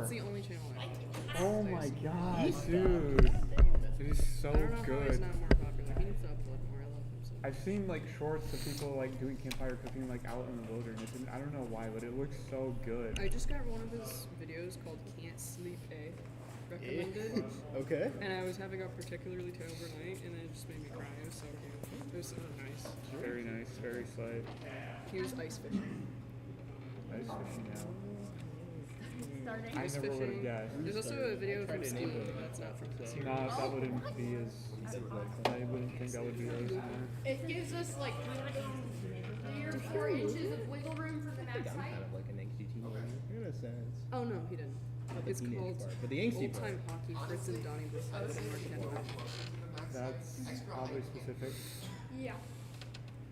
It's the only channel I have. Oh my god, dude. It is so I don't know how good. he's not more popular. He needs to upload more. I love him so much. I've seen like shorts of people like doing campfire cooking like out in the wilderness, and I don't know why, but it looks so good. I just got one of his videos called Can't Sleep A recommended. Okay. And I was having a particularly terrible night, and it just made me cry. It was so cute. It was so nice. Very nice, very slight. He was ice fishing. Ice fishing now. Starting. I Ice never would have fishing. guessed. There's also a video from skiing that's not from this year. No, that wouldn't be as. I wouldn't think that would be as. It gives us like 3 or 4 inches of wiggle room for the next I'm height. kind of like an angsty teenager in a sense. Oh no, he didn't. the It's teenage called part, but the angsty Old Time Hockey, Fritz and Donnie Brasco and Mark Henry. That's probably specific. Yeah.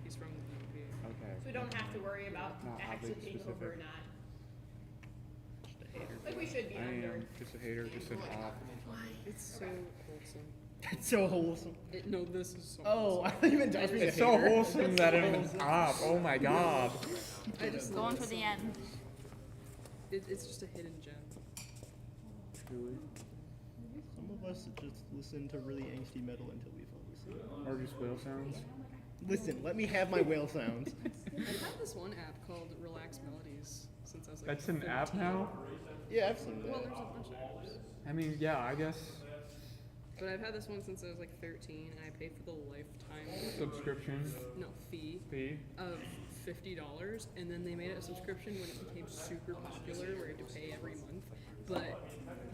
He's from the UP. Okay. So we don't have to worry about Not actually oddly taking over or specific. not. Just a hater. Like we should be I under. am just a hater, just an op. It's so wholesome. That's so wholesome. No, this is so Oh, I wholesome. thought you meant Josh being a It's so hater. wholesome that I'm an op. Oh my god. I just Going love for it the so end. much. It's just a hidden gem. Truly. Some of us just listen to really angsty metal until we fall asleep. Or just whale sounds. Listen, let me have my whale sounds. I've had this one app called Relax Melodies since I was like That's an 13. app now? Yeah, I've seen Well, that. there's a bunch of apps. I mean, yeah, I guess But I've had this one since I was like 13, and I paid for the lifetime subscription fee fee. of $50, and then they made it a subscription when it became super popular, where you had to pay every month. But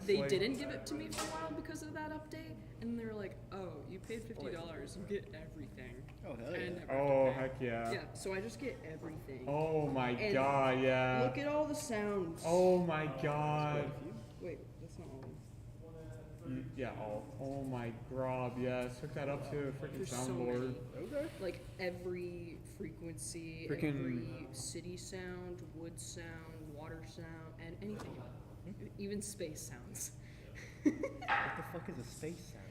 they Like- didn't give it to me for a while because of that update, and they were like, "Oh, you paid $50, you get everything." Oh, hell And yeah. never have to Oh, pay. heck yeah. Yeah, so I just get everything. Oh my And god, yeah. Look at all the sounds. Oh my god. Wait, that's not all. Yeah, oh my grob, yes. Hook that up to a freaking There's so soundboard. many. Okay. Like every frequency, Freaking- every city sound, wood sound, water sound, and anything. Even space sounds. What the fuck is a space sound?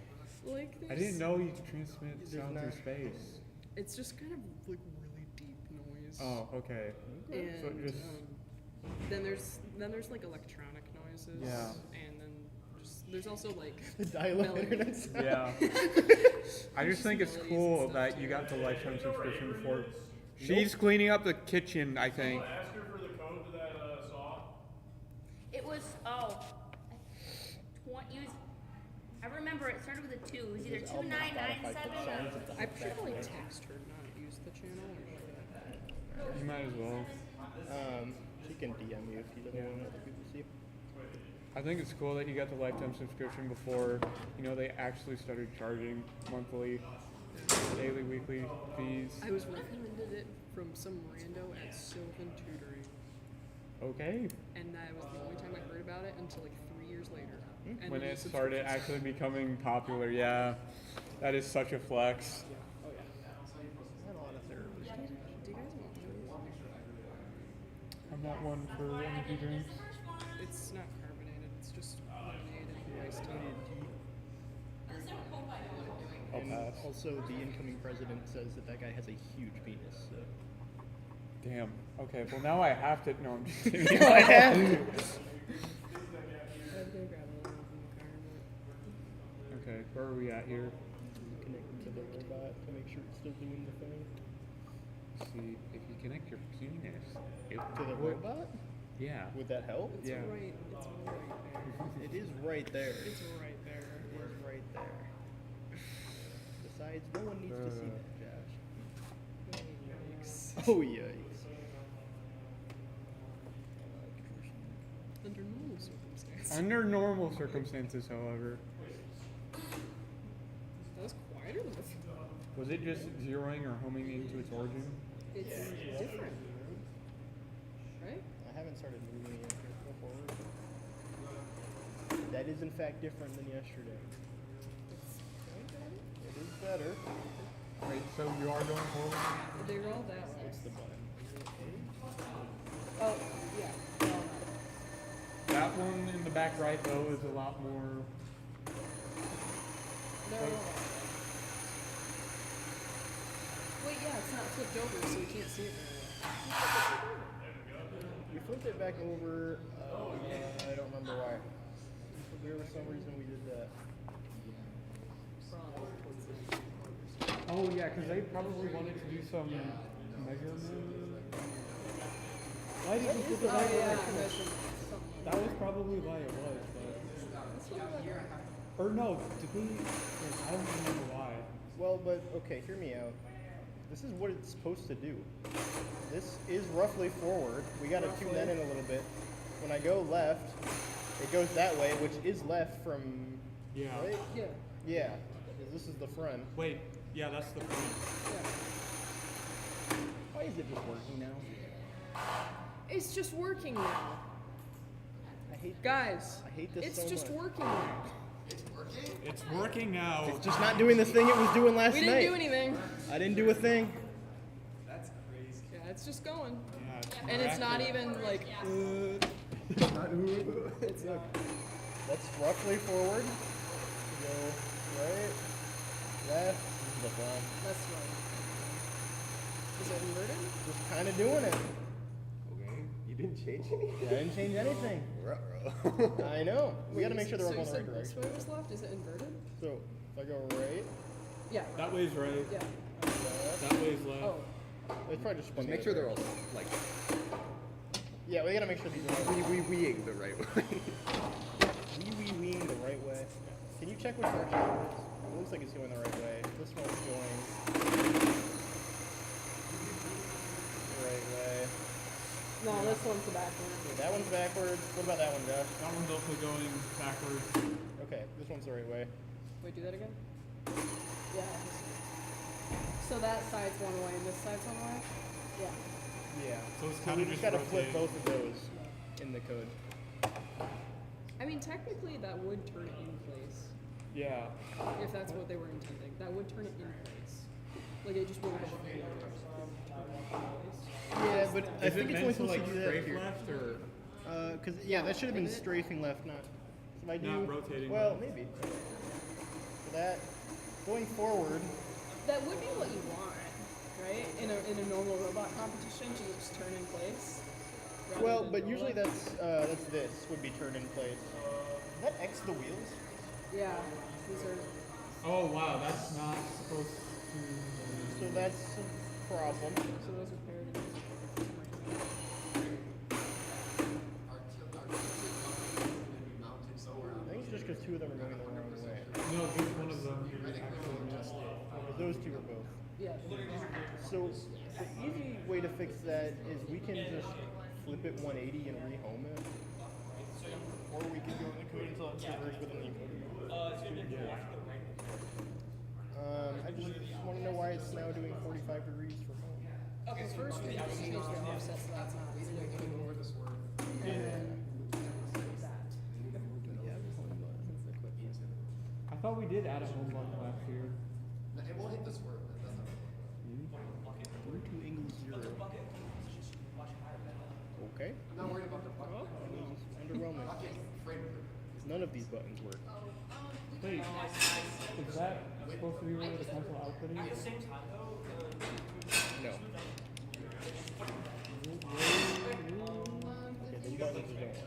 Like I didn't know you could transmit sound through not- space. It's just kind of like really deep noise. Oh, okay. And So it just- then there's like electronic noises. Yeah. And then there's also like The dial-up melodies. internet sound. Yeah. I just think it's melodies cool and stuff, that too. you got the lifetime subscription before. She's cleaning up the kitchen, I think. Ask her for the code to that saw. It was I remember it started with a 2. It was either 2997. I should probably text her, not use the channel. Or You might as well. She can DM you if you don't want other people to see. I think it's cool that you got the lifetime subscription before, they actually started charging monthly, daily, weekly fees. I was recommended it from some rando at Sylvan Tutoring, Okay. and that was the only time I heard about it until like 3 years later. And When then it the started subscription actually becoming popular, yeah. That is such a flex. Not a lot of therapists. Do you guys want those? I'm not one for energy drinks. It's not carbonated, it's just lemonade and iced tea. I'll And pass. also, the incoming president says that guy has a huge penis. So. Damn. Okay, well now I have to. No, I'm just kidding. I have to. I was gonna grab a little from the car, Okay, where are we at here? Connect to the robot to make sure it's still doing the thing. See, if you connect your penis. To the robot? Yeah. Would that help? but it's Yeah. right there. It is right there. It's right there. It is right there. Besides, no one needs to see that, Josh. Yikes. Oh, yikes. Under normal circumstances. Under normal circumstances, however. That was quieter than before. Was it just zeroing or homing into its origin? It's different, right? I haven't started moving it here before. That is, in fact, different than yesterday. It is better. Wait, so you are going forward? They're all that way. It's the button. Oh, yeah. That one in the back right, though, is a lot more. They're all that way. Wait, yeah, it's not flipped over, so you can't see it very well. You flipped it back over. I don't remember why. Oh yeah, because they probably wanted to do some measurement. Why did you put the right measurement. That was probably why it was, but... Or no, did we... I don't remember why. Well, but okay, hear me out. This is what it's supposed to do. This is roughly forward. We gotta tune that in a little bit. When I go left, it goes that way, which is left from... Yeah. Right? Yeah. Yeah. 'Cause this is the front. Wait, yeah, that's the point. Yeah. Why is it just working now? It's just working now. I hate Guys, I hate this it's so just much. working now. It's working now. It's just not doing the thing it was doing last We night. didn't do anything. I didn't do a thing. Yeah, it's just going. Yeah, it's And it's not miraculous. even like, it's not. That's roughly forward. Go right, left, the front. That's right. Is it inverted? Just kind of doing it. Okay, you didn't change anything? I didn't change anything. Ruh-roh. I know. We gotta make sure they're all So you going the right said this direction. way was left? Is it inverted? So if I go right, Yeah. That way's right. Yeah. left. That way's left. Oh. It's probably just spun Just the make other sure they're way. all, like, Yeah, we gotta make sure these are weeing the right way. weeing the right way. Can you check which direction it is? It looks like it's going the right way. This one's going the right way. No, this one's the backward. Okay, that one's backwards. What about that one, Josh? That one's also going backwards. Okay, this one's the right way. Wait, do that again? Yeah. So that side's one way and this side's one way? Yeah. Yeah. So it's So kind we of just just gotta flip rotating. both of those in the code. I mean, technically that would turn it in place. Yeah. If that's what they were intending. That would turn it in place. Like it just wouldn't have Yeah, but I Is think it it's only meant to supposed like to do that strafe here. left or? Cause yeah, that should have been Pivot? strafing left, not. If I do, Not rotating well, left. maybe. So that going forward. That would be what you want, right? In a normal robot competition to just turn in place. rather Well, than but roll usually it. that's this would be turned in place. Is that X the wheels? Yeah. These are Oh wow, that's not supposed to. So that's a problem. so those are paired and these are I think it's just because two of them are going the wrong way. No, just one of them actually missed. Because those two are both. yeah. So the easy way to fix that is we can just flip it 180 and rehome it. Or we can go in the code until it's reversed within the encoder. I just want to know why it's now doing 45 degrees for home. Okay, first we have to change the offset so that's not visible. And then that. Yeah, home button. Since the quick use. I thought we did add a home button last year. It won't hit this word. 42 English 0. Okay. I'm not worried about the bucket. Underwhelming. None of these buttons work. Wait, is that supposed to be where the pencil output is? No. Okay, these buttons don't work.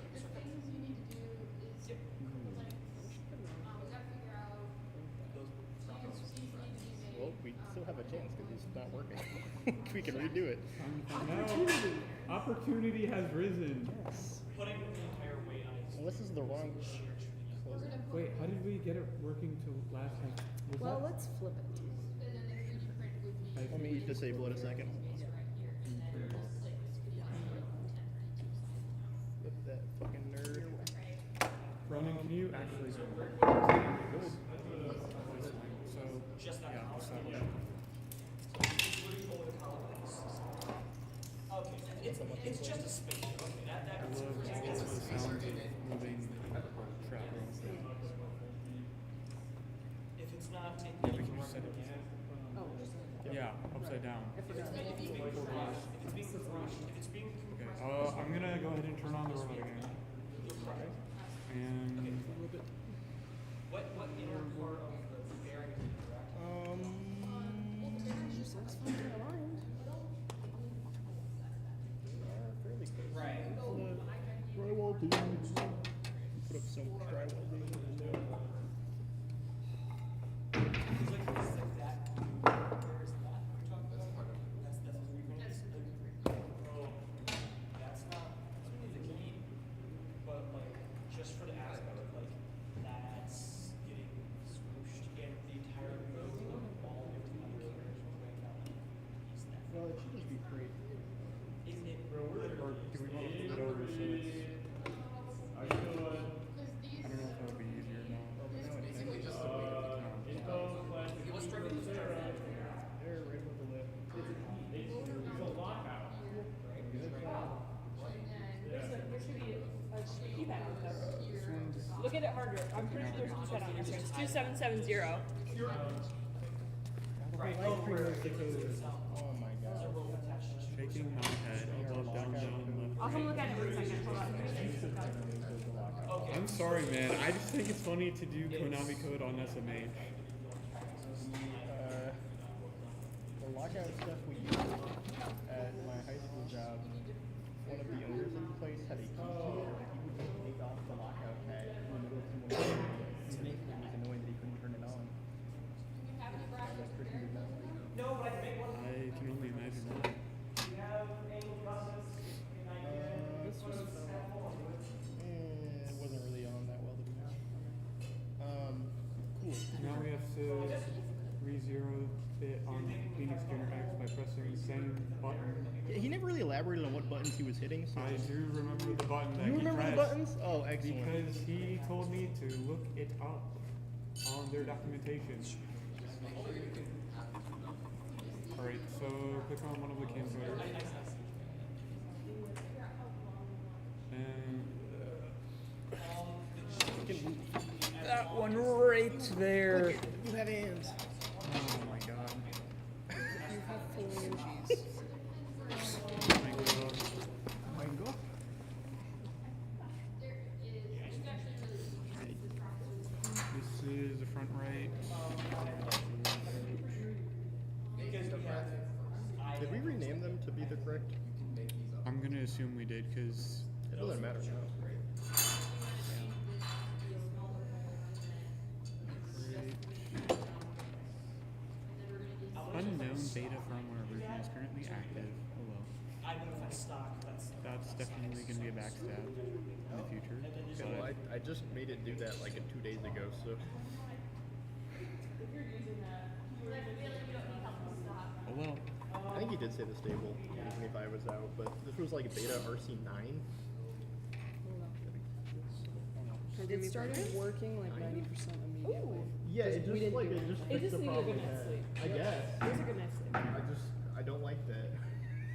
Well, we still have a chance because it's not working. We can redo it. Opportunity. Opportunity has risen. Well, this is the wrong. Wait, how did we get it working to last time? Was Well, that- let's flip it. Let me disable it a second. Flip that fucking nerd. Ronan, can you actually So, yeah, what's that one? It's just a space. Okay, I love all the sounds of moving trap rolls. if it's not taking Yeah, we can just set it. Oh, just Yeah, upside down. I forgot. Okay, I'm gonna go ahead and turn on the robot again. And what inner part of the bearing is interacting? Just looks fine aligned. Fairly close. Right. Drywall dudes. Put up some drywall dudes. It's like that. should just be free. Or do we want to flip it over so it's... I don't know if that would be easier or not. What's driving this car? There, right above the lip. Look at it harder. I'm pretty sure there's a keypad on there. So it's 2770. Oh my god. Shaking my head. Up, down, down, I'll come look at it for a second. Hold on. I'm sorry, man. I just think it's funny to do Konami code on SMH. The lockout stuff we used at my high school job, one of the owners of the place had a key to it, and he would just take off the lockout tag in the middle of someone's day. It was annoying that he couldn't turn it on. Electrician did not like it. No, but I can make one. I can only imagine why. Do you have angle process in This was it wasn't really on that well to be honest. Cool. Now we have to re-zero it on Phoenix Tuner X by pressing the same button. Yeah, he never really elaborated on what buttons he was hitting. So I do remember the button that you he remember the pressed buttons? Oh, excellent. because he told me to look it up on their documentation. Alright, so click on one of the camcorders. And that one right there. Look, you have hands. Oh my god. You have phalanges. Oh my god. Mango? This is the front right. Did we rename them to be the correct? I'm gonna assume we did because It doesn't matter now. unknown beta firmware version is currently active. Hello. I know if it's stock, That's definitely gonna be a backstab in the future. So I just made it do that like 2 days ago, so. Oh well. I think he did say the stable 2025 was out, but this was like beta RC9. It started working like 90% immediately. Yeah, it we just didn't like do it it. just It fixed just the needed a problem good we night's had. sleep. I guess. It was a good night's sleep. I don't like that.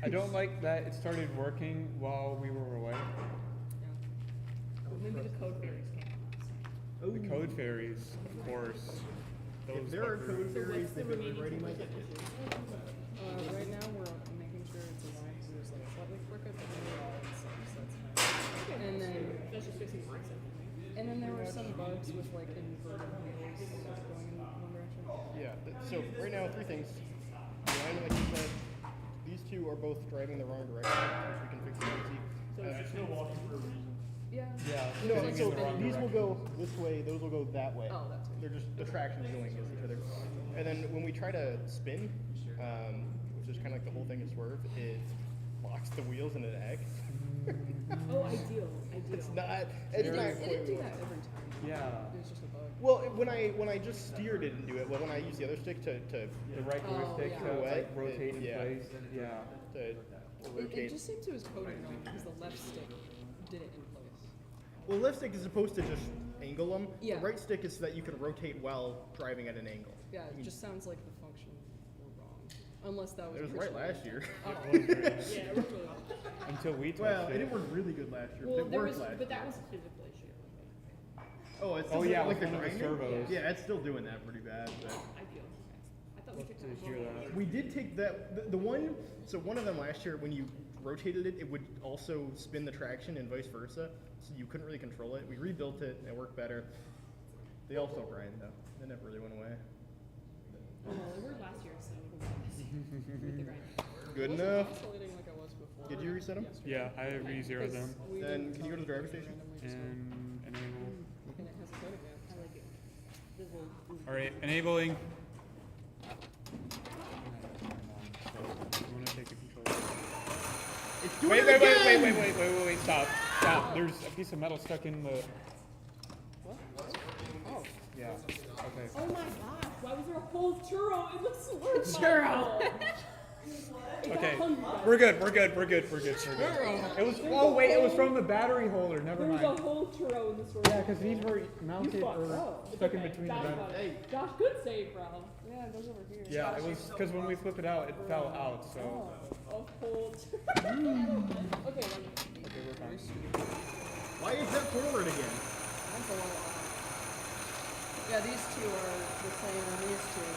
I don't like that it started working while we were away. Maybe the code fairies came out. The code fairies, of course. If Those there are fuckers. code fairies, what's the they've been remaining rewriting my thing? ticket. Right now we're making sure it's aligned so there's like slightly crooked, but then we're all in sync, so that's fine. And then That's just fixing the mindset. there were some bugs with like inverted wheels going in one direction. Yeah, so right now, 3 things. One, like you said, these two are both driving the wrong direction, which we can fix easy. Still walking for a reason. Yeah. Yeah. No, going so in the wrong these will direction. go this way, those will go that way. Oh, that's right. They're just, the traction is going against each other. And then when we try to spin, which is kind of like the whole thing is swerve, it locks the wheels in an X. Oh, ideal. It's not, It it's not didn't quite do what- that every time. Yeah. It was just a bug. Well, when I just steered, it didn't do it. Well, when I used the other stick to The right joystick yeah. to like Right, rotate in yeah. place. Yeah. to It rotate. just seemed to was coding wrong because the left stick did it in place. Well, left stick is supposed to just angle them. Yeah. The right stick is so that you can rotate while driving at an angle. Yeah, it just sounds like the function were wrong. Unless that was It was right originally- last year. Oh. Yeah, it worked really well. Until we touched Well, it. it didn't work really good last year, Well, but it there worked was, last but year. that was a physical issue. Oh, it's Oh, still yeah, like the with one of the grinding? servos. Yeah, it's still doing that pretty bad. But I feel. I thought we took to that hear one. that. we did take that. The one. So one of them last year, when you rotated it, it would also spin the traction and vice versa. So you couldn't really control it. We rebuilt it. And it worked better. They all still grind though. They never really went away. Oh, well, they were last year, so with the grind. Good Wasn't enough. oscillating like I was before. Did you reset them? Yeah, I re-zeroed them. We Then didn't can you go to the driver station? randomly just went, And enable. and it has a code again. I like it. This will- Alright, enabling. You wanna take the controller? It's doing Wait, it wait, wait, again! wait, wait, wait, wait, wait, stop. Stop. There's a piece of metal stuck in the. What? Oh. Yeah. Okay. Oh my gosh, why was there a whole churro in the slurp? Churro! Okay, we're good. It was. Oh wait, it was from the battery holder. Never There was mind. a whole churro in the store. Yeah, because these were mounted or stuck in between the Josh, batteries. Josh, good save, bro. Yeah, it goes over here. Yeah, it was because when we flip it out, it fell out. So. Oh, cold. Okay, let me. Okay, we're fine. Why is that forward again? That's a lot. Yeah, these two are the same on these two.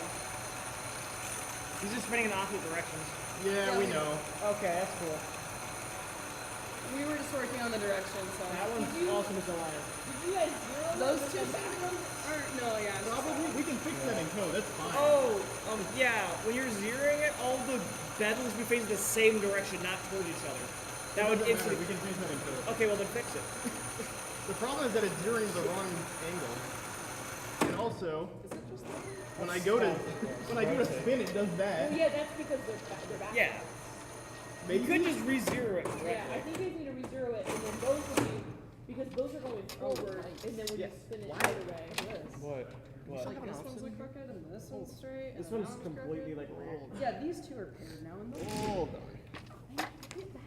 These are spinning in opposite directions. Yeah, we know. Okay, that's cool. We were just working on the direction, so. That one's also misaligned. Did you guys zero those two or no? Yeah. Probably. We can fix that in code. That's fine. Oh, yeah. When you're zeroing it, all the bedrooms be facing the same direction, not towards each other. That would instantly. We can change that in code. Okay, well then fix it. The problem is that it's zeroing the wrong angle. And also, when I go to spin, it does that. Yeah, that's because they're back. Yeah. Maybe You could just re-zero it Yeah, I correctly. think they need to re-zero it, and then those would be because those are going forward, and then when you spin it the other way. What? Like this one's like crooked, and this one's straight. This and one's that completely crooked. like rolled. Yeah, these two are paired now, and those. Hold on. That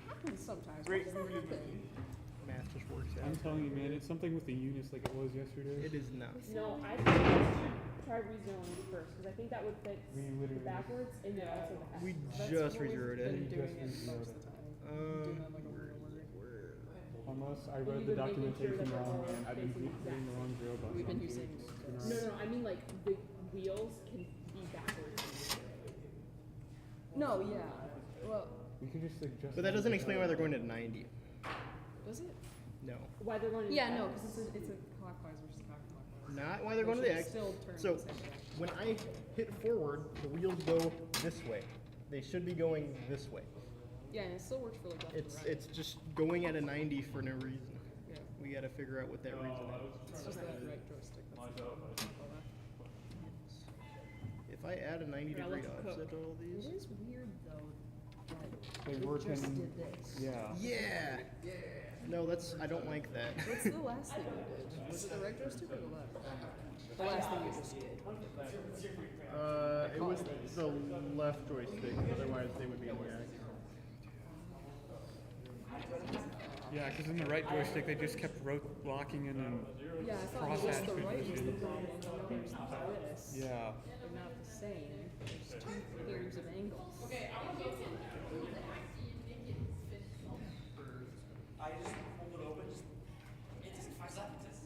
happens sometimes. Why does that happen? Math just works I'm out. telling you, man, it's something with the units like it was yesterday. It is not. No, I think we should try re-zeroing first, because I think that would fix We the literally backwards and then also the half. We That's just what we've rezeroed been it. doing We it just most of the time. Doing that like over and over. Unless I We've read been the making sure documentation that they're wrong all and I've been facing hitting the wrong zero button. We've been using. No, I mean like the wheels can be backwards. No, yeah. Well, We could just adjust. But that doesn't explain why they're going to 90. does it? No. Why they're going to? Yeah, no, because it's a clockwise versus counterclockwise. Not why they're going to the X. Still turn So, the same direction. when I hit forward, the wheels go this way. They should be going this way. Yeah, and it still works for like left and right. It's just going at a 90 for no reason. Yeah. We got to figure out what that reason is. It's just that right joystick. That's all that. If I add a 90-degree offset to all It these. is weird though. They That work it just in. did this. Yeah. Yeah. No, I don't like that. What's the last thing you did? Was it the right joystick or the left? The last thing you just did. It was the left joystick. Otherwise, they would be in the X. Yeah, because in the right joystick they just kept locking in and Yeah, I thought cross it was the hatch right was the position. problem. The other's this. Yeah. They're not the same. There's two pairs of angles. I just hold it open, just, it's just 5 seconds.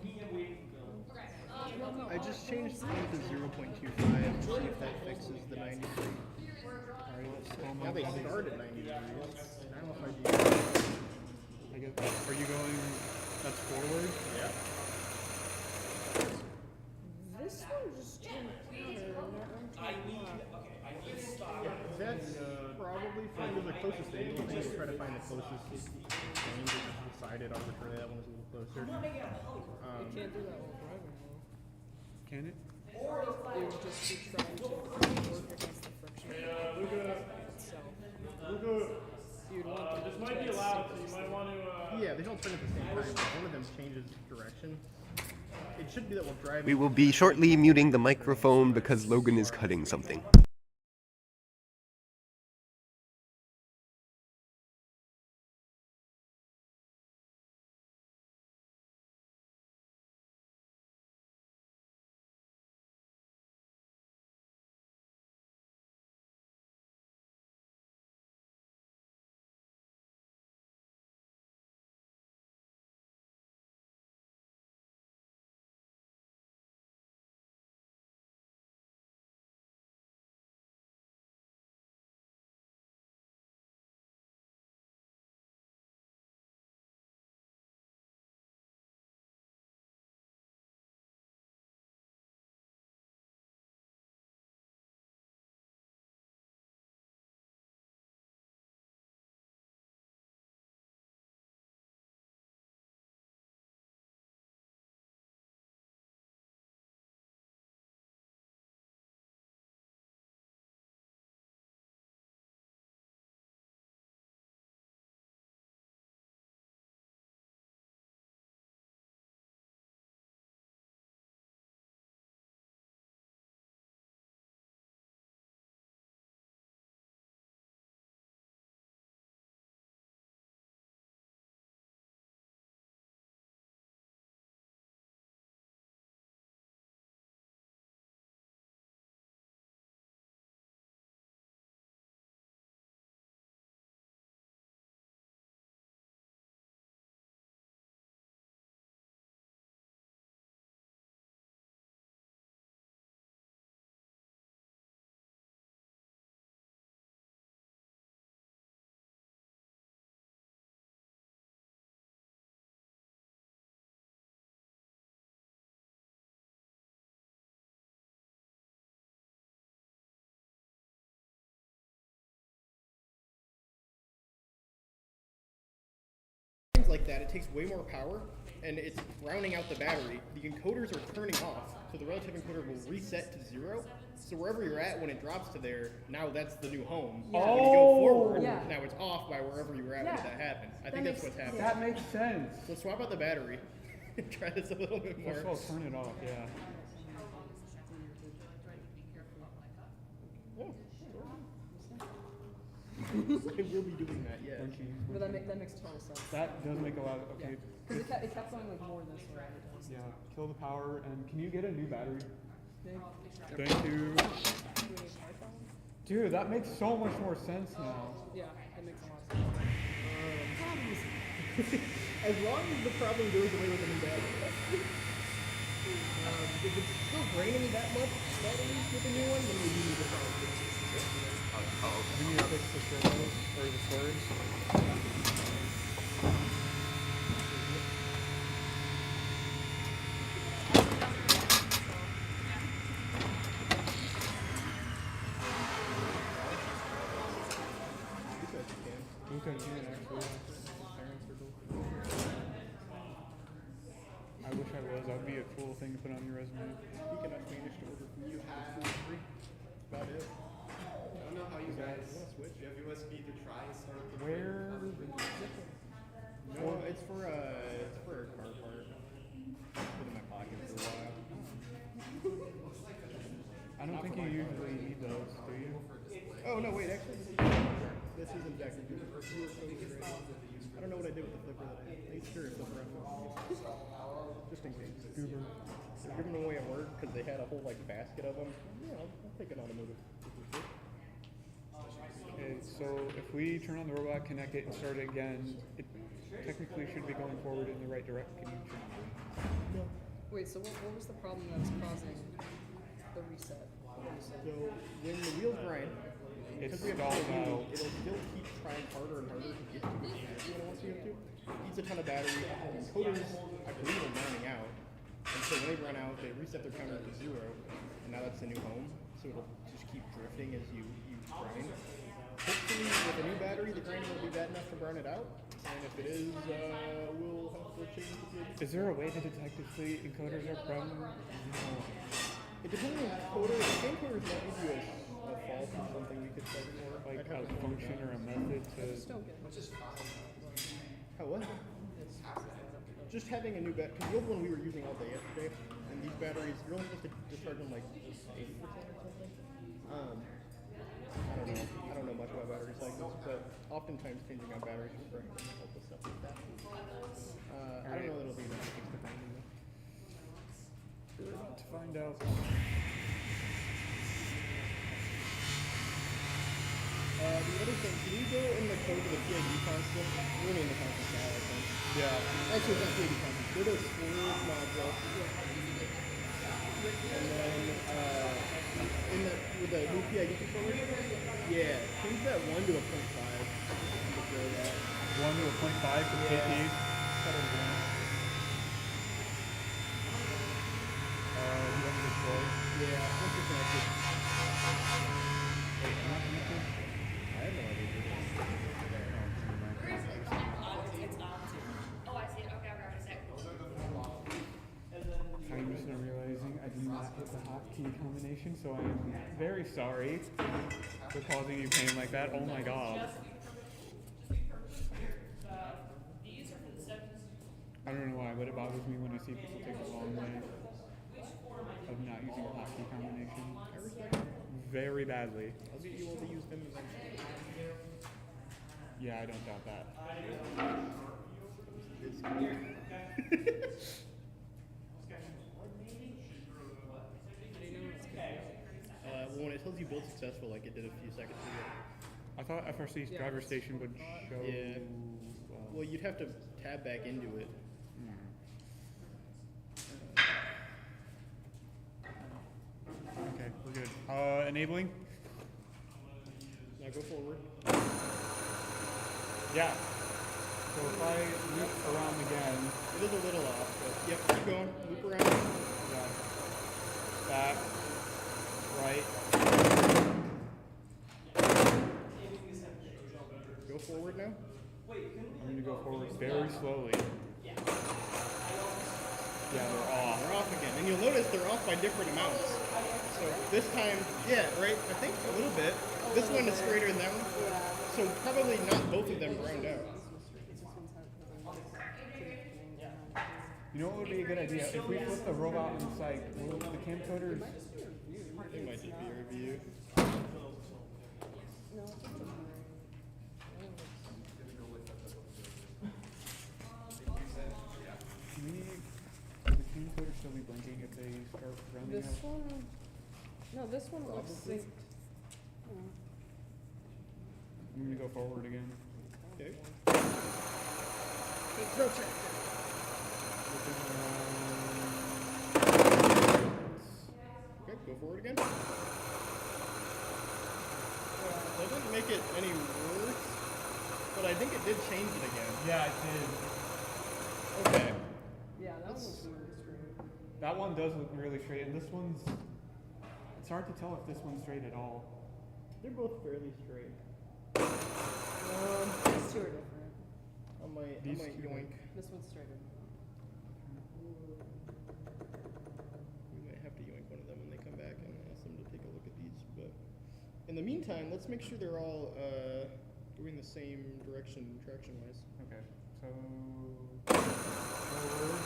Medium waiting I just changed mine to 0.25 to see if that fixes the 90 degree. Now they start at 90 degrees. Now if I do. I guess. Are you going? That's forward. Yeah. This one just turned counter, and that one turned left. That's probably fine. Those are the closest thing. We'll try to find the closest thing. We just decided arbitrarily that one was a little closer. You can't do that while driving though. Can it? It would just be trying to work against the friction itself. You'd want to This might be allowed, so you might want to, Yeah, they don't turn at the same time. But one of them changes direction. It should be that we'll drive. We will be shortly muting the microphone because Logan is cutting something. that, it takes way more power, and it's browning out the battery. The encoders are turning off, so the relative encoder will reset to 0. So wherever you're at when it drops to there, now that's the new home. Yeah. So when you go forward, Yeah. now it's off by wherever you were at when Yeah. that happened. I That think that's makes- what's happening. That makes sense. So swap out the battery and try this a little bit more. First of all, turn it off, yeah. Oh, it will be doing that, yeah. But that makes total sense. That does make a lot of, okay. Because it kept going like more than this way every time. Yeah, kill the power, and can you get a new battery? Okay. Thank you. Do we need iPhone? Dude, that makes so much more sense now. Yeah, that makes a lot of sense. As long as the problem goes away with the new battery. If it's still draining that much battery with the new one, then we do need the problem. We need to fix the servos, or the storage. Okay, you can actually. Iron circle. I wish I was. That would be a cool thing to put on your resume. Speaking of managed to order from you, free. About it. I don't know how you guys. Switch. Do you have USB to try and start up the Where? No, it's for a car part. Put in my pocket for a while. I don't think you usually need those, do you? Oh no, wait, actually, this isn't exactly good. I don't know what I did with the flipper that I made sure it's flipper just in case. Goober. They're giving them away at work because they had a whole like basket of them. Yeah, I'll take an automotive. Okay, so if we turn on the robot, connect it, and start it again, it technically should be going forward in the right direction. Wait, so what was the problem that was causing the reset? So when the wheels grind, It's because we have stalled to out. it'll still keep trying harder and harder to get to the energy when it wants to get to. It eats a ton of battery. Encoders, I believe, are running out. And so when they run out, they reset their counter to 0, and now that's the new home. So it'll just keep drifting as you grind. Hopefully, with a new battery, the grinding will be bad enough to burn it out. And if it is, we'll have to change the Is there a way to detect if the encoders are from? It depends on the encoder. If the encoders might give you a fault or something we could check for. Like a function or a method to. Don't get it. How what? Just having a new battery. Because the old one we were using all day yesterday, and these batteries, you're only supposed to discharge them like 80% or something. I don't know much about battery cycles, but oftentimes changing out batteries for help with stuff like that. I don't know that it'll be enough to fix the problem. We're about to find out. The other thing, can you go in the code to the PID constant? We're in the constant now, I think. Yeah. Actually, it's not PID constant. Go to swerve module. And then, with the new PID controller, yeah, change that 1 to a 0.5. Control that. 1 to a 0.5 for Yeah. KP. Cut it down. You want me to destroy? Yeah, once you're connected. Wait, I'm not connected? I have no idea. Oh, I see it. Okay, I'll grab it a sec. I'm just now realizing I did not hit the hotkey combination, so I am very sorry for causing you pain like that. Oh my god. I don't know why, but it bothers me when I see people take the long way of not using a hotkey combination. I respect it. Very badly. I'll get you all to use them eventually. Yeah, I don't doubt that. It's cool. Well, when it tells you build successful, like it did a few seconds ago. I thought FRC's driver station would show. Yeah. Well, you'd have to tab back into it. Okay, we're good. Enabling? Now go forward. Yeah. So if I loop around again, It is a little off, but yep, keep going. Loop around. yeah. Back, right, Go forward now. I'm going to go forward very slowly. Yeah, they're off. They're off again. And you'll notice they're off by different amounts. So this time, yeah, right, I think a little bit. This one is straighter than that one. So probably not both of them round out. You know what would be a good idea? If we put the robot on site, will the camcoders... It might just be a review. Will the camcoders still be blinking if they start rounding This out? one, no, this one looks synced. I'm going to go forward again. Okay. Hey, protractor. Okay, go forward again. That didn't make it any worse, but I think it did change it again. Yeah, it did. Okay. Yeah, that one looks really straight. That one does look really straight, and this one's... It's hard to tell if this one's straight at all. They're both fairly straight. These two are different. I might These two yoink. This one's straighter. We might have to yoink one of them when they come back and ask them to take a look at these. But in the meantime, let's make sure they're all going the same direction traction-wise. Okay, so... Forward.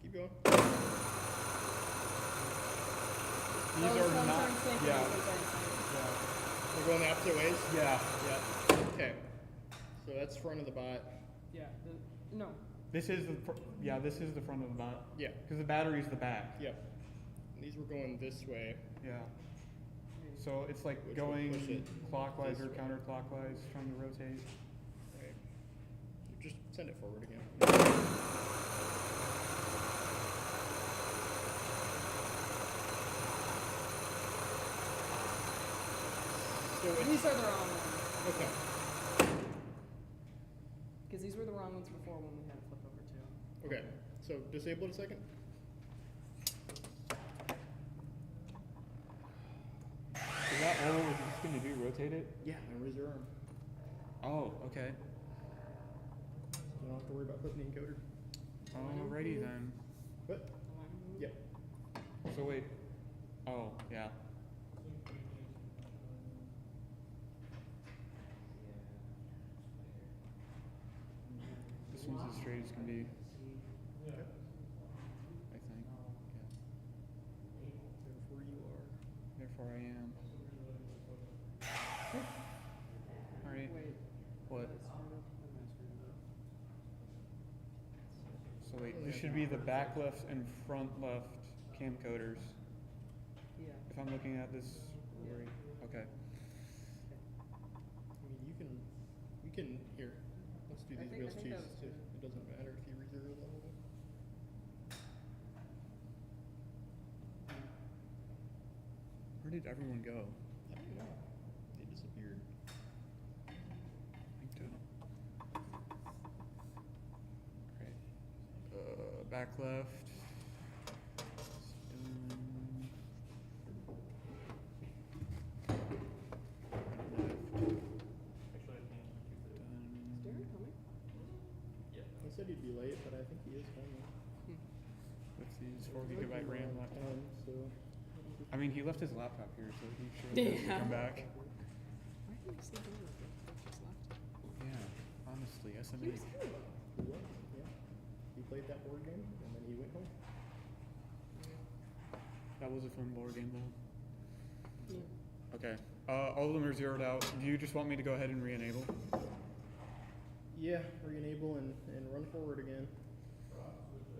Keep going. These are not... Yeah. They're going the opposite ways? Yeah. Yeah. Okay. So that's front of the bot. Yeah, no. This is the... Yeah, this is the front of the bot. Yeah. Because the battery's the back. Yep. These were going this way. Yeah. So it's like Which will push going it clockwise this or way. counterclockwise, trying to rotate. Right. Just send it forward again. So These are the wrong ones. okay. Because these were the wrong ones before when we had it flipped over too. Okay. So disable it a second. Is that all we're just going to do? Rotate it? Yeah. And raise your arm. Oh, okay. You don't have to worry about flipping the encoder. Alrighty then. What? Yeah. So wait. Oh, yeah. This one's as straight as can be. Okay. I think. Yeah. Therefore you are. Therefore I am. Alright. Wait. What? Let's start up. I'm not screwed up. So wait, this should be the back left and front left camcoders. Yeah. If I'm looking at this, okay. I mean, we can here. Let's do I these think- I wheels think too. that was So it doesn't matter if you re-zero the whole thing. Where did everyone go? I don't know. They disappeared. Great. Back left. Is Darren coming? He said he'd be late, but I think he is coming. With these 4 gigabyte RAM laptop. So I mean, he left his laptop here, so he should be able to Yeah. come back. Why did he sleep over there? Just left. Yeah, honestly, SMA. He was here. yeah, he played that board game and then he went home. That was a fun board game, though. Yeah. Okay. All of them are zeroed out. Do you just want me to go ahead and re-enable? Yeah, re-enable and run forward again.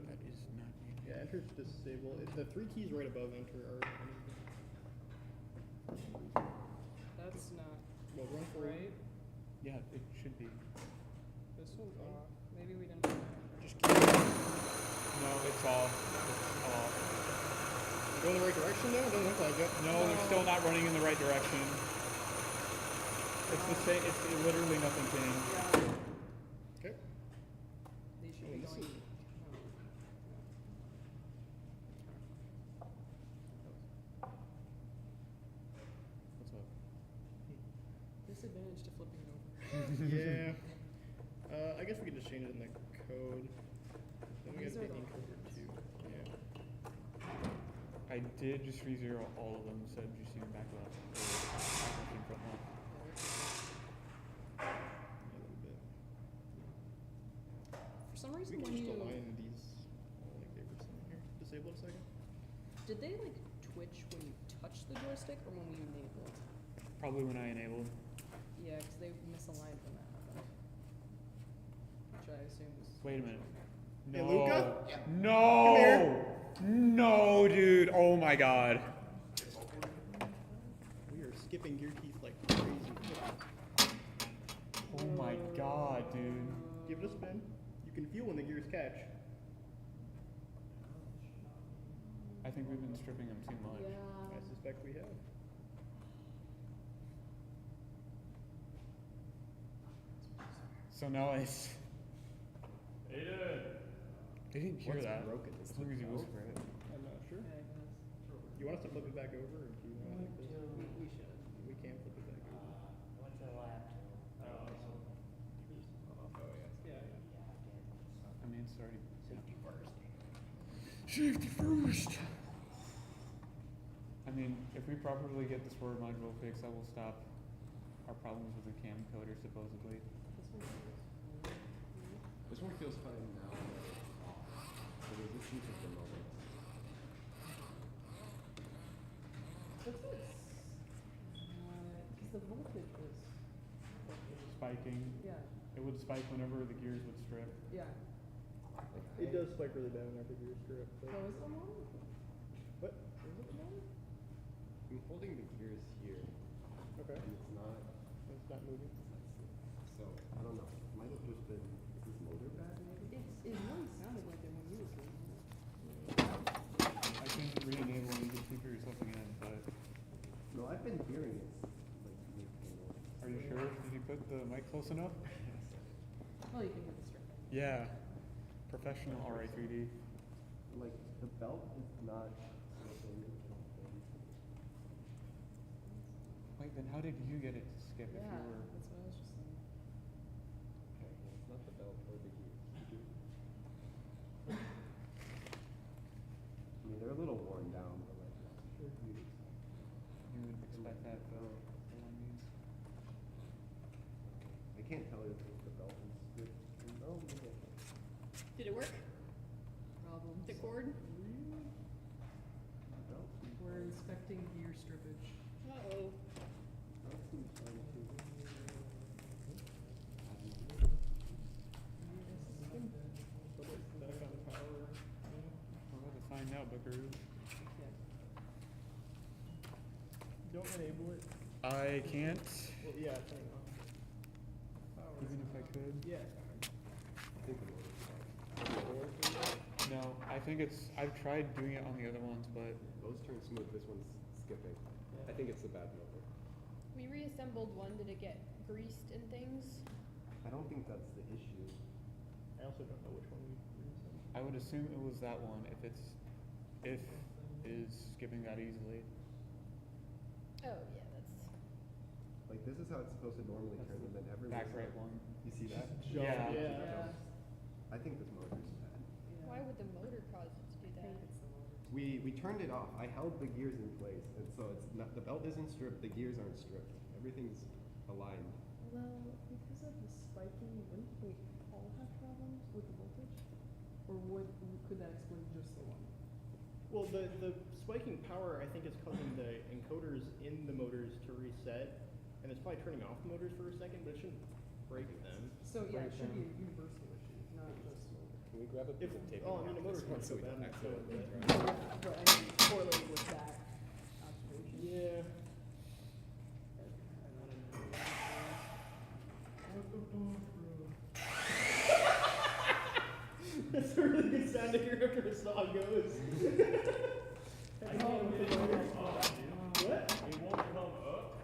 That is not needed. Yeah, enter to disable. The 3 keys right above enter are. That's not Well, run forward. right. Yeah, it should be. This one's off. Maybe we didn't. Just keep No, it's off. It's off. go in the right direction though? It doesn't look like it. No, they're still not running in the right direction. It's the same. It's literally nothing changed. Yeah. Okay. They should Oh, be this going. is- What's up? Disadvantage to flipping it over. Yeah. I guess we could just change it in the code. Then we These got are the the encoder too. Yeah. I did just re-zero all of them, so did you see them back left? Or looking front left? A little bit. For some reason, We can when just you align these like they were saying here. Disable it a second. did they like twitch when you touch the joystick or when you enabled? Probably when I enabled. Yeah, because they misaligned when that happened. Which I assume is. Wait a minute. Hey, No. Luca? No. No, dude. Oh my god. We are skipping gear keys like crazy. Oh my god, dude. Give it a spin. You can feel when the gears catch. I think we've been stripping them too much. I suspect we have. So now it's. Aiden. They didn't hear What's that. broken? As long as you whisper it. I'm not sure. Yeah, I guess. You want us to flip it back over, or do you want like this? We should. We can flip it back over. Went to the lab. Oh, yeah. I mean, it's already. Safety first. Safety first. I mean, if we properly get the sword module fixed, that will stop our problems with the cam encoder, supposedly. This one feels fine now. But there's issues at the moment. What's this? Because the voltage is. Spiking. Yeah. It would spike whenever the gears would strip. Yeah. It does spike really bad whenever gears strip. So is it on? What? Is it on? I'm holding the gears here, Okay. and it's not. It's not moving. So I don't know. Might have just been. Is this motor bad? Maybe. It really sounded like it when you were doing it. I can re-enable and you can see for yourself again, but No, I've been hearing it. Like making noise. are you sure? Did you put the mic close enough? Well, you can hit the strip. Yeah. Professional RA3D. Like the belt is not. slipping or something. Wait, then how did you get it to skip if Yeah, you were? that's what I was just saying. Okay, well, it's not the belt or the gears. I mean, they're a little worn down, but like, sure you. You would expect that for one means. I can't tell you if the belt is good. No, maybe I can. Did it work? Problems. The cord? The belt seems We're fine. inspecting gear strippage. Uh-oh. Belt seems fine too. Back on power. We're about to find out, buckaroos. Don't enable it. I can't, Well, yeah, turn it off. Power. even if I could. Yeah. I think the motor's fine. No, I think it's, I've tried doing it on the other ones, but Those turn smooth, this one's skipping. I think it's the bad motor. We reassembled one. Did it get greased and things? I don't think that's the issue. I also don't know which one we used. I would assume it was that one if it is skipping that easily. Oh, yeah, that's. Like, this is how it's supposed to normally turn, and then every Back once in a right while- one. You see that? Yeah. Yeah. I think this motor's bad. Why would the motor cause it to do that? We turned it off. I held the gears in place, and so it's not, the belt isn't stripped, the gears aren't stripped. Everything's aligned. Well, because of the spiking, wouldn't we all have problems with the voltage? Or could that explain just the one? Well, the spiking power, I think, is causing the encoders in the motors to reset, and it's probably turning off the motors for a second, but it shouldn't break them. So yeah, it should be a universal issue, not just. Can we grab a If, piece of tape? oh, I mean, the motor's not so bad, so, but, But I mean, correlated with that observation. yeah. That's a really good sound to hear after a saw goes. It won't What? come up.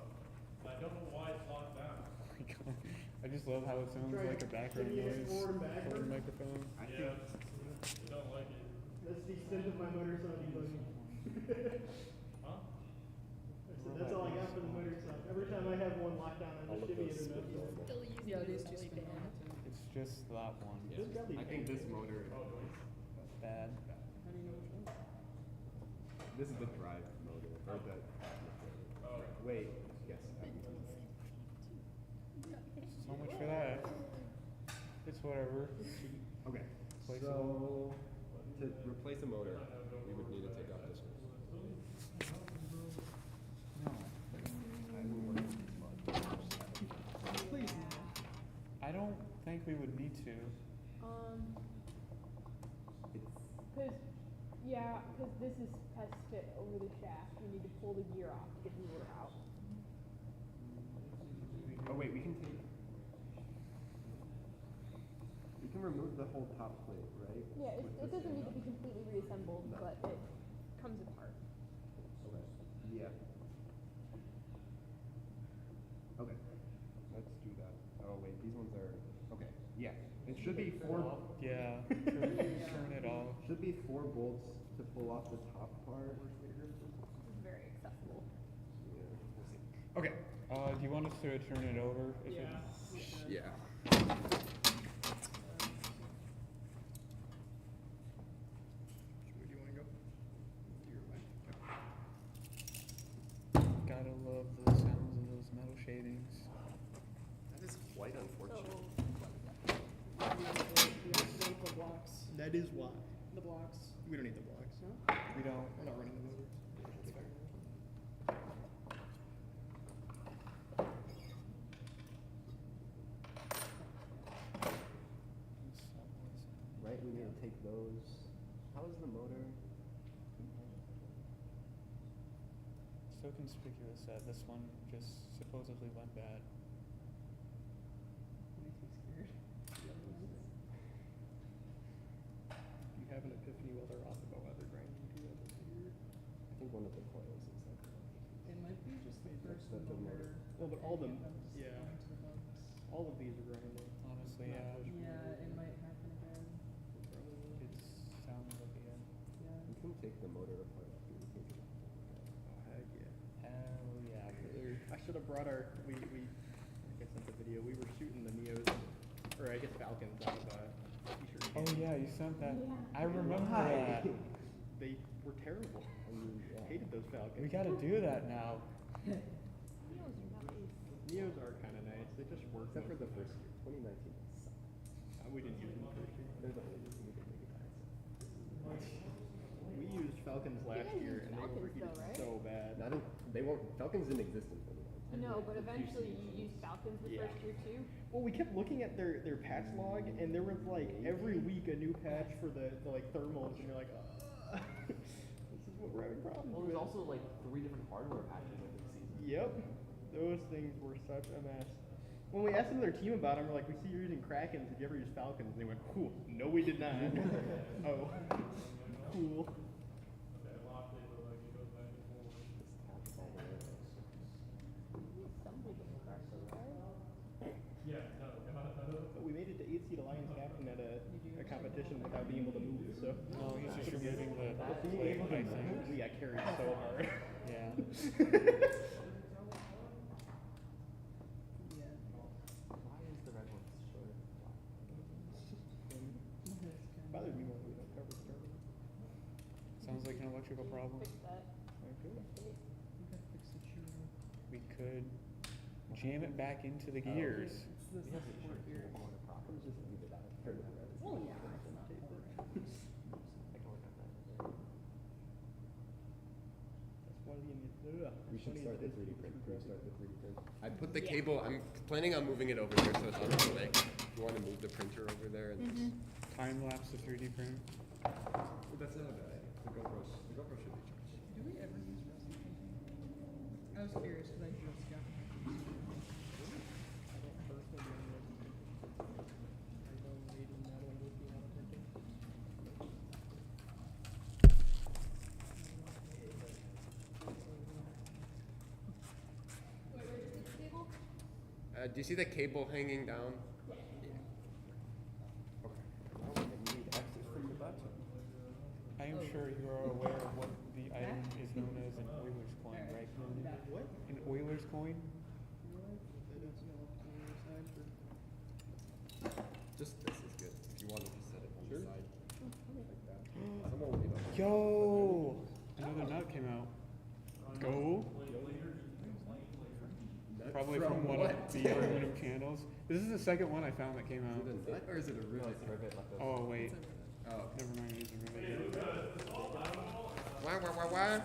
I don't know why it's locked down. I just love how it sounds Try like a background can you hit noise forward and for the backward? microphone. I Yeah. think I don't like it. That's the extent of my motor sound debugging. Huh? I So that's all I got for the motor stuff. Every time I have one lockdown, I All just of shimmy those it enough. spin normal. Still using Yeah, the these two belly spin band. on it. It's just that one. This belly I think this motor is Bad. How do you know which one? this is the drive motor. Or the wait, yes. So much for that. It's whatever. Okay. Replace So to replace a motor, we would need to take off this one. No. I will work on this mod. Please. I don't think we would need to. Cause this has fit over the shaft. We need to pull the gear off to get the motor out. Oh wait, we can take. We can remove the whole top plate, right? Yeah, With it this doesn't thing need to up? be completely reassembled, No. but it comes apart. Okay. Yeah. Okay. Let's do that. Oh wait, these ones are okay. Yeah. It should be four. Yeah. Turn it off. Should be 4 bolts to pull off the top part. This is very accessible. Yeah. We'll see. Okay. Do you want us to turn it over? If Yeah. Yeah. Where do you want to go? Your way. Gotta love the sounds of those metal shavings. That is quite unfortunate. The blocks. That is why. The blocks. We don't need the blocks. We don't. We're not running the motor. That's fair. Right, we need to take those. How is the motor? So conspicuous that this one just supposedly went bad. Makes me scared. You have an epiphany while they're off about weather grinding too. That's weird. I think one of the coils is like. It might be just the first That's the motor. Well, but all the Yeah. all of these are grinding. Honestly, yeah. Yeah, it might happen again. It sounds like it. Yeah. We can take the motor apart after we take it. Oh heck yeah. Hell yeah, brother. I should have brought our I guess sent the video. We were shooting the Neos, or I guess Falcons out of t-shirt. Oh yeah, you sent that. Yeah. I remember that. They were terrible. I mean, yeah. Hated those Falcons. We gotta do that now. Neos are kind of nice. They just work. Except for most the of first year, 2019 sucked. We didn't use them the first year. They're the only reason we didn't make it back. We used Falcons last guys year, used and they Falcons overheated though, right? so bad. Not in, they won't. Falcons didn't exist in 2019. No, but eventually you used Falcons the Yeah. first year too. Well, we kept looking at their patch log, and there was like every week a new patch for the like thermals, and you're like, this is what we're having problems Well, with. there's also like 3 different hardware patches I think season. Yep, those things were such a mess. When we asked them their team about them, we're like, we see you're using Krakens. Did you ever use Falcons? And they went, cool. No, we did not. Oh, cool. You stumbled across the wire. But we made it to 8-seed Alliance captain at a competition without being able to move. So No, he's just removing the plate, I think. we got carried so hard. Yeah. Why is the red one short? Bothers me when we don't cover the turbo. Sounds like an electrical problem. Fix that. Okay. We could jam it back into the gears. It's this support here. Problems just leave it out. Turn it around. Well, yeah, it's not I can work on that. That's one of the We should start the 3D print. Can we start the 3D print? I put the Yeah. cable. I'm planning on moving it over there so it's on its way. If you want to move the printer over there and Time lapse the 3D print. that's not a bad idea. The GoPro should be charged. Do we ever use resin printing? I was curious because I just got it. I don't personally do any resin printing. I know Nate and Madeline would be a lot of printing. Do you see the cable hanging down? Okay. Now I need access from the bottom. I am sure you are aware of what the item is known as an Euler's coin, right? What? An Oilers coin? Just this is good. If you wanted to set it on the side. Someone will be like, Yo! Another nut came out. Go. Probably from one of the aluminum candles. This is the second one I found that came out. Is it a nut or is it a rivet? It's a rivet like this. Oh wait, Oh. never mind. It's a rivet. Why?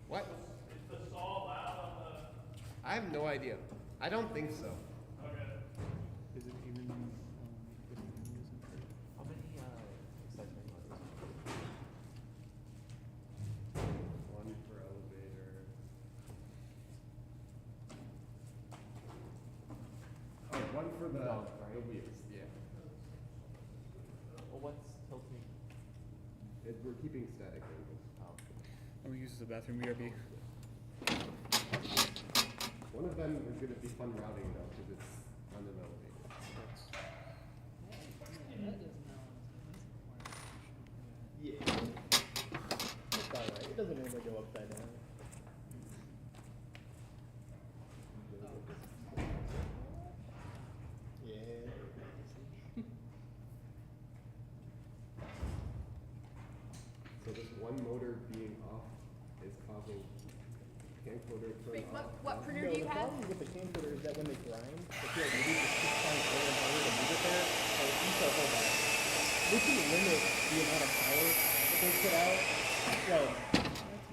What? I have no idea. I don't think so. Is it even? How many accessory motors? One for elevator. Oh, one for the wheels. Yeah. Well, what's tilting? We're keeping static angles. Oh. Let me use the bathroom BRB. One of them is going to be fun routing though, because it's on an elevator. Yeah. It's alright. It doesn't normally go upside down. Yeah. So this one motor being off is causing camcorder to turn Wait, off. what printer No, do you the have? problem with the camcorder is that when they grind, the PLD just keeps trying harder and harder to move it there. So so hold on. We can limit the amount of power that they put out. Well,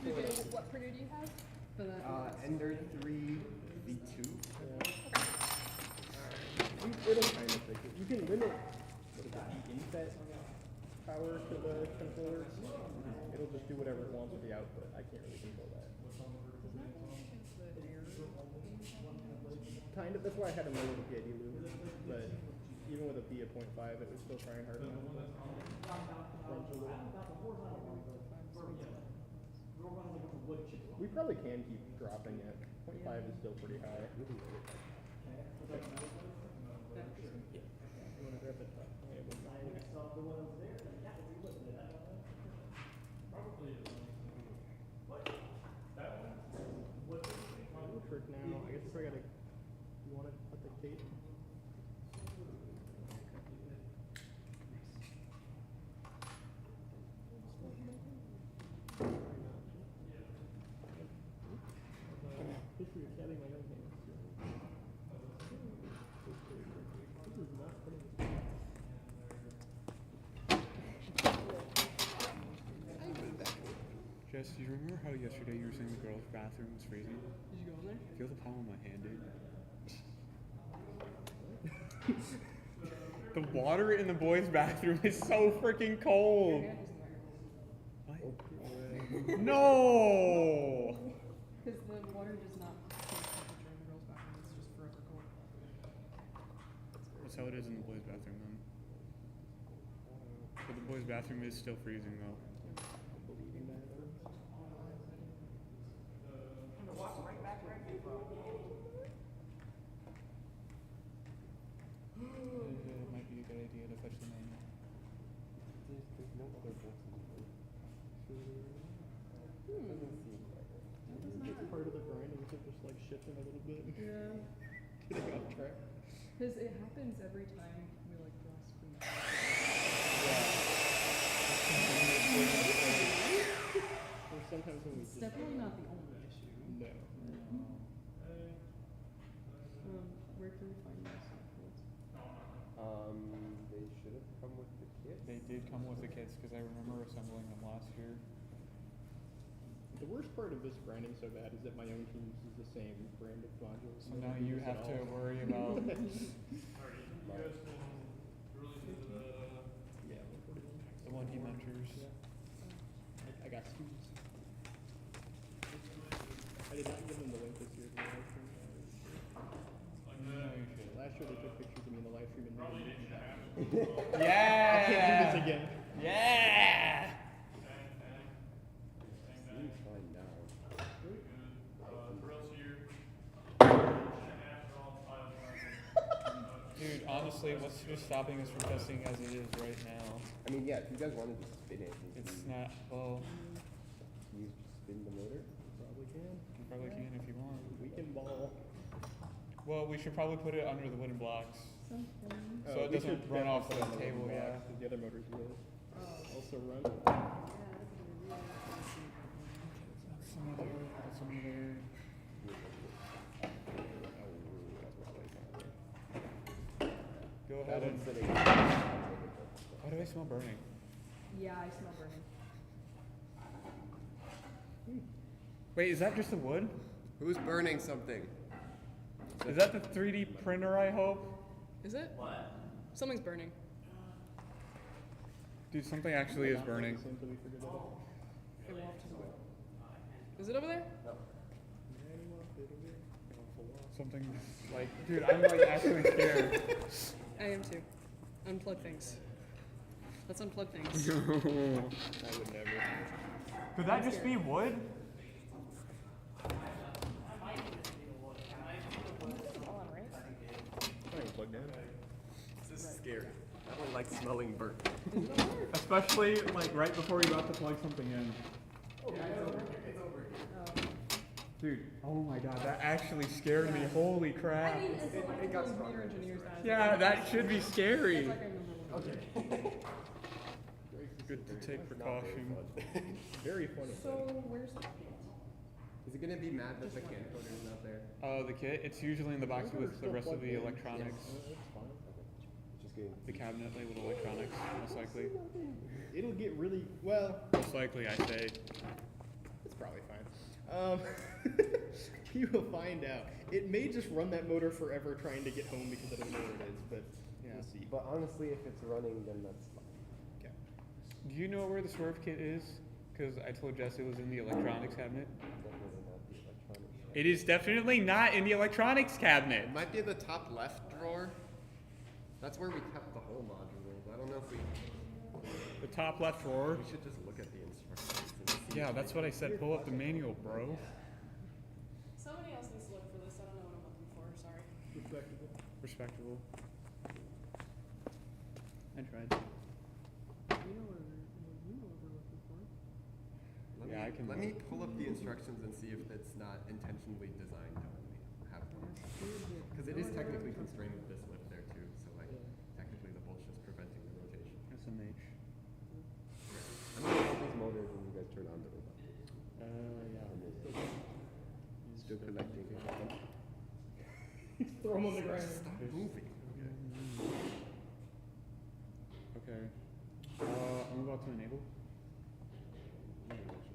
Okay, what printer do you have? For that. Ender 3 V2. it'll kind of fix it. You can limit what is it, the inset power to the controller. It'll just do whatever it wants with the output. I can't really control that. Kind of. That's why I had to lower the PID loop. But even with a P at 0.5, it was still trying hard enough. Runs a little. We probably can keep dropping it. 0.5 is still pretty high. You wanna grab it? Trick now. I guess I gotta. You wanna put the tape? History of stabbing my own hands. This is not putting this. Jess, do you remember how yesterday you were saying the girls' bathroom was freezing? Did you go in there? Feel the palm of my hand, dude. The water in the boys' bathroom is so freaking cold. What? No! Because the water does not change temperature in the girls' bathroom, it's just forever cold. That's how it is in the boys' bathroom then. But the boys' bathroom is still freezing though. It might be a good idea to fetch the manual. There's no other bolts in the boat. Doesn't seem like it. It's part of the grinding, is it just like shifting a little bit? Yeah. Getting off track. Because it happens every time we like draw screen. Or sometimes when we It's just. definitely not the only issue. No. Where can we find those samples? They should have come with the kit. They did come with the kits because I remember assembling them last year. The worst part of this grinding so bad is that my own team uses the same brand of modules. So now you have to worry about. Yeah, 141. The one he mentors. I got students. I did not give them the link this year to the live stream. No, you should. Last year they took pictures of me in the live stream and never did that. Yeah! I can't do this again. Yeah! Seems fine now. Dude, honestly, what's just stopping us from testing as it is right now? I mean, yeah, if you guys wanted to spin it, It's not, well, can you spin the motor? Probably can. probably can if you want. We can ball. Well, we should probably put it under the wooden blocks. Something. So it we doesn't should run off definitely the put it on table, wooden yeah. block, 'cause the other motors will also run. Some other, some other. Go ahead That and. one's sitting. Why do I smell burning? Yeah, I smell burning. Wait, is that just the wood? Who's burning something? Is that the 3D printer, I hope? Is it? What? Something's burning. Dude, something actually is burning. Until we figure that out. Okay, we'll have to do it. Is it over there? Something like, dude, I'm like actually scared. I am too. Unplug things. Let's unplug things. I would never. Could that just be wood? Plugged in. This is scary. I don't like smelling burnt. Especially like right before you're about to plug something in. Dude, oh my god, that actually scared me. Holy crap. It got stronger. Yeah, that should be scary. Good to take precaution. Very funny. So where's the kit? Is it gonna be mad that the camcorder's not there? The kit, it's usually in the box with the rest of the electronics. Just kidding. The cabinet labeled electronics, most likely. It'll get really well. Most likely, I say. It's probably fine. You will find out. It may just run that motor forever trying to get home because I don't know where it is, but we'll see. But honestly, if it's running, then that's fine. Okay. Do you know where the swerve kit is? Because I told Jess it was in the electronics cabinet. Definitely not the electronics. It is definitely not in the electronics cabinet. It might be the top left drawer. That's where we kept the whole modules. I don't know if we. The top left drawer. We should just look at the instructions. And see. Yeah, that's what I said. Pull up the manual, bro. Somebody else needs to look for this. I don't know what I'm looking for. Sorry. Respectable. I tried. Yeah, I can. Let me pull up the instructions and see if it's not intentionally designed to only have one. Because it is technically constrained with this lift there too. So like, technically the bolt's just preventing the rotation. SMH. I'm gonna hold these motors when you guys turn on the robot. Yeah. Still connecting. Throw them on the ground. Stop moving. Okay. I'm about to enable.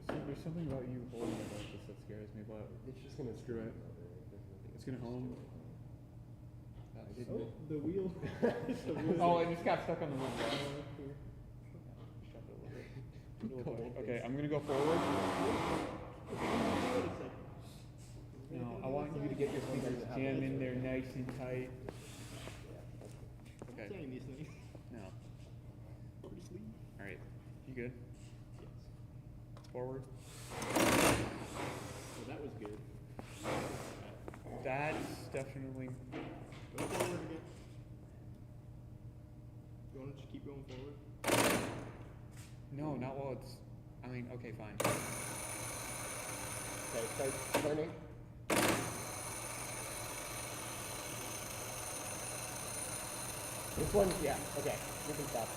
There's something about you holding it like this that scares me, but It's just gonna screw it. it's gonna home. Oh, the wheel. Oh, it just got stuck on the wood. Okay, I'm gonna go forward. No, I want you to get your fingers jammed in there nice and tight. Okay. Saying these things. No. Pretty sweet. Alright. You good? Forward. Well, that was good. That's definitely. Go forward again. You want to just keep going forward? No, not while it's. I mean, okay, fine. Okay, start turning. This one, yeah, okay, we can stop.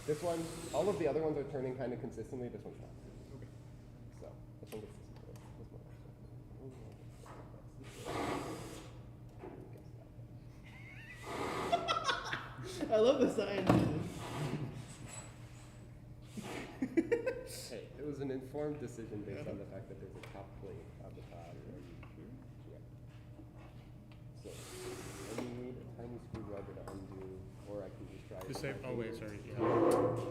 This one, all of the other ones are turning kind of consistently. This one's not. Okay. So, this one gets this one. I love the science. Hey, it was an informed decision based on the fact that there's a top plate on the top. Yeah. So, I need a tiny screwdriver to undo, or I can just try it. Just with say. my Oh, wait, fingers. sorry. Yeah.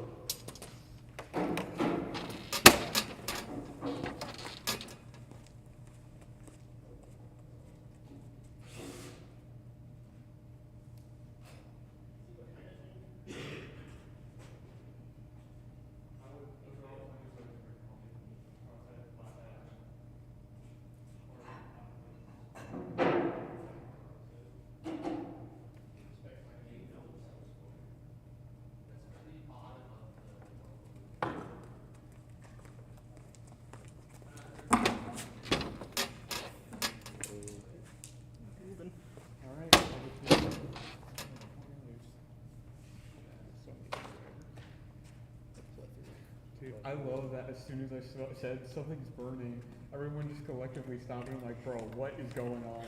I love that as soon as I said something's burning, everyone just collectively stopped and like, bro, what is going on?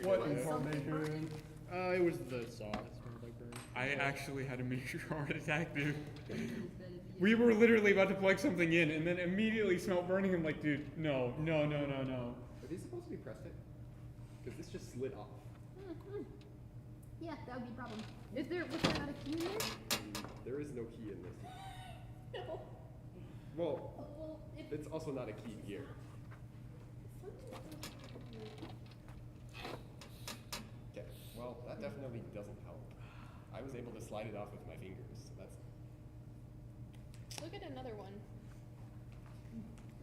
What information? It was the saw. It smelled like burn. I actually had a major heart attack, dude. We were literally about to plug something in and then immediately smelled burning. I'm like, dude, no. Are these supposed to be pressed fit? Because this just slid off. Yeah, that would be a problem. Was there not a key in there? There is no key in this. No. Well, Well, if it's also not a key here. Okay, well, that definitely doesn't help. I was able to slide it off with my fingers, so that's... look at another one.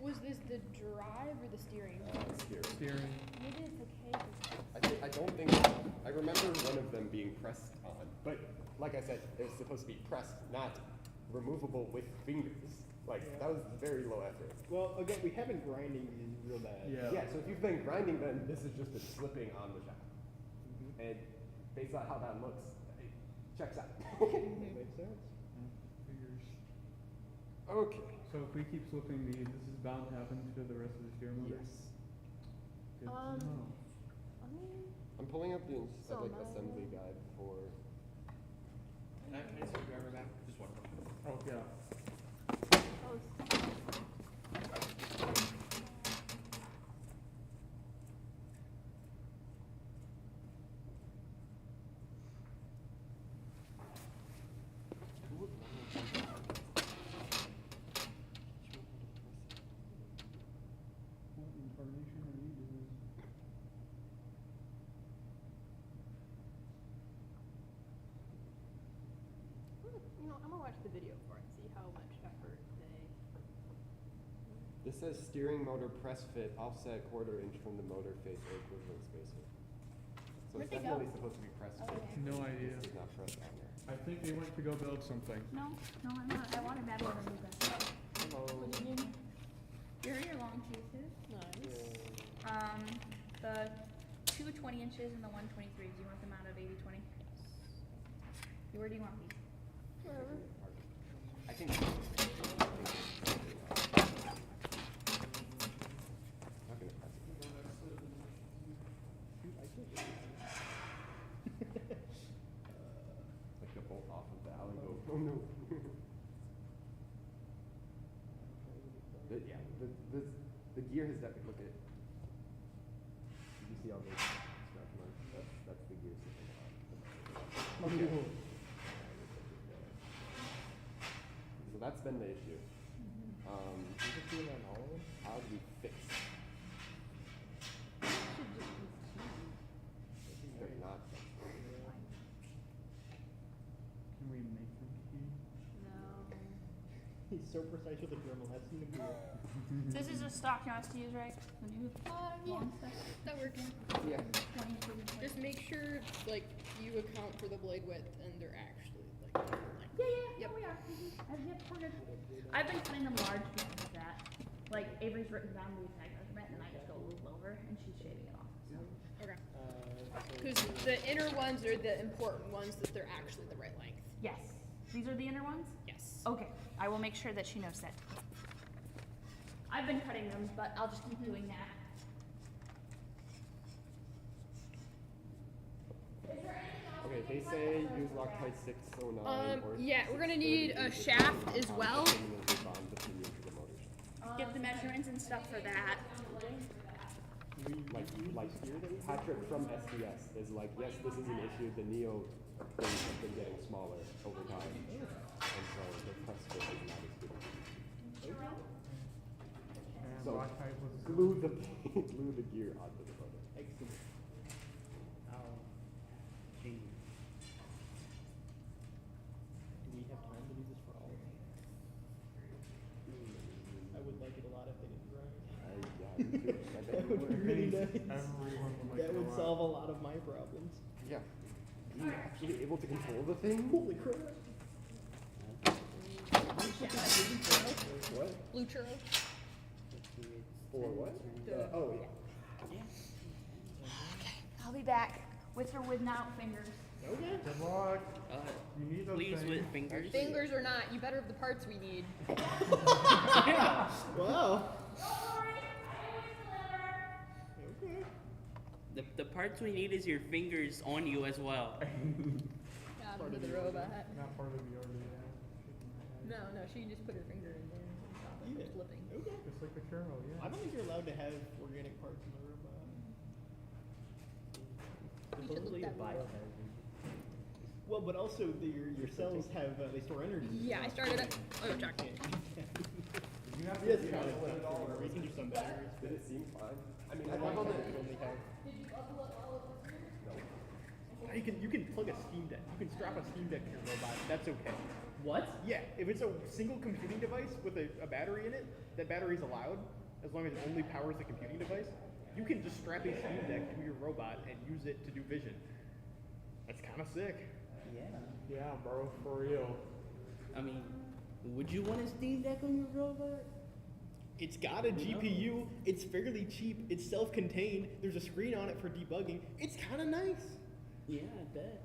Was this the drive or the steering? Steering. Maybe it's okay. I don't think... I remember one of them being pressed on, but like I said, it was supposed to be pressed, not removable with fingers. Like, that was very low effort. Well, again, we haven't grinding these real bad. Yeah. Yeah, so if you've been grinding, then this has just been slipping on the shaft. And based on how that looks, it checks out. Makes sense. Figures. Okay. So if we keep slipping these, this is bound to happen to the rest of the steering motor? Yes. Good to know. I mean, I'm pulling up the So assembly guide for... Can I see the driver back? Just one. Oh, yeah. oh, What incarnation are you doing? you know, I'm gonna watch the video for it and see how much effort they. This says steering motor press fit offset 1/4 inch from the motor face or equivalent spacer. So Where'd it's they go? definitely supposed to be press fit. Okay. No idea. This is not pressed on there. I think they went to go build something. No, I'm not. I want to badly remove that. Hello. Here are your long pieces. Nice. The two 20 inches and the one 23. Do you want them out of 80/20? Where do you want these? Wherever. I think... Not gonna press it. Shoot, I can't get Like the bolt off of the alley go, oh no. Yeah, the gear has definitely, look at it. Did you see all those scratch marks? That's the gear system. Okay. So that's been the issue. Is it doing that on all of them? How do we fix? They're not. Can we make them key? No. He's so precise with the Dremel. That's gonna be it. This is a stock you want us to use, right? The new Yeah, long stuff. that works. Yeah. 20 inches and 20. Just make sure, like, you account for the blade width and they're actually, like, Yeah, Yep. we are. Yep, we're good. I've been cutting them large because of that. Like, Avery's written down the exact measurement, and I just go loop over, and she's shaving it off. So. okay. So Because the inner ones are the important ones that they're actually the right length. Yes. These are the inner ones? Yes. Okay. I will make sure that she knows that. I've been cutting them, but I'll just keep doing that. Okay, they say use Loctite 609 or Yeah, we're gonna 630 need a to shaft as well. permanently bond the pinion to the motor shaft. Get the measurements and stuff for that. Like Patrick from SDS is like, yes, this is an issue. The Neo things have been getting smaller over time, and so the press fit is not as good. And So Loctite was glue the glue the gear onto the motor. excellent. Gee. Do we have time to do this for all of them? I would like it a lot if they didn't grind. Yeah, me too. I bet That you would would. be really nice. Everyone would like That it a would lot. solve a lot of my problems. Yeah. Being actually able to control the thing. Holy crap. What? Blue churro. For what? Oh yeah. I'll be back with or without fingers. Okay. Good luck. You need those Please things. with fingers. Fingers or not, you better have the parts we need. Wow. Okay. The parts we need is your fingers on you as well. Got him to the robot. Not part of the order, yeah. No, she can just put her finger in there and stop it Yeah. from flipping. Okay. Just like the churro, yeah. I don't think you're allowed to have organic parts in the robot. You should look that one up. Well, but also your cells have they store energy. Yeah, I started it. Oh, Jack. Yes, kind of. We can do some batteries. Did it seem fine? I mean, I I love leveled that it. you only have. You can plug a Steam Deck. You can strap a Steam Deck to your robot. That's okay. What? Yeah, if it's a single computing device with a battery in it, that battery's allowed as long as it only powers the computing device. You can just strap a Steam Deck to your robot and use it to do vision. That's kind of sick. Yeah. Yeah, bro, for real. I mean, would you want a Steam Deck on your robot? It's got a GPU. It's fairly cheap. It's self-contained. There's a screen on it for debugging. It's kind of nice. Yeah, I bet.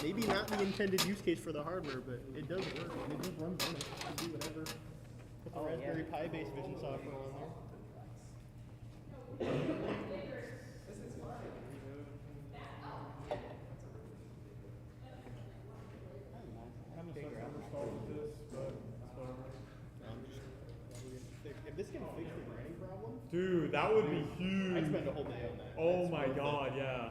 Maybe not the intended use case for the hardware, but it does work, and it does run Linux. You can do whatever. Put the Raspberry Pi based vision software on there. I'm just understalled with this, but whatever. If this can fix the grinding problem, Dude, that would be huge. I'd spend a whole day on that. Oh That's my worth it. god, yeah.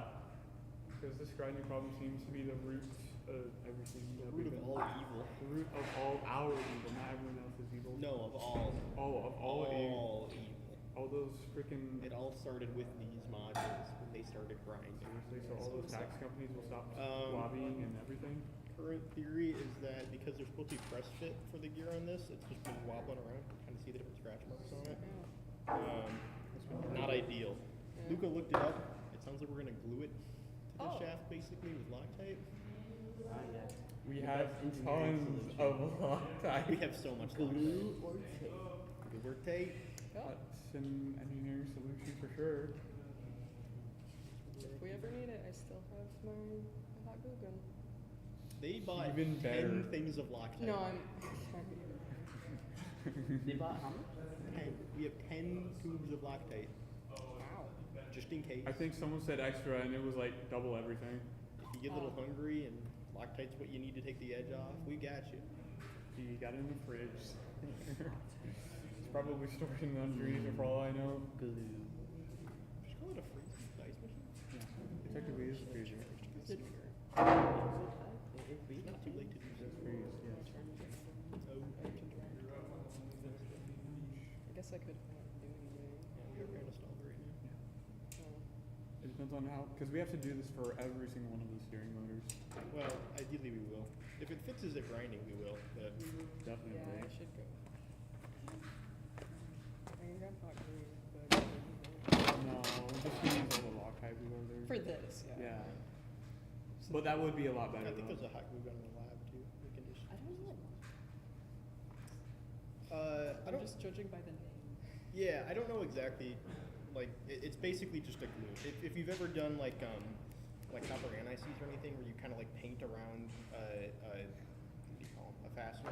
Because this grinding problem seems to be the root of everything. The root of all evil. The root of all our evil, not everyone else's evil. No, of all. Oh, of all evil. evil. All those freaking. It all started with these modules when they started grinding. Seriously, so all those tax companies will stop Um, lobbying and everything. Current theory is that because there's supposed to be press fit for the gear on this, it's just been wobbling around. You can kind of see the different scratch marks on it. Not ideal. Luca looked it up. It sounds like we're gonna glue it to the shaft basically with Loctite. We have tons of Loctite. We have so much Glue Loctite. or tape? Glue or tape. That's an engineering solution for sure. If we ever need it, I still have my hot glue gun. They bought Even 10 better. things of Loctite. No, I'm. They bought how much? 10. We have 10 tubes of Loctite. Wow. Just in case. I think someone said extra and it was like double everything. If you get a little hungry and Loctite's what you need to take the edge off, we got you. You got it in the fridge. It's probably stored in the underneath for all I know. Glue. Just call it a freeze ice machine. Yeah. It technically is a freezer. It's not too late to do so. Freeze, yes. I guess I could do anyway. Yeah, we are gonna install it right now. It depends on how, because we have to do this for every single one of these steering motors. Well, ideally we will. If it fixes the grinding, we will. But Definitely. Yeah, I should go. I can grab hot glue, but No, just use all the Loctite we ordered. for this, yeah. Yeah. But that would be a lot better I think though. there's a hot glue gun in the lab too. We can just. I don't know. I I'm don't. just judging by the name. Yeah, I don't know exactly. Like, it's basically just a glue. If you've ever done like copper anti-seize or anything, where you kind of like paint around what do you call 'em? A fastener,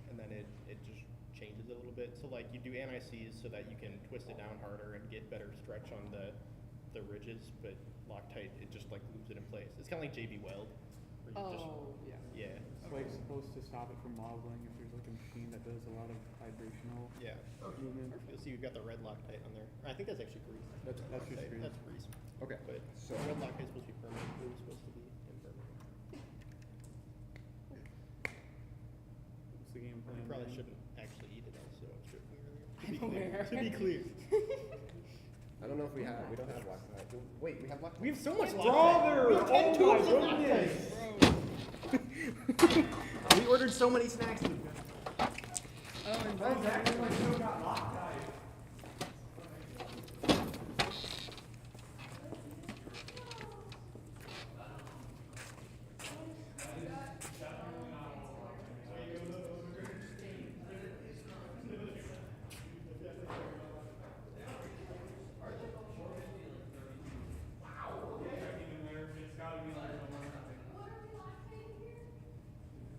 and then it just changes it a little bit. So like you do anti-seize so that you can twist it down harder and get better stretch on the ridges, but Loctite it just like glues it in place. It's kind of like JB Weld, where you just Yeah. yeah. It's like supposed to stop it from wobbling if there's like a machine that does a lot of vibrational Yeah. movement. You'll see we've got the red Loctite on there. I think that's actually grease. That's just Loctite. grease. That's grease. Okay. But So red Loctite's supposed to be permanent. Blue is supposed to be impermanent. What's the game plan? You probably then? shouldn't actually eat it also. I'm sure I'm aware. To be clear. I don't know if we don't have Loctite. Wait, we have Loctite. We have so much Brother! Loctite. We have 10 Oh tubes my of goodness! Loctite. We ordered so many snacks. Oh, and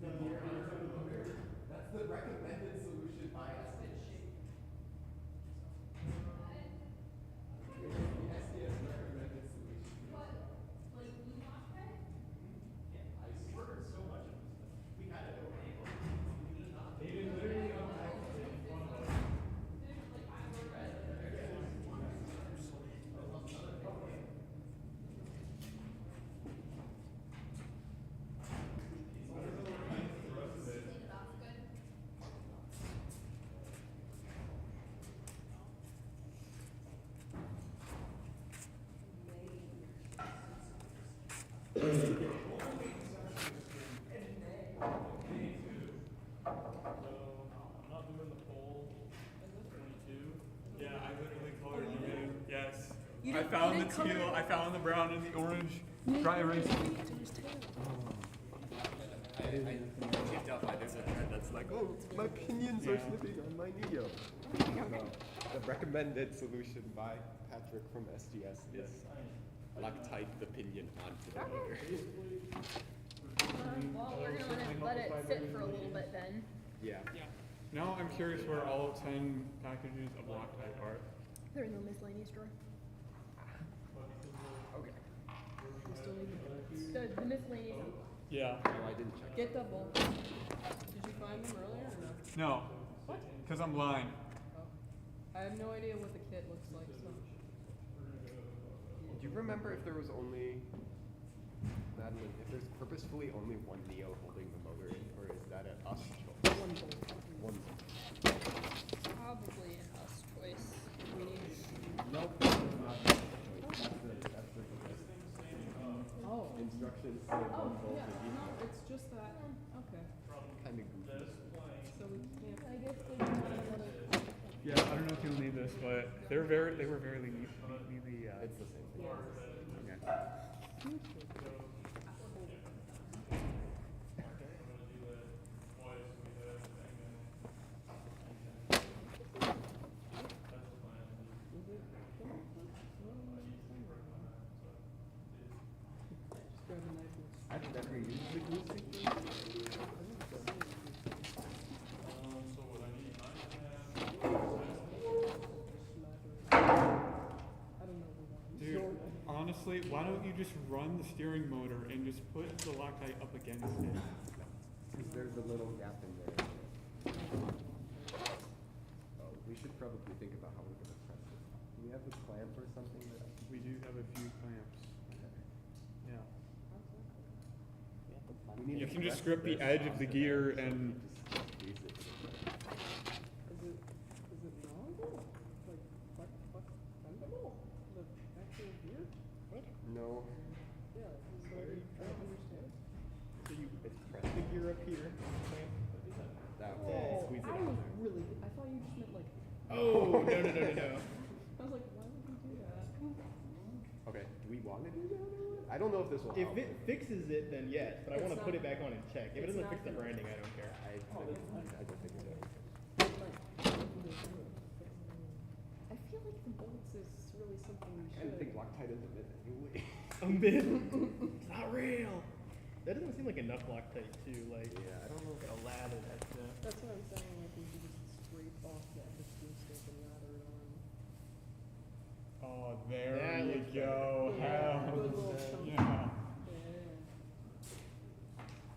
That's the recommended solution by SDS. SDS recommended solution. I swerved so much of this. We had it okay. They literally unpackaged it in front of us. I'm not doing the poll. 22. Yeah, I literally colored them in. Yes. You I didn't- found you the didn't color teal, it. I found the brown and the orange. Dry erase. I picked up like there's a trend that's like, oh, my pinions are slipping on my Neo. No, the recommended solution by Patrick from SDS is Loctite the pinion onto the motor. Well, we're gonna let it sit for a little bit then. Yeah. Now I'm curious where all 10 packages of Loctite are. They're in the miscellaneous drawer. Okay. We still need the bolts. The miscellaneous. Yeah. No, I didn't check. Get the bolts. Did you find them earlier or no? No. What? Because I'm blind. Oh. I have no idea what the kit looks like, so. Do you remember if there was only, Madeline, if there's purposefully only one Neo holding the motor in, or is that an us choice? One bolt. One. Probably an us choice. We need. Nope. That's the Oh. instructions say one volt Yeah, in each. no, it's just that. Okay. Kind of goofy. So we can't. I guess they can have another. Yeah, I don't know if you'll need this, but they were very neatly. It's the same thing. Okay. Just grab a knife and I've never used the glue stick. So what I need, I don't know the one. Dude, honestly, why don't you just run the steering motor and just put the Loctite up against it? Because there's a little gap in there. Oh, we should probably think about how we're gonna press this. Do we have a clamp or something that I can? We do have a few clamps. Yeah. We need You to can just press grip the this edge of off the and gear then and just squeeze it. Is it roundable? Like, bendable? The actual gear? No. Yeah, so I don't understand. So you press the gear up here, clamp. That Oh, way, squeeze it I out was there. really, I thought you just meant like, Oh, no. I was like, why would you do that? Okay, do we want to do that or what? I don't know if this will If help. it fixes it, then yes, but I want to It's put it not- back on and check. If it it's doesn't not fix the gonna- branding, I don't care. I don't think it will. I feel like the bolts is really something we I should. think Loctite is a myth anyway. A bit. It's not real. That doesn't seem like enough Loctite too. Like, Yeah, I don't know. a lather that stuff. That's what I'm saying, like we should just scrape off that glue stick and lather it on. oh, there That you looks go. better. Hell, Good little chunk. yeah.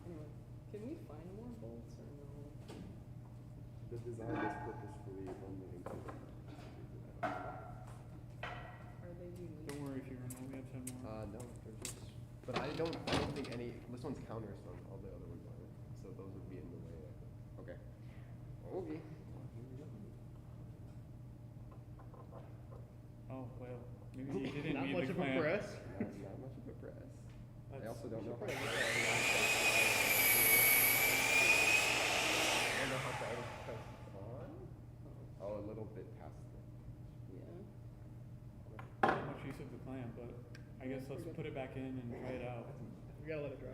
Anyway, can we find more bolts or no? The design is purposefully only included. Are they unique? Don't worry if you run out. We have 10 more. No, they're just. But I don't think any. This one's counters from all the other ones aren't. So those would be in the way. I think. Okay. Okay. Oh, well. Maybe you didn't Not need much the of clamp. a press. Not much of a press. I also don't know how. I I don't know how to press on. Oh, a little bit past the. Yeah. Not much use of the clamp, but I guess let's put it back in and try it out. We gotta let it dry.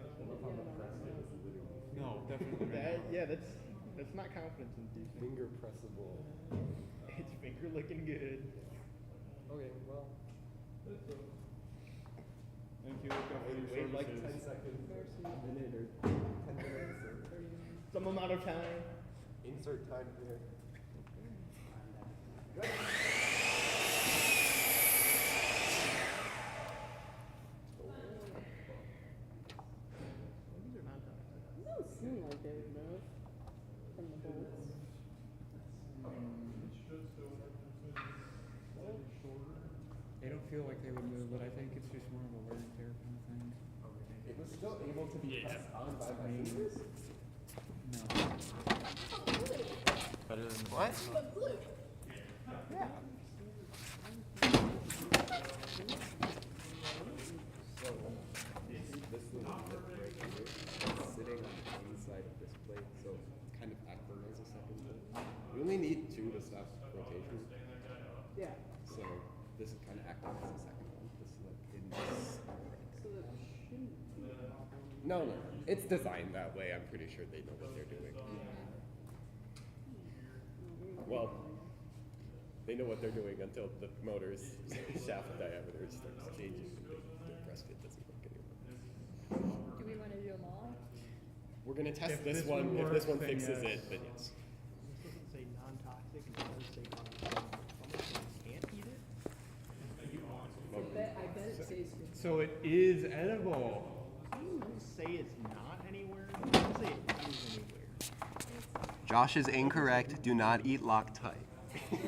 No, definitely That, not. yeah, that's not confidence inducing. Finger pressable. It's finger looking good. Okay, well. Thank you, Luca, for your Wait like 10 services. seconds, a minute, or 10 minutes, or some amount of time. Insert time here. These are not toxic. It doesn't seem like they would move from the bolts. They don't feel like they would move, but I think it's just more of a wear and tear kind of thing. It was still able to be pressed on by my fingers. No. Better than what? Yeah. So this little lip right here is sitting on the inside of this plate, so it's kind of acting as a second one. We only need 2 to stop rotation. Yeah. So this is kind of acting as a second one. This is like in this. So that shouldn't be a problem. No, it's designed that way. I'm pretty sure they know what they're doing. Well, they know what they're doing until the motor's shaft diameter starts changing and the press fit doesn't work anymore. Do we want to do them all? We're gonna test If this this one. one If this works, one then fixes yes. it, then yes. This doesn't say non-toxic, it does say toxic. Can't eat it? I bet it says good. So it is edible. It doesn't say it's not anywhere. It doesn't say it is anywhere. Josh is incorrect. Do not eat Loctite. We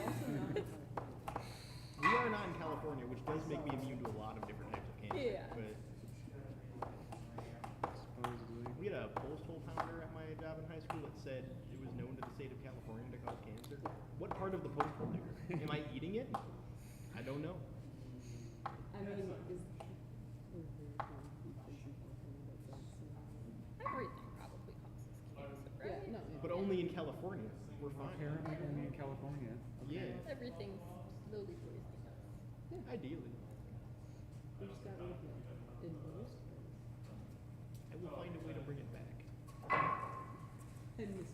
are not in California, which does make me immune to a lot of different types of cancer. Yeah. But we had a post hole pounder at my job in high school that said it was known to the state of California to cause cancer. What part of the post hole digger? Am I eating it? I don't know. I mean, Everything probably causes cancer, right? yeah, no. But only in California. We're fine. Apparently only in California. Yeah, Everything's slowly poisoning us. ideally. We just got rid of it in most. I will find a way to bring it back. And this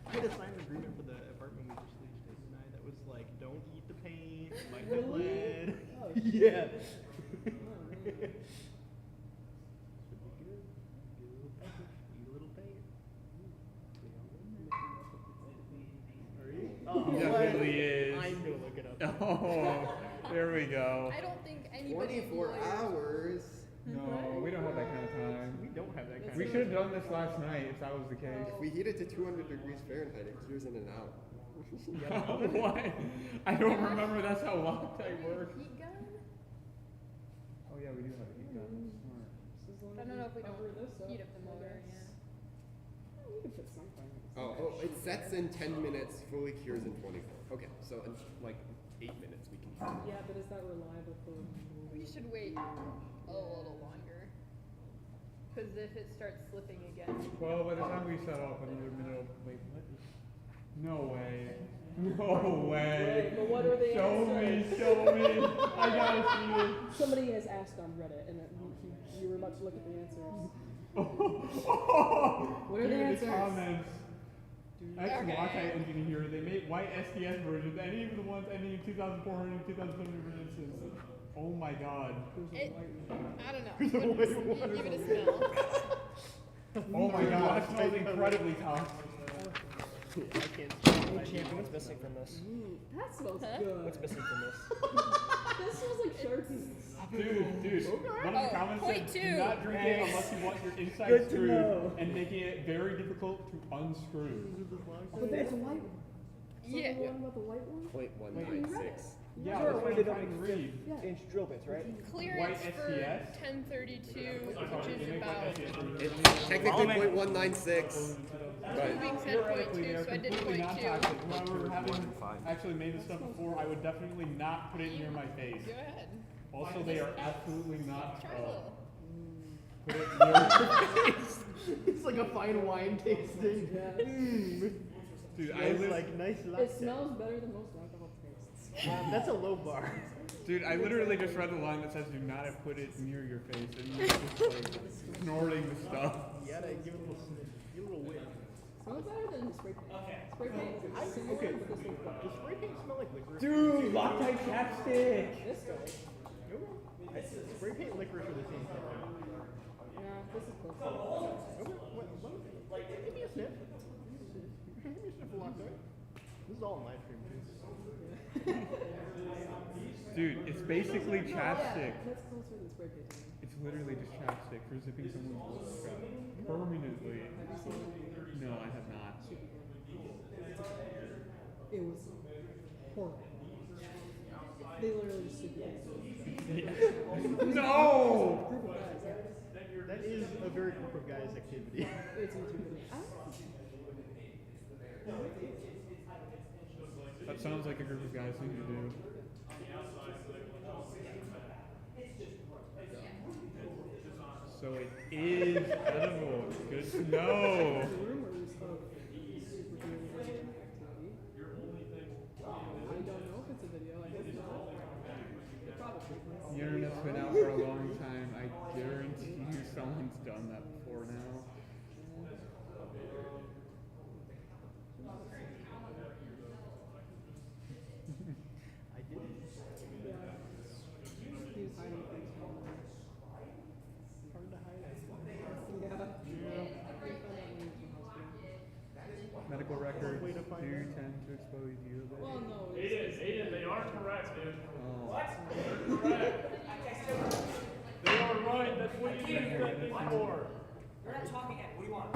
I had a signed agreement for the apartment we just leased, Dave and I, that was like, don't eat the paint, might have lead. Oh, Yeah. Should be good. Get a little pepper, eat a little paint. Are you? Oh, He definitely is. I'm gonna look it up. Oh, there we go. I don't think anybody 24 employs- hours. No, we don't have that kind of time. We don't have that kind We of. should have done this last night if that was the case. If we heat it to 200 degrees Fahrenheit, it cures in an hour. What? I don't remember that's how Loctite works. Heat gun? Oh yeah, we do have a heat gun. That's smart. I don't know if we don't cover this up, heat up the I motor, guess. yeah. We could put something. Oh, it sets in 10 minutes, fully cures in 24. Okay, so in like 8 minutes we can. Yeah, but is that reliable for? We should wait a little longer. Because if it starts slipping again. Well, by the time we set off, another minute. Wait, what? No way. No way. But what are the Show answers? me, show me. I gotta see it. Somebody has asked on Reddit, and you were about to look at the answers. What are the Dude, answers? comments. Okay. Loctite engineer. They made white SDS versions, and even the ones ending in 2400, 2700 for instance. Oh my god. It, I don't know. Give it a smell. Oh my god, it smells incredibly toxic. I can't. Hey, champion, what's missing from this? That smells Huh? good. What's missing from this? That smells like Sharpies. Dude, one of the comments point said, two. do not drink it unless you want your inside Good to screwed, know. and making it very difficult to unscrew. But there's a white one. Yeah. The one about the white one? 0.196. Yeah, Sure, that's what we I'm did trying to read. Inch drill bits, right? Clearance White for SDS? 1032, They which is make about white SDS. It's technically 0.196, but moving said Theoretically, 0.2, they're so I did completely 0.2. non-toxic. Remember, having 1.5. actually made this stuff before, I would definitely not put it near my face. Go ahead. Also, they are absolutely not. Try a little. Put it near your face. It's like a fine wine tasting. Dude, I Smells live. like nice It latte. smells better than most alcohol tastes. That's a low bar. Dude, I literally just read the line that says, "Do not put it near your face," and you're just like snorting the stuff. You gotta give it a little sniff. Give it a little whiff. Smells better than spray paint. Spray paint is similar, Okay. but this one's better. Does spray paint smell like licorice? Dude, Loctite chapstick. This does. Okay. Spray paint and licorice are the same thing. Yeah, this is close. Okay. This is all live stream, Dude, it's basically chapstick. That's closer than spray painting. It's literally just chapstick for zipping someone's work up permanently. Have you seen it? No, I have not. It was horrible. They literally just super No! group of guys. That is a very group of guys activity. It's a YouTube video. I don't know. That sounds like a group of guys thing to do. So it is edible. Good to know. There's rumors of superhero activity. I don't know if it's a video. I hope not. It probably is. The internet's been out for a long time. I guarantee you someone's done that before now. I did. He was hiding things from me. Hard to hide. Yeah. We found out when he was in hospital. Medical records Way to find do out. tend to expose you a bit. Well, no. Aiden, they are correct, dude. Oh. They're correct. They are right. That's what you use that thing for. You're not talking yet. What do you want?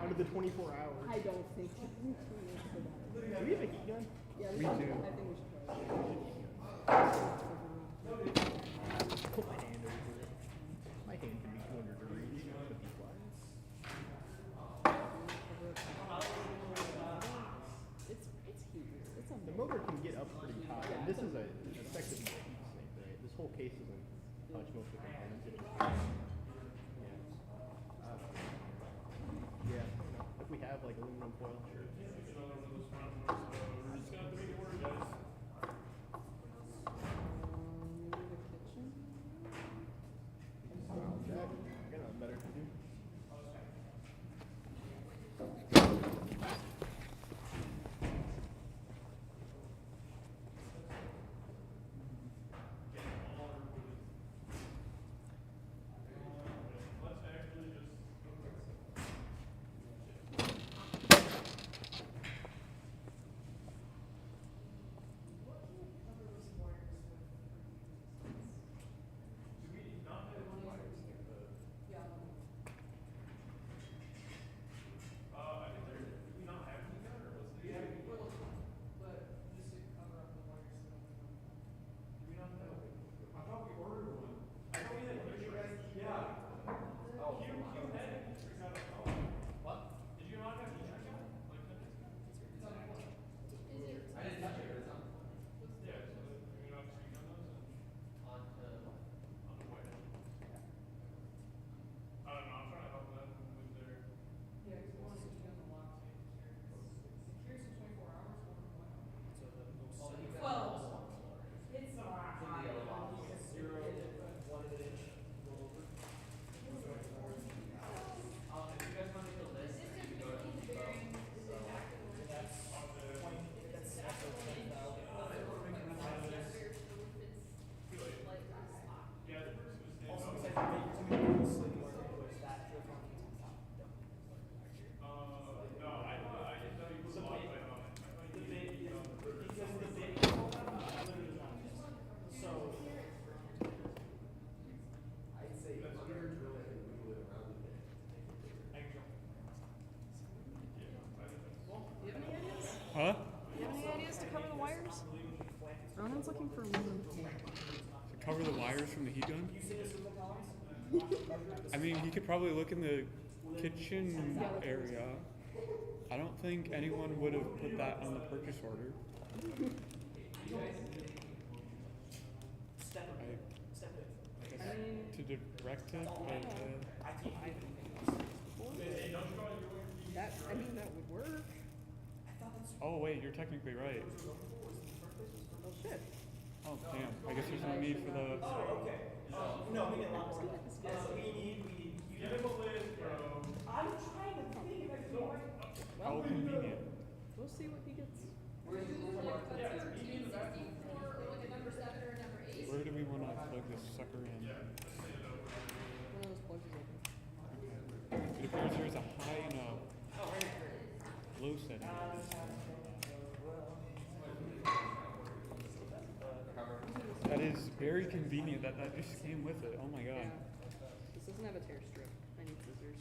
Out of the 24 hours. I don't think we can answer that. Do we have a heat gun? Yeah, We should. do. I think we should try it. Put my hand over it. My hand can be 200 degrees. Could be fly. It's heat. It's a The motor can get up pretty high. And this is a effectively a heat sink, right? This whole case doesn't touch most of the components. It just, yeah. If we have like aluminum foil, sure. Jack, I got nothing better to do. Huh? Do you have any ideas to cover the wires? Ronan's looking for aluminum tape. To cover the wires from the heat gun? I mean, he could probably look in the kitchen area. I don't think anyone would have put that on the purchase order. I guess to direct it, but I mean, that would work. oh wait, you're technically right. Oh shit. Oh damn, I guess there's no need for the... No, we get lots of that. We need Give him a list, bro. I'm trying to think if I can go. How convenient. We'll see what he gets. Where do we want to plug this sucker in? One of those plugs is open. Okay. It appears there's a high and a low setting. very convenient that that just came with it. Oh my god. This doesn't have a tear strip. I need scissors.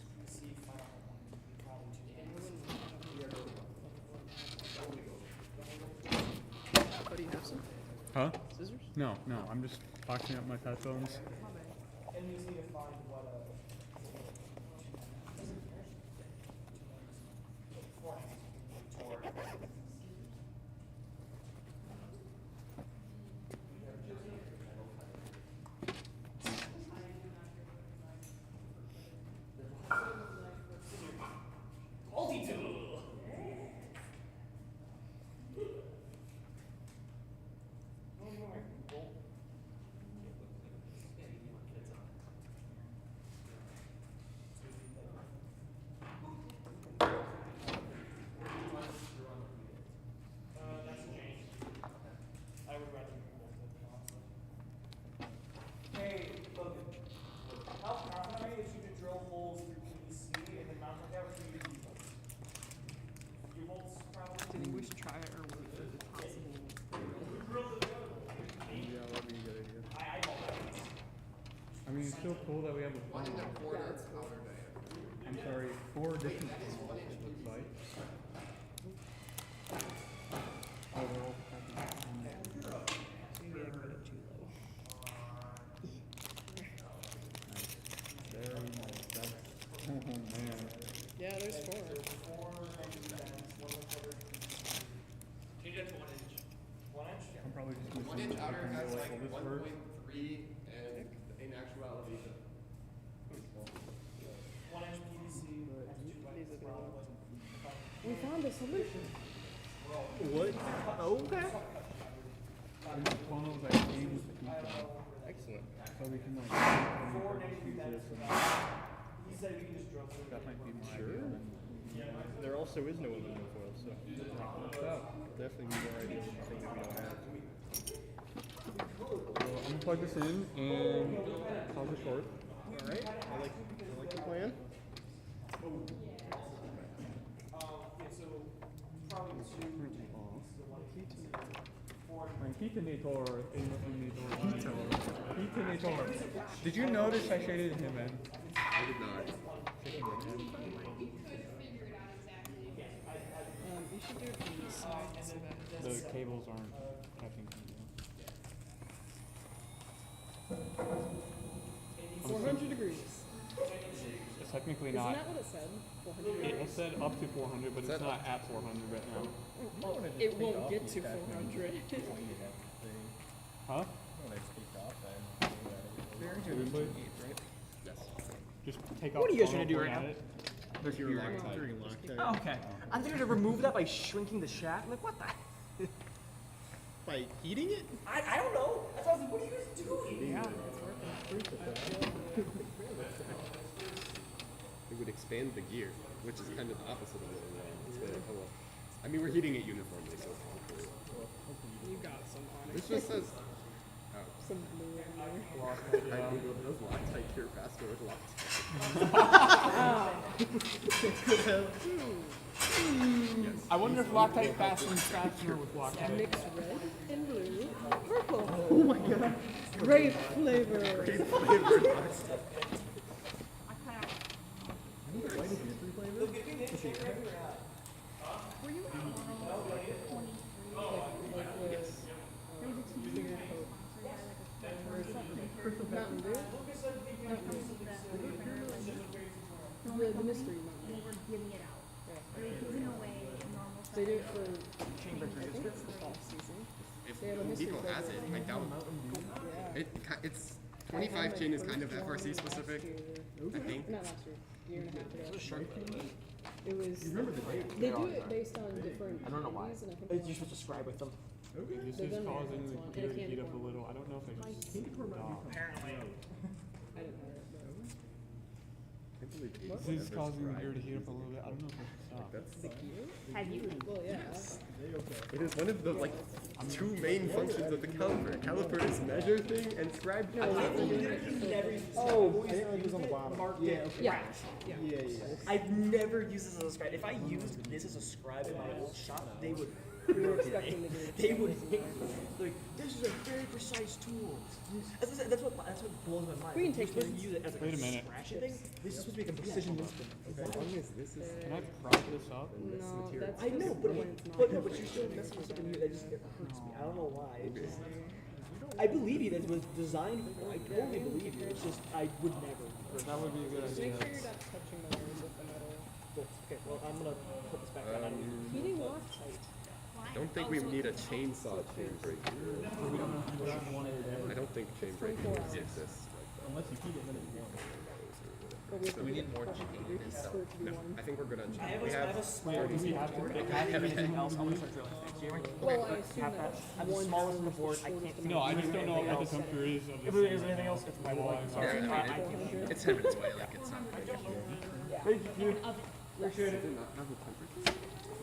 Oh, do you have some? Huh? Scissors? No, no. I'm just boxing up my headphones. And you just need to find what Multi-tool. that's changed. I would rather move that. Hey, Logan. How confident are you that you can drill holes through PVC and then mount like that with 3 U-bolts? U-bolts, probably? Distinguish, try, or work with the possible. Yeah, that'd be a good idea. I know that. I mean, it's still cool that we have a One and a phone. quarter outer diameter. I'm sorry, 4 different phones, it looks like. Oh, they're all Maybe I put it too low. very nice. That's, oh man. Yeah, there's 4. Change that to 1 inch. 1 inch? I'm probably just missing 1 inch the outer has like this first. 1.3 and in actuality. 1 inch PVC has 2 bites, probably. We found a solution. What? Okay. And the funnels that came with the keypad. Excellent. So we can like, Four repurpose negative these units. and He said we can just drill through. that might be my Sure. idea. There also is no aluminum foil, so What's up? definitely be more ideal thing that we don't have. So I'm gonna plug this in and call it short. All right. I like the plan. Yeah, so probably 2 pieces of 1 piece. 4 Mein Kitinator, Did you notice I shaded him in? I did not. You should do it from this side so that The cables aren't catching. 400 degrees. It's technically Isn't not. that what it said? 400 It degrees. said up to 400, but it's not at 400 right now. Oh, it won't get to 400. Huh? Seriously? Just take off. What are you guys the trying to do phone, right point now? at it. You're Loctite. Oh, okay. I'm thinking to remove that by shrinking the shaft. I'm like, what the? By heating it? I don't know. That's why I was like, what are you guys doing? Yeah, it's working. It would expand the gear, which is kind of the opposite of what we want. It's very cool. I mean, we're heating it uniformly, so it's all cool. You got some on it. This just says. Oh. Some blue in there. I googled those Loctite cure faster with Loctite. I wonder if Loctite fastens faster with Loctite. Mix red and blue. Purple. Oh my god. Grape flavor. Grape flavored Loctite. Mountain Dew? The mystery Mountain Dew. We're giving it out. We're giving away normal They do it stuff. for, I think it's the fall season. If They have a Home mystery Depot has it, flavor. I doubt Yeah. it's I had 25 my chain is first kind of one FRC last specific, year. I think. Not last year and a half ago. It was. You remember the date? They do it based on different. I don't know why. movies, and I think You're supposed to scribe with them. This They've is done it causing once, the and gear a to candy heat up a corn. little. I don't know if I just stop. Apparently. I didn't have it, but. I believe This is causing the gear to heat up a little bit. I don't know if I should stop. That's Have you? Well, yeah. it is one of the like 2 main functions of the caliper. Caliper is measure thing and scribe No, count. I've Never used Oh, I didn't realize it was on the bottom. Yeah. Yeah. Yeah. I've never used this as a scribe. If I used this as a scribe in my old shop, they would We were expecting to do They would this hate and that. like this is a very precise tool. That's what blows my mind. We can You're take supposed to turns. use it as like Wait a a minute. scratching thing. This is supposed to be like a precision instrument. As long as this is Can I prop this up? No, that's I know, just but when it's not. but you're still messing with something new. That just it hurts me. I don't know why. It just, I believe you. That it was designed for. I totally believe you. It's just I would never. That would be a good Make idea. sure you're not touching the wires with the metal. Okay, well I'm gonna put this back down. Heating Loctite. I don't think we need a chainsaw chamber here. I don't think chamber exists like that. Unless you heat it, then it's warm. But we have to we get need more 400 chain degrees and stuff. for it to be No, warm. I think we're good on I chamber. have We a have small Do we have to? board. I have everything else. I'm gonna start drilling next year. Well, I assume Have that that. I'm the one smallest on the hour is board. the I can't. shortest No, I just don't know anything what the else. temperature is of If this there's anything else, it's my wall. wall. I'm Yeah, sorry. I mean, it's 10 minutes away, like it's not a big deal.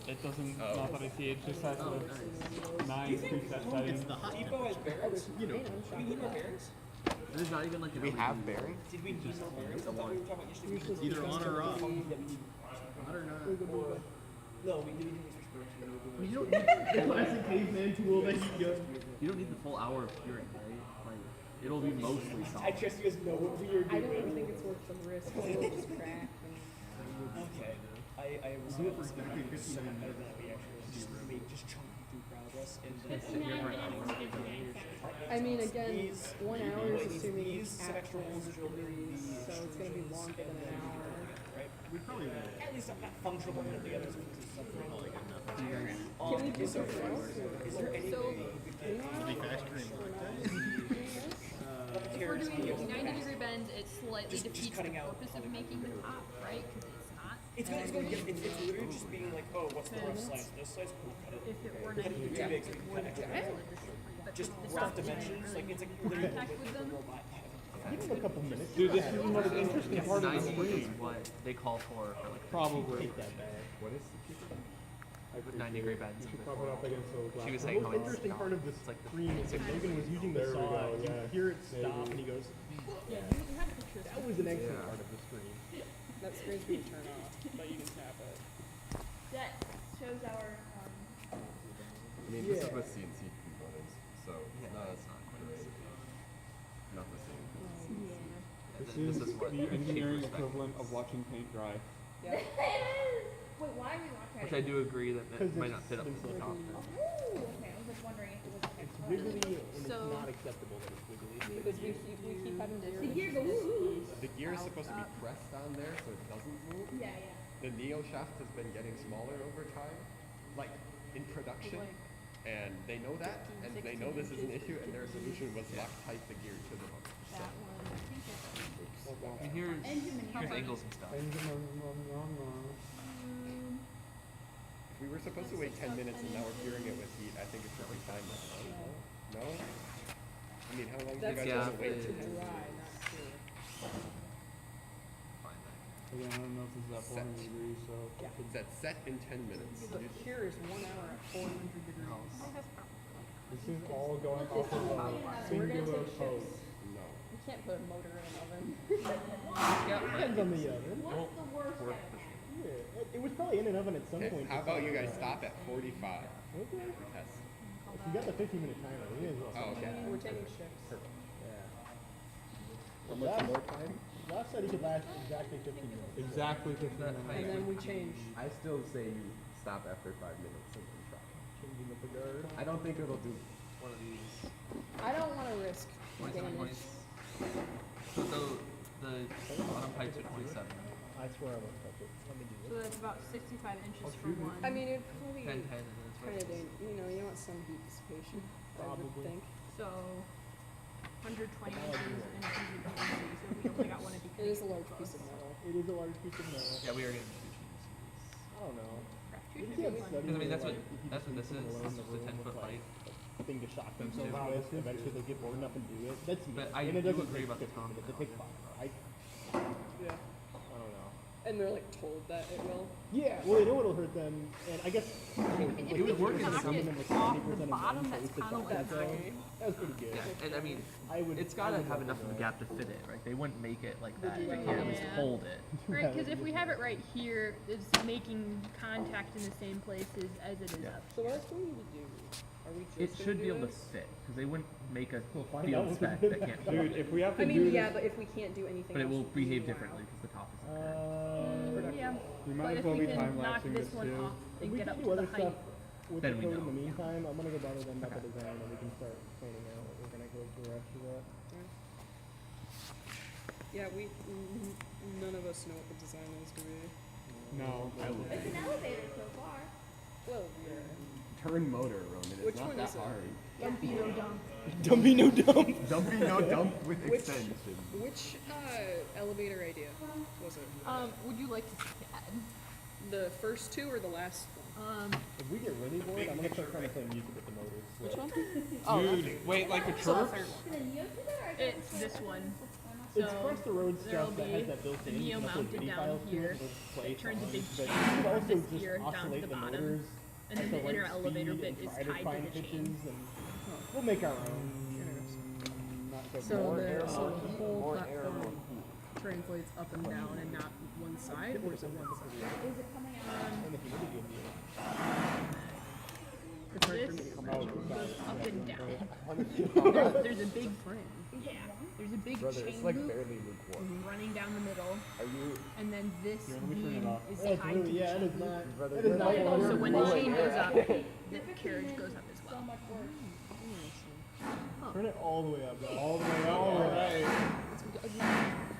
It doesn't, not that I see, it just has a 9 preset settings. Depot has bearings. You know, Do we need more bearings? There's not even like an we LED. have bearings. Did we need more bearings? I thought we were talking about yesterday. Either on or off. No, we didn't use You don't need the classic caveman tool that you got. You don't need the full hour of curing, right? Like, it'll be mostly I solid. trust you guys know what we are I don't doing. think it's worth the risk. It'll just crack. And Okay. I was do it for 7 better than we actually just make just chunky through progress and then Sit here for an hour. I mean, again, These- 1 hour is these- assuming these some extra actual holes drilled in degrees, the so it's going to be longer than an hour. right? We probably at least not functional put together so it's something. Can we do Is there something else? is there any So- way we could get If we're doing 90-degree bends, it slightly Just defeats the cutting out purpose of making the top, right? Because it's not. it's literally just being like, oh, what's the rough slice? This slice, cool, cut it. If it were Cut it 90 too degrees, big so it we can would cut extra. but Just the rough top didn't dimensions, really like it's like make literally contact with them. robot. Give him a couple minutes. Dude, this is the most interesting part of the 90 is screen. what they call for like Probably. That bad. What is 90-degree bends. You should prop it up against the glass. She was The saying most how it's interesting part of this it's like the screen is that Logan was using the There we saw. go, You yeah. hear it stop, and he goes, Yeah, you had pictures. "That was an excellent Yeah. part of the screen." That screen's going to turn off, but you can tap it. That shows our, I mean, this is with CNC components, so it's not quite the same. Not the same. This is the engineering equivalent of watching paint dry. Yeah. Wait, why are we watching? Which I do agree that it 'Cause might not it's fit up to been the top. Oh, okay. I was just wondering if it was. It's wiggly, and So- it's not acceptable that it's wiggly. Because we keep having to The gear goes. The gear is supposed to be pressed on there so it doesn't move. Yeah, yeah. The neo shaft has been getting smaller over time, like in production, and they know that, and they know this is an issue, and their solution was Loctite the gear to the motor. That one. I think it's. I mean, here's angles and stuff. If we were supposed to wait 10 minutes and now we're curing it with heat, I think it should be fine now. No? I mean, how long do you That's guys Yeah, want to wait? to it- dry, not cure. Fine. Again, I don't know if this is at 400 degrees, so. It's at set in 10 minutes. The cure is 1 hour at 400 degrees. This is all going off of a singular code. No. You can't put a motor in an oven. Depends on the oven. What's the worst Work case? Yeah, it was probably in an oven at some Okay, point. how about you guys stop at 45 Okay. for test? If you got the 50-minute timer, we may as well. Oh, okay. We're taking shifts. Yeah. How much more time? Last said he could last exactly 15 minutes. Exactly 15 That minutes. height. And then we change. I still say you stop after 5 minutes and then try. Changing up the guard. I don't think it'll do. One of these. I don't want to risk 27 damage. points. So the bottom heights are 27. I swear I won't touch it. Let me do So it. that's about 65 inches for one. I mean, it'd probably 10, 10, and then it's kind of you want some heat dissipation, I would Probably. think. So 120 inches and 120. So we only got one of these. It is a large piece of metal. It is a large piece of metal. Yeah, we are getting two cheese. I don't know. Two You should can't be fun. study Because I mean, where, that's what like, if you this is. just leave them alone This in is the a room 10-foot with, like, pipe. a thing to shock themselves with. Eventually they'll get bored enough and do it. That's me. But I and it do doesn't agree take about the 15 top minutes. It now, takes yeah. 5. Yeah. I don't know. And they're like told that it will. Yeah, well, they know it'll hurt them, and I guess It like, would if work you're in gonna some send them with off 70% the of bottom, them, so that's it's the kind of shock what themselves. tricky. That was pretty good. Yeah, and I mean, it's I got to would have love enough to of a know. gap to fit it, right? They wouldn't make it like that. you They like can't at least Yeah. hold it. Right, because if we have it right here, it's making contact in the same places as it is Yeah. up So what here. else do we need to do? Are we just It gonna should do be able to this? fit because they wouldn't make a find out field when spec we that do can't. that. Dude, if we have to I do mean, this, yeah, but if we can't do anything But it else, will behave meanwhile- differently because the top isn't there. Yeah, we but might as if well we be can time knock lapsing this this one too. off If and we get can up do to other the height. stuff with Then the we code in know. the meantime, I'm gonna go bother them about the design and we can start planning out what we're gonna go for the rest of that. Yeah, none of us know what the design is gonna be. No. It's an elevator so far. Well, Turn motor, Roman. It's Which not one that is it? hard. Dumpy no dump. Dumpy no dump. Dumpy no dump with Which- extension. which elevator idea was it? Would you like to see that? The first two or the last one? If we get really bored, I'm gonna start trying to play music with the motors. Which one? Dude, wait, like a chirp? It's this one. It's So across the road there'll stuff that be has that built the in. You Neo can upload mounted MIDI down files to here. it, it'll play It turns a big songs, chain but you can from also this just here down to oscillate the the bottom. motors And at then the the right inner elevator speed bit and is try to tied find to the pitches, chain. and we'll make our own. Not so So more the air, so more the heat, whole more air, more platform heat. translates up and down and not one side, or is it one side? Is it coming out? And the humidity will be It's hard This for me to goes imagine. up and down. There's a big frame. Yeah. There's a big Brother, chain it's like loop barely lukewarm. running down the middle, Are you? and then this Here, let me turn it beam off. is That's tied really, to the yeah, it chain is not. Brother, It is you're not not one So of when your the more chain air. goes up, the carriage goes up as well. Turn it all the way up, bro. All the way up. All right.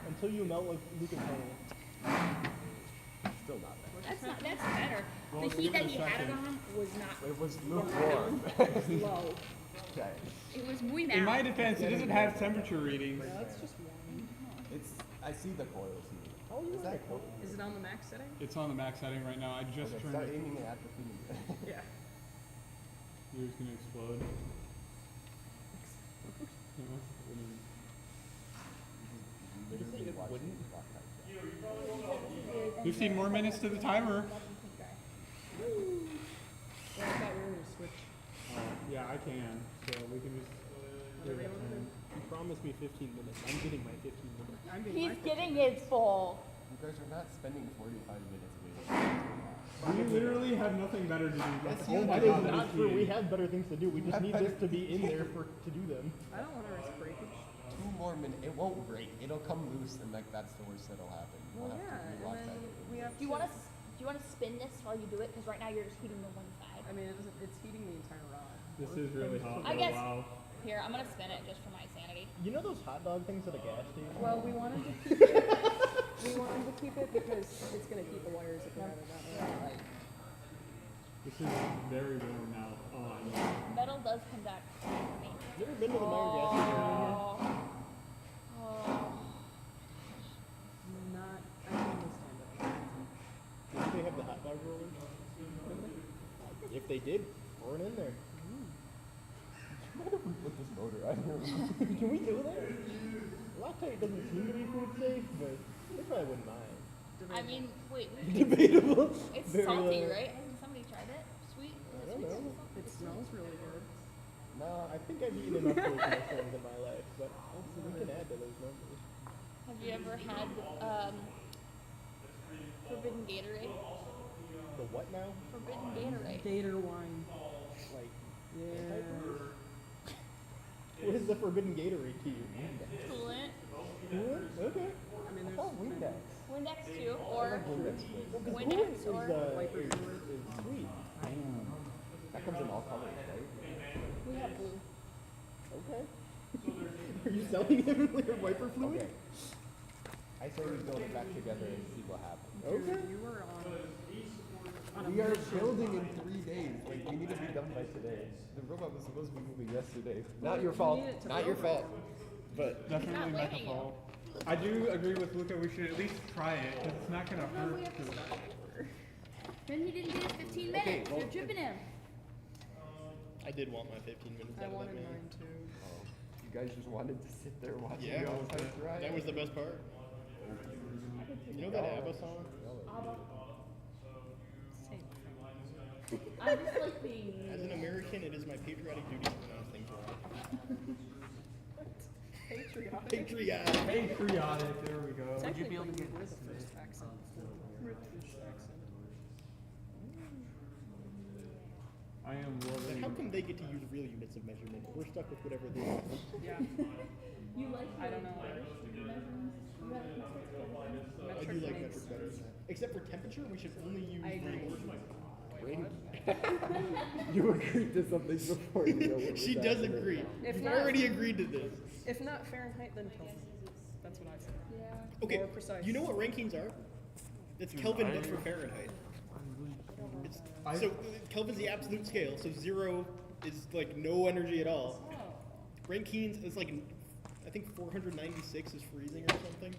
Until you melt like Luke and Tony. Still not bad. That's better. Well, The heat give it that a he had it second. on was not. It was lukewarm. Low. Okay. It was muy In my mal. defense, it doesn't have temperature readings. That's just one. It's. I see the coils here. How Is that cold? Is it on the max setting? It's on the max setting right now. I just Okay, turned start it. aiming it at the thing. Yeah. You're just gonna explode. Literally watching Loctite. 15 more minutes to the timer. Well, I thought we were gonna switch. Yeah, I can. So we can just. do that time. You promised me 15 minutes. I'm getting my 15 minutes. I'm getting He's my getting his full. You guys are not spending 45 minutes waiting. We literally have nothing better to do. Yes, oh you my That do. god, is that not is true. We cheating. have better things to do. We just need this to be in there to do them. I don't want to risk breakage. 2 more minutes. It won't break. It'll come loose, and like that's the worst that'll happen. Well, We'll yeah, have to and re-lock then that. we have Do you want to spin this while you do it? Because right now you're just heating the one side. I mean, it's heating the entire rod. This is really hot. I Oh, guess. wow. Here, I'm gonna spin it just for my sanity. You know those hot dog things at a gas station? Well, we wanted to keep it. We wanted to keep it because it's gonna keep the wires if we had it that way. This is very warm now. Oh, I know. Metal does conduct for me. You ever been to the Meyer gas station around here? Oh. Not. I can understand it. Did they have the hot dog rollers? If they did, throw it in there. What if we put this motor on here? Can we do that? Loctite doesn't seem to be food safe, but they probably wouldn't mind. I mean, wait. Debatable. It's Very, salty, right? Hasn't somebody tried it? Sweet? I Is don't it sweet? know. It smells really good. No, I think I've eaten enough poisonous things in my life, but we can add to those numbers. Have you ever had forbidden Gatorade? The what now? Forbidden Gatorade. Gator wine. Like, Yeah. what is the forbidden Gatorade to you? Coolant. Coolant? Okay. I mean, I there's thought Windex. Windex too, or Windex Windex is, or is sweet. That comes in all colors, right? we have blue. Okay. Are you selling him your wiper fluid? Okay. I say we build it back together and see what happens. Okay. You were on a We are mission. building in 3 days. Like we need to be done by today. The robot was supposed to be moving yesterday. Not your fault. need it to Not your roll. fault. But Definitely Not Mecha blaming Fall. I do agree with Luca. We should at least try it because it's not gonna No, we hurt. have to 'cause- start over. Then he didn't get his 15 minutes. Okay, well, You're tripping him. I did want my 15 minutes I out of wanted that man. mine too. you guys just wanted to sit there watching Yeah, the outside dry. that was the best part. You know that ABBA song? Same thing. I just like being. As an American, it is my patriotic duty to pronounce things right. Patriotic. Patriotic, there we go. Would you be able to get where this the first accent British accent. I am Then loving. how come they get to use real units of measurement? We're stuck with whatever they want. Yeah. You like I don't know. I do like metric better than that. Except for temperature, we should only use I agree. ring. You agreed to something before you know what She was does happening. agree. If We've not- already agreed to this. If not Fahrenheit, then Kelvin. That's what I said. Yeah. Okay, More precise. you know what rankings are? It's Kelvin but for Fahrenheit. So Kelvin's the absolute scale, so 0 is like no energy at all. Rankines is like, I think 496 is freezing or something.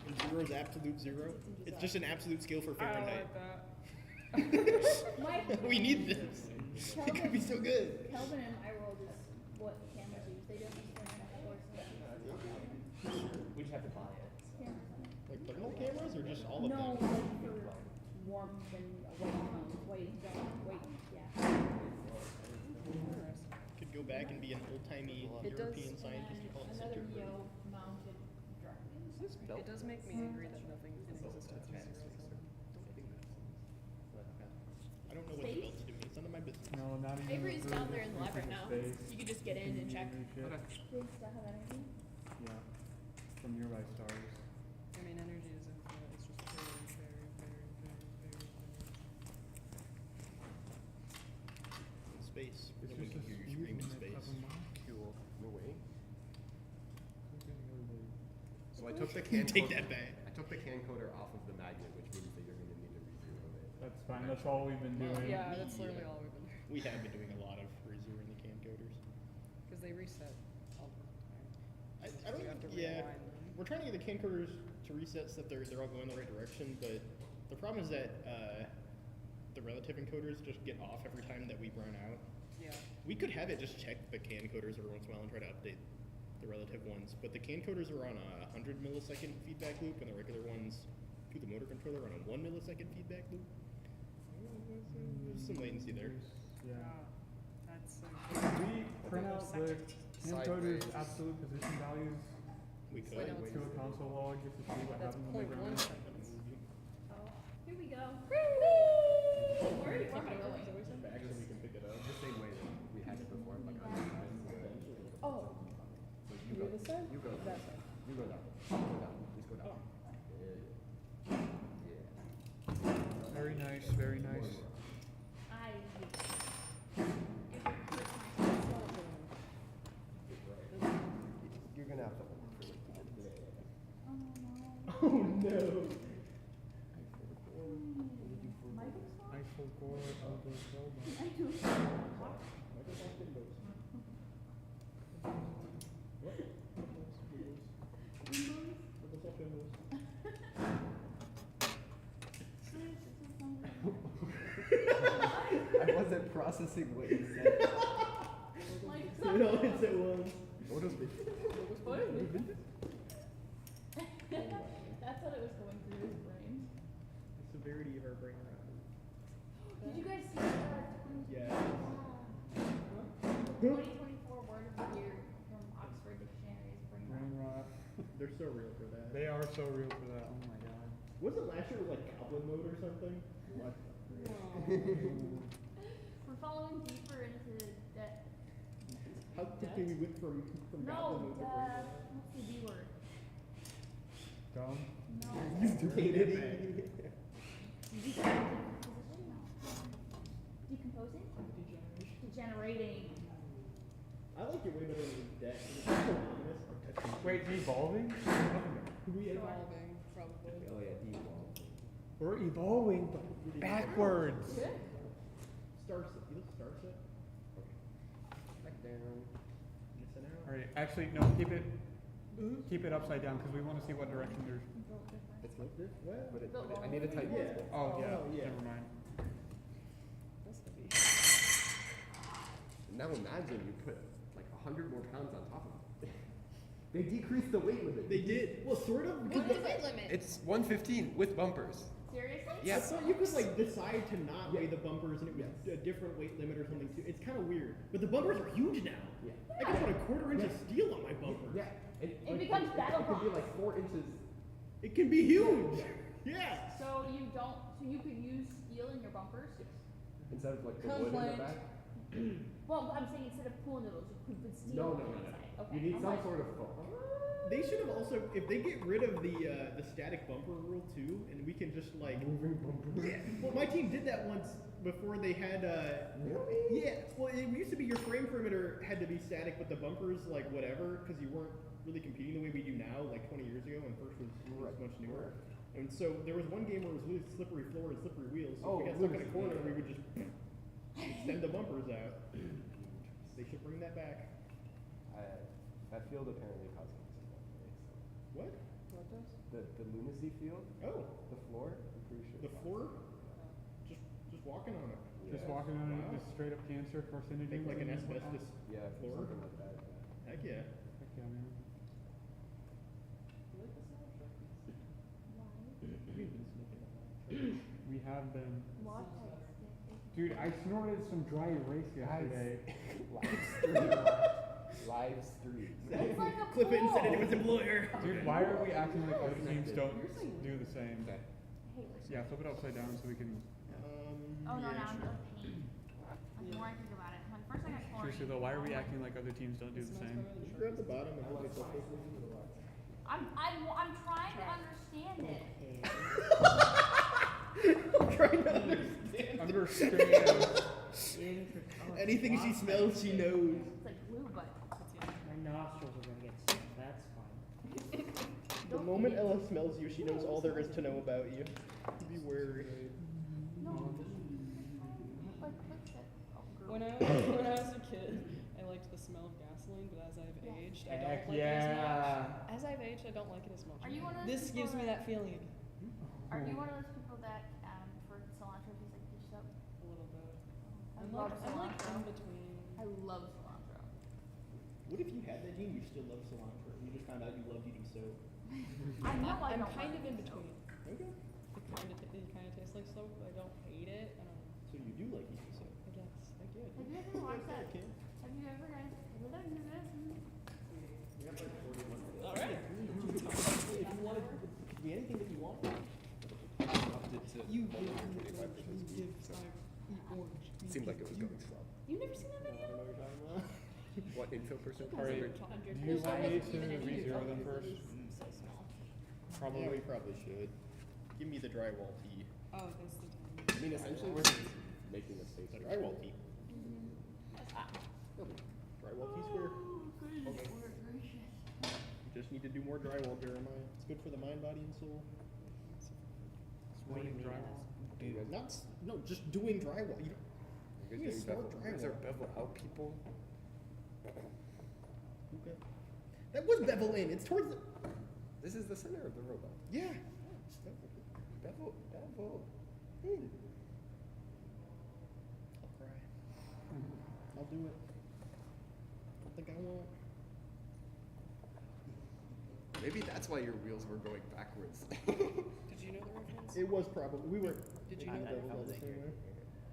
And 0 is absolute 0. It's just an absolute scale for I don't Fahrenheit. like that. My We need this. It could be so good. Kelvin and I rolled is what the cameras use. They don't use We just have to buy it. cameras. Like thermal cameras or just all of No, them? like for warmth and weight, yeah. Could go back and be an old-timey It does- European scientist and call it Another center. Neo mounted drum. It does make me angry that nothing in existence is 0. I don't know what the belts do. It's none of my business. No, not even. Avery's the down there in the lab right now. space. You could just get in and check. Shit. They still have energy? Yeah. From nearby stars. I mean, energy is infinite. It's just very. In space. It's Nobody just can a hear you scream in smooth space. of a molecule. No way. So I You took the take that back. I took the can coder off of the magnet, which means that you're going to need to re-zero it. That's fine. That's all we've been doing. Yeah, that's literally all we've been doing. We have been doing a lot of rezeroing the can coders. Because they reset all the time. I don't You have to yeah. realign them. We're trying to get the can coders to reset so that they're all going the right direction, but the problem is that the relative encoders just get off every time that we burn out. Yeah. We could have it just check the can coders every once in a while and try to update the relative ones, but the can coders are on a 100 millisecond feedback loop, and the regular ones to the motor controller are on a 1 millisecond feedback loop. There's some latency there. Yeah. That's We print out the encoder's absolute position values We could. Wait, no, to a console log just to see what That's happens when they 0.1 ground. seconds. Oh, here we go. Where am I going? Actually, we can pick it up. The same way that we had it before, like on the side. Oh, So you you're go. this side? You go. That side. You go down. You go down. Just go down. Yeah. Very nice, very nice. I. You're gonna have to hold it for like a minute. Oh no. Oh no. I forgot how to spell that. I do. I wasn't processing what you said. No, it's at once. What is it? That's what it was going through his brain. The severity of our brain rot. Did you guys see that? Yeah. 2024 word of the year from Oxford Dictionary is brain Brain rot. rot. They're so real for that. They are so real for that. Oh my god. Wasn't last year like goblin mode or something? What? We're following deeper into that. How quickly we went from No, goblin mode to brain rot. what's the D word? Dumb. No. You stupidity. Decomposing? Degenerating. I like it way better than death. It's so ominous. Wait, devolving? Evolving, probably. Oh yeah, devolve. We're evolving backwards. Starset. You look Starset? Back down. Missing out. Alright, actually, no, keep it upside down because we want to see what direction there's. It's like this? What? But I need to type Yeah. this. Oh, yeah, yeah. never mind. That's heavy. Now imagine you put like 100 more pounds on top of it. They decreased the weight limit. They did. Well, sort of. What is the weight limit? It's 115 with bumpers. Seriously? I thought you could like decide to not weigh the bumpers and it was a different weight limit or something too. It's kind of weird. But the bumpers are huge now. Yeah. I can put a 1/4 inch of steel on my bumpers. Yeah. It becomes battle It could be box. like 4 inches. It can be huge. Yeah. So you don't. So you could use steel in your bumpers. Instead of like the wood in the Complaint. back. Well, I'm saying instead of pool noodles, you could put steel No. inside. Okay. You need I'm some like, sort of foam. They should have also, if they get rid of the static bumper rule too, and we can just like Moving bumpers. Yeah. Well, my team did that once before they had. Really? Yeah. Well, it used to be your frame perimeter had to be static, but the bumpers like whatever, because you weren't really competing the way we do now, like 20 years ago when first was much newer. And so there was one game where it was really slippery floor and slippery wheels. So if we got stuck in a corner, we would just extend the bumpers out. They should bring that back. That field apparently causes accident. What? What does? The lunacy field, Oh, the floor, I'm pretty sure. the floor. Just walking on it. Just walking on it, Wow. just straight up cancer, carcinogen. Think like an and whatnot. asbestos Yeah, floor. something like that. Heck yeah. Heck yeah, man. We have been. Dude, I snorted some dry erase yesterday. Live stream. It's like a Clip it and pool. send it to its employer. Dude, why are we acting like other teams don't do the same? Hey, Yeah, flip it upside down so we can. Oh no, yeah, now I'm sure. the pain. The more I think about it, when first I got chlorine. Seriously though, why are we acting like other teams don't do the same? Just grab the bottom and hold it close. I'm trying to understand it. I'm trying to understand. Understand. Anything she smells, she knows. It's like glue, but My nostrils are gonna get stuck. That's fine. The moment Ella smells you, she knows all there is to know about you. Be wary. no. Like fix it. Oh, When girl. I was a kid, I liked the smell of gasoline, but as I've aged, I don't Heck like it as much. yeah. As I've aged, I don't like it as much. Are you one of those This people gives me that feeling. Are you one of those people that for cilantro tastes like dish soap? A little bit. I I'm love like cilantro. in between. I love cilantro. What if you had that gene, you still love cilantro? You just found out you loved eating soap. I know I I'm don't kind like of in dish soap. between. Okay. It kind of tastes like soap, but I don't hate it. I don't know. So you do like eating soap? I guess. I do. Have you ever watched that? Okay. Have you ever guys? All right. If you wanted, it could be anything that you want. You give orange. Seemed like it was going slow. You've never seen that I video? don't know what you're talking about. What info percent? Alright, do you want me to re-zero them first? So small. Yeah, Probably. we probably should. Give me the drywall tee. Oh, that's the time. I mean, essentially, we're just making a space. The drywall tee. Drywall tee square. Goodness, Lord gracious. You just need to do more drywall, Jeremiah. It's good for the mind, body, and soul. Snorting drywall. Not no, just doing drywall. You You You guys snort doing bevel? Where's our drywall. bevel out, people? okay. That was bevel in. It's towards the. This is the center of the robot. Yeah. Bevel in. I'll cry. I'll do it. I think I won't. Maybe that's why your wheels were going backwards. Did you know the reference? It was probably we were. Did you I know beveled that? all the same way.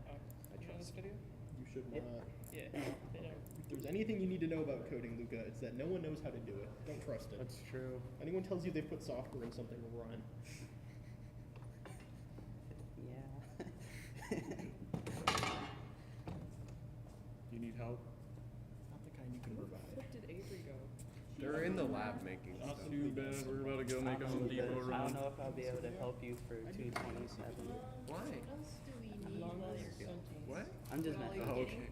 Oh, did you know this video? You should not. Yeah. If there's anything you need to know about coding, Luca, it's that no one knows how to do it. Don't trust it. That's true. Anyone tells you they put software in something will run. Yeah. You need help? Not the kind you can provide. Where did Avery go? They're in the lab making Not stuff. too bad. We're about to go make a Home Depot I don't run. know if I'll be able to help you for 227. Why? What? I'm just messing. Oh, okay.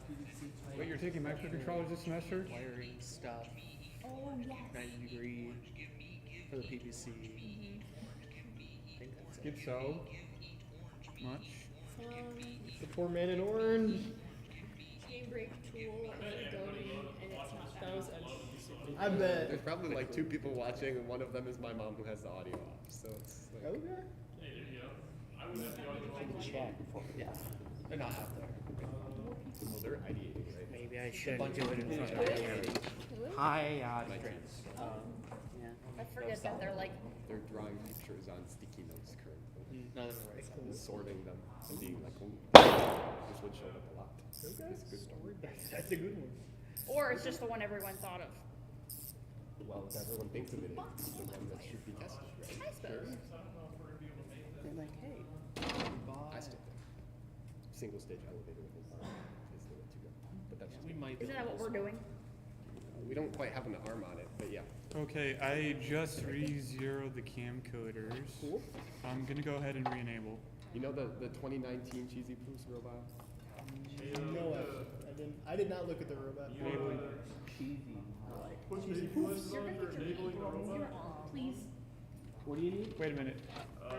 PVC pipe. Wait, you're taking microcontrollers this semester? Wiring stuff. Oh yes. 90 degree for the PVC. Skip so much. The poor man in orange. Game break tool is going and it's not That was I bet. There's probably like 2 people watching, and one of them is my mom who has the audio off. So it's like, Okay. Check before. Yeah. they're not out there. Well, they're ideating, right? Maybe I should do it in front of the camera. Hi, I forget that they're like They're drawing pictures on sticky notes currently. Sorting them and being like, ooh, this would show up a lot. Okay. It's a good story. That's a good one. Or it's just the one everyone thought of. Well, if everyone thinks of it, it's the one that should be tested, right? I suppose. They're like, hey, I still think single stage elevator is the way to go. But that's just me. Isn't that what we're doing? We don't quite have an arm on it, but yeah. Okay, I just re-zeroed the camcoders. Cool. I'm gonna go ahead and re-enable. You know the 2019 Cheesy Poos robot? No, I did not look at the robot. Enabling. cheesy. Cheesy poofs. You're gonna get your meat. Please. What do you need? Wait a minute. Oh,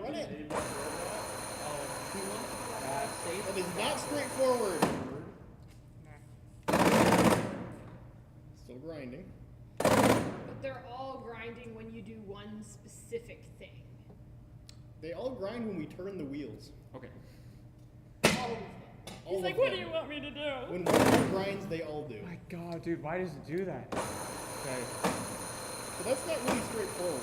run it. That is not straightforward. Still grinding. But they're all grinding when you do one specific thing. They all grind when we turn the wheels. Okay. All of them. All He's like, of what them. do you want me to do? When one of them grinds, they all do. My God, dude, why does it do that? Okay. So that's not really straightforward.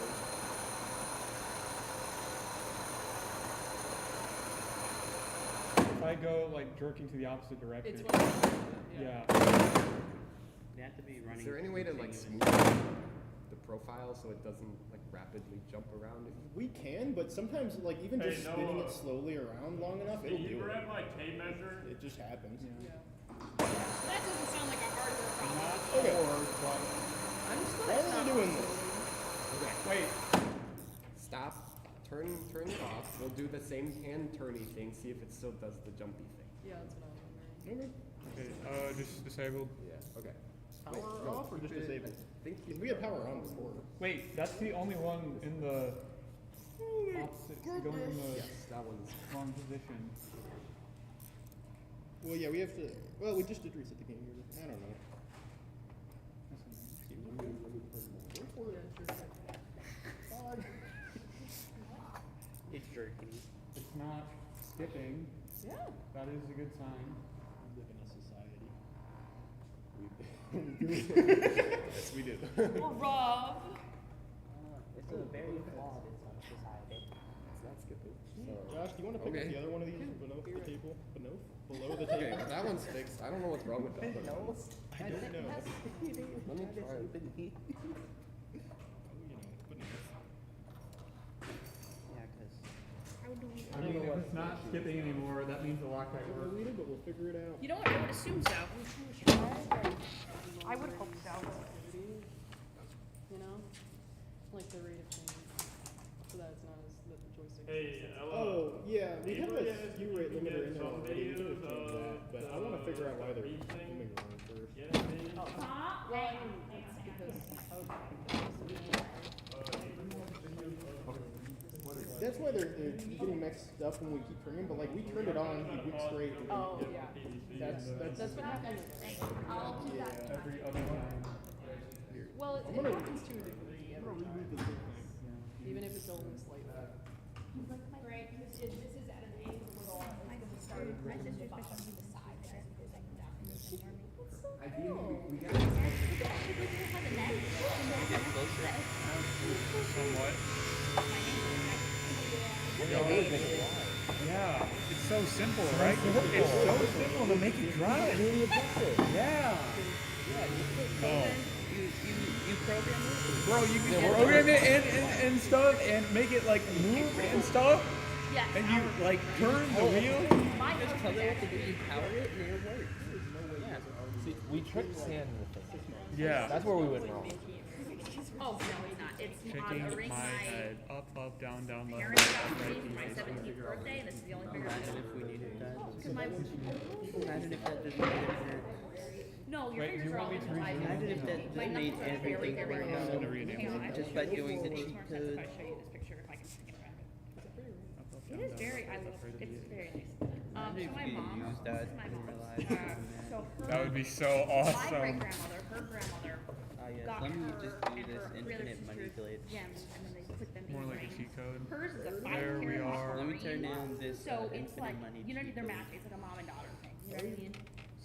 If I go like jerking to the opposite direction. It's one Yeah. They have to be running. Is there any way to like continuously. smooth the profile so it doesn't like rapidly jump around? We can, but sometimes, like, even Hey, just Noah, spinning it slowly around long enough, it'll Can you do it. grab my tape measure? It just happens. That doesn't sound like a hardware problem. Okay. I'm just Why are we doing this? Okay. Wait. Stop. Turn it off. We'll do the same hand turny thing. See if it still does the jumpy thing. Yeah, that's what I was wondering. Okay. Okay. Just disabled. Yeah. Okay. Power off or just disabled? Think Because we had power on before. Wait, that's the only one in the opposite, going in the Yes, that one's. wrong position. Well, yeah, we have to. Well, we just did reset the game. I don't know. It's jerky. It's not skipping. Yeah. That is a good sign. We live in a society. Yes, we do. Well, Rob. It's a very flawed society. It's not skipping. Josh, do you want to pick up Okay. the other one of these below the table? Below the Okay, table? that one's fixed. I don't know what's wrong with that one. I don't know. Let me try it. Yeah, because I mean, if it's not skipping anymore, that means the Loctite We'll works. read it, but we'll figure it out. You know what? I would assume so. I would hope so. You know? Like the rate of change. So that it's not as that the joystick. Hey, Ella. Oh, yeah, we have a Anybody SKU has- rate we can limiter get in there some already. We videos could change of that, but I want to figure out why they're the moving wrong first. Yeah, they- Well, I mean, it's because That's why they're getting mixed up when we keep turning, but like we turned it on, he went straight. And Oh, we- yeah. That's That's what happens. yeah. Every other time. Well, it I'm gonna- happens to a degree I'm gonna every reboot time. this whole thing. Even if it's only slightly. Right, because this is at an angle with all. My sister's bottom to the side. Ideally, we got Somewhat. Yeah, it's so simple, right? It's so simple to make it drive. Yeah. You program it? Bro, you can program it and stuff and make it like move and stuff. Yes. And you like turn the wheel. My just tell it what to do, you power it, and it works. Yeah. See, we tricked Sam into thinking. Yeah. That's where we went wrong. Oh, no, it's not. It's Shaking on a ring my my head up, down, left, parents got right, me for my 17th birthday, and this is the only finger Imagine if we needed that. Because my Imagine if that just made it hurt. no, your Wait, do fingers you are all want me to digitized. Imagine if that My just made knuckles are everything very, very work long. I'm gonna rename Hang on, it. I Just can by show you. doing the It makes cheat more sense if I code. show you this picture if I can freaking grab it. Up, It down, is very, I left, love right, it's very nice. Imagine So my if we mom, used this that is my in mom. real life. So her, That would be so my awesome. great-grandmother, her grandmother, Yes, got let me her just do and this her other infinite sister's manipulate. gems, and then they put them More in like a rings. cheat code. Hers is a There 5 we carat are. Let me turn ring. down this So it's infinite like, money you don't cheat need their code. match, it's like a mom and daughter thing, you know what I mean?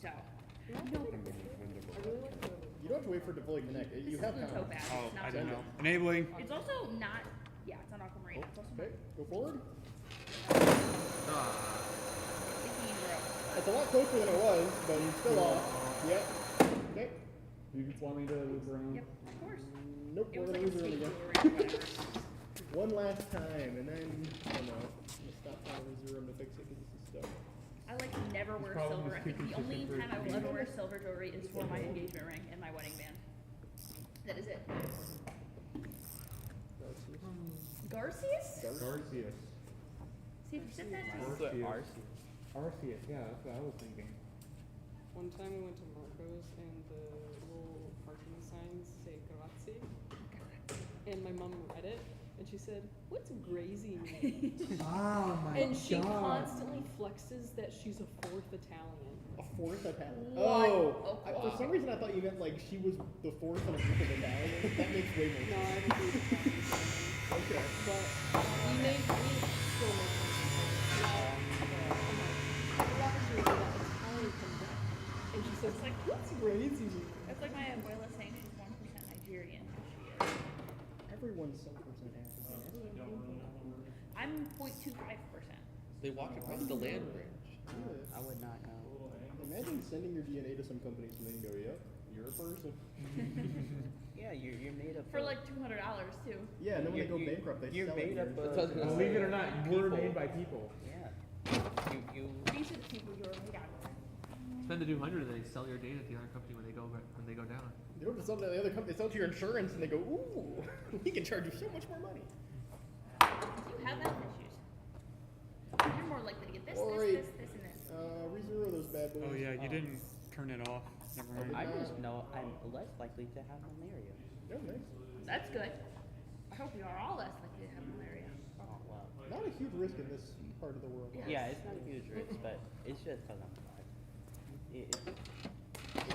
So, no, You don't have to wait for it to fully connect. You this have isn't time. so bad, Oh, it's not I so don't know. bad. Enabling. It's also not, yeah, it's not on Aquamarine. Okay, go forward. Ah. It's a lot closer than it was, but he's still off. Yep. Okay. You want me to loop around? Yep, of course. Nope, It we're was gonna like a lose it again. skateboard, whatever. One last time, and then, I don't know. I'm gonna stop trying to reserve to fix it because this is stuck. I like never wear problem silver. is I think too the only consistent time I for will me. ever wear silver jewelry is for my engagement ring and my wedding band. That is it. Garcias? Garcias. See if you said that. Arceus, yeah, that's what I was thinking. One time we went to Marco's and the little parking signs say grazie. And my mom read it and she said, "What's grazie mean?" Oh my And she god. constantly flexes that she's a 4th Italian. A fourth Italian. What? Oh, for some reason I thought you meant like she was the fourth in a group of Italians. That makes way more No, I sense. haven't dated Italian. Okay. But we still make fun of each other. I'm like, "Walk through that Italian comes out." And she says, like, "What's grazie mean?" That's like my abuela saying she's 1% Nigerian. She is. Everyone's some percent African. I'm 0.25%. They walk across the land bridge. I would not know. Imagine sending your DNA to some companies and then go, yep, you're a person. Yeah, you're made up For like $200 too. Yeah, and then when they go bankrupt, they you're sell made it. up yours. of Believe it or not, we're made by people. Yeah. You These are the people you're made out of. Spend the 200 and they sell your data to the other company when they go down. They don't just sell to the other company, they sell it to your insurance and they go, ooh, we can charge you so much more money. You have health issues. You're more likely to get this, Alright. this, and this. Re-zero those bad boys. Oh yeah, you didn't turn it off. Never mind. I just know I'm less likely to have malaria. Oh, nice. That's good. I hope you are all less likely to have malaria. Oh well. Not a huge risk in this part of the world. Yeah, it's not a huge risk, but it's just because I'm black. It's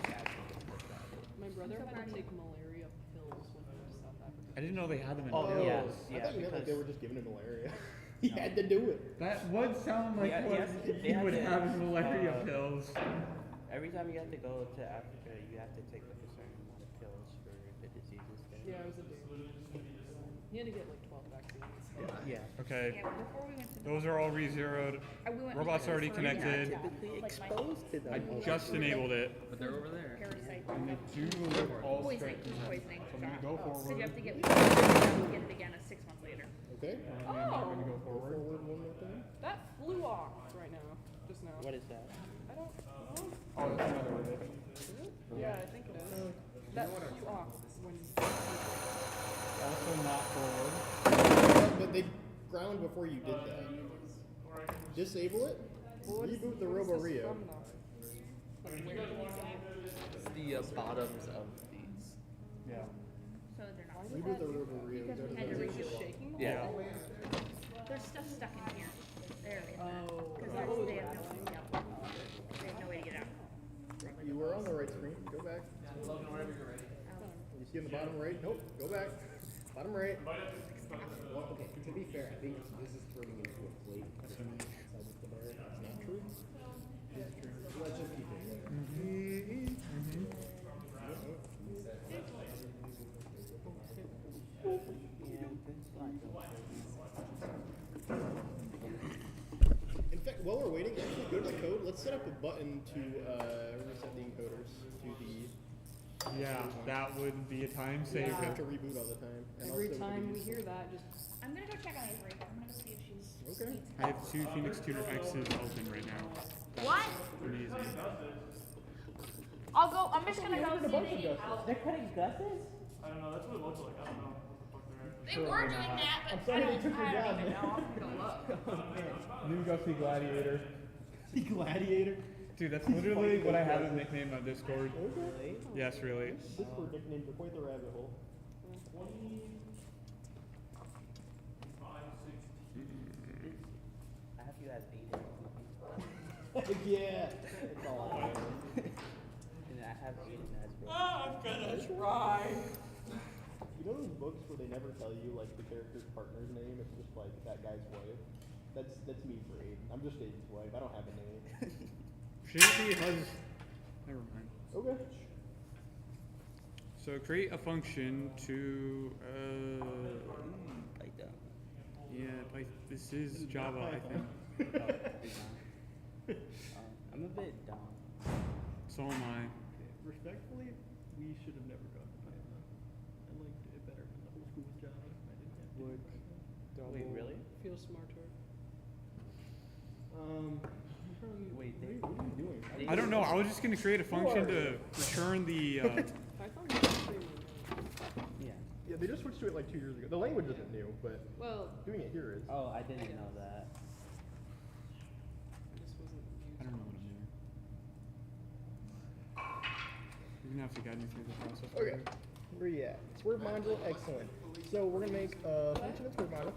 actually just about it. My brother had to take malaria pills when he went to South Africa. I didn't know they had them in Oh, pills. yeah. I thought you meant like they were just giving him malaria. He had to do it. That would sound like Yeah, what they you have would to, have malaria pills. Every time you have to go to Africa, you have to take like a certain amount of pills for the diseases there. Yeah, it was a dude. He had to get like 12 vaccines. Yeah. Okay. Yeah, but before we went to Those are all re-zeroed. we went Robots to already the connected. Typically Like my- exposed to them. I just enabled it. But they're over there. parasite. And they do look all Poisoning, straight. poisoning. So I'm gonna go So you forward. have to get get it again 6 months later. Okay. I'm gonna go forward. Forward one more time. That flew off right now, just now. What is that? I don't know. Oh, that's another one. Is it? Yeah, I think it is. That flew off when. Also not forward. But they ground before you did that. Disable it. What is- Reboot the what is Robo this Rio. from, though? Like, where did you go? It's the bottoms of these. Yeah. So they're not. Reboot the Robo Rio. Because Go we to had to the- redo it. Shaking the Yeah. wall? There's stuff stuck in here. There. Oh. Because they have no way. They have no way to get out. You were on the right screen. Go back. Logan, whenever you're ready. You see in the bottom right? Nope. Go back. Bottom right. Well, okay, to be fair, I think this is turning into a plate outside of the bar. It's not true. It's true. Let's just keep it there. In fact, while we're waiting, actually go to the code. Let's set up a button to reset the encoders to the. Yeah, that would be a time So you saver. don't have to reboot all the time. And Every also time we use- hear that, just. I'm gonna go check on Avery. I'm gonna see if she's. Okay. I have 2 Phoenix Tuner X's open right now. What? Amazing. I'll go. I'm just gonna go see if they. They're cutting gusses? I don't know, that's what it looks like. I don't know what the fuck they're They were doing that, but I'm sorry I they don't, took your I job, don't even man. know. I'm gonna look. New Gusty Gladiator. The Gladiator. Dude, that's literally what I have as a nickname on Discord. Okay. Yes, really. Discord nicknames are quite the rabbit hole. I have you as Aiden. Yeah. That's all I know. And I have Aiden as bro. I'm gonna try. You know those books where they never tell you like the character's partner's name? It's just like that guy's wife. That's me for Aiden. I'm just Aiden's wife. I don't have a name. Shanty has. Never mind. Okay. So create a function to. Like that. This is This is Java, not I Python. think. Oh, it's not. I'm a bit dumb. So am I. Respectfully, we should have never gone to Python. I liked it better when the whole school was Java. I didn't have to do Would Python. Wait, really? Feel smarter. Wait, what are you doing? I don't know. I was just gonna create a function to return the. Python is pretty new. Yeah. Yeah, they just switched to it like 2 years ago. The language isn't new, but Well, doing it here is. Oh, I didn't know that. this wasn't used. I don't know what I'm doing. You're gonna have to guide me through the process. Okay, where you at? Swerve module, excellent. So we're gonna make a function of swerve module.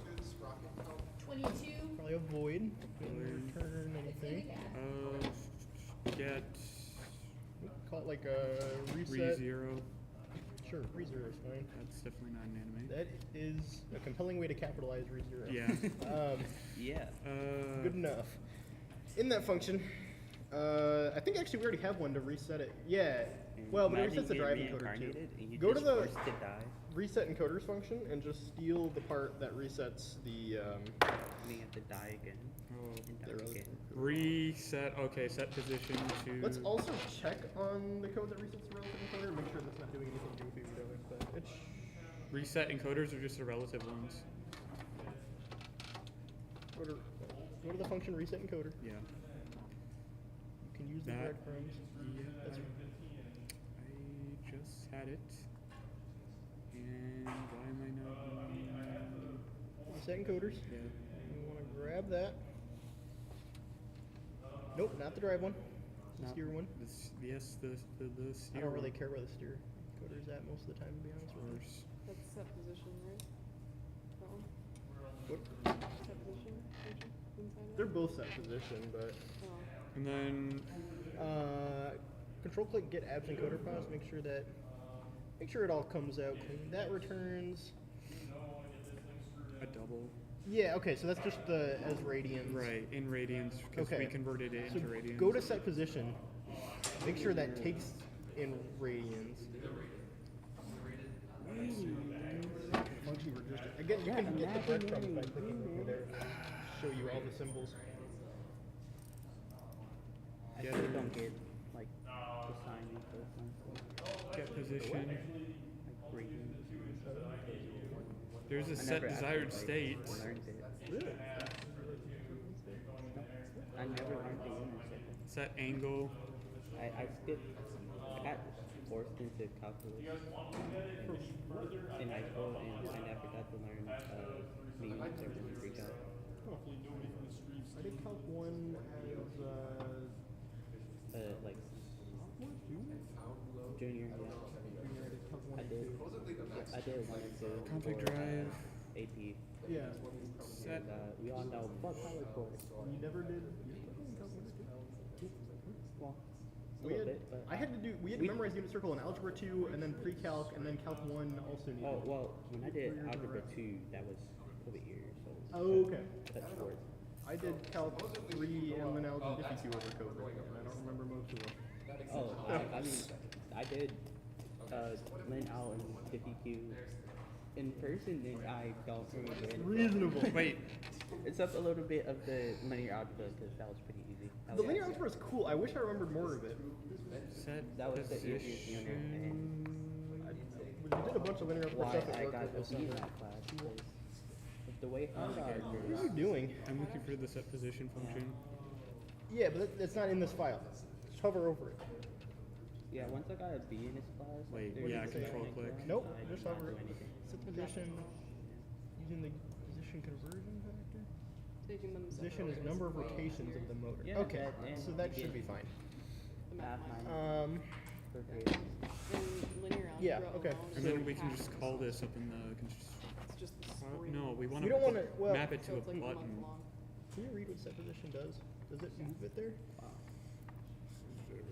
22. Probably a void. Can return anything. Get Call it like a reset. re0. Sure, re0 is fine. That's definitely not an anime. That is a compelling way to capitalize re0. Yeah. Yeah. Good enough. In that function, I think actually we already have one to reset it. Yeah. Well, but it Imagine resets the getting drive encoder too. reincarnated and you Go to just the forced to die. reset encoders function and just steal the part that resets the. And you have to die again. And die again. Reset. Okay, set position to. Let's also check on the code that resets the relative encoder and make sure that's not doing anything goofy we don't expect. It's Reset encoders are just the relative ones. go to the function reset encoder. Yeah. You can use the That- breadcrumbs. That's I just had it. And why am I not? reset encoders. Yeah. You want to grab that. Nope, not the drive one. The Not steer one. Yes, the steer. I don't really one. care where the steer encoder is at most of the time, to be honest with you. Course. That's set position, right? That one? What? Set position? Function? Inside They're out? both set position, but Oh. And then control click get abs encoder files. Make sure it all comes out clean. That returns. a double. Yeah. Okay. So that's just the as radians. Right, in radians, because we Okay. converted it So into radians. go to set position. Make sure that takes in radians. Function register. Again, you can get the breadcrumbs by clicking over there. Show you all the symbols. I Get still it. don't get like the sign info function. Get position. Like breaking. There's a I set never desired actually, state. like, learned it. Really? I never learned the unit Set angle. I skipped. I got forced into calculus in high school, and I never got to learn the unit circle and freak out. I did calc 1 as Like junior, yeah. I did 1 and 2 Config for, drive. AP. yeah. Set. And, we all know fuck power cord. You never did. Well, a We little had, bit, but I had to do. We had to memorize unit circle in algebra 2, and then pre-calc, and then calc 1 also needed. oh well, when I did algebra 2, that was COVID year, so Oh, okay. that's short. I did calc 3 and then algebra diffie 2 over COVID, and I don't remember most of them. Oh, I mean, I did lin out and diffie Q in person, and I don't remember it. Reasonable. Wait, Except a little bit of the linear algebra, because that was pretty easy. That The was- linear algebra is cool. I wish I remembered more of it. set That was the easiest unit, and We did a bunch of linear algebra why stuff at I work got with a this B in summer. that class was with the way hard What are you doing? I'm looking for the set position function. Yeah, but that's not in this file. Just hover over it. Yeah, once I got a B in this class. Wait, there was yeah, a control certain click. class Nope, I did just not hover do it. anything. Set the position using the position conversion factor. Taking them Position is number of rotations of the motor. Yeah, Okay, that- and so that you should get be fine. the Math math minus per grade. and linear algebra Yeah, okay. alone And is then we can half just the call course. this up in the. It's just the spring. No, we want We to don't wanna- well- map it to So a it's like a month button. long. Can you read what set position does? Does it move it there?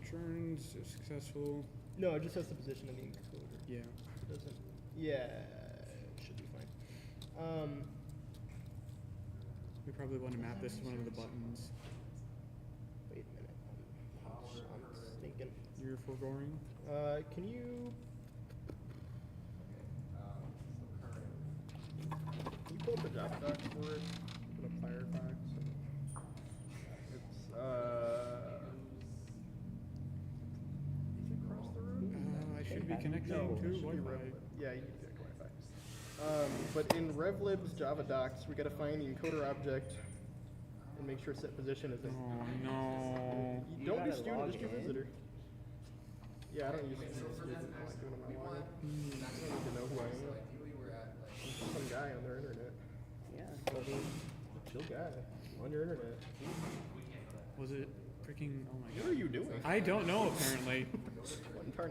Returns successful. No, it just has the position in the encoder. Yeah. It doesn't. Yeah, it should be fine. We probably want to map this to one of the buttons. Wait a minute. I'm thinking. You're foregoing. Can you? Can you pull up the Java docs for it? Open up Firefox. It's is it across the road? I should be connecting No, to it should be Wi-Fi. RevLib. Yeah, you need to connect Wi-Fi. But in RevLib's Java docs, we gotta find the encoder object and make sure set position is in. Oh no. You don't do gotta student, log just do in. visitor. Yeah, I don't use student. I like doing it on my login. I don't need to know who I am. I'm just some guy on their internet. Yeah. Chill guy on your internet. Was it freaking? Oh my What god. are you doing? I don't know. Apparently,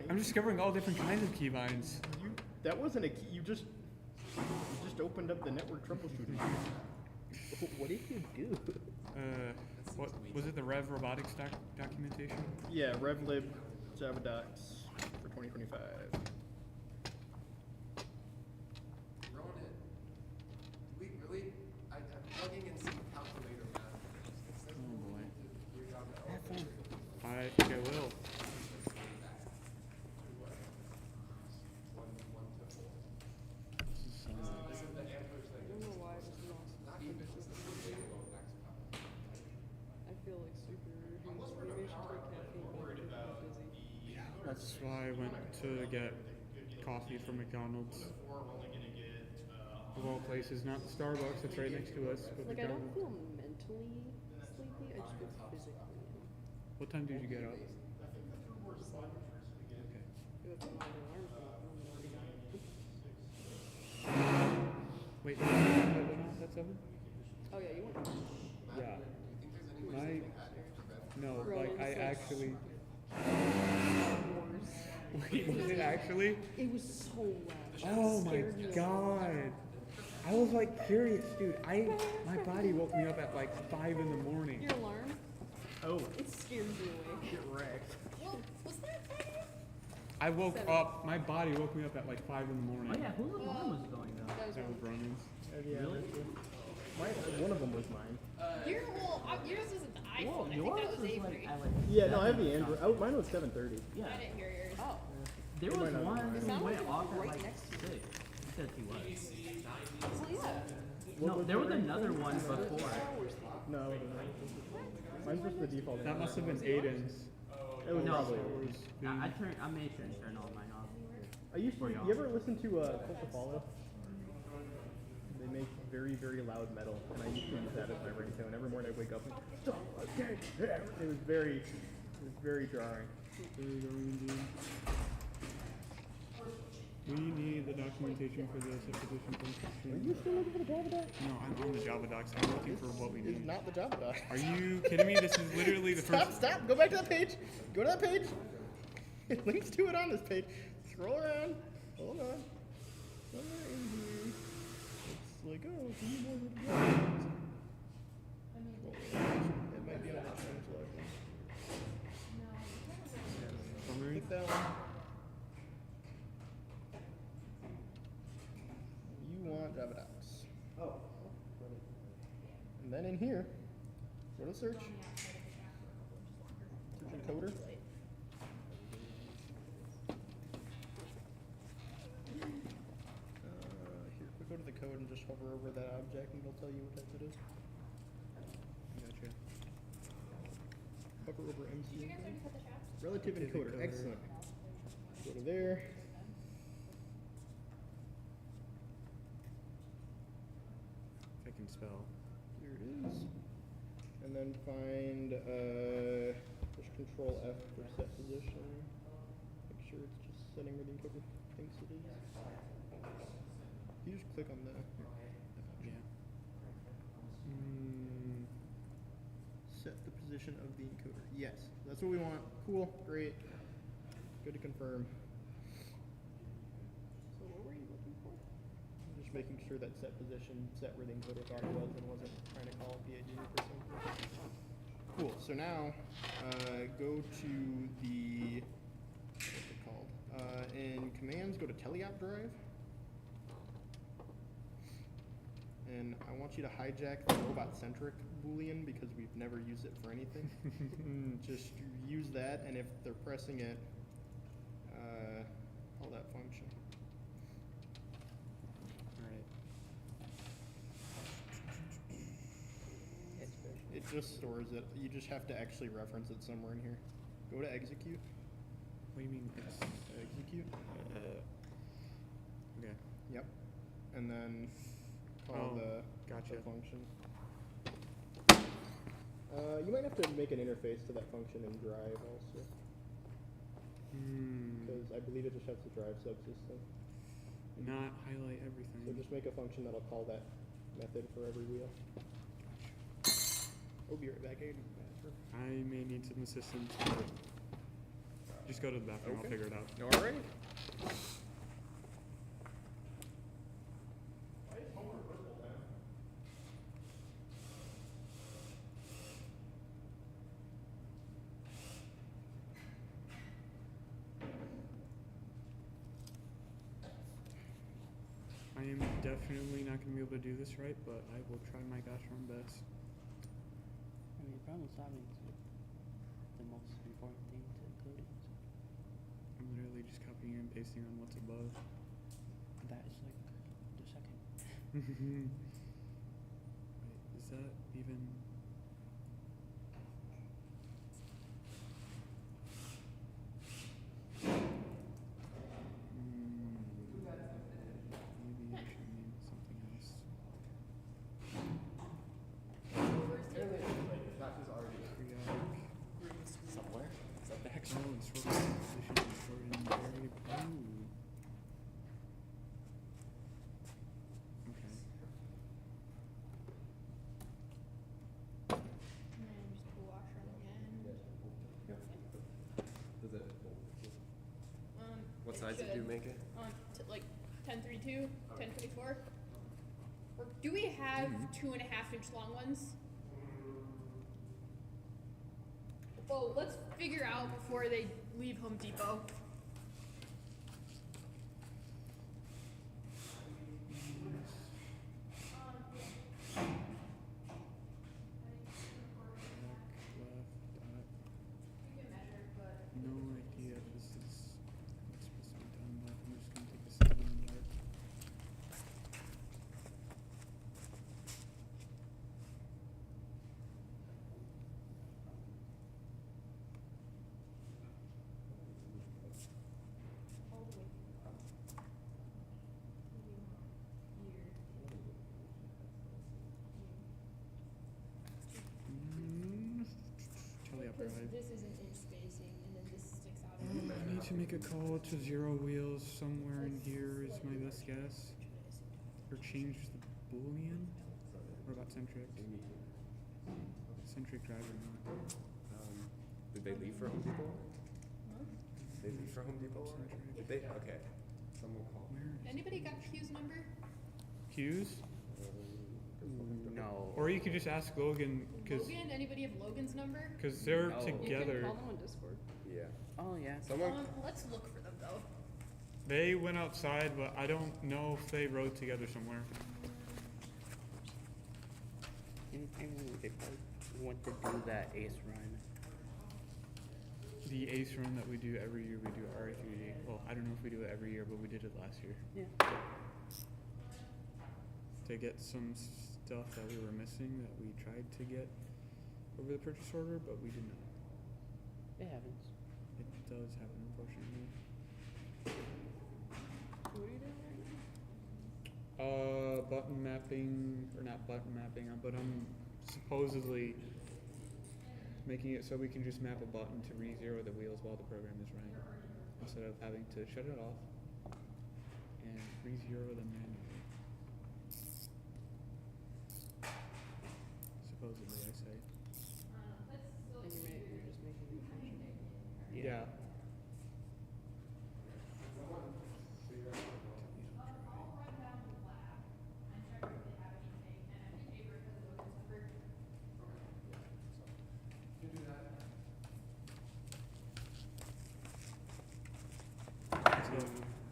I'm discovering all different kinds of keybinds. That wasn't a key. You just opened up the network troubleshooting. What did you do? What was it? The Rev Robotics documentation? Yeah, RevLib Java docs for 2025. Ronan, do we really? I'm plugging in some calculator math. Oh boy. Your job to Have fun. I think I will. I don't know why this is not super I feel like super maybe I should take caffeine when I'm busy. That's why I went to get coffee from McDonald's. Of all places, not the Starbucks that's right next to us, but Like I don't McDonald's. feel mentally sleepy, I just feel physically. What time did you get up? If my alarm Wait, that's 7? Oh yeah, you went. Yeah. My, no, Bro, like it was I like actually. Wars. Wait, was it actually? It was so loud. Oh It my scared me. god. I was like curious, dude. My body woke me up at like 5 in the morning. Your alarm? Oh, It scared you away. get wrecked. Well, was that I woke up, my body woke me up at like 5 in the morning. Oh yeah, whose alarm was going though? That was That was Ronan's. Yeah, Really? one of them was mine. yours isn't the iPhone. Whoa, I think yours that was was Avery. like at like. Yeah, no, I have the 7 Android. something. Oh, mine was 7:30. Yeah. I didn't hear yours. Oh. There It was might not be one mine. who It sounded went like it off was at right like next to 6. He said he was. Well, yeah. No, there was another one before. No, mine's just the default. That must have been Aiden's. It was No, probably. I made sure to turn all mine off. I used to. For y'all. You ever listen to Cult of Follow? They make very, very loud metal, and I used to use that as my ringtone. Every morning I wake up and okay. It was very jarring. Very jarring indeed. We need the documentation for the substitution function. Are you still looking for the Java doc? No, I'm on the Java docs. I'm looking for what we It's need. not the Java doc. Are you kidding me? This is literally the first. Stop! Go back to that page. Go to that page. It links to it on this page. Scroll around. Hold on. Somewhere in here. It's like, oh, can you more than it might be on that translate. Summary? Click that one. You want Java docs. Oh. And then in here, go to search. Search encoder. Here, go to the code and just hover over that object and it'll tell you what type it is. Gotcha. Hover over MC. Did you guys already put the shots? Relative encoder. Excellent. Go to there. If I can spell. Here it is. And then find, push Control F for set position. Make sure it's just setting where the encoder thinks it is. You just click on the. Yeah. Set the position of the encoder. Yes, that's what we want. Cool, great. Good to confirm. So what were you looking for? Just making sure that set position set where the encoder thought it was and wasn't trying to call PID for something. Cool. So now, go to the what's it called? In commands, go to teleop drive, and I want you to hijack the robot-centric boolean because we've never used it for anything. Just use that, and if they're pressing it, call that function. Alright. just stores it. You just have to actually reference it somewhere in here. Go to execute. What do you mean? Execute. Okay. Yep. And then call the function. You might have to make an interface to that function in Drive also. Because I believe it just has the Drive subsystem. Not highlight everything. So just make a function that'll call that method for every wheel. We'll be right back. I need the bathroom. I may need some assistance. Just go to the bathroom. I'll figure it out. All right. I am definitely not going to be able to do this right, but I will try my gosh darn best. I mean, problem solving is the most important thing to coding. I'm literally just copying and pasting on what's above. That is like the second. Wait, is that even... Maybe I should mean something else. Somewhere? Is that the Oh, actual? and sort of position and sort in very... Ooh. Okay. And then just a washer on the end. Does it? What It size did should. you make it? Like 1032, 1024. Or do we have 2.5-inch long ones? Well, let's figure out before they leave Home Depot. No idea if this is what's supposed to be done, but I'm just going to take a stab in the dark. Totally up right. This is an inch spacing, and then this sticks out. I need to make a call to 0 wheels somewhere in here is my best guess. Or change the boolean? What about centric? Centric driver not. Did they leave for Home Depot? They leave for Home Depot? Centric. Did they? Okay. Someone call. Anybody got Q's number? Q's? No. Or you could just ask Logan, because Logan? Anybody have Logan's number? they're No. You can together. call them on Discord. Yeah. Oh yeah. Someone. Let's look for them though. They went outside, but I don't know if they rode together somewhere. They probably want to do that ace run. The ace run that we do every year, we do RE3D. Well, I don't know if we do it every year, but we did it last year. Yeah. To get some stuff that we were missing that we tried to get over the purchase order, but we did not. It happens. It does happen, unfortunately. What are you doing right now? Button mapping, or not button mapping, but I'm supposedly making it so we can just map a button to re-zero the wheels while the program is running, instead of having to shut it off and re-zero them manually. Supposedly, I say. And you're just making a function. Yeah.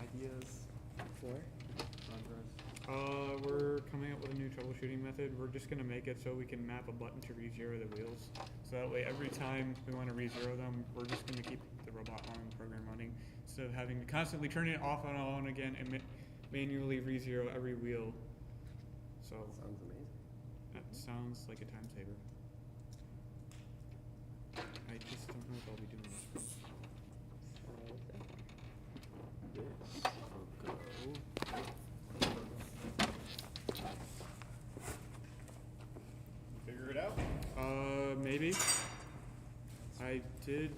Ideas For? We're coming up with a new troubleshooting method. We're just gonna make it so we can map a button to re-zero the wheels. So that way every time we want to re-zero them, we're just gonna keep the robot on, the program running, instead of having to constantly turn it off and on again and manually re-zero every wheel. So sounds amazing. that sounds like a time saver. I just don't know if I'll be doing this. Figure it out. Maybe. I did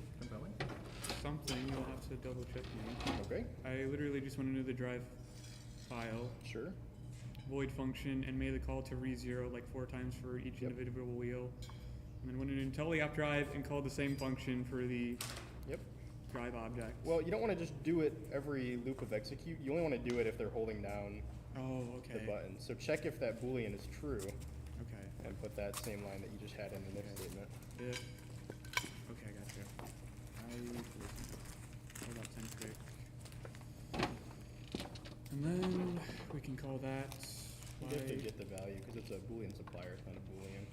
something. You'll have to double check me. Okay. I literally just went into the drive file. Sure. Void function and made the call to re-zero like 4 times for each individual wheel. And then went in until the app drive and called the same function for the drive object. Well, you don't want to just do it every loop of execute. You only want to do it if they're holding down the button. So check if that Boolean is true. Okay. And put that same line that you just had in the if statement. If. Okay, I got you. Hold up, centric. And then we can call that. You have to get the value because it's a Boolean supplier, it's not a Boolean.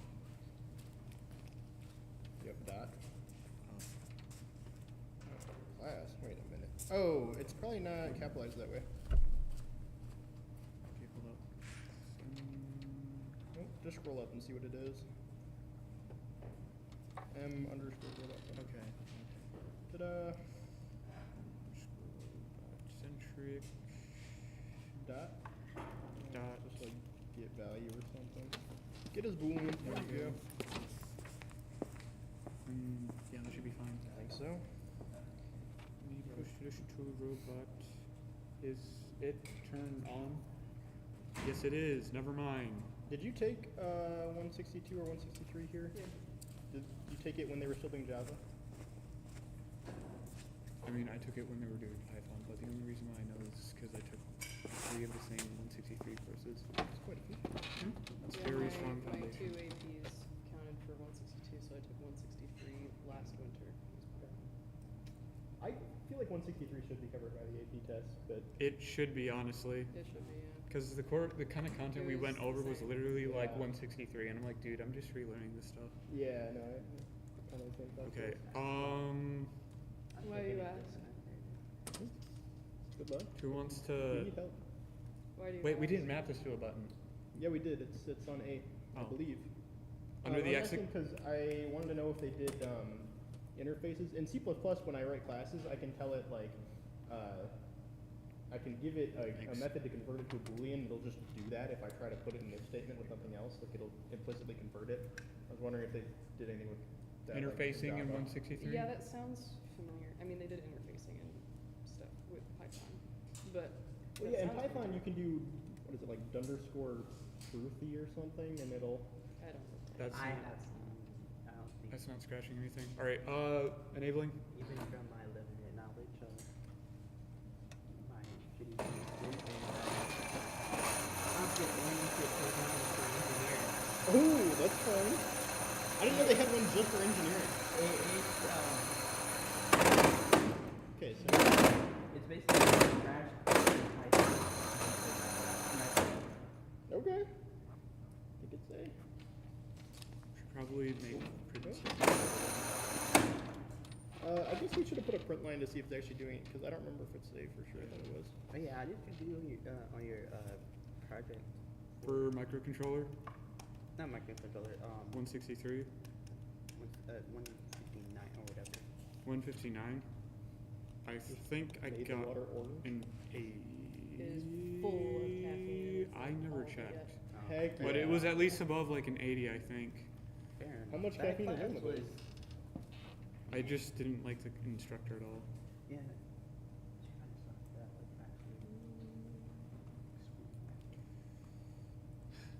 Yep, dot. Class, wait a minute. Oh, it's probably not capitalized that way. Okay, hold up. Oh, just scroll up and see what it is. M underscore robot. Okay. Ta-da. Centric. Dot. Dot. Just like get value or something. Get his Boolean. There you go. Yeah, that should be fine. I think so. We push this to robot. Is it turned on? Yes, it is. Never mind. Did you take 162 or 163 here? Yeah. Did you take it when they were still doing Java? I mean, I took it when they were doing Python, but the only reason why I know is because I took 3 of the same 163 courses. That's quite a few. That's Yeah, very my, strong my foundation. 2 APs counted for 162, so I took 163 last winter. I feel like 163 should be covered by the AP test, but It should be, honestly. It should be, yeah. Because the kind of content we went over was literally like 163, and I'm like, dude, I'm just relearning this stuff. yeah, no, I kind of think that's Okay, Why are you ask? Good luck. who wants We to... need help. Why do you Wait, we ask? didn't map this to a button. Yeah, we did. It's on 8, I Oh. believe. Under the because I wanted to know if they did interfaces. In C++, when I write classes, I can tell it like, I can give it a method to convert it to a Boolean. It'll just do that if I try to put it in an if statement with something else. Like it'll implicitly convert it. I was wondering if they did anything with that. Interfacing in Java. 163? Yeah, that sounds familiar. I mean, they did interfacing and stuff with Python, but Well, yeah, in Python you can do, what is it, like underscore truthy or something, and it'll... I don't know. That's I not, have I don't think that's not scratching anything. All right, enabling. even from my limited knowledge of my shitty experience, I'll get into programming for engineering. Oh, that's fun. I didn't know they had one just for engineering. Okay, so... It's basically a crash Python. Okay. You could say. Should probably make print. I guess we should have put a print line to see if it's actually doing it, because I don't remember if it's saved for sure. I thought it was. Oh yeah, how did you do on your project? For microcontroller, Not microcontroller, 163, 159 or whatever. 159. I think I Made the got water orange. an It is full of caffeine. I never All of it checked. yet. Heck But yeah. it was at least above like an 80, I think. Fair enough. How much That caffeine is in class the was- booze? I just didn't like the instructor at all. Yeah.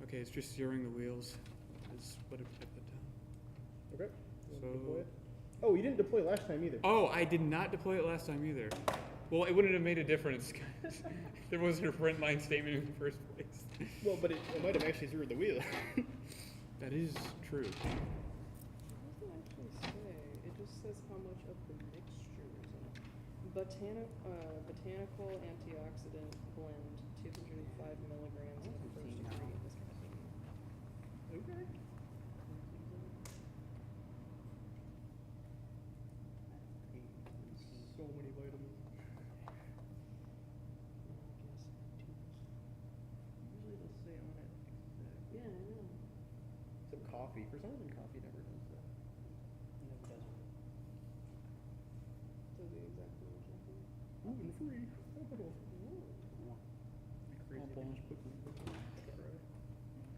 Okay, it's just zeroing the wheels. Is what I put down. Okay. You want to So- deploy it? Oh, you didn't deploy last time either. Oh, I did not deploy it last time either. Well, it wouldn't have made a difference because there wasn't a print line statement in the first place. Well, but it might have actually zeroed the wheel. That is true. It doesn't actually say. It just says how much of the mixture is in it. Botanical antioxidant blend, 205 milligrams of first degree. This kind of thing. Okay. So many vitamins. Usually they'll say on it. Yeah, I know. Except coffee. For some reason, coffee never does that. Never does. Ooh, and free.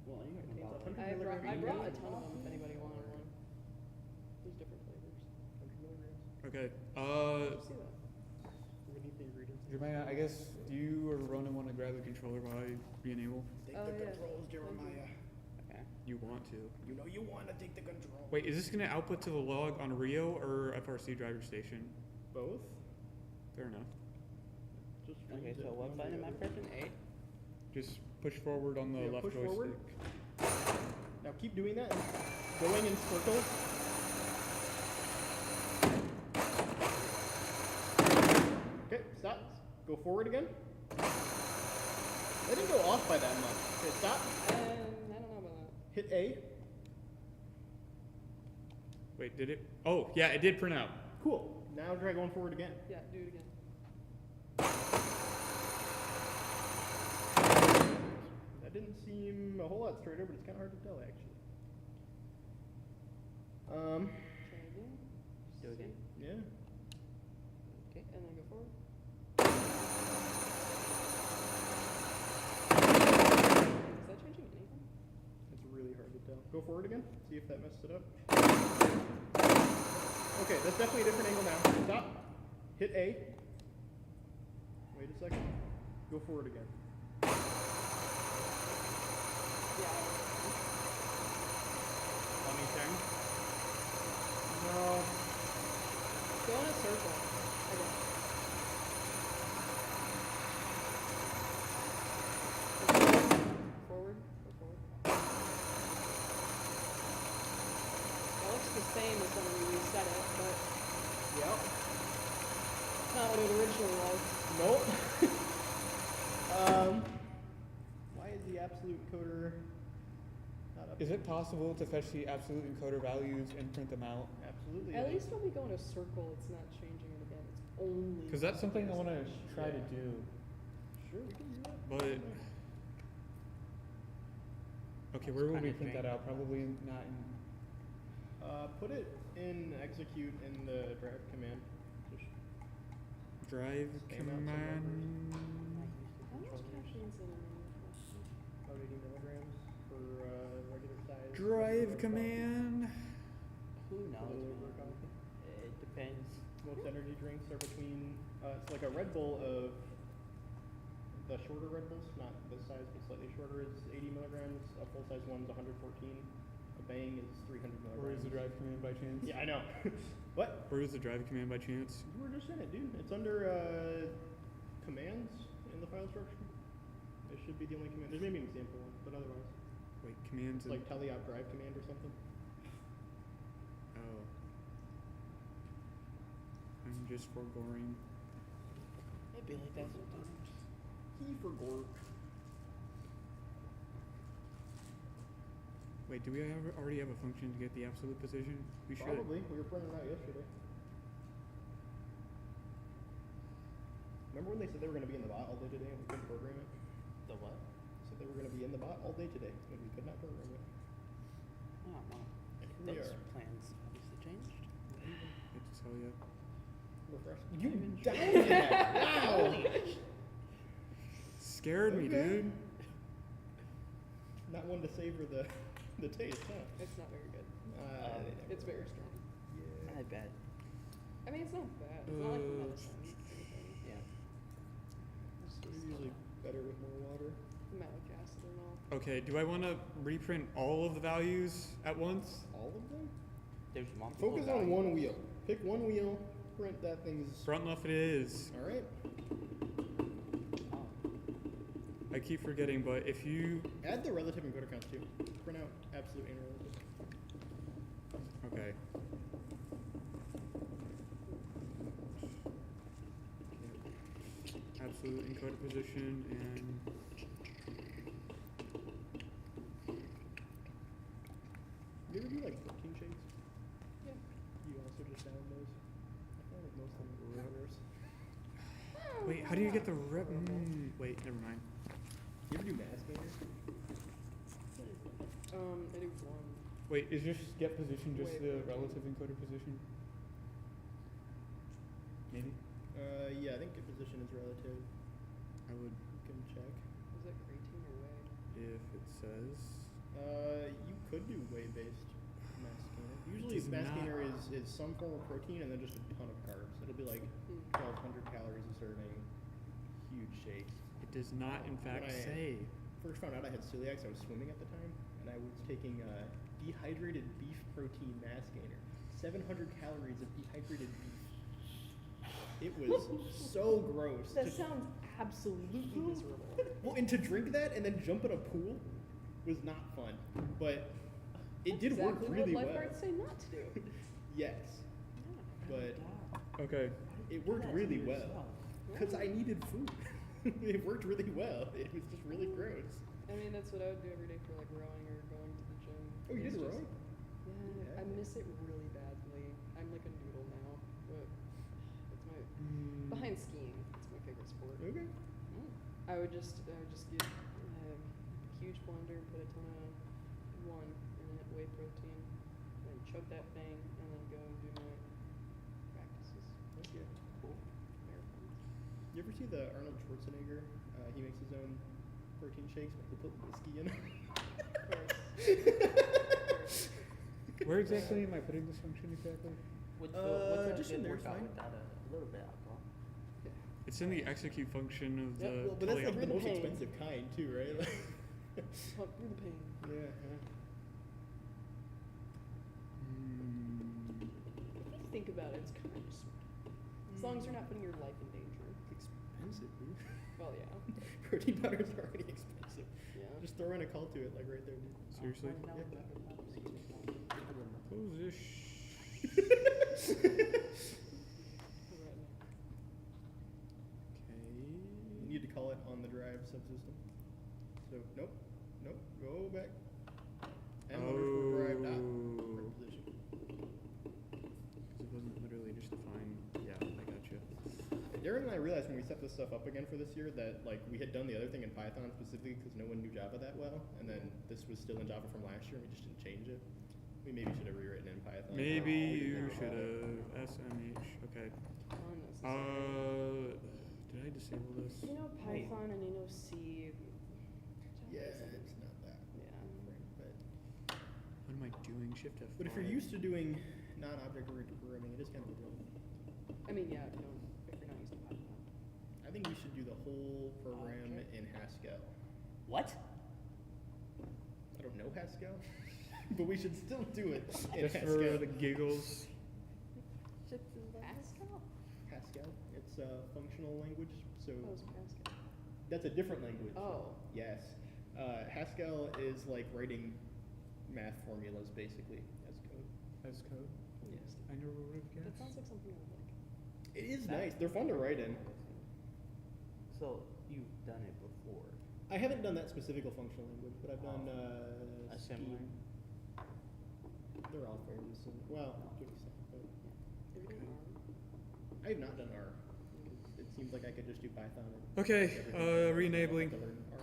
Well, you got about I brought a ton of them if anybody wanted one. There's different flavors. 100 milligrams. Okay. See that? We need the ingredients. Jeremiah, I guess you or Ronan want to grab the controller while I re-enable? Take Oh, the yeah. controls, Jeremiah. Okay. You want to. You know you want to take the control. Wait, is this going to output to the log on Rio or FRC driver station? Both? Fair enough. Just Okay, read so it what one button am way I or the other. pressing? A? Just push forward on the Yeah, left push joystick. forward. Now keep doing that and going in circles. Okay, stop. Go forward again. They didn't go off by that much. Okay, stop. I don't know about that. Hit A. Wait, did it? Oh, yeah, it did print out. Cool. Now try going forward again. Yeah, do it again. That didn't seem a whole lot straighter, but it's kind of hard to tell actually. Try again. Do it again. Yeah. Okay. And then go forward. Is that changing anything? It's really hard to tell. Go forward again. See if that messed it up. Okay, that's definitely a different angle now. Stop. Hit A. Wait a second. Go forward again. Yeah. Let me turn. No. Go in a circle. Okay. Forward. Go forward. That looks the same as when we reset it, but Yep. it's not what it originally was. Nope. Why is the absolute encoder not up? Is it possible to fetch the absolute encoder values and print them out? Absolutely. At least when we go in a circle, it's not changing it again. It's only. Because that's something I want to try to do. Sure, we can do that. But okay, where will we kinda print that strange. out? Probably not in. Put it in execute in the drive command. Just Drive Spam out some command. How much caffeine's in it? about 80 milligrams for regular size. Drive regular command. Who coffee. knows? Regular Man? coffee. It depends. Most energy drinks are between. It's like a Red Bull of the shorter Red Bulls, not this size, but slightly shorter, is 80 milligrams. A full size one's 114. A Bang is 300 milligrams. Where is the drive command by chance? Yeah, I know. What? Where is the drive command by chance? You were just in it, dude. It's under commands in the file structure. It should be the only command. There's maybe an example one, but otherwise, Wait, commands. it's like teleop drive command or something. Oh. I'm just forgoing. It'd be like that sometimes. He forgot. Wait, do we already have a function to get the absolute position? We should. Probably. We were printing it out yesterday. Remember when they said they were going to be in the bot all day today and we couldn't program it? The what? They said they were going to be in the bot all day today and we could not program it. Oh, well. We Those are. plans obviously changed. Good to tell you. Refresh. You downed that! Wow! Scared me, Okay. dude. Not one to savor the taste, huh? It's not very good. They It's never very will. strong. Yeah. I bet. I mean, it's not bad. It's not like medicine. or anything. Yeah. It's It's just usually better with more water. malic acid and all. Okay, do I want to reprint all of the values at once? All of them? There's multiple Focus on values. one wheel. Pick one wheel, print that thing's. Front left it is. Alright. Oh. I keep forgetting, but if you. Add the relative encoder counts too. Print out absolute and relative. Okay. Absolute encoder position and. You ever do like protein shakes? Yeah. You also just down those? I feel like most of them are reverse. Wait, how do you get the rep? Wait, never mind. You ever do mass gainers? I do one. Wait, is your get position just Wait, the wait. relative encoder position? Maybe. Yeah, I think position is relative. I would, You can check. Is it creatine or whey? if it says. You could do whey-based mass gainer. Usually does mass not- gainer is some form of protein and then just a ton of carbs. It'll be like 1,200 calories a serving, huge shakes. It does not, in fact, When I say. first found out I had celiac, I was swimming at the time, and I was taking dehydrated beef protein mass gainer. 700 calories of dehydrated beef. It was so gross. That sounds absolutely miserable. Well, and to drink that and then jump in a pool was not fun, but it did work Exactly really what well. lifeguards say not to do. Yes, but Okay. it worked really well because I needed food. It worked really well. It was just really gross. I mean, that's what I would do every day for like rowing or going to the gym. Oh, you It's did just- rowing? Yeah, I miss it really badly. I'm like a noodle now, but it's my behind skiing. It's my favorite sport. Okay. I would just get a huge blender and put a ton of one in it, whey protein, and then chug that thing, and then go and do my practices. Okay. Cool. Marathons. You ever see the Arnold Schwarzenegger? He makes his own protein shakes, but he'll put whiskey in it. Where exactly am I putting this function exactly? What's a just in good there, workout fine. without a little bit of alcohol? It's in the execute function of the. Well, but that's like the Tele- most expensive kind too, right? Like, Pump through the pain. yeah. If you think about it, it's kind of smart. As long as you're not putting your life in danger. Expensive, dude. Well, yeah. Protein powder is already expensive. Yeah. Just throw in a call to it, like right there, dude. Seriously? You need to call it on the drive subsystem. So nope, go back. And drive dot position. Because it wasn't literally just defined. Yeah, I gotcha. Darren and I realized when we set this stuff up again for this year that like we had done the other thing in Python specifically because no one knew Java that well, and then this was still in Java from last year and we just didn't change it. We maybe should have rewritten in Python. Maybe We you never should bothered. have. SMH. Okay. Unnecessary. Did I disable this? You know Python and you know C. Yeah, it's not that. Yeah. But What am I doing? Shift F5. But if you're used to doing non-object oriented programming, it is kind of a deal. I mean, yeah, if you're not using Python. I think you should do the whole program in Haskell. What? I don't know Haskell, but we should still do it in Just Haskell. for the giggles. Pascal? Haskell. It's a functional language, so Oh, it's Pascal. that's a different language. Oh. Yes. Haskell is like writing math formulas basically as code. As code? Yes. I never would have That guessed. sounds like something I would like. It is nice. They're fun to write in. So you've done it before? I haven't done that specific functional language, but I've done A similar? Scheme. They're all fairly similar. Well, give me some, but Have you done R? I have not done R. It seems like I could just do Python. And Okay, everything. re-enabling. I have to learn R.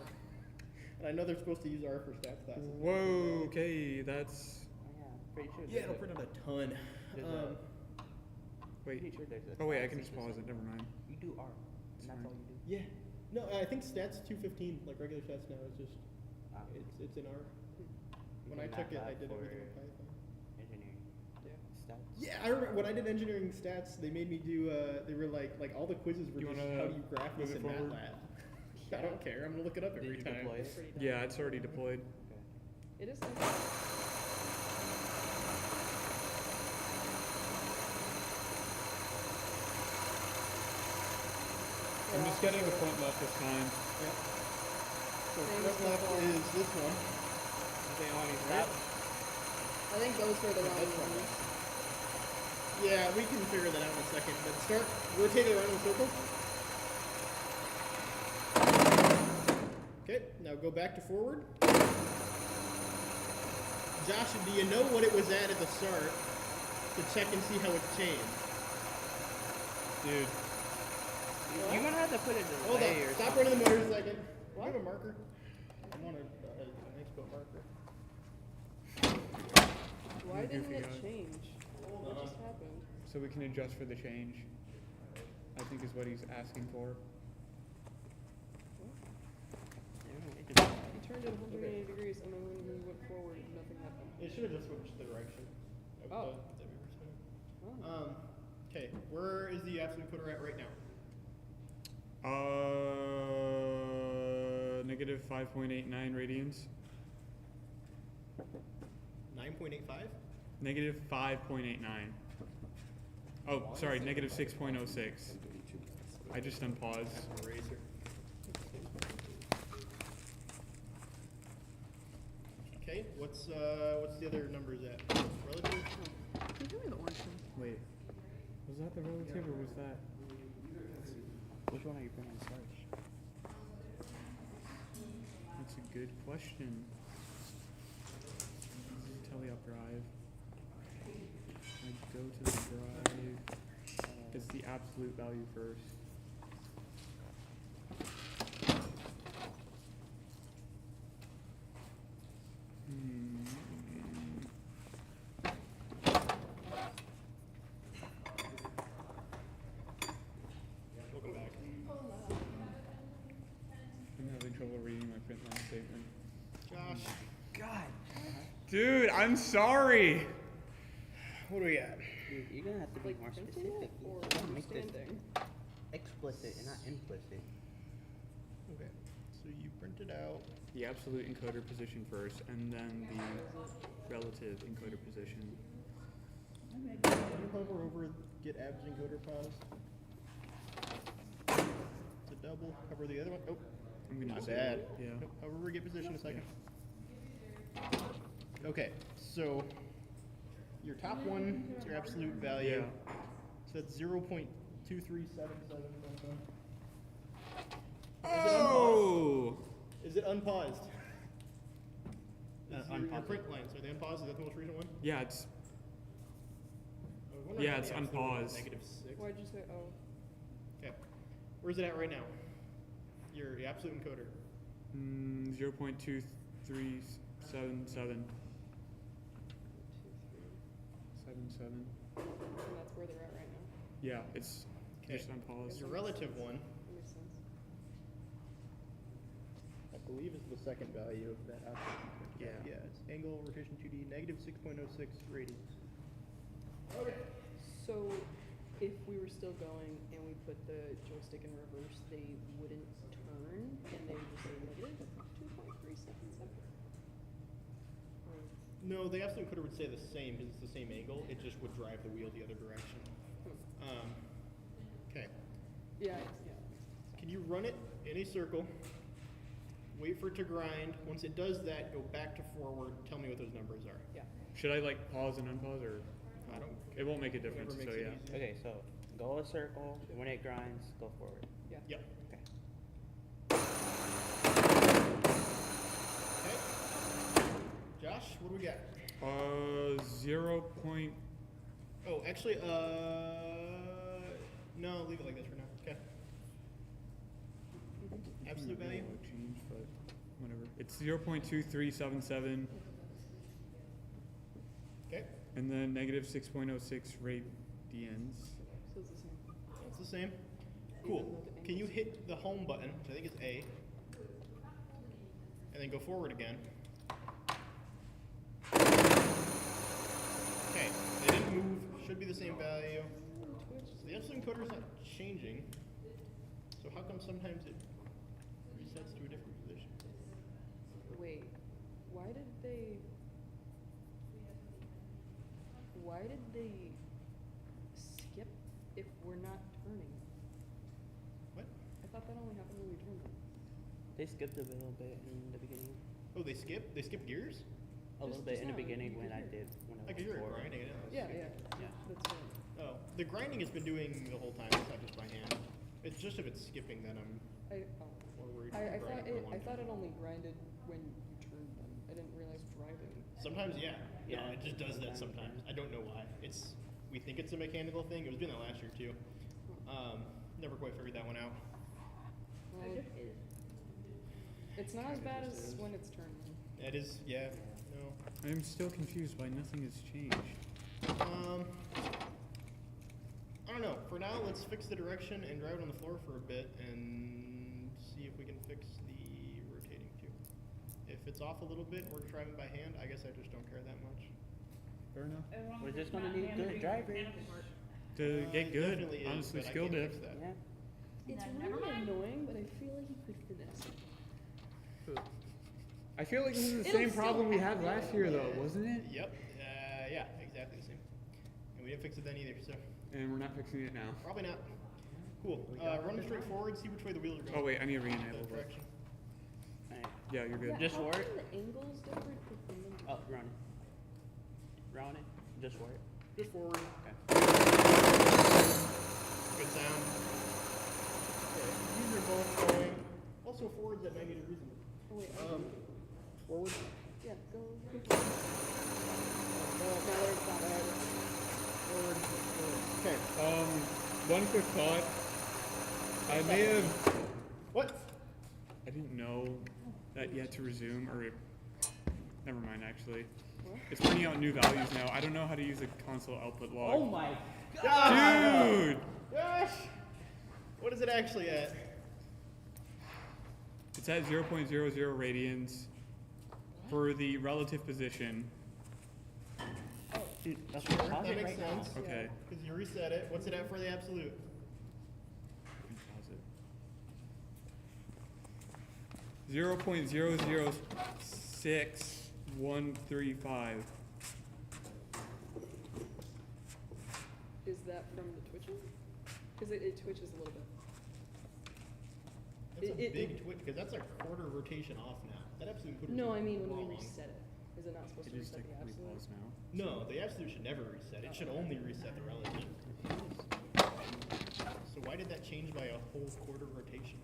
And I know they're supposed to use R for stats classes. Whoa, okay, that's. Yeah, pretty sure. Yeah, it'll print out a ton. There's a- Wait. Pretty sure there's a Oh, wait, I class can just pause it. Never mind. You do R, and that's all you do. Yeah. No, I think stats 215, like regular stats now, is just Ah. it's in R. You When I can took it, map I that did for everything in Python. Engineering. Yeah. Stats. Yeah, I remember when I did engineering stats, they made me do. They were like all the quizzes were You just wanna how do you graph move this it in forward? MATLAB. I don't care. I'm gonna look it up every Did you time. deploy it? Pretty dumb. Yeah, it's already deployed. Okay. It is like I'm just getting the front left this time. Yep. So Same front as left before. is this one. Okay, on your Right? I think those were the Yeah, wrong that's front ones. left. Yeah, we can figure that out in a second. But start rotate it around in a circle. Okay, now go back to forward. Josh, do you know what it was at the start to check and see how it's changed? Dude. You're gonna have to put it in Hold delay on, or stop something. running the motor a second. What? Do you have a marker? I want a nice book marker. Why You didn't goofy it guy. change? What just happened? So we can adjust for the change. I think is what he's asking for. He turned it 180 degrees, and then when we went forward, nothing happened. It should have just switched the direction of Oh. the that we were spinning. Oh. Okay, where is the absolute encoder at right now? Negative 5.89 radians. 9.85? Negative 5.89. Oh, sorry, negative 6.06. I just unpaused. Eraser. Okay, what's the other numbers at? Relative? Can you give me the orange one? Wait, was that the relative or was that? Which one are you printing first? That's a good question. Teleop drive. I go to the drive. It's the absolute value first. Welcome back. I'm having trouble reading my print line statement. Josh. God. Dude, I'm sorry. What do we got? Dude, you're gonna have to be more specific. Or You gotta make this understanding? explicit and not implicit. Okay, so you printed out. The absolute encoder position first, and then the relative encoder position. Can you hover over, get abs encoder pause? It's a double. Cover the other one. Oh, I'm gonna not say bad. that, yeah. Nope, hover over, get position a second. Okay, so your top one is your absolute value. Yeah. So that's 0.2377. Oh! Is it unpaused? Your Unpaused. print lines, are they unpaused? Is that the most recent one? Yeah, it's I was wondering Yeah, if it's the absolute was unpaused. -6. Why'd you say oh? Okay. Where's it at right now? Your absolute encoder. 0.2377. 77. And that's where they're at right now. Yeah, it's Okay. just unpaused. Your relative one, That makes sense. I believe, is the second value of that absolute encoder. Yeah. Yeah, it's angle, rotation 2D, negative 6.06 radians. Okay. So, if we were still going and we put the joystick in reverse, they wouldn't turn, and they would just say negative 2.377. No, the absolute encoder would stay the same because it's the same angle. It just would drive the wheel the other direction. Okay. Yeah. Can you run it in a circle? Wait for it to grind. Once it does that, go back to forward. Tell me what those numbers are. Yeah. Should I like pause and unpause, or I don't. it won't make a Whatever difference? makes So it yeah. easier. Okay, so go a circle. When it grinds, go forward. Yeah. Yep. Okay. Okay. Josh, what do we got? 0. Point, Oh, actually, no, leave it like this for now. Okay. Absolute value? It changed, but whatever. It's 0.2377, Okay. and then negative 6.06 radians. So it's the same. It's the same. Cool. Can you hit the home button, which I think is A, and then go forward again? Okay, they didn't move. Should be the same value. So the absolute encoder is not changing. So how come sometimes it resets to a different position? Wait, why did they skip if we're not turning? What? I thought that only happened when we turned them. They skipped a little bit in the beginning. Oh, they skip? They skip gears? A little bit in the beginning when I did when I Like was you're forward. grinding it. Yeah. Yeah. That's right. Oh, the grinding has been doing the whole time. It's not just by hand. It's just if it's skipping that I'm more worried. I about thought grinding it. for a I long thought time. it only grinded when you turned them. I didn't realize driving. Sometimes, yeah. Yeah. No, it just does that sometimes. I don't know why. We think it's a mechanical thing. It was doing that last year too. Never quite figured that one out. Well, it's not as bad as when it's turning. That is, yeah. No. I'm still confused why nothing has changed. don't know. For now, let's fix the direction and drive it on the floor for a bit and see if we can fix the rotating too. If it's off a little bit and we're driving by hand, I guess I just don't care that much. Fair enough. We're just gonna need good drivers. To get It good, definitely is, honestly, but I skill can't diff. fix that. Yeah. It's Never really mind. annoying, but I feel like you could finesse it. I feel like this is the It'll same still problem we had happen. last year, though, wasn't it? Yep. Yeah, exactly the same. And we didn't fix it then either, so And we're not fixing it now. probably not. Cool. Run them straight forward, see which way the wheels are going. Oh wait, I need to That re-enable it. direction. Alright. Yeah, you're good. Yeah, Just how work. come the angle's different between them? Oh, run it. Round it. Just work. Just forward. Okay. Good sound. Okay, these are both going. Also forwards at negative reason. Oh, wait, Forward. yeah, go. Forward. Okay. One quick thought. I may have. What? I didn't know that you had to resume, or never mind. Actually, it's printing out new values now. I don't know how to use a console output log. Oh my Dude! Gosh! What is it actually at? It's at 0.00 radians for the relative position. Dude, that's Sure, what I'm that pausing makes right now. sense. Okay. Because you reset it. What's it at for the absolute? Pause it. 0.006135. Is that from the twitching? Because it twitches a little bit. That's a It- big twitch, because that's a quarter rotation off now. That absolute put No, I mean when wrong. we reset it. Is it not supposed It to is reset the technically absolute? paused now. No, the absolute should never reset. It should only reset the relative. So why did that change by a whole quarter rotation?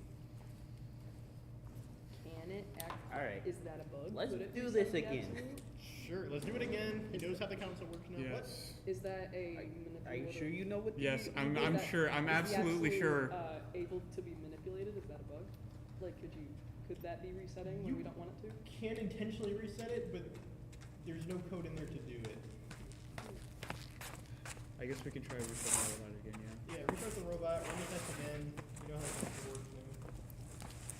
Can it act? Alright. Is that a bug? Let's Could it do reset this the again. absolute? Sure, let's do it again. He knows how the console works now. What? Yes. Is that a Are you sure you know what? Yes, Is I'm that- sure. I'm is the absolutely absolute, sure. Able to be manipulated? Is that a bug? Like, could that be resetting when we don't want it to? Can intentionally reset it, but there's no code in there to do it. I guess we can try resetting that again, yeah. Yeah, restart the robot, run the test again. You know how it works now.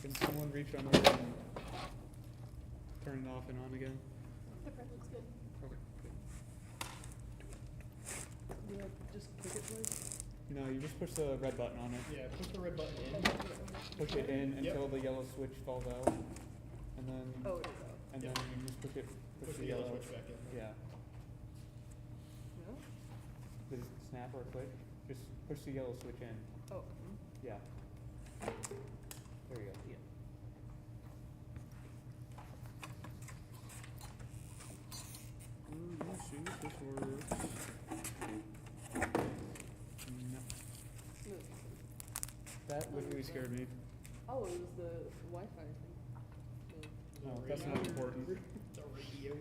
Can someone reach on over and turn it off and on again? Okay, looks good. Okay. Yeah, just click it, please. No, you just push the red button on it. Yeah, push the red button in. Push it in Yep. until the yellow switch falls out, and then Oh, it is out. and Yep. then you just push Push the yellow switch back in. Yeah. No? Does it snap or click? Just push the yellow switch in. Oh. Yeah. There you go. Yeah. Let's see if this works. No. No. That literally scared me. Oh, it was the Wi-Fi thing. No, that's not important. The radio.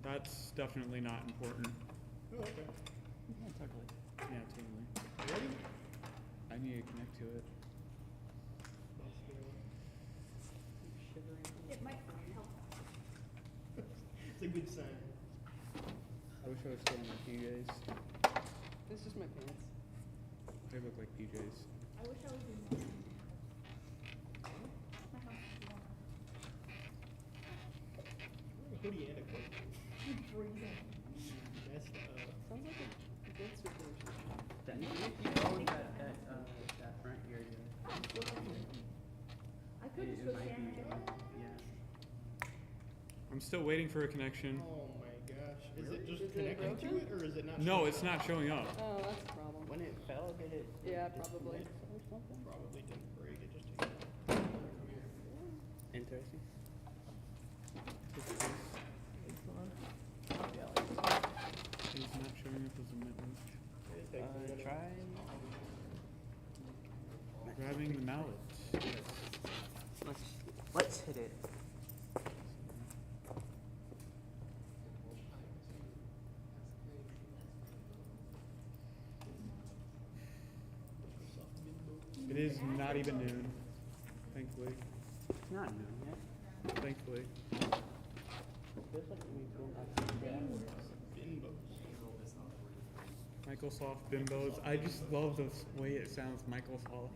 That's definitely not important. Oh, okay. Yeah, totally. Yeah, totally. Ready? I need to connect to it. It might help. It's a good sign. I wish I was still in my PJs. It's just my pants. They look like PJs. I wish I was in my house is warm. A hoodie and a coat. Freezing. That's Sounds like a good situation. Then if you know that front area. I could just go stand there. Yeah. I'm still waiting for a connection. Oh my gosh. Is it just Is it connecting to broken? it, or is it not? No, showing it's up? not showing up. Oh, that's a problem. When it fell, did it? Yeah, disconnect probably. Or something? Probably didn't break. It just Interesting. It's not showing up as a network. Try Grabbing the mallet. Let's hit it. It is not even noon. Thankfully. It's not noon yet. Thankfully. Feels like we don't have to Bimbos. My Microsoft bimbos. I just love the way it sounds, Microsoft.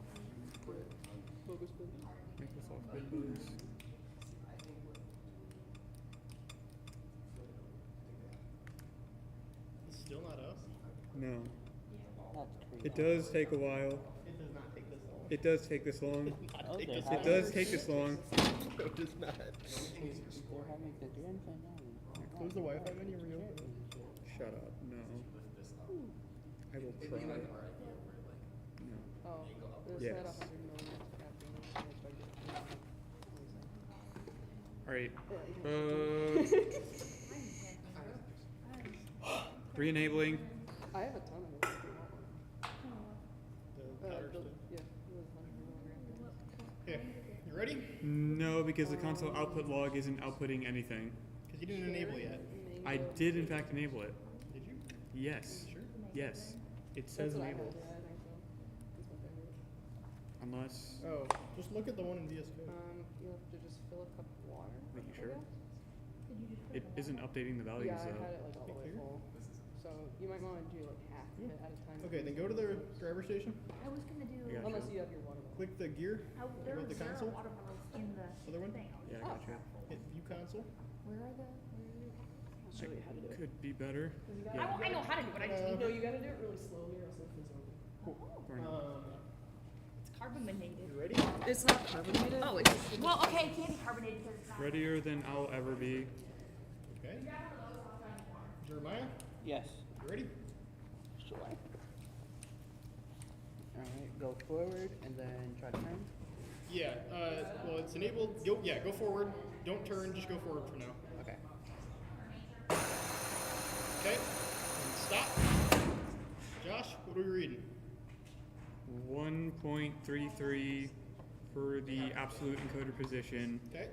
Focus bin. Microsoft bimbos. It's still not up. No. That's It does take a while. It does not take this long. It does take this long. Not take this It does take this long. No, it does not. They're having the grand finale. Close the Wi-Fi menu, reopen it. Shut up. No. I will try. No. Oh, this Yes. had 100 millimeters capping. I checked it. Alright. Re-enabling. I have a ton of it if you want one. The powder the- still. yeah, it was 100 milligrams. Okay, you ready? No, because the console output log isn't outputting anything. Because you didn't enable yet. I did in fact enable it. Did you? Yes. Sure. Yes. It says That's what I enable. had, yeah, I think so. That's my favorite. Unless. Oh, just look at the one in VS Code. You have to just fill a cup of water. Are you I sure? guess. It isn't updating the values Yeah, I though. had it like all the way full. So you might want to do like half of it at a time. Okay, then go to the driver station. I was gonna do. Yeah, Unless sure. you have your water bottle. Click the gear. There With were the zero console? water bottles in the Other one? thing. Yeah, I gotcha. Hit view console. Where are the? I'll show you how to do it. Could be better. I know how to do it. I just need No, to. you gotta do it really slowly or else it fizzles over. Or not. It's carbonated. You ready? It's not carbonated. Oh, it's well, okay. It can't be carbonated because it's not. Readier than I'll ever be. Okay. Jeremiah, Yes. you ready? Sure. Alright, go forward and then try to turn. Yeah, well, it's enabled. Go forward. Don't turn, just go forward for now. Okay. Okay, and stop. Josh, what are we reading? 1.33 for the absolute encoder position. Okay.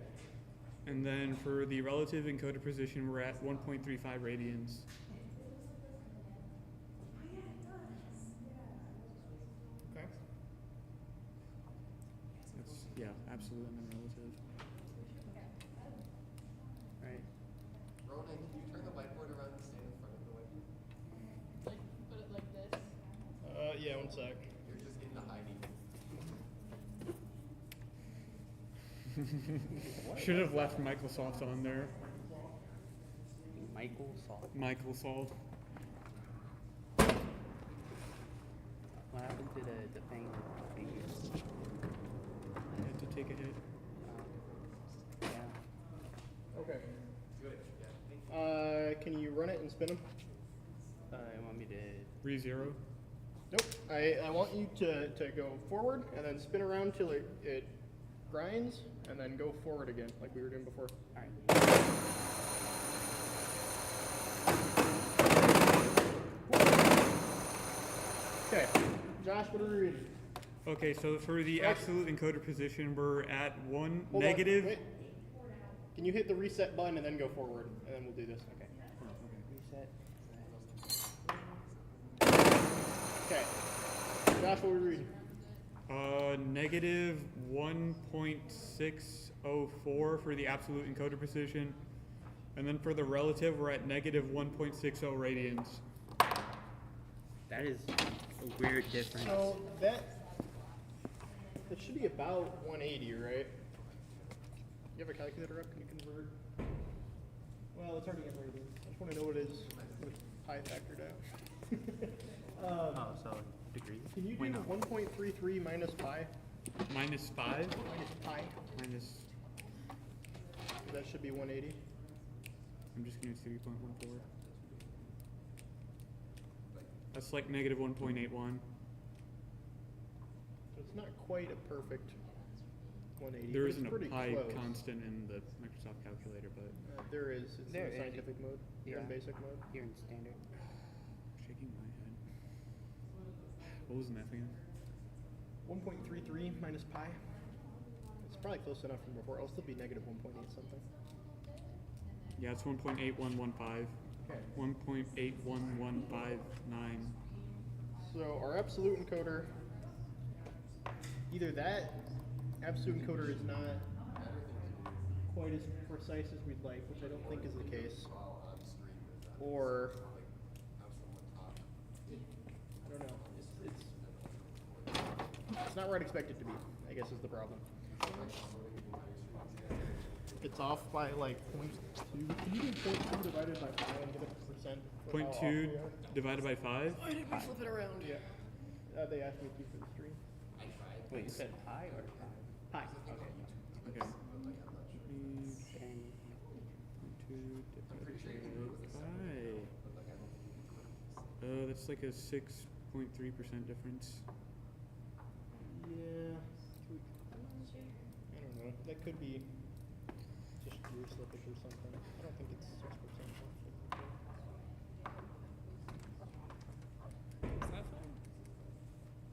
And then for the relative encoder position, we're at 1.35 radians. Okay. That's, yeah, absolute and then relative. Right. Ronan, can you turn the whiteboard around and stand in front of the whiteboard? Like, put it like this. Yeah, one sec. You're just getting the hiding. Should have left Microsoft on there. Microsoft. What happened to the thing? I had to take a hit. Yeah. Okay. Good, yeah. Can you run it and spin them? You want me to? Re-zero. Nope. I want you to go forward and then spin around till it grinds and then go forward again like we were doing before. Alright. Okay. Josh, what are we reading? Okay, so for the absolute encoder position, we're at one Hold on, negative. wait. Can you hit the reset button and then go forward? And then we'll do this. Okay. Reset. Okay. Josh, what are we reading? Negative 1.604 for the absolute encoder position. And then for the relative, we're at negative 1.60 radians. That is a weird difference. So that should be about 180, right? You have a calculator up? Can you convert? Well, it's already in radians. I just want to know what it is with pi factored out. So degrees? Can you Why do not? 1.33 minus pi? Minus 5? Minus pi. Minus, That should be 180. I'm just going to use 3.14. That's like negative 1.81. So it's not quite a perfect 180. There but isn't it's a pretty pi close. constant in the Microsoft calculator, but There is. It's There in is. scientific mode. You're in Yeah. basic mode. You're in standard. shaking my head. What was the math again? 1.33 minus pi. It's probably close enough from before. It'll still be negative 1.8 something. Yeah, it's 1.8115. Okay. 1.81159. So our absolute encoder, either that absolute encoder is not quite as precise as we'd like, which I don't think is the case, or not where I'd expect it to be, I guess is the problem. It's off by like 0.2. Can you do 0.2 divided by 5 and get a percent? for how off we 0.2 are? divided by 5? Why did we flip it around? Yeah. They asked me to for the stream. Wait, you said pi or pi? Pi. Okay. Okay. 0.2 divided by 5. That's like a 6.3% difference. Yeah. I don't know. That could be just gear slippage or something. I don't think it's 6%. Is that fine?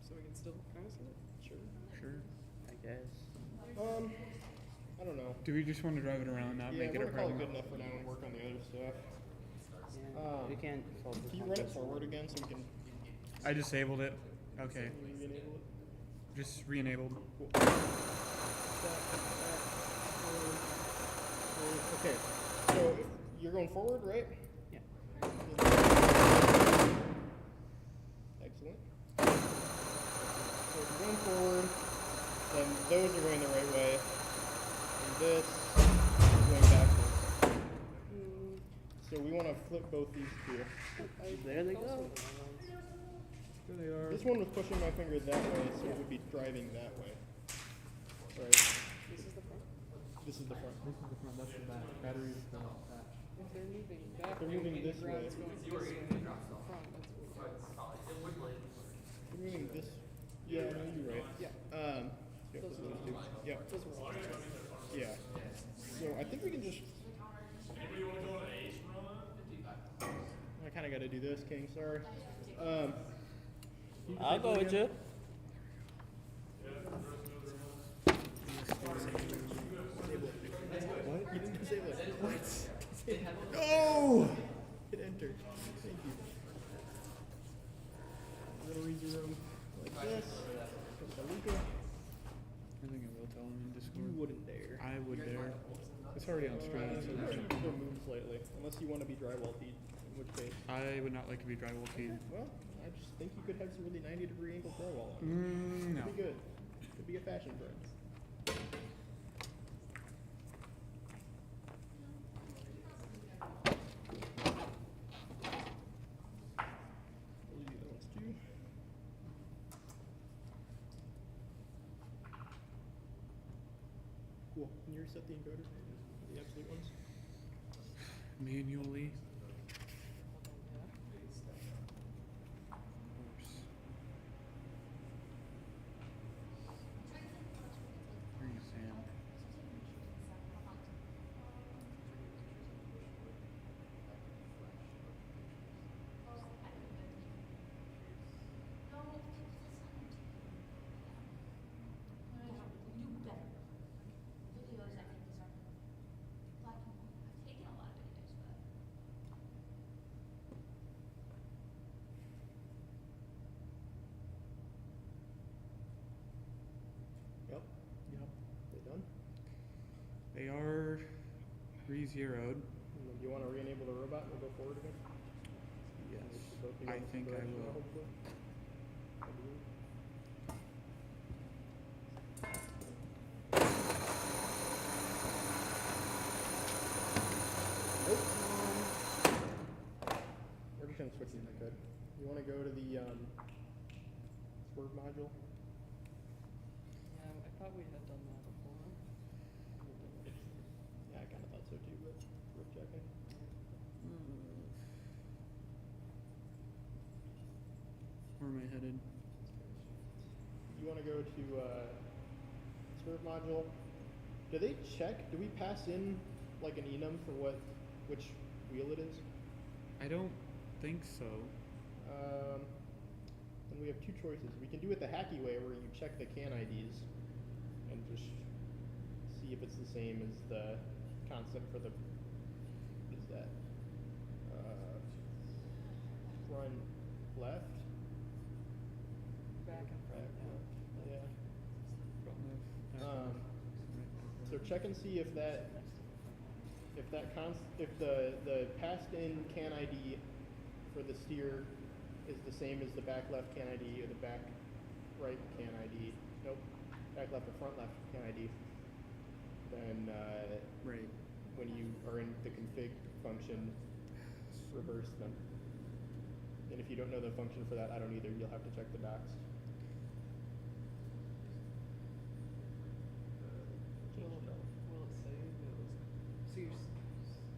So we can still kind of see it? Sure. Sure. I guess. I don't know. Do we just want to drive it around, not Yeah, make it we're a gonna call it problem? good enough for now and work on the other stuff. Yeah, we can't solve this Can you one run it just- forward again so we can I disabled it. Okay. re-enable it? Just re-enabled. Cool. Okay, so if you're going forward, right? Yeah. Excellent. So if you're going forward, then those are going the right way, and this is going backwards. So we want to flip both these two. There they go. There they are. This one was pushing my finger that way, so it would be driving that way. Right. This is the front. This is the front. This is the front, that's the back. Battery is the back. If they're moving back, They're moving this way. ground's going this way. The front, that's what They're moving this. Yeah, no, you're right. Yeah. Yep, those two. Yep. those were all. Yeah. So I think we can just. I kind of got to do this, King. Sorry. I'll go with you. What? You didn't disable it. What? No! Hit enter. Thank you. Little easy room like this. Luca. I think I will tell him in Discord. You wouldn't dare. I would dare. It's already on stream. So They'll move slightly, unless you want to be drywall feed, in which case. I would not like to be drywall feed. Well, I just think you could have some really 90-degree angle drywall on it. No. Could be good. Could be a fashion trend. We'll do the other ones too. Cool. Can you reset the encoder? The absolute ones? Manually. Bring us in. Yep. Yep. They done? They are re-zeroed. And then do you want to re-enable the robot and we'll go forward again? Yes. Both of you I on this think I direction, will. hopefully. I believe. Nope. We're just gonna switch these if I could. You want to go to the swerve module? Yeah, I thought we had done that before. Yeah, I kind of thought so too, but worth checking. Where am I headed? You want to go to swerve module? Do they check? Do we pass in like an enum for which wheel it is? I don't think so. Then we have two choices. We can do it the hacky way, where you check the CAN IDs and just see if it's the same as the constant for the. What is that? Front left. Back and front. Yeah. Front left, back left, So check and see if that if the passed in CAN ID for the steer is the same as the back left CAN ID or the back right CAN ID, Nope. Back left or front left can ID. Then Right. when you are in the config function, reverse them. And if you don't know the function for that, I don't either. You'll have to check the docs. Will it say those? So you're,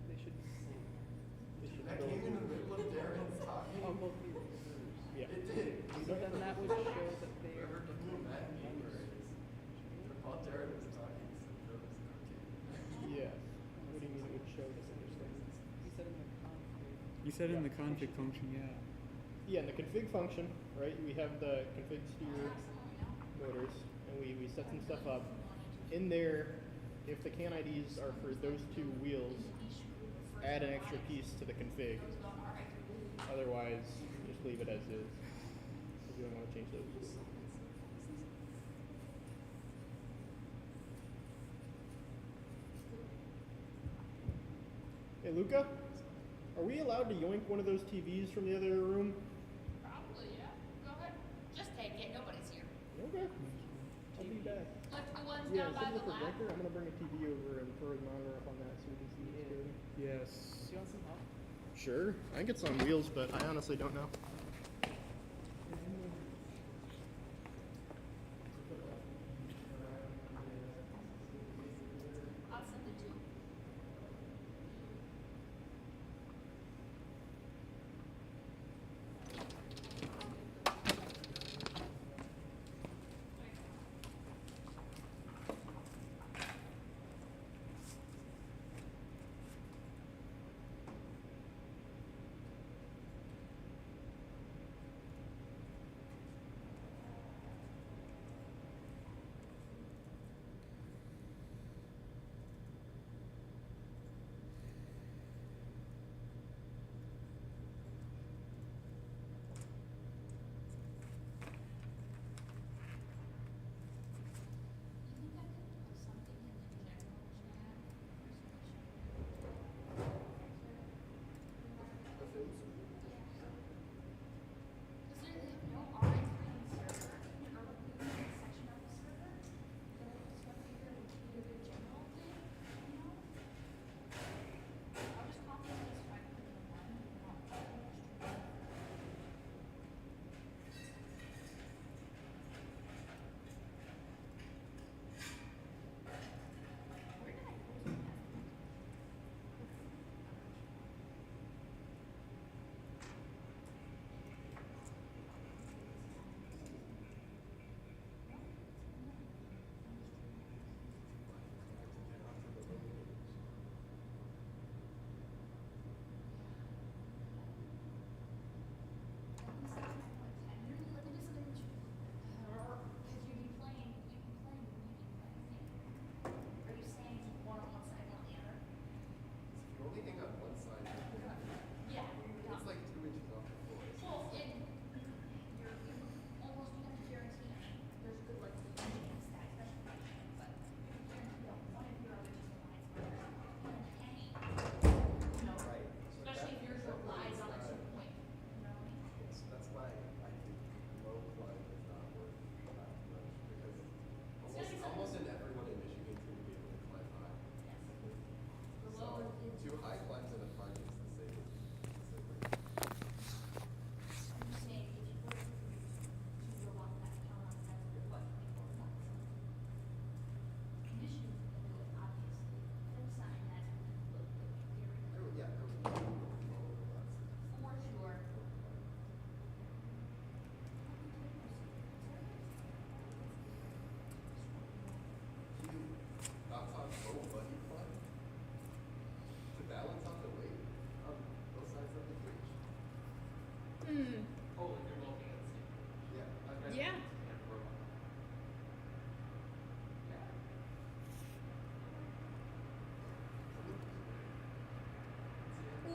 they should be the same. They should That go- came in the middle of Darren's talking. Oh, both of you. Yeah. It did. So then that would show that they are different. While Darren was talking, he said there was no change. Yeah. What do you mean it would show this understand? You said in the config. You said in Yeah. the config function, yeah. Yeah, in the config function, right, we have the config steer motors, and we set some stuff up. In there, if the can IDs are for those two wheels, add an extra piece to the config. Otherwise, just leave it as is. If you don't want to change those. Hey, Luca, are we allowed to yoink one of those TVs from the other room? Probably, yeah. Go ahead. Just take it. Nobody's here. Okay. I'll be back. Like the ones Yeah, down by instead of the the lab. projector, I'm gonna bring a TV over and throw a monitor up on that so we can see what's good. Yes. Do you want some help? Sure. I think it's on wheels, but I honestly don't know. I'll send it to you.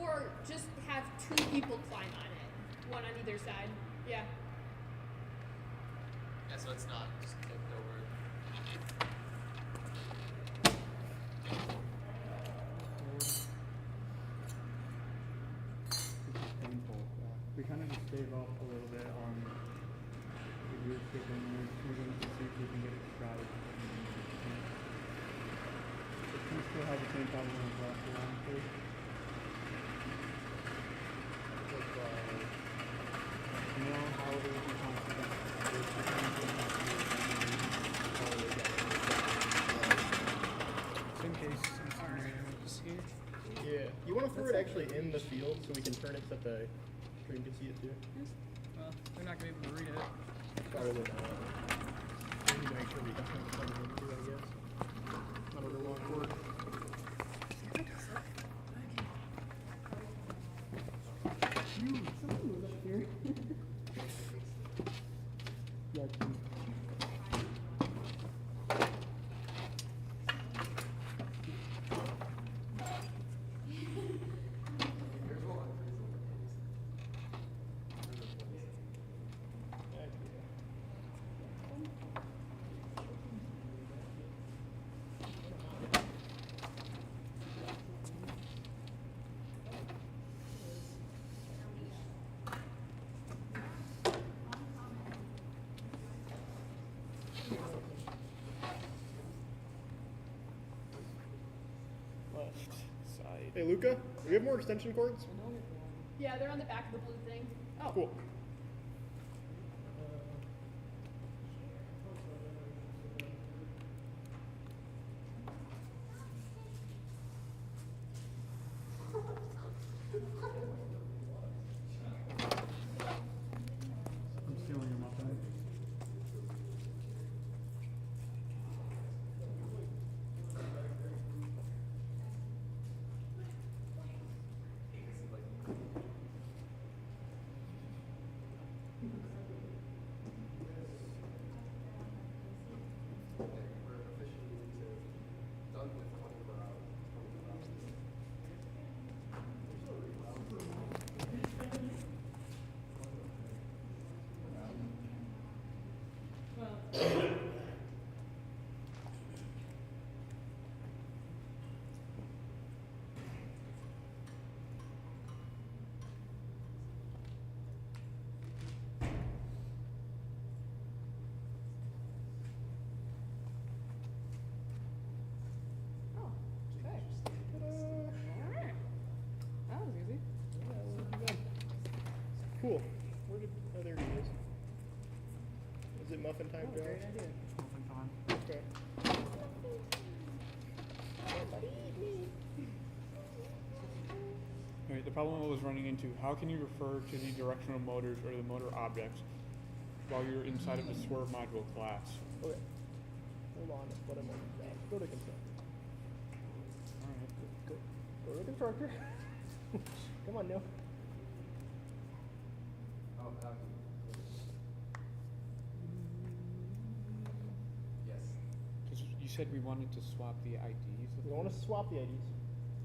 Or just have two people climb on it, one on either side. Yeah. Yeah, so it's not just tipped over. Painful. We kind of just gave up a little bit on. We REEFSCAPE and we're going to see if we can get it right. But we still have the same problem as last round, too. You know how it would be constant. In case it's here. Yeah. You want to throw it actually in the field so we can turn it so that the stream can see it too? Well, they're not gonna be able to read it. Probably not. We need to make sure we have something to plug it into, I guess. Not over long cord. Someone was up here. Yeah, Hey Luca, do you have more extension cords? Yeah, they're on the back of the blue thing. Oh, cool. I'm stealing your muffin. That was easy. Cool. Where did? Oh, there he is. Is it muffin time, Joe? Great idea. Muffin time. Okay. Alright, the problem I was running into, how can you refer to the directional motors or the motor objects while you're inside of the swerve module class? Okay. Hold on. What am I? Go to constructor. Alright. Go to constructor. Come on, Neil. Yes. Because you said we wanted to swap the IDs. We want to swap the IDs.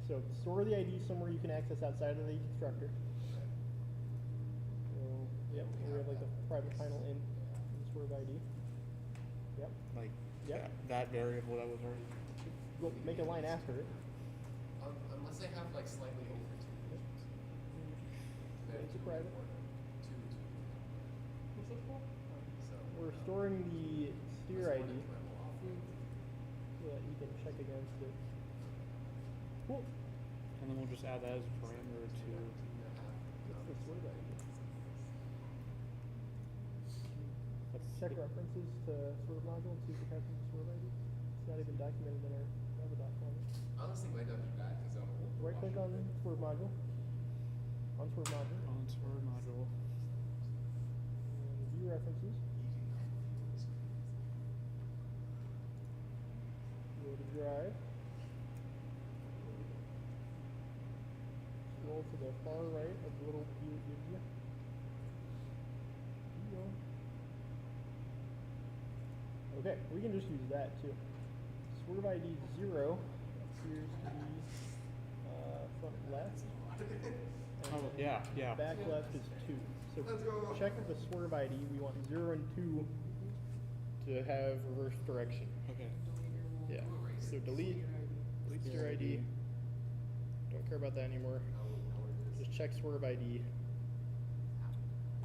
So store the ID somewhere you can access outside of the constructor. So, yep, we have like a private final in the swerve ID. Yep. Like Yep. that variable that was already. Well, make a line after it. Unless they have like slightly over two. It's a private. Two. What's that for? So We're storing the steer ID so that you can check against it. Cool. And then we'll just add that as a parameter to. What's the swerve ID? Let's check references to swerve module and see if it has the swerve ID. It's not even documented in our Java document. honestly might not be bad because Right click on swerve module. On swerve module. On swerve module. And view references. Go to drive. Scroll to the far right of the little view it gives you. There you go. Okay, we can just use that too. Swerve ID 0 appears to be front left. Oh, yeah, yeah. Back left is 2. So check the swerve ID. We want 0 and 2 to have reverse direction. Okay. Yeah. So delete steer ID. Don't care about that anymore. Just check swerve ID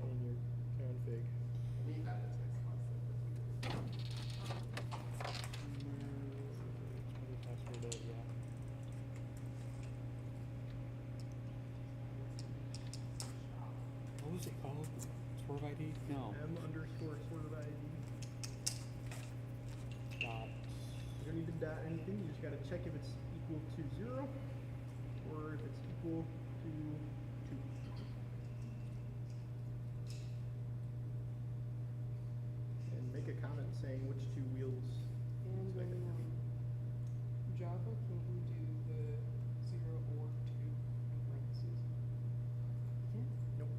in your config. was it called? Sort of ID? No. M underscore sort of ID. Dot. You don't need to dot anything. You just gotta check if it's equal to 0 or if it's equal to 2. And make a comment saying which 2 wheels. And it's making. Java, can't you do the 0 or 2 in parentheses? You can't? Nope.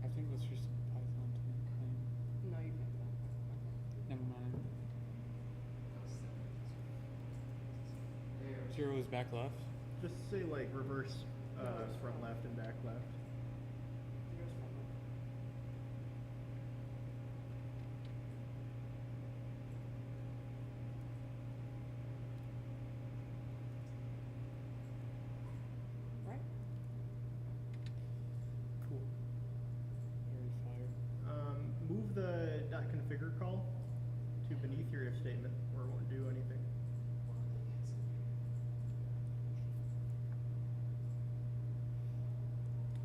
I think that's just Python to make claim. No, you can't do that. Okay. Never mind. 0 is back left. Just say like reverse front left and back left. Zero's front left. Right? Cool. Very fire. Move the .configure call to beneath your if statement, or it won't do anything.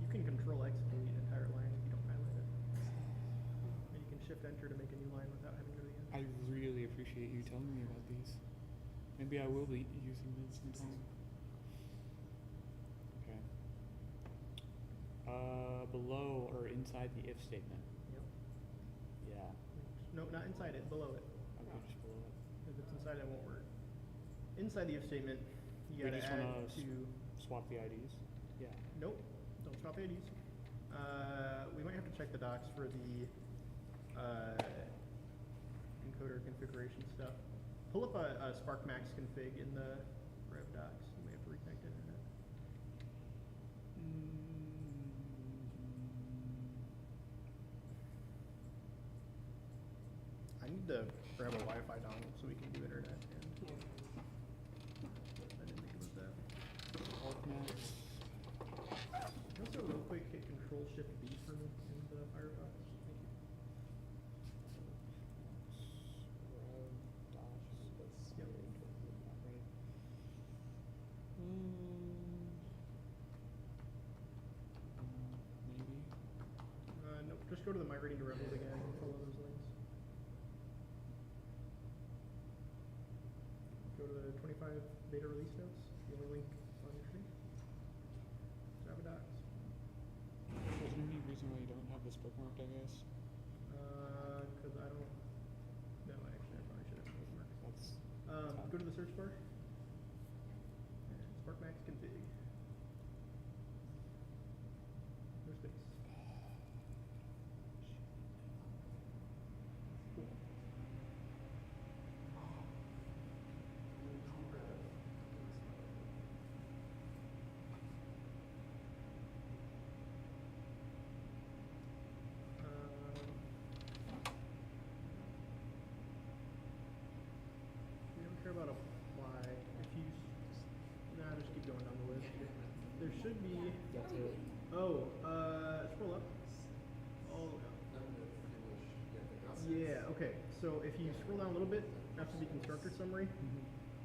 You can Control X to delete an entire line if you don't highlight it. And you can Shift Enter to make a new line without having to do it again. I really appreciate you telling me about these. Maybe I will be using these sometime. Okay. Below or inside the if statement. Yep. Yeah. No, not inside it, below it. Okay, just below it. If it's inside, it won't work. Inside the if statement, you We gotta just add wanna to. swap the IDs. Yeah. Nope, don't swap the IDs. We might have to check the docs for the encoder configuration stuff. Pull up a SparkMax config in the rev docs. You may have to reconnect internet. I need to grab a Wi-Fi dongle so we can do internet. And I didn't think about that. Altmax. Also, real quick, hit Control Shift B for me in the Firefox. Thank you. Yep. Maybe. Nope, just go to the migrating to Rebels again and follow those links. Go to the 25 beta release notes, the only link on your screen. Java docs. Is there any reason why you don't have this bookmarked, I guess? Because I don't. No, actually, I probably should have bookmarked. That's Go to the search bar. And SparkMax config. No space. Cool. We don't care about apply. If you, just keep going down the list. There should be. That's it. Oh, scroll up. All the way up. Yeah. Okay. So if you scroll down a little bit after the constructor summary,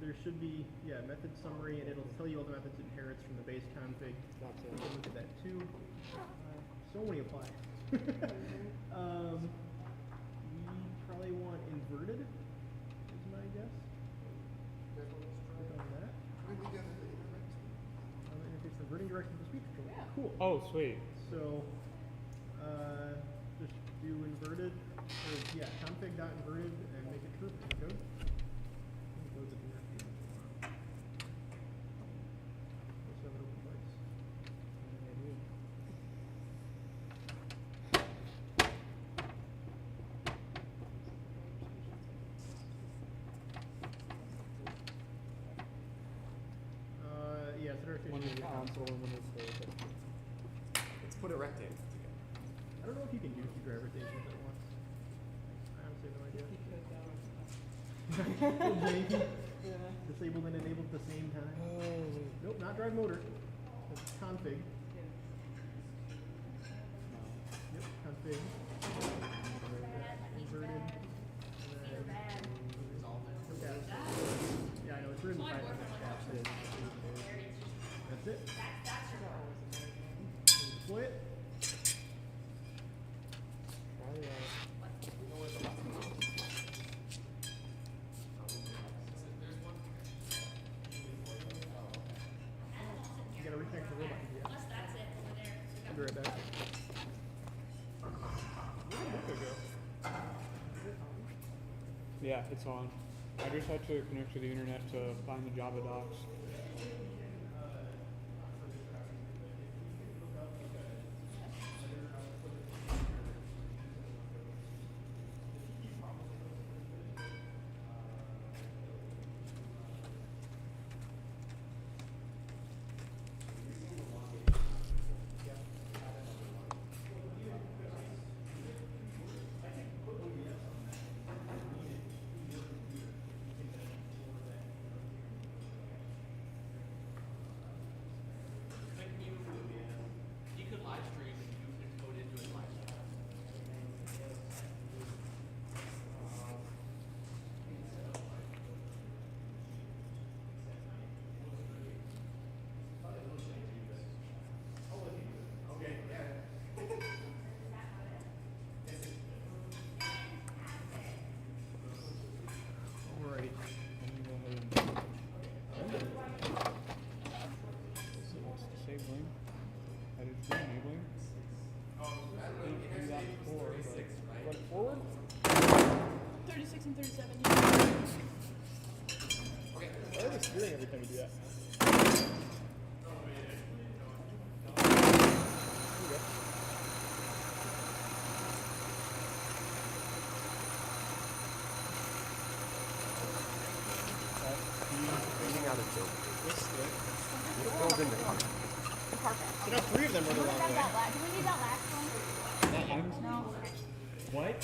there should be method summary, and it'll tell you all the methods it inherits from the base config. That's it. You can look at that too. So many apply. We probably want inverted, is my guess. Click on that. On the interface, inverting direction to speed control. Yeah. Cool. Oh, sweet. So, just do inverted, or config.inverted and make it true in code. Loads of interface. Let's have it open twice. Yeah, it's an One is interface. the console and one is the. Let's put a rectangle together. I don't know if you can do two driver stations at once. I honestly have no idea. Disabled and enabled at the same time. Nope, not drive motor. That's config. Yep, config. Inverted. And then yeah, I know it's written in Python. That's it. Deploy it. right back. Where'd the book go? Yeah, it's on. I just had to connect to the internet to find the Java docs. You could live stream and you could code into it live stream. Alrighty. Disabling. That is enabling. Do that before, but Run it forward. 36 and 37. Why are they steering every time you do that? Bringing out a joke. This goes in the car. You know, 3 of them were the wrong way. Do we need that last one? No. what?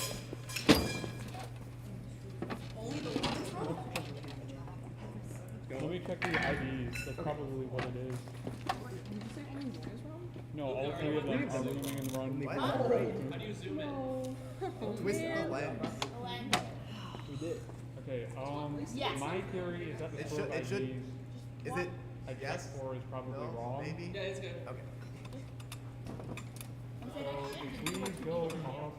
Let me check the IDs. That's probably what it is. Did you say only one is wrong? No, all 3 of them are moving in the wrong What? How do you zoom in? Twist the lens. We did. Okay, Yes. my theory is that the It sort should, of it should, IDs is it, I checked yes, for is probably no, wrong. maybe? Yeah, it's good. Okay. So if we go off,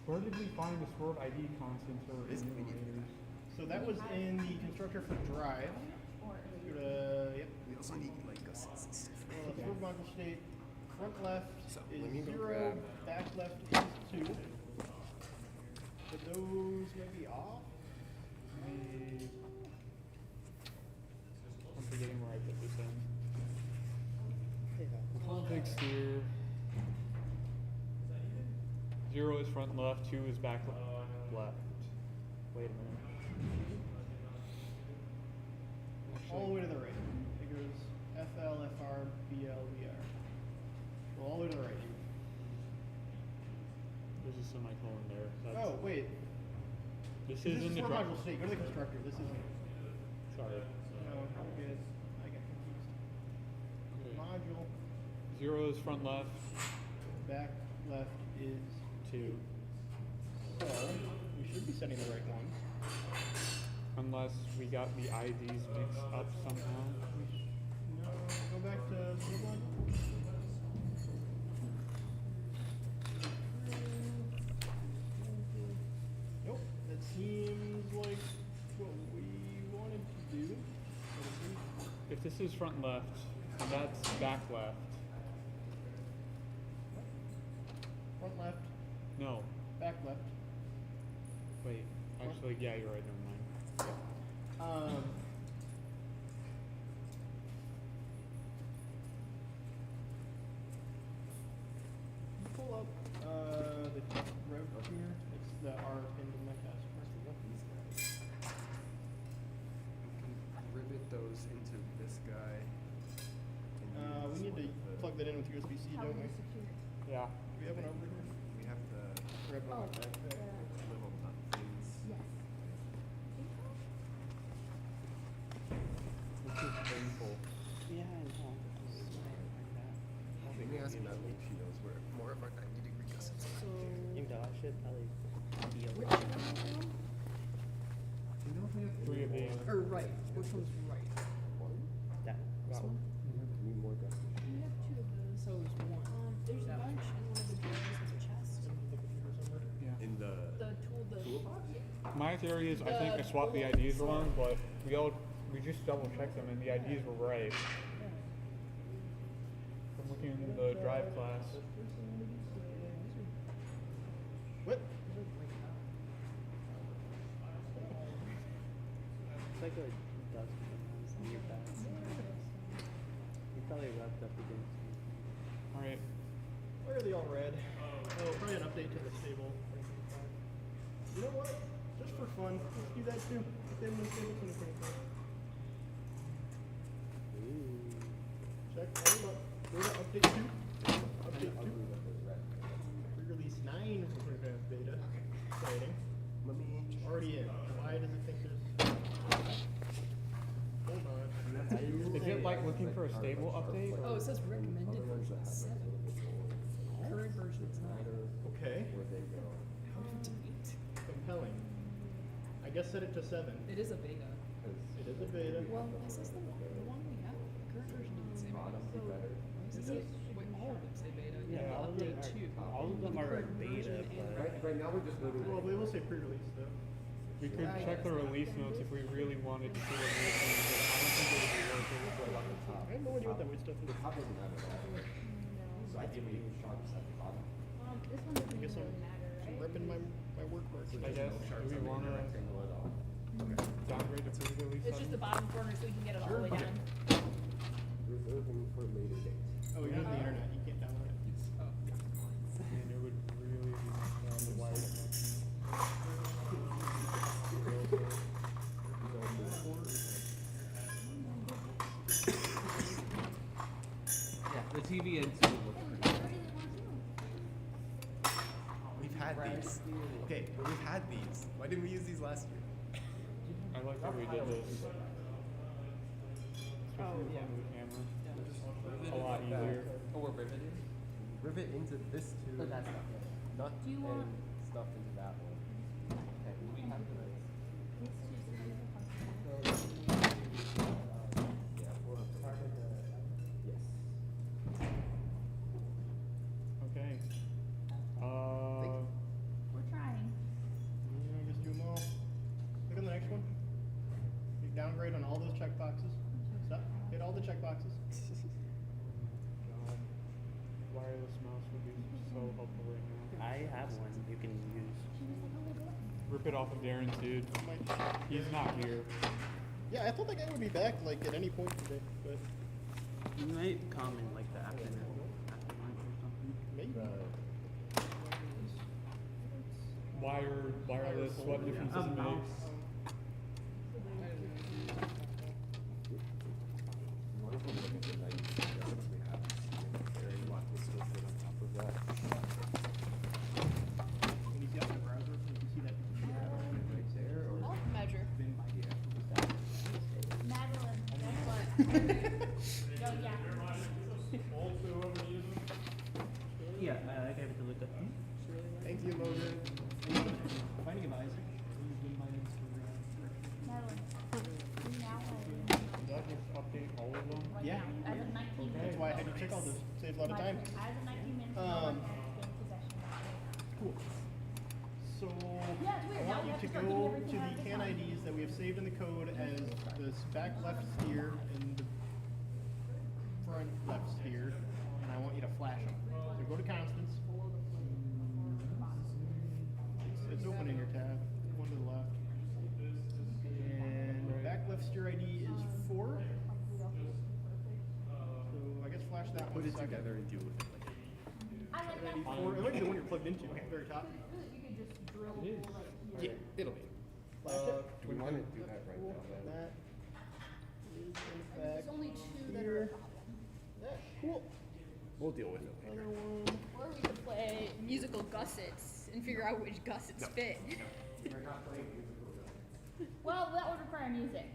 where did we find the sort of ID constants or enumerators? So that was in the constructor for drive. Go to, yep. We also need like a stuff. Sort module state. Front left So, is let me go 0. grab- Back left is 2. But those may be off. I'm forgetting where I put this in. Full big steer. 0 is front left, 2 is back left. Wait a minute. All the way to the right. It goes FL, FR, BL, BR. Well, all the way to the right. There's a semicolon there. That's, Oh, wait. This This is in is the for dri- module state. Go to the constructor. This isn't. Sorry. No, I'm good. I got confused. Okay. Module. 0 is front left, Back left is 2. so. We should be setting the right ones. Unless we got the IDs mixed up somehow. No, go back to sort one. Nope, that seems like what we wanted to do. If this is front left, and that's back left. Front left, No. back left. Wait. Actually, yeah, you're right. Never mind. Pull up the rev here. It's the R pinned in my task bar. Rivet those into this guy. and We use need to one of the- plug that in with USB-C, don't we? Yeah. Do we have one over here? We have the Grab one of that. little nut things. Yes. This is painful. Yeah, I know. Let me ask Natalie if she knows where more of our 90-degree gussets are. Even though I should probably be over. 3 of these. Or right. Which one's right? That one. We need more gussets. We have 2 of those. So is one. There's a bunch in one of the drawers in the chest. Yeah. In the The toolbox. My theory is I think I swapped the IDs wrong, but we just double checked them and the IDs were right. From looking in the drive class. What? It's like a dust on your back. You probably rubbed up against me. Alright. Why are they all red? Oh, probably an update to the stable. You know what? Just for fun, let's do that too. Put them in the stable 2025. Check. Hold up. Go to update 2. Update 2. Pre-release 9 we're gonna have beta. Exciting. Let me. Already in. Why does it think there's? Hold on. Is it like looking for a stable update? Oh, it says recommended version 7. Current version is 9. Okay. How convenient. Compelling. I guess set it to 7. It is a beta. It is a beta. Well, this is the one we have. Current version doesn't say beta. Wait, all of them say beta. Yeah, all of them update 2. All of them are beta, Right now we're just moving. Well, they will say pre-release though. We could check the release notes if we really wanted to see what we're doing, but I don't think it would be worth it. I have no idea what that weird stuff is. The top doesn't have it all. So ideally, sharps at the bottom. This one doesn't I guess I'm really matter, right? ripping my work marks. I guess, do we want to downgrade to pre-release? It's just the bottom corner so we can get it all the way down. Reserving for later date. Oh, you're on the internet. You can't download it. And it would really be on the wire. Yeah, the TV and two look pretty good. We've had these. Okay, but we've had these. Why didn't we use these last year? I like that we did this. Oh, yeah. With the camera. A lot easier. Oh, we're riveted? Rivet into this too. But that's not Do you want- stuff into that one. Okay, we have the Okay. We're trying. Just do them all. Look at the next one. You downgrade on all those checkboxes. Stop. Hit all the checkboxes. God. Wireless mouse would be so helpful right now. I have one you can use. Rip it off of Darren's, dude. He's not here. Yeah, I thought that guy would be back like at any point today, but You might come in like the afternoon, after lunch or something. maybe. Wireless, what difference does it make? Wonderful look at the 90s graphics we have. Very lot to still fit on top of that. When he's got the browser, you can see that right there. Or I'll measure. Madeline, guess what? Oh, yeah. Yeah, I gave it to look up. Thank you, Logan. Finding of Isaac. He's been my Madeline, we now have, Does that just update all of them? right Yeah. now, as of 19 That's why I had to check all this. Saves a lot of time. As of 19 minutes, no one has gained possession. Cool. So Yeah, it's weird. I Now want we you have to to start go getting to everything the out of CAN the IDs that we have saved in the code as this back left steer and the front left steer, and I want you to flash them. So go to constants. It's open in your tab. One to the left. And back left steer ID is 4. So I guess flash that Put one it second. together and deal with it. I like that. 4. It might be the one you're plugged into at the very top. You could just drill a hole right here. Yeah, it'll be. Flash it. Do we want to do that right now then? That is in the back. There's only 2 that here. are a problem. That, cool. We'll deal with it later. Another one. Or we could play musical gussets and figure out which gussets fit. Well, that would require music.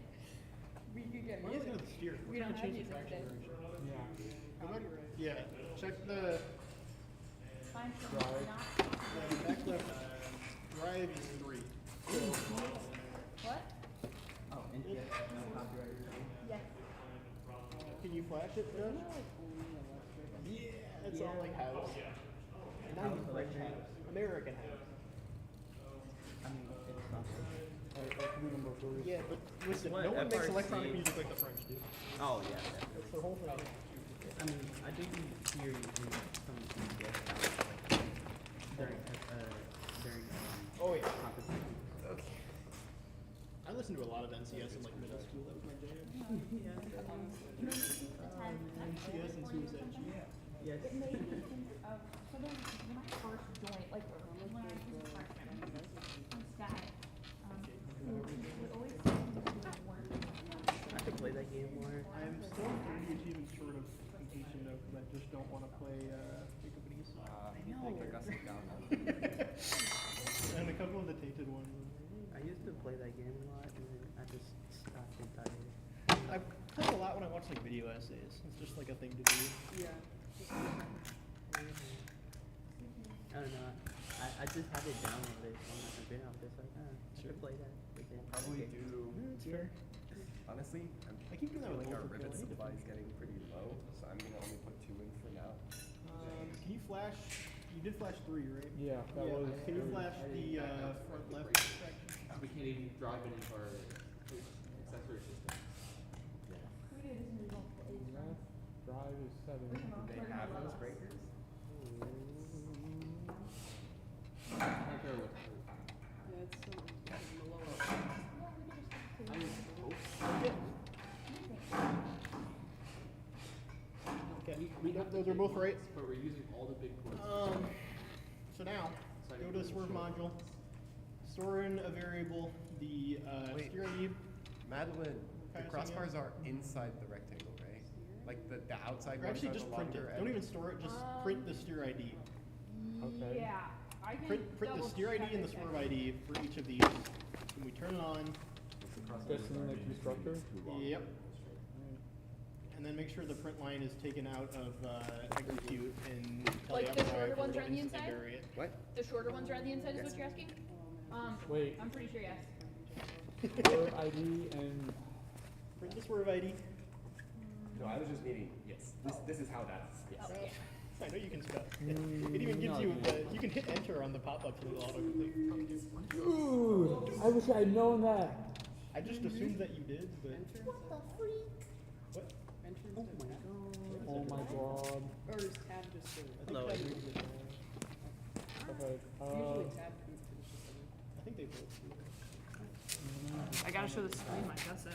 We could get Why is music. it the steer? We don't have Change the music fraction today. ratio. Go back. Yeah, check the Find some Drive. not. back left drive is 3. So, What? Oh, NPS, no copyright. Yes. can you flash it, Josh? Yeah, it's all like house. Not even French house. American house. I mean, it's not. Yeah, but listen, What no one makes FRC? electronic music like the French do. Oh, yeah. That's the whole thing. I mean, I do hear you in some CBS during Oh wait. competition. Okay. I listened to a lot of NCS in like middle school. That was my jam. NCS and Suicide G. It made me think of, so then when I first joined, like when I was a freshman in stat, we always seemed to work. I could play that game more. I'm still 30 achievements short of completion though, because I just don't want to play Jacobities. I know. And a couple of the tainted ones. I used to play that game a lot, and then I just stopped entirely. I play a lot when I watch like video essays. It's just like a thing to do. Yeah. I don't know. I just had it downloaded on my computer. I was just like, I should play that. Probably do. It's fair. Honestly, I keep doing that with our Overkill. rivet I need to supply is finish getting pretty low, so I'm gonna only put 2 in for now. Can you flash? You did flash 3, right? Yeah, that was. Can you flash the front left section? We can't even drive any of our accessory systems. Left drive is 7. Do they have those breakers? I don't care what. Yeah, it's something below. I mean, Okay, those are both right. but we're using all the big ports. So now, go to the swerve module, store in a variable, the Wait. steer ID. Madeline, the Okay, so crossbars are inside the rectangle, right? Like the outside Or ones actually, are just the print longer it. Don't even store it, just print the steer ID. Okay. Yeah, I can Print the double steer ID check and the it. swerve ID for each of these. When we turn it on, Just in the constructor? yep. And then make sure the print line is taken out of execute and Like the shorter ones are on the instant inside? bury it. What? The shorter ones are on the inside is what you're asking? Wait. I'm pretty sure yes. Swerve ID and. Print the swerve ID. No, I was just meaning, yes, this is how that's, yes. I know you can spell. It even gives you, you can hit enter on the pop-ups and it'll autocomplete. Dude, I wish I had known that. I just assumed that you did, but. What the freak? What? Entrance Oh to my tab. god. Oh my god. Or is tab just the? Hello. Okay. Usually tab finishes I think they both do. I gotta show the screen, Mike. That's it.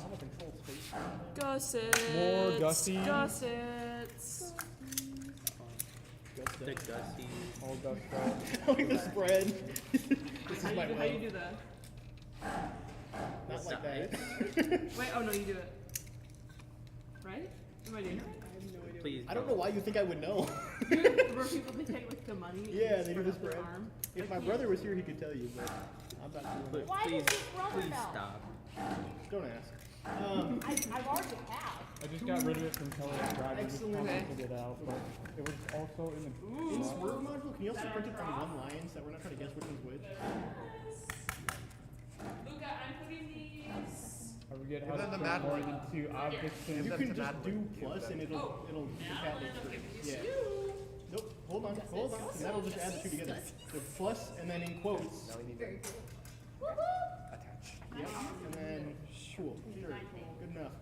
I'm a control space. Gussets. More gussies. Gussets. The Gussie. All dust stuff. I like the spread. This is my How way. you do that? Not like that. Wait, oh no, you do it. Right? Am I doing it right? I have no idea. Please. I don't know why you think I would know. Where people they take like the money. and Yeah, they do spread the out their spread. arm. If my brother was here, he could tell you, but I'm not doing But it. Why please, does your brother please know? stop. Don't ask. I've already have. I just got rid of it from Telegram Drive and just Excellent. commented it out, but it was also in the. In swerve module, can you also print it from one line so that we're not trying to guess which one's which? Luca, I'm putting these. I forget Give how to them the put mad more one. than 2 objects in. You them can to just Madeline. do plus and it'll concatenate three. Yeah. You. Nope. Hold on. Hold on. 'Cause that'll just add the two together. So plus and then in quotes. Now we need Very to cool. attach. Yep. And then cool. Sure. Good enough.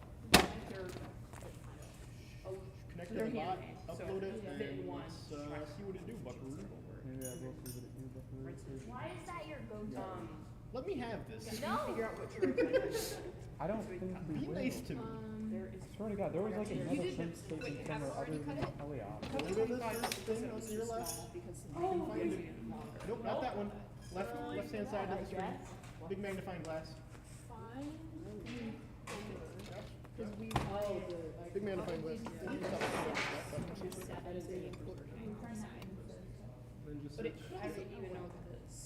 Connect to the bot. Upload it and let's see what it do, buckaroo. Maybe I will see what it do. Why is that your go-to? Let me have this. No. Figure out what your I don't think we Be will. nice to me. there is. I swear to God, there was like another did- sense taken wait, you have somewhere other already than cut it? Helios. Go to this first thing on your left. Because Oh, find it. Nope, not that one. Left hand side of the screen. Big magnifying glass. Because we Big magnifying glass. that is a encoder. Then just But it, search. I don't even know this.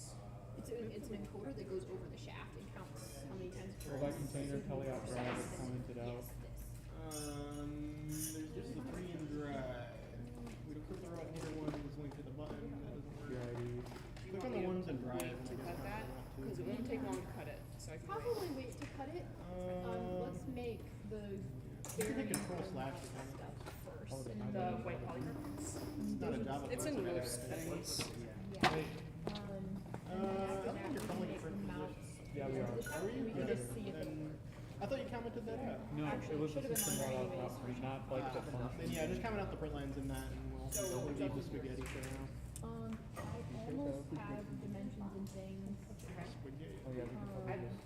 It's an encoder that goes over the shaft and counts how many times. Well, that container Helios Drive is commented out. There's just the 3 in drive. We don't click the right hand one, it's linked to the button. That doesn't work. Your ID. Click on the ones in drive. and I To guess cut not that, if you because it want won't take long to cut it, so I can wait. Probably wait to cut it. Let's make the You can hit control slash to kind of. first. The white polymer. It's not a Java. It's in file, most so I gotta- things. Yeah. I I don't think you're calling it print mount. Yeah, we are. Are we? We can Okay. just see if it Then I thought you commented that out. No, it was the system rollout, not like the Then function. yeah, just comment out the print lines in that, and we'll leave the spaghetti for now. I almost have dimensions and things. Spaghetti. Oh yeah, we can probably just.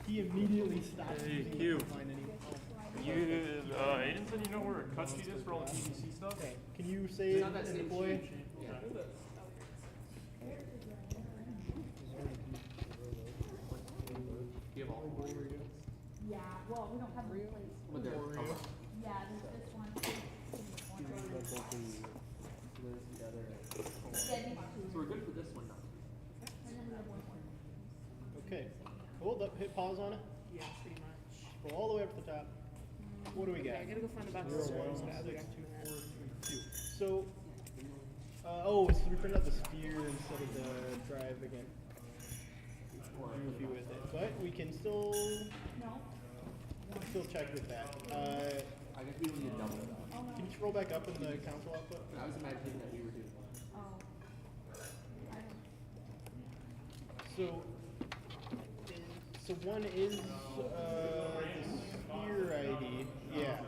He immediately stopped. Hey, using Q. it to find any. Aiden said you know where a cut sheet is for all the PVC stuff? Okay. Can you save and deploy? You have all four. Yeah, well, we don't have the place. But they're okay. Yeah, there's this one. This one. Yeah, these two. So we're good for this one now. And then we have one more. Okay. Hold up. Hit pause on it. Yeah, pretty much. Go all the way up to the top. What do we got? Okay, I gotta go find the box of ones, but I got 2 minutes. So, oh, so we printed out the sphere instead of the drive again. Goofy with it, but we can still check with that. I guess we don't need to double it up. Can you scroll back up in the console output? I was imagining that we were doing. So one is the sphere ID. Yeah.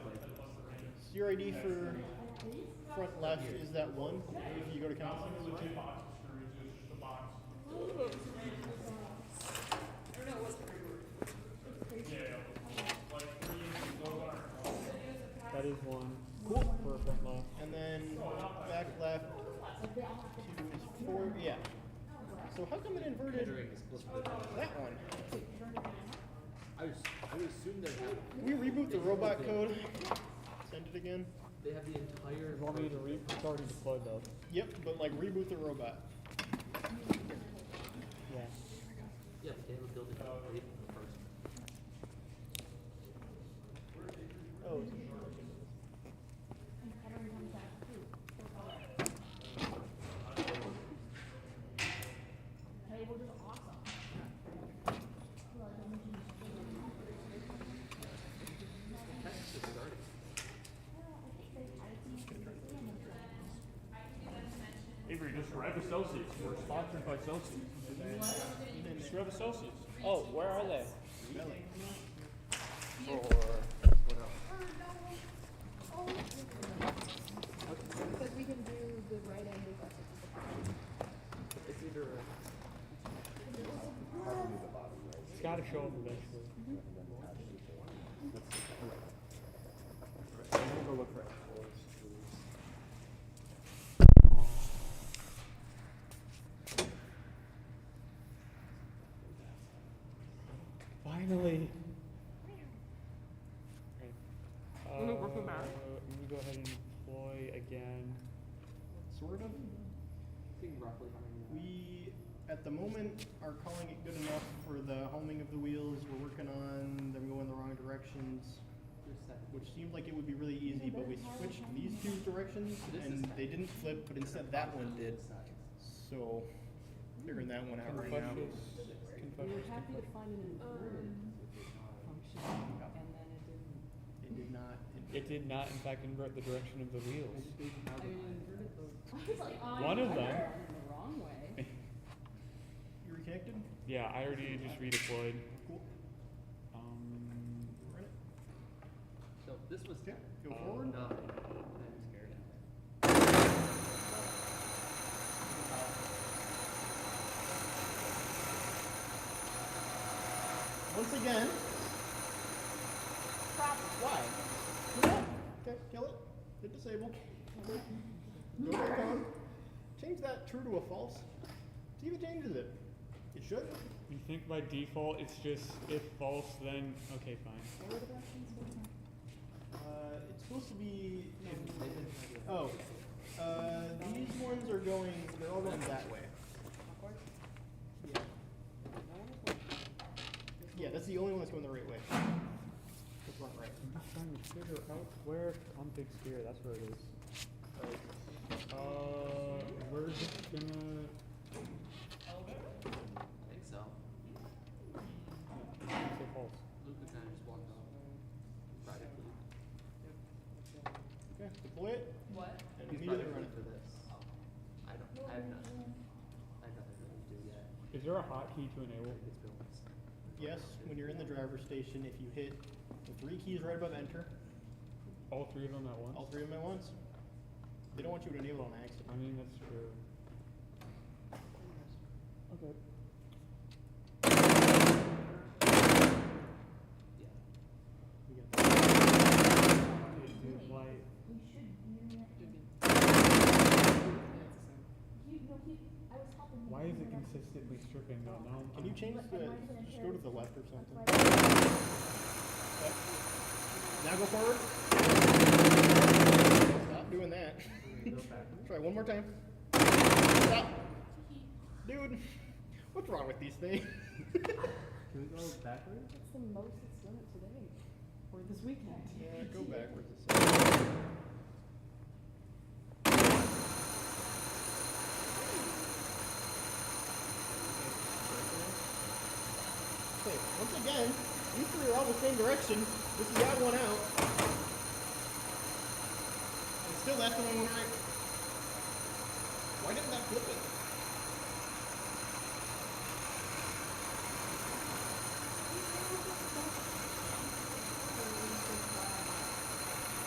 Sphere ID for front left is that one. If you go to console. That is one. Cool. For front left. And then back left two is 4. Yeah. So how come it inverted that one? I would assume they have. Can we reboot the robot code? Send it again. They have the entire. You want me to it's already deployed though. Yep, but like reboot the robot. Yeah. Yeah, but they have a building complete in the first. Oh. Avery, just grab a Celsius. We're sponsored by Celsius. Just grab a Celsius. Oh, where are they? Or what else? Because we can do the right end of us. It's either. It's gotta show up eventually. I'm gonna go look for Finally. Okay. Welcome back. Let me go ahead and deploy again. Sort of. Thinking roughly how many. We, at the moment, are calling it good enough for the homing of the wheels. We're working on them going the wrong directions, which seemed like it would be really easy, but we switched these two directions, and they didn't flip, but instead that one did. So, figuring that one out right now. We were happy to find an inverted function, and then it didn't. It did not. It did not, in fact, invert the direction of the wheels. I inverted the. One of them. In the wrong way. You reconnected? Yeah, I already just redeployed. Cool. Run it. So this was. Okay, go forward. No. Once again. Why? Okay, kill it. Hit disable. Go back on. Change that true to a false. See if it changes it. It should. You think by default it's just if false, then okay, fine. It's supposed to be. Oh. These ones are going. They're all going that way. Yeah. Yeah, that's the only one that's going the right way. That's not right. I'm just trying to figure out where config sphere. That's where it is. We're just gonna. I think so. Say false. Luca kind of just walked off. Practically. Okay, deploy it. What? And He's immediately probably run ready it. for this. I don't. I have nothing. I have nothing to do yet. Is there a hotkey to enable? It's built. yes, when you're in the driver's station, if you hit the 3 keys right above enter, All 3 of them at once? all 3 of them at once, they don't want you to enable on accident. I mean, that's true. Okay. We got that. Dude, why? We should be I was helping him. Why is it consistently stripping though? Now Can you change the, just go to the left or something? Now go forward. Stop doing that. Try one more time. Stop. Dude, what's wrong with these things? Can we go backwards? That's the most it's done it today. Or this weekend. Yeah, go backwards a second. Okay, once again, you 3 are all the same direction. This is the odd one out. And still that's the one right. Why didn't that flip it?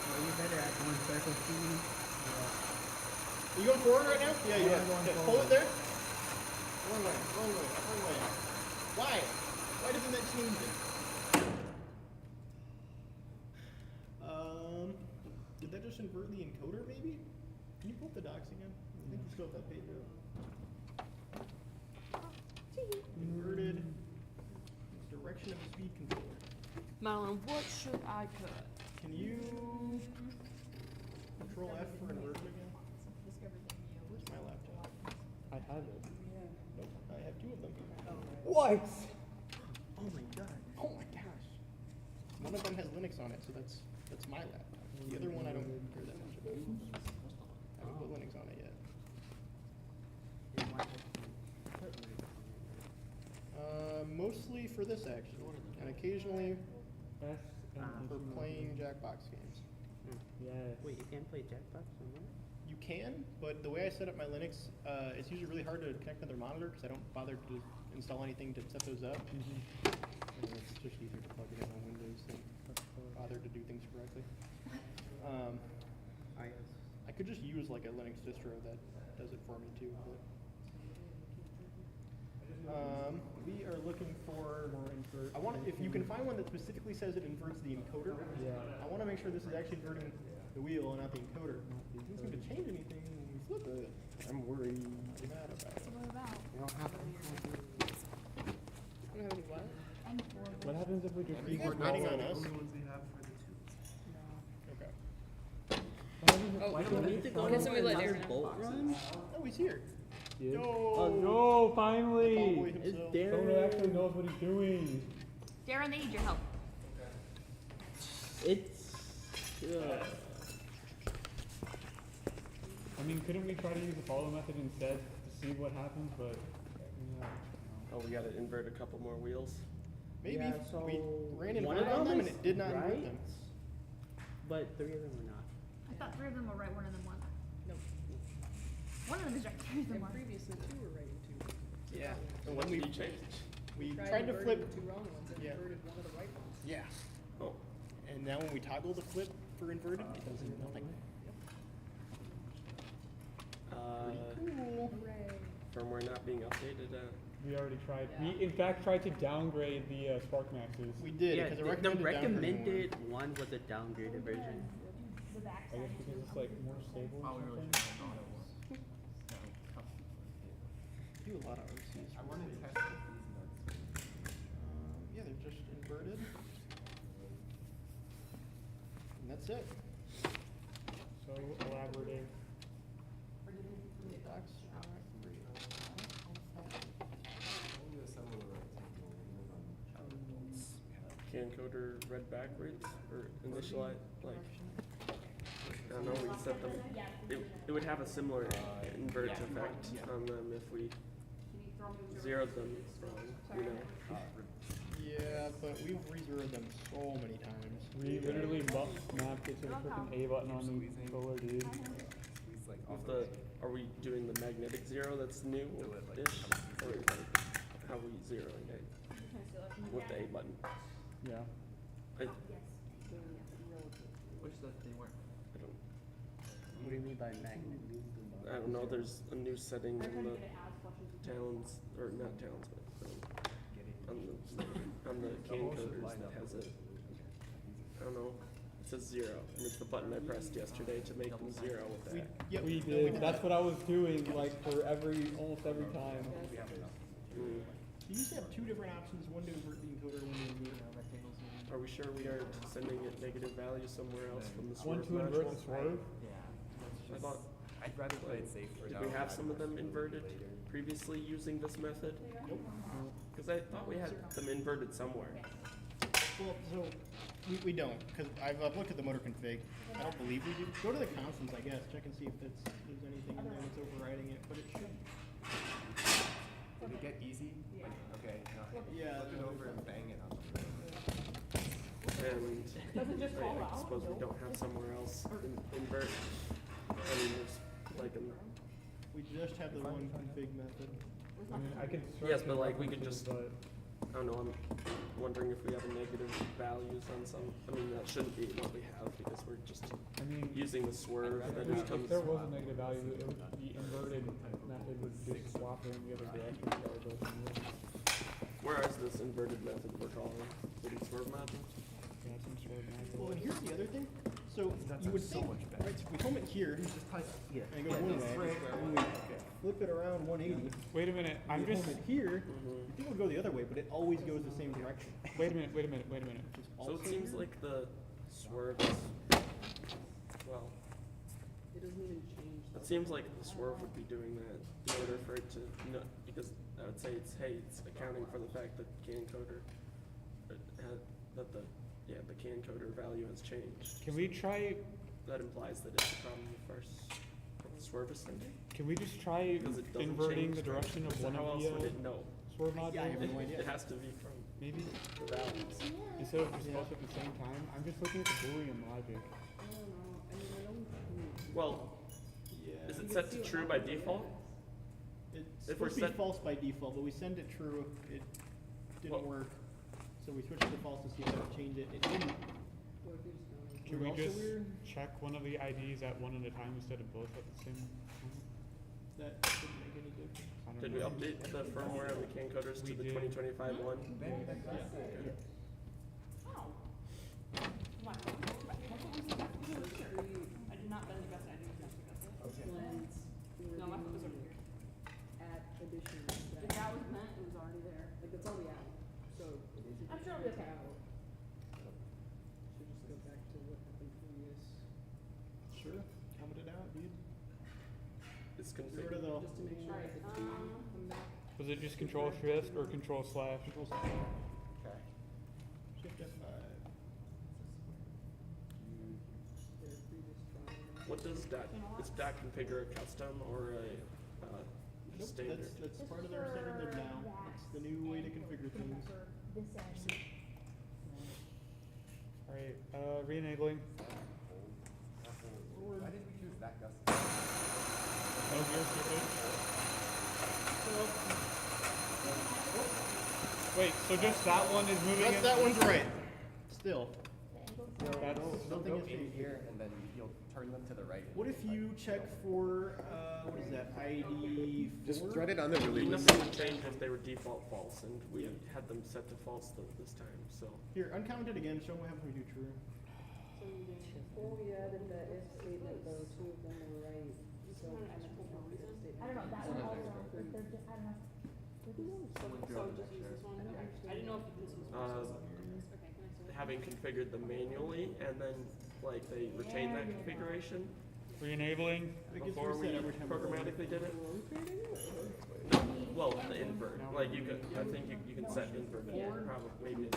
Are you better at going circle speed? Are you going forward right now? Yeah, you are. Okay, hold it there. Wrong way, wrong way, wrong way. Why? Why doesn't that change it? Did that just invert the encoder maybe? Can you pull up the docs again? I think you still have that page up. Inverted direction of the speed controller. Marlon, what should I cut? Can you Control F for inversion again? Where's my laptop? I have it. Nope, I have 2 of them. What? Oh my god. Oh my gosh. One of them has Linux on it, so that's my laptop. The other one I don't care that much about. I haven't put Linux on it yet. Mostly for this actually, and occasionally for playing Jackbox games. Yeah. Wait, you can't play Jackbox on that? You can, but the way I set up my Linux, it's usually really hard to connect to their monitor because I don't bother to install anything to set those up. And it's just easier to plug it in on Windows than bother to do things correctly. I could just use like a Linux distro that does it for me too. But, we are looking for more invert. I want if you can find one that specifically says it inverts the encoder. Yeah. I want to make sure this is actually inverting the wheel and not the encoder. It's not going to change anything when we flip it. I'm worried about it. What about? We don't have any. I don't have any what? What happens if we just Are you guys waiting on us? Okay. Why do we need to go Can somebody let another Aaron know? bolt run? Oh, he's here. Yeah. Yo! Yo, finally! It's Someone Darren. actually knows what he's doing. Darren, they need your help. It's. I mean, couldn't we try to use the follow method instead to see what happens? But Oh, we gotta invert a couple more wheels. Maybe Yeah, so we ran one invert of on them and is it did not invert right, them. but 3 of them were not. I thought 3 of them were right, 1 of them wasn't. Nope. 1 of them is right, 3 of them And weren't. previously 2 were right and 2 wrong. Yeah. And what did he change? We tried to flip. the 2 wrong ones and Yeah. inverted 1 of the right ones. Yeah. Oh. And now when we toggle the flip for inverted, it does nothing. Cool. Hooray. Firmware not being updated. we already tried. Yeah. We in fact tried to downgrade the Spark Maxes. We did, Yeah, because the the recommended one was a downgraded version. The back I guess because it's like more stable or something. Do a lot of RCs. I want to test these Yeah, they're just inverted. And that's it. So elaborative. Docs are free. Can encoder read backwards or initialize like I don't know, we set them it would have a similar invert effect on them if we zeroed them wrong, you know. Yeah, but we've rezeroed them so many times. We literally mapped it to the freaking A button on the controller, dude. With the are we doing the magnetic zero that's new-ish? Or like how are we zeroing it? trying to steal that from you. with the A button. Yeah. Which does they work? I don't. What do you mean by magnet? I don't know. There's a new setting They're in trying to the get it as flush as you can. talons, or not talons, but on the can coders that has a. I don't know. It says 0, and it's the button I pressed yesterday to make them 0 with that. Yep. We did. That's what I was doing, like for almost every time. Mm. You used to have two different options, one to invert the encoder, one to invert rectangles. Are we sure we aren't sending it negative value somewhere else from the One swerve to invert module? the swerve. I thought. I'd rather play it safe for Did now. we have some of them inverted previously using this method? Nope. Because I thought we had them inverted somewhere. Well, so we don't, because I've looked at the motor config. I don't believe we do. Go to the constants, I guess. Check and see if there's anything in there that's overriding it, but it should. Did it get easy? Like, okay, no, Yeah. flip it over and bang it on the And Does it just fall I out? suppose we don't have somewhere else invert. I mean, there's like a. We just have the one config method. I mean, I could. Yes, but like we could references, just. but I don't know. I'm wondering if we have a negative values on some. I mean, that shouldn't be what we have because we're just I mean, using the swerve that if comes. there was a negative value, it would, the inverted method would just swap it in the other direction regardless. Where is this inverted method we're calling? Would it swerve method? Yeah, some sort of method. Well, and here's the other thing. So you would think, right, so we home it here, and it goes one way, and we flip it around 180. Wait a minute. I'm We just. home it here, you think it would go the other way, but it always goes the same direction. Wait a minute. Wait a minute. Wait a minute. Which is So it also seems weird. like the swerve is. Well, It doesn't even change. it seems like the swerve would be doing that in order for it to no, because I would say it's accounting for the fact that can coder that the can coder value has changed. Can we try? That implies that it's a problem with our swerve ascending. Can we just try Because it doesn't inverting change the direction of So one how of else the would it know? swerve modules? Yeah, I have no idea. It has to be from Maybe the values. instead of just both at the same time. I'm just looking at the Boolean logic. I don't know. I mean, I don't. Well, Yeah. is it set to true by default? It's if we're supposed to be set- false by default, but we send it true. It didn't Well- work. So we switched it to false to see if that would change it. It didn't. Can we Also just weird. check one of the IDs at one at a time instead of both at the same time? That shouldn't make any difference. I don't Did we know. update the firmware of the can coders to We the did. 2025 one? Oh. What? That's what was the I did not bend the gusset. I didn't bend the gusset. No, my foot was over here. At addition. If that was meant, it was already there. Like that's all we add. So it is. I'm sure it'll be okay. Should just go back to what happened previous. Sure. Comment it out, dude. It's Get rid configured. of the Just to make sure Alright, that the two come back. Was it just Control Shift or Control Slash? control slash. Okay. Shift F5. Their previous trial. What does that? Is that configure a custom or a Nope, standard? that's part of their standard lib now. It's the new way to configure things. This end. Alright, re-enabling. Why did we choose that gusset? Oh, you're stupid. Wait, so just that one is moving in? That one's right. Still. That's, Nothing Go has in changed. here and then you'll turn them to the right. What if you check for, what is that, ID 4? Just thread it on the release. Nothing would change if they were default false, and we had them set to false this time. So Here, uncount it again, show what happens when we do true. So before we added the if statement, though, two of them were right. So I don't know, that one also, if they're just, I don't know. So just use this one. I didn't know if this was. Okay, can I see? having configured them manually, and then like they retain that configuration re-enabling. before we programmatically did it. Well, the invert, like you could, I think you can set invert, probably, maybe.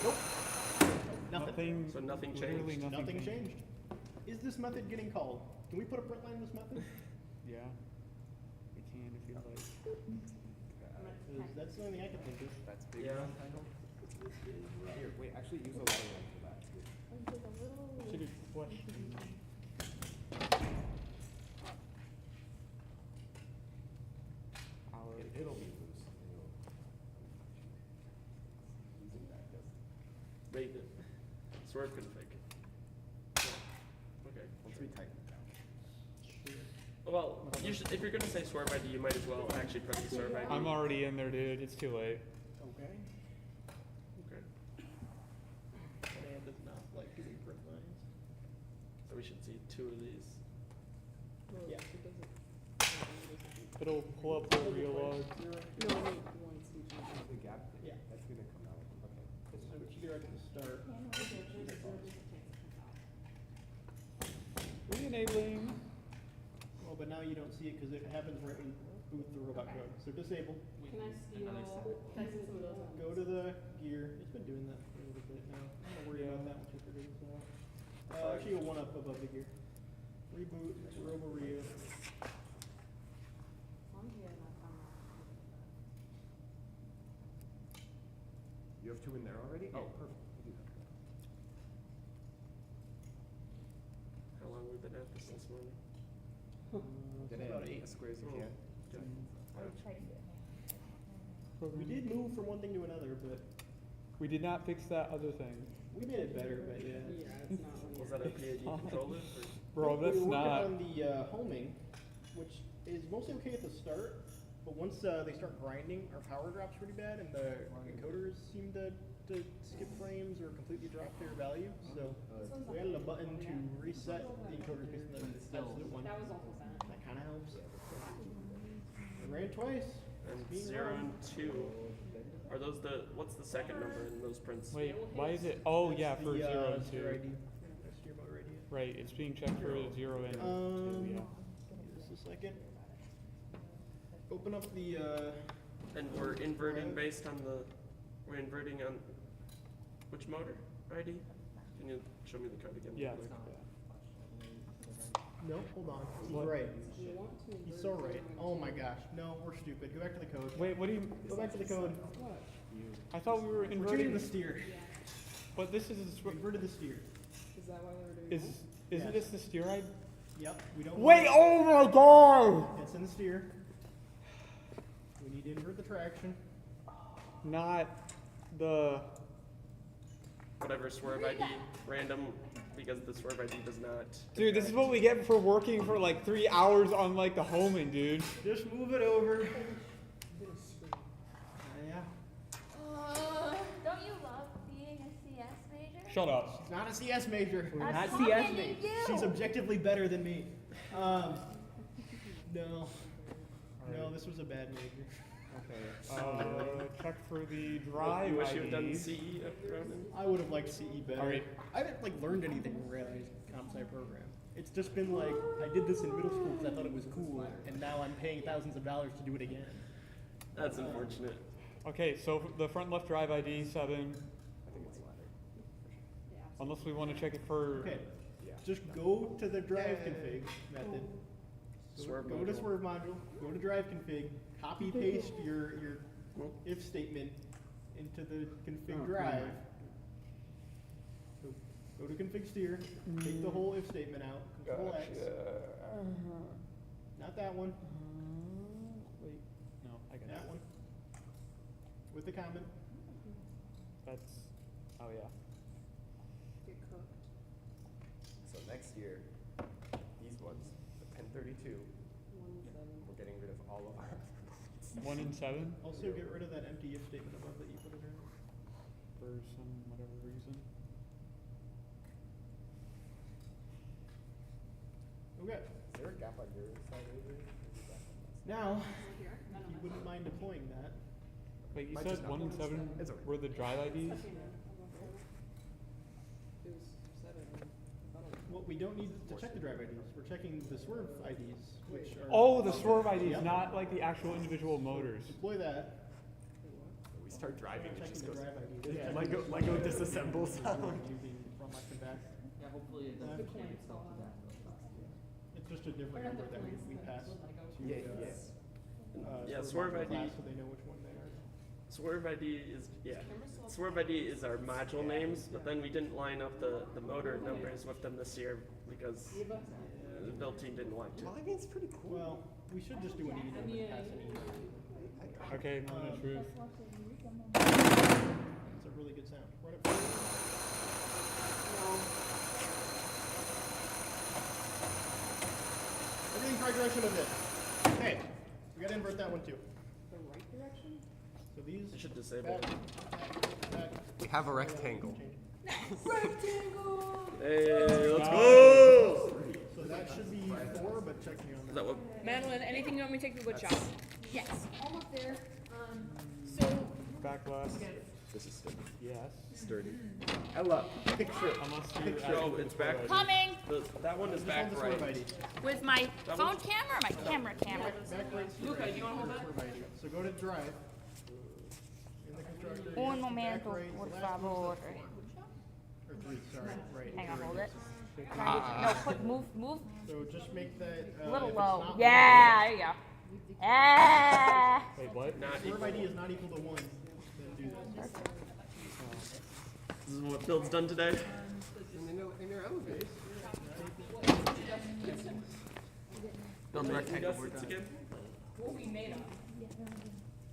Nope. Nothing. So nothing Literally changed. Nothing changed. Is this method getting called? Can we put a print line in this method? Yeah. We can if you'd like. 'Cause that's the only thing I can think of. That's big. Yeah. Here, wait, actually use a line for that. Should be question. swerve config. Okay. Once we tighten it down. Well, you should, if you're gonna say swerve ID, you might as well actually press the swerve ID. I'm already in there, dude. It's too late. Okay. Okay. Command does not like doing print lines. So we should see 2 of these. Well, Yeah. it doesn't. It'll pull up the real log. No, I mean, one stage. The gap thing. Yeah. That's gonna come out. Okay. So it should be right at the start. Re-enabling. Well, but now you don't see it because it happens right when you boot the robot code. So disable. Can I steal? Can I steal some of those? Go to the gear. It's been doing that for a little bit now. I'm not worried about that once you figure this out. Actually, go 1 up above the gear. Reboot. Robo-Rio. You have 2 in there already? Oh, perfect. We'll do that. How long have we been at this morning? Get about in 8. as square as you can. We did move from one thing to another, but We did not fix that other thing. we made it better. But yeah. Yeah, it's not one. Was that a PID controller? Bro, We that's were working not. on the homing, which is mostly okay at the start, but once they start grinding, our power drops pretty bad, and the encoders seem to skip frames or completely drop their value. So we added a button to reset the encoder based on the absolute one. That was also bad. That kind of helps. I ran twice. And Being 0 wrong. and 2. Are those the, what's the second number in those prints? Wait, why is it? Oh, yeah, for The, 0 and 2. steer ID. Steer motor ID. Right, it's being checked for 0 and 2, yeah. Just a second. Open up the. And we're inverting based on the, we're inverting on which motor ID? Can you show me the code again? Yeah. real quick? No, hold on. He's What? right. You want to He's invert so right. something Oh to- my gosh. No, we're stupid. Go back to the code. Wait, what do you? Go back to the code. What? I thought we were We're changing inverting. the steer. But this is. We inverted the steer. Is that why they were doing Is that? isn't Yes. this the steer ID? Yep. We don't. Wait! Oh my god! It's in the steer. We need to invert the traction. Not the. Whatever swerve ID, random, because the swerve ID does not. Dude, this is what we get for working for like 3 hours on like the homing, dude. Just move it over. Yeah. Don't you love being a CS major? Shut up. She's not a CS major. That's Not what CS you major. do. She's objectively better than me. No. No, this was a bad major. Okay. Check for the drive You wish you had done ID. CE up around it? I would have liked CE better. Alright. I haven't like learned anything really comp sci program. It's just been like I did this in middle school because I thought it was cool, and now I'm paying thousands of dollars to do it again. That's unfortunate. Okay, so the front left drive ID 7. I think it's ladder. Unless we want to check it for. Okay. Just go to the drive config method. Swerve Go module. to swerve module. Go to drive config. Copy paste your if statement into the config drive. So go to config steer. Take the whole if statement out. Control X. Not that one. Wait. No, I got That it. one. With the comment. That's. Oh yeah. Get cooked. So next year, these ones, the 1032, 1-7. we're getting rid of all of our. 1 and 7 Also get rid of that empty if statement above that you put in there. for some whatever reason. Okay. Is there a gap on your side over? Or is it gap on that side? Now, Here? if you wouldn't mind deploying that. Wait, you Might said just 1 and not. 7 It's okay. were the drive IDs? It was 7. I don't know. Well, we don't need to check the drive IDs. We're checking the swerve IDs, which are. Oh, the swerve IDs, Yep. not like the actual individual motors. Deploy that. When we start driving, it Checking just the goes. drive IDs. Yeah, Checking Lego the- disassembles. Using front left and back. Yeah, hopefully it doesn't point itself to that. It's just a different number that we pass to Yeah, Yeah, swerve swerve module ID. class so they know which one they are. Swerve ID is, yeah. Swerve ID is our module names, but then we didn't line up the motor numbers with them this year because the build team didn't want to. Well, I mean, it's pretty cool. Well, we should just do an E number and pass an E. Okay, moment of truth. It's a really good sound. Run it forward. right direction with this. Okay, we gotta invert that one too. The right direction? So these should disable back, back. We have a rectangle. Rectangle! Hey, let's go! So that should be 4, but check me on that. Is that what? Madeline, anything you want me to take to the wood shop? Yes, almost there. So, Backlash. This is sturdy. Yes. Sturdy. Ella, picture. Picture. Oh, it's back. Coming That one is back right. with my phone camera or my camera camera. Back right. Luca, do you want to hold that? So go to drive. In the constructor. Un back momento, right, por the last favor. one's the 4. Or 3, sorry. Right. Hang on, here hold it it. is. No, put, move. So just make that A little if it's low. not Yeah, there you go. Yeah. Wait, what? If swerve ID is not equal to 1, then do this. This is what Bill's done today. In your elevator. Build a rectangle. We're done. Again? What we made of.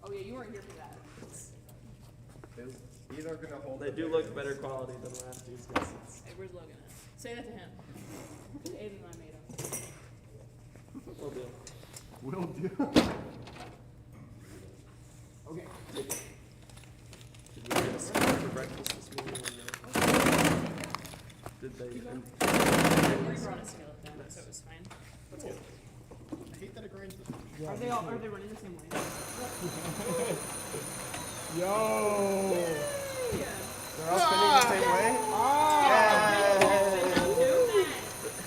Oh yeah, you weren't here for that. These are gonna hold. They do look better quality than last year's guesses. Hey, where's Logan at? Say that to him. Aiden and I made them. Will do. Will do. Okay. Did we get a sandwich for breakfast this morning? Did they? We brought a skeleton, so it was fine. I hate that it grinds this much. Are they running the same way? Yo! They're all spinning the same way?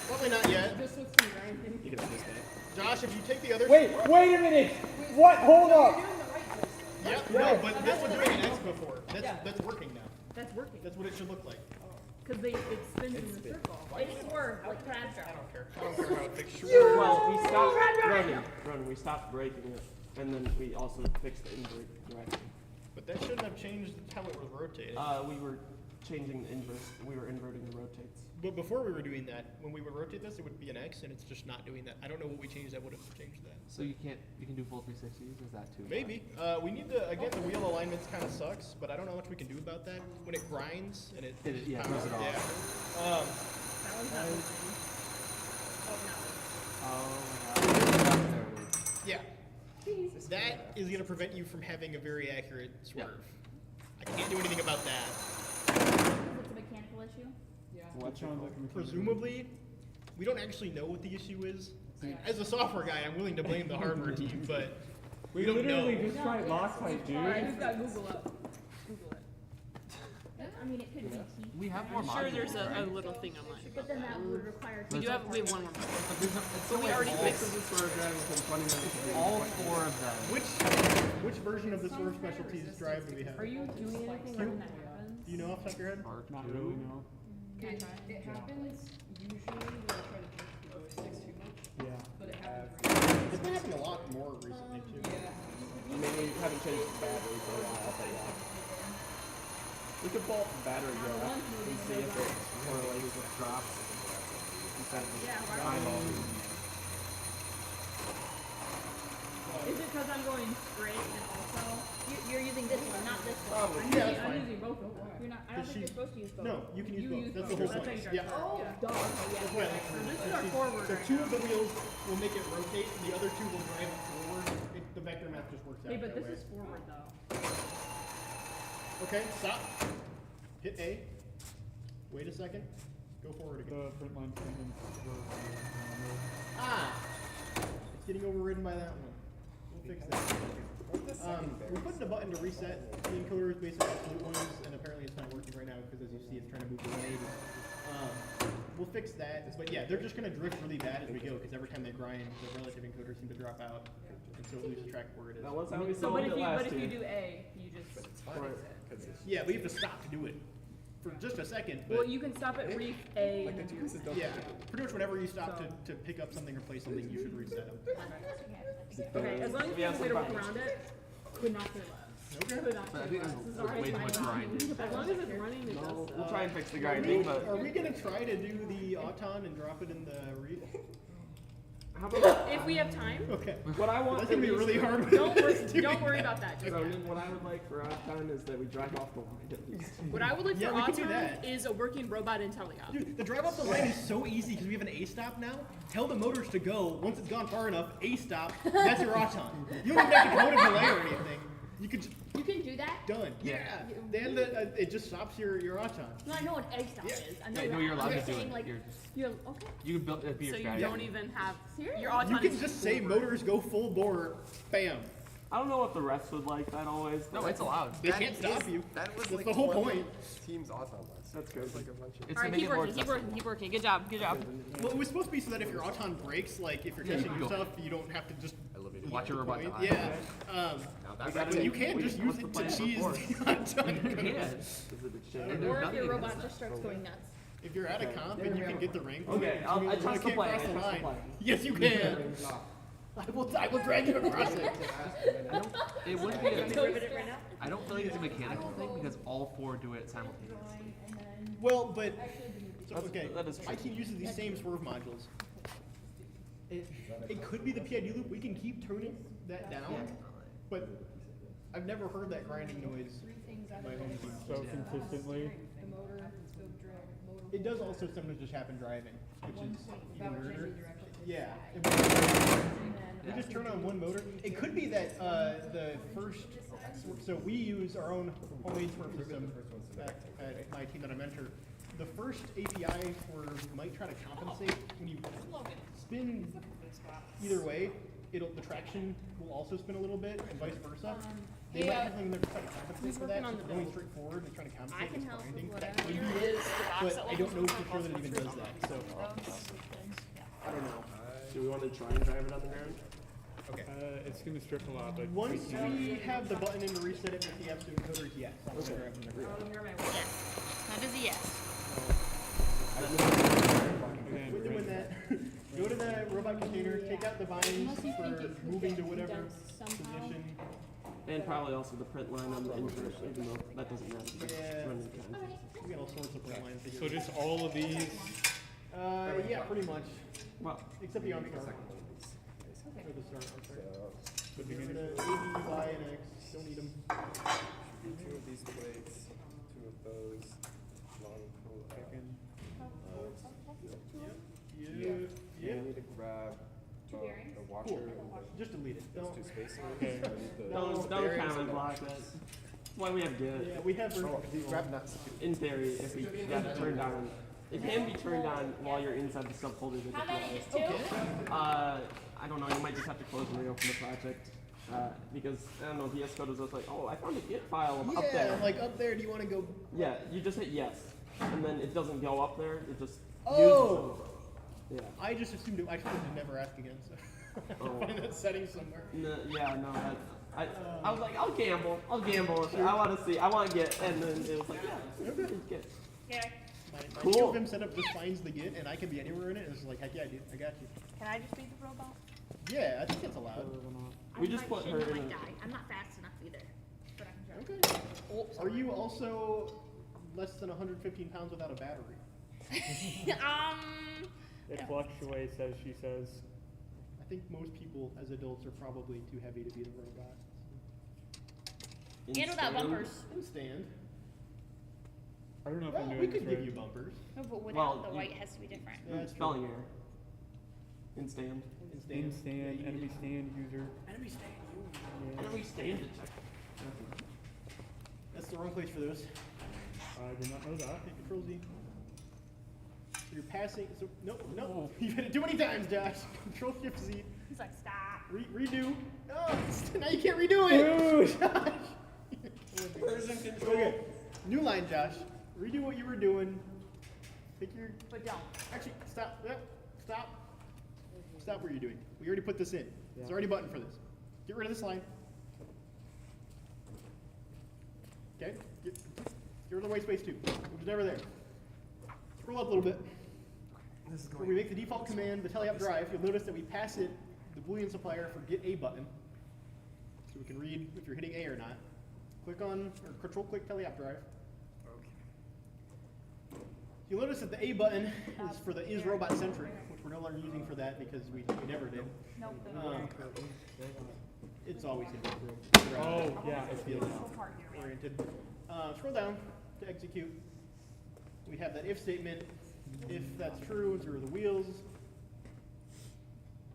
Probably not yet. This looks grinding. You can have this back. Josh, if you take the other... Wait a minute! What? Hold up! Yep, no, but this was doing an X before. That's working now. That's working. That's what it should look like. Because it spins in the circle. It's swerved like Crabtrap. I don't care how it fixed Well, we stopped running. We stopped breaking it, and then we also fixed the invert direction. But that shouldn't have changed how it was rotating. We were changing the inverse. We were inverting the rotates. But before we were doing that, when we would rotate this, it would be an X, and it's just not doing that. I don't know what we changed that would have changed that. So you can do full 360s, or is that too much? Maybe. We need to, again, the wheel alignments kind of sucks, but I don't know much we can do about that. When it grinds, and it throws it off. Yeah. That one's not moving. Oh my god. Yeah. That is going to prevent you from having a very accurate swerve. I can't do anything about that. It's a mechanical issue. Presumably, we don't actually know what the issue is. As a software guy, I'm willing to blame the hardware team, but we don't know. literally just tried Loctite, dude. Alright, who's got Google up? Google it. I mean, it could be key. We have more I'm sure modules. there's a little thing online. But then that would require. We have one more. So we already fixed all 4 of them. Which version of the swerve specialties drive do we have? Are you doing anything when that happens? Do you know off the top of your head? Not really, no. It happens usually when I try to change the joysticks too much. Yeah. But it happens It's been happening a lot more recently, too. I mean, we haven't changed the battery for a while, but yeah. We could pull up the battery go up and see if it correlates with drops. Instead of eyeballing. Is it because I'm going straight and also? You're using this one, not this one. Probably. I'm using both of them. You're not. I don't think you're supposed to use both. No, you can use both. That's the whole point. Yeah. Oh, duh. That's why I like So to this is our forward. So 2 of the wheels will make it rotate, and the other 2 will drive it forward. The vector math just works out. Hey, but that this way. is forward though. Okay, stop. Hit A. Wait a second. Go forward again. The print line statements were Ah! It's getting overridden by that one. We'll fix that. We're putting a button to reset the encoders based on absolute ones, and apparently it's not working right now because as you see it's trying to move the 180. We'll fix that, but yeah, they're just going to drift really bad as we go because every time they grind, the relative encoders seem to drop out, and so it loses track of where it is. That was how we So, solved it last but if year. you do A, you just. Yeah, but you have to stop to do it for just a second. But Well, you can stop at reef A. and then yeah, pretty much whenever you stop to pick up something or play something, you should reset them. Okay, as long as you have a way to work around it, could not care less. Okay. Could not But I care think less. there's This is way already too much fine. grinding. As long as it's running, it does. We'll try and fix the grinding, but Are we going to try to do the Auton and drop it in the reef? How about If we have time. Okay. what I want? That's gonna be really hard. Don't worry about that. So what I would like for Octon is that we drive off the line at least. What I would like Yeah, for we can do Autumn that. is a working robot Intellia. Dude, the drive off the line is so easy because we have an A stop now. Tell the motors to go. Once it's gone far enough, A stop. That's your Auton. You don't even have to go to delay or anything. You could just You can do that? done. Yeah. Then it just stops your Auton. No, I know what egg stop is. I know Yeah, no, that. you're allowed I'm to do saying, it. Like, You're you're okay. You can build be your So you strategy. don't even have Serious? your Auton. You can is just say forward. motors go full bore, bam. I don't know what the refs would like that always. No, it's allowed. They can't stop you. That was That's like the whole one point. Team's awesome list. That's good. Like a bunch of It's All to right, make keep it more working, keep working, keep working. Good job, good job. Well, it was supposed to be so that if your Auton breaks, like if you're Yeah, testing you your go. stuff, you don't have to just Watch your robot point. die. Yeah. that's But you can just use it to cheese the Auton. Yeah. Or if your robot just starts going nuts. If you're at a comp and you can get the rank, Okay, I I trust the can't plan. cross I the trust the line. plan. Yes, you can. I will drag you across it. It would be a Rivet right now. I don't feel like it's a mechanical thing because all four do it simultaneously. Well, but so, okay, that is true. my team uses these same swerve modules. It could be the PID loop. We can keep turning that down, but I've never heard that grinding noise in my home team. So consistently. The motor, the motor. It does also sometimes just happen driving, which is even weirder. Yeah. We just turn on one motor. It could be that the first, so we use our own homemade swerve system at my team that I mentor. The first API might try to compensate when you spin either way. The traction will also spin a little bit, and vice versa. They might have something they're trying to compensate for that. So it's going straightforward and trying to compensate with grinding. That could be it, but I don't know for sure that it even does that. So I don't know. Do we want to try and drive it on the ground? Okay. It's gonna strip a lot, but Once we have the button in to reset it with the absolute encoder, yes. Okay. That is a yes. again, We're doing that. Go to the robot container, take out the binds for moving to whatever position. And probably also the print line on the invert, even though that doesn't matter. Yeah. Running time. We got all sorts of print lines. So just all of these. Yeah, pretty much. Well, Except the arm start. Or the start, I'm sorry. the Get rid beginning. of A, B, Y, and X. Don't need them. two of these plates, two of those, long pull Yeah. Yeah, I need to grab the washer. Cool. Just delete it. Those Don't. two spaces. Okay. Don't comment block that. That's why we have Git. Yeah, we have. Grab nuts. In theory, if we got it turned on, it can be turned on while you're inside the subfolder that How many? deploys. Just two? I don't know, you might just have to close and reopen the project. Because, I don't know, VS Code is just like, oh, I found a Git file up there. Yeah, like up there, do you want to go? Yeah, you just hit yes. And then it doesn't go up there, it just Oh! uses it. Yeah. I just assumed I should have never asked again, so I have to find that setting somewhere. No, yeah, no, I was like, I'll gamble. Sure. I want to see, I want to get, and then it was like, yeah, it's Git. Yeah. My Cool. new of him setup just finds the Git, and I can be anywhere in it, and it's like, heck yeah, dude, I got you. Can I just be the robot? Yeah, I think that's allowed. We just put her in a... I'm not fast enough either. But I can try. Okay. Are you also less than 115 pounds without a battery? It fluctuates, as she says. I think most people as adults are probably too heavy to be the robot. And without bumpers. And stand. I don't know if Well, I'm doing we this could give right. you bumpers. No, but without Well, the you- white has to be different. Yeah, that's Spelling true. error. In stand. And stand. In stand, enemy stand user. Enemy stand. Yeah. Enemy stand detector. That's the wrong place for those. I did not know that. Okay, Control Z. So you're passing. So no. You've hit it too many times, Josh. Control Shift Z. He's like, stop. Redo. Oh, now you can't redo it. Josh. Version control. Okay. New line, Josh. Redo what you were doing. Take your. But don't. Actually, stop. Yep. Stop. Stop what you're doing. We already put this in. There's already a button for this. Get rid of this line. Okay. Get rid of the white space too. It was never there. Scroll up a little bit. This is Where we make the default command, the teleop drive, you'll notice that we pass it the Boolean supplier for get a button. So we can read if you're hitting A or not. Click on, or control click teleop drive. You'll notice that the A button is for the is robot centric, which we're no longer using for that because we never did. Nope. It's always in Oh, yeah, it's field oriented. Scroll down to execute. We have that if statement. If that's true, zero the wheels.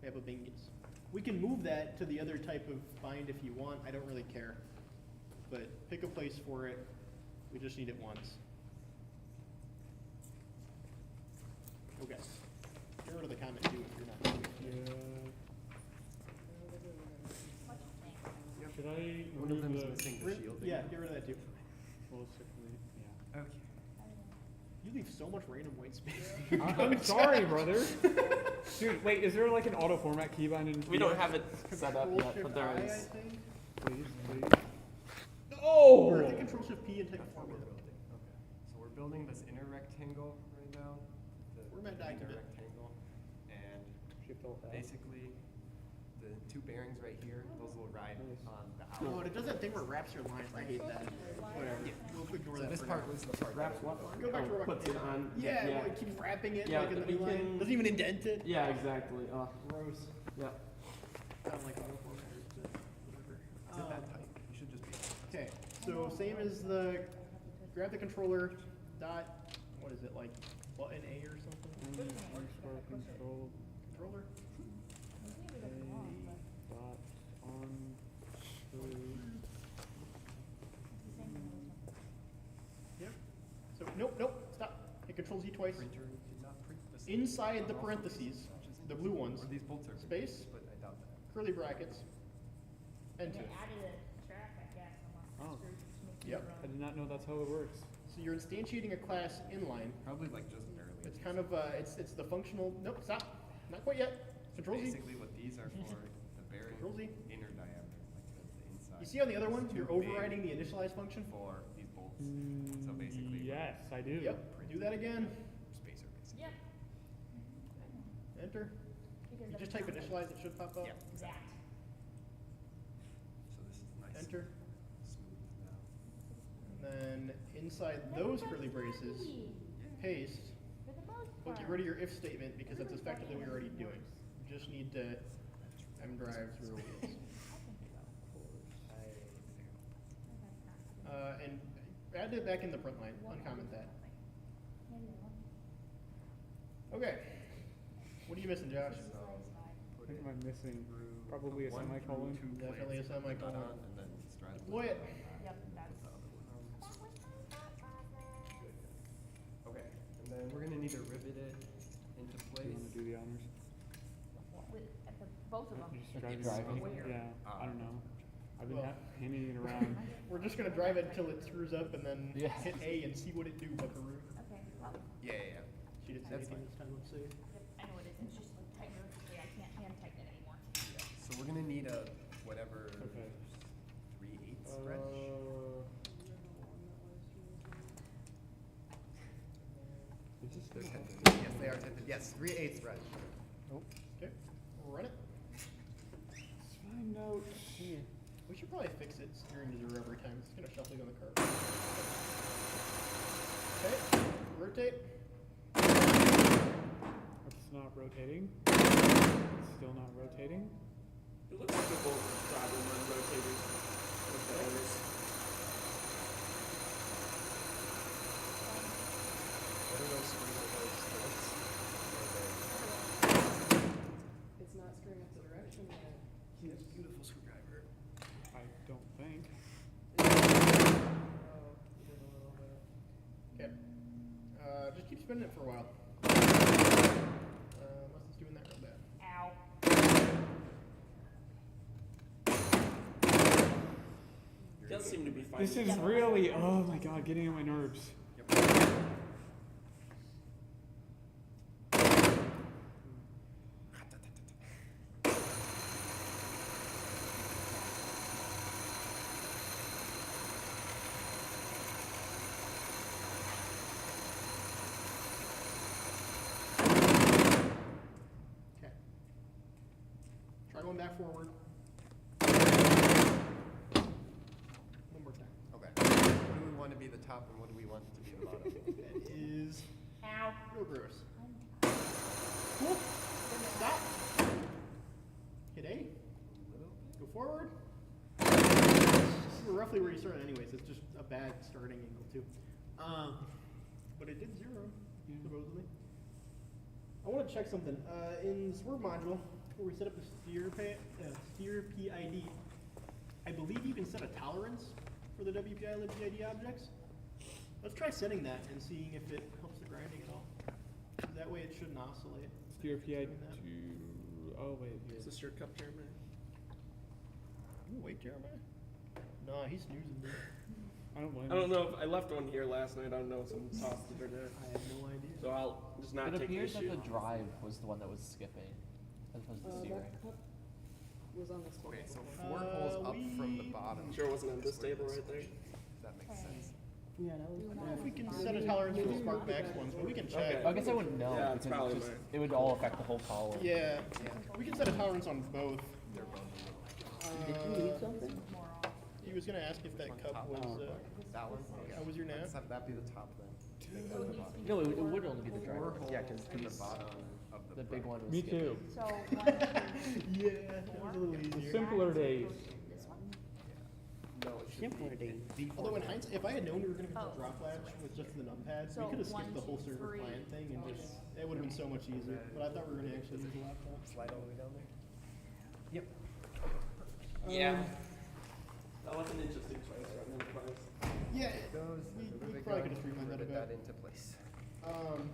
We have a bingies. We can move that to the other type of bind if you want. I don't really care. But pick a place for it. We just need it once. Okay. Get rid of the comment too if you're not doing it. Should I One of remove them is the missing the shielding. Yeah, get rid of that too. Yeah. Okay. You leave so much random white space. I'm sorry, brother. Dude, wait, is there like an auto format keybind in? We don't have it set up yet, but there Control-Shift-I, is. I think. Please. Or Oh! I think Control-Shift-P and type format. Okay. So we're building this inner rectangle right now. The Format document. inner rectangle. And Shift-Alt-F. basically, the two bearings right here, those will ride on the Oh, out. and it does that thing where it wraps your lines. I hate that. Whatever. We'll ignore So that this for part now. was the part. Wraps what? Go back to where puts it on. Yeah, Yeah. well, it keeps wrapping it Yeah, like in the we new line. can- Doesn't even indent it. Yeah, exactly. Gross. Yeah. I don't like auto formatters, but whatever. Is it that tight? You should just be. Okay, so same as the grab the controller dot. What is it like? Button A or something? Control. Controller. Dot on Yep. So nope. Stop. Hit Control Z twice. Printer did not print this. Inside the parentheses, the blue ones. Or these bolts are. Space. But I doubt that. Curly brackets. Enter. Oh. Yep. I did not know that's how it works. So you're instantiating a class inline. Probably like just barely. It's kind of it's the functional. Nope. Stop. Not quite yet. Control Z. Basically, what these are for, the bearing Control Z. inner diameter, like the inside. You see on the other one, It's you're too big overriding the initialize function. for these bolts. So basically, Yes, I do. Yep. Do that again. spacer basically. Yep. Enter. You just type initialize. It should pop up. Yeah, exactly. So this is nice. Enter. Smooth now. And then inside those curly braces, paste. But get rid of your if statement because that's effectively what you're already doing. You just need to drive zero wheels. And add it back in the front line. Uncomment that. Okay. What are you missing, Josh? I think I'm missing probably a One semicolon. through two Definitely a plates, put that semicolon. on, and then straddle Deploy it. Yep, that's. Put the other one on. Okay, and then we're gonna need to rivet it into Do place. you want to do the honors? At the, both of them. Just Keep driving. Where? Yeah, I don't know. I've been Well. handing it around. We're just gonna drive it until it screws up and then Yeah. hit A and see what it do, Buckaroo. Okay, well, Yeah. She didn't say That's anything this time, let's see. I know it is, it's just like tighter, I can't hand tighten it anymore. So we're gonna need a whatever Okay. 3/8 stretch. They're tented. Yes, they are tented. Yes, 3/8 stretch. Okay, we'll run it. Find out. We should probably fix it steering to zero every time. It's gonna shuffle you on the curve. Okay, rotate. It's not rotating. It's still not rotating. It looks like they're both travel when rotated with the others. What are those screws of those threads? It's not screwing up the direction yet. Yes, beautiful screwdriver. I don't think. Oh, you did a little bit. Okay. Just keep spinning it for a while. Unless it's doing that real bad. Ow. It does seem to be fine. This is really, oh my god, getting on my nerves. Okay. Try going back forward. One more time. Okay. What do we want to be the top and what do we want to be the bottom? That is Ow. Real gross. Cool. Stop. Hit A. Go forward. This is roughly where you started anyways. It's just a bad starting angle too. But it did 0, supposedly. I want to check something. In the swerve module, where we set up the steer PID, I believe you can set a tolerance for the WPI lib PID objects. Let's try setting that and seeing if it helps the grinding at all. That way it shouldn't oscillate. Steer PID to, oh wait, here. Is this your cup, Jeremiah? Ooh, wait, Jeremiah. Nah, he's snoozing me. I don't blame I don't know if I left one here last night. I don't know if someone tossed it or not. I have no idea. So I'll just not It take appears issue. that the drive was the one that was skipping, as opposed to steering. That cup was on this Okay, so table. 4 holes up from the bottom. Sure it wasn't on this table right there? That makes sense. Yeah, that was. I don't know if we can set a tolerance for the Spark Max ones, but we can check. Okay. I guess I wouldn't know Yeah, it's because probably just, mine. it would all affect the whole column. Yeah, we can set a tolerance on both. They're both. Did you need something? He was gonna ask if that cup was. That one? How was your nap? Let's have that be the top then. Make that the bottom. No, it would only be the driver. Yeah, because the bottom of the The big one was Me skipping. too. So, 1, 2, Yeah, that was a little easier. Simpler days. this one. No, it should Simpler be days. Although in hindsight, if I had known we were gonna put Oh. the drop latch with just the numpad, So, we could have skipped 1, the whole 2, server 3. client thing and just, it would have been so much easier. But I thought we were gonna actually use the laptop. slide all the way down there. Yep. Yeah. That was an interesting choice right in the price. Yeah, Those, we they probably go, could have streamlined that a rivet bit. into place. What do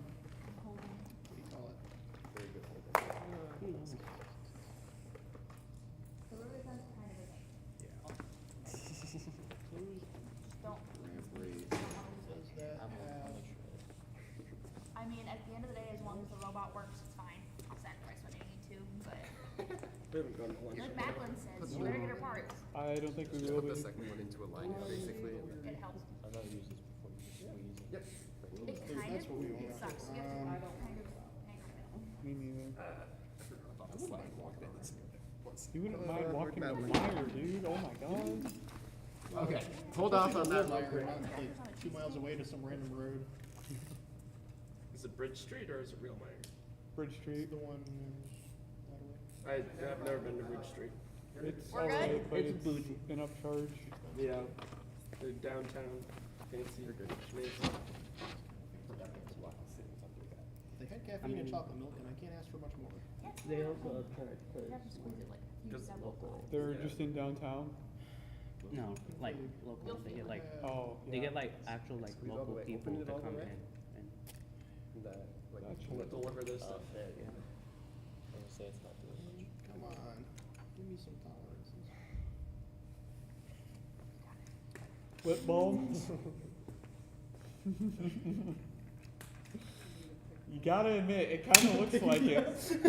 you call it? Very good holder. So really that's kind of a thing. Yeah. Don't. Does that have? I mean, at the end of the day, as long as the robot works, it's fine. I'll sacrifice when I need to, but We haven't gone to lunch. like Macklin says, you better get her parts. I don't think we Just will put be. the second one into alignment, basically. And It helps. I've never used this before. You just squeeze it. Yep. It kind That's what we of want. sucks. You have to kind of hang on it. Me neither. I forgot about the slide walk that's once. You wouldn't Hello, mind Lord walking the Madeline. wire, dude. Oh my god. Okay, hold off on that. Like, we're not like 2 miles away to some random road. Is it Bridge Street or is it Real Mine? Bridge Street. The one that way. I've never been to Bridge Street. It's We're alright, good? but It's it's bougie. an upcharge. Yeah. They're downtown. Fancy. Schmancy. They had caffeine and chocolate milk, and I can't ask for much more. They also upcharge You have to squeeze it like use that local. They're just in downtown. No, like local. They get like Oh, they yeah. get like actual like Squeeze all the local way. people Open it to all the come way. in and That, like, Gotcha. pull it Deliver this stuff. yeah. I would say it's not doing much. Come on, give me some tolerances. Flip bulb. You gotta admit, it kind of looks like it. It's pretty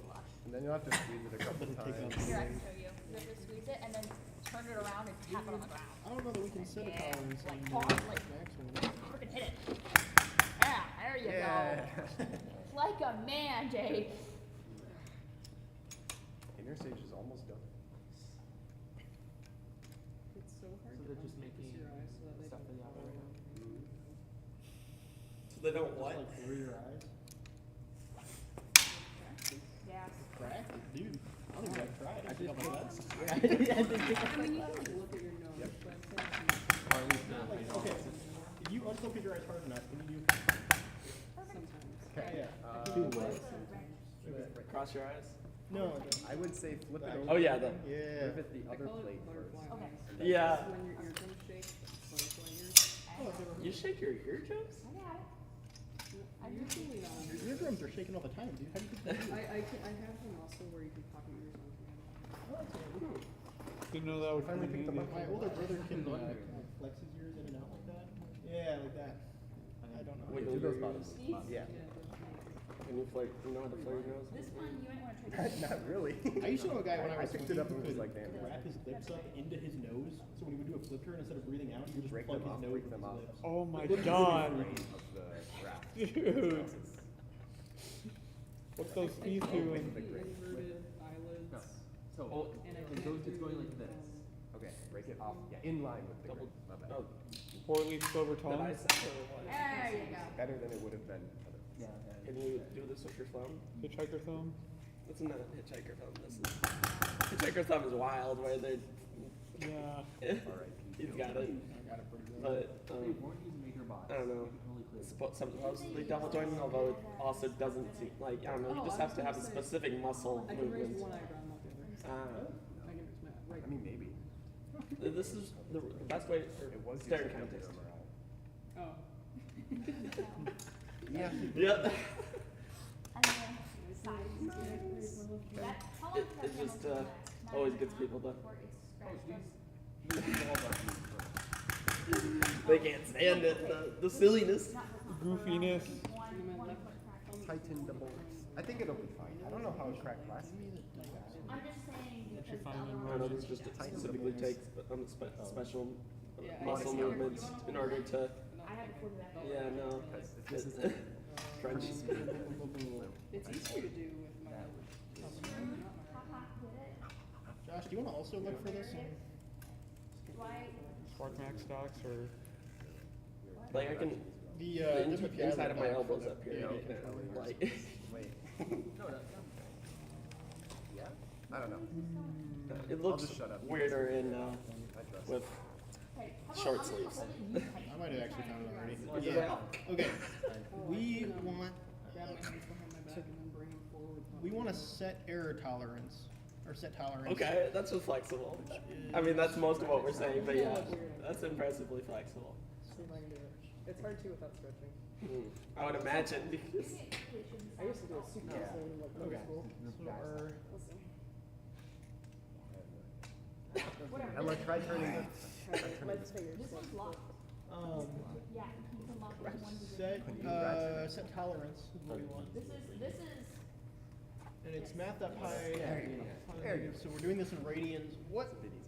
flush. And then you'll have to squeeze it a couple times. Here, I can show you. You have to squeeze it and then turn it around and tap it on the ground. I don't know that we can set a Yeah, tolerance like on hard, the like max one. freaking hit it. Yeah, there you go. Like a man, Jake. Inner stage is almost done. It's so hard So to they're just unfocus making your eyes so that they stuff don't for the fall operator. So they don't what? Like blur your eyes. Yeah. Crack? Dude, I don't think I've tried. I just I mean, you can like look at your nose, but I'm saying like, okay, if you unfocus your eyes hard enough, can you do? sometimes. Okay. Cross your eyes? No. I would say flip it over. Oh yeah, the. Yeah. Flip it the I other call plate it butterfly Okay. eyes. Yeah. When your eardrums shake, butterfly ears. You shake your eardrums? I got it. I do. Usually not. Your eardrums are shaking all the time, dude. How do you think that? I have them also where you can pop your ears on together. Didn't know that would Finally come in picked them handy. up. My older brother can flex his ears in and out like that. Yeah, like that. I don't know. Wait, Do those your bottoms. ears? Yeah. Can you flare? You know how to flare your nose? This one, you might want to try. Not really. I used to know a guy when I was picked it up and could was like, damn. wrap his lips up into his nose, so when he would do a flip turn, instead of breathing out, he would just Break plug them his off, nose break with them his off. lips. Oh my It looked god. Of the wrap. Dude. What's those teeth doing? Inverted eyelids. So, And I it goes, it's going like this. Okay, break it off. Yeah, in line with the Double. grip. My bad. Oh, Four leaf silver That tongue. I said or what? There you go. Better than it would have been. Yeah. Can you do this with your thumb? Hitchhiker thumb. It's not a hitchhiker thumb. This is hitchhiker thumb is wild, where they. Yeah. He's got it. But I don't know. Supposedly double jointing, although it also doesn't seem like I don't know. He just has to have a specific muscle I can raise movement. one eyebrow, not the other. I can raise my right. I mean, maybe. This is the best way. It was staring using contest. Oh. Yeah. Yeah. And then sides. That, how long It does that just handle last? always gets people to. Before it's scratched up? They can't stand it. The silliness. Goofiness. Tighten the bolts. I think it'll be fine. I don't know how it cracked last time. I'm just saying That's because your the final other I don't know. one This just is specifically takes special Yeah, muscle movements in order to. I had to put that. Yeah, no. This is Crunch. It's easier to do with my Josh, do you want to also look for this? Spark Max stocks or Like I can. The The inside of my elbows up here. Yeah, You okay. can, like. Wait. Yeah? I don't know. It looks just shut up. weirder in I trust. with short sleeves. I might have actually found it already. Yeah. Yeah. Okay. We want grab my hands behind my back and then bring them forward. we want to set error tolerance or set tolerance. Okay, that's just flexible. I mean, that's most of what we're saying, but yeah, that's impressively flexible. See if I can do it. It's hard too without stretching. I would imagine because I used to do it super slow in like middle Okay. school. So our Ella, try turning it. Let's figure This one's locked. Yeah, you can lock it one to set tolerance is what we want. This is. And it's math up high. So we're doing this in radians. What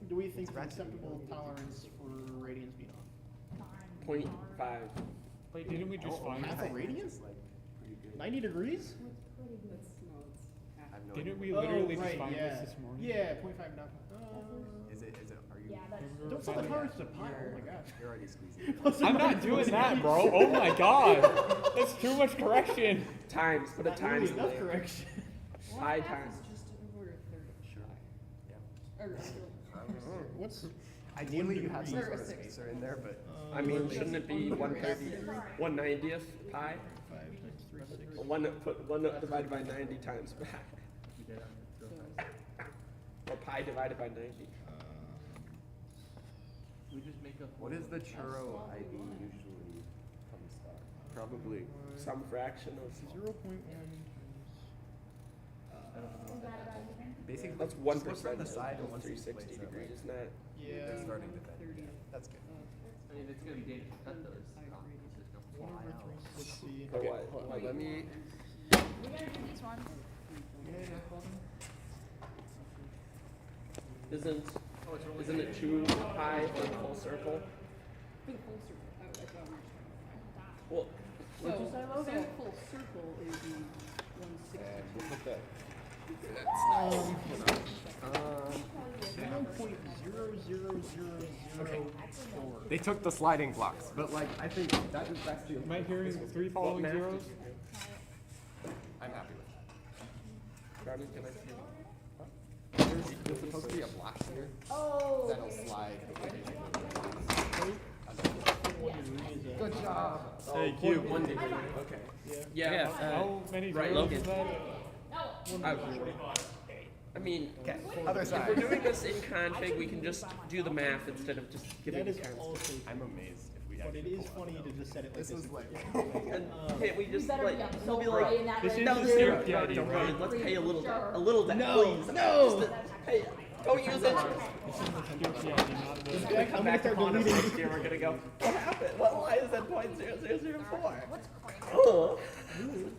do we think is acceptable tolerance for radians being off? 0.5. wait, didn't we just find Half a radian? 90 degrees? Didn't we literally just right, find yeah. this morning? Yeah, 0.5 now. Is it, are you? Yeah, that's. Don't set the tolerance to pi. Oh my gosh. You're already squeezing. I'm not doing that, bro. Oh my god. That's too much correction. Times, put a Not times really in enough there. correction. Pi times. just over a third. Yeah. Or What's Ideally, you have some Or sort a of six. spacer in there, but I mean, shouldn't it be 1/30, 1/90th pi? 5 times 3 is 6. One divided by 90 times pi. Or pi divided by 90. We just make a. what is the churro ID usually from stock? Probably. Some fraction of. 0.1. Basically, That's just 1% look from the of side and once it 360 plays that way, degrees, not. Yeah. they're starting to bend. Yeah, that's good. I mean, it's gonna be dangerous to cut those. It's just gonna fly out. Let's see. Okay, Hold on, let me. We're gonna do these ones. Isn't it 2 pi for full circle? For the full circle. I thought we were trying to find. Well, So, say full circle is the 160. We'll put that. 0.00004. They took the sliding blocks, but like I think that's the. Am I hearing 3 following math zeros? I'm happy with that. Brownie, can I see? There's supposed to be a block here Oh. that'll slide. Good job. Thank you. 1 degree. Okay. Yeah. How many right, zeros Logan. is that? I mean, Okay, other if side. we're doing this in config, we can just do the math instead of just giving That the is constant. also I'm amazed if we but it actually is pull funny that to up. just set it like This this. is like. And can't we just Better like be up we'll so be bright like in that This right is now. the here, safety ID, don't worry, right? let's pay a little debt, No, please. no. Just hey, don't use it. This is the safety ID, not the. It's gonna come back upon us next year. We're gonna go. What happened? Why is that 0.0004? Oh.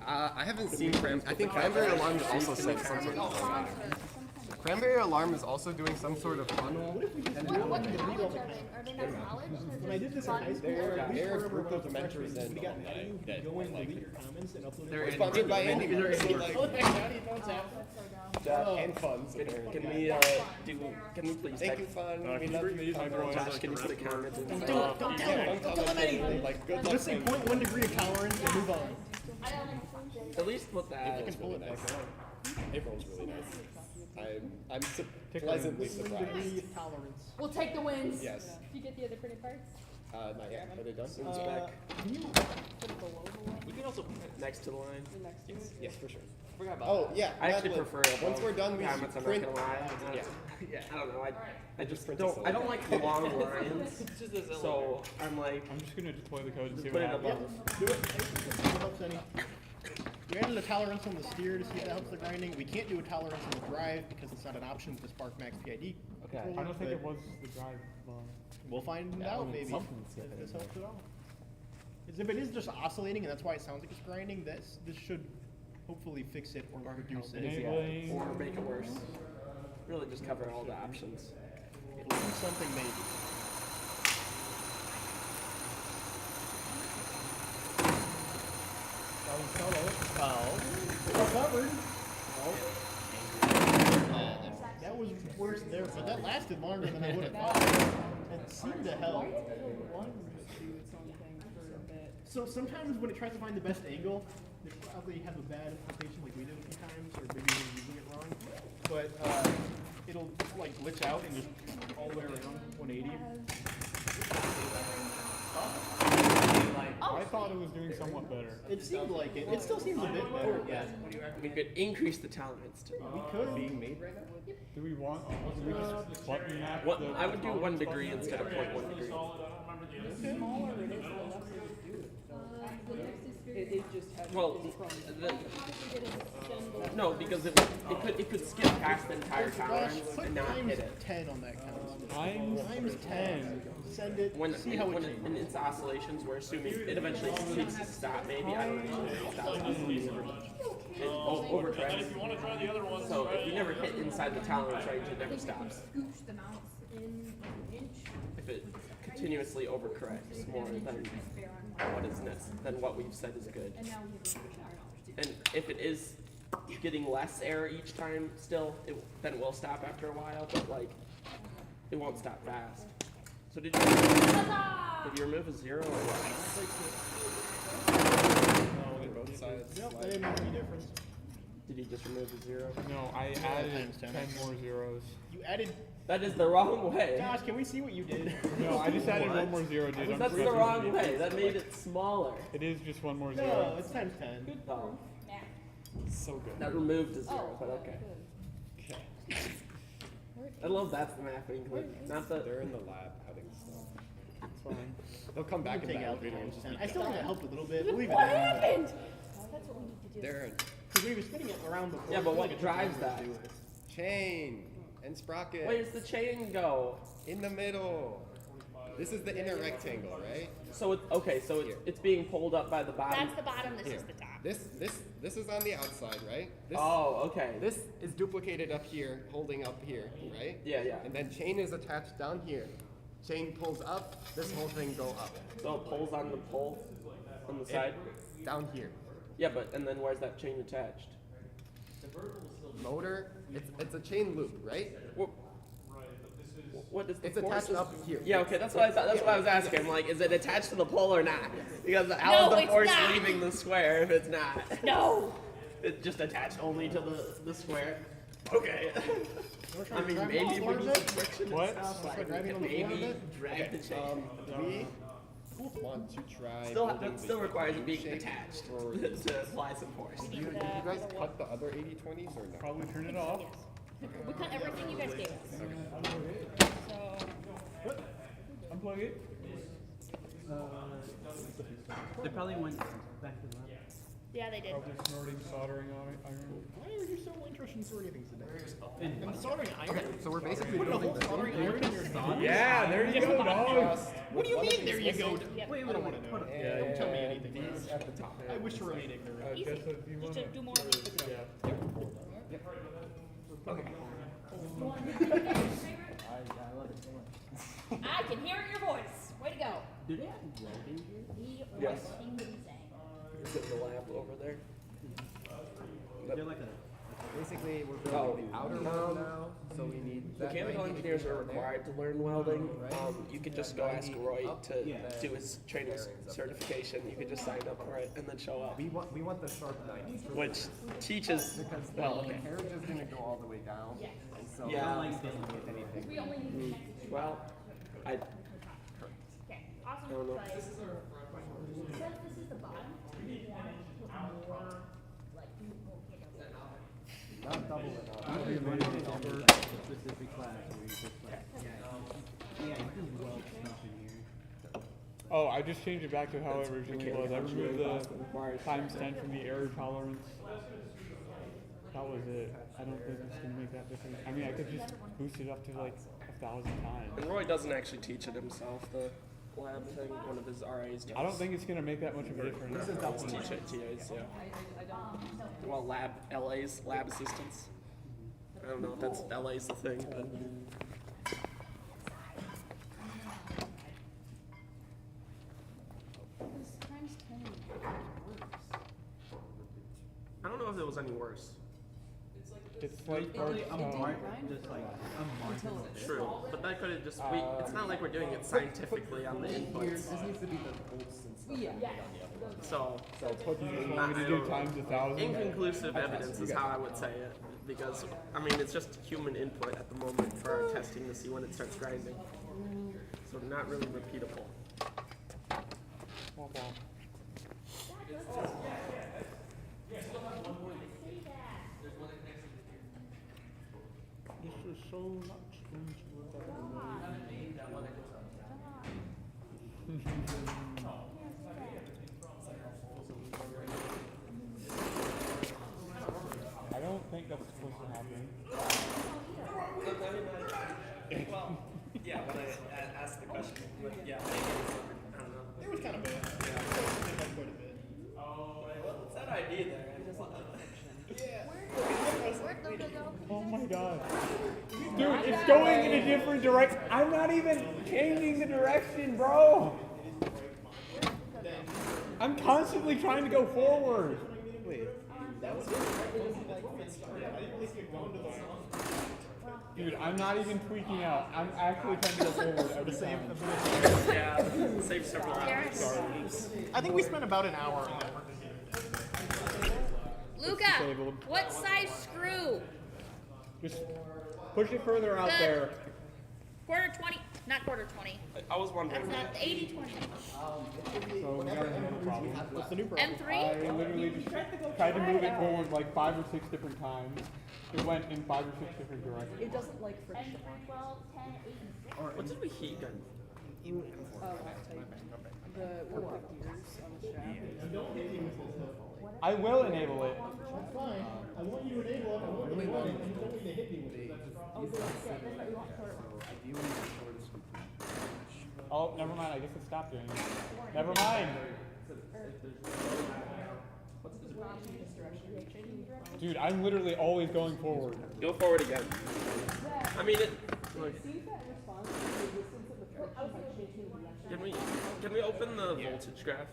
I haven't seen Cram. I think Cranberry Alarm also said something. Cranberry Alarm is also doing some sort of funnel. And What college are they? Are they not college? When I did this in high school, at least they're a wherever group I was of a mentors freshman, and we got mad at you, that go and delete your comments and upload They're it. Sponsored by Andy. They're So, Andy. like, Oh, my God, you know what's happening? and funds. Can apparently. we can we please Thank text you, fun. Can you bring these microphones Josh, like can you the put a rest of comment in? Don't tell him. Don't tell him anything. Like, good luck. Just say 0.1 degree of tolerance and move on. At least put that. I can pull it back on. April's really nice. I'm pleasantly 1 surprised. degree of tolerance. We'll take the wins. Yes. Did you get the other printed parts? Not yet. Are they done? Can you Put it below the line. You can also put it next to the line. Next to it. Yes, for sure. Forgot about Oh, that. yeah. I actually gladly. prefer it. Once we're done, we comments, I'm print. not gonna lie. Yeah. Yeah, I don't know. I just Print don't. this I don't like the long lines. Just this So I'm like, I'm just gonna deploy the code and see put what it happens. above. do it? What helps any? We added a tolerance on the steer to see if that helps the grinding. We can't do a tolerance on the drive because it's not an option with the Spark Max PID. Okay. I don't think but it was the drive line. We'll find Yeah, out well, maybe something's if skipping this in helps at all. 'Cause if it is just oscillating and that's why it sounds like it's grinding, this should hopefully fix it or reduce it. Enabling. Or make it worse. Really, just cover all the options. It'll do something maybe. Recovered. That was worse there, but that lasted longer than I would have thought. It seemed to help. Why did the one do its own thing for a bit? So sometimes when it tries to find the best angle, they probably have a bad implementation like we did a few times, or maybe we're using it wrong. But it'll like glitch out and just all the way around 180. I thought it was doing somewhat better. It seemed like it. It still seems a bit better. Yeah. We could increase the tolerance too. We could. Being made right now? Do we want? Do we just button map? What the I would do 1 tolerance degree button? instead of 0.1 degree. The smaller it is, the less it do it. It just has Well, no, because it could skip past the entire Gosh, tolerance put and not times hit it. 10 on that count. Times 10. Send it. When see how it changes. in its oscillations, we're assuming it eventually needs to stop. Maybe I don't know. It stops overcorrects. If you want to try the other ones, So if you never hit inside the tolerance range, it never stops. Scooch the mouse in an inch. If it continuously overcorrects more than what is than what we've said is good. And now we have $100. And if it is getting less error each time, still, then it will stop after a while. But like, it won't stop fast. So did you remove a 0 or what? On both sides. Nope, that didn't make any difference. Did you just remove a 0? No, I added times 10. 10 more zeros. You added. That is the wrong way. Josh, can we see what you did? No, I just added one more zero, dude. I'm That's the just wrong messing way. with That made it smaller. you. It is just one more No, zero. it's times 10. Oh, So good. that removed a 0, but okay. Okay. I love that's the mapping. Like, not the. They're in the lab cutting stuff. It's fine. They'll come back in Take the out elevator and just be I still think that helped a little bit. We'll leave it What in. happened? That's what we need to do. They're Because we were spinning it around before. Yeah, but I feel what like it drives took longer that? to do it. chain and sprocket. Where's the chain go? In the middle. This is the inner rectangle, right? So it's okay. So it's being pulled up by the bottom. That's the bottom, this Here. is the top. This is on the outside, right? This, Oh, okay. This is duplicated up here, holding up here, right? Yeah, yeah. And then chain is attached down here. Chain pulls up, this whole thing go up. So it pulls on the pole on the side. Down here. Yeah, but and then where's that chain attached? Motor, it's a chain loop, right? What is the It's attached up here. Yeah, okay, that's what I thought. That's what I was asking. I'm like, is it attached to the pole or not? Because how No, is the it's force not. leaving the square if it's not? No. It's just attached only to the square. Okay. I mean, Driving maybe on the we floor do a some bit? friction What? and stuff. Like, driving on the floor a maybe bit? drag the chain. We want to try. Still, building that still the requires it being shape attached for- to apply some force. Did you guys cut the other 80/20s or no? Probably turn it off. We cut everything you guys gave us. So, Unplug it. They probably went back to the lab. yeah, they did. Probably snorting, soldering on it. Iron. Why are you so interested in sorting things today? And soldering iron? So we're basically Put a building whole the soldering iron in your thought? Yeah, there you go, dog. What do you mean, there you go? Yep. I don't want to know. Yeah, Don't tell me anything. These at the top. I wish to remain ignorant. Easy. Jessa, if you Just wanna- to do more of it. Yeah. Okay. I love it so much. I can hear it in your voice. Way to go. Do they have welding here? He Yes. was saying. It's in the lab over there. Is there like a Basically, we're building the outer one now, so we need that Mechanical 90 engineers are down there. required to learn welding. Right. You could just go ask Roy to Yeah. do his training certification. You could just sign up for it and then show up. We want the sharp 90s. Which teaches, Because well, the okay. carriage is going to go all the way down. Yes. And so Yeah. we're not dealing with anything. We only need to connect it to Well, I Okay, awesome. I don't know. But since this is the bottom, we want to put more, like, Not double it up. I recommend it for a specific class where you just like, yeah, you can weld stuff in here. Oh, I just changed it back to how it originally was. I removed the required times 10 from the error tolerance. That was it. I don't think it's gonna make that difference. I mean, I could just boost it up to like 1,000 times. and Roy doesn't actually teach it himself. The lab thing, one of his RAs does. I don't think it's gonna make that much of a difference. Let's teach it TAs, yeah. Well, lab LAs, lab assistants. I don't know if that's LA's the thing, but Times 10 works. I don't know if it was any worse. It's like Just like Until True, but that could have just it's not like we're doing it scientifically on the inputs. This needs to be the bolts and stuff. Yeah. So What you just want me to do times 1,000? inconclusive evidence is how I would say it, because I mean it's just human input at the moment for our testing to see when it starts grinding. So not really repeatable. This is so much I don't think that's supposed to happen. Well, yeah, when I asked the question, but yeah, maybe I don't know. It was kind of bad. Yeah. Quite a bit. What's that idea there? Where'd Luca go? Oh my god. Dude, it's going in a different direction. I'm not even changing the direction, bro. I'm constantly trying to go forward. Wait, that was Dude, I'm not even tweaking out. I'm actually trying to go forward every time. Yeah, save several hours. I think we spent about an hour on that. Luca, Disabled. what size screw? Just push it further out Good. there. Quarter 20, not quarter 20. I was wondering. That's not 80-20. So we got another problem. What's the new problem? M3? I literally just tried to move it forward like 5 or 6 different times. It went in 5 or 6 different directions. It doesn't like friction. 12, 10, 8, and 6. What did we heat gun? Loctite. The little gears on the shaft. I will enable it. That's fine. I want you to enable it. I want you to run it. You don't need to hit me with it. Oh, never mind. I guess it stopped doing it. Never mind. Dude, I'm literally always going forward. Go forward again. I mean it. Can we open the voltage graph?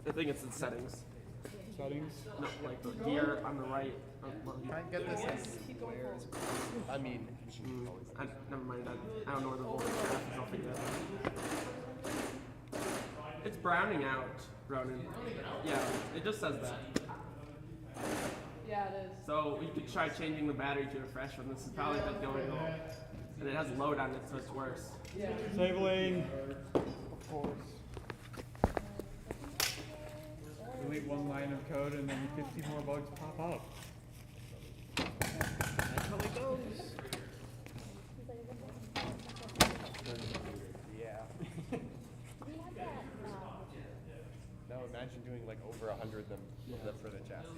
I think it's in settings. Settings. No, like the gear on the right. Try and get this as square as possible. I mean, Never mind. I don't know where the voltage graph is. I'll figure that out. It's browning out, Ronan. Yeah, it just says that. Yeah, it is. So we could try changing the battery to a fresh one. This is probably been going on. And it has load on it, so it's worse. Yeah. Disabling. Of course. Delete one line of code and then 50 more bugs pop up. That's how it goes. yeah. Now imagine doing like over 100 of them for the chassis.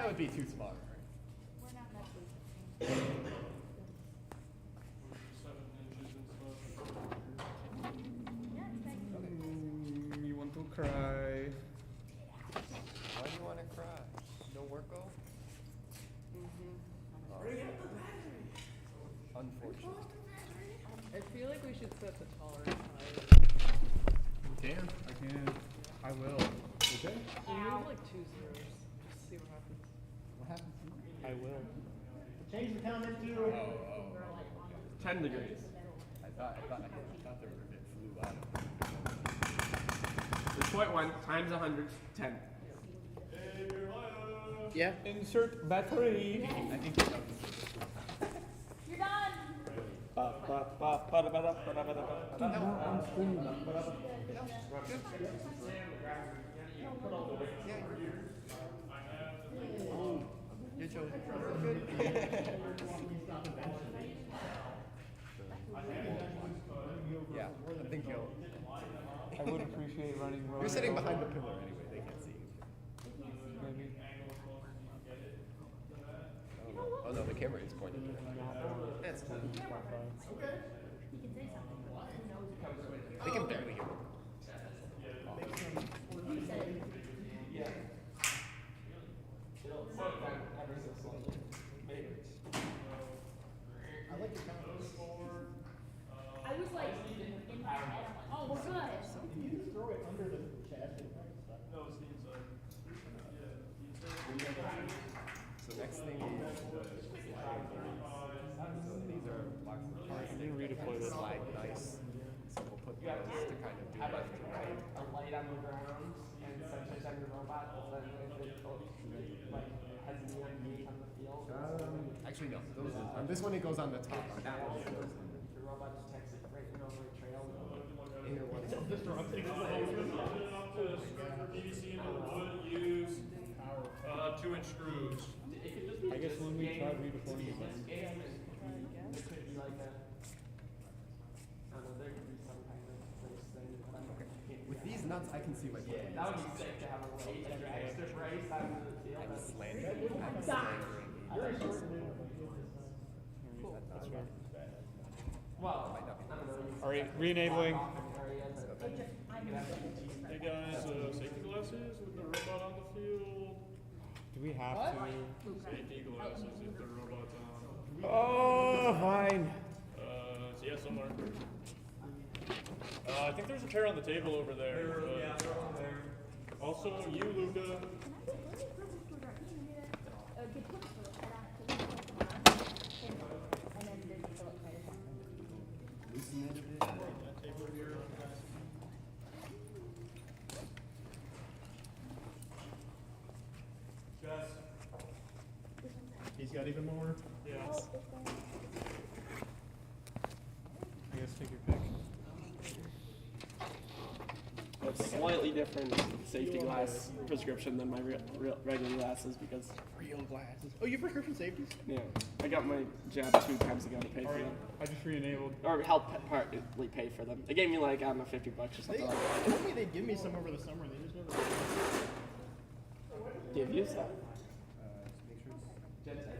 That would be too smart. We're not that big. 7 inches and stuff. Yeah, exactly. You want to cry? Why do you want to cry? No worko? Unfortunate. I feel like we should set the tolerance higher. You can. I can. I will. Okay. Remove like 2 zeros. Just see what happens. What happens? I will. Change the count into. 10 degrees. I thought there were a bit flew out of The point 1 times 100, 10. Yeah. Insert battery. I think you're done. You're done. Your chosen. Yeah, I think you'll. I would appreciate running. You're sitting behind the pillar anyway. They can't see you. Maybe. Oh no, the camera is pointed to them. That's cool. They can barely hear me. I like your count. I was like, in my head, I'm like, oh, we're good. If you just throw it under the chest, it'll probably stop. No, it's the inside. So next thing is so these are blocks of parts. I'm gonna redeploy this. Slide nice. So we'll put those to kind of do left to right. A light on the ground and sensors on your robot that then like has neon gates on the field. Actually no, those are, on this one it goes on the top. On that one it goes on the The robot detects it right over a trail. inner one. Take the hose off to for PVC into the wood, use 2-inch screws. I guess when we try redeploying it, then. With these nuts I can see like what That would be sick to have a race, like an extra race out of the field. I'm That's slandering. I'm slandering. That's fair. well, I don't know. All right, re-enabling. Hey guys, safety glasses with the robot on the field. Do we have to? Safety glasses if the robot's on. Oh, fine. Yeah, somewhere. I think there's a pair on the table over there. Yeah, they're over there. Also, you, Luca. Loosen it a bit. That table here. Jess. He's got even more. Yes. I guess take your pick. It's slightly different safety glass prescription than my regular glasses because Real glasses. Oh, you prescription safeties? yeah, I got my jab 2 times ago to pay for them, I just re-enabled. or help partly pay for them. They gave me like I don't know $50 or They something. Like that. told me they'd give me some over the summer. They just never. Give you some. Make sure it's Gentex.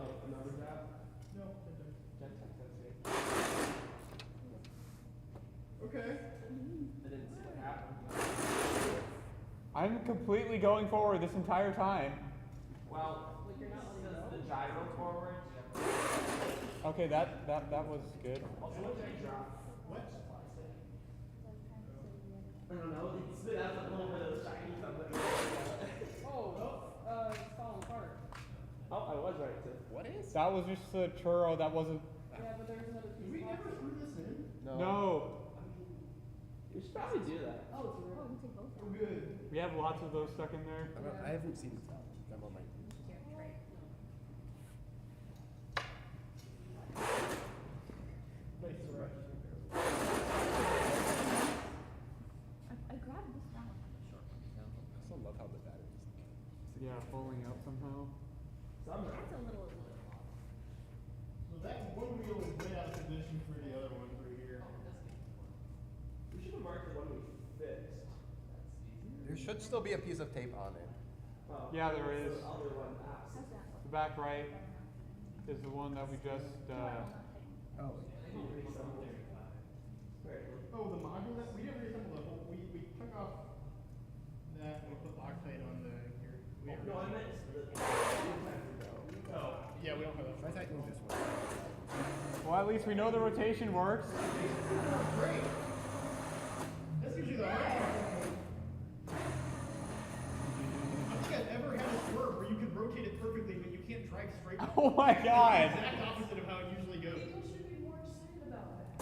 Oh, another jab. No. Gentex. That's it. Okay. I didn't see what happened. I'm completely going forward this entire time. Well, does the gyro forward? Okay, that was good. What? I don't know. It spit out a little bit of shiny something. It's falling apart. Oh, I was right too. what is? That was just a churro. That wasn't. Yeah, but there's another piece. Did we never threw this in? No. You should probably do that. We're good. We have lots of those stuck in there. I haven't seen them on my. I grabbed this down with the short one, so I still love how the batteries. Yeah, falling out somehow. it's a little. So that one wheel is way out of position for the other one through here. We should have marked the one we fixed. There should still be a piece of tape on it. Yeah, there is. How's that? The back right is the one that we just. Oh, the module that we didn't reassemble the whole. We took off that and we put Loctite on the here. Yeah, we don't have that. I thought you moved this way. Well, at least we know the rotation works. Great. That's usually the hard part. I don't think I've ever had a swerve where you can rotate it perfectly, but you can't drive straight. Oh my god! It's the exact opposite of how it usually goes. People should be more excited about that.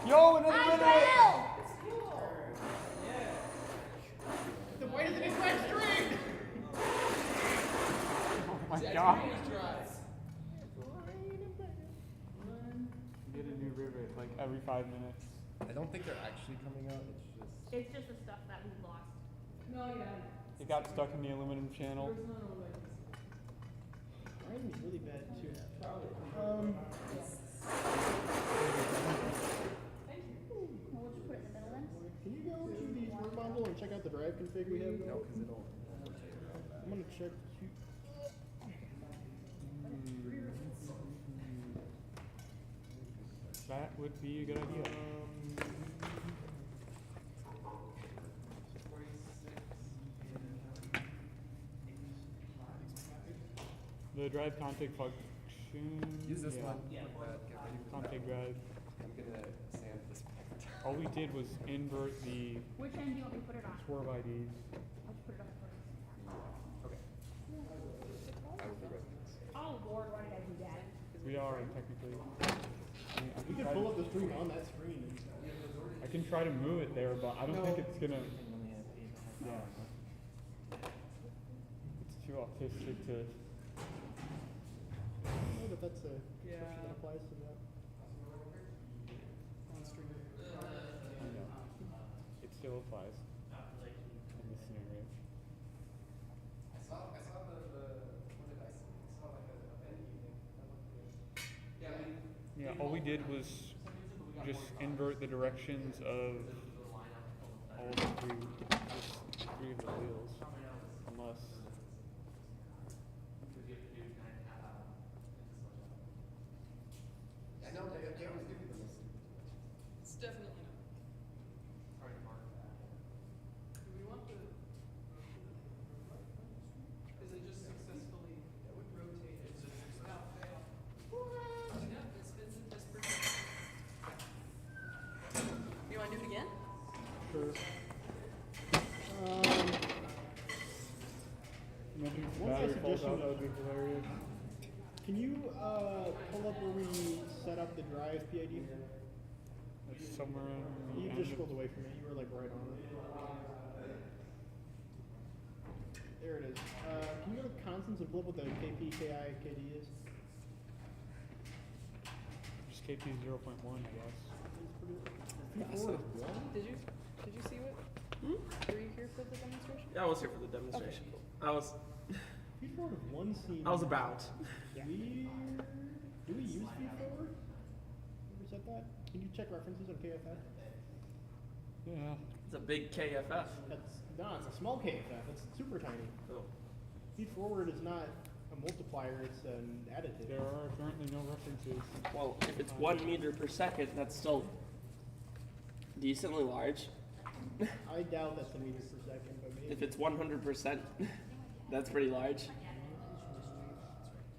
Yo, another minute! It's cool. Then why doesn't it drive straight? Oh my god. Get a new rivet like every 5 minutes. I don't think they're actually coming out. It's just the stuff that we lost. No, yeah. It got stuck in the aluminum channel. There's none of like. Mine's really bad too. We'll just put it in the middle then. Can you go to the work module and check out the drive config we have? No, because it'll rotate around that. I'm gonna check. That would be a good idea. The drive config function. Use this yeah. one. Like that. Get ready for Config that. drive. I'm gonna sand this part. All we did was invert the Which end do you want me to put it on? swerve IDs. I'll just put it on first. Okay. I will be ready. Oh Lord, why did I do that? We are technically. I mean, I We can can try pull to- up the stream on that screen. I can try to move it there, but I don't think it's gonna. Yeah. It's too autistic to. No, but that's a Yeah. exception that applies to that. On stream. I know. It still applies in this scenario. I saw the what did I see? I saw like a venue thing. That looked good. Yeah, Yeah, all we did was just invert the directions of all the three of the wheels, unless. I know they always give you the list. It's definitely not. Do we want the? Is it just successfully rotated? Without fail. What? Yeah, it's been this person. You want to do it again? Sure. Imagine if the One battery last falls out, suggestion. that would be hilarious. Can you pull up where we set up the drive PID? It's somewhere in the You end just of- scrolled away from it. You were like right on it. There it is. Can you go to constants and pull up what the KP, KI, KD is? Just KP 0.1, I guess. P4 is 1? Did you see what? Were you here for the demonstration? Yeah, I was here for the demonstration. Okay. I was P4 is 1 seems about. weird. Do we use P4? Ever set that? Can you check references on KFF? Yeah. It's a big KFF. That's no, it's a small KFF. It's super tiny. Oh. Feed forward is not a multiplier, it's an additive. There are currently no references. Well, if it's 1 meter per second, that's still decently large. I doubt that's a meter per second, but maybe. If it's 100%, that's pretty large.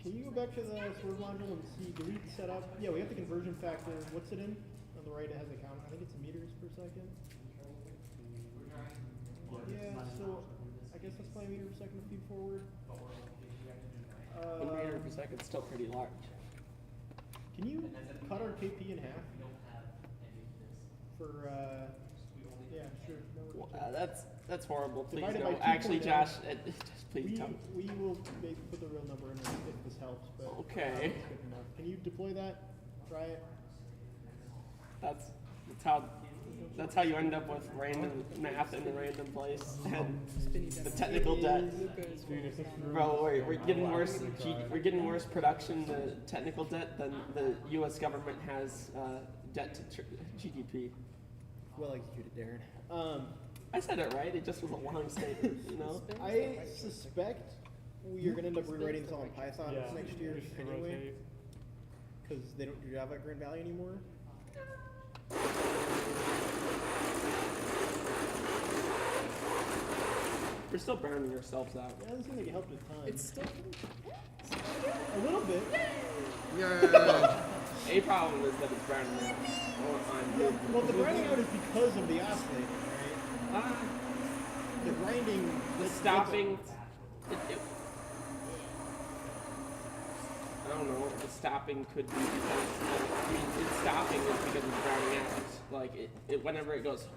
Can you go back to the swerve module and see, do we set up, yeah, we have the conversion factor, what's it in? On the right it has a count, I think it's meters per second. Yeah, so I guess that's probably a meter per second to feed forward. 1 meter per second is still pretty large. Can you cut our KP in half? For, yeah, sure. No, Well, that's horrible. Please Divided by no. 2.0. Actually, Josh, please tell me. We will put the real number in if this helps, but. Okay. It's good enough. Can you deploy that? Try it? That's how you end up with random math in a random place and the technical debt. Bro, we're getting worse. We're getting worse production the technical debt than the U.S. government has debt to GDP. Well executed, Darren. I said it right. It just was a long statement, you know. I suspect we are going to end up rewriting this all in Python Yeah, next year just to anyway, rotate. because they don't do Java at Grand Valley anymore. We're still browning ourselves out. Yeah, it doesn't seem like it helped a ton. It's still a little bit. A problem is that it's browning out. Yeah, well, the browning out is because of the oscillator, right? The grinding, the stopping. I don't know. The stopping could be because it's stopping is because it's browning out. Like whenever it goes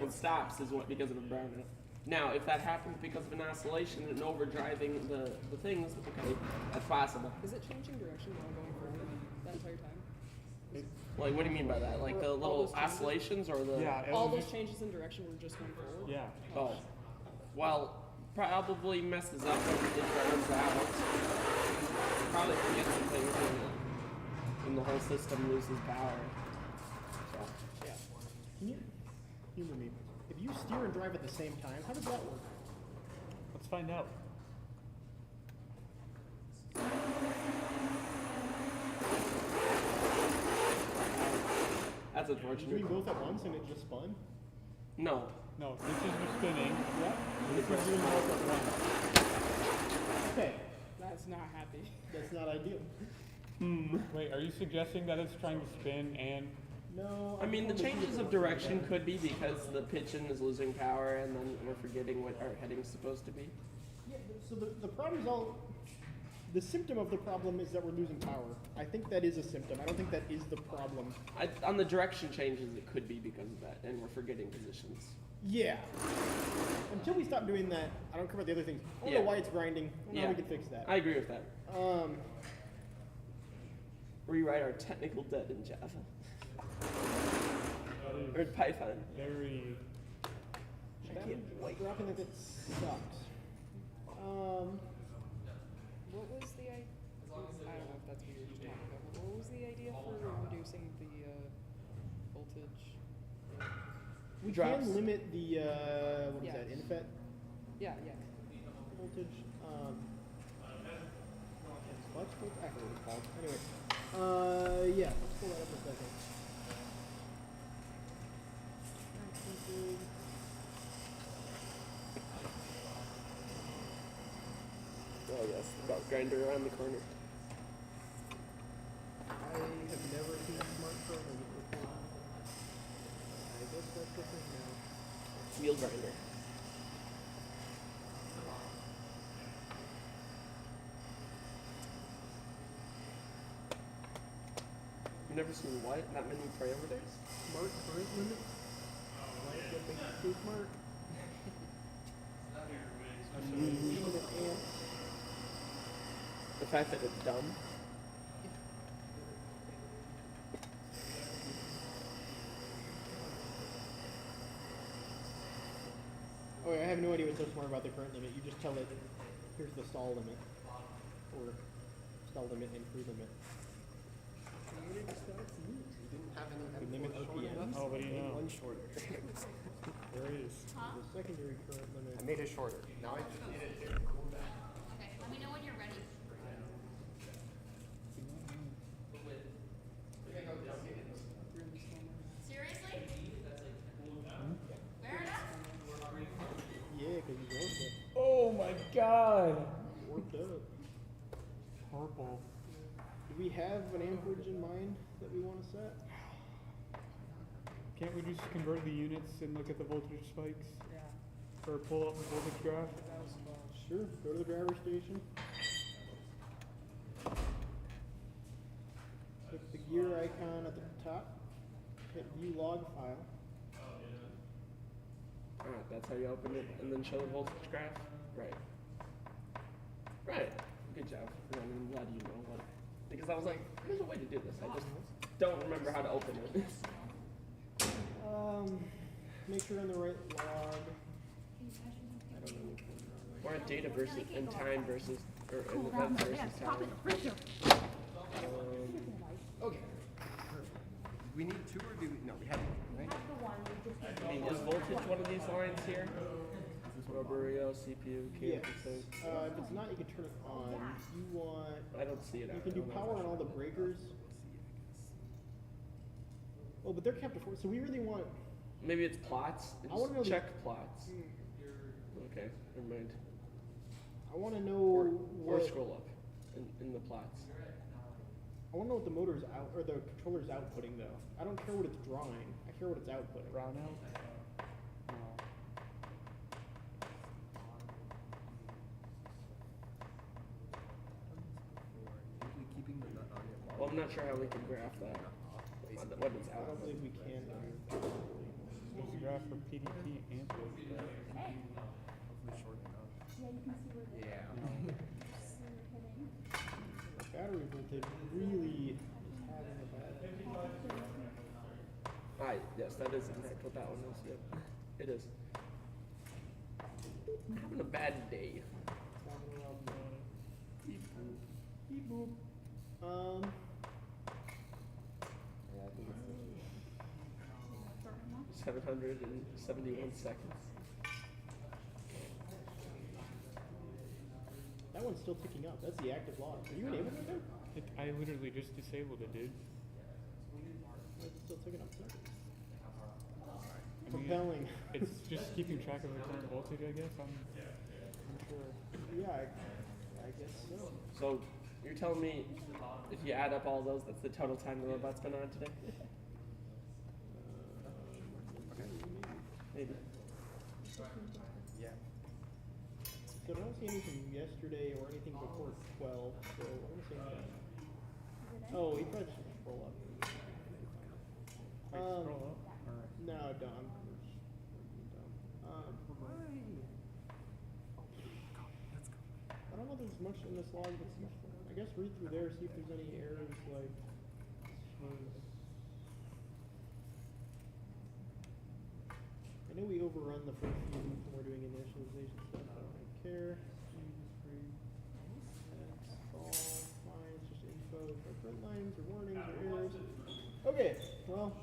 and stops is what because of the browning out. Now, if that happens because of an oscillation and overdriving the things, okay, that's possible. Is it changing direction while going forward that entire time? Like, what do you mean by that? Like the little oscillations or the? Yeah. All those changes in direction were just going forward? Yeah. Oh. Well, probably messes up when it burns out. Probably forgets some things and the whole system loses power. So, yeah. Can you humor me? If you steer and drive at the same time, how does that work? Let's find out. That's Did you unfortunate. mean both at once and it just spun? No. No, this is the spinning. Yeah. This is doing both at once. Okay. That's not happy. That's not ideal. Wait, are you suggesting that it's trying to spin and? No. I mean, the changes of direction could be because the pigeon is losing power and then we're forgetting what our heading's supposed to be. Yeah, so the problem is all. The symptom of the problem is that we're losing power. I think that is a symptom. I don't think that is the problem. On the direction changes, it could be because of that, and we're forgetting positions. Yeah. Until we stop doing that, I don't care about the other things. I don't Yeah. know why it's grinding. I don't know how we can fix that. I agree with that. Rewrite our technical debt in Java. Or in Python. Very. I can't wait. Dropping like it sucks. What was the idea? I don't know if that's what you were just talking about. But what was the idea for reducing the voltage? We Drops. can limit the what is Yeah. that? INFET Yeah. voltage. Flex voltage? I forget what it's called. Anyway, yeah. Let's pull that up a second. Oh yes, the belt grinder around the corner. I have never seen a smartphone as it before. I guess that's the thing now. Wheel grinder. You've never seen what? Not many parameters? Smart current limit? Why is that makes it so smart? The fact that it's dumb. Oh, I have no idea what's so smart about the current limit. You just tell it, here's the stall limit. Or stall limit and free limit. Limit RPMs. Oh, what do you know? One shorter. There it is. The secondary current limit. I made it shorter. Now I just need it here. Okay, let me know when you're ready. Seriously? Fair enough? Yeah, because he's warped it. Oh my god! Warped up. Purple. Do we have an amperage in mind that we want to set? Can't we just convert the units and look at the voltage spikes? Yeah. Or pull up the voltage graph? Sure, go to the driver station. Click the gear icon at the top. Hit view log file. Alright, that's how you open it and then show the voltage graph? Right. Right. Good job. I'm glad you know what. Because I was like, there's a way to do this. I just don't remember how to open it. Make sure you're on the right log. I don't know. Or a data versus and time versus or an event versus time. Okay. we need two or do we? No, we have one, We right? have the one, we just need I mean, is voltage one of these lines here? Roborio, CPU, Yes. campus. If it's not, you can turn it on. You want. I don't see it. You can do power on all the breakers. Oh, but they're capped at 4, so we really want. Maybe it's plots. I wanna know Just the- check plots. Okay, never mind. I want to know Or what. scroll up in the plots. I want to know what the motor's out or the controller's outputting though. I don't care what it's drawing. I care what it's outputting. Brown out? No. Usually keeping the nut on it. Well, I'm not sure how we can graph that. When it's I out. don't believe we can. Supposed to graph for PDP and Hopefully short enough. Yeah, you can see where the Yeah. hitting. Battery voltage really is having a bad. Yes, that is exactly what that one is. Yep, it is. I'm having a bad day. Beep boop. Yeah, I think it's 771 seconds. That one's still ticking up. That's the active log. Are you enabled right there? I literally just disabled it, dude. It's still ticking up. Too. I mean, Propelling. It's just keeping track of the current voltage, I guess. I'm sure. Yeah, I guess so. So you're telling me if you add up all those, that's the total time the robot's been on today? Maybe. Yeah. So I don't see anything yesterday or anything before 12. So I'm gonna say that. Oh, he probably should scroll up. Scroll up? Or No, dumb. I don't know if there's much in this log that's useful. I guess read through there, see if there's any errors like. I know we overrun the first few when we're doing initialization stuff. I don't really care. That's all fine. It's just info. No print lines or warnings or errors. Okay. Well.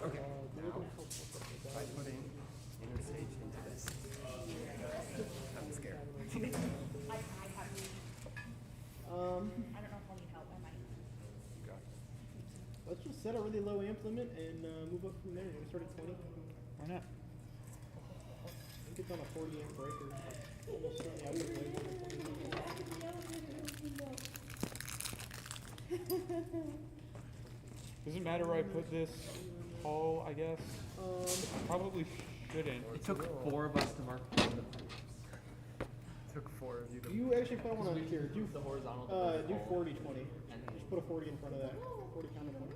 Okay. Now, by putting inner stage into this, I'm scared. I don't know if I'll need help, I might. You got it. Let's just set a really low amp limit and move up from there. We start at 20. why not? I think it's on a 40 amp breaker. Almost on the output Doesn't matter where I put this hole, I guess. Probably shouldn't. It took 4 of us to mark the proofs. It took 4 of you to. You actually probably want to here. Do The horizontal. do 40 20. Just put a 40 in front of that. 40 count of 20.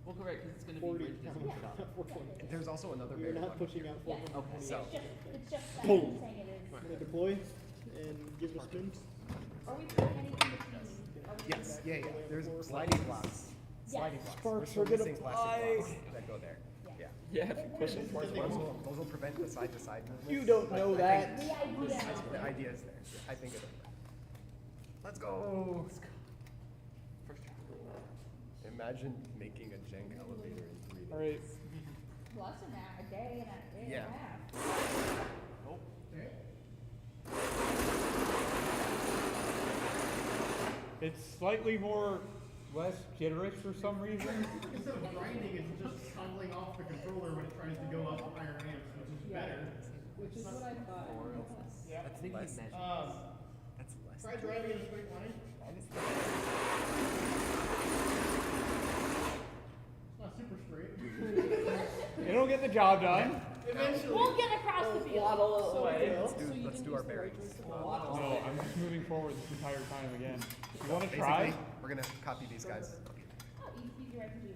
Well, correct, because it's going to be 40 right count this of shot. 420. There's also another You're variable. not pushing out 4 Yeah. Okay. So. It's just that Boom. I'm saying it is. I'm gonna deploy and give it a spin. Are we putting anything between? Are we Yes, yeah. There's sliding blocks. Sliding blocks. Sparks We're are still gonna missing plastic blocks that go there. Yeah. Yeah, if you push it towards one. Those will prevent the side to side movement. You don't But know I that. think the idea is there. I think it'll work. Let's go. First try. Imagine making a jank elevator in 3 days. Alright. Less than that, a day and a Yeah. half. It's slightly less jitterish for some reason. Instead of grinding, it's just shuttling off the controller when it tries to go up higher amps, which is better. Which is what I thought. Yeah. That's less. That's less. Try driving in a straight line. It's not super straight. It'll get the job done. Eventually. We'll get across the field. Waddle away. Let's do our bearings. No, I'm just moving forward this entire time again. You want to try? Basically, we're gonna copy these guys. Oh, easy right to do.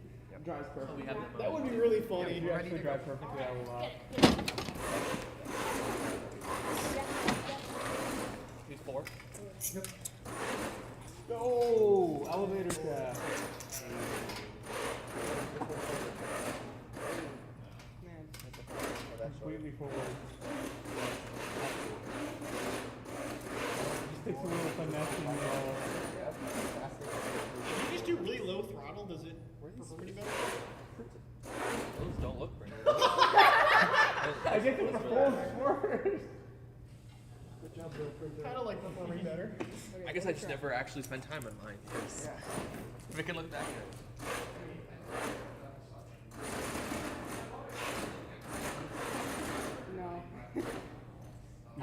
Drives perfect. we have the That would be really funny. If you actually drive perfectly, I will laugh. Use 4. Go! Elevator shaft. Completely forward. Just takes a little finessing. If you just do really low throttle, does Those don't look printed. I get to perform first. Good job, Bill Printer. Kind of like performing better. I guess I just never actually spend time on mine because if it can look that good. No.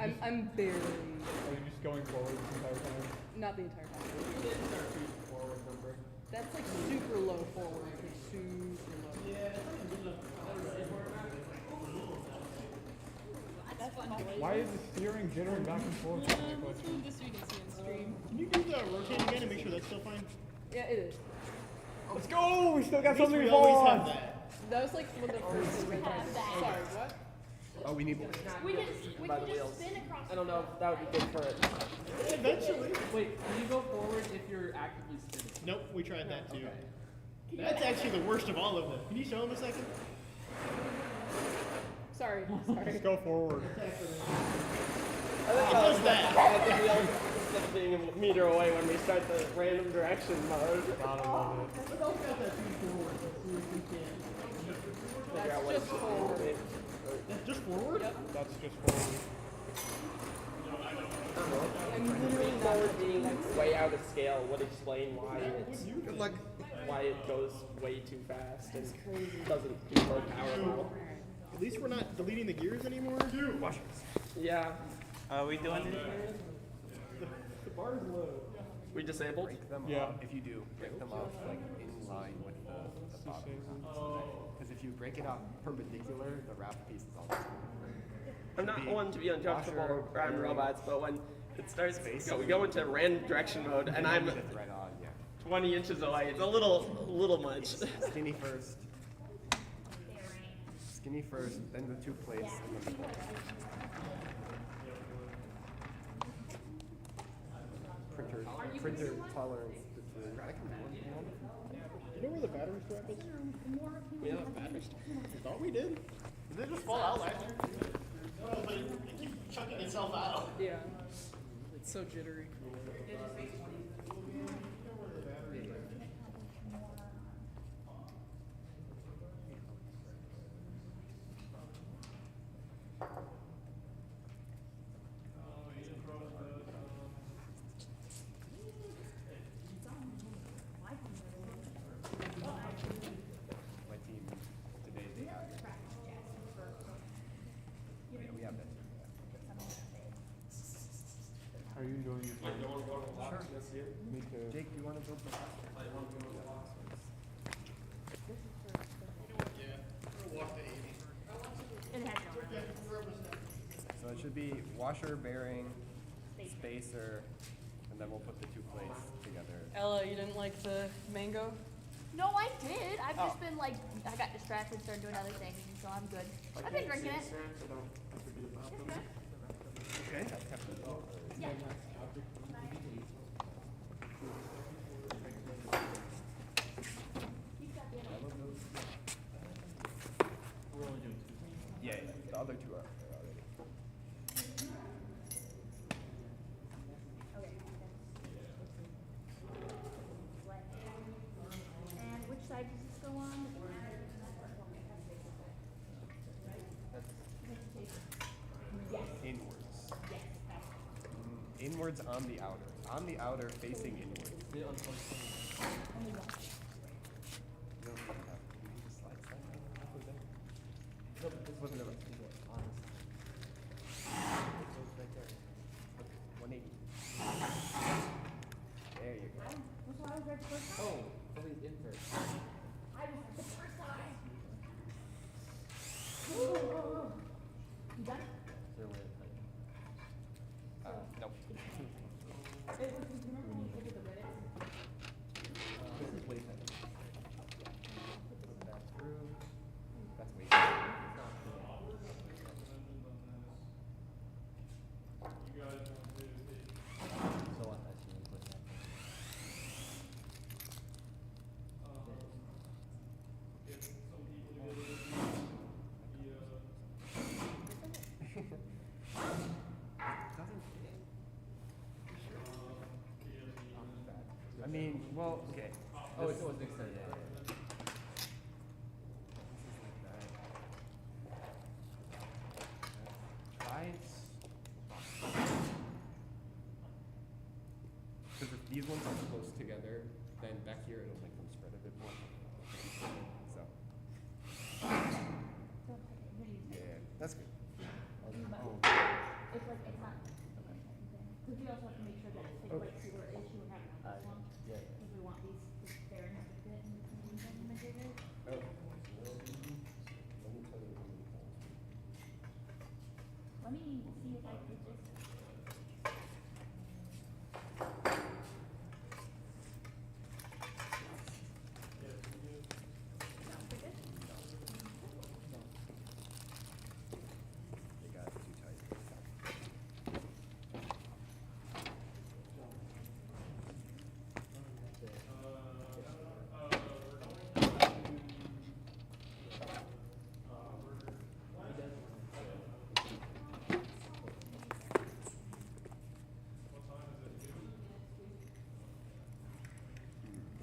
I'm barely. Are you just going forward this entire time? Not the entire time. Forward, remember? That's like super low forward. Like super low. Yeah. That's fun. Why is the steering jittering back and forth? Let's move this so you can see on stream. Can you do the rotate again and make sure that's still fine? Yeah, it is. Let's go! We still got At least something we to always fall have on. that. That was like one of the first things I did. Sorry, what? Oh, we need more. We can By the just wheels. spin across. I don't know if that would be good for it. Eventually. Wait, can you go forward if you're actively spinning? Nope, we tried that too. That's actually the worst of all of them. Can you show him a second? Sorry. Just go forward. How was that? I think we all just being a meter away when we start the random direction mode. Gotta love it. Let's all got that too forward. Let's see if we can. Figure out what Just forward. That's just forward? That's just forward. I'm literally not. Forward being way out of scale would explain why it's Good luck. why it goes way too fast and doesn't do more powerful. At least we're not deleting the gears anymore. Yeah, Are we doing it? The bar's low. we disabled. Break them Yeah. off. If you do, break them off like in line with the bottom. Because if you break it off perpendicular, the wrap piece is all the same. I'm not one to be uncomfortable washer, around bearing, robots, but when it starts, we go into random direction mode, and I'm It's right on, yeah. 20 inches away. It's a little much. Skinny first. Skinny first, then the two plates, and then the bolt. Printer tolerance between. You know where the battery strap is? We have a battery. I thought we did. Did it just fall out last year? No, but it keeps chucking itself out. Yeah. It's so jittery. My team today, they have. Yeah, we have that. How are you enjoying your time? Sure. Me too. Jake, you want to build the It has no. So it should be washer, bearing, spacer, and then we'll put the two plates together. Ella, you didn't like the mango? No, I did. I've Oh. just been like, I got distracted, started doing other things, and so I'm good. I've been drinking it. Okay. Yeah. Yeah, the other two are there already. And which side does this go on? Yes. Inwards. Yes. Inwards on the outer. On the outer, facing inwards. You don't even have to slide halfway there. No, but this wasn't a honest. It goes right there. Okay, 180. There you go. Which one was right first time? Oh, please invert. I was the first time. You done? There were. Nope. It was, remember when you did the Reddit? This is way better. Put that through. That's way better. So what? That's you put that. I mean, well, okay. Oh, it's always extended. these ones are close together, then back here it'll make them spread a bit more. So. Yeah, that's good. It's like, it's not. Because we also have to make sure that it's like see where issue we're having on this one. Yeah. Because we want these bearings to fit in between them and material. Oh. Let me tell you how many holes. Let me see if I can just. Sounds pretty good. They got it too tight.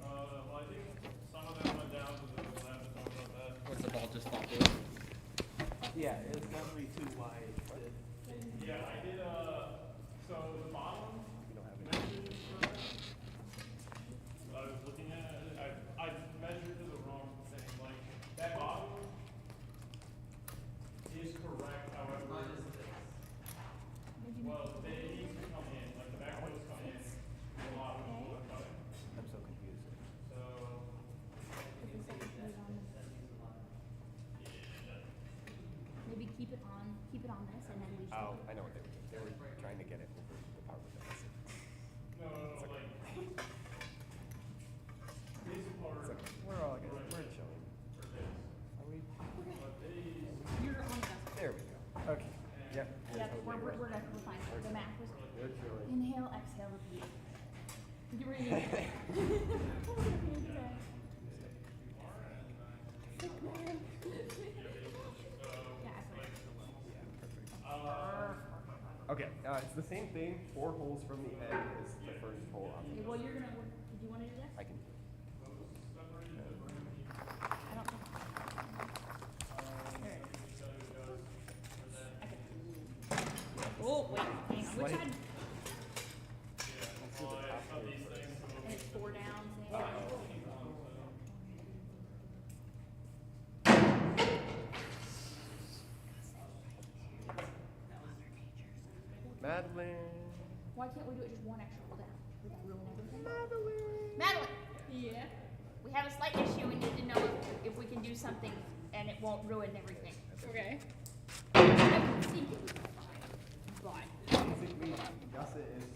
Well, I think some of them went down to the lab to talk about that. What's the ball just fall through? Yeah, it was definitely too wide. Yeah, I did, so the bottom measures I was looking at, I measured to the wrong thing, like, that bottom is correct, however. Well, they need to come in, like, the back posts come in, a lot of people are cutting, I'm so confused. so. Maybe keep it on this and then we should. Oh, I know what they were doing. They were trying to get it over the power deficit. No, like, this part. It's okay. We're all good. We're chilling. Are we? You're on the. There we go. Okay. Yep. Yeah, we're fine. The math was. We're chilling. Inhale, exhale, repeat. Get ready. Okay, it's the same thing. 4 holes from the end is the first hole on the Well, you're gonna. Do you want to do this? I can do it. I don't think. Oh wait, hang on. Which Slight- side? And it's 4 down. Same. Madeline. Why can't we do it just one extra roll down without ruining everything? Madeline! Yeah. We have a slight issue. We need to know if we can do something and it won't ruin everything. Okay. I can see it was fine, but Basically, gusset is.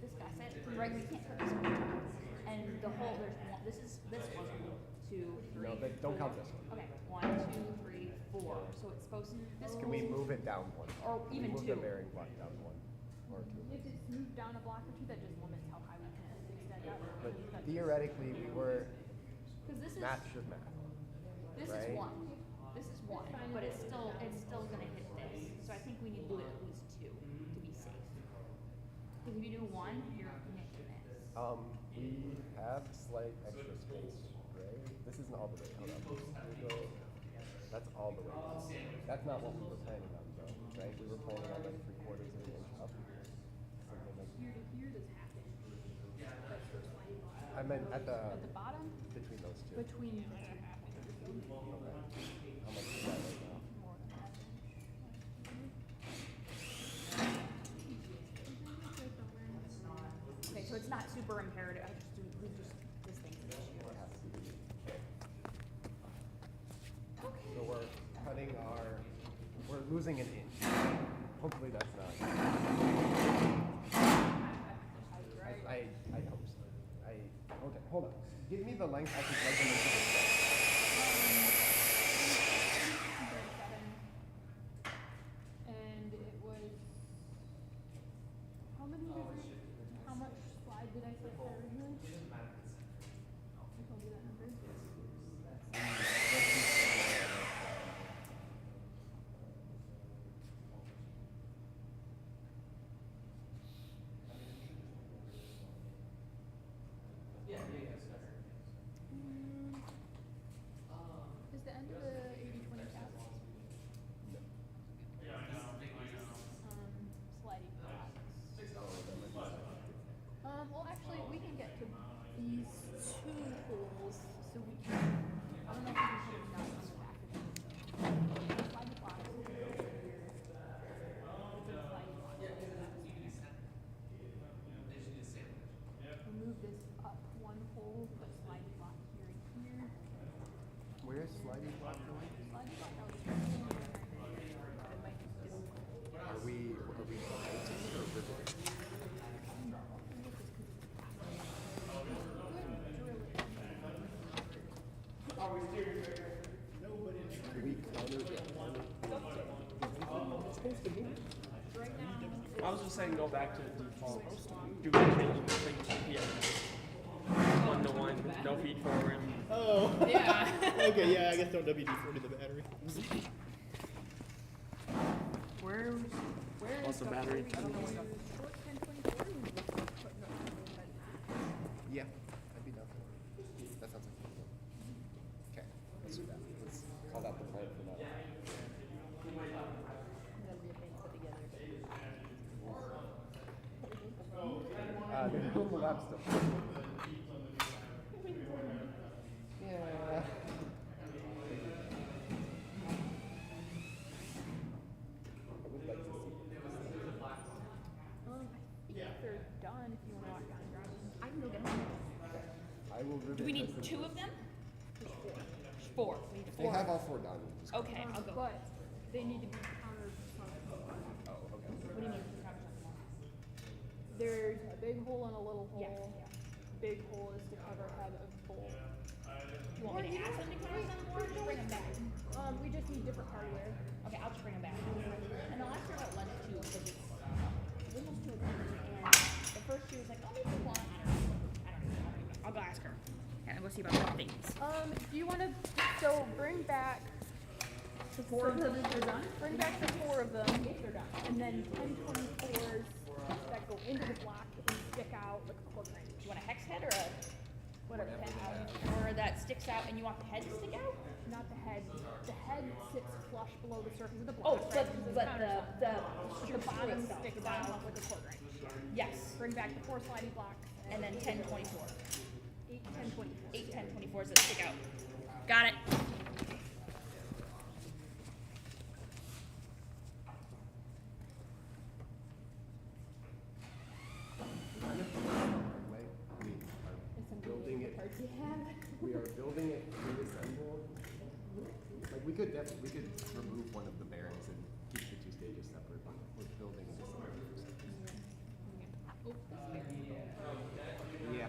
this gusset, right? We can't put this one. And the hole, there's one. This was 1, 2, 3. No, but don't count this one. Okay, 1, 2, 3, 4. So it's supposed to. This Can we hole's- move it down 1? Or Can we even move 2. the bearing block down 1 or 2? If it's moved down a block or 2, that just limits how high we can extend up. But theoretically, we were. Because this is. Math should math. This right? is 1. This is 1, but it's still gonna hit this. So I think we need to do it at least 2 to be safe. Because if you do 1, you're nicking this. We have slight extra space, right? This isn't all the way. Hold on. We go, that's all the way. That's not what we were planning on, though, right? We were planning on like 3/4 of an inch up. Something like. Here to here, this half inch. I meant at the. At the bottom? Between those two. Between the 2. Okay. How much is that right now? More than half inch. Okay, so it's not super imperative. I just do this thing's an issue. So we're cutting we're losing an inch. Hopefully that's not. I hope so. Okay, hold on. Give me the length I can plug them into the set. And it was, how many different, how much slide did I say for originally? I told you that number. just saying go back to default. Do we change anything? Yeah. 1-to-1, no feed forward. Oh. Yeah. Okay, yeah, I guess don't WD-40 the battery. Where What's the battery? I don't know what stuff. Yeah, I'd be down for that. That sounds like fun. Okay, let's do that. Let's call that the plan for that. That'll be a thing put together. They're building the lab stuff. Yeah. I would like to see I think they're done if you want to walk down and grab them. I can go get them. I will rivet Do we need this 2 and- of them? Four. We need They 4. have all 4 done. Just go. Okay, I'll go. But they need to be countered. Oh, okay. What do you mean? There's a big hole and a little hole. Yes, yeah. Big hole is to cover head of bowl. You want me to ask them to cover them or just bring them back? We just need different hardware. Okay, I'll just bring them back. And I'll ask her about lunch too, because it's almost 2 o'clock. And the first she was like, oh, maybe one. I don't know. I'll go ask her. And we'll see about other things. Do you want to, bring back The 4 of them are done? Bring back the 4 of them. Yes, they're done. And then 1024s that go into the block and stick out like a cork wrench. You want a hex head or a Whatever. or that sticks out and you want the head to stick out? Not the head. The head sits flush below the surface of the Oh, block. but right? the The bottom itself, sticks the bottom. out with a cork wrench. Yes. Bring back the 4 sliding blocks. And then 1024. 8, 1024. 8 1024s that stick out. Got it. Way. We are building it. We are building it reassembled. Like we could remove one of the bearings and keep the 2 stages separate, but we're building it assembled. Yeah.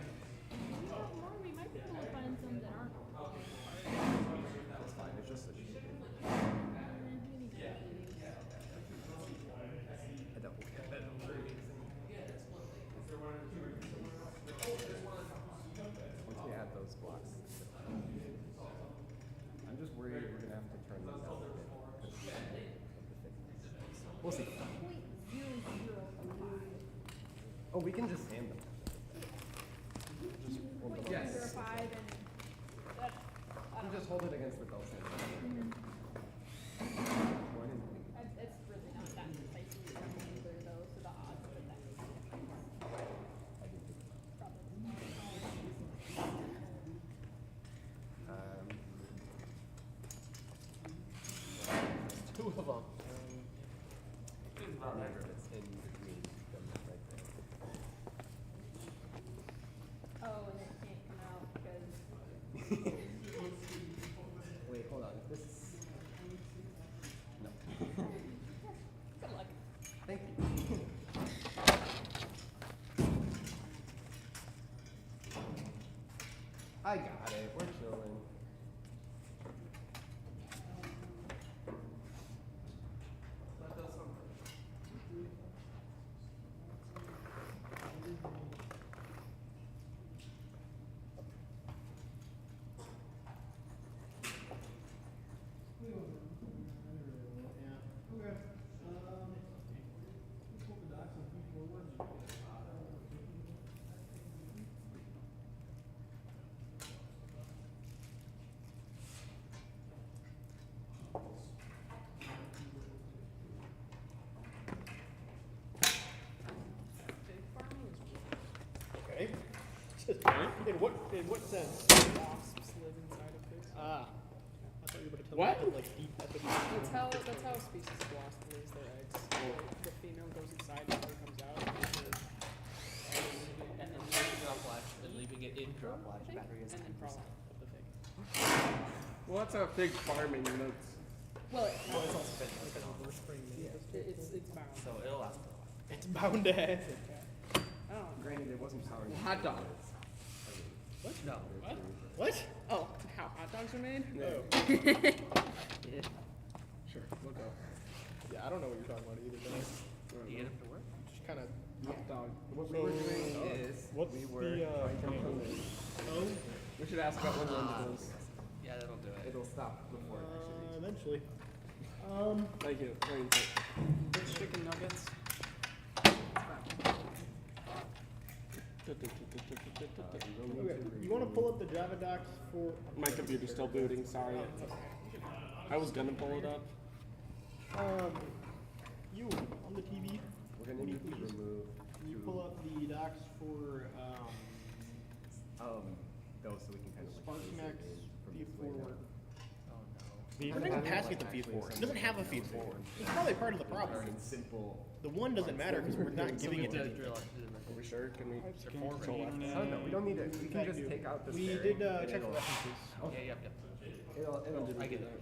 We might be able to find some that aren't. That's fine. It's just a sheet. I don't care. Once we add those blocks, I'm just worried we're gonna have to turn them down a bit because of the thickness. We'll see. Oh, we can just sand them. Just hold them. Yes. 0.05 and that. You just hold it against the belt sand. It's really not that precisely either though, so the odds of it that Two of them. Remember, it's in between them right there. Oh, and it can't come out because Wait, hold on. This is no. good luck. Thank you. I got it. We're chilling. Okay. In what sense? Wasps live inside of pigs. Ah. I thought you were going to tell What? me like deep. That's how a species of wasp lays their eggs. The female goes inside and the comes out. And then leaving it on flash and leaving it in drop I think, battery is and then 10%. crawl up the pig. Well, that's how pig farming notes. Well, Well, it's also been like a reverse spring it's bound. so it'll last for a while. It's bound to happen. Oh. Granted, it wasn't powered. Hot dogs. What? No. What? What? Oh, how hot dogs are made? Oh. Sure, we'll go. Yeah, I don't know what you're talking about either, but Do you get him to work? kind of Dog. What we were doing is what's we were the, trying to thing? promote. We should ask about when lunch is. Yeah, that'll do it. It'll stop before it actually. eventually. Thank you. Very important. It's chicken nuggets. Okay, you want to pull up the Java docs for? My computer's still booting, sorry. I was gonna pull it up. You on the TV? We're gonna need to remove. Can you pull up the docs for Those so we can kind of SparkMax feed forward? Feed I'm not even forward? passing it the feed forward. It doesn't have a feed forward. It's probably part of the problem. simple. The one doesn't matter because we're not giving it to anything. Are we sure? Can we control F? Oh no, we don't need it. We can just take out this. We bearing did and check for it'll- references Yeah, yep. It'll I get it.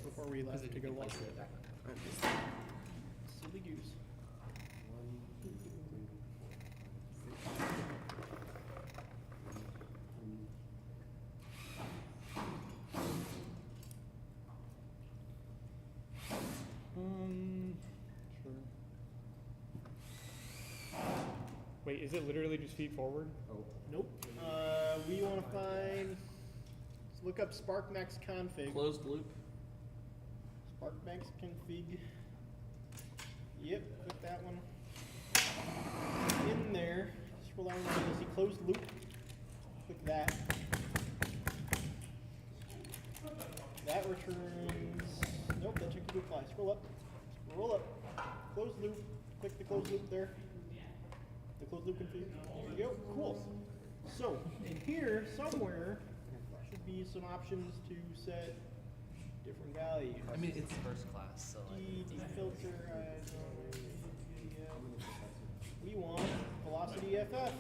before we left to go watch it. Silly goose. Sure. Wait, is it literally just feed forward? Nope. We want to find. Let's look up SparkMax config. Closed loop. SparkMax config. Yep, click that one. In there, scroll down and you'll see closed loop. Click that. That returns. Nope, that check to apply. Scroll up. Scroll up. Closed loop. Click the closed loop there. The closed loop config. There you go. Cool. So in here somewhere should be some options to set different values. I mean, it's first class, so like. Filter. We want velocity FF.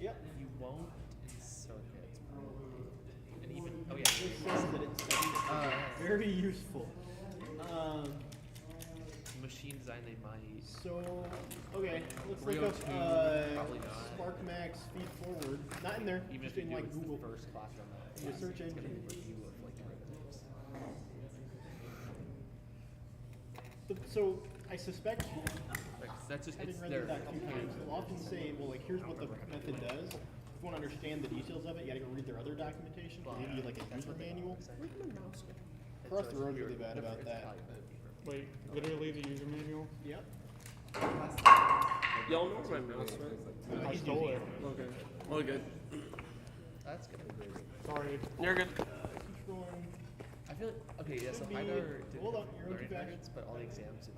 Yep. You won't in circuits, probably. And even, oh yeah. This says that it's very useful. Machine design, they might. So, okay, let's look Rio up 2, probably not. SparkMax feed forward. Not in there, Even just if you in do, like it's Google. the first class on that. Your search It's gonna engine. be a review of like derivatives. So, I suspect, Like, that's just, having it's read their. the doc 2 times, they'll often say, well, like, here's what the method does. If you want to understand the details of it, you gotta go read their other documentation. They give you like a user manual. Across the road, really bad about that. Wait, literally the user manual? Yep. Y'all know where my mouse went? I stole it. Okay. All good. That's good. Sorry. You're good. Keep scrolling. I feel like, okay, yeah, so Should be- either did hold on, you're on learning too fast. targets, but all the exams.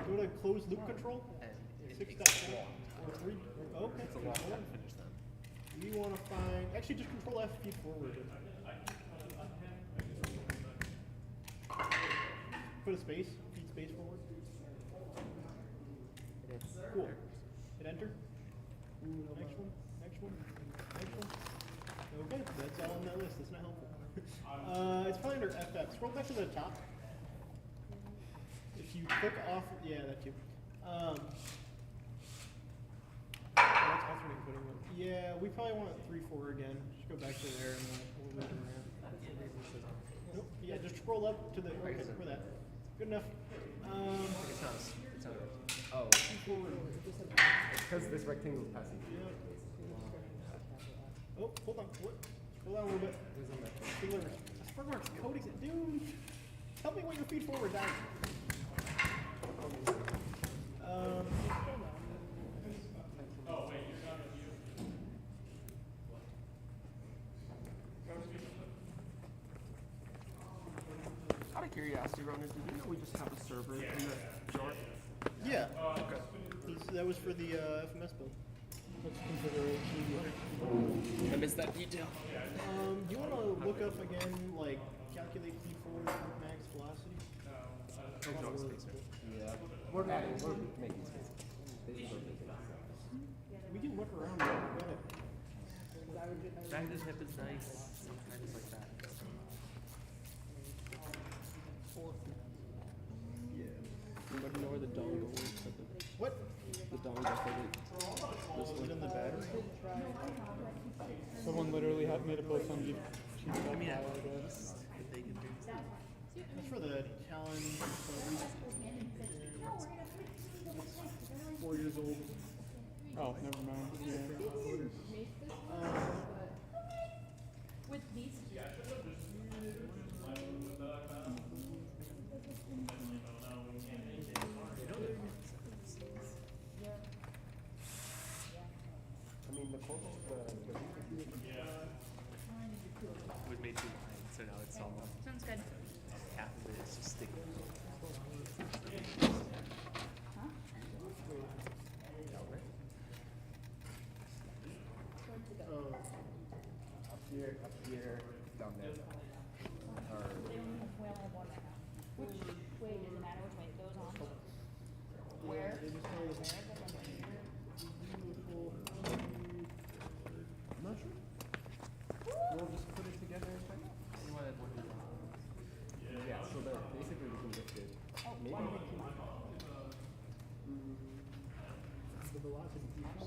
Go to closed loop control. And it 6 takes dot long. or 3. Okay. It's a long time to finish them. We want to find. Actually, just control F feed forward. Put a space. Feed space forward. Cool. Hit enter. Next one. Next one. Next one. Okay, that's all on that list. That's not helpful. It's probably under FF. Scroll back to the top. If you click off, yeah, that too. That's alternate putting one. Yeah, we probably want 3-4 again. Just go back to there and we'll move it around. Nope. Yeah, just scroll up to the. Okay, for that. Good enough. It's not, it's not. Oh. Because this rectangle is passing. Oh, hold on. What? Scroll down a little bit. Deliver. SparkMax coding it, dude. Tell me what your feed forward does. Out of curiosity, Ronan, did you know we just have a server in the jar? Yeah. Okay. That was for the FMS build. Let's consideration. I missed that detail. You want to look up again, like, calculate feed forward max velocity? Yeah. We're making space. We can look around. Go ahead. Magnet hip is nice. Sometimes like that. Yeah. Anybody know where the dongle is? What? The dongle for the. Is it in the battery? Someone literally had made a post on Jeep. I mean, at least if they can do That's for the Talon. 4 years old. Oh, never mind. Yeah. With these. I mean, the closest, We made 2 lines, so now it's almost Sounds good. half of it is just sticky. Huh? up here, down there. Or, We only have one right now. Which way does it matter which way it goes on? Where? They just tell you There, that's under here. I'm not sure. We'll just put it together and find out. You wanted one of yeah, so they're basically we can lift it. Oh, Maybe one. we can. The velocity keeps. Can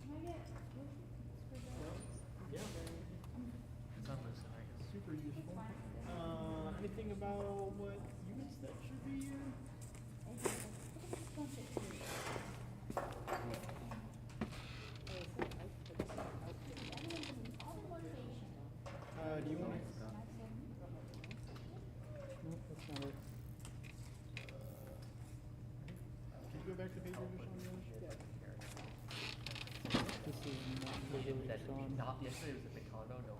I get screwdrivers? Yeah. It's not this side. Super useful. Anything about what units that should be here? Do you want to? Nope, that's not it. Can you go back to page revision on yours? This is not the revision on. Not yesterday was at the condo, no.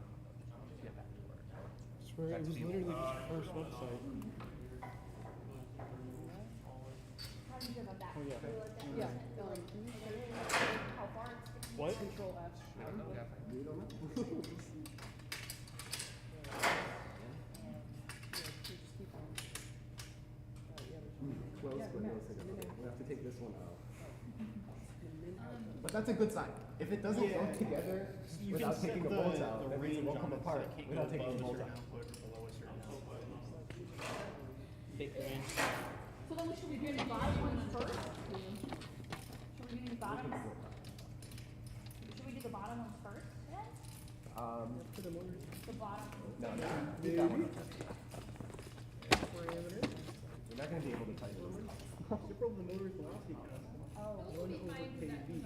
Get back to work. I swear, it was literally just the first website. How do you feel about that? Oh, yeah. Yeah. Can you say How far it's What? Control F? I don't know. We don't know. Close, but no signal. We have to take this one out. But that's a good sign. If it doesn't go together You without can set taking a bolt out, the that means it range won't on come it, so apart it can't without go taking a above a bolt certain out. output or below a certain output. Big range. So then we should be doing the bottom ones first? Should we do the bottom? Should we do the bottom ones first then? The bottom. No, no. Leave that one up there. You're not going to be able to tighten this up. Super the motor's velocity constant. Oh. 1 over kV.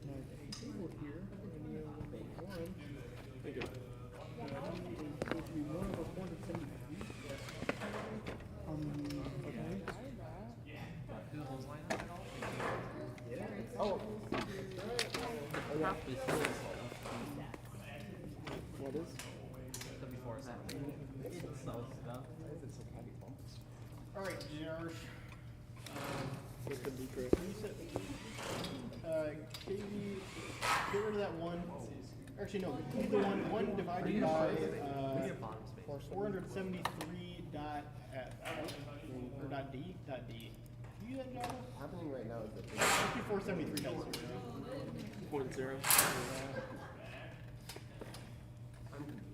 Now, table here, and you have 1. Thank you. It's supposed to be 1 over 470 degrees. Okay. Do those lines at all? Yeah. Oh. Yeah. What is? The before is that. Alright, Josh. This could be true. Reset. KV, get rid of that 1. Actually, no, keep the 1 divided by 473 dot F, or dot D. Dot D. Do you use that, Java? Happening right now is that 473 dot 0. 0.0.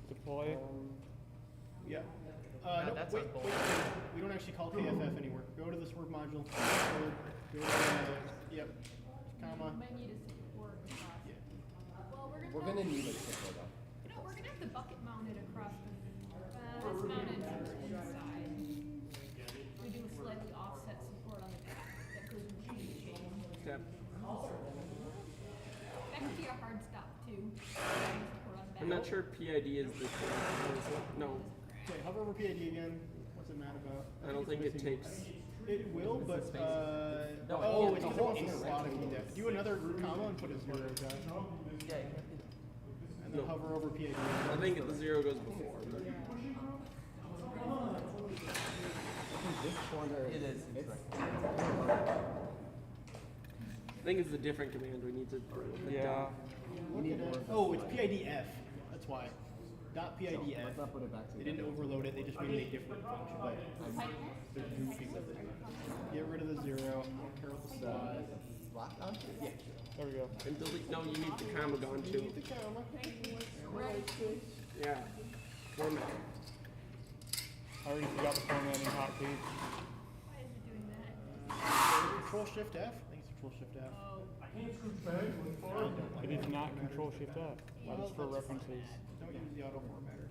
Deploy. Yeah. No, that's wait, on both. wait, we don't actually call KFF anymore. Go to the swerve module. Go to, yep, comma. Might need a support across. Yeah. Well, we're going to need a support though. You know, we're gonna have the bucket mounted across the. It's mounted from one side. We do a slightly offset support on the back that goes in the chain. Okay. That could be a hard stop too. Support on the back. I'm not sure PID is the no. Okay, hover over PID again. What's it mad about? I don't think it takes. It will, but No, oh, it's it's the because it whole wants to slot a key down. Do another comma and put a 0 down. Yeah, And then hover over PID. I think the 0 goes before. But. This corner. it is. I think it's a different command we need to. Yeah. We need more. Oh, it's PIDF. That's why. Dot PIDF. Let's not put it back They didn't overload it. They just made a different function. But they're goofy with it. Get rid of the 0. I don't care what the slot. Locked on? Yeah. There we go. And delete. No, you need the comma gone You too. need the comma. Yeah. Format. I already forgot the formatting hotkey. Why is it doing that? Control Shift F. I think it's Control Shift F. It is not Control Shift F. That is for references. Don't use the auto formatter.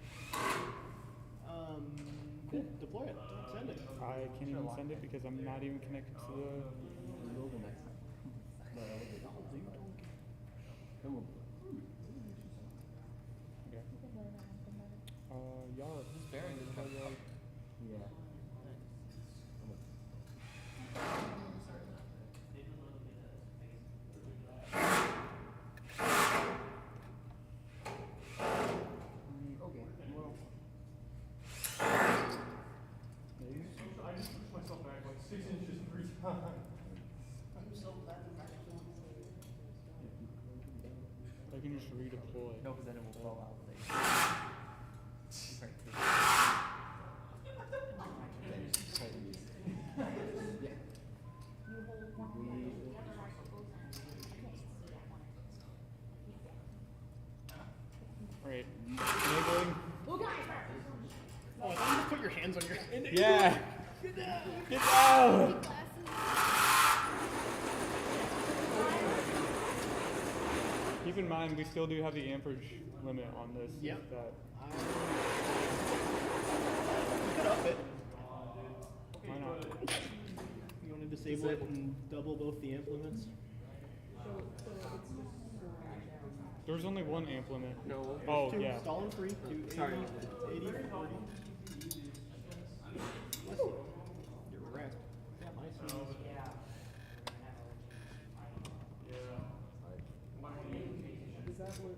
Cool. Deploy it. Send it. I can't even send it because I'm not even connected to the. Okay. Yard. Bearing is kind of Yeah. Okay, well. I just pushed myself back like 6 inches 3 times. I'm so glad we got it. I can just redeploy. No, because then it will fall out. Alright. Enabling. Oh, I thought you just put your hands on your head. Yeah. Get out. Keep in mind, we still do have the amperage limit on this. Yep. That You could up it. why not? You want to disable it and double both the amp limits? There's only one amp limit. No. Oh, Two, yeah. stall and free. Do Sorry. 80, 40. Bless you. You're rest. Yeah, my son. Is that what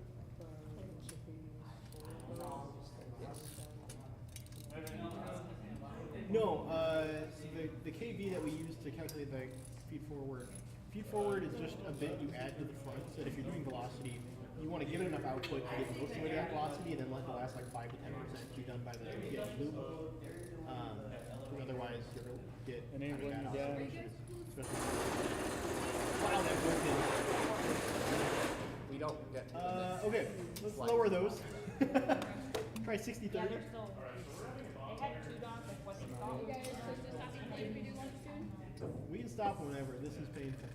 No, the KV that we use to calculate the feed forward. Feed forward is just a bit you add to the front, so that if you're doing velocity, you want to give it enough output to get most of it at velocity, and then let the last like 5 to 10% be done by the loop. Otherwise, you'll get Enabling bad again. observations. Wow, that worked in. We don't get to Okay, let's lower those. Try 60 Yeah, 30. they're still. They had 2 dots, like what they thought. You guys supposed to stop if we do lunch soon? We can stop whenever. This is painful.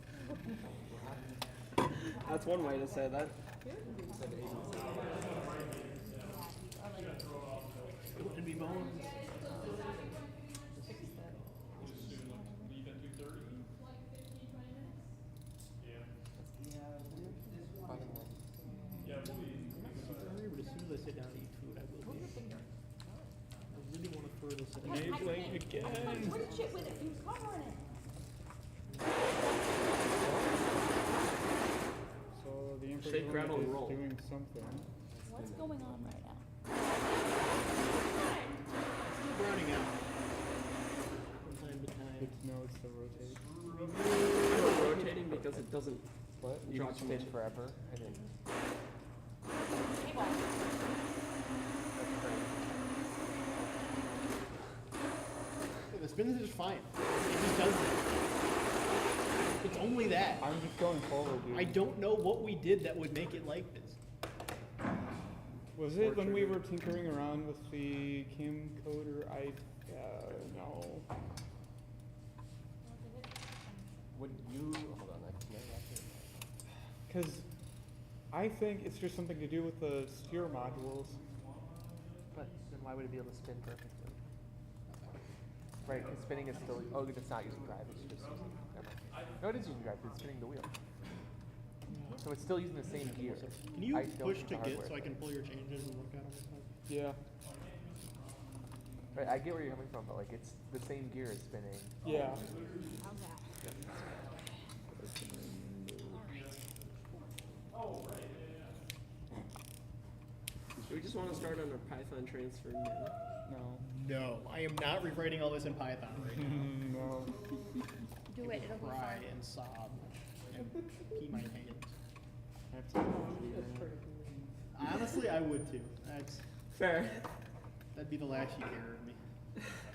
That's one way to say that. Wouldn't be bones. But as soon as I sit down to eat food, I will be. I really want to throw this at Enabling again. Put shit with it. He was covering it. So the amperage Shake, rattle, limit and is roll. doing something. What's going on right now? Still browning out. From time to time. It's still rotating. It's rotating because it doesn't. What? You Drop can too much. spin forever, and then Hey, boss. Yeah, the spins are just fine. It just does it. It's only that. I'm just going forward, dude. I don't know what we did that would make it like this. Was it when we were tinkering around with the camcorder? No. would you hold on? Because I think it's just something to do with the steer modules. But then why would it be able to spin perfectly? Right, because spinning is still. Oh, it's not using drive. It's just using. Never mind. No, it is using drive. 'Cause it's spinning the wheel. So it's still using the same gear. Can you I don't push use to the get hardware. so I can pull your changes and look at them? Yeah. Right, I get where you're coming from, but like it's the same gear is spinning. Yeah. How's that? Do we just want to start on a Python transfer now? No. No, I am not rewriting all this in Python right now. No. Do it. It'll be Cry fun. and sob and pee my pants. Honestly, I would too. That's fair. That'd be the last you hear of me.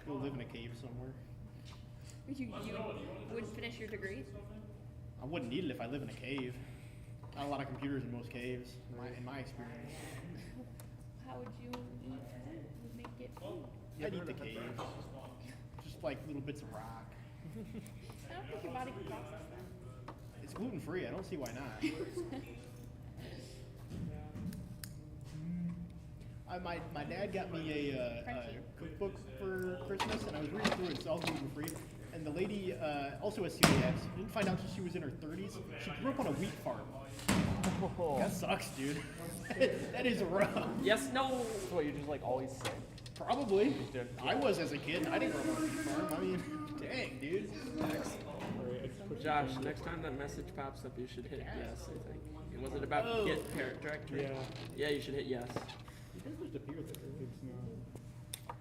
Go live in a cave somewhere. You wouldn't finish your degree? I wouldn't need it if I live in a cave. Not a lot of computers in most caves, in my experience. How would you make it food? I'd eat the cave. Just like little bits of rock. I don't think your body can process that. It's gluten free. I don't see why not. My dad got me a cookbook for Christmas, and I was reading through it. It's all gluten free. And the lady also has celiac. Didn't find out till she was in her 30s. She grew up on a wheat farm. That sucks, dude. That is rough. Yes, no. So what, you're just like always sick? Probably. I was as a kid. I didn't grow up on a wheat farm. I mean, dang, dude. Josh, next time that message pops up, you should hit yes, I think. And was it about get parent directory? Yeah. Yeah, you should hit yes. It does just appear there. It's not.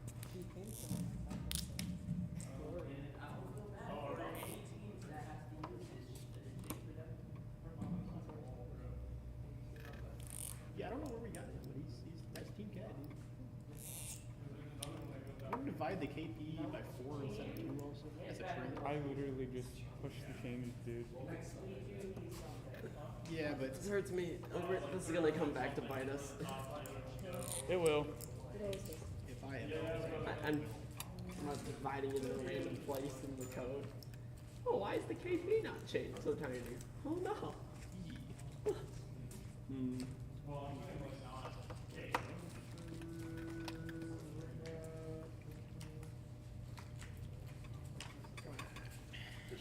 Yeah, I don't know where we got him, but he's that's Team Cat, dude. I'm gonna divide the KP by 4 instead of 2 also. That's a trade. I literally just pushed the changes, dude. Yeah, but This hurts me. This is gonna come back to bite us. It will. if I am, I'm not dividing it in a random place in the code. Oh, why is the KP not changed so tiny? Oh no.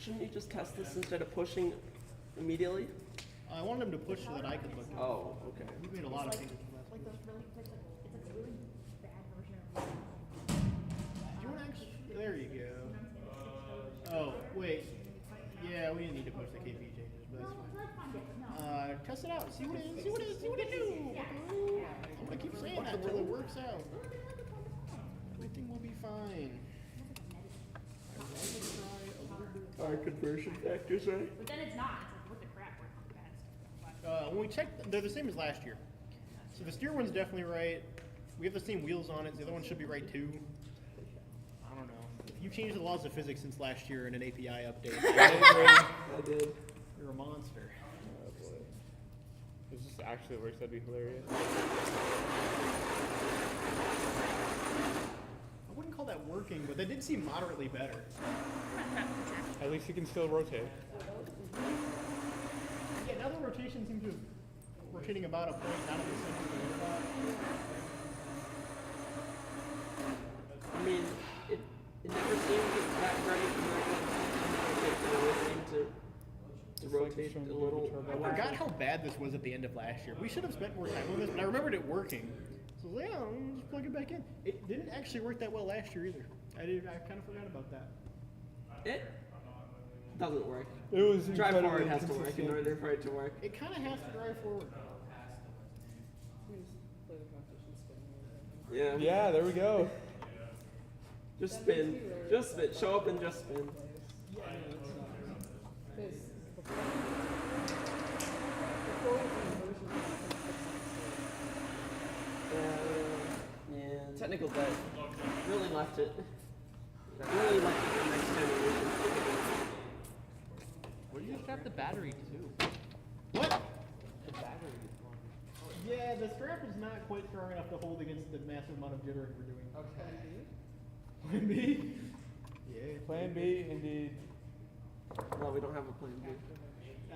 Shouldn't you just test this instead of pushing immediately? I wanted him to push so that I could look at it. Oh, okay. We made a lot of changes from last Like week. those really, it's like a really bad version of. Do you want to actually? There you go. Oh, wait. Yeah, we didn't need to push the KP changes, but that's fine. Test it out. See what it do. I'm gonna keep saying that until it works out. Everything will be fine. Our conversion factors, right? But then it's not. It's like, what the crap? Where's the bad stuff? When we checked, they're the same as last year. So the steer one's definitely right. We have the same wheels on it. The other one should be right too. I don't know. If you changed the laws of physics since last year in an API update, I did. you're a monster. Oh boy. If this actually works, that'd be hilarious. I wouldn't call that working, but that did seem moderately better. At least you can still rotate. Yeah, now the rotation seems to be rotating about a point out of the center of the robot. I mean, it never seemed that great. It always seemed to rotate a little. I forgot how bad this was at the end of last year. We should have spent more time on this, but I remembered it working. So yeah, I'll just plug it back in. It didn't actually work that well last year either. I kind of forgot about that. It doesn't work. It was Drive forward incredibly has to work in consistent. order for it to work. It kind of has to drive forward. We just play the competition spin. Yeah. Yeah, there we go. Just spin. Just spin. Show up and just spin. Because before it was inversion, Yeah. Technical debt really left it. Really left it for the next generation. Where do you strap the battery to? What? The battery is on. Yeah, the strap is not quite strong enough to hold against the massive amount of jittering we're doing. Okay. Plan B? Yeah. Plan B, indeed. No, we don't have a plan B.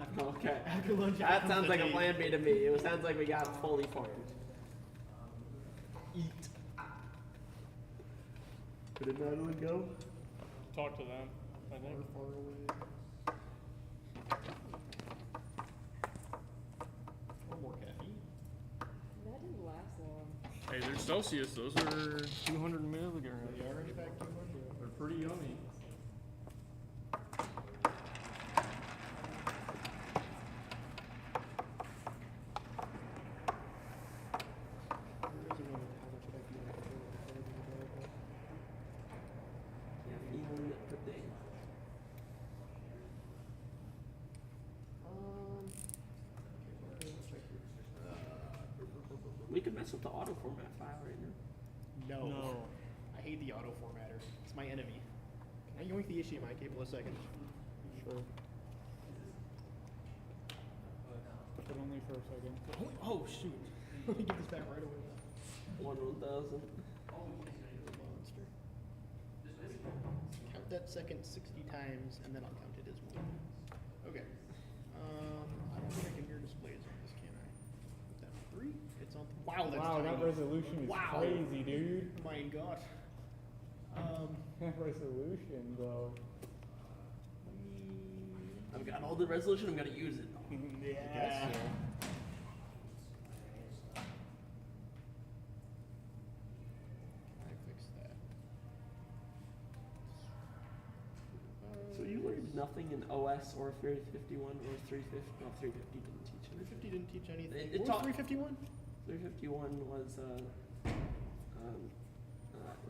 After, Okay. after lunch, That comes sounds the like a date. plan B to me. It sounds like we got fully formed. Eat. Where did Madeline go? Talk to them. I think. Far away. Or more caffeine. that didn't last long. Hey, they're Celsius. Those are 200 milligrams. The orange pack 200. They're pretty yummy. Caffeine per day. We could mess with the auto format file right now. No. I hate the auto formatter. It's my enemy. Can I yoink the HDMI cable a second? Sure. But only for a second. Oh shoot. Let me get this back right away. 1,000. Monster. Count that second 60 times, and then I'll count it as one. Okay. I don't think I can hear displays on this, can I? Put that on 3. It's on. Wow. Wow, that's Wow, that tiny. resolution is Wow. crazy, dude. My God. That resolution, bro. I've got all the resolution, I'm gonna use it. Yeah. I fixed that. So you learned nothing in OS or 351 or 350? No, 350 didn't teach anything. 350 didn't teach anything. It What taught- was 351? 351 was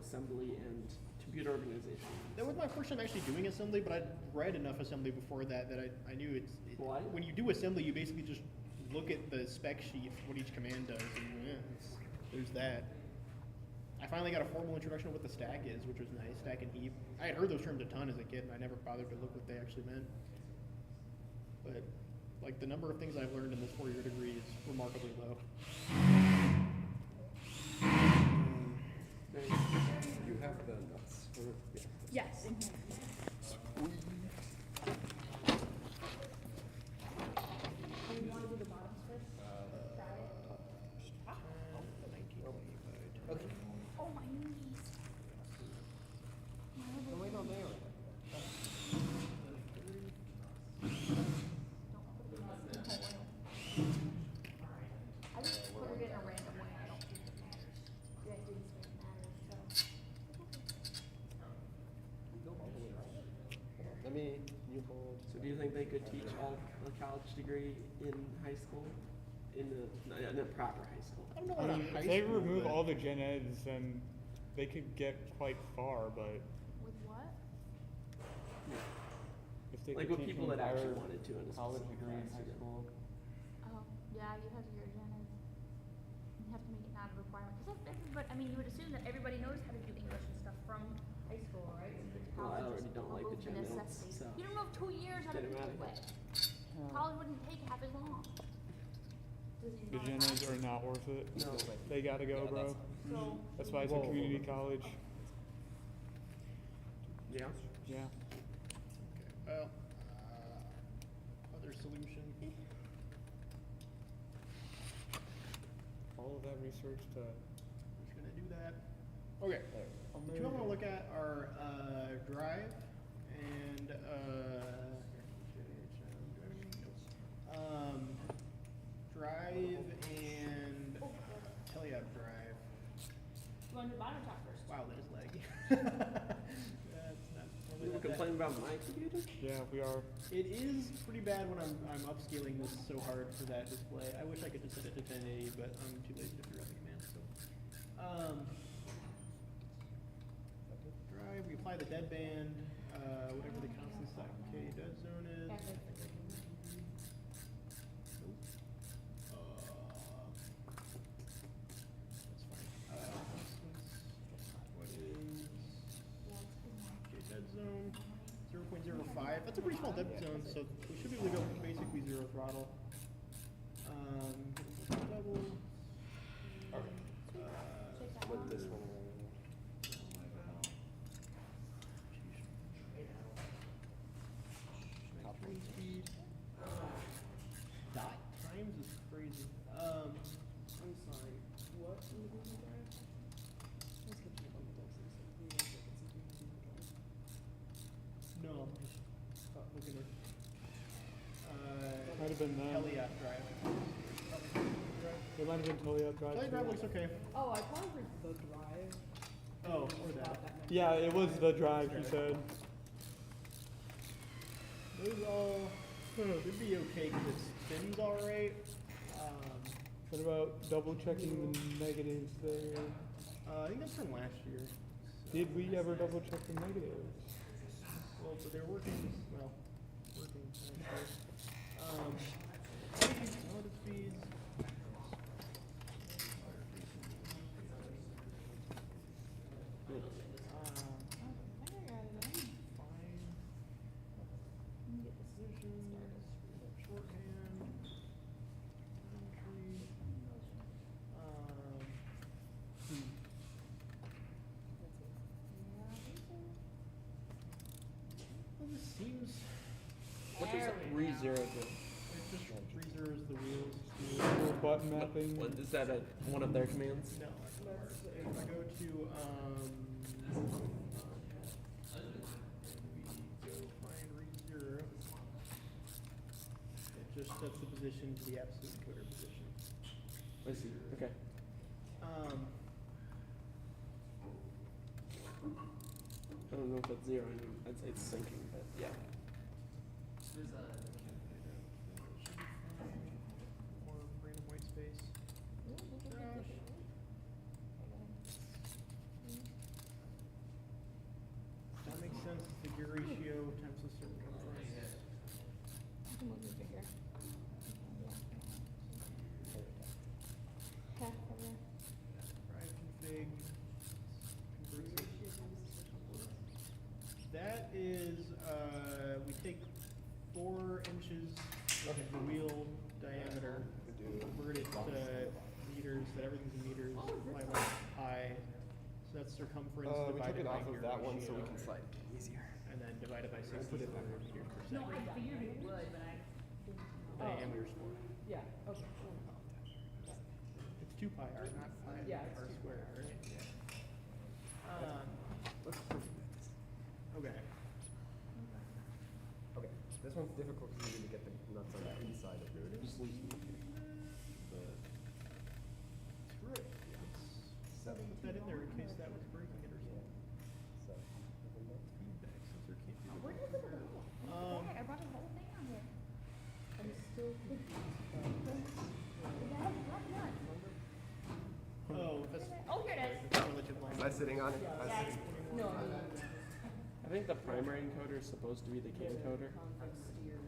assembly and computer organization. That was my first time actually doing assembly, but I'd read enough assembly before that that I knew Why? when you do assembly, you basically just look at the spec sheet, what each command does, and there's that. I finally got a formal introduction to what the stack is, which was nice, stack and heap. I had heard those terms a ton as a kid, and I never bothered to look what they actually meant. But, like, the number of things I've learned in this 4-year degree is remarkably low. You have the nuts. Yes, in here. Do you want to do the bottoms first? Try it. Okay. Oh, my knees. Oh, wait, no, there. I just put it in a random way. I don't think it matters. Yeah, it didn't really matter, so. Let me, you hold. So do you think they could teach a college degree in high school? In a proper high school? I don't know I about mean, high if they school, remove but- all the gen eds, then they could get quite far, but With what? if they Like could with teach people an that actually entire wanted to in a college specific degree in class, high yeah. school. Oh, yeah, you have your agendas. You have to make it not a requirement. Because everybody, I mean, you would assume that everybody knows how to do English and stuff from high school, right? When you get to Well, I college, already it's don't like the almost a gen eds, necessity. so You don't know if 2 years how to didn't do it matter. way. College wouldn't take half as long. The gen eds are not worth it. No. They gotta go, bro. So, That's why it's a community college. Yeah. Yeah. Well, other solution. All of that research to. Just gonna do that. Okay. What you want to look at are drive and drive and Teliab drive. you want to do bottom or top first? Wow, that is laggy. That's not You were complaining about my computer? Yeah, we are. It is pretty bad when I'm upscaling this so hard for that display. I wish I could just set it to 1080, but I'm too lazy to figure out the commands. So, drive. We apply the deadband, whatever the constant stack K dead zone is. Okay. Nope. That's fine. What is K dead zone? 0.05. That's a pretty small dead zone, so we should be able to go basically 0 throttle. Double. With this one. Train speed. Dot times is crazy. I'm sorry. What? No, I'm just looking at. Might have been them. Heliac drive. It might have been Toliop Drive. Heliac too. drive looks okay. Oh, I probably heard the drive. Oh, or that. Yeah, it was the drive, he said. Those all should be okay because it spins alright. What about double checking the negatives there? I think that's from last year. Did we ever double check the negatives? Well, but they're working, well, working actually. Relative speeds. What does ReZero do? It just rezeros the wheels. button mapping. What, is that one of their commands? No, that's if I go to we go find REEFSCAPE, it just sets the position to the absolute encoder position. I see. Okay. I don't know if it's zeroing. I'd say it's syncing, but yeah. Or random white space. That makes sense. The gear ratio times the circumference. I can move it bigger. Okay, over there. Drive config. That is, we take 4 inches of the wheel diameter, convert it to meters, that everything's in meters, multiply by pi. So that's circumference We took divided it by off of gear that one so we ratio, can slide easier. and then divided by 60 put it back. meters per No, second. I figured it would, but I didn't. Diameter's 4. Yeah, okay. It's 2 pi r, not pi Yeah, r it's 2 squared, pi r. right? Let's okay. Okay, this one's difficult because you need to get the nuts on the inside of yours. Screw it. Put that in there in case that was breaking it or something. So, Feedback sensor can't be. Where did it go? I brought the whole thing on here. I'm still thinking Oh, that's Oh, here it is. relative line. am I sitting on it? I Yeah. see. No, I think the primary encoder is supposed to be the key encoder. conflict steer.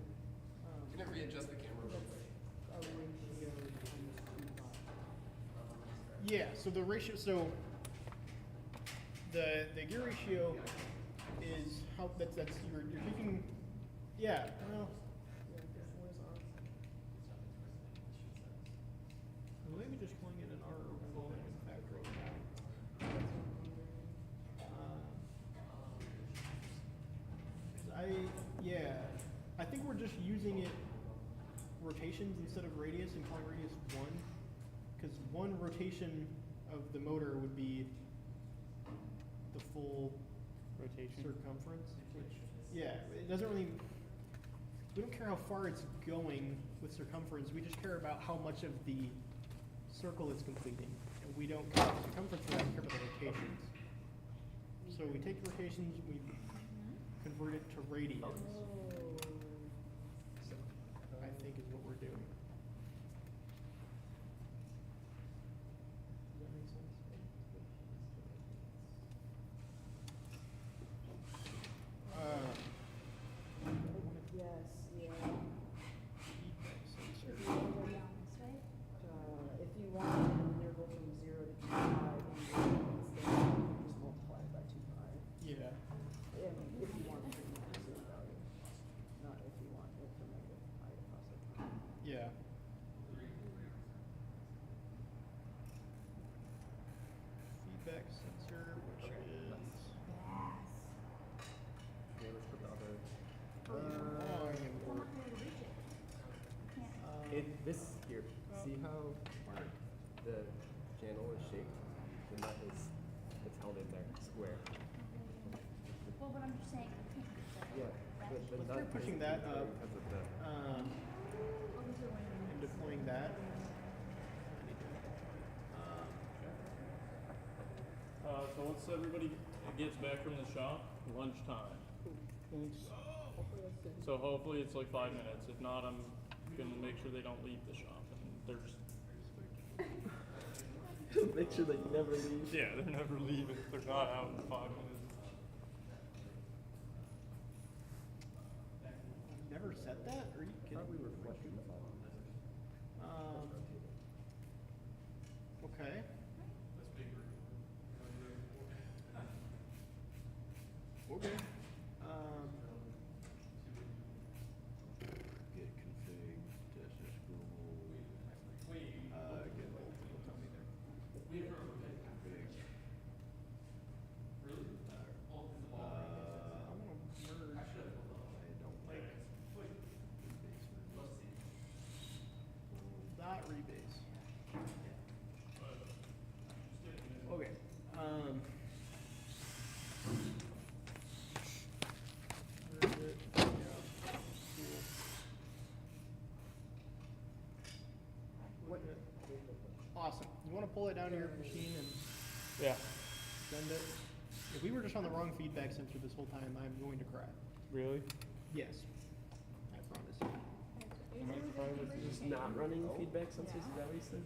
Can I readjust the camera real quick? A ratio times 2 pi. Yeah, so the ratio, so the gear ratio is how, that's you're taking, yeah, well, maybe just calling it an R or in factory. I think we're just using it rotations instead of radius and calling radius 1, because 1 rotation of the motor would be the full Rotation. circumference. Which, yeah, it doesn't really. We don't care how far it's going with circumference. We just care about how much of the circle it's completing, and we don't care about the circumference. We don't care about the rotations. So we take the rotations, we convert it to radians. I think is what we're doing. Does that make sense? Yes, yeah. Feedback sensor. Should we go down this way? If you want an interval from 0 to 2 pi, then just multiply it by 2 pi. Yeah. If you want it for positive value, not if you want it for negative pi to positive pi. Yeah. Feedback sensor, which is. Yeah, let's put the other. I'm not gonna reach it. I can't. This here, see how the channel is shaped? The nut is, it's held in there, square. Well, but I'm just saying, I can't reach it. Yeah, the Let's nut try pushing isn't that there up. because of the. And deploying that. So once everybody gets back from the shop, lunchtime. So hopefully it's like 5 minutes. If not, I'm gonna make sure they don't leave the shop. And there's Make sure that you never leave. yeah, they're never leaving. They're not out in 5 minutes. Never said that? Are you kidding? Probably reflecting the bottom. Okay. Okay. Get config, dash dash global. Get multiple, tell me there. Config. I want to merge. I don't like rebase. Dot rebase. What? Awesome. You want to pull it down to your machine and Yeah. send it? If we were just on the wrong feedback sensor this whole time, I'm going to cry. Really? Yes. I promise you. Just not running feedback sensors, is that what you said?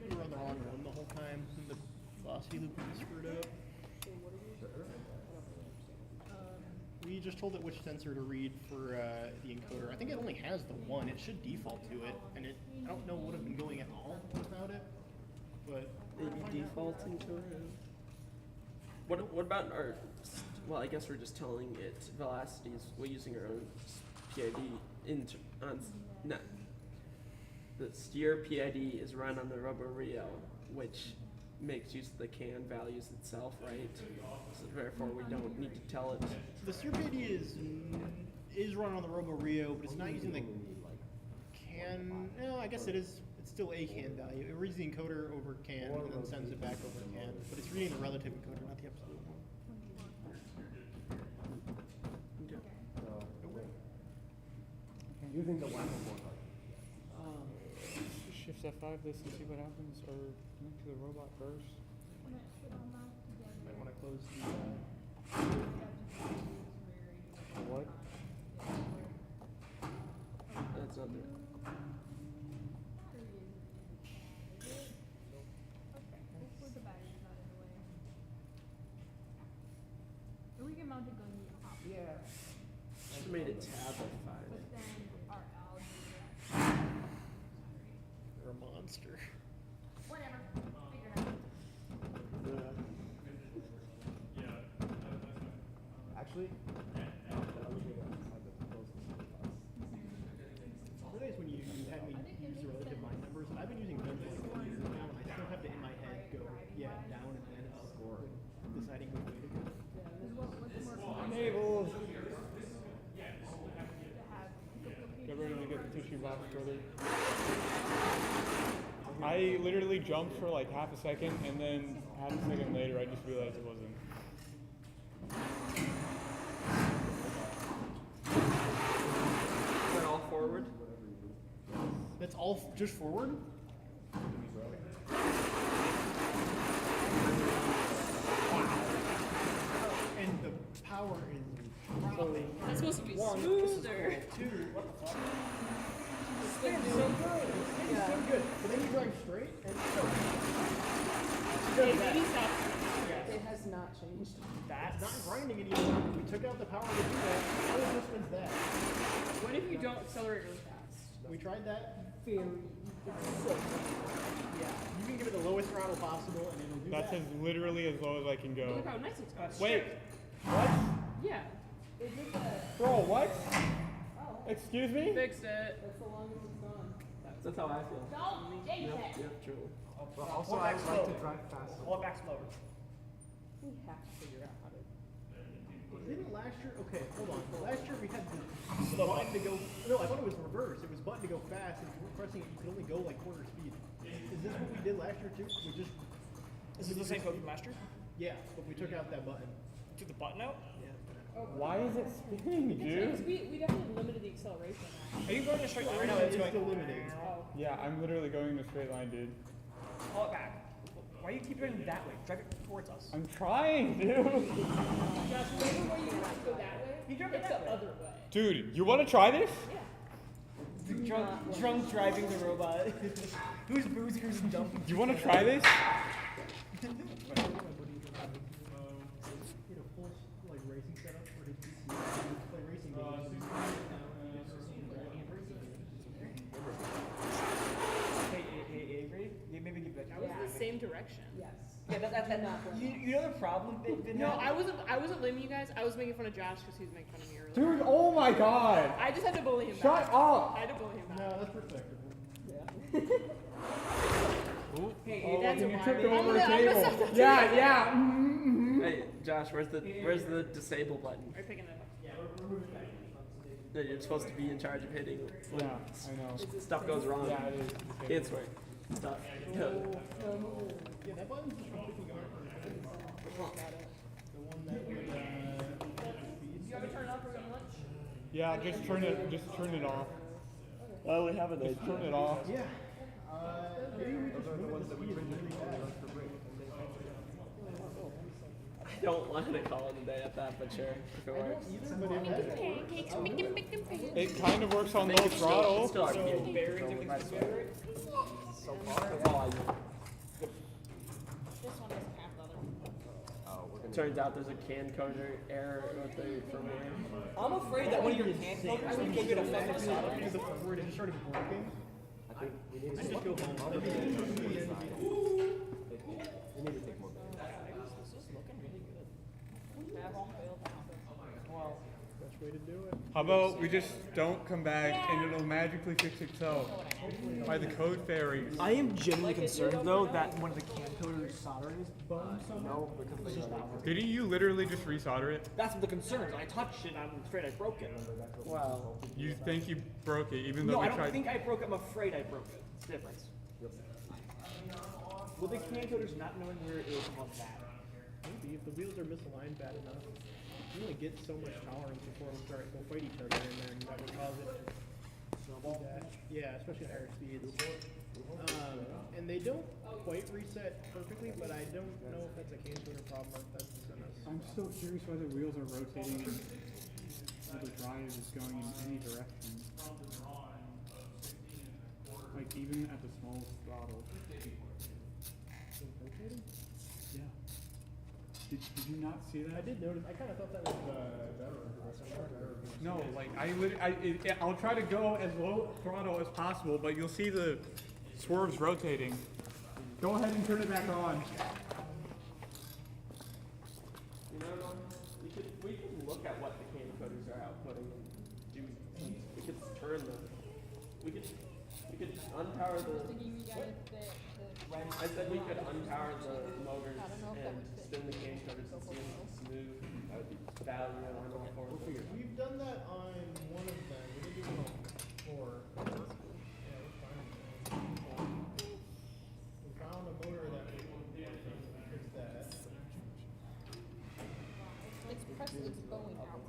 We were on the wrong one the whole time, and the velocity loop was screwed up. We just told it which sensor to read for the encoder. I think it only has the one. It should default to it, and it I don't know would have been going at all without it. But Maybe defaulting to it. What about our? Well, I guess we're just telling it velocities. We're using our own PID on no. The steer PID is run on the rubber reel, which makes use of the CAN values itself, right? So therefore, we don't need to tell it. the steer PID is run on the Robo Rio, but it's not using the CAN. No, I guess it is. It's still a CAN value. It reads the encoder over CAN and then sends it back over CAN, but it's reading the relative encoder, not the absolute one. Using the WAML board. Shift F5 this and see what happens, or connect to the robot first. Might want to close the. What? That's not there. We can mount it going up. Yeah. Should have made it tab F5. But then our algae. You're a monster. Whatever. Figure it out. Actually, Realize when you had me use the relative line numbers, I've been using them for like a year now, and I still have to in my head go, down and then up, deciding which way to go. Enabled. Get ready to get the tissue box, brother. I literally jumped for like half a second, and then half a second later, I just realized it wasn't. Is that all forward? That's all just forward? And the power is probably That's supposed to be one. smoother. Two. What the fuck? It's so good. It's so good. But then you drive straight and It has not changed. it's not grinding anymore. We took out the power to do that. All it just means that. What if you don't accelerate really fast? We tried that. Very. Yeah. You can give it the lowest throttle possible and it'll do That's that. literally as low as I can go. Look how nice it's got. Wait. What? Yeah. Bro, what? Excuse me? Fixed it. That's the longest it's gone. That's how I feel. Don't change it. Yep, true. but also I like to drive fast. Pull it back slower. We have to figure out how to. Didn't last year? Okay, hold on. Last year we had the button to go. No, I thought it was reverse. It was button to go fast, and if you were pressing it, you could only go like quarter speed. Is this what we did last year too? We just. Is this the same code from last year? Yeah, but we took out that button. Took the button out? Yeah. Why is it spinning, Because dude? we definitely limited the acceleration. Are you going in a straight line? No, It's it's going. still limited. Oh. Yeah, I'm literally going in a straight line, dude. Pull it back. Why do you keep going that way? Drive it towards us. I'm trying, dude. Josh, remember where you have to go that way? He drove It's it that the way. other way. Dude, you want to try this? Yeah. Drunk driving the robot. Who's boozers and dumping? You want to try this? Get a full like racing setup for his PC. Play racing games. Hey, Avery, maybe give that. That was the same direction. Yes. Yeah, you know the problem? No, I wasn't blaming you guys. I was making fun of Josh because he was making fun of me earlier. Dude, oh my god. I just had to bully him Shut back. up. I had to bully him back. No, that's respectable. Hey, Oh, that's you a tripped lie. over a I'm gonna table. set that Yeah, together. yeah. Hey, Josh, where's the disable button? Are you picking it up? No, you're supposed to be in charge of hitting when Yeah, I know. stuff goes wrong. Yeah, it is. Can't swear. Stuff. Yeah, that button's just completely gone. The one that would, You want me to turn it off or we lunch? Yeah, just turn it off. Well, we have an Just turn it off. yeah. Maybe we just move the speed really fast. I don't want to call it a day at that, but sure, if it works. Pancakes, making pancakes. It kind of works on low throttle. Still So bearings and things to bear it? So far, that's all I know. This one doesn't have the other one. Turns out there's a can coder error with the firmware. I'm afraid that one of your can coders would go get a fucking solder. The firmware just started working. I think we need to I just go home. We need to take more minutes. This is looking really good. Have all failed now. Well, Best way to do it. How about we just don't come back and it'll magically fix itself by the code fairies. I am genuinely concerned though that one of the can coders soldering is bone somehow. No, because they Didn't you literally just resolder it? That's the concern. I touched it, I'm afraid I broke it. Well, You think you broke it, even though No, we I don't tried. think I broke it, I'm afraid I broke it. It's the difference. Will the can coders not knowing where it is cause that? Maybe if the wheels are misaligned bad enough, you only get so much tolerance before we'll fight each other, and then that would cause it to snowball. Yeah, especially at higher speeds. And they don't quite reset perfectly, but I don't know if that's a can coder problem or if that's just us. I'm still curious why the wheels are rotating and how the drive is going in any direction. Like even at the smallest throttle. Yeah. Did you not see that? I did notice. I kind of thought that was better. No, like I'll try to go as low throttle as possible, but you'll see the swerves rotating. Go ahead and turn it back on. you know, we could look at what the can coders are outputting and do. We could turn we could unpower I said we could unpower the motors and spin the can coders and see if it's smooth value on all four. We've done that on one of them. We did do it on 4. Yeah, it's fine. We found a motor that we fix that. It's pressed, it's going out.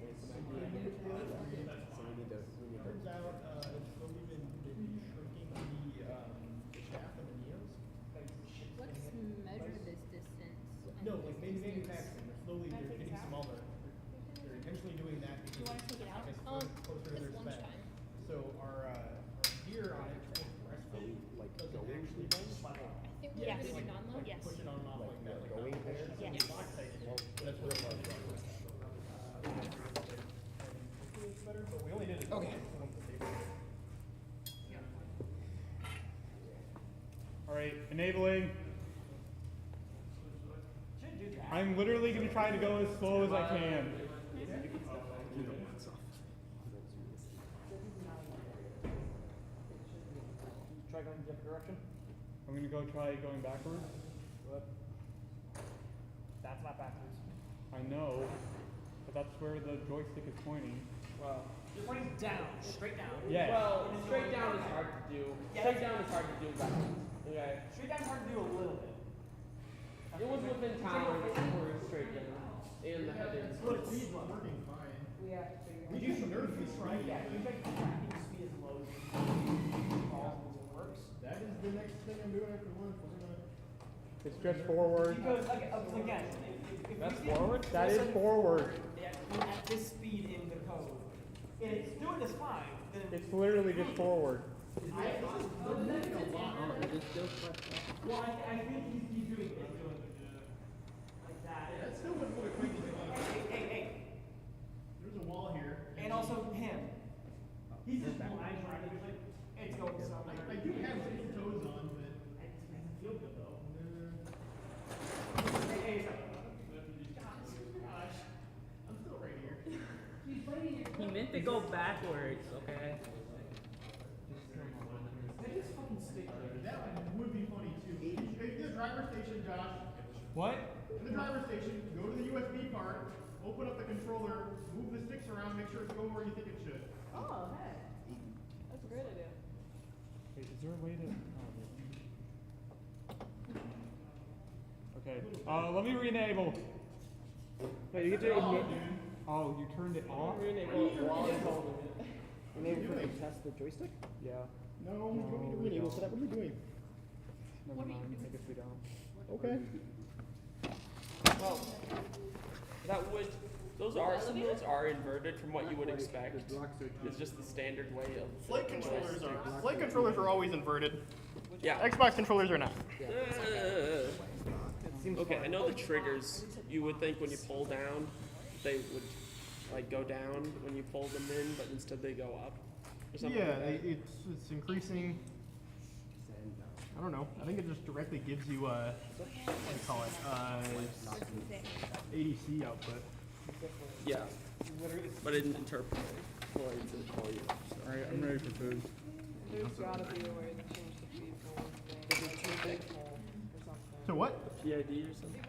Turns out it's slowly been shrinking the shaft of the neos. Let's measure this distance. No, like manufacturing. They're getting smaller. They're intentionally doing that because Do you want to take it out? it's closer to their It's spec. lunchtime. So our gear on it doesn't actually I think we're Yes. gonna do Like, non-low. like push it on and off like that. Like going there? Yes. That's what it was. It's better, but we only did it. Okay. All right, enabling. Should do that. I'm literally going to try to go as slow as I can. Try going in a different direction. I'm going to try going backwards. That's not backwards. I know, but that's where the joystick is pointing. Well, You're pointing down, straight down. Yes. well, straight down is hard to do. Straight down is hard to do backwards. Okay. Straight down is hard to do a little bit. It was within tolerance for straight down and the headings. But it's working fine. We do some nerve right? Yeah, you make tracking speed as low as possible as it works. That is the next thing I'm doing after lunch. We're gonna. It's just forward. Because again, if That's we did forward? That is listen forward. At this speed in the code, and it's doing this fine, then It's literally just forward. well, I think he's doing this, like that. That still wouldn't look quick. Hey. There's a wall here. And also him. He's just blind trying to be like, it's going somewhere. I do have some toes on, but It doesn't feel good though. Hey, gosh. I'm still right here. He meant to go backwards, okay? They just fucking stick there. That would be funny too. Take the driver's station, Josh. What? In the driver's station, go to the USB part, open up the controller, move the sticks around, make sure it's going where you think it should. Oh, hey. That's a great idea. Wait, is there a way to... Okay, let me re-enable. Wait, you get to admit. Oh, you turned it off? Enable it while it's holding it. Enable for to test the joystick? Yeah. No, we don't need to re-enable for that. What are we doing? Never mind. I guess we don't. Okay. Well, that would, those are, some of those are inverted from what you would expect. It's just the standard way of. Flight controllers are always inverted. Yeah. Xbox controllers are not. Okay, I know the triggers. You would think when you pull down, they would like go down when you pull them in, but instead they go up. Or something Yeah, like that. it's increasing. I don't know. I think it just directly gives you what do you call it? ADC output. Yeah, but it interpolates it for you. So. Alright, I'm ready for food. There's gotta be a way to change the feed forward thing. Or something. So what? PID or something.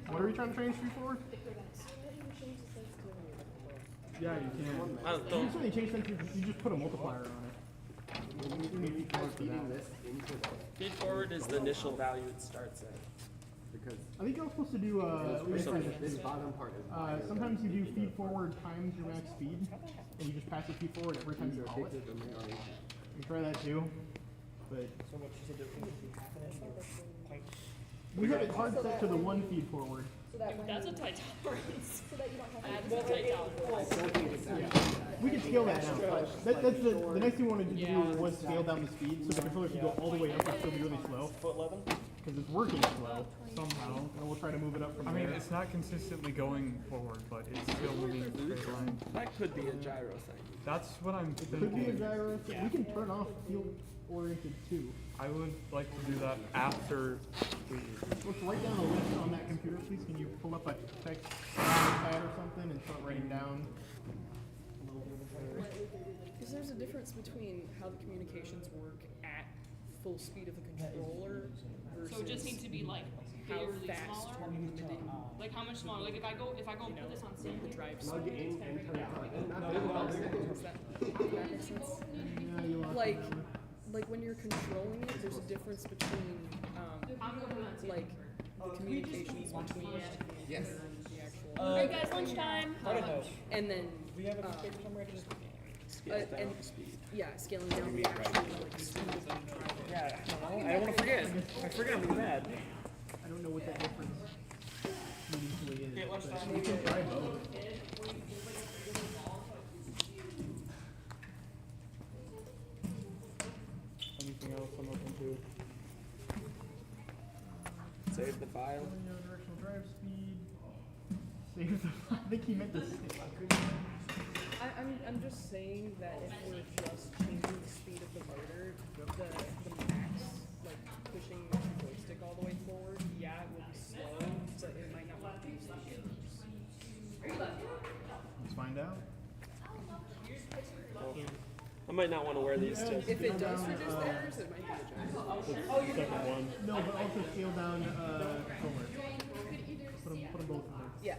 What are we trying to change feed forward? Yeah, you can. I You don't. certainly change things. You just put a multiplier on it. You need feed forward for that. Feed forward is the initial value it starts at. Because I think you're supposed to do. this bottom part is Sometimes you do feed forward times your max speed, and you just pass the feed forward every time you call it. You try that too, but So much is the difference between half an inch and we have it hard set to the one feed forward. That's a tight tolerance. So that you don't have That's a tight tolerance. Yeah. We can scale that down. That's the next thing we wanted to do was scale down the speed so the controller can go all the way up and still be really slow. foot 11. Because it's working slow somehow, and we'll try to move it up from I there. mean, it's not consistently going forward, but it's still moving in a straight line. That could be a gyro thing. That's what I'm It could be a thinking. gyro. We can turn off field oriented too. I would like to do that after we. Let's write down a list on that computer, please. Can you pull up a text pad or something and start writing down? Because there's a difference between how the communications work at full speed of the controller versus So it just needs to be like how barely fast smaller. we're moving. Like how much smaller? Like if I go and put this on The simple. drive plug speed. in and turn it on. Does that make sense? Yeah, you lost Like, it. like when you're controlling it, there's a difference between like the communications between it and the actual. Alright guys, lunchtime. And then We have a fixed camera just. Scales down and- the speed. yeah, scaling down the actual like speed of the drive. Yeah, I don't want to forget. I forget I'm really bad. I don't know what that difference meaningfully is. Okay, But lunchtime. we can try both. Anything else I'm open to? Save the file. Directional drive speed. Save the. I think he meant to save. I'm just saying that if we're just changing the speed of the motor, the max, like pushing the joystick all the way forward, yeah, it will be slow, but it might not reduce the errors. Let's find out. I might not want to wear these too. If it does reduce the errors, it might be a giant. Second one. No, but also scale down controller. Put them both in there. Yeah.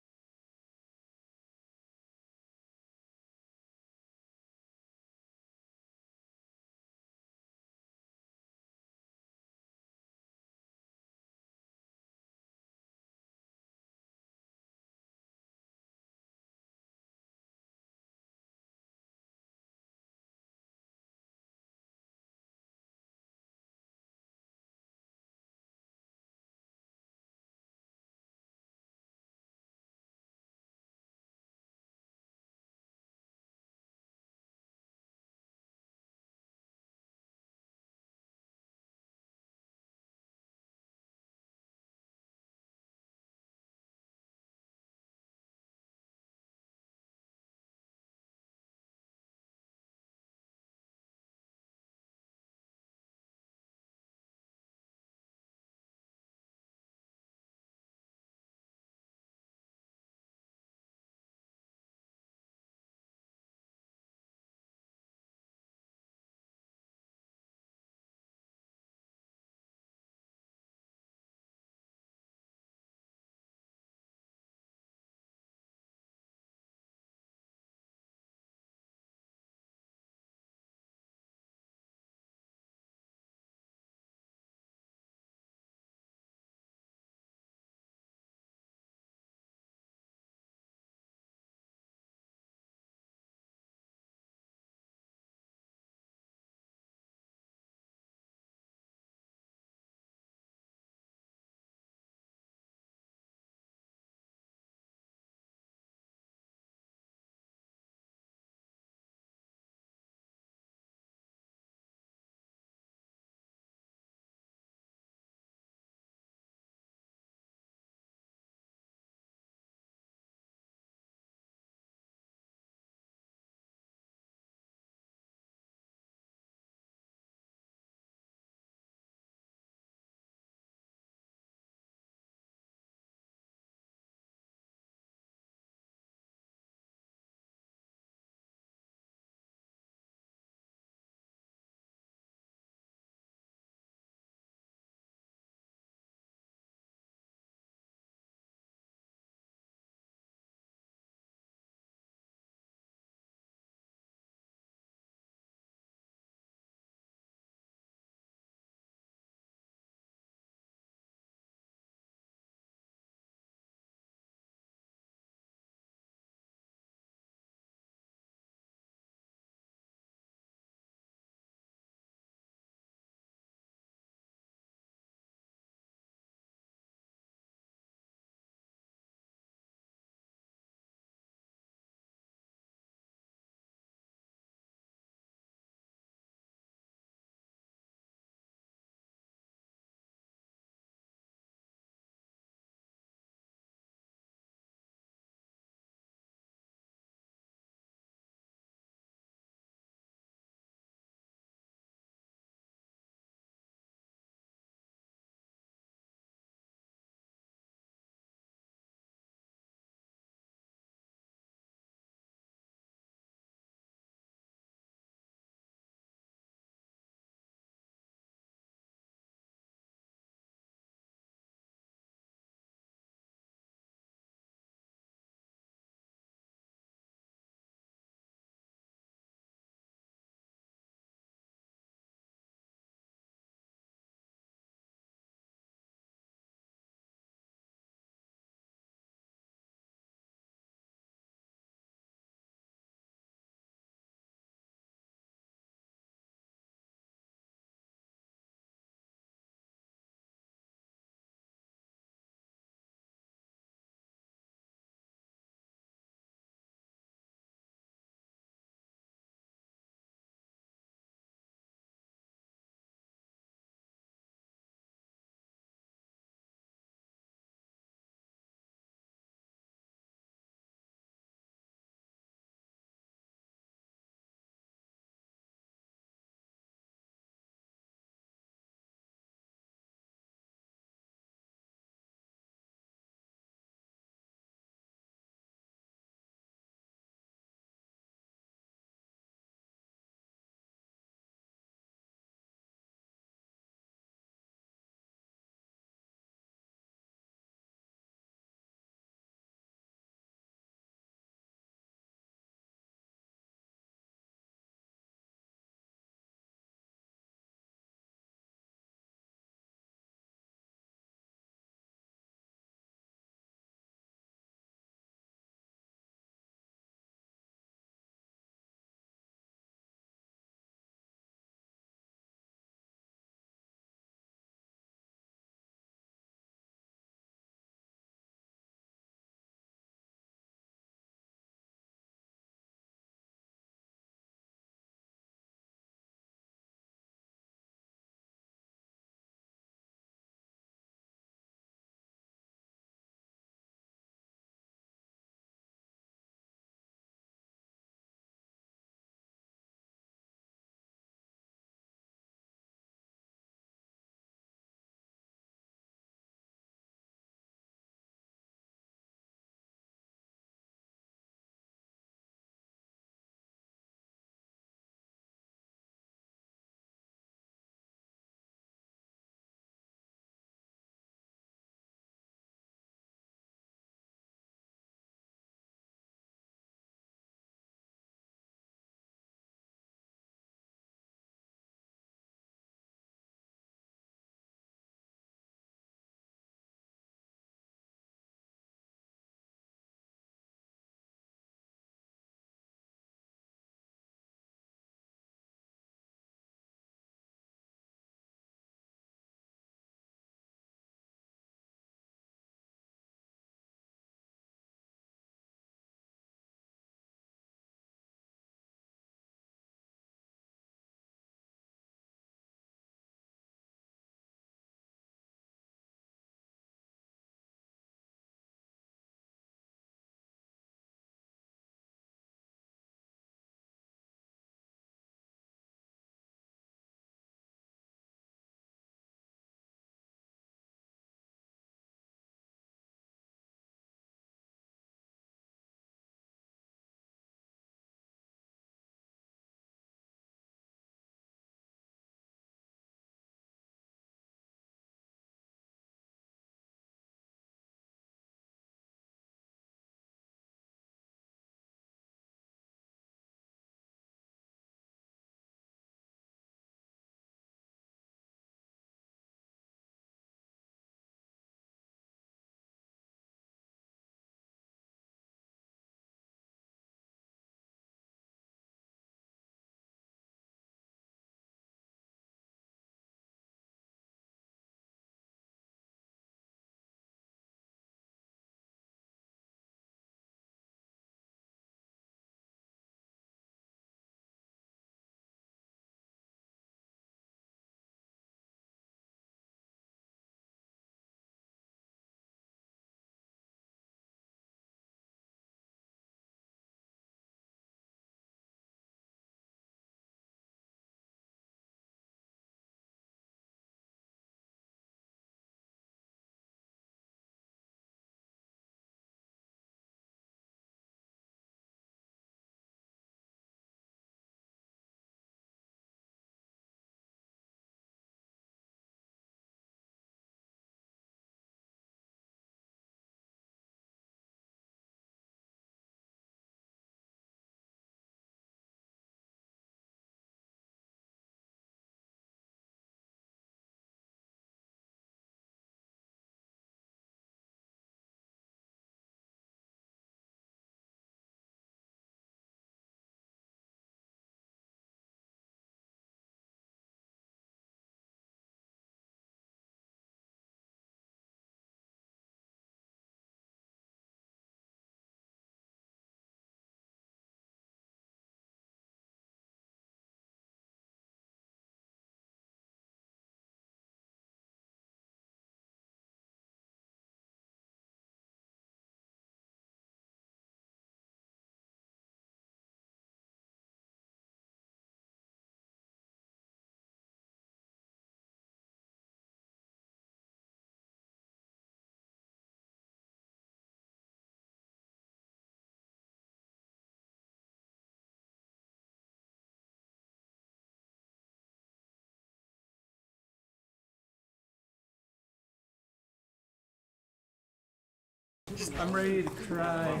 I'm ready to cry.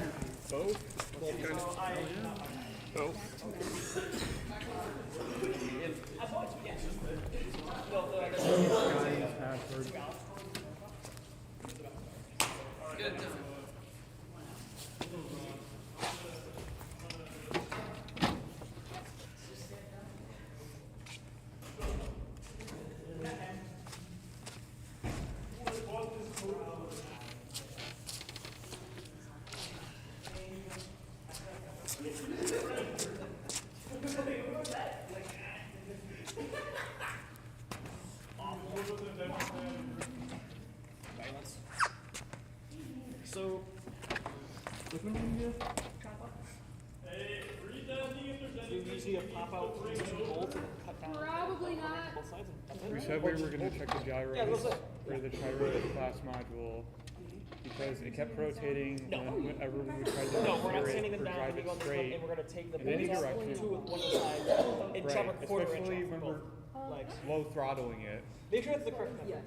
Both? Oh. Crying password. So, which one do you do? Do you usually pop out some bolts and cut down? Probably not. Both sides and that's it? We said we were going to check the gyro Yeah, that's it. for the gyro class module because it kept rotating whenever we would try to No, we're not steer sanding it them or down drive and we it go on this one straight. and we're going to take the in any bolts out direction. to one side and chop a quarter inch Especially off when both we're legs. low throttling it. Make sure it's the correct number. Yes.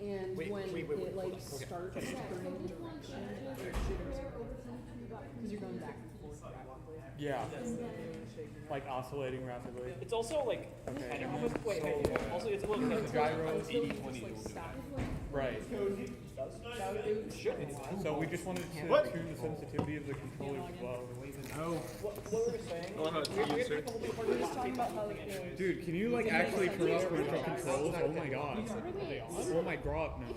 And when it like starts turning into because you're going back and forth rapidly. Yeah. Like oscillating rapidly. It's also like, Okay. I don't know, wait, also it's a little The gyro Until you just like stop. Right. It should be. So we just wanted to tune the sensitivity of the controller as well. What were we saying? I love how it's We have used, to take the whole thing apart. We're just talking about how like you know, Dude, can you like actually turn off parental controls? Oh my god. Are they on? Oh my god, no.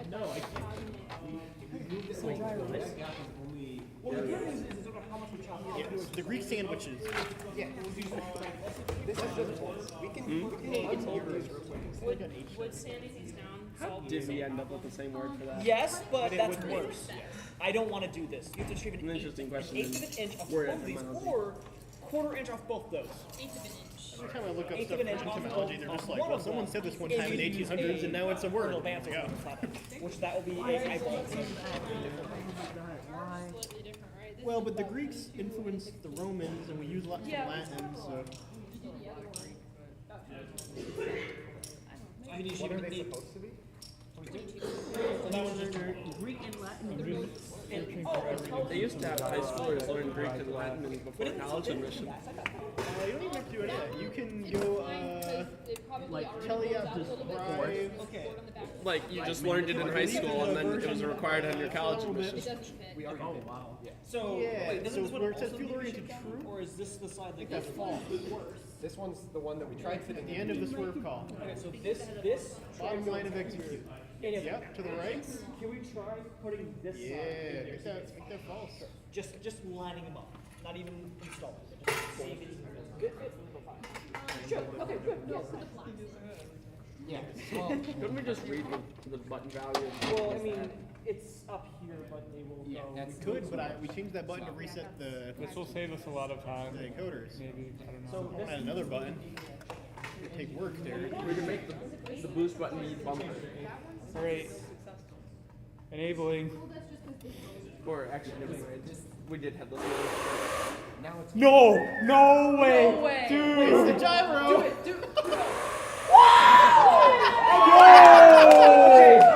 No, I can't. This like this gap is only. Well, the difference is about how much we chop off. Yeah, the Greek sandwiches. Yeah. This is just we can it's Would sanding these down How solve did we end up with the same word for that? Yes, but that's worse. I don't want to do this. You have to shave An interesting question. eighth of an inch off Word both of these, etymology. or quarter inch off both those. eighth of an inch? Every time I look up Eighth stuff of an for inch off etymology, both they're just of like, one well, of someone them. said this one If time in you the use 1800s, and now it's a word. little advance Yeah. which that will be a eyeball. Slightly different, right? This Well, is but the about- Greeks influenced the Romans, and we use lots of Latin, so. You did the other one. I mean, you What are should they be. supposed to be? So that was just Greek and Latin and They used to have high schoolers learn Greek and Latin before college admission. You don't even have to do any of that. You can go, like, tell you how to describe. okay. Like you just learned it in high school and then it was required on your college admission. It doesn't fit. We already did. Wow. Yeah. So, Yeah, wait, doesn't so this one where it says also field-oriented need to be true? shut down, or is this the side that That's goes false. This one's the one that we tried At fitting the end of the swerve call. Okay, so this Bottom line of execute. Yep, to the right. Can we try putting this side in Yeah, here? make that false. Just lining them up, not even installing it. Just see if it's good fit. Sure. Okay. Good. No, for the flaps. Yeah. Well, Couldn't we just read the button value? Well, I mean, it's up here, but they will yeah, go. that's Could, but we changed that button to reset the This will save us a lot of time. encoders. Maybe, I don't So know. this Add another button. It'd take work there. We can make the boost button be bumper. Alright. Enabling. Or actually, never mind. We did have those. now it's. No! No way! No way. Dude! It's the gyro!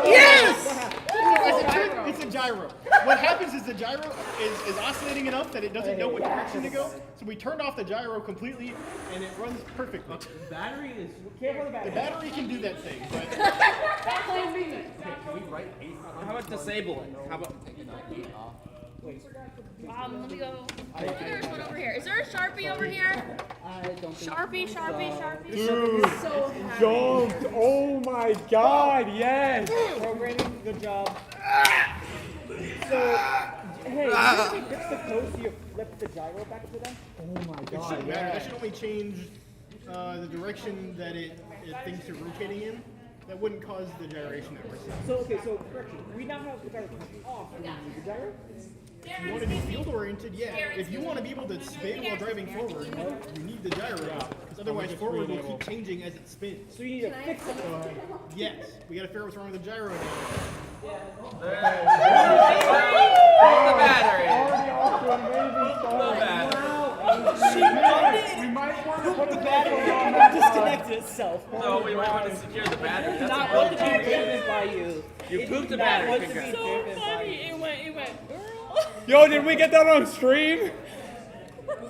Yes! It's a gyro. What happens is the gyro is oscillating enough that it doesn't know what direction to go. So we turned off the gyro completely, and it runs perfectly. Battery is. The battery can do that thing, but Can we write 8? How about disable it? How about Let me go. There's one over here. Is there a Sharpie over here? I don't think Sharpie. Dude! Jumped! Oh my god, yes! Programming, good job. So, hey, if we fix the code so you flip the gyro back to them? Oh my it god, shouldn't matter. That yeah. should only change the direction that it thinks you're rotating in. That wouldn't cause the gyration that we're seeing. So, okay, so correction. We now have the gyro turned off. Do we need the gyro? If you want to be field oriented, yeah. If you want to be able to spin while driving forward, you need the gyro. Because otherwise, forward will keep changing as it spins. So you need to fix it. Yes, we got to figure out what's wrong with the gyro now. the battery? Already off to an amazing start. She found it. We might want to put The the battery battery on. got disconnected. itself. No, we might want to secure the battery. It's That's not a want to real be driven by you. You pooped the Not battery. want to be Congrats. driven by you. It went. Yo, did we get that on stream?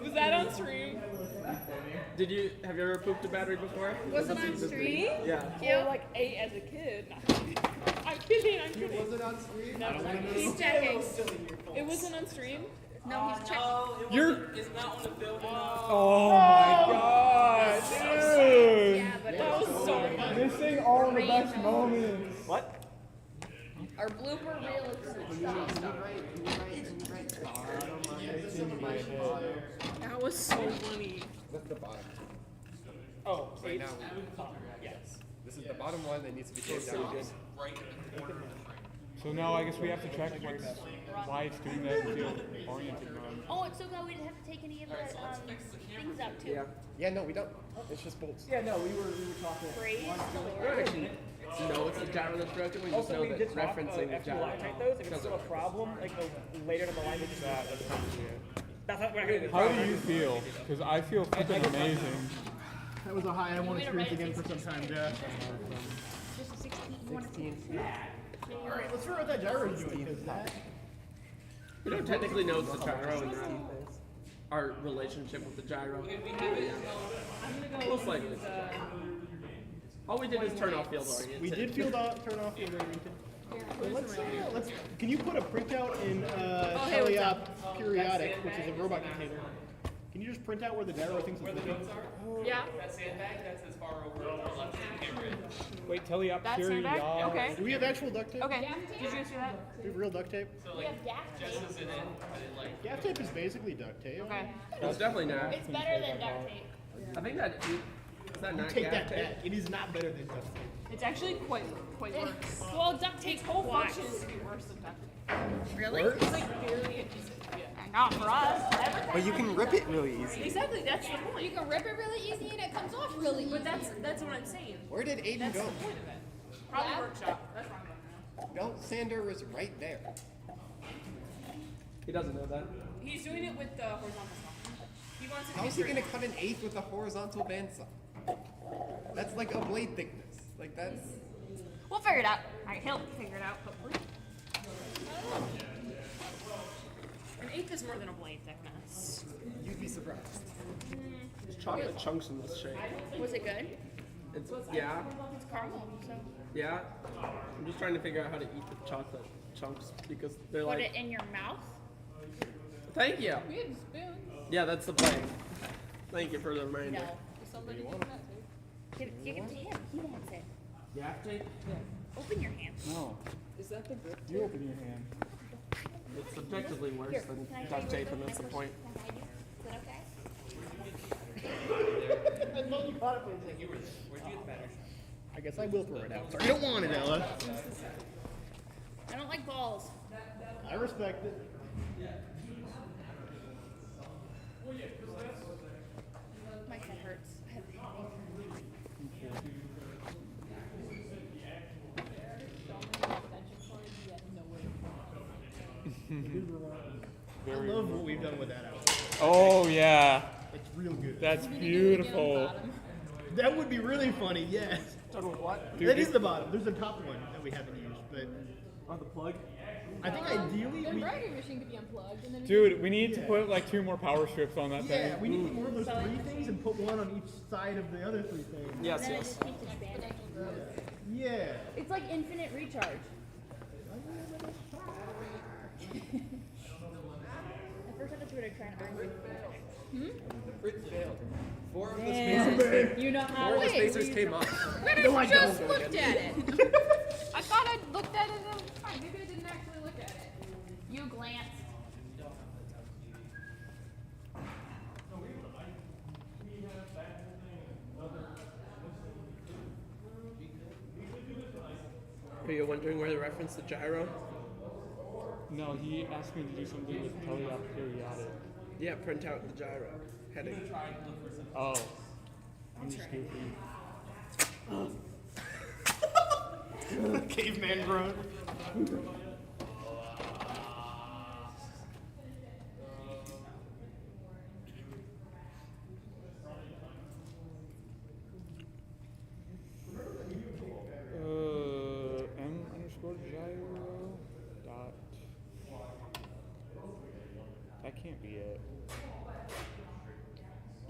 Was that on stream? Have you ever pooped a battery before? Was it on stream? Yeah. Yeah. Like 8 as a kid. I'm kidding. Was it on stream? No, He's checking. it wasn't on stream. No, he's checking. You're. It's not on the building. Oh my god, dude! Yeah, but That was so funny. Missing all the best moments. What? our blooper reel is That was so funny. That's the bottom. Oh, Right now, yes. this is the bottom one that needs to be taken down. Right in the corner. So now I guess we have to check why it's doing that field oriented run. Oh, it's so good we didn't have to take any of the things out too. Yeah. Yeah, no, we don't. It's just bolts. Yeah, no, we were talking. Praise the We don't Lord. actually know it's the gyro that's broken. We just Also, know we that did talk referencing the after gyro. Loctite those. If it's still a problem, like later down the line, we just that's not we're not gonna How do you feel? Because I feel freaking amazing. That was a high I want to experience again for some time, Jeff. Just a 16. You want to Alright, let's figure out what that gyro is doing, because that... We don't technically know it's the gyro and our relationship with the gyro. Most likely. All we did is turn off field oriented. We did turn off field oriented. Let's. Can you put a printout in Teleop periodic, which is a robot container? Can you just print out where the gyro thinks it's living? Yeah. That sandbag, that's as far over to the left as you can get rid. Wait, tell up That's period. sandbag? Okay. Do we have actual duct tape? Okay. Did you see that? Do we have real duct tape? So like, just as in it, but it like. Gaff tape is basically duct tape. Okay. It's definitely not. It's better than duct tape. I think that is that not Take gaff that tape? back. It is not better than duct tape. It's actually quite worse. Well, duct tape's Whole quads. function is to be worse than duct tape. Really? It's like very adhesive. Yeah. Not for us. But you can rip it really easy. Exactly. That's the You point. can rip it really easy and it comes off really easy. But that's what I'm saying. Where did Aiden That's go? the point of it. Probably Yeah. workshop. That's where I'm going now. No, Sander was right there. He doesn't know that. He's doing it with the horizontal stuff. He wants it to How be is he straight. gonna cut an eighth with a horizontal bandsaw? That's like a blade thickness. Like that's. We'll figure it out. Alright, he'll figure it out, hopefully. An eighth is more than a blade thickness. You'd be surprised. There's chocolate chunks in this shape. Was it good? It's yeah, It's caramel, so. yeah. I'm just trying to figure out how to eat the chocolate chunks because they're Put like. it in your mouth. Thank you. We had spoons. Yeah, that's the plan. Thank you for the reminder. No. Somebody give that to. Give it to him. He wants it. Yeah, tape. Open your hand. No, Is that the grip? you open your hand. It's subjectively worse Here, than can I duct try tape, your and that's the point. Can I do? Is it okay? I love you caught it for a second. Where'd you get the battery? I guess I will throw it out. Sorry, you don't want it, Ella. I don't like balls. I respect it. My head hurts. I have a headache. I love what we've done with that outfit. Oh yeah, It's real good. that's beautiful. That would be really funny, yes. Done with what? Dude, That is the bottom. There's a top one that we haven't used, but Oh, the plug? I think ideally The we. embroidery machine could be unplugged and then Dude, we need to put like 2 more power strips on that Yeah, thing. we need more of those three things and put one on each side of the other three things. Yes, Then it yes. just keeps expanding. Yeah. It's like infinite recharge. At first I thought you were trying to argue with me. Fritz failed. 4 of the spacers. You know how 4 of the spacers came up. No, I just don't. looked at it. I thought I looked at it and it was fine. Maybe I didn't actually look at it. you glance. Are you wondering where they reference the gyro? No, he asked me to do something with teleop periodic. Yeah, print out the gyro heading. Oh, I'm just goofy. Caveman groan.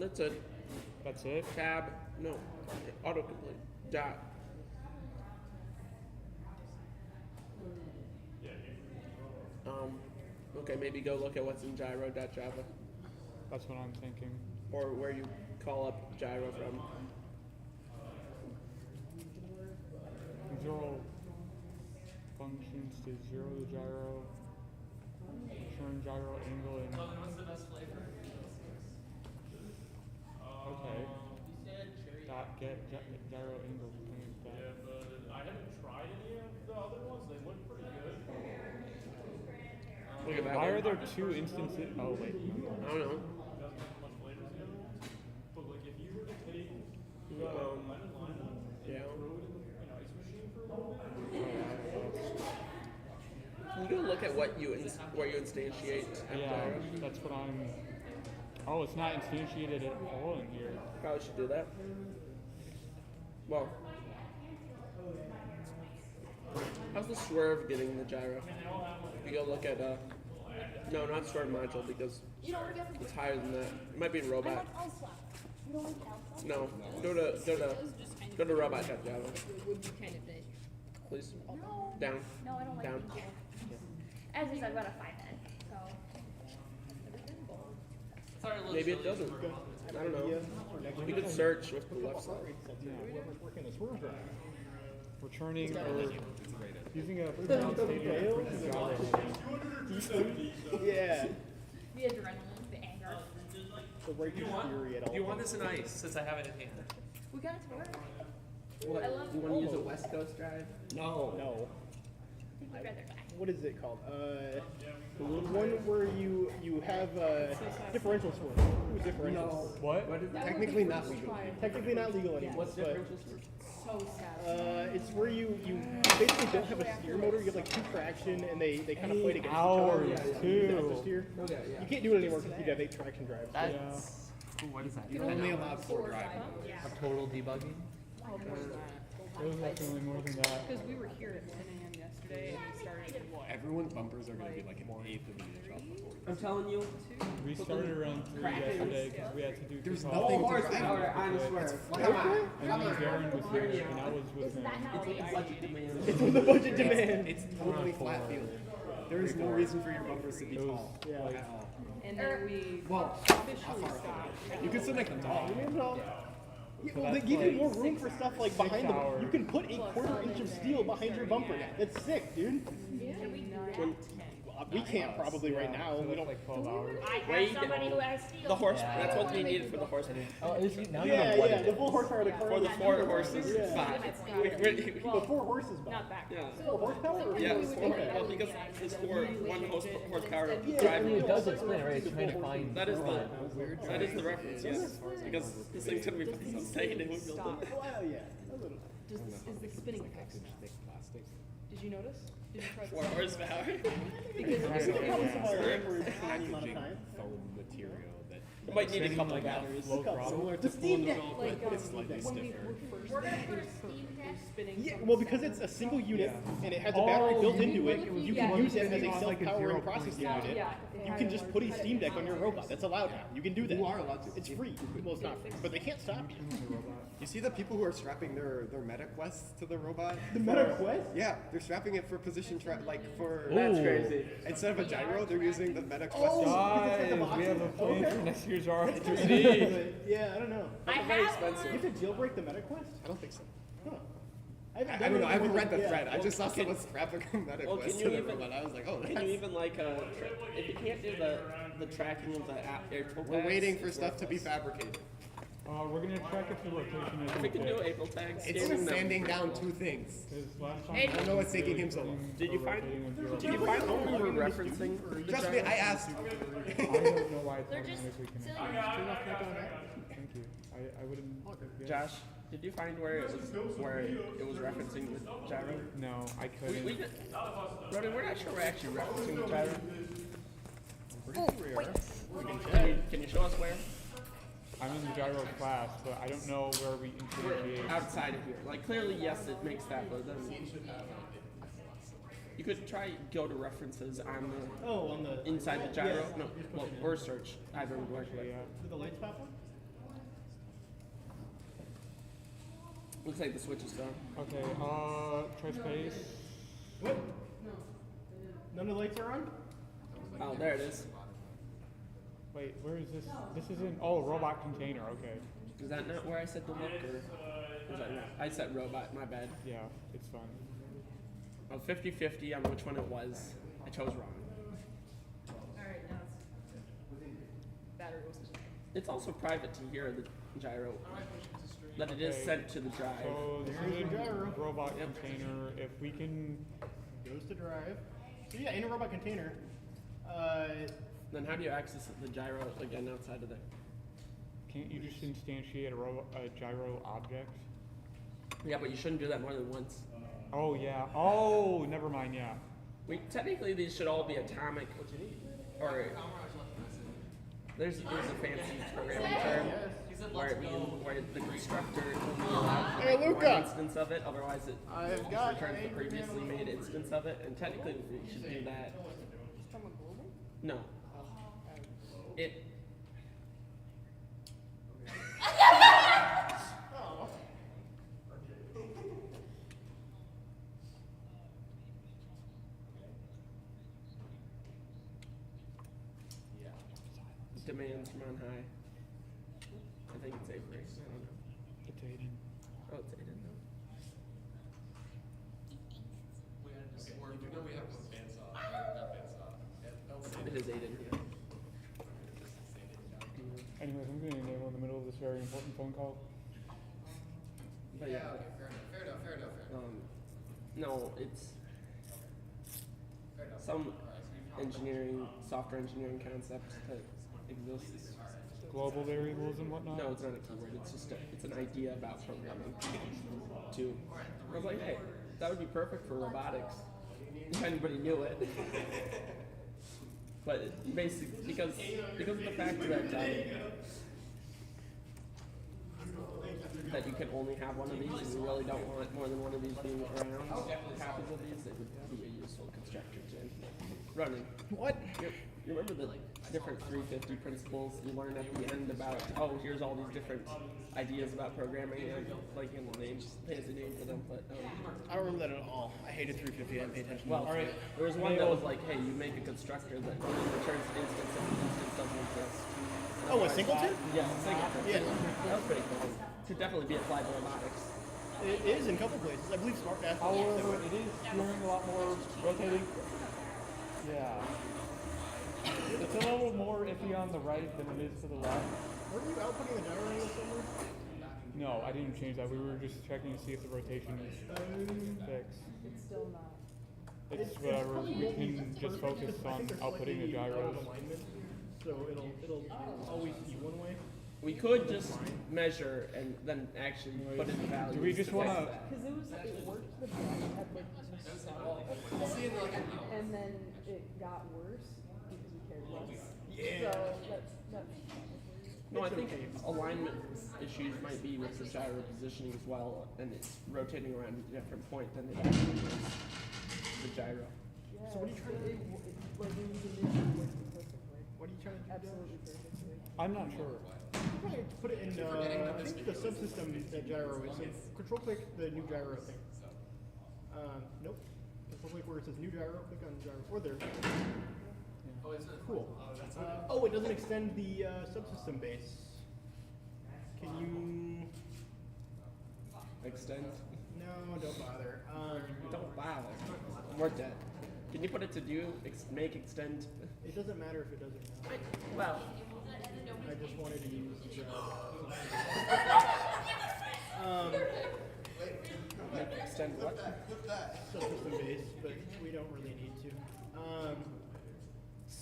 That's it. That's it? Tab. No. Autocomplete. Dot. Okay, maybe go look at what's in gyro.java. That's what I'm thinking. Or where you call up gyro from. Zero functions to zero the gyro. Turn gyro angle and. What's the best flavor? Okay. Dot get gyro angle. Yeah, but I haven't tried any of the other ones. They look pretty good. Look at that Why one. are there two instances? Oh wait. I don't know. Doesn't have much flavor to it. But like if you were to take lemon lima and Yeah. throw it in an ice machine for a little bit. Can you go look at what you where you instantiate Yeah, gyro? that's what I'm. Oh, it's not instantiated at all in here. Probably should do that. Well, how's the swerve getting the gyro? If you go look at no, not swerve module because it's higher than that. It might be in robot. No, go to robot.java. It would be kind of big. Please. No. Down. No, I don't like Down. being As is, I've got a 5 head, so. Maybe it doesn't. I don't know. You could search with the left side. Whoever's working this room drive. Returning or using a non-stated printed gyro. Yeah. The adrenaline, the anger. The righteous fury at all. Do you want this in ice since I have it in hand? We got it to work. What? I love You want to use a West Coast drive? No. I think we'd rather die. What is it called? The one where you have differential swerve. Ooh, differential. What? What is that? Technically not legal. Technically not legal anymore. What's but, differential swerve? So sad. it's where you basically don't have a steer motor. You have like 2 traction, and they kind of fight against each hours, other. too. You have to steer. Okay, yeah. You can't do it anymore because you have 8 traction drives. That's what is that? You're only allowed 4 driving. A total debugging? It was definitely more than that. Because we were here at 10 a.m. yesterday and we started at what? Everyone's bumpers are going to be like an eighth of an inch off the board. I'm telling you. We started around 3 yesterday because we had to do There's kickoff. nothing to Horsepower, drive. I swear. Come on. And then Darren was here, and I was with him. Budget demand. It's with the budget demand. It's totally flat field. There is no reason for your bumpers to be tall Yeah. at all. And then we Well, officially stopped. you can still make them tall. Yeah, well, they give you more room for stuff like behind them. You can put a 1/4 inch of steel behind your bumper. That's sick, dude. And we We can't probably right now. We don't. Like 12 hours. I Wait, have somebody who has steel. The horse. That's what we needed for the horse. Oh, now Yeah, the full horsepower of the car. For the 4 horses. Yeah. 5. The 4 horses. not back. Yeah. 4 horsepower. Or Yeah, okay. well, because it's for 1 horsepower I mean, driving. it does explain it, right? It's trying to find. That is the reference, yes. Because this thing's gonna be fucking insane if we build it. Well, yeah. A little. Is the spinning fixed? Thick plastic. Did you notice? Did you try 4 horsepower. Because Probably some higher for a amount of time. Foam material that It might need a couple of batteries. Low throttle. similar to Steam Deck. Full, like but it's slightly when we stiffer. were first We're gonna it put was a steam deck. spinning. Yeah, from well, because it's a single unit and it has a Oh, battery built you into mean it, like it was you Yeah. can use it as a on like a self-powering 0.0. processing Yeah, unit. yeah. You can just put a Steam Deck on your robot. That's allowed now. You can do that. You are allowed to. It's free. Well, it's not free, but they can't stop you. You see the people who are strapping their MetaQuest to the robot? The MetaQuest? Yeah, they're strapping it for position like for That's crazy. instead of a gyro, they're using the MetaQuest. Guys, we have a plan for next year's R3D. Yeah, I don't know. I Very have expensive. You have to jailbreak the MetaQuest? I don't think so. Huh. I don't know. I haven't read the Yeah. thread. I just saw someone strapping a Well, MetaQuest can to you the even? robot. I was like, oh, Can you even like if you can't do the tracking of the April tags? we're waiting for it's stuff to be worthless. fabricated. We're gonna track it to rotation as If we can do April tags, It's scanning them. sanding down 2 things. Last time Hey, I don't know what's taking him so long. Did you find what we were referencing? the Trust me, gyro? I asked. I don't know why it's They're just automatically silly. connected. Thank you. I wouldn't. Josh, did you find where it was referencing the gyro? No, I We couldn't. did. Roddy, we're not sure we're actually referencing the gyro. Can you show us where? I'm in the gyro class, but I don't know where we instantiate. Outside of here. Like clearly, yes, it makes that, but then you could try go to references on the Oh, on the inside the gyro. Yeah. No, well, or search either would work. Yeah. the lights pop on? Looks like the switch is done. Okay, try space. What? None of the lights are on? Oh, there it is. Wait, where is this? This isn't, oh, robot container, okay. Is that not where I said the look, or is that not? I said robot, my bad. Yeah, it's fun. Oh, 50-50 on which one it was. I chose wrong. Alright, now it's battery was. It's also private to hear the gyro, that it is sent to the drive. So this There's is your a gyro. robot container. If we can, Goes to drive. So yeah, in a robot container. Then how do you access the gyro again outside of there? can't you just instantiate a gyro object? Yeah, but you shouldn't do that more than once. Oh yeah. Oh, never mind. Yeah. Technically these should all be atomic. Or there's a fancy programming term where the constructor only allows one instance of it, otherwise it returns the previously made instance of it, and technically we should do that. No. It demands from on high. I think it's Avery. I don't know. It's Aiden. Oh, it's Aiden. It is Aiden. Yeah. Anyways, I'm going to enable in the middle of this very important phone call. But yeah. Fair enough. No, it's some engineering, software engineering concept that exists. Global variables and whatnot? No, it's not a keyword. It's just it's an idea about programming. Too. I was like, hey, that would be perfect for robotics if anybody knew it. But basically, because of the fact that you can only have one of these, and you really don't want more than one of these being around, copies of these, it would be a useful constructor to running. What? You remember the different 350 principles you learn at the end about, oh, here's all these different ideas about programming, and like in the names, fancy name for them, but I don't remember that at all. I hated 350. I didn't pay attention. well, there was one that was like, hey, you make a constructor that only returns an instance if the instance doesn't exist. Oh, a singleton? Yeah, singleton. Yeah. That was pretty cool. Could definitely be applied to robotics. It is in a couple places. I believe Smart Path. However, it is doing a lot more rotating. Yeah. It's a little more iffy on the right than it is to the left. Weren't you outputting the gyro angle somewhere? No, I didn't change that. We were just checking to see if the rotation is fixed. It's still not. It's whatever. We can just focus on outputting the gyros. So it'll always be one way. We could just measure and then actually put in values. Do we just want to? Because it worked the best at like and then it got worse because we cared less. Yeah. So that's No, I think alignment issues might be with the gyro positioning as well, and it's rotating around a different point than it actually is the gyro. yeah, So what are you trying to do? Like we need to do it perfectly. What are you trying to do? Absolutely perfectly. I'm not sure. You probably put it in. I think the subsystem that gyro is. So control click the new gyro thing. Nope. Control click where it says new gyro. Click on gyro. Or there. Cool. Oh, it doesn't extend the subsystem base. Can you? Extend? No, don't bother. Don't bother. We're dead. Can you put it to do, make, extend? It doesn't matter if it does or not. Well, I just wanted to use make, extend what? subsystem base, but we don't really need to.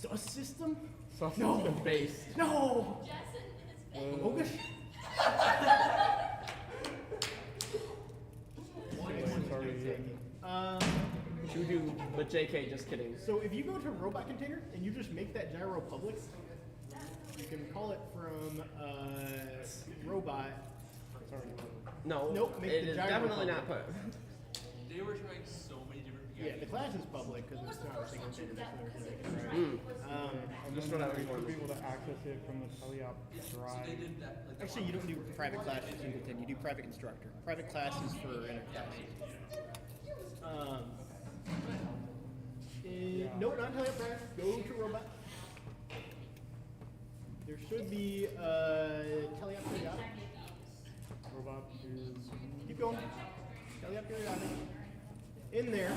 Subsystem? Subsystem base. No! Bogus? Voodoo, but JK, just kidding. So if you go to robot container and you just make that gyro public, you can call it from robot. Sorry. No, Nope, make it the is gyro definitely public. not put. They were trying so many different Yeah, the class is public because it's not a single thing. Just so that we would be able to access it from the teleop drive. Actually, you don't do private class for singleton. You do private instructor. Private class is for interclasses. No, not teleop drive. Go to robot. There should be teleop periodic. Robot is. Keep going. Teleop periodic. In there,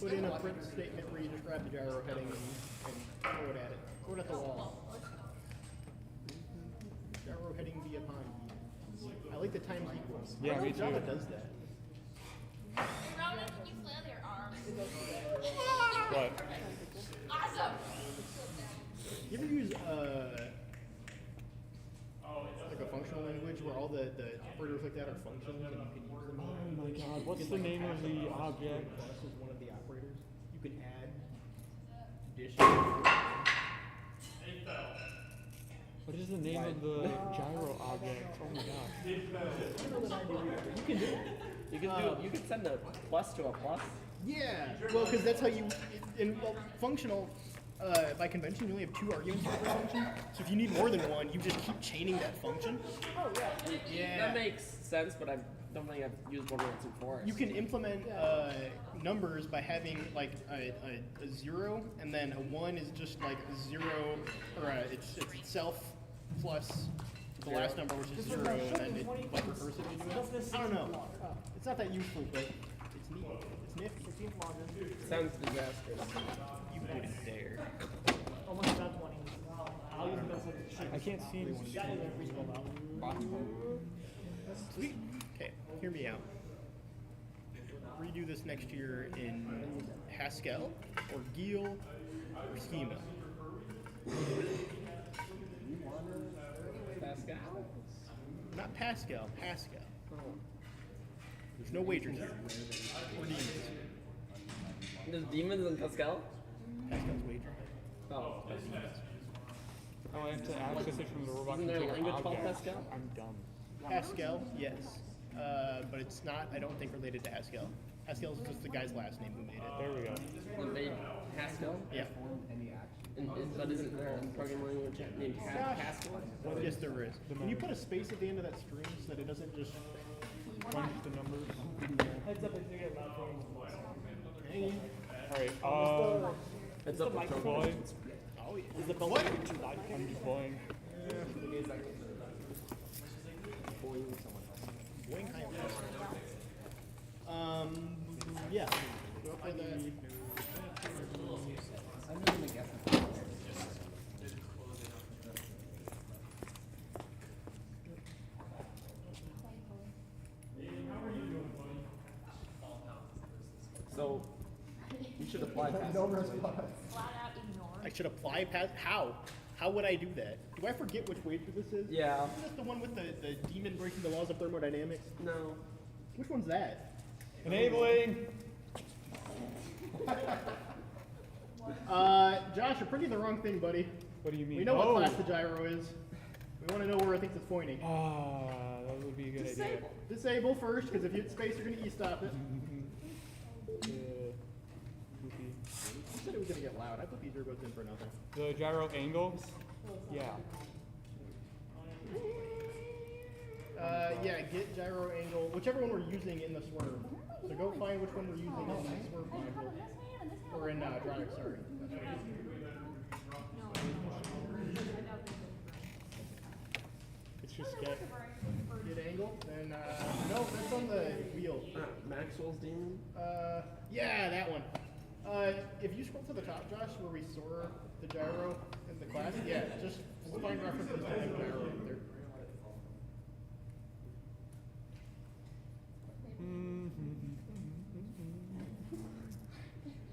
put in a print statement where you just grab the gyro heading and throw it at it. Throw it at the wall. Gyro heading be upon you. I like the times equals. Yeah, me too. Java does that. Ronan, can you flail your arms? What? Awesome! You ever use like a functional language where all the operators like that are functions and you can use them? Oh my god, what's the name of the object? This is one of the operators. You can add addition. What is the name of the gyro object? Oh my god. You can do it. You can send a plus to a plus. Yeah, well, because that's how you, functional, by convention, you only have 2 arguments for every function. So if you need more than one, you just keep chaining that function. Oh, yeah. Yeah. That makes sense, but I don't think I've used one once before. You can implement numbers by having like a 0, and then a 1 is just like 0, or it's itself plus the last number, which is 0, and then it like recursively do it. I don't know. It's not that useful, but it's neat. It's nifty. Sounds disastrous. You wouldn't dare. Almost done 20. I'll use the best I can't see anyone. Sweet. Okay, hear me out. Redo this next year in Haskell, or Gil, or Schema. Pascal? Not Pascal, Pascal. There's no wagers here. Or demons. There's demons in Pascal? Pascal's wager. Oh. Oh, I have to access it from the robot Isn't there a container language called object. Pascal? I'm dumb. Pascal, yes. But it's not, I don't think, related to Haskell. Haskell is just the guy's last name who made it. There we go. They made Haskell? Yeah. But isn't there a programming language named Haskell? Yes, there is. Can you put a space at the end of that string so that it doesn't just Punch the numbers. Heads up if you get loud phones. hang in? Alright, It's up with deploy. Oh, yeah. Is the bell too loud? I'm deploying. Boing kind of. Yeah. Go up for the. I'm not gonna guess. So, you should apply Pascal. Flat out ignore. I should apply how? How would I do that? Do I forget which wager this is? Yeah. Isn't that the one with the demon breaking the laws of thermodynamics? No. Which one's that? Enabling! Josh, you're printing the wrong thing, buddy. What do you mean? We know what class the gyro is. We want to know where it thinks it's pointing. That would be a good idea. Disable first, because if you hit space, you're going to e-stop it. Goofy. You said it was going to get loud. I put these earbuds in for nothing. The gyro angle? Yeah. Yeah, get gyro angle, whichever one we're using in the swerve. So go find which one we're using in the swerve module. Or in drive, sorry. It's just get. Get angle, then, no, that's on the wheel. Maxwell's demon? Yeah, that one. If you scroll to the top, Josh, where we store the gyro in the class, yeah, just find references to the gyro right there.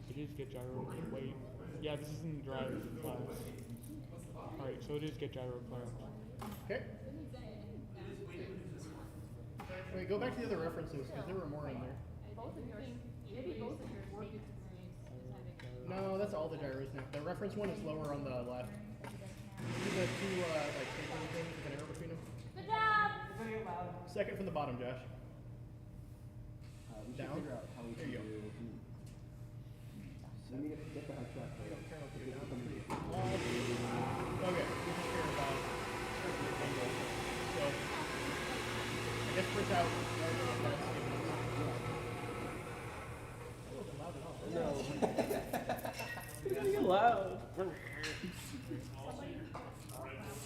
It is get gyro. Wait. Yeah, this is in the drive class. Alright, so it is get gyro class. Okay. Wait, go back to the other references, because there were more in there. Both of yours, maybe both of yours work experience is having. No, that's all the gyros now. The reference one is lower on the left. See the two, like, tapering things with an arrow between them? Good job! Second from the bottom, Josh. We should Down? figure out how we There can you go. do concept. Let me get the headset for you. Okay, we just care about angle. So, I guess print out. No. You're gonna get loud.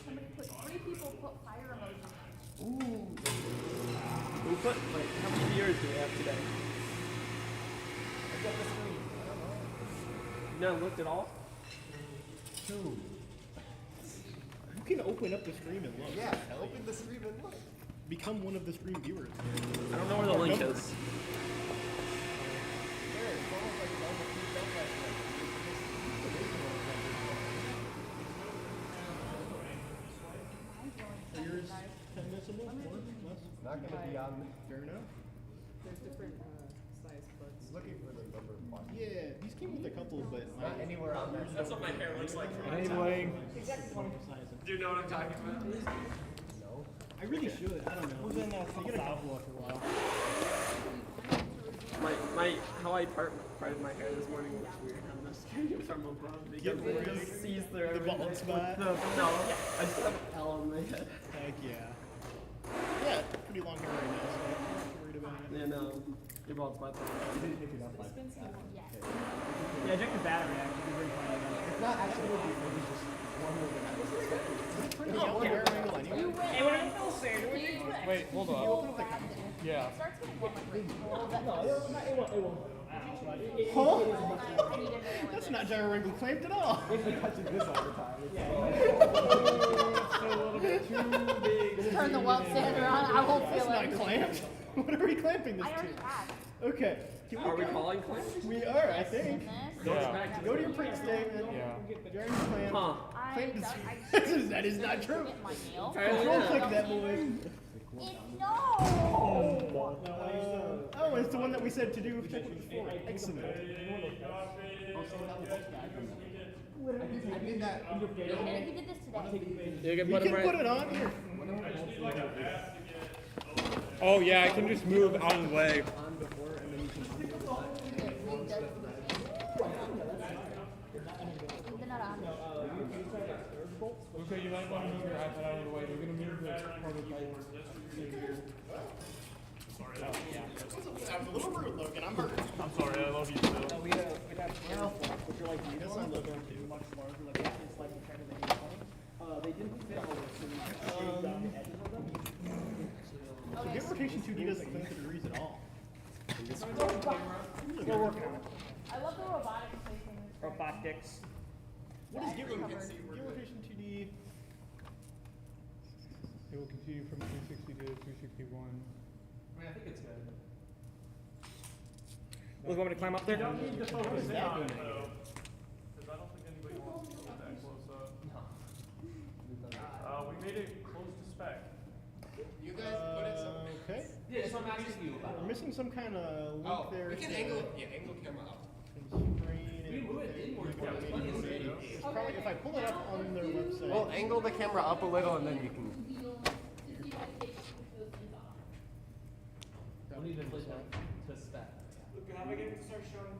Somebody put, 3 people put fire emojis. Ooh. We put, like, how many viewers do we have today? I've got the screen. I don't know. You not looked at all? 2. You can open up the stream and look. Yeah, open the stream and look. Become one of the stream viewers. I don't know where the link is. Are yours 10 decibels? More? Less? Not gonna be on. Fair enough. There's different size buds. Looking for the number of points. Yeah, these came with a couple, but Not anywhere on there. That's what my hair looks like from Enabling. Do you know what I'm talking about? No. I really should. I don't know. Who's in that? I get a couple after a while. How I parted my hair this morning looks weird on this screen from above. They get really sees through The everything. bald spot? No, I just have an L on my head. Heck yeah. Yeah, pretty long hair right now, so I'm not worried about it. Yeah, no, your bald spot's on. Yes. Yeah, check the battery actually. Very funny. It's not actually what we think, it's just one more than I was expecting. Pretty long hair angle anyway. You win. Hey, what did Phil say? Wait, hold on. Yeah. It starts getting warm like right before that. Huh? I need it right That's not gyro wrinkle clamped at all. If you're touching this all the time, it's It's a little bit too big. Turn the weld sander on. I won't That's feel not it. clamped. What are we clamping this I already to? have. Okay. Can Are we go? calling clamps? We are, I think. This. Yeah. Go to your print statement. Yeah. Gyro clamp. Huh. Clamp I that is not true. get my nail. Control click that boy. No. Oh, it's the one that we said to do check before. Excellent. I did that. He did this today. You can You put it can right. put it on here. Oh yeah, I can just move out of the way. on before, and then you can Leave the nut on. Okay, you might want to move your iPad out of the way. We're gonna move the prototype. I'm a little rude, Logan. I'm hurt. I'm sorry, I love you still. We have airflows, which are like uniform, but they're much larger, like actually slightly tighter than uniform. They didn't fit all this, so we shaved down the edges of them. So Git rotation 2D doesn't clamp the degrees at all. We're working on it. I love the robotic placement. Robotics. What is Git rotation? Git rotation 2D? It will continue from 360 to 361. I mean, I think it's good. Look, want me to climb up there? Don't need to focus in on it though, because I don't think anybody wants to get that close up. We made it close to spec. You guys put it somewhere. Okay. Yeah, that's what I'm asking you about. We're missing some kind of link Oh, there. we can angle camera up. It's probably, if I pull it up on their website. Well, angle the camera up a little and then you can. To spec. Look, how am I going to start showing?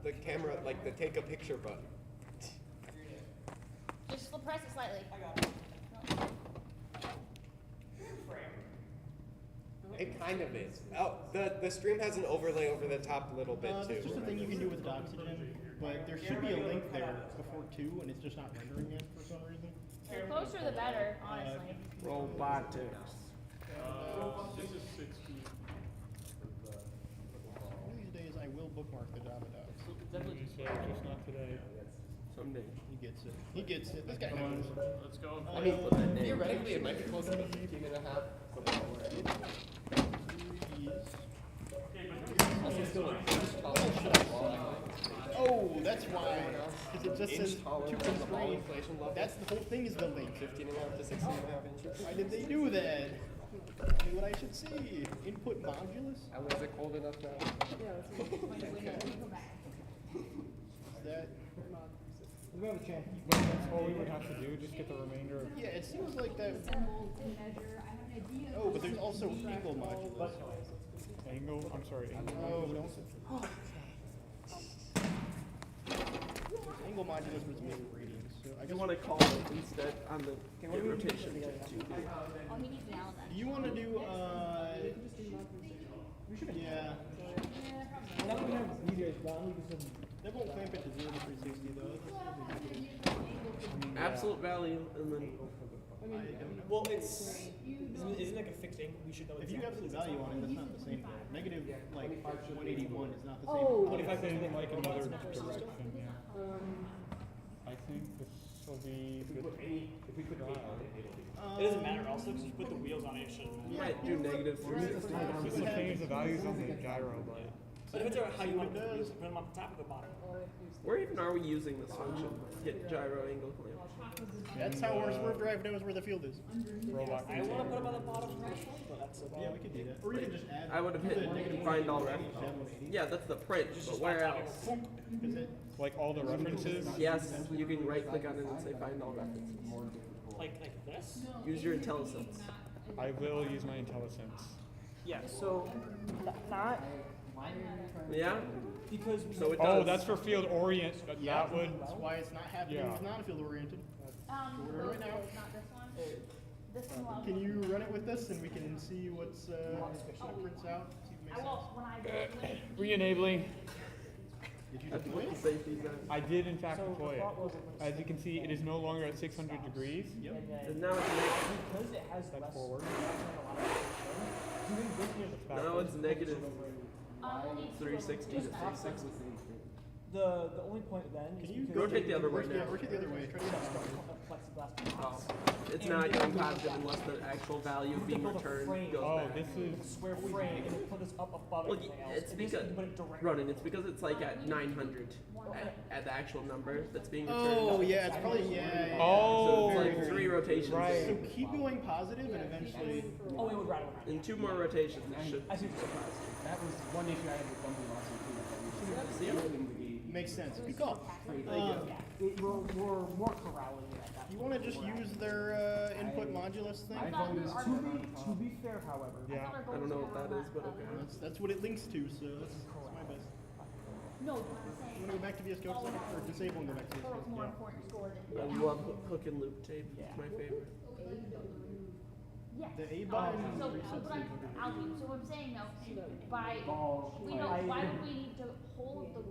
The camera, like the take a picture button. Just press it slightly. I got it. It kind of is. Oh, the stream has an overlay over the top a little bit too. That's just a thing you can do with Doxygen, but there should be a link there before 2, and it's just not rendering it for some reason. The closer the better, honestly. Robotics. This is 60. One of these days I will bookmark the Java docs. Definitely just not today. Someday. He gets it. He gets it. This guy knows. Let's go. I mean, theoretically it might be closer to 15 and a half. Oh, that's why. Because it just says 2 constraint. That's the whole thing is the link. 15 and a half to 16 and a half inches. Why did they do that? Tell me what I should see. Input modulus? Is it cold enough now? Is that? We have a chance. But that's all we would have to do, just get the remainder of. Yeah, it seems like that. Oh, but there's also angle modulus. Angle? I'm sorry, angle. Oh, don't. Angle modulus was made readings, so I You guess want to call it instead on the what do we do rotation. Oh, he needs an Alumni. do you want to do yeah. We're not gonna have videos, but only because That won't clamp it to 0 to 360 though. Absolute value, and then I don't know. Well, isn't like a fixed angle? We should know If you have absolute value on it, that's not the same thing. Negative like 181 is not the same. Oh, What if I think think like another direction? Yeah. I think this will be good. If we put it doesn't matter also because you put the wheels on it. It shouldn't. you might do negative 360. This will change the values on the gyro, But it depends on how you want to put wheels. Put them on the top or the bottom. Where even are we using this function? Get gyro angle clamp. That's how our swerve drive knows where the field is. Robot. I want to put them on the bottom first, but that's about. Yeah, we could do that. Or you can just add. I would have do hit the negative find all 180, references. Yeah, that's the print, but where else? Like all the references? Yes, you can right click on it and say find all references. Like this? Use your IntelliSense. I will use my IntelliSense. Yeah. So not Yeah? because we So it Oh, does. that's for field orient. Yeah, That would. that's why it's not happening Yeah. with non-field oriented. Order right now. Not this one. This one allows. Can you run it with this and we can see what's what it prints out? See if it I makes will sense. when I do it. Re-enabling. Did you That's deploy what it? the safety says. I did in fact So the deploy it. thought was As you can see, it is no longer at 600 degrees. Yep. And now it's negative. because it has That's less. forward. Doing this here, Now it's negative We'll need 360 to 360. the only point then Can is you because Rotate the other way Yeah, now. rotate the other way. Try to get plexiglass. Oh. It's not going positive unless the actual value being returned goes Oh, back. this Like a is. square frame and then put this up above Well, everything else. it's And this, because you put it directly. running. It's because it's like at 900 at the actual number that's being returned. Oh yeah, it's probably yeah. Oh. So it's like 3 rotations. Right. So keep going positive and eventually. Oh, it would rattle around. In 2 more rotations, it should. I see what you're saying. That was one issue I had with Dumping last week too. That we should have been the game. Makes sense. Good call. We're more corralling it at that You point. want to just use their input modulus thing? I found this To be fair, however, Yeah. I don't know what that is, but okay. That's what it links to. So that's my best. No, I'm You saying. want to go back to VS Code a second, or disable and go back to VS Portal's Code? more important score than. I love hook and loop tape. It's my favorite. Yes. The A button So, resets but the so what I'm saying though, by, we know, why would we need to hold the,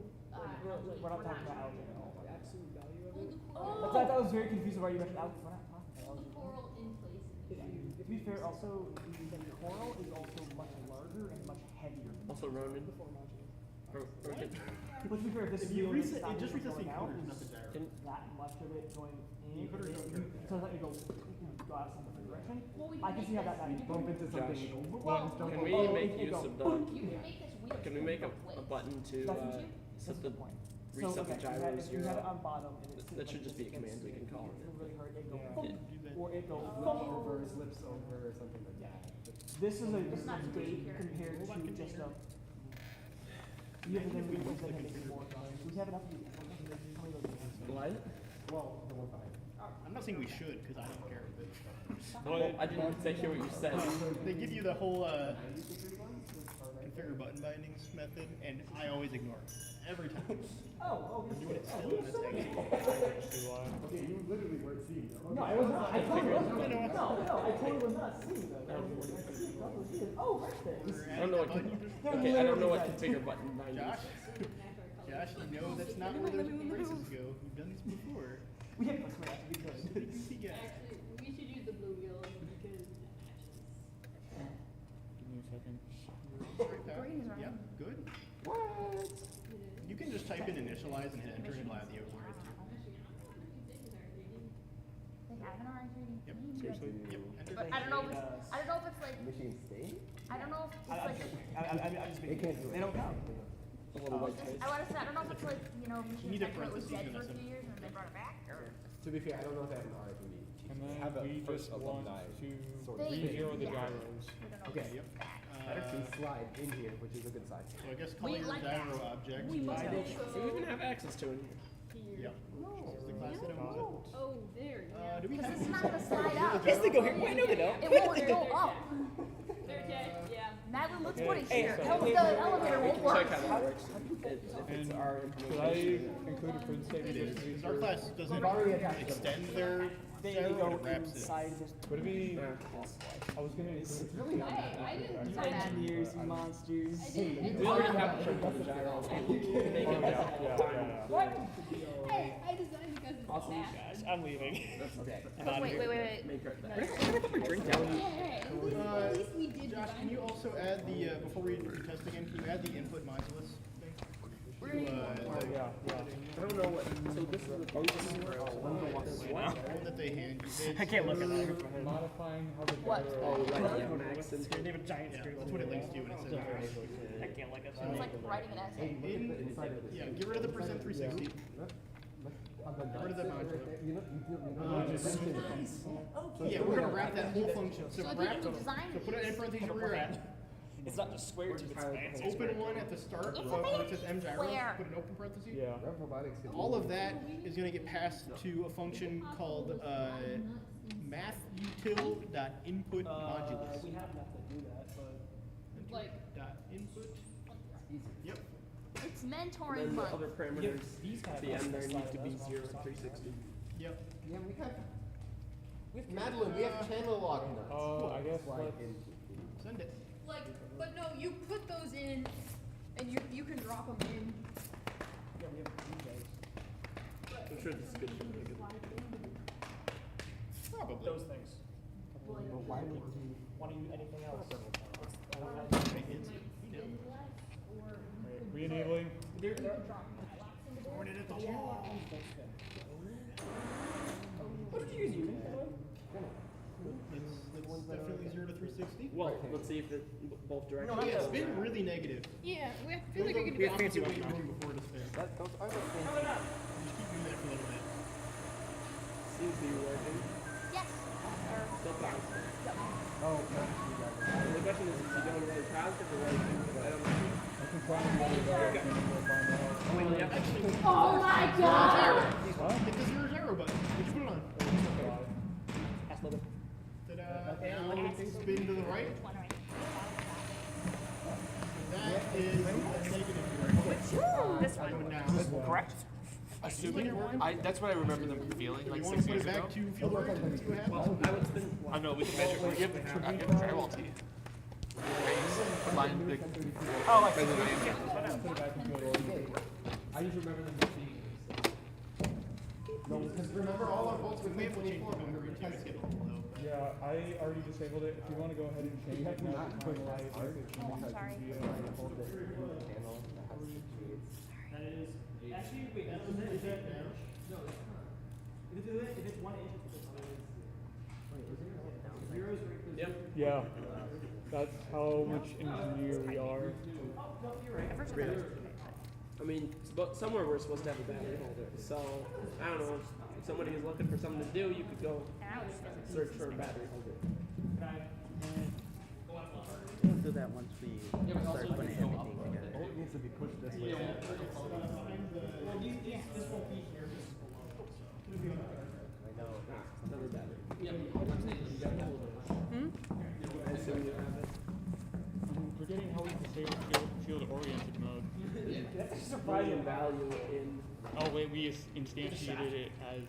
we're not talking about algae at all. absolute value of it. That was very confusing why you mentioned algae. We're not talking about algae. coral in place. To be fair, also, the coral is also much larger and much heavier. Also Ronin. But to be fair, this If you wheel is reset, not it just resets the going out. encoders, not the gyro. Can, That much of it going in. Encoders don't it- So let me go out some different direction. Well, we I can can see how that make Bump into something. Well, can we Oh, make it use goes. of the? you can make this wheel. Can we make a button to That's what you- set That's the the point. reset the gyro If you have it 0? on bottom and it's That should just be a command we can call It's it. really hard. It goes Yeah. or it goes Reverse, lips over, or something like that. This is a not too big deep here. compared to just a. You have to then rebuild them and make more. We have enough. What? Well, the one behind. I'm not saying we should, because I don't care. But Well, I didn't hear what you said. they give you the whole configure button bindings method, and I always ignore it. Every time. Oh, We're doing it still, and it's actually. Okay, you literally weren't seeing them. No, I was not. I totally was not. No, No, I totally was not seeing them. Oh, right there. I don't know what. Okay, I don't know what configure button binding Josh? is. Josh, you know that's not where those braces go. We've done this before. We have this one because. Yeah. Actually, we should use the blue wheel because it matches. Give me a second. Green is Yeah, running. good. What? You can just type in initialize and hit enter and it'll have the override too. They have an orange reading. Yep. Seriously? Yep. Enter. But I don't know if it's, I don't know if it's like, Machine state? I don't know if it's I'm like, just They making. can't do it. They don't count. A little white space. I wanna say, I don't know if it's like, you know, You machine need a tech where it was parentheses dead for a in few it. years and they brought it back, or? To be fair, I don't know if they have an RFID. And then Have a we first just want alumni to sort of They- re-zero the yeah. gyros. We don't know. Okay, if yep. it's back. Better can slide in here, which is a good sign. So I guess We call your like gyro that. object. We must by- know. So we even have access to it here. Yep. This is the class that owns it. Oh, there, yeah. Do we Cause have this is not gonna slide out. Yes, they go here. Wait, no, they don't. It won't go up. They're dead, yeah. Madeline, let's Okay. put it Hey, here. so- Else the elevator We won't can work. check how that works. If it's And our should I include a print statement? It is. just to be Because our sure? class doesn't extend their gyro, it wraps it. Would it be? I was gonna. It's really not that I bad. didn't say that. Engineers, you monsters. We already have a print of the gyro. We can make it What? Hey, I designed because it's Awesome. bad. Guys, I'm leaving. Okay. Wait. Make right No, there. Hey, at least we did Josh, design can you it. also add the, before we do test again, can you add the input modulus thing? We're To, gonna Yeah. I don't know what. So this is the the one that they hand you. I can't look at that. Modifying how the What? gyro. Oh, right, yeah, Max and They have a giant Yeah, screen. that's what it links to when it says. I can't look at It's that. like writing an essay. Yeah, get rid of the percent 360. Get rid of the module. Yeah, we're gonna wrap that whole function. So So if wrap, you design so put it in parentheses where you're at. It's not just square tooth, it's fancy. Open one at the start, It's where it a says M gyro, square. put an open parenthesis. Yeah. All of that is gonna get passed to a function called, mathUtil.input modulus. We have enough to do that, but. Like, Dot input. Yep. it's then mentoring the month. other parameters These kind at of the end there buttons need to slide be those 0 ones. and 360. Yep. Yeah, Madeline, we have channel lock nuts. I guess let's. Send it. Like, but no, you put those in, and you can drop them in. Yeah, we have DJs. I'm sure this is good. Probably. Those things. Why would you? Want to use anything else? Re-enabling. Throwing it at the wall. What did you use? It's definitely 0 to 360. Well, let's see if it both directions. Yeah, it's been really negative. Yeah, I Feel like we could We have fancy what ones you were now. doing before this thing. Those are the things. Just keep doing that for a little bit. Seems to be working. Yes. Still positive. Oh, The question is you going really positive or like, I don't know. I can try and get it out and we'll find out. Wait, yeah. Oh my god! Hit the 0 button. Which put it on? Ask Logan. Ta-da. Now spin to the right. One right. That is a negative direction. This one. Now, Correct? assuming that's what I remember them feeling like you want to 6 put years it ago. back to field work and see what happens. I would spin. I know we can measure. We give drywall to you. Line big. Oh, like. Put it back into it or. I just remember them just being. No, because remember all our bolts with We have to change 24 the when we memory were too. It's testing. getting a little low. Yeah, I already disabled it. If you want to go ahead and change it now, not to put my that life, hard. it can Oh, I'm be sorry. via- Hold this panel that has the shades. That is. Actually, wait, that's what Is that now? No, it's not. If it's 1 inch, it's 0 is right. Yep. Yeah, that's how much engineer we are. I mean, somewhere we're supposed to have a battery holder. So, I don't know. If somebody is looking for something to do, you could go search for a battery holder. We'll do that once we start putting everything together. Oh, it needs to be pushed this way. Well, this won't be here. Another battery. Hmm? I assume you have it. I'm forgetting how we disable field-oriented mode. That's a Surprising value in. Oh wait, we instantiated it as.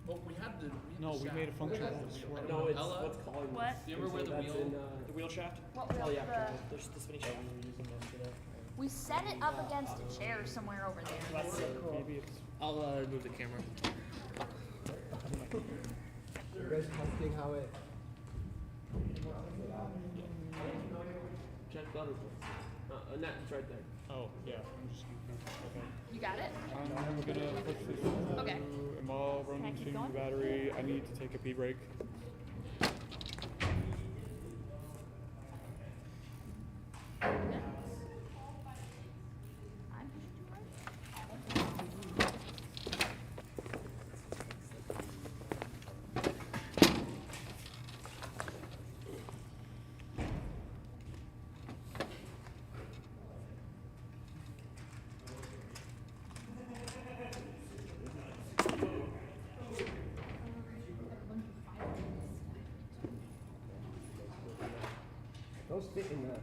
Well, we had the. No, we made a function called swirl. No, it's what's calling What? this. Do you remember where the That's wheel- in, The wheel shaft? What Oh, was yeah, the? There's the spinning shaft. We set it up against a chair somewhere over there. That's so cool. Maybe it's. I'll move the camera. You guys testing how it. Check the other place. It's right there. Oh yeah. I'm just. Okay. You got it? I'm gonna push this through, Okay. and while running keep to the going? battery, I need to take a pee break. Those fit in the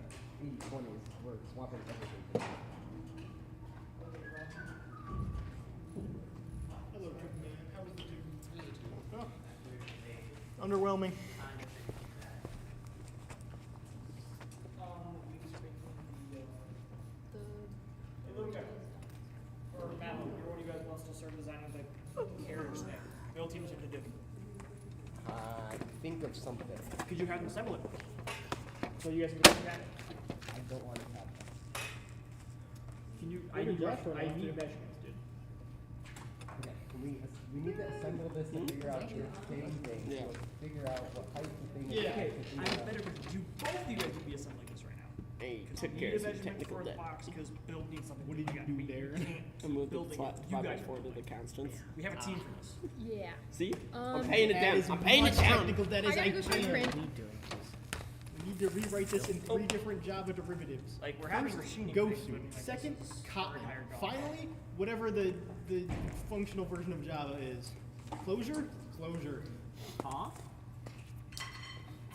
80/20s. We're swapping everything. Hello, Triple Man. How was the two? Underwhelming. Or Matt, you're one of you guys wants to start designing the carriage thing. Build teams have to do. Think of something. Could you have them assemble it? So you guys can do that? I don't want to have that. Can you? What did Josh run I off need to? measurements, dude. Okay, we need to assemble this and figure out the same thing. Yeah. So figure out what type of thing. Yeah. Okay. is I have better questions. You both of you guys would be assembling this right now. Hey, Because took we care need of a some measurement technical for the debt. box because Bill needs something. What did you do there? I moved the Building it. 5x4 to the constants. We have a team for this. Yeah. See? I'm paying it down. As I'm paying it much down. technical debt I as gotta I go start can. print. We need to rewrite this in 3 different Java derivatives. Like we're having First, machining Gosu. things, but, like, Second, this is Kotlin. higher dollar. Finally, whatever the functional version of Java is. Closure? Closure. Huh?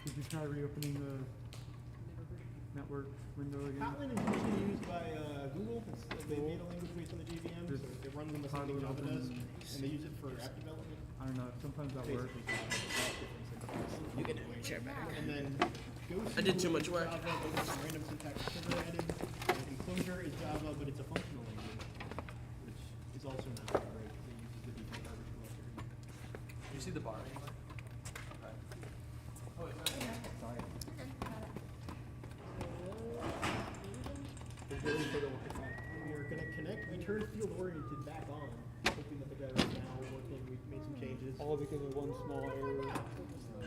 Did you try reopening the network window again? Kotlin is usually used by Google. They made a language based on the JVM, so it runs on the same thing Java does, and they use it for app development. I don't know, sometimes that works. You get a chair back. And then Gosu I did too much work. Java, but with some random syntax sugar added. And Closure is Java, but it's a functional language, which is also not great. It uses the default garbage collector. You see the bar anywhere? We are going to connect. We turned field oriented back on, hoping that the gyro is now working. We made some changes. All because of one small error.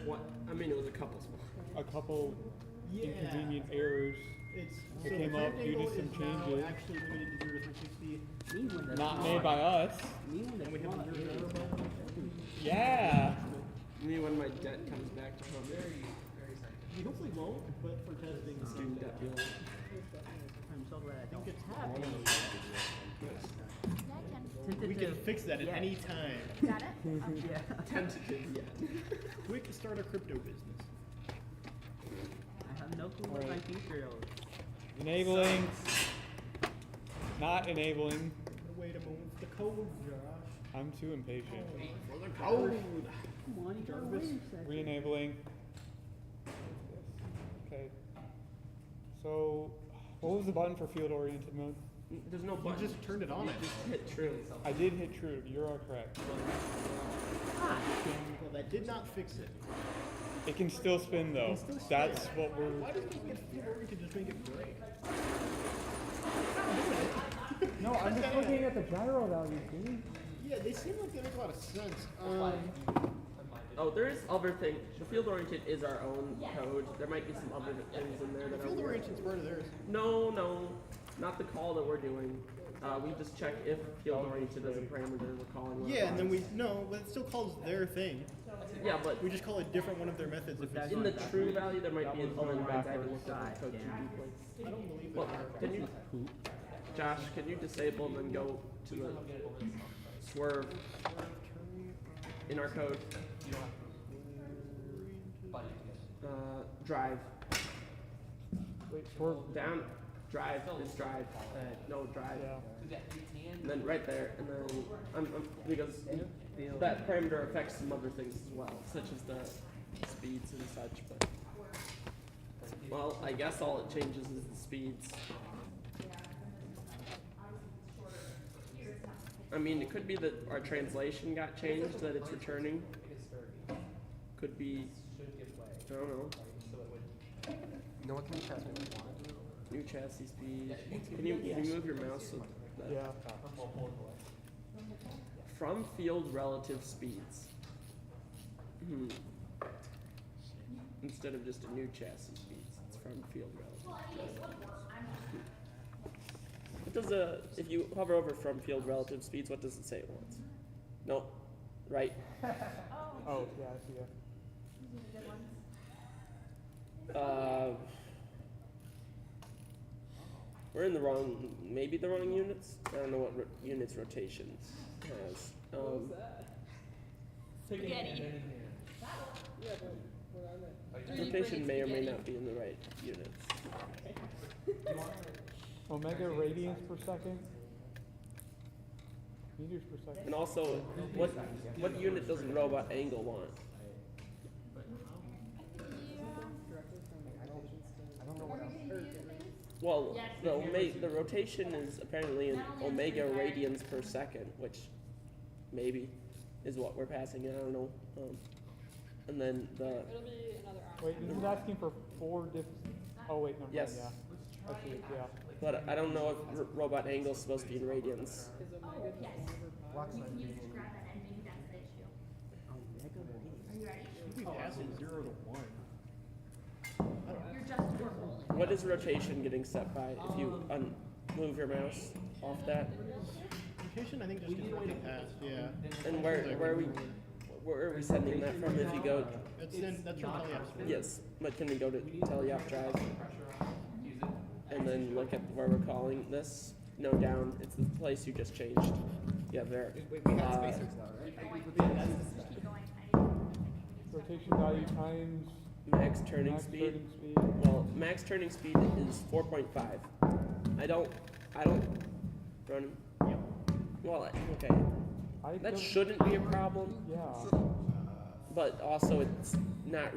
What? I mean, it was a couple small. A couple Yeah. inconvenient errors. It's It so came the up current due to angle some is now changes. actually limited to 0 to 360. Me when that's Not not made by us. Me when And that's we have not a zero is. gyro mode. Yeah. Me when my debt comes back to home. We hopefully won't, but for testing, Student debt bill. I'm so glad I don't. Think it's happening. we can fix that at Yeah. any time. Got it? Yeah. Tentative yet. Quick start a crypto business. I have no clue what my future is. Enabling. Not enabling. Wait a moment. The code, Josh. I'm too impatient. For the code. Come on, you gotta wait a second. Re-enabling. Okay. So, what was the button for field-oriented mode? There's no You button. just turned it on. Just hit true. I did hit true. You are correct. Well, that did not fix it. It can still spin though. Still spin. That's what we're. Why does making it field oriented just make it gray? No, I'm just looking at the gyro values, dude. Yeah, they seem like they make a lot of sense. Oh, there is other thing. The field oriented is our own code. There might be some other things in there that are Field weird. oriented's part of theirs. No, not the call that we're doing. We just check if field oriented is a parameter we're calling. one Yeah, and then applies. but it still calls their thing. Yeah, but We just call it different one of their methods if it's. in the true value there might be an other lines I haven't looked at Backwards the code too side, deeply. I don't believe Well, it. can you, Josh? Can you disable and then go to the swerve in our code? Drive. Wait, for Down. Drive is drive. No, drive. And then right there, and then because that parameter affects some other things as well, such as the speeds and such. But well, I guess all it changes is the speeds. I mean, it could be that our translation got changed, that it's returning. Could be, I don't know. You know what can you pass me? New chassis speed. Can you move your mouse so that yeah. from field relative speeds? Instead of just a new chassis speeds, it's from field relative. What does if you hover over from field relative speeds, what does it say it wants? No, right? Oh, yeah, I see. We're in the wrong, maybe the wrong units. I don't know what units rotation has. Spaghetti. Yeah, but what I meant. Rotation may or may not be in the right units. Omega radians per second. Meters per second. And also, what unit doesn't robot angle want? Well, the rotation is apparently in omega radians per second, which maybe is what we're passing. I don't know. And then the. It'll be another hour. Wait, this is asking for 4 different. Oh wait, no. Yes. Yeah. I see it. Yeah. But I don't know if robot angle is supposed to be in radians. Oh, yes. You can use to grab that, and maybe that's the issue. Are you ready? Should be passing 0 to 1. You're just rolling. What is rotation getting set by if you move your mouse off that? Rotation, I think, just gets really past. Yeah. And where are we sending that from? If you go. That's from Teleop. Yes, but can we go to Teleop Drive? And then look at where we're calling this. No, down. It's the place you just changed. Yeah, there. Wait, we have spacers now, right? Rotation value times max turning speed. Well, max turning speed is 4.5. I don't run. Yep. Well, okay. That shouldn't be a problem. Yeah. But also, it's not.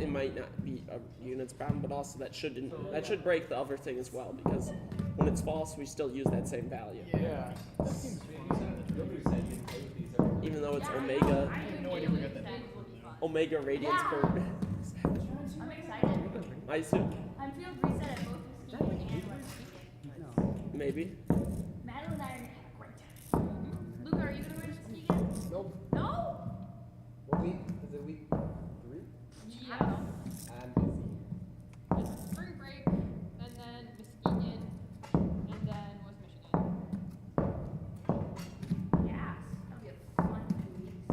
It might not be a units problem, but also that should break the other thing as well, because when it's false, we still use that same value. Yeah. Even though it's omega. I have no idea where we got that. Omega radians per. I'm excited. I assume. I'm field reset at both skiing and speaking. Maybe. Madeline and I had a great time. Luca, are you going to ski again? Nope. No? What week? Is it week 3? I don't know. I'm busy. It's spring break, and then Muskegon, and then West Michigan. Yes. That'll be a fun 2 weeks.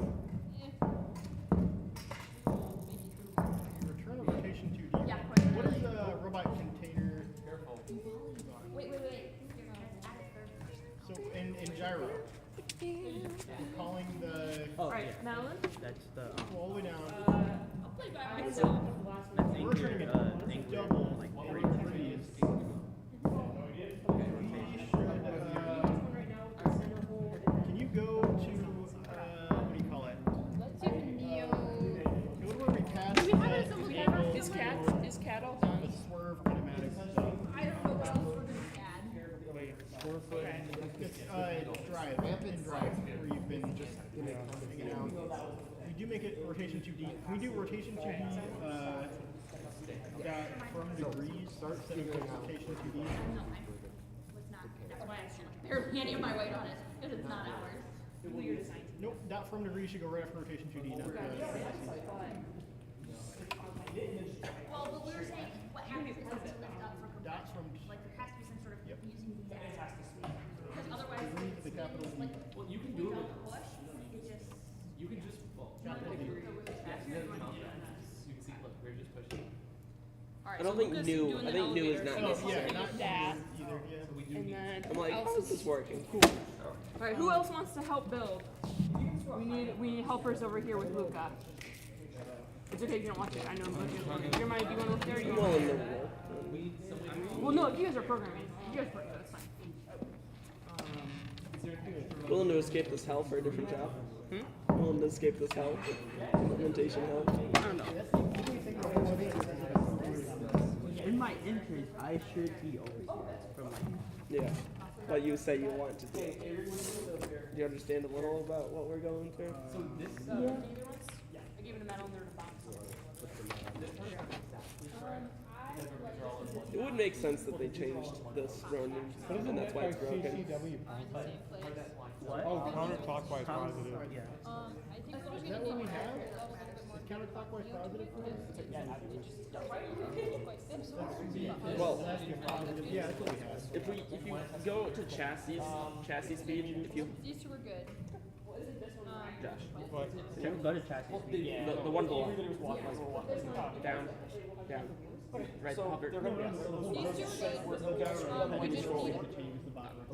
Return of rotation 2D. Yeah, quite What is literally. the robot container? Wait. Add a third person. So in Gyro, we're calling the. Oh, Alright, yeah. Madeline? That's the, All the way down. I'll play by myself. that's We're turning it anchor, double, like, like three. radius. We should. Can you go to what do you call it? Let's do Neo. Go to where we cast. Do we have it assembled yet? cable Is cat all done? the swerve kinematics stuff. I don't know what else we're going to add. It's drive, amp and drive, where you've been just hanging out. We do make it rotation 2D. Can we do rotation 2D? From degrees, instead of rotation 2D. No, it's not. That's why I have barely any of my weight on it, because it's not ours. Nope, dot from degrees should go right after rotation 2D, not Well, but we were saying, what happens if it's lift up for dots from like there has to be some sort of Yep. using these as because otherwise degrees to the capital D. well you can do it push it just You can just, Capital D. I don't think new. I think new is not Oh, necessary. yeah, not that. either, yeah. And then I'm like, how is this working? Alright, who else wants to help build? We need helpers over here with Luca. It's okay if you don't watch it. I know I'm looking. Jeremiah, do you want to look there? Or you Well, want in the Well, no, if you guys are programming. You guys program, that's fine. willing to escape this hell for a different job? Willing to escape this hell? Implementation hell? I don't know. In my entrance, I should be overseas from like. Yeah. What you say you want to do. Do you understand a little about what we're going through? I gave it a medal and they're in a box. It would make sense that they changed this run, and that's why it's broken. What? Oh, counterclockwise positive. Yeah. I think Is that what we have? Is counterclockwise positive for us? Well, Yeah, that's what we have. if you go to chassis speed, if you These two were good. Josh, What? Go to chassis. the one below, down, right hover. These two were good. We just need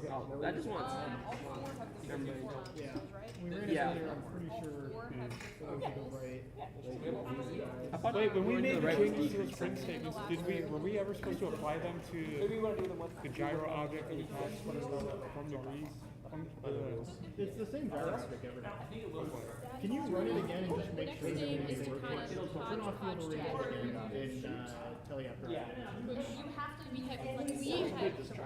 Oh, that just wants. all four have the Never mind. same right? we ran it Yeah. earlier, I'm pretty sure it was the right. I thought, wait, when we made the changes to those print statements, were we ever supposed to apply them to the gyro object that we passed from degrees? It's the same gyro object everywhere. Can you run it again and just make sure that everything works? So turn off field oriented and tell you after. You have to be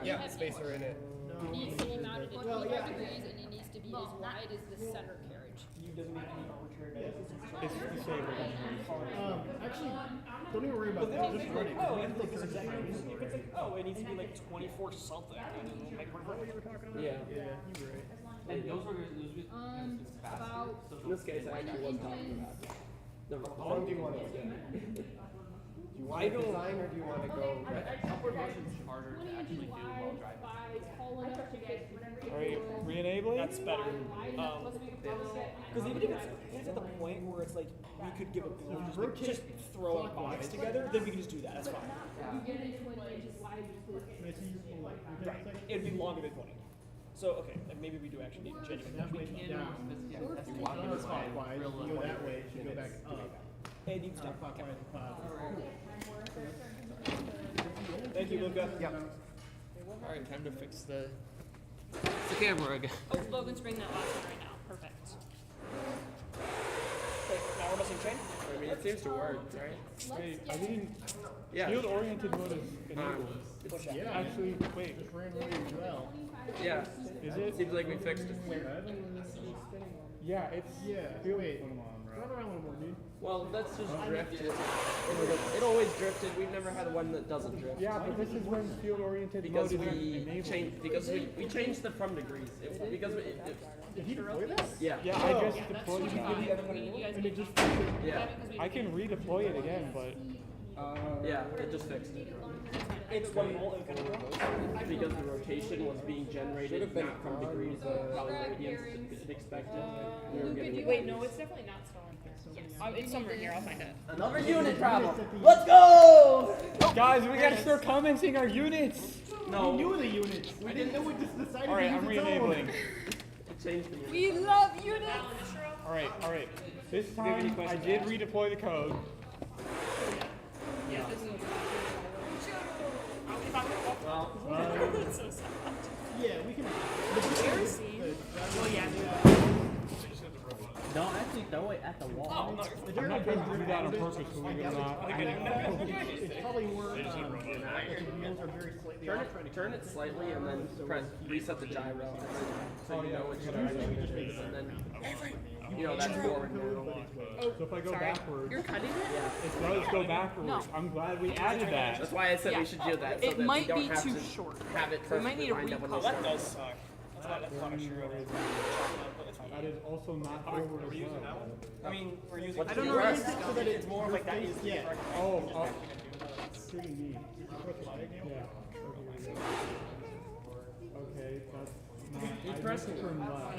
we have spacer in it. It needs to be mounted at 25 degrees and it needs to be as wide as the center carriage. It's disabled. Actually, don't even worry about that. Just run it. Oh, and like, it's like, oh, it needs to be like 24 something. Like, what you were talking about? Yeah. Yeah, you're right. And those were About In this case, I actually wasn't talking about it. How long do you want to do? Do you want to design or do you want to go? upward motion's harder to actually do while driving. Alright, re-enabling? That's better. Because even if it's at the point where it's like we could give a blow, just throw a box together, then we can just do that. That's fine. Right. It'd be longer than 20. So okay, then maybe we do actually need to change it. Halfway down. It's clockwise. You go that way. It should go back up. It needs to stop. Clockwise and cloud. Thank you, Luca. Yep. Alright, time to fix the camera again. Oh, Logan's bringing that last one right now. Perfect. Okay, now we're missing chain. I mean, it seems to work, right? Wait, I didn't. Yeah. Field oriented mode is enabled. Yeah. Actually, wait. Just ran really well. Yeah. Is it? Seems like we fixed it. Yeah, it's. Yeah. Wait. Run around a little more, dude. Well, that's just drifted. It always drifted. We've never had one that doesn't drift. Yeah, but this is when field oriented Because mode is we enabled. changed. Because we changed the from degrees. Because Did he deploy this? yeah. Yeah, I just deployed it again. And it just Yeah. I can redeploy it again, but Yeah. It just fixed it. It's 1 volt and kind of Because the rotation was being generated not from degrees of radians as expected. We were getting Wait, no, it's definitely not stolen here. It's somewhere here. I'll find it. another unit problem. Let's go! guys, we gotta start commenting our units. No. We knew the units. We didn't know we just decided All right, to use I'm its own. re-enabling. It changed the unit. We love units. All right. This time I did redeploy the code. Yeah, this is. Yeah, we can. No, actually throw it at the wall. I'm not trying to do that on purpose, believe it or not. It's probably more. The wheels are very slightly off. Turn it slightly and then press reset the gyro. So you know which direction it is, and then you know that's forward now. So if I go backwards, You're cutting it? it does go backwards. No. I'm glad we added that. That's why I said we should do that. So It that might we don't be have too to short. have it We perfectly might need a lined up when Oh, we that start. does suck. That's not a sure. That is also not forward as well. I mean, we're using. What's I don't the know. rest? So that it's more like that is. Yeah. Oh, Pretty neat. yeah. Okay, that's not. I press meant to it. turn left.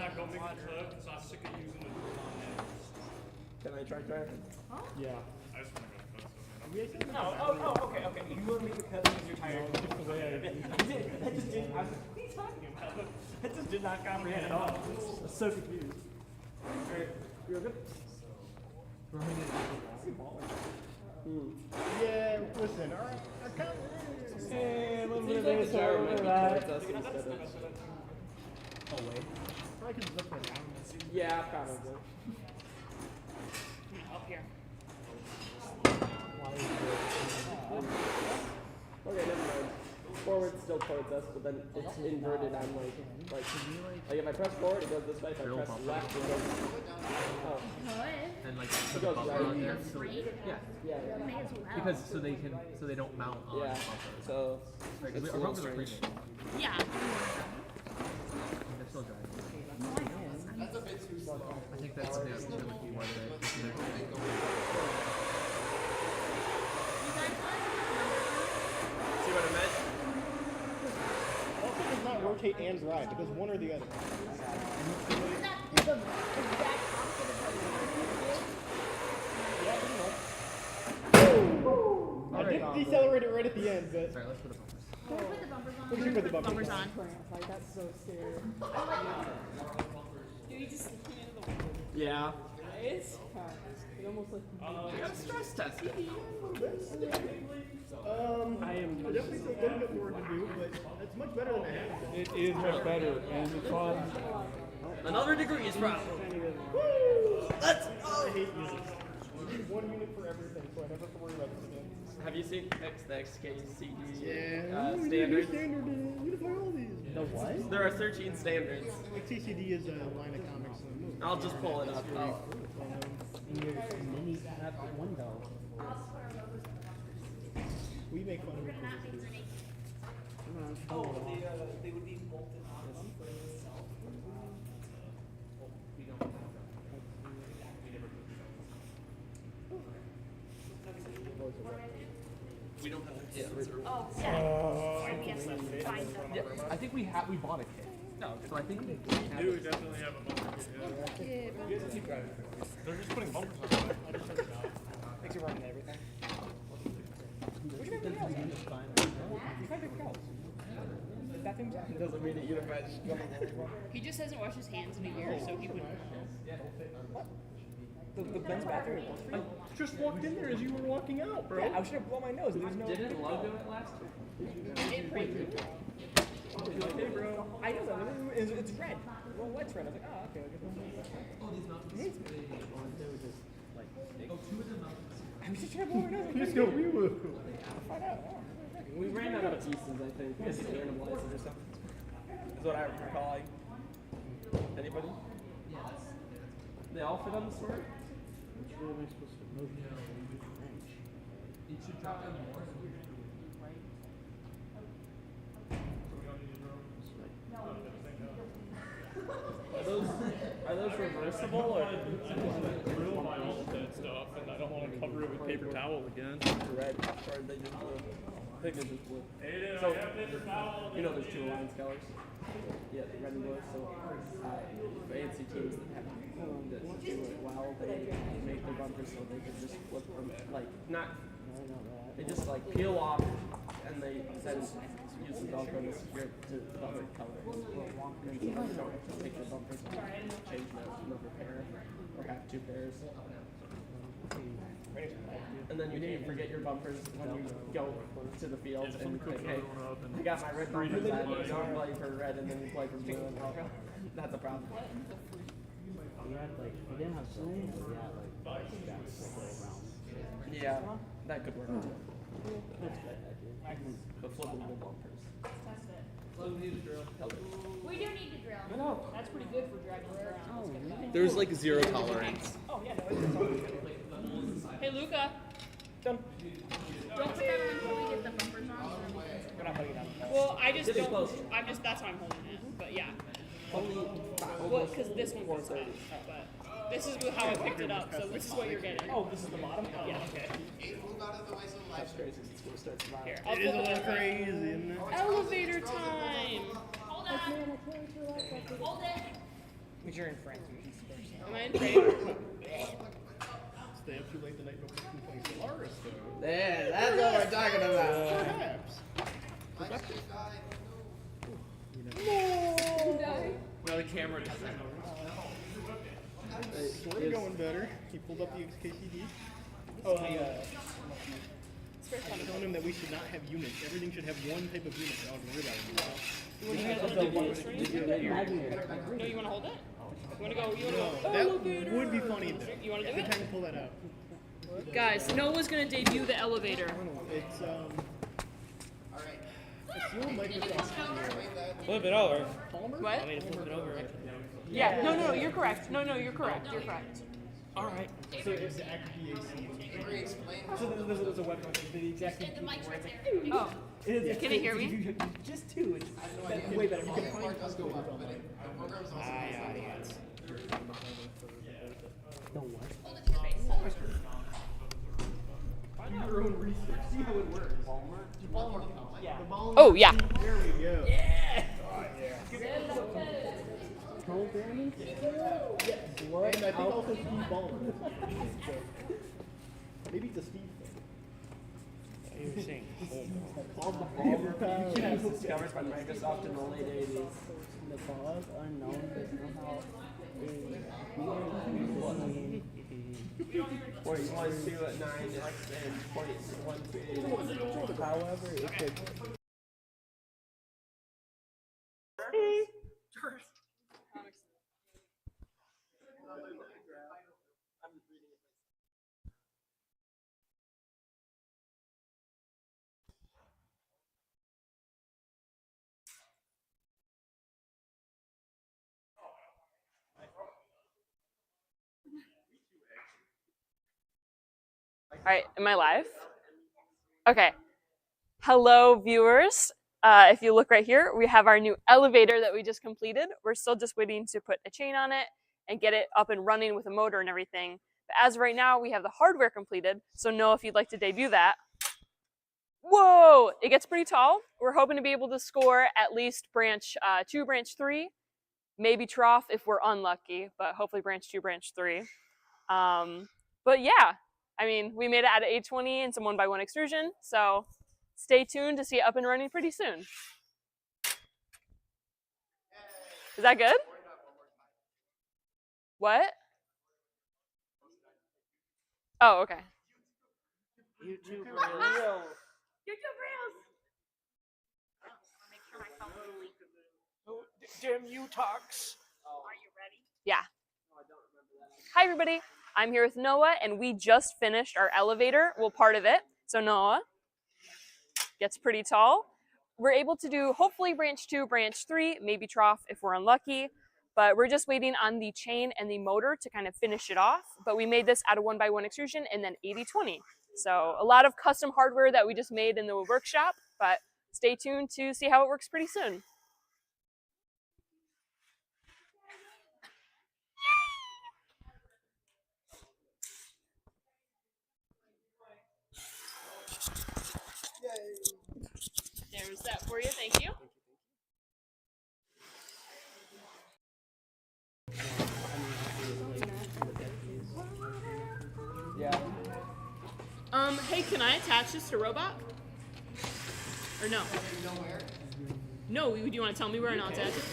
Can I try driving? Yeah. No, okay. You want me to cut because you're tired. Just the way I. That just didn't. What are you talking about? That just did not comprehend at all. I was so confused. You're good. Yeah, listen, our account. Hey, a little bit Seems of like this, the gyro a might little be bit of towards that. us instead of. Oh, wait. Probably could look for it. Yeah, probably. Up here. Okay, never mind. Forward still towards us, but then it's inverted on like if I press forward, it goes this way. If I press left, it goes. Oh. And like It put the goes bumper right. on there. Yeah. Yeah. Because so they don't mount on Yeah. the bumper. So. Right, It's our a little bumpers are strange. premium. Yeah. They're still driving. I think that's the key why See what I meant? Also, does not rotate and drive. It does one or the other. Isn't that the exact opposite of what you I did decelerate it right at the end, but. Sorry, let's put the bumpers. Can we put the bumpers on? We should put the bumpers on. Like, that's so scary. I like that. Do we just lean into the window. Yeah. It's almost like You gotta stress test it. I definitely still a little bit more to do, but it's much better than I had. It is much better, and it's fun. Another degrees problem. Let's I hate units. We need 1 unit for everything, so I never have to worry about this again. Have you seen the XKCD Yeah. standards? Standard, unify all these. The what? There are 13 standards. XKCD is a line of comics. I'll just pull it up. Oh. And your mini window. We make fun of it. Oh, they would be bolted on the frame itself. We don't have We don't have Yeah. Oh, yeah. Yes, find them. Yeah, I think we bought a kit. No, so I think we do definitely have a bumper kit. You guys keep driving. They're just putting bumpers on it. I just took it out. Thanks for running everything. Where'd you find everything else? You find everything else. The bathroom's out. Doesn't mean it unifies. He just hasn't washed his hands in a year, so he would. What? The Ben's bathroom is I just walked in there as you were walking out, bro. Yeah, I should have blown my nose. There was no. Didn't logo it last year? It prayed. Hey, bro. I know that. It's red. Well, what's red? I was like, oh, okay. I was just trying to blow my nose. Just go wee woo. Find out. We ran out of pieces, I think. It's animalized or something. Is what I recall. Anybody? They all fit on the sword? Which way am I supposed to move? It should drop down more. Are those reversible or? Grill my alternate stuff, and I don't want to cover it with paper towel again. Red, or they just blue. I think they're just blue. So, you know there's 2 alliance colors? Yeah, red and blue. So, fancy teams that have that do it well, they make their bumpers so they can just flip them, like, not, they just like peel off, and they then use the Velcro to secure it to the bumper color. And so you don't have to take the bumpers and change them out and repair it, or have 2 pairs. And then you can't forget your bumpers when you go to the field and think, hey, I got my red bumpers on, you don't play for red and then you play for blue and that's a problem. We had like, we didn't have so many, we had like straps that go around. Yeah, that could work too. That's good idea. But flippable bumpers. Test it. We need a drill. We do need to drill. No, that's pretty good for dragging around. There's like 0 tolerance. Oh, yeah, no, it's Hey, Luca. Done. Don't put that on until we get the bumpers on. We're not putting it on. Well, I just Getting don't. close. I'm just. That's why I'm holding it. But yeah. Only Well, because this one goes up. But this is how I picked it up. So this is what you're getting. Oh, this is the bottom. Oh, yeah. Okay. That's crazy since school starts tomorrow. Here, It is a little crazy, isn't it? Elevator time. Hold on. Hold it. Because you're in France. Am I in France? Stay up too late the night before we play Solaris, though. Yeah, that's what we're talking about. Perhaps. Well, the camera doesn't. We're going better. He pulled up the XKCD. Oh, I told him that we should not have units. Everything should have one type of unit. I was worried about it. You want to hold it? You want to go? You want to go? That Elevator. would be funny, though. You want to do Every it? time you pull that out. Guys, Noah's gonna debut the elevator. It's, it's the old Microsoft. Flip it over. What? Flip it over. Yeah. No, you're correct. No, you're correct. You're correct. All right. So it's the BAC. So there's a weapon. The exact same. The mic's right there. Oh. Can it hear me? Just 2. It's way better. You can find us go up. Don't worry. Hold it to your face. Do your own research. See how it works. Balmer. Yeah. Oh, yeah. There we go. Yeah. Cold damage? Yes. What? And I think also Steve Ballmer. Maybe it's a Steve thing. You were saying Called the Ballmer. Yes, discovered by Microsoft in the late 80s. The cause unknown, but somehow .12 at 9x and .12. However, it could. All right, am I live? Okay. Hello, viewers. If you look right here, we have our new elevator that we just completed. We're still just waiting to put a chain on it and get it up and running with a motor and everything. But as of right now, we have the hardware completed. So Noah, if you'd like to debut that. Whoa, it gets pretty tall. We're hoping to be able to score at least branch 2, branch 3, maybe trough if we're unlucky, but hopefully branch 2, branch 3. But yeah, I mean, we made it out of 820 and some 1x1 extrusion, so stay tuned to see it up and running pretty soon. Is that good? What? Oh, okay. YouTube Reels. YouTube Reels. Make sure my phone is weak. Damn you talks. Are you ready? Yeah. Hi, everybody. I'm here with Noah, and we just finished our elevator. Well, part of it. So Noah gets pretty tall. We're able to do hopefully branch 2, branch 3, maybe trough if we're unlucky. But we're just waiting on the chain and the motor to kind of finish it off. But we made this out of 1x1 extrusion and then 80/20. So a lot of custom hardware that we just made in the workshop. But stay tuned to see how it works pretty soon. There's that for you. Thank you. Yeah. Hey, can I attach this to robot? Or no? No, do you want to tell me where and I'll attach it?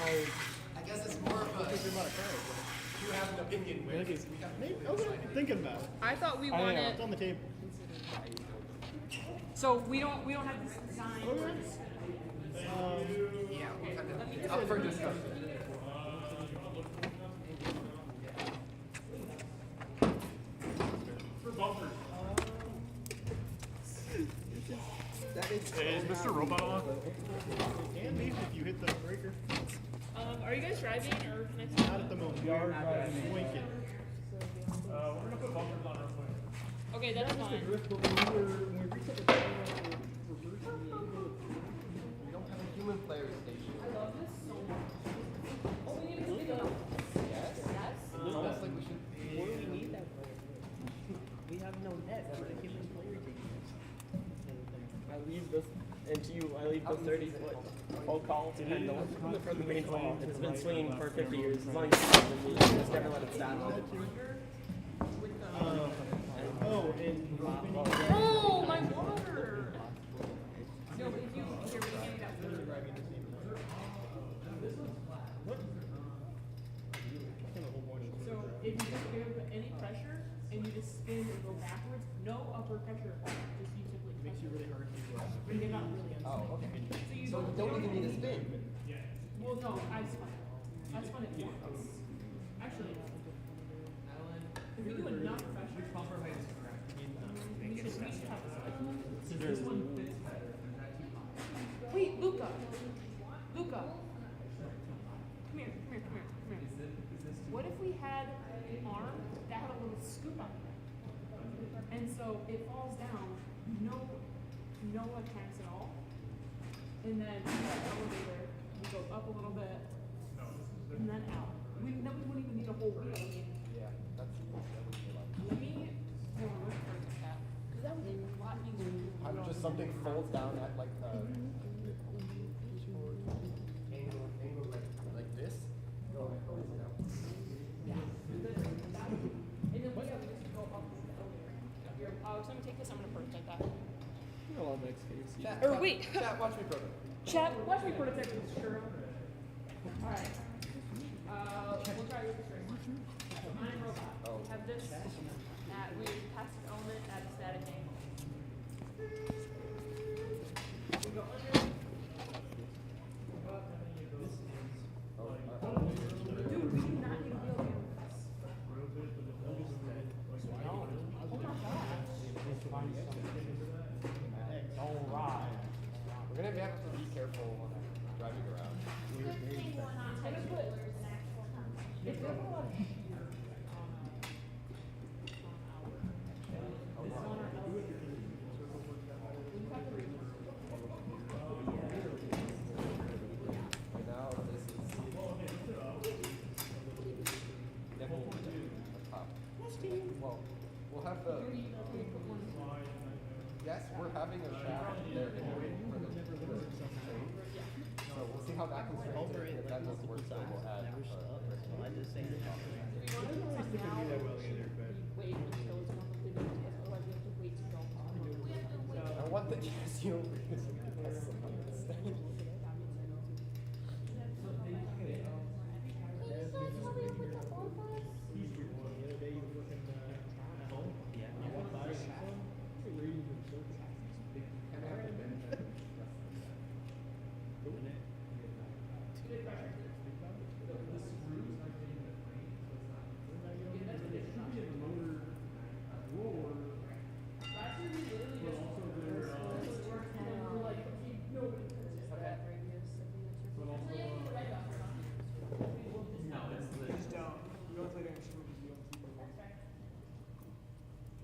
I guess it's more of a. You have an opinion with. Okay, thinking about it. I thought we wanted. It's on the table. So we don't have this design. Yeah, we'll kind of up for discussion. For bumpers. Is Mr. Robot on? And maybe if you hit the breaker. Are you guys driving or can I? Not at the moment. We are driving. Winking. We're gonna put bumpers on real quick. Okay, that's fine. We don't have a human player station. I love this so much. Oh, we need a video. Yes. It's almost like we should. What do we need that for? We have no net for the human player team. I leave this, and to you, I leave the 30-foot whole call to handle for the main wall. It's been swinging for 50 years. As long as it's been moving, just never let it stop. Oh, my water! No, but if you here, we can that So if you just give any pressure and you just spin and go backwards, no upper pressure at all. Just you simply makes you really hard to get out really unstable. Oh, okay. So you don't even need a spin. Well, no, I spun it. I spun it once. Actually, if you do enough pressure, your bumper height is correct. We should have this. So this one fits better. Wait, Luca. Luca. Come here. What if we had an arm that had a little scoop on it? And so it falls down, no attacks at all. And then that elevator, we go up a little bit, and then out. Then we wouldn't even need a whole wheel. I mean, Yeah, that would be a lot. let me go and look for that. Because that would be a lot easier to do. Just something folds down at like the angle like this. Yeah. And then we just go up the elevator. Here, Alex, let me take this. I'm going to prototype that. I love XKC. Or wait. Chat, watch me prototype. Chat, watch me prototype this. Sure. Alright. We'll try with the string. I'm robot. We have this we test an element at a static angle. We go under. Dude, we do not need a wheel here. Alright. We're gonna have to be careful when driving around. If there's a lot of shear Now this is definitely a top. Well, we'll have the. Yes, we're having a shaft there anyway for the thing. So we'll see how that constrains it. If that doesn't work, then we'll add. I just say It doesn't always stick with me that well either, but. wait until it's more completed, because otherwise we have to wait to go on. I want the chassis over here so we can test some of this stuff. The other day you were working at home. Yeah. You walked by and saw him. You're reading from circuit. Kind of have the benefit of Isn't it?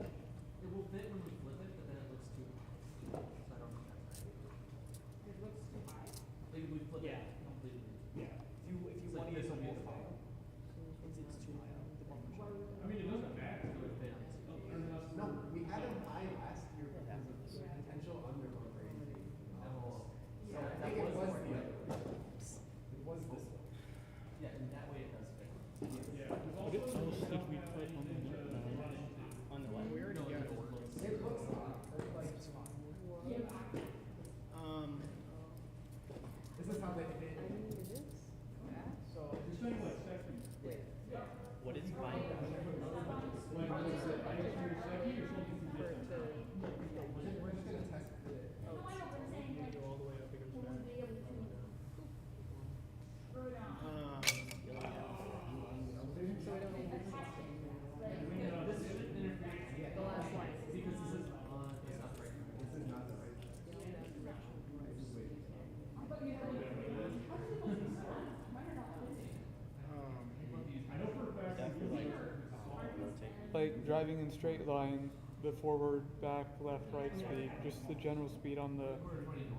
It will fit when we flip it, but then it looks too high. So I don't think that's right. It looks too high. Like if we flip it completely. Yeah. If you want to use a whole file, it's too high on the bumper shot. I mean, it doesn't matter. It would fit. No, we had him high last year because of the potential undercovering. Oh. So I think it was the other way. It was this way. Yeah, in that way it does fit. What else did we put on the On the left. We already got it. It looks like It's fine. this is how they fit. So. What is mine? We're just gonna test it. You go all the way up, it goes back. The last line. Because this is it's not right. This is not the right. like driving in straight line, the forward, back, left, right speed, just the general speed on the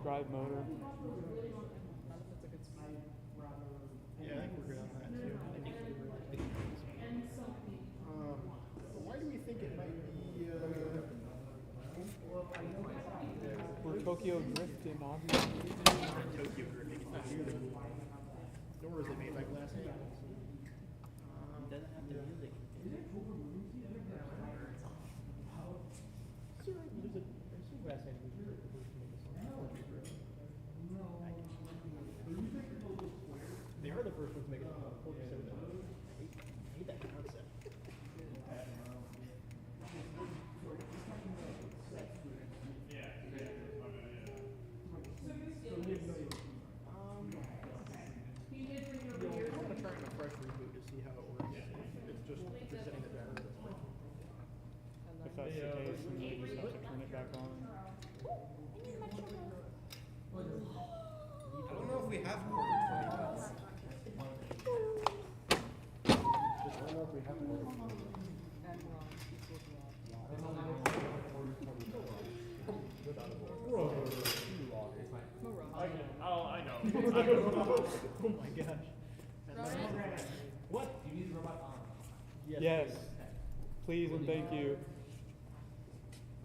drive motor. Yeah, I think we're good on that too. Why do we think it might be, We're Tokyo drifting, obviously. Tokyo drifting? It's not really cool. Nor is it made by glass handles. It doesn't have the music. They are the first ones to make it. I hate that concept. I'm gonna try a fresh reboot to see how it works. It's just resetting the battery. If that's the case, then we just have to turn it back on. I don't know if we have quarters for emails. I don't know if we have quarters. I know. Oh my gosh. What? Do you need the robot on? Yes. Please and thank you.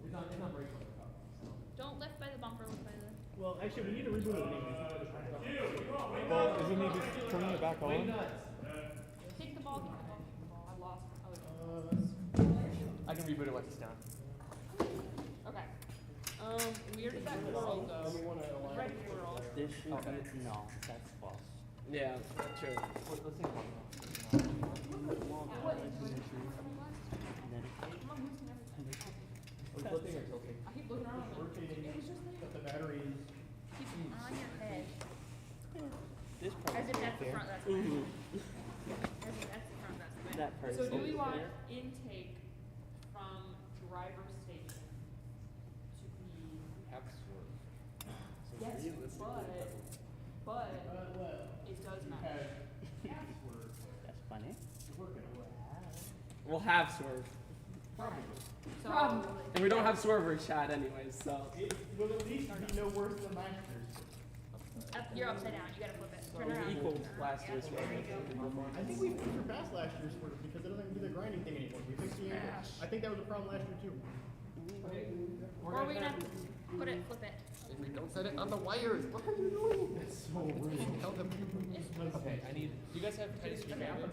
It's not breaking. Don't lift by the bumper, lift by the. Well, actually, we need to reboot it anyway. Well, isn't he just turning it back on? Take the ball, take the ball. I lost. I can reboot it once it's down. Okay. Where did that girl go? Red girl. This should be, no, that's false. Yeah, that's true. Let's think about that. Flipping or tilting? I keep looking around. Rotating, but the battery is Keep it on your head. This part As is if that's the there. front, that's the back. As if that's the front, that's the back. That part So is do we over want there. intake from driver station to be? Have swerve. Yes, but it does matter. That's funny. We'll have swerve. So And we don't have swerver shot anyways, so. It will at least be no worse than last year's. You're upside down. You gotta flip it. So Turn we around. equaled last year's swerve. I think we surpassed last year's swerve because it doesn't do the grinding thing anymore. We fixed the angle. I think that was a problem last year too. Or are we gonna put it, flip it? Amy, don't set it on the wires. What are you doing? That's so rude. Tell them. Okay, I need. Do you guys have tiny screwdriver?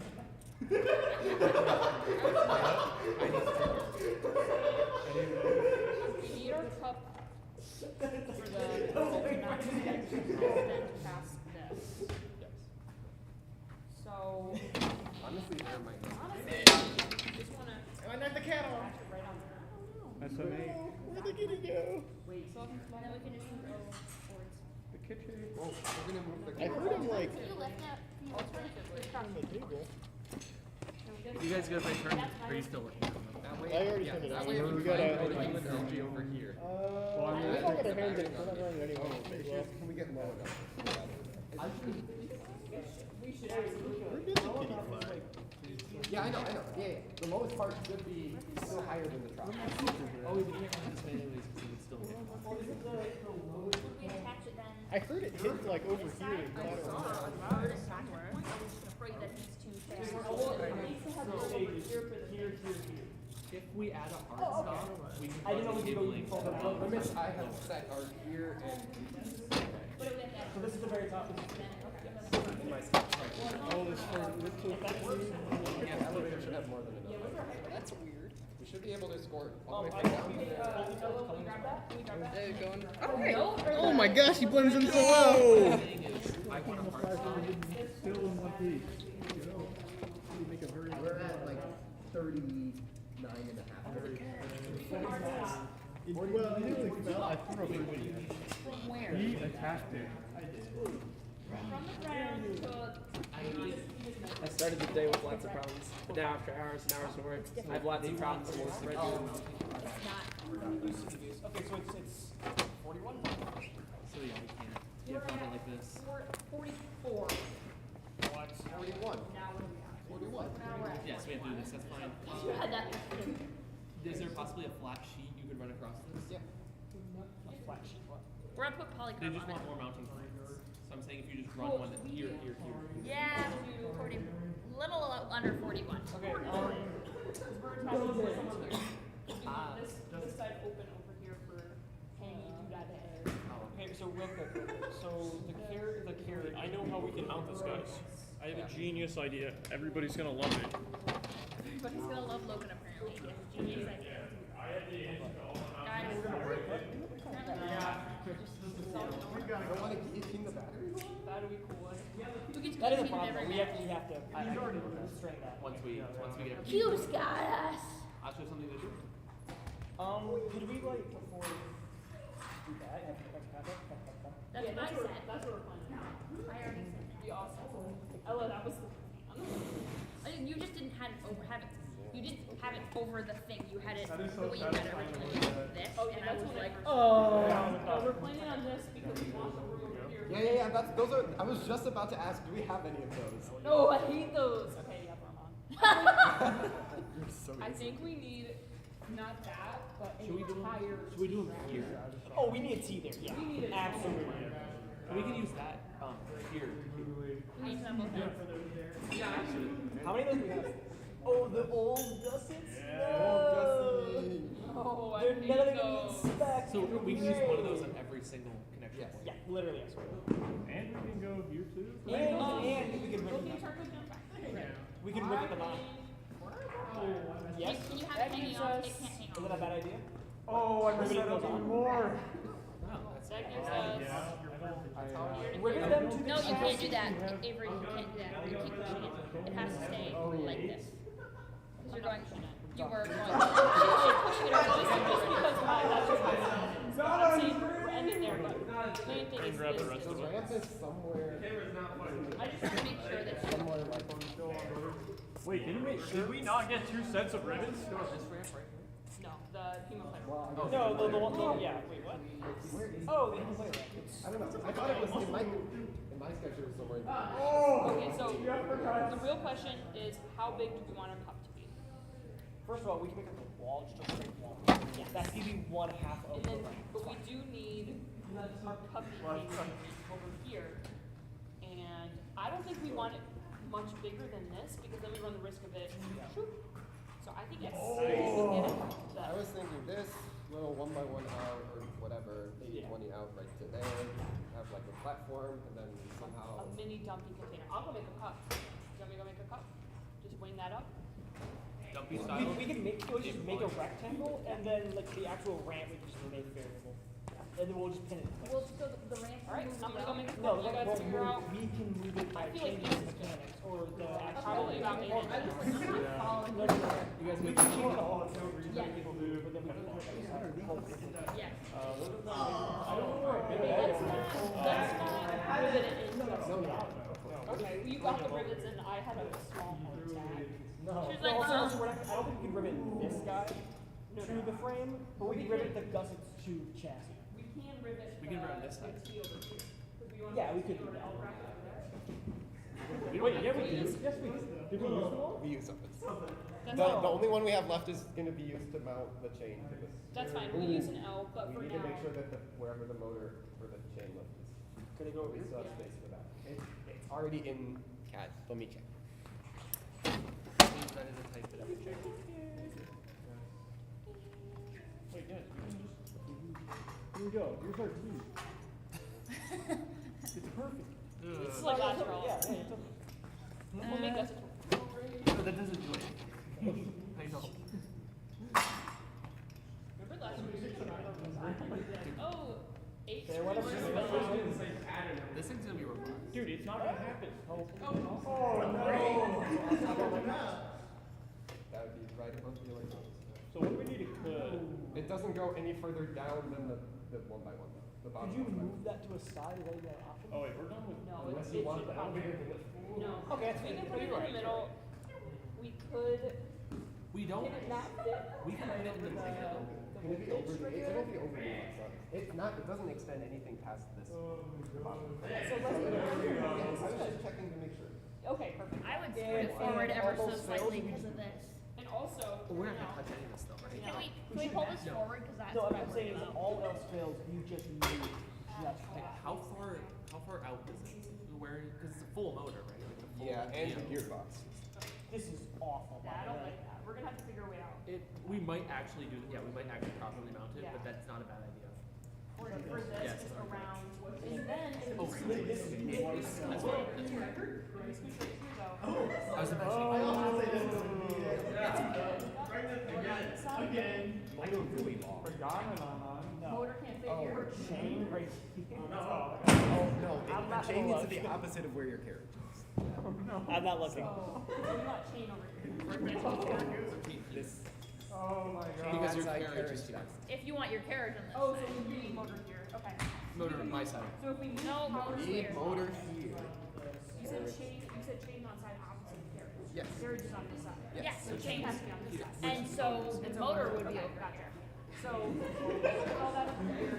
we need our cup for the pencil to not extend past this. So Honestly, there might not. honestly, just wanna I knocked the cat off. attach it right on there. That's what I. Where'd the kitty go? Wait, so Then we can just move it forwards. The kitchen. Oh, we're gonna move the I heard him like Can you lift that? alternatively, on the table. You guys good my turn? Or are you still working on them? That way, I already yeah, turned it that on. way We we gotta- got a energy over here. I'm not gonna hand it. We're not running anyone. Can we get low enough? we should absolutely. Where did the kitty fly? Yeah, I know. Yeah. The lowest part should be still higher than the top. Oh, we can't run this way anyways because it would still hit. Would we attach it then? I heard it hit like over here and flat over. Or this backward? Or we just afraid that it's too fast? If we add a hard stop, we can I didn't know cause we the could cabling. go The limits I have set are here and What do we have to add? So this is the very top. in my set. Oh, this one, this one. Yeah, the elevator should have more than enough. That's weird. We should be able to score all the way I from can down. we, Can we grab that? Can we grab that? There you go. Oh my gosh, he blends in so well. Thing is, I want a hard stop. Still in one piece. You know, you make a very. We're at like 39 and a half. Well, I didn't think about I threw a big one. From where? He attacked it. From the ground to. I started the day with lots of problems. But now after hours and hours of work, I have lots of problems and we'll spread them. Okay, so it's 41. So yeah, we can't. Yeah, bump it like this. 44. What? 41. Now what are we at? 41. Now we're at. Yes, we have to do this. That's fine. You had that. Is there possibly a flat sheet you could run across this? Yeah. A flat sheet. What? We're gonna put They polycarbonate. just want more mounting points. So I'm saying if you just run one here. Yeah, 40, little under 41. Okay. We're attaching this here. This side open over here for hanging that head. Okay, so real quick. So the carrot. I know how we can mount this, guys. I have a genius idea. Everybody's gonna love it. But he's gonna love Logan apparently. He has a genius idea. Guys, I don't want to keep the battery. That'd be cool. we get to That is a keep it problem. every We match. have to. I strain that. Once we get everything. Q's got us. I'll show something to do. Could we like before do that? That's what I said. That's what we're planning. I already said that. Be awesome. Ella, that was the plan. You just didn't have it you didn't have it over the thing. You had it the way you had it originally. This, Oh, yeah, and I that's was what like, no, we're planning on this because we want the room over here. Yeah. Those are. I was just about to ask. Do we have any of those? No, I hate those. Okay, yeah, I'm on. You're so I think we need not that, but an Should we do entire. Should we do them here? Oh, we need a T there. Yeah. We need a T. Absolutely. We can use that here. we need some of them. Yeah, actually. How many of those do we have? Oh, the old gussets? Oh, I They're hate none of them those. spec. So we can use one of those on every single connection Yes. point. Yeah, literally, I swear. And we can go here too. And we can rip Can you them. turn those down back? We can rip them out. Yes. Can you have That it hanging gives off? us- It can't hang Is off. that a bad idea? Oh, I messed that up even more. Wow, that's That gives us. Rivet them to the No, you can't do that, Avery. You can't do that. You keep pushing it. It has to stay like this. Because you're going. You were going. Pushing it over this. Just because that's just my I'm saying we're ending there, but the main thing is The ramp is somewhere. I just want to make sure that Somewhere like. Wait, did we not get 2 sets of ribbons? No, this ramp right here. no, the hemoplayer. Well, No, the one, yeah, wait, what? Oh, the hemoplayer. I don't know. I thought it was in my schedule it was somewhere in there. Okay, so the real question is how big do we want our cup to be? First of all, we can make a wall, just a straight wall. Yeah, that's gonna be 1/2 of the ramp. But we do need our cup being over here. And I don't think we want it much bigger than this because then we run the risk of it. So I think it's I was thinking this little 1x1 out or whatever, 80/20 out right to there, have like a platform, and then somehow a mini dumpy container. I'll go make a cup. Do you want me to go make a cup? Just wing that up. Dumpy style. We can make just make a rectangle and then like the actual ramp we can just make variable. And then we'll just pin it. Well, so the ramp. Alright, I'm gonna go make a No, cup. You guys figure out. We can move it by I feel like changing this the mechanics or the Probably about 8 inches. No. You guys make can change all Yeah. people do, but then we can Yes. Let's not rivet it in. Okay, you got the rivets and I had a small heart attack. She was like, Also, we're not, I don't think we can rivet this guy to the frame, but we can rivet the gusset to chassis. We can rivet. We can rivet this side. Yeah, we could do that. Wait, yeah, we did. Yes, we did. Did we use them all? we use something. That's The fine. only one we have left is going to be used to mount the chain to this. That's fine. We'll use an L, but for We need now. to make sure that wherever the motor for the chain lift is, Could I go over we here? still have space for that. It's already in CAD. Let me check. That is a type that I would check. Wait, guys, here we go. Here's our key. It's perfect. It's like lateral. Yeah, it's okay. We'll make us. No, that doesn't do it. I know. Remember last week? Oh, 8. This thing's gonna be robust. Dude, it's not gonna happen. Oh, That would be right above the electrodes. So what do we need to cut? It doesn't go any further down than the 1x1 though. The bottom Could you 1x1. move that to a side? Is that even an option? Oh wait, we're done with. No, Unless it you want should that. probably. No. Okay, we can put it in the middle. We could. We don't. Can it not fit? We can put it in the middle. Can it be over the, it'll be over the outside. It's not, it doesn't extend anything past this. bottom. So let's. I was just checking to make sure. Okay, perfect. I would scoot it forward ever so almost slightly failed. because of this. And also. We're not gonna touch any of this stuff, right? Can we pull this forward? Because that's No, what what I'm saying is if all else fails, you just move just Like, how far out is it? Where? Because it's a full motor, right? Like the full Yeah, and the gearbox. This is awful. Yeah, I don't like that. We're gonna have to figure a way out. We might actually do. Yeah, we might actually properly mount it, Yeah. but that's not a bad idea. For this, Yes. just around. And then if Oh, we really? this is That's what fine. it's right here though. I was about Again. I go really long. Motor can't fit here. Chain right here. Oh, no, I'm the not chain gonna needs to be look. opposite of where your carriage is. I'm not looking. So we want chain over here. This. Oh my god. Because your Outside carriage is too carriage If you want your carriage on this Oh, so side. we need motor here. Okay. motor on my side. So if we move No, power motor's Need here. motor here. You said chain on side opposite of carriage. Yes. Carriage is on this side. Yes, so chain Has to be on this side. And so the motor would be over Gotcha. here. So, put all that up here.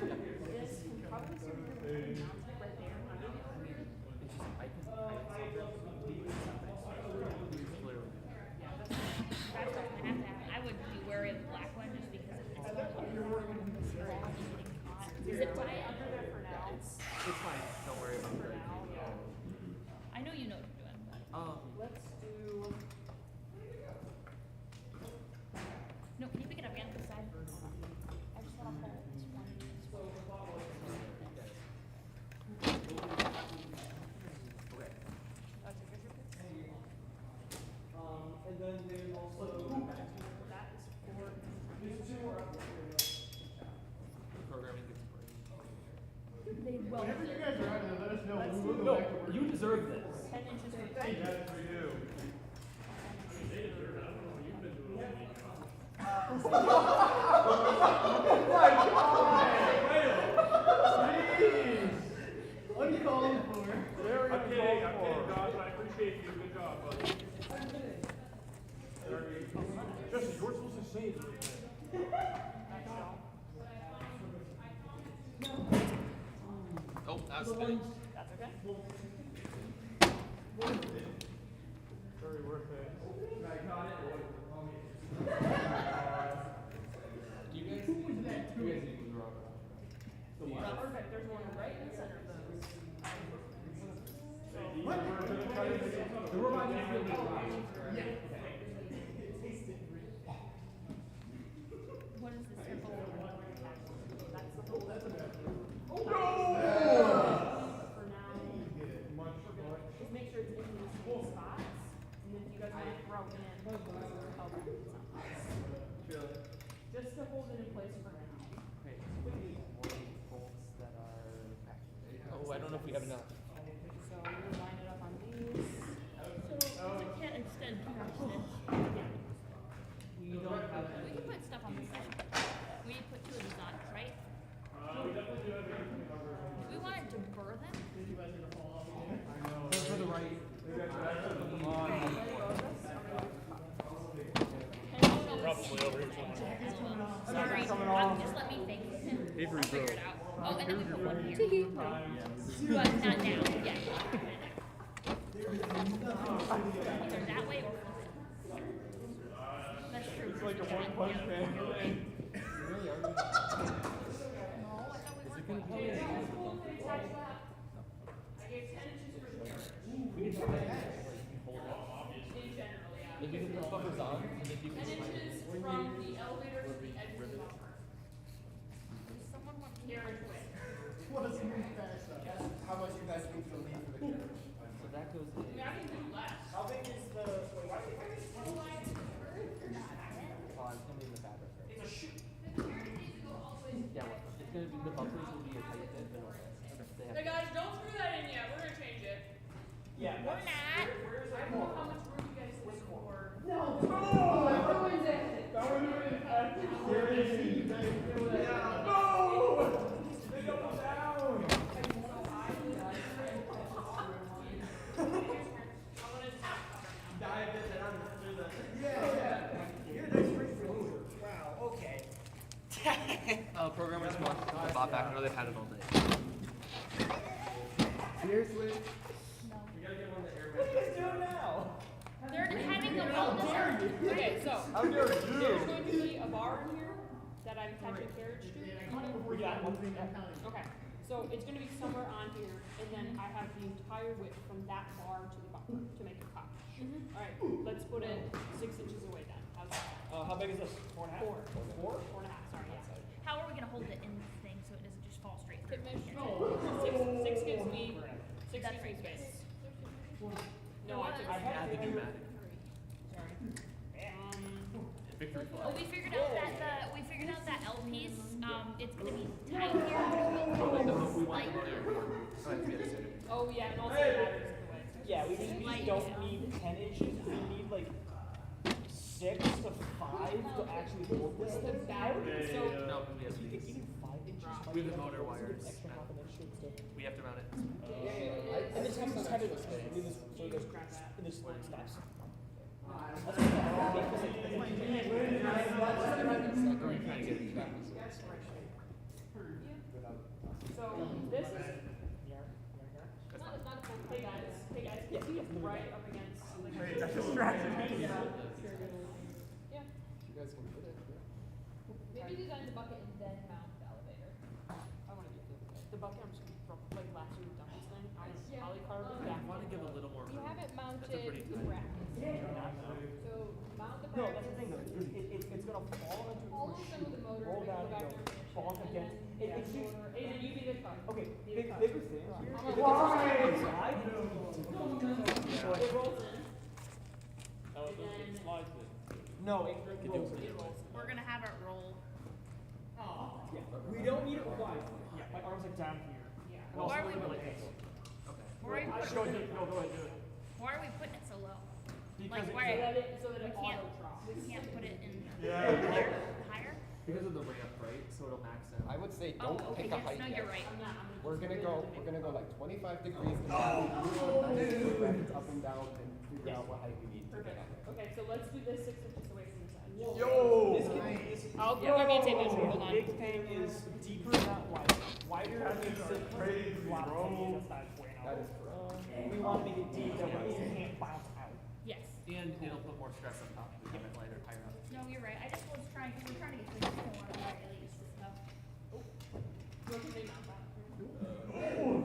This can probably serve your mounted right there. Over here. It's just I can. That's what's gonna have to happen. I would be wary of the black one just because it's getting hot. Is it tight? Under there for now. It's fine. Don't worry about For it. now, yeah. I know you know what you're doing, but. Let's do. No, can you pick it up again this side? I just wanna pull this one. Okay. And then there's also. That is for. These two are up here. Programming gets great. They will. Whenever you guys are out there, let us know. No, you deserve this. 10 inches for Yes, we do. Uncalled for. I'm kidding, Josh. I appreciate you. Good job, buddy. Justin, you weren't supposed to say anything. Oh, that was spinning. That's okay. Very worth it. Do you guys need to draw Perfect. There's one right in the center of those. What? the robot needs to be able to draw. Yeah. What is the circle? That's the whole. Oh no! For now, just make sure it's in the same spots. And then if you guys want to throw in, just to hold it in place for now. Great. We need more bolts that are Oh, I don't know if we have enough. So you line it up on these. So we can't extend past this. We don't have We can put stuff on the side. We put two of these on, right? We definitely do have anything covered. We wanted to burr them. for the right. Come on. Probably over here somewhere. Sorry, just let me think. Avery, I'll figure bro. it out. Oh, and then we put one here. But not now. Yeah. Either that way or flip it. That's true. It's like a one-punch man. No, I thought we were going to. If you can put buffers on, and if you can 10 inches from the elevator to the edge of the buffer. Someone want Carriage way. How much you guys think you'll need for the carriage? So that goes I mean, I can do less. How big is the? Wait, why do you think it's it's gonna be in the fabric. Right? it's a shoot? Yeah, well, it's gonna be the bumpers will be a tight fit, but they Hey guys, don't screw that in yet. We're gonna change it. Yeah. We're not. Where's I don't know how much room you guys think for. No! Programmers want the bot back. I know they've had it all day. Seriously? What are you guys doing now? They're having the wellness. Okay, so How dare there's you? going to be a bar in here that I'm attaching carriage to. We got one. Okay, so it's going to be somewhere on here, and then I have the entire width from that bar to the bumper to make it pop. All right, let's put it 6 inches away then. How's that? How big is this? 4.5? 4. Four? 4.5. Sorry. Yeah. How are we going to hold it in this thing so it doesn't just fall straight through? Six gives me 6 That's feet right. space. No, I took Add the pneumatic. Sorry. Victory Well, we figured out that L piece. It's going to be tight here, but it will come slightly. Oh yeah, and also batteries in the way. Yeah, we don't need 10 inches. We need like 6 to 5 to actually hold this thing out. So No, yes, You think even 5 inches? we have the motor wires. Extra half an inch to. We have to mount it. And this has this heavy lift. I mean, this so it goes in this line stops. So this is not full. Hey guys, can you see right up against like Wait, that's distracting. Yeah. You guys can put it. Maybe design the bucket and then mount the elevator. I want to do the bucket. I'm just gonna throw like last year we've done this thing. I was polycarbonate back. I want to give a little more You room. haven't mounted That's a pretty the tight. brackets. So mount the brackets. No, that's the thing though. It's gonna fall into All of them with the motor. roll and down go back and to go position, bonk and against. then Aiden, you be the car. Okay, Be the bigger car. thing here. Why? So It rolls in. No, it rolls. We're going to have it roll. Yeah, we don't need it wide. Yeah, my arms are down here. Yeah. And also Why are we- like this. Okay. Go ahead, do it. Why are we putting it so low? Because Like, it's why? so that it we can't. auto drops. We can't put it in Yeah. higher. Because of the ramp, right? So it'll max out. I would say Oh, don't okay. pick a Yes, height no, yet. you're right. We're gonna go like 25 degrees and then up and down and figure out what height we need to get on there. Okay, so let's do this 6 inches away from the side. Yo! I'll Yeah, give me a tape measure, hold on. Big thing is deeper, not wider. Wider means that crazy, bro. That is correct. We want to make it deep that way it can't bounce out. Yes. And it'll put more stress on top if we keep it lighter, higher up. No, you're right. I just was trying, because we're trying to get things going on the right release and stuff.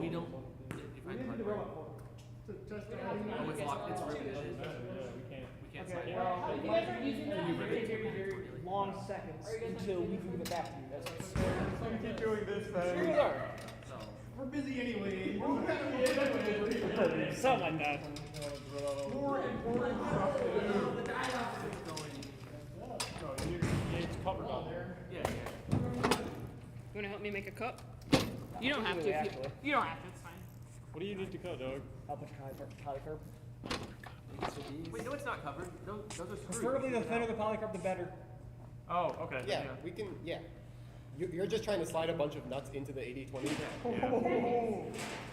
We don't. You find the hardware. Oh, it's locked. It's riveted. We can't slide it. You guys are using that, it's going to take very long seconds until we can give it back to you. That's what's keep doing this, man. We're busy anyway. Something like that. More important stuff to do. It's covered on there. Yeah. You wanna help me make a cup? You don't have to. You don't have to. It's fine. What do you need to cut, Doug? How much polycarb? Wait, no, it's not covered. Those are screws. Preferably the thinner the polycarb, the better. Oh, okay. Yeah, we can, yeah. You're just trying to slide a bunch of nuts into the 80-20.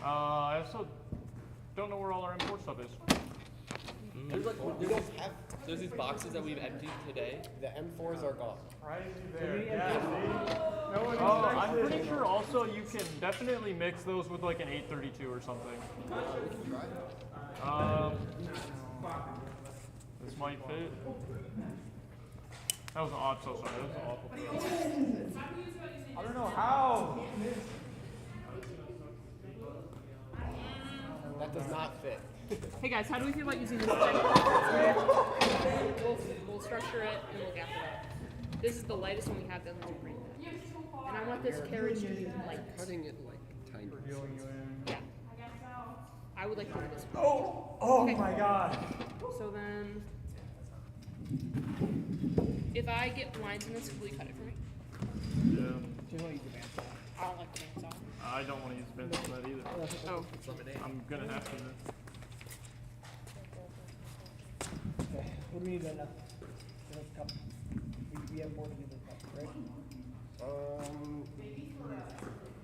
I also don't know where all our import stuff is. There's like, There's these boxes that we've emptied today. the M4s are gone. Right there. Yeah. I'm pretty sure also you can definitely mix those with like an 832 or something. We can try. This might fit. That was so sorry. That was an awful throw. I don't know how. That does not fit. Hey guys, how do we feel about using this thing? We'll structure it and look after that. This is the lightest one we have that lets you bring that. And I want this carriage to be light. Cutting it like tiny. Yeah. I would like to do this one. Oh Okay. my god. So then, if I get lines in this, will you cut it for me? Yeah. You want to use the bandsaw? I don't like the bandsaw. I don't want to use bends on that either. Oh. I'm gonna have to. Okay. What do we need then? Cup. We have more to do than cup, right?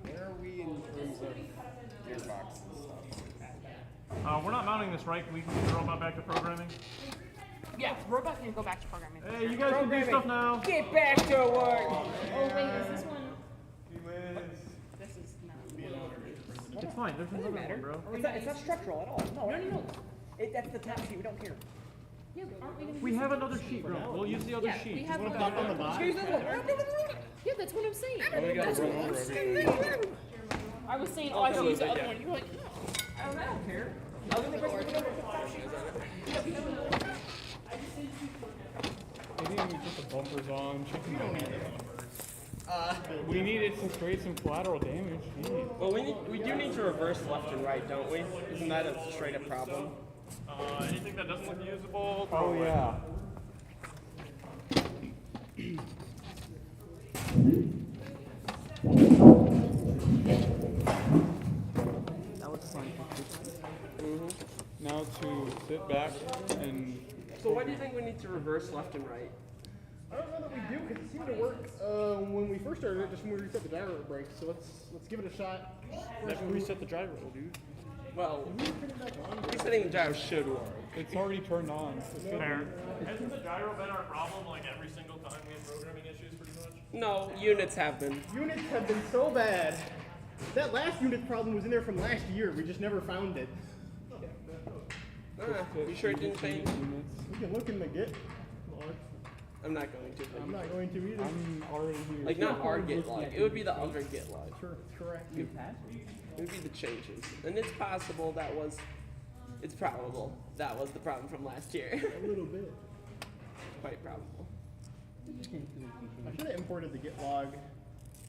Where are we in terms of gearbox and stuff? We're not mounting this, right? We can get the robot back to programming. Yeah, robot can go back to programming. Hey, you guys can do stuff now. Get back to work! Oh wait, is this one? He wins. This is not. It's fine. There's another one, bro. It's not structural at all. No. That's the top sheet. We don't care. Yeah, but aren't we gonna We use have it? another sheet, bro. We'll use the other Yeah, sheet. we have You one. wanna pop on the bottom? Here's the one. Yeah, that's what I'm saying. That's what I'm saying. I was saying, oh, I should use the other one. You were like, no. I don't care. I was in the question we don't have the top sheet. Maybe we put the bumpers on. We don't need the bumpers. We need it to create some collateral damage. Jeez. Well, we do need to reverse left and right, don't we? Isn't that a straight up problem? Anything that doesn't look usable. Oh yeah. That was fun. Now to sit back and. So why do you think we need to reverse left and right? I don't know that we do because it seemed to work when we first started it, just when we reset the gyro brake. So let's give it a shot. Never reset the gyro, dude. Well, resetting the gyro should work. It's already turned on. Fair. Hasn't the gyro been our problem like every single time we have programming issues, pretty much? No, units have been. Units have been so bad. That last unit problem was in there from last year. We just never found it. You sure it didn't change? We can look in the Git log. I'm not going to. I'm not going to either. I'm already here. Like not our Git log. It would be the other Git log. Sure, correct. It would be the changes. And it's possible that was, it's probable that was the problem from last year. A little bit. Quite probable. I should have imported the Git log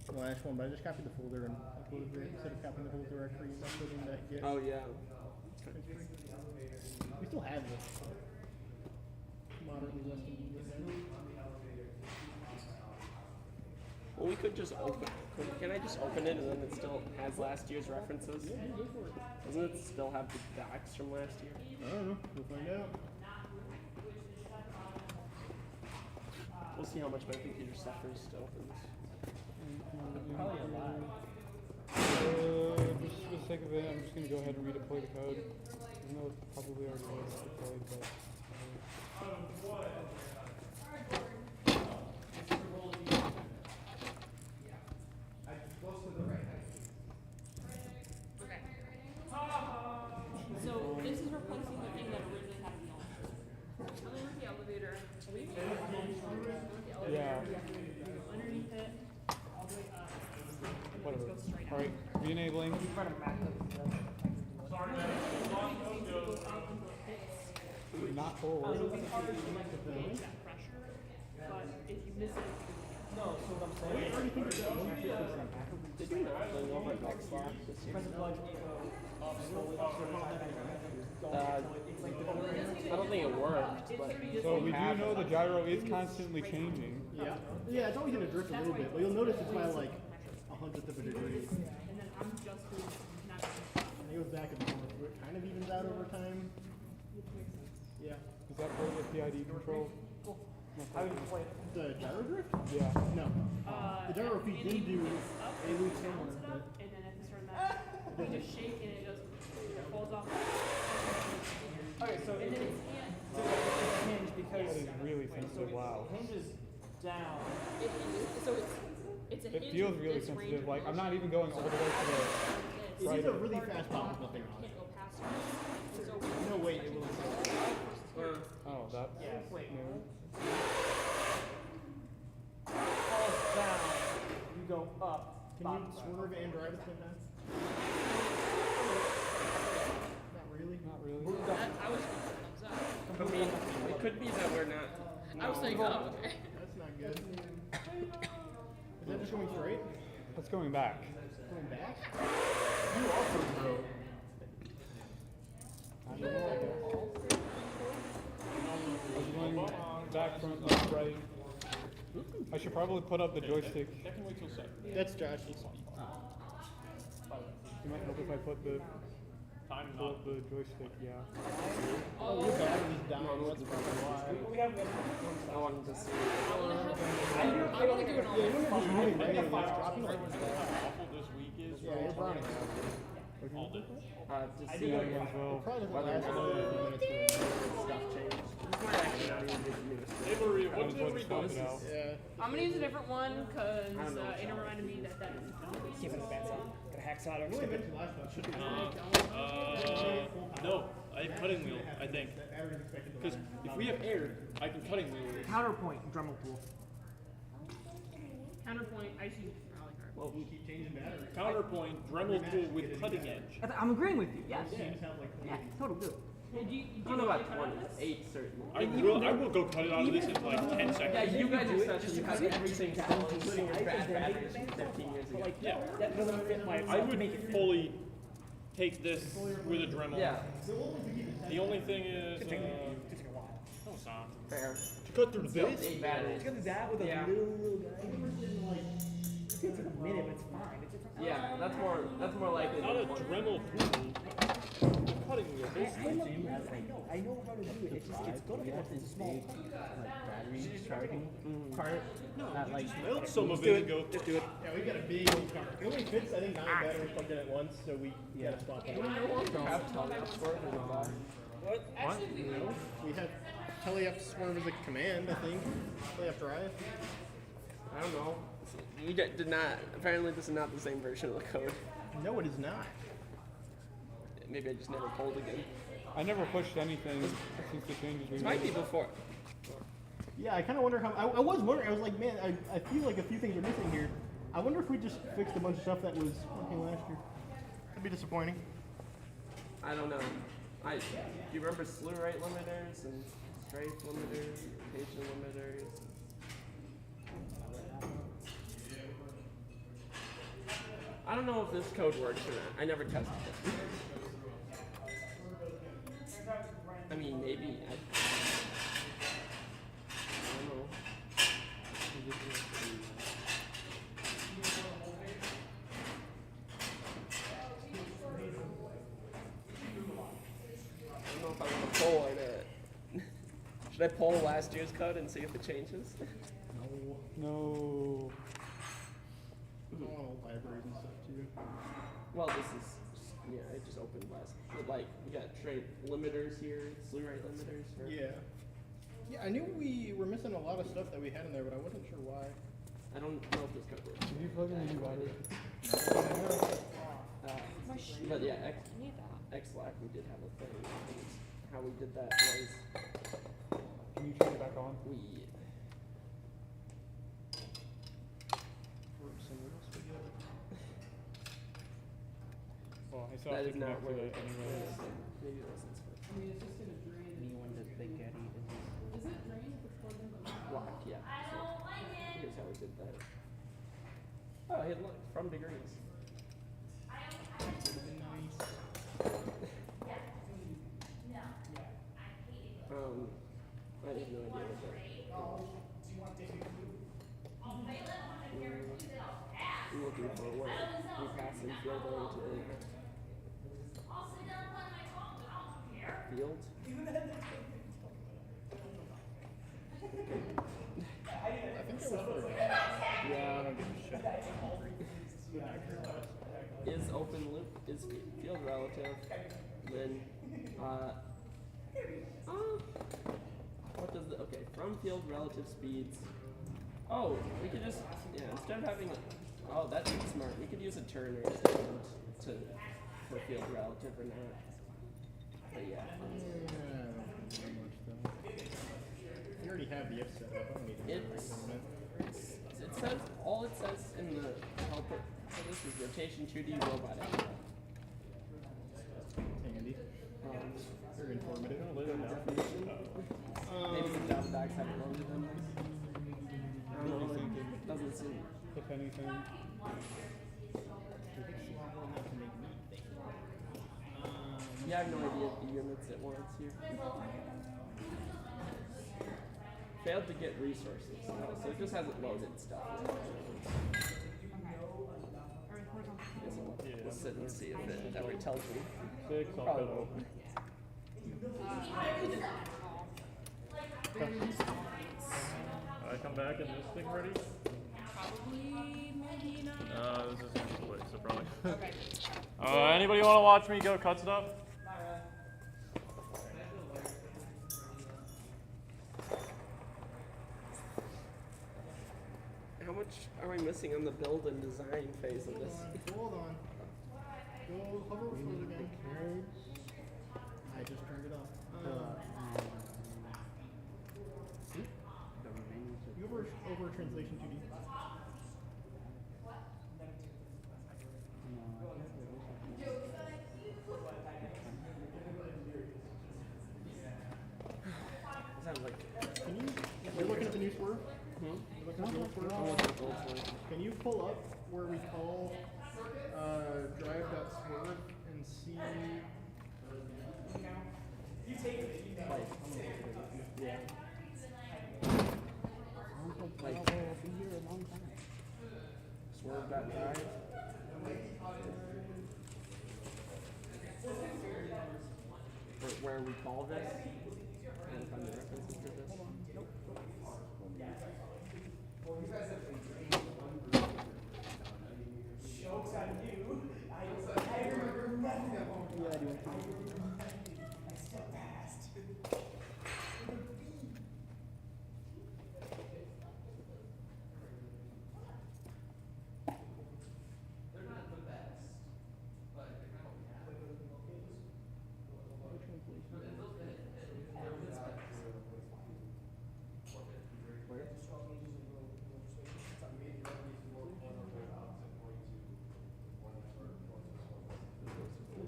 from the last one, but I just copied the folder and uploaded it instead of copying the whole directory and uploading that Git. Oh yeah. We still have this. Moderately less than Git. Well, we could just open. Can I just open it and then it still has last year's references? Yeah, go for it. Doesn't it still have the docs from last year? I don't know. We'll find out. We'll see how much my computer suffers still for this. Probably a lot. Just for the sake of it, I'm just going to go ahead and redeploy the code. Even though it's probably already was deployed, but... Okay. So this is replacing the thing that originally had the elevator. Tell me with the elevator. Are we Yeah. Underneath it, all the way up. Whatever. Go straight Alright, re-enabling. Not forward. It'll be hard to like gauge that pressure, but if you miss it, No, so what I'm saying. Did you not bring over an X lock this year? I don't think it worked, but So we do know the gyro is constantly changing. Yeah. Yeah, it's always going to drift a little bit, but you'll notice it's by like 1/100th of a degree. and then I'm just doing not. And it goes back and forth. It kind of evens out over time. Yeah. Is that part of the PID control? How would you play it? The gyro drift? Yeah. No. The gyro feed did do a loop similar, but And then at the start of that, we just shake and it just falls off. Okay, so And then it's hand. it's hinge because That is really sensitive, wow. it hinges down. So it's a It hinge feels with really this range sensitive, of like I'm not motion. even going all the way to the... it Right. is a really fast pop with nothing on it. Can't go past it. So No, wait, it will. Oh, that's Wait. new. Falls down. You go up. Can you swerve and drive at the same time? Not really. Not really. I was thumbs up. I mean, it could be that we're not. I was saying, oh, okay. That's not good. Is that just going straight? That's going back. Going back? You also drove. I don't know, I guess. I was going back from left, right. I should probably put up the joystick. That can wait till second. That's Josh. You might help if I put the joystick, yeah. Oh, your battery's dying. That's probably why. We have I wanted to see. I want to do an all. Yeah, you don't have to move any of these dropping awful like this week is. Yeah, you're burning. All day. To see Yeah, as well. Probably whether doesn't last any another 50 minutes. stuff changed. This might actually not even be the newest. Hey, Maria, I what was did going we to swap do? it out. Yeah. I'm gonna use a different one because I don't know. it reminded me that that is Keep it a bad side. Got a hack side or You only mentioned last month. Should be no, I have cutting wheel, I think. Because if we have air, I can cutting wheel it. Counterpoint, Dremel tool. counterpoint icy rally card. Well, we keep changing batteries. Counterpoint, Dremel tool with cutting edge. I'm agreeing with you, yes. Yeah. Yeah, total good. Hey, do you I don't know want about to cut 20, out this? 8 certainly. I will go cut it out of this in like 10 seconds. Yeah, you guys especially, you have everything still, including your bad batteries from 15 years ago. Yeah. That doesn't fit my. I would fully take this with a Dremel. Yeah, The only thing is, Take a while. no, it's not. fair. To cut through Still, this? 8 batteries. It's gonna do that with a Yeah. little guy. It's gonna take a minute, but it's fine. It's Yeah, that's more likely. Not a Dremel tool. Cutting wheel. I know how to do it. It's gonna be like a small Battery charging part. Not like Melt some of do it it. and go. Just do it. Yeah, we've got a big old car. It only fits, I think, 9 batteries plugged in at once, so we gotta swap that. What? Actually, we will. We have Tele-F swerve as a command, I think. Tele-F drive. I don't know. You did not. Apparently, this is not the same version of the code. No, it is not. Maybe I just never pulled again. I never pushed anything since the changes we This made. might be before. Yeah, I kind of wonder how. I was wondering. I was like, man, I feel like a few things are missing here. I wonder if we just fixed a bunch of stuff that was working last year. That'd be disappointing. I don't know. Do you remember slew rate limiters and strafe limiters, rotation limiters? I don't know if this code works or not. I never tested it. I mean, maybe. I don't know. if I want to pull it. Should I pull last year's code and see if it changes? No. I don't want to libraries and stuff too. Well, this is, yeah, it just opened last. But like, we got trade limiters here, slew rate limiters. For Yeah. Yeah, I knew we were missing a lot of stuff that we had in there, but I wasn't sure why. I don't know if this code works. Did you plug in the new battery? But yeah, I need that. Xlac, we did have a thing. How we did that was Can you turn it back on? we. Well, I still That have is to not connect where to it it anyway. Maybe it wasn't supposed I mean, it's just gonna drain. Anyone to spaghetti is Does it drain if it's plugged into the Locked, yeah. So, here's how we did that. Oh, hey, look, from degrees. I have no idea what that is. I'm looking for what we pass in field oriented. Field? I think that was for Yeah. I don't give a shit. Is open loop, is field relative, then, what does the, okay, from field relative speeds. Oh, we could just, yeah, instead of having, oh, that's smart. We could use a turner for field relative or not. But yeah. You already have the if set up. I don't need to It says, all it says in the helper for this is rotation 2D robot angle. Handy. Very informative. Definition. Maybe the Java docs haven't loaded them. I don't know, it doesn't seem. If anything. Yeah, I have no idea the units it wants here. Failed to get resources, so it just hasn't loaded stuff yet. We'll sit and see if it ever tells me. Probably won't. I come back and this thing ready? Probably, maybe not. This is quick, so probably. Okay. Anybody want to watch me go cut stuff? How much are we missing on the build and design phase of this? Hold on. Go hover over it again. I just turned it off. You over translation 2D. Sounds like. Can you? You're looking at the new swerve? You're looking at the old swerve? Can you pull up where we call drive.swerve and see? Yeah. Like, swerve.drive. Where we call this? And find the references to this. Jokes on you. I remember nothing. Yeah, I do. I still passed. They're not the best, but they're kind of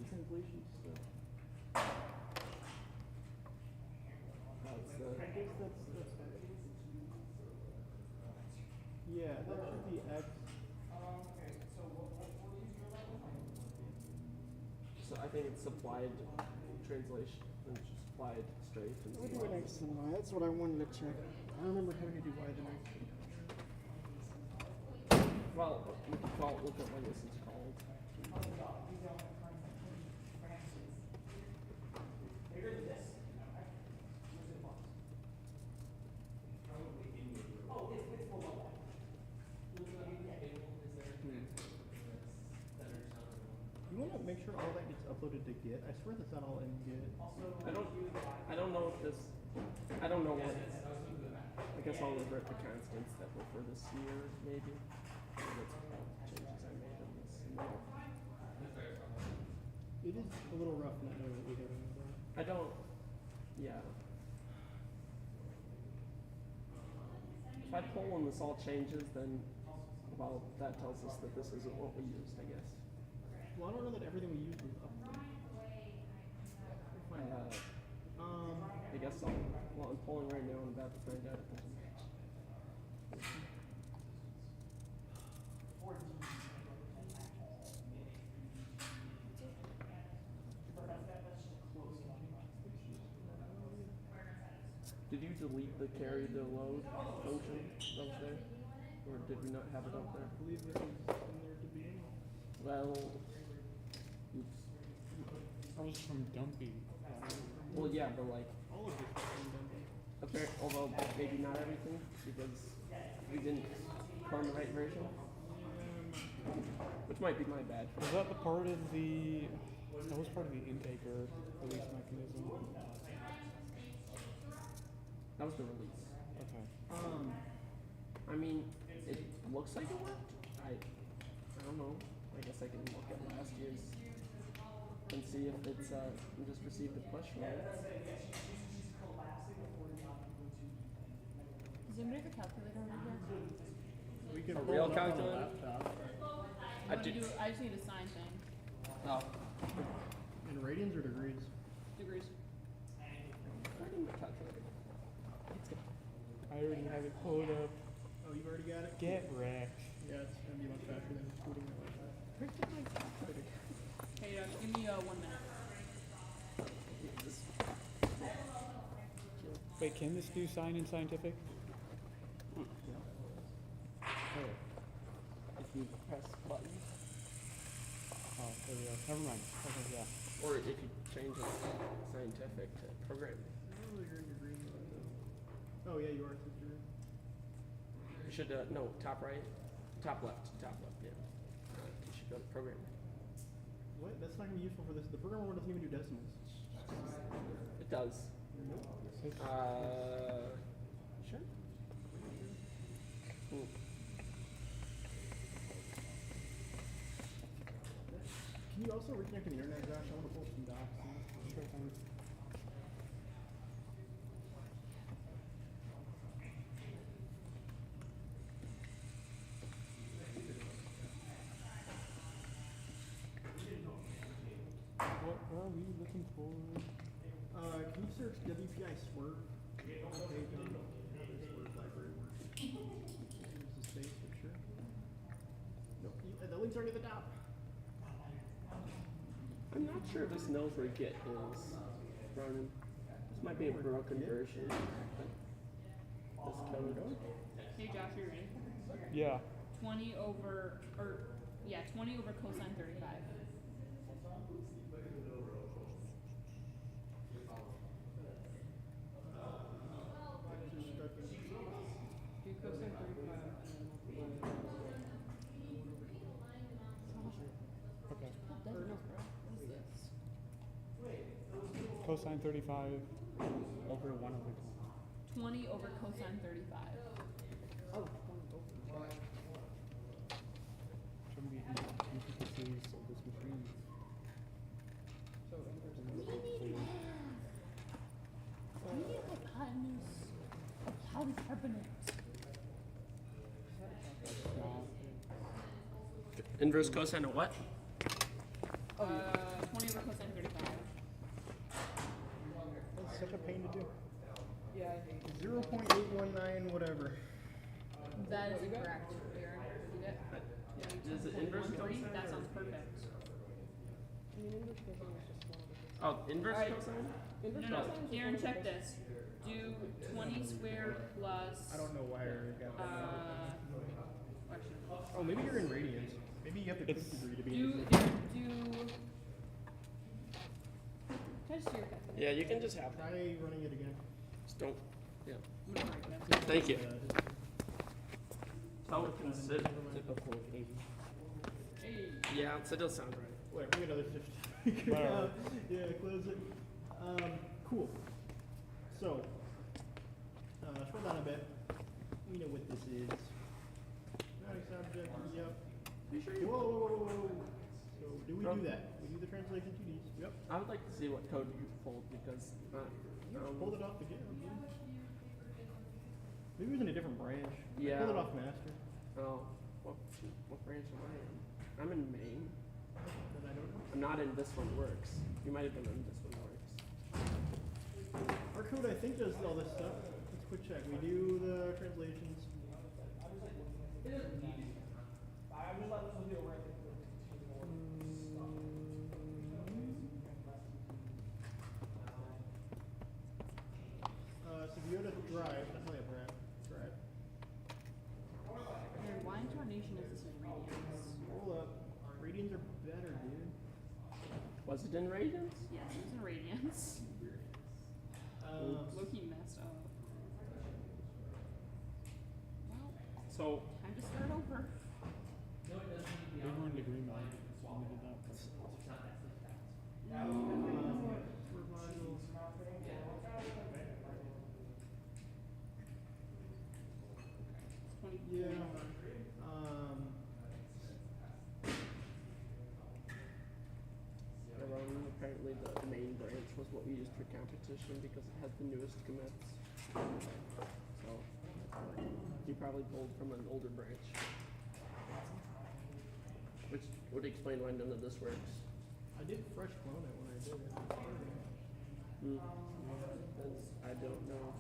Translation stuff. I guess that's yeah, that should be X. okay, so what do you feel that one? So I think it's supplied translation, and supplied straight. And We'll do an X and Y. That's what I wanted to check. I remember having to do Y the next. Well, we can call, look at what this is called. Bigger than this. make sure all that gets uploaded to Git? I swear that's not all in Git. I don't know if this. I don't know what. I guess I'll revert the constants that were for this year, maybe. So that's all the changes I made in this year. It is a little rough not knowing what we have in there. I don't. Yeah. If I pull when this all changes, then, well, that tells us that this isn't what we used, I guess. Well, I don't know that everything we used was up there. I guess well, I'm pulling right now and about to find out if there's a match. Did you delete the carry the load function that was there? Or did we not have it up there? I believe this is in there to begin with. Well, oops. That was from Dumpy. Well, yeah, but like, All of this was from Dumpy. although maybe not everything, because we didn't clone the right version. Which might be my bad. Was that the part of the? That was part of the intake or release mechanism. That was the release. Okay. I mean, it looks like it worked. I don't know. I guess I can look at last year's and see if it's we just received a push from it. Does anybody have a calculator over here? We can A pull real it up on the calculator? laptop. I just need a sign thing. Oh. In radians or degrees? Degrees. I already have it pulled up. Oh, you've already got it? Get wrecked. Yeah, it's gonna be much faster than booting it like that. Hey, give me 1 minute. Wait, can this do sign in scientific? Oh. If you press button. Oh, there we go. Never mind. Okay, yeah. Or if you change it scientific to programming. Oh, you're in degrees. Oh, yeah, you are. You should, no, top right, top left, yeah. You should go to programming. What? That's not gonna be useful for this. The programmer one doesn't even do decimals. It does. Sure. Cool. Can you also reconnect to the internet, Josh? I want to pull some docs. Sure thing. What are we looking for? Can you search WPI Swerve? Okay, Swerve library works. Use the space for sure. Nope, the links aren't at the top. I'm not sure if this knows where Git is running. This might be a broken version. This code. Hey Josh, are you ready? Yeah. 20 over cosine 35. Do cosine 35. Okay. What is this? Cosine 35 over 1 over 20 over cosine 35. Oh, Should be intricacies of this machine. We need hypotenuse of polycarbonate. Inverse cosine of what? 20 over cosine 35. that's such a pain to do. Yeah, I hate 0.819 whatever. That is correct. Aaron, you did it? Is it inverse cosine? That sounds perfect. I mean, English cosine is just one of the Oh, inverse Alright. cosine? Inverse No, cosine is Aaron, just one check of the this. Do 20 squared plus. I don't know why I got that. Actually, Oh, maybe you're in radians. Maybe you have the quick degree to be do. in Can I just see your calculator? Yeah, you can just have that. Try running it again. Just don't. Yeah. I'm gonna break that. Thank you. How it consider. Typical 80. Hey. Yeah, so it does sound right. Whatever, we got another 50. Whatever. Yeah, close it. Cool. So, scroll down a bit. We know what this is. Nice object, yep. You sure Whoa, whoa, whoa, whoa. So, do we do that? We do the translation 2Ds. Yep. I would like to see what code you pulled because Pulled it off the GitHub. Maybe it was in a different branch. Yeah. Pull it off master. Oh, what branch am I in? I'm in main. Then I don't know. I'm not in this one works. You might have been in this one works. Our code, I think, does all this stuff. Let's quick check. We do the translations. So if you go to drive, that's not a drive. Drive. And why incarnation is this in radians? Hold up. Radians are better, dude. Was it in radians? Yes, it's in radians. Loki messed up. Well, So time to start over. They were in degree mode, so we did that. Yeah. Apparently the main branch was what we used for competition because it had the newest commits. So you probably pulled from an older branch. Which would explain why none of this works. I did fresh clone it when I did it. I don't know.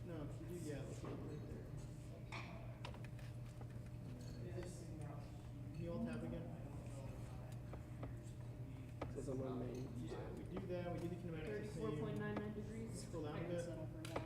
No, you do, yeah, let's look right there. Can you all tab again? Says I'm on main. Yeah, we do that, we do the kinematics the same. 34.99 degrees. Scroll down I a can bit. settle for that.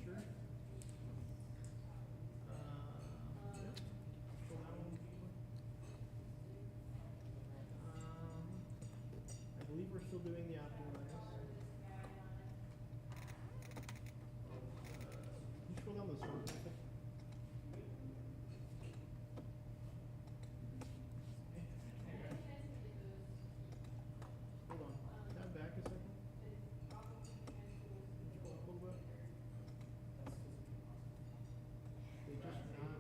Sure. Yep. Scroll down. I believe we're still doing the optimize. Can you scroll down the sort method? Hold on. Tab back a second. Scroll up a little bit. They just not.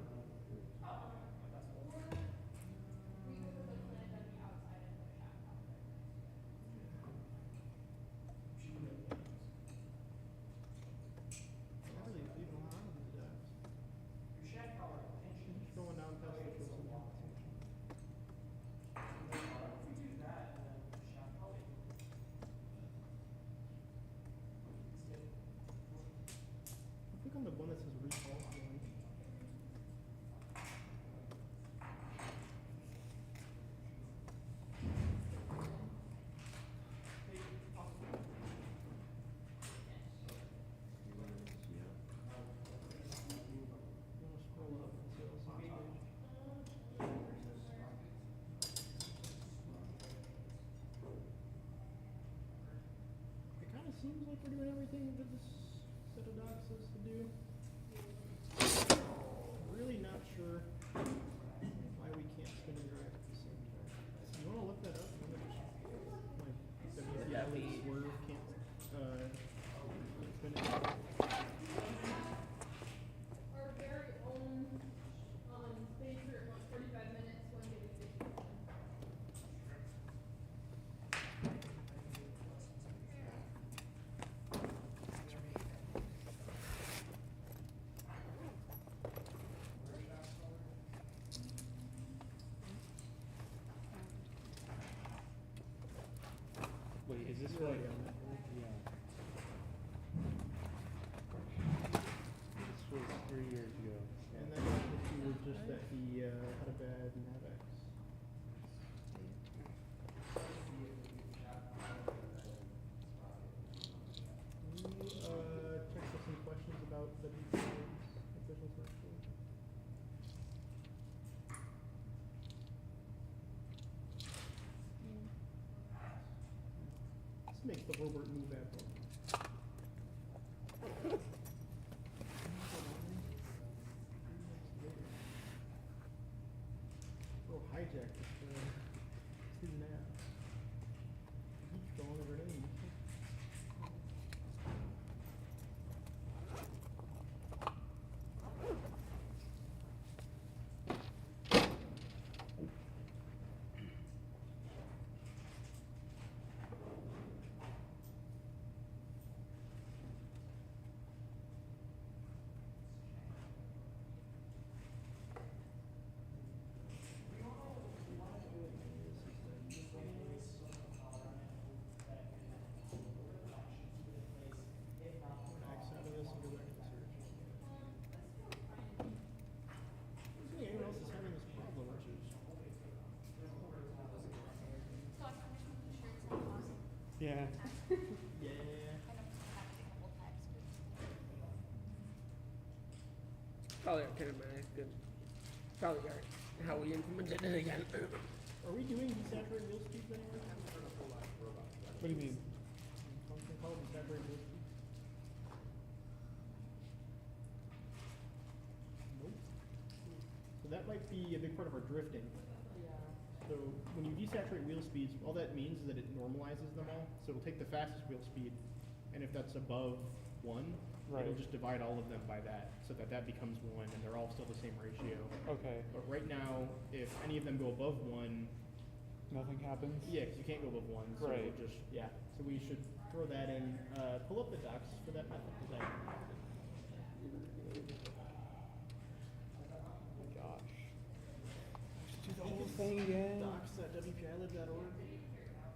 Not really even a lot of these tabs. Just going down past the twisted line. Click on the one that says recall. Scroll up and see what's on this page. It kind of seems like we're doing everything that this set of docs says to do. Really not sure why we can't spin and react at the same time. You want to look that up? You wanna just, like, Yeah, swerve can't spin it. Our very own space for about 45 minutes when getting station. Wait, This was 3 years ago. And then the issue was just that he had a bad NavX. Check for some questions about the official search tool. This makes the Robert move abnormal. Bro, hijack this two now. Keep going over there. Yeah. Yeah. Probably okay, man. Good. Probably alright. How we implemented it again. Are we doing desaturated wheel speeds anywhere? What do you mean? Function called desaturated wheel speeds? Nope. So that might be a big part of our drifting. So when you desaturate wheel speeds, all that means is that it normalizes them all. So it'll take the fastest wheel speed, and if that's above 1, it'll just divide all of them by that, so that that becomes 1, and they're all still the same ratio. Okay. But right now, if any of them go above 1, nothing happens? Yeah, because you can't go above 1, so right. it'll just, yeah. So we should throw that in. Pull up the docs for that method, because I... Do the whole thing again. Docs.wpilib.org.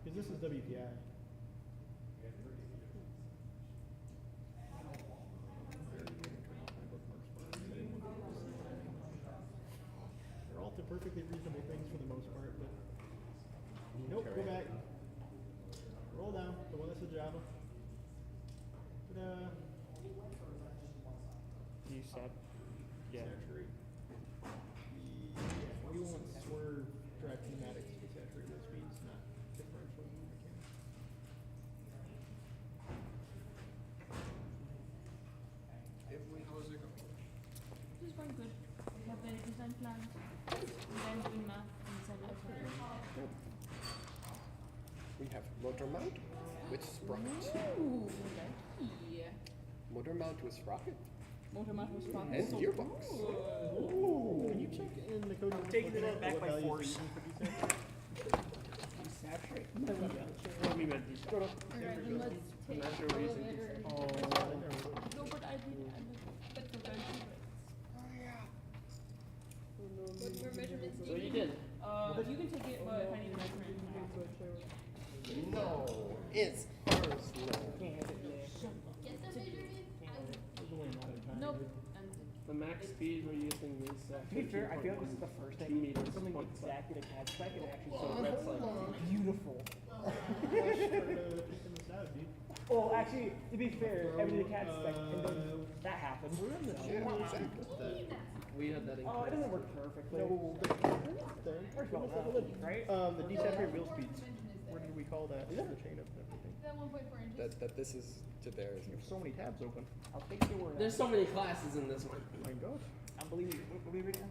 Because this is WPI. They're all perfectly reasonable things for the most part, but nope. Go back. Roll down. The one that says Java. Ta-da. Desat. Yeah. Saturate. Yeah, we want swerve drive pneumatics to saturate those speeds, not differential mechanics. How's it going? This is going good. We have the design plans, and then doing math and design algorithm. We have motor mount with sprocket. Ooh, lucky. Motor mount with sprocket. Motor mount with sprocket. And gearbox. Ooh. Can you check in the code? I'm taking it back by force. Desaturate. What do you mean by desaturate? Alright, then let's take not sure what he's saying. elevator. Oh, No, but I did, but the red What were measurements So you did. You can take it, but if I need a measurement. No, it's personal. Get the measurement? Nope. The max speed we're using is. To be fair, I feel like this is the first time meters. something exactly the CAD spec and actually Oh, so that's hold on. like beautiful. Well, Well, actually, to be fair, everything the CAD spec and then that happened. We had that in. Oh, it doesn't work perfectly. No, Works well enough, right? the desaturated wheel speeds. Where did we call that? The chain of everything. That 1.4 inches. That this is to theirs. You have so many tabs open. I'll take your word. There's so many classes in this one. My God. Unbelievable. What were you reading?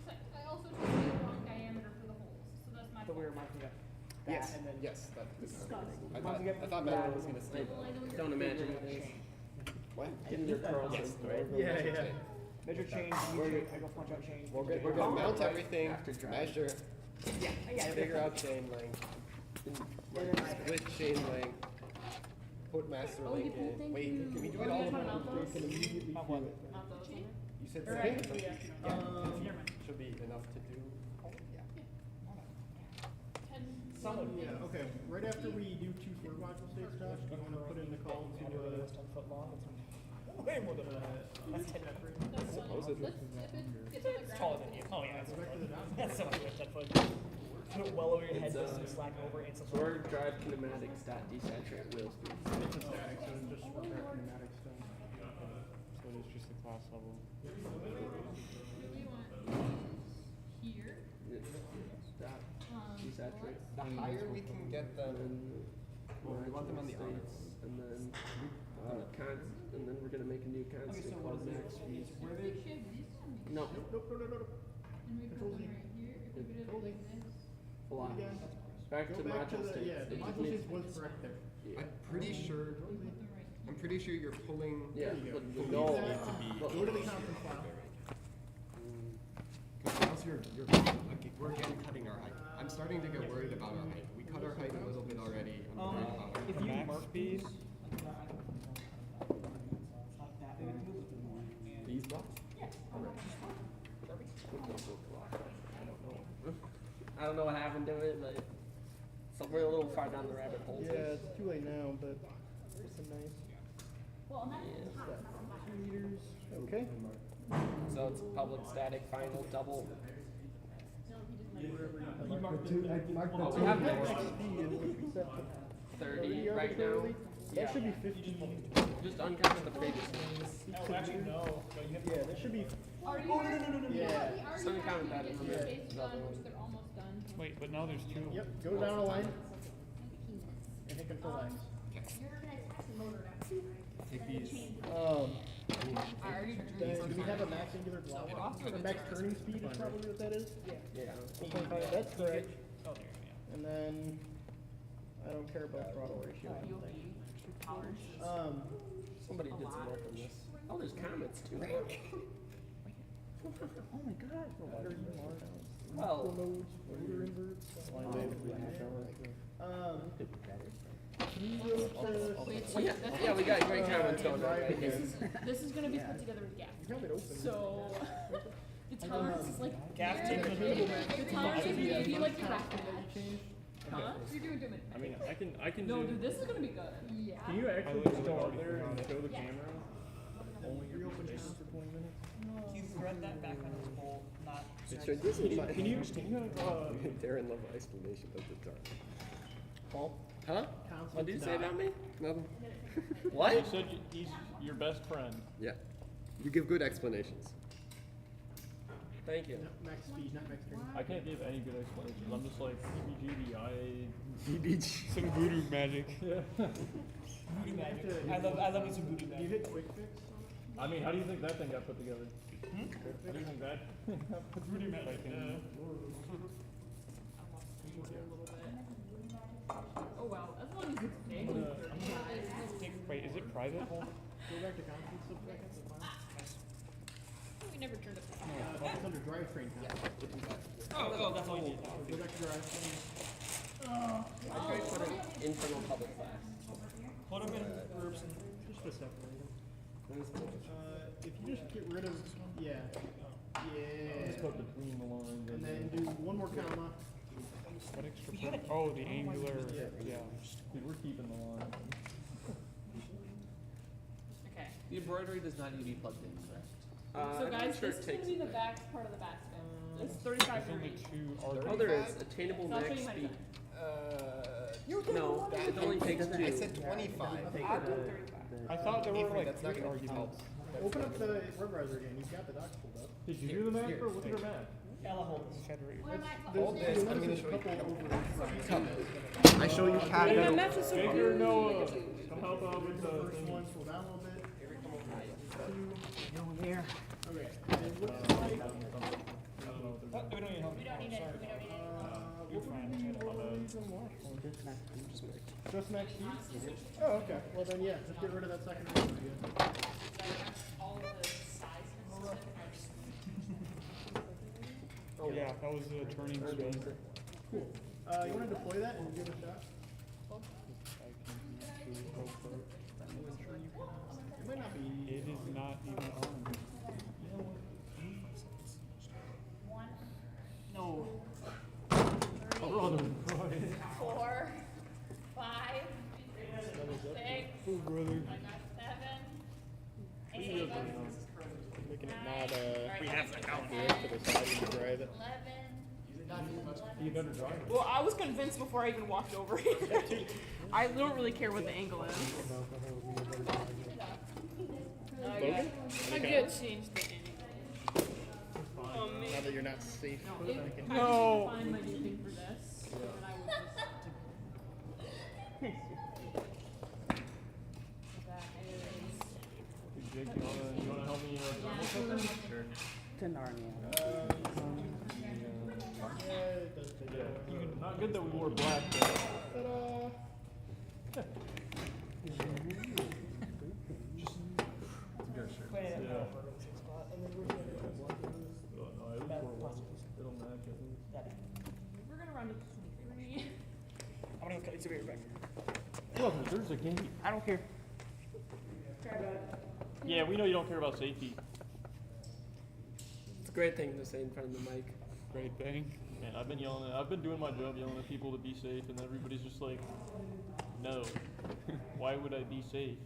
So I also chose the wrong diameter for the holes, so that's my So we were fault. marking up that Yes, and then yes, that is. Disgusting. I thought Matt was gonna say Well, I know that. you're Don't imagine it is. What? Getting your curls Yes. in, right? Yeah. measure change, I go punch out change. We're gonna mount everything, measure, Yeah, figure out chain length, split chain length, put master Oh, you link can in. thank Wait, you. can we do Oh, it you all? guys wanna mount those? They can immediately Mount feel what? it. Mount those? You said Alright. second. Um, Should be enough to do. 10 Someone. Yeah, okay. Right after we do 2 floor module states, Josh, do you want to put in the call to 10 foot long. Way more than that. That's 10 foot. Supposedly. It's taller than you. Oh yeah, Go back to the dock. that's so much 10 foot. Put it well over your head, just some slack over it. Some Or drive kinematic stat desaturate wheel speed. It's a static, so just work our pneumatic stuff. So it is just the class level. What do we want? Here? Stat Um, desaturate. The higher we can get them, Well, we want them on the states, and then and then we're gonna make a new constant called max speed. Where they should this one. No. Nope. And we put one right here. If we put it like this. Fly. Again. Back Go to back to module the, states. yeah, the It module needs- states was correct there. Yeah. I'm pretty sure you're pulling. Yeah, There you go. but the Leave goal. that. Go to the conference file. Because else we're again cutting our height. I'm starting to get worried about our height. We cut our height a little bit already. I'm worried about our if height. you Max mark speed. These blocks? I don't know what happened to it, but so we're a little far down the rabbit hole. Yeah, it's too late now, but it's a nice. Well, and that's the top. 2 meters. Okay. So it's public static final double. I marked the Oh, we have max next. speed, which we set to 30 right now. arbitrarily. That Yeah. should be 15. Just uncount the previous one. Oh, actually, no. You have Yeah, that should be. Are you? Yeah. We already So we have counted that in the the space other done, one. which they're almost done. Wait, but now there's 2. Yep. Go down a line and hit Control X. You're gonna attach the motor now. Take these. I already Do we have a max angular velocity or max turning speed? Is probably what that is. Yeah. 1.5. That's correct. Oh, there you go. And then I don't care about throttle ratio. or anything. Somebody did some work on this. Oh, there's comments too. Oh my God. What are you on? Well, Modes, motor inverts. Can you go to? Wait, yeah, we got great comments going on right here. This is gonna be put together with gas. You have it open. So the tolerance is like Gas here. tank The tolerance is maybe like your rocket match. Huh? You're doing good. I mean, I can No, do. dude, this is gonna be good. Yeah. Can you actually just go up there and show the camera? Reopen just for 20 minutes. Can you thread that back on his bolt, not. Sure, this is fine. Can you have, Darren love explanation of the dark. Paul? Huh? What did you say about me? Nothing. What? you said he's your best friend. Yeah. You give good explanations. Thank you. Max speed, not max turning. I can't give any good explanations. I'm just like, BBG. Some voodoo magic. Yeah. Voodoo magic. I love me some voodoo You magic. hit quick fix? I mean, how do you think that thing got put together? How do you think that got put Voodoo magic. Oh wow, as long as it's big. Wait, is it private? Go back to conference a second. We never turned it off. It's under drivetrain now. Oh, that's all you need. Go back to drivetrain. I tried to put an internal public class. Put them in groups and. Just a separator. If you just get rid of, yeah. Just put between the lines. And then do one more comma. What extra? Oh, the angular. Yeah. Dude, we're keeping the line. Okay. The embroidery does not need to be plugged in, correct? So I'm guys, sure this it is gonna takes be a the bit. back part of the basket. It's 35 There's only degrees. 2 Oh, arguments. there is attainable So I'll show max you my speed. design. No, it only takes 2. I said 25. I'll do 35. I thought there were like That's not 3 gonna arguments. Open up the web browser again. You've got the docs pulled up. Did you do the math, or look at her math? Ella holds. What am I? Hold this, I'm gonna show you. Come. I show you cat My metal. math is so Bigger good. Noah. Come help out with the First thing. one, scroll down a little bit. No, there. Okay. And it looks like, We don't need help. We don't need it. We don't need it. what would be what would be from what? Just max speed? Oh, okay. Well then, yeah, just get rid of that second one. All the size Oh yeah, that was the turning speed. Cool. You want to deploy that and give it a shot? It might not be. It is not even on. No. Brother, Can it not We have the count. do it to the side when you drive it? 11. You better drive. Well, I was convinced before I even walked over here. I don't really care what the angle is. Logan? I did change the angle. Oh man. Now that you're not safe. No, for if it, I I can- could find my new thing for this, then I would just. That is. Jake, you wanna help me? Sure. To Narnia. Not good that we wore black. Ta-da! We're gonna round it to 23. I'm gonna cut your back. Look, there's a gate. I don't care. Yeah, we know you don't care about safety. It's a great thing to say in front of the mic. Great thing. Man, I've been doing my job yelling at people to be safe, and everybody's just like, no. Why would I be safe?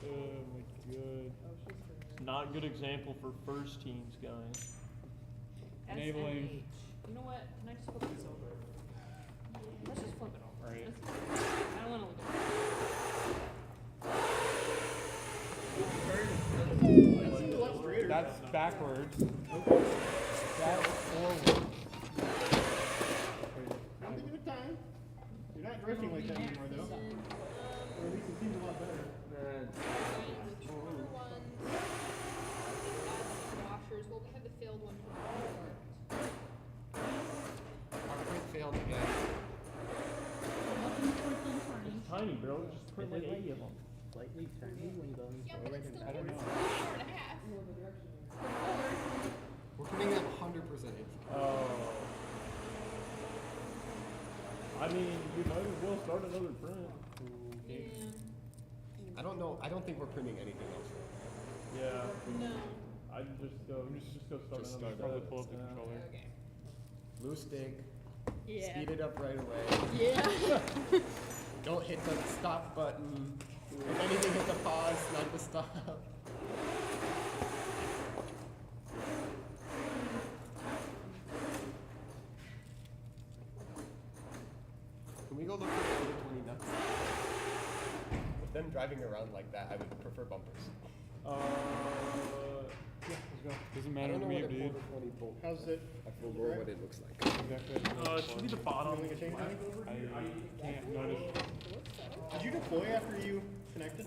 Oh my god. It's not a good example for first teams, guys. Enabling. SNH. You know what? Can I just flip this over? Let's just flip it over. Right. I don't want to look at That's backwards. That's forward. Don't give it time. You're not drifting like that anymore, though. Or at least it seems a lot better. Washers. Well, we had the failed one from Concrete failed again. It's tiny, bro. Just print like 80 of them. Slightly turny when you go in Yeah, but it's still I don't know. 4.5. We're putting at 100% ink. I mean, you might as well start another print. I don't know. I don't think we're printing anything else. Yeah. No. I'd just go start Just another start print. Pull up the Yeah. controller. Blue stick. Yeah. Speed it up right away. Yeah. Don't hit the stop button. If anything, hit the pause, not the stop. Can we go look for the other 20 nuts? With them driving around like that, I would prefer bumpers. Yeah, let's go. Doesn't I matter don't to know me, what a dude. quarter 20 bolt. How's it? I forgot what it looks like. Exactly. It should be the bottom. You want to change that? I can't notice. Did you deploy after you connected?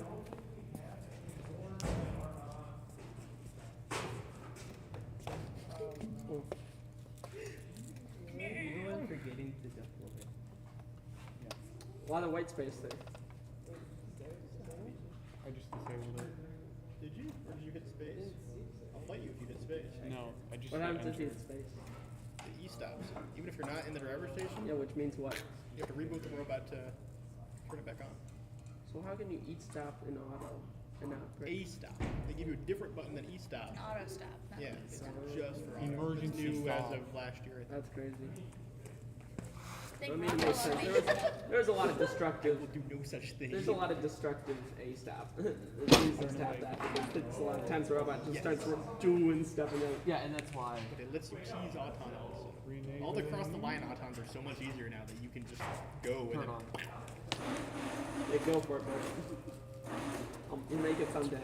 You were forgetting to deploy. A lot of white space there. I just disabled it. Did you? Or did you hit space? I'll fight you if you hit space. No, I just What hit happens if you enter. hit space? The E-stops. Even if you're not in the driver's station, Yeah, which means what? you have to reboot the robot to turn it back on. So how can you eat stop in auto and not print? A-stop. They give you a different button than E-stop. An auto stop. Not Yeah, an it's E-stop. just for auto. Emergency It's new stop. as of last year, I think. That's crazy. Think I mean, it Rockwell makes sense. Automation. There's a lot of destructive. Will do no such thing. There's a lot of destructive A stop. There's reasons to have that because it's a lot of times the robot just starts doing stuff and then Yeah, and that's why. But it lets you seize autons. All the cross-the-line autons are so much easier now that you can just go with it. they go for it. But you make it someday.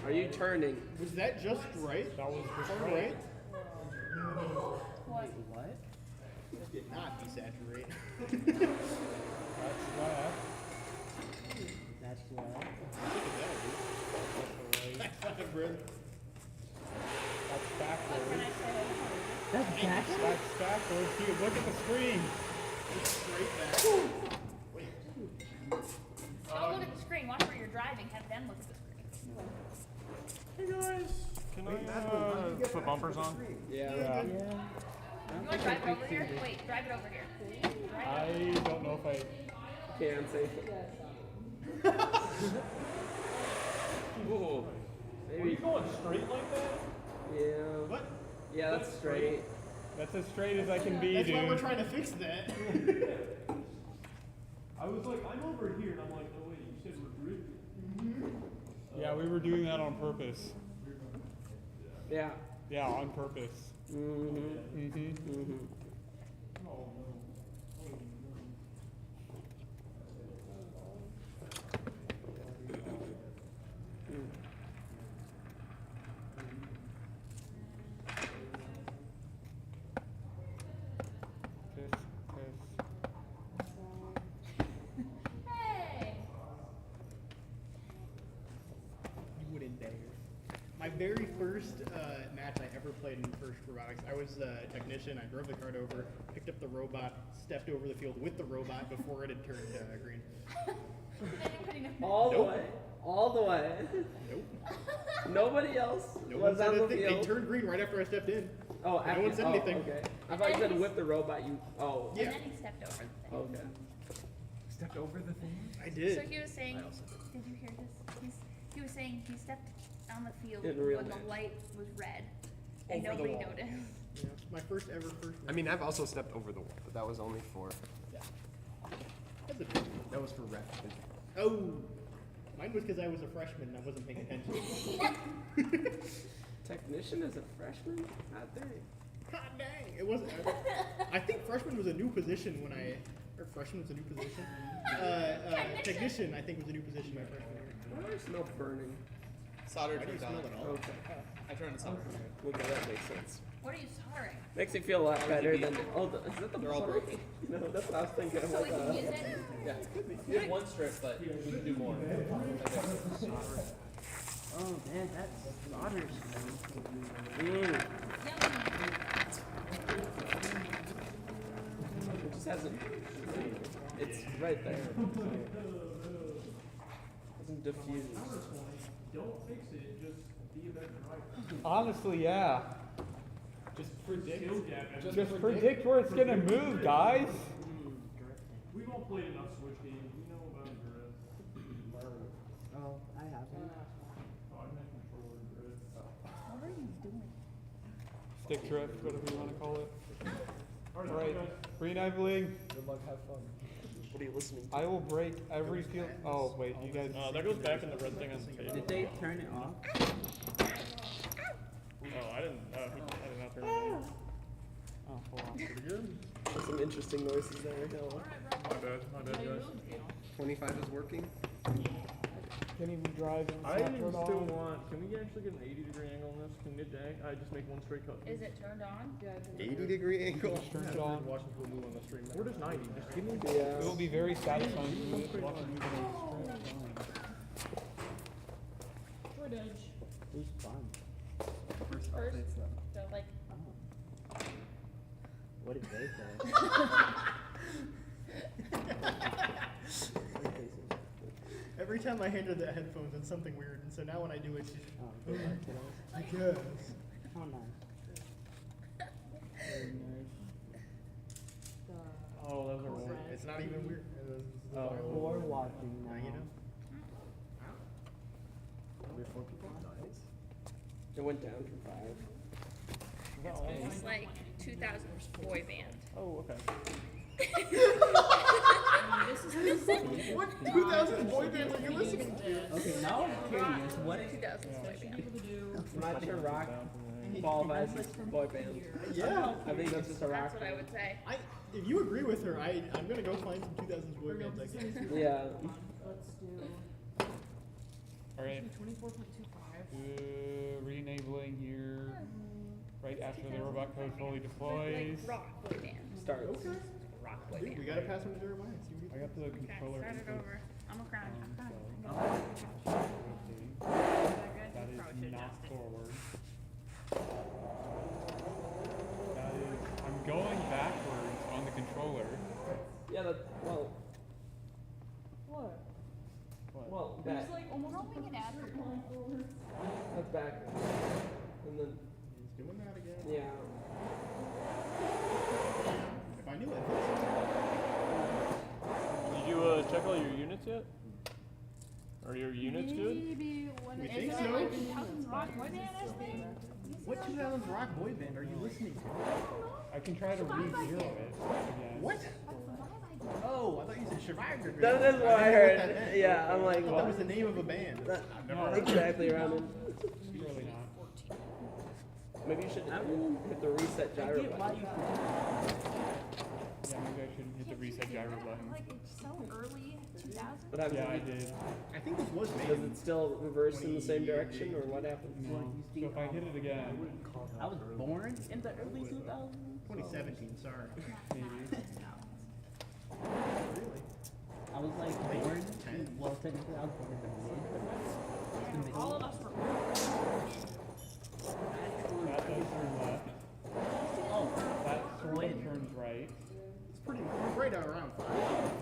Are you turning? Was that just right? That was just Turn right. right? What? What? It did not desaturate. That's left. That's what. That's not bread. That's backwards. That's backwards? That's backwards. Dude, look at the screen. It's straight back. Wait. Don't look at the screen. Watch where you're driving. Have them look at the screen. Hey guys, can I put bumpers on? Yeah. You want to drive it over here? Wait, drive it over here. I don't know if I. Can safely. Ooh. Are Maybe. you going straight like that? Yeah. What? Yeah, that's straight. That's as straight as I can be, That's dude. why we're trying to fix that. I was like, I'm over here, and I'm like, no wait, you said we're drifting. Yeah, we we were doing that on purpose. Yeah. Yeah, on purpose. Mm-hmm. Mm-hmm. Mm-hmm. Hey! You wouldn't dare. My very first match I ever played in First Robotics, I was a technician. I drove the cart over, picked up the robot, stepped over the field with the robot before it had turned green. All the Nope. way. All the way. Nope. Nobody else No was one said on the anything. field. They turned green right after I stepped in. Oh, no one said anything. Okay. I thought you said with the robot. You. Oh. Yeah. And then he stepped over the thing. Okay. Stepped over the thing? I did. So he was saying, did you hear this? He was saying he stepped on the field In real when the life. light was red, and Over the nobody wall. noticed. Yeah, my first ever first. I mean, I've also stepped over the wall, but that was only for. That's a That was for ref. Oh, mine was because I was a freshman and I wasn't paying attention. Technician is a freshman? God dang. God dang, it wasn't. I think freshman was a new position when I. Or freshman was a new position. Technician, I think, was a new position my freshman year. Why do I smell burning? Solder Why do you turned smell on. it all? Okay. I turned the solder on. Okay, that makes sense. What are you soldering? Makes me feel a lot better than. Oh, is that the They're all bottle? broken. No, that's what I was thinking. I'm So like, we can use it? Yeah. We had one strip, but we can do more. Oh man, that's solder Mm. Yummy. It just hasn't. It's right there. Hasn't diffused. Don't fix it, just be a better driver. Honestly, yeah. Just predict. Just predict where it's gonna move, guys. We've all played enough Switch games. We know about drift. Oh, I haven't. Oh, I meant controller drift. What are you doing? Stick drift, whatever you want to call it. Alright, Alright, guys. re-enabling. Good luck, have fun. What are you listening to? I will break every field. Oh, wait, you guys. That goes back in the red thing on the table. Did they turn it off? Oh, I didn't. I did not turn it on. Oh, hold on. Pretty good. There's some interesting noises there. Hill. My bad, guys. 25 is working. Can he drive and I snap it still on? want. Can we actually get an 80-degree angle on this? Can I just make one straight cut? Is it turned on? 80-degree angle. Turn it on. Watching people move on the stream. Or just 90. Just give me. It will be very satisfying to watch it move on a straight line. Short edge. Who's fun? First, they're like, Oh. What did they say? Every time I hand her the headphones, it's something weird, and so now when I do it, she's. Oh, they are kiddos. I guess. How nice. Very nice. Oh, those are weird. It's not even weird. We're watching now. Now you know. Before people dies. It went down from 5. it's like 2000s boy band. Oh, okay. What 2000 boy bands are you listening to? Okay, now I'm curious. What is 2000s boy band. I'm not sure rock qualifies as boy band. Yeah. I think that's just a rock. That's what I would say. If you agree with her, I'm gonna go find some 2000s boy bands. I guess. Yeah. Let's do Alright, 24.25. re-enabling here. Right after the robot code fully Like deploys. rock boy band. Starts. Rock boy Dude, band. we gotta pass on to Jeremiah. See what I got the controller. Start it input. over. I'm a crown. I'm That is not forward. That is, I'm going backwards on the controller. Yeah, that, well, What? well, There's back. like almost Throwing an ad for That's back. And then, He's doing that again. yeah. If I knew it. Did you check all your units yet? Are your units good? Maybe when We it think is so. like 2000s rock boy band, I think. What 2000s rock boy band are you listening to? I can try to re-zero it again. What? Oh, I thought you said Survivor. That is what I heard. Yeah, I'm like, I thought that was the name of a band. That- Never heard of exactly, it. Ronan. Really not. Maybe you should hit the reset gyro button. Yeah, maybe I shouldn't hit the reset gyro button. Like, it's so early, 2000. What happens Yeah, I if did. I think this was made. Does it still reverse in the same direction, or what happens? No. So if I hit it again, I was born in the early 2000s. 2017, sorry. maybe. Really? I was like born, well, technically I was born in the mid. All of us were. That does turn left. Oh, That sort of turns right. It's pretty right around 5.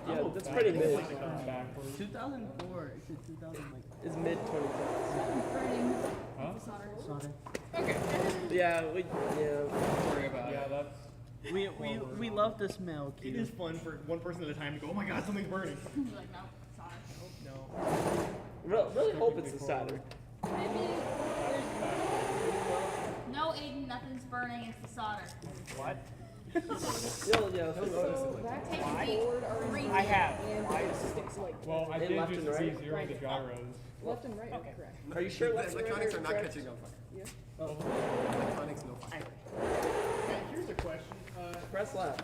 Yeah, that's That pretty mid. turns backwards. 2004 to 2000, like. It's mid 2010s. Huh? Solder. Okay. Yeah, we Sorry about Yeah, it. that's. We love the smell. It is fun for one person at a time to go, oh my god, something's burning. You're like, no, sorry. No. really hope it's the solder. Maybe no, Aiden, nothing's burning. It's the solder. What? Yeah, Take a deep I have. Sticks like Well, I And did left just and right? re-zero the gyros. Left and right are correct. Are you sure left The and right electronics are are not correct? catching on fire. Yeah. Oh. Electronics no fire. Okay, here's a question. Press left.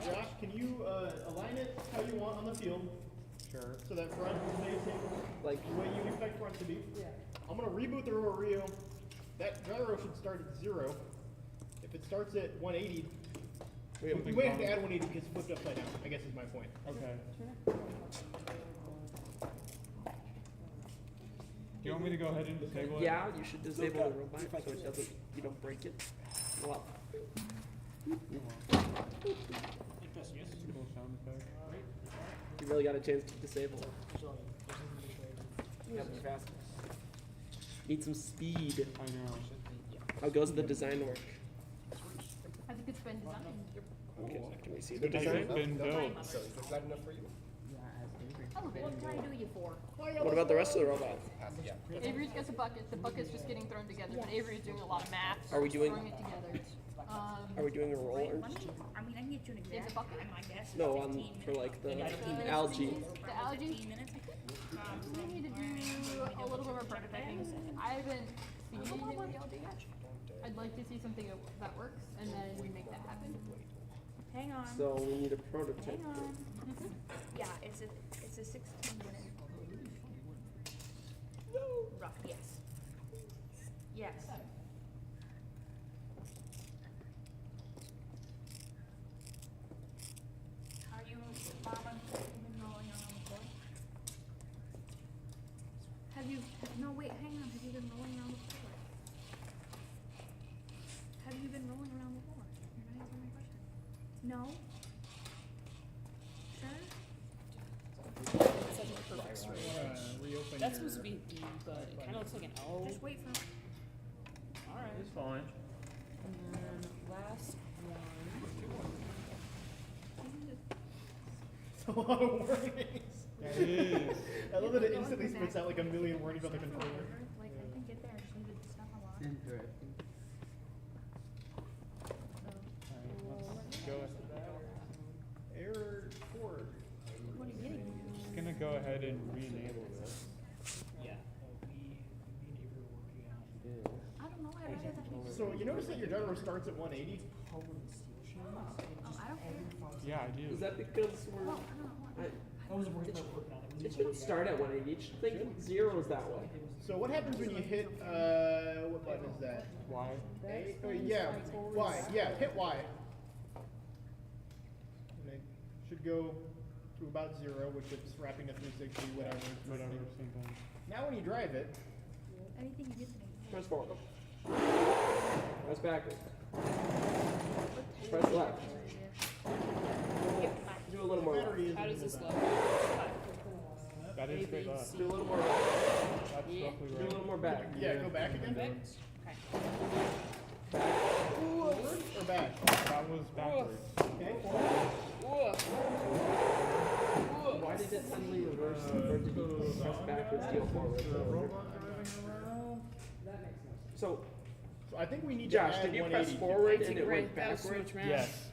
Josh, can you align it how you want on the field? Sure. So that front is facing Like, the way you expect front to be. Yeah. I'm gonna reboot the Rio. That gyro should start at 0. If it starts at 180, we might have to add 180 because it's flipped upside down, I guess is my point. Okay. Do you want me to go ahead and disable it? yeah, you should disable the robot so it doesn't, you don't break it. Well, Cool sound effect. you really got a chance to disable it. Need some speed. I know. How goes the design work? I think it's been designed. Can we see the It's design? been built. So is that enough for you? Oh, what can I do you for? What about the rest of the robot? Yeah. Avery's got a bucket. The bucket's just getting thrown together, but Avery's doing a lot of math. Are we doing- throwing it together? Are we doing a roller? Let me, I mean, I can get you an It's a exact bucket? time, I guess. No, 15 for like the minutes. algae. The algae? 15 minutes, I could. We need to do a little bit more prototyping. I haven't seen anything with the algae yet. I'd like to see something that works, and then we make that happen. Hang on. So we need a prototype. Hang on. Yeah, it's a 16-minute. Rough, yes. Yes. Are you, Mama, been rolling around the floor? Have you, no, wait, hang on, have you been rolling around the floor? Have you been rolling around the floor? You're not answering my question. No? Sure? Reopen That's supposed to be D, but it kind of looks like an L. Just wait for. Alright. It's fine. And then last one. It's a lot of warnings. It is. I love that it instantly spits out like a million warnings on the controller. Like, I can get there, I just needed the stuff unlocked. Interesting. Let's go ahead. Error 4. What are you getting? Just gonna go ahead and re-enable this. Yeah. I don't know, I read that. So you notice that your gyro starts at 180? Oh, I don't care. Yeah, I do. Is that because we're? It should start at 180. It should think zeros that way. So what happens when you hit, what button is that? Y. Yeah, Y. Yeah, hit Y. And it should go to about 0, which it's wrapping to 360, whatever. Whatever, same thing. Now when you drive it, Anything you get to me. Press forward. Press backwards. Press left. Do a little more left. How does this look? That is straight left. Do a little more back. That's roughly Do a right. little more back. yeah, go back again. Back. Forward or back? That was backwards. Okay, forward. Why did it suddenly reverse? Or did you press backwards, deal forward? So, So I think we need Josh, to add did you 180. press forward I and think it right, went that was backwards? switch math. Yes.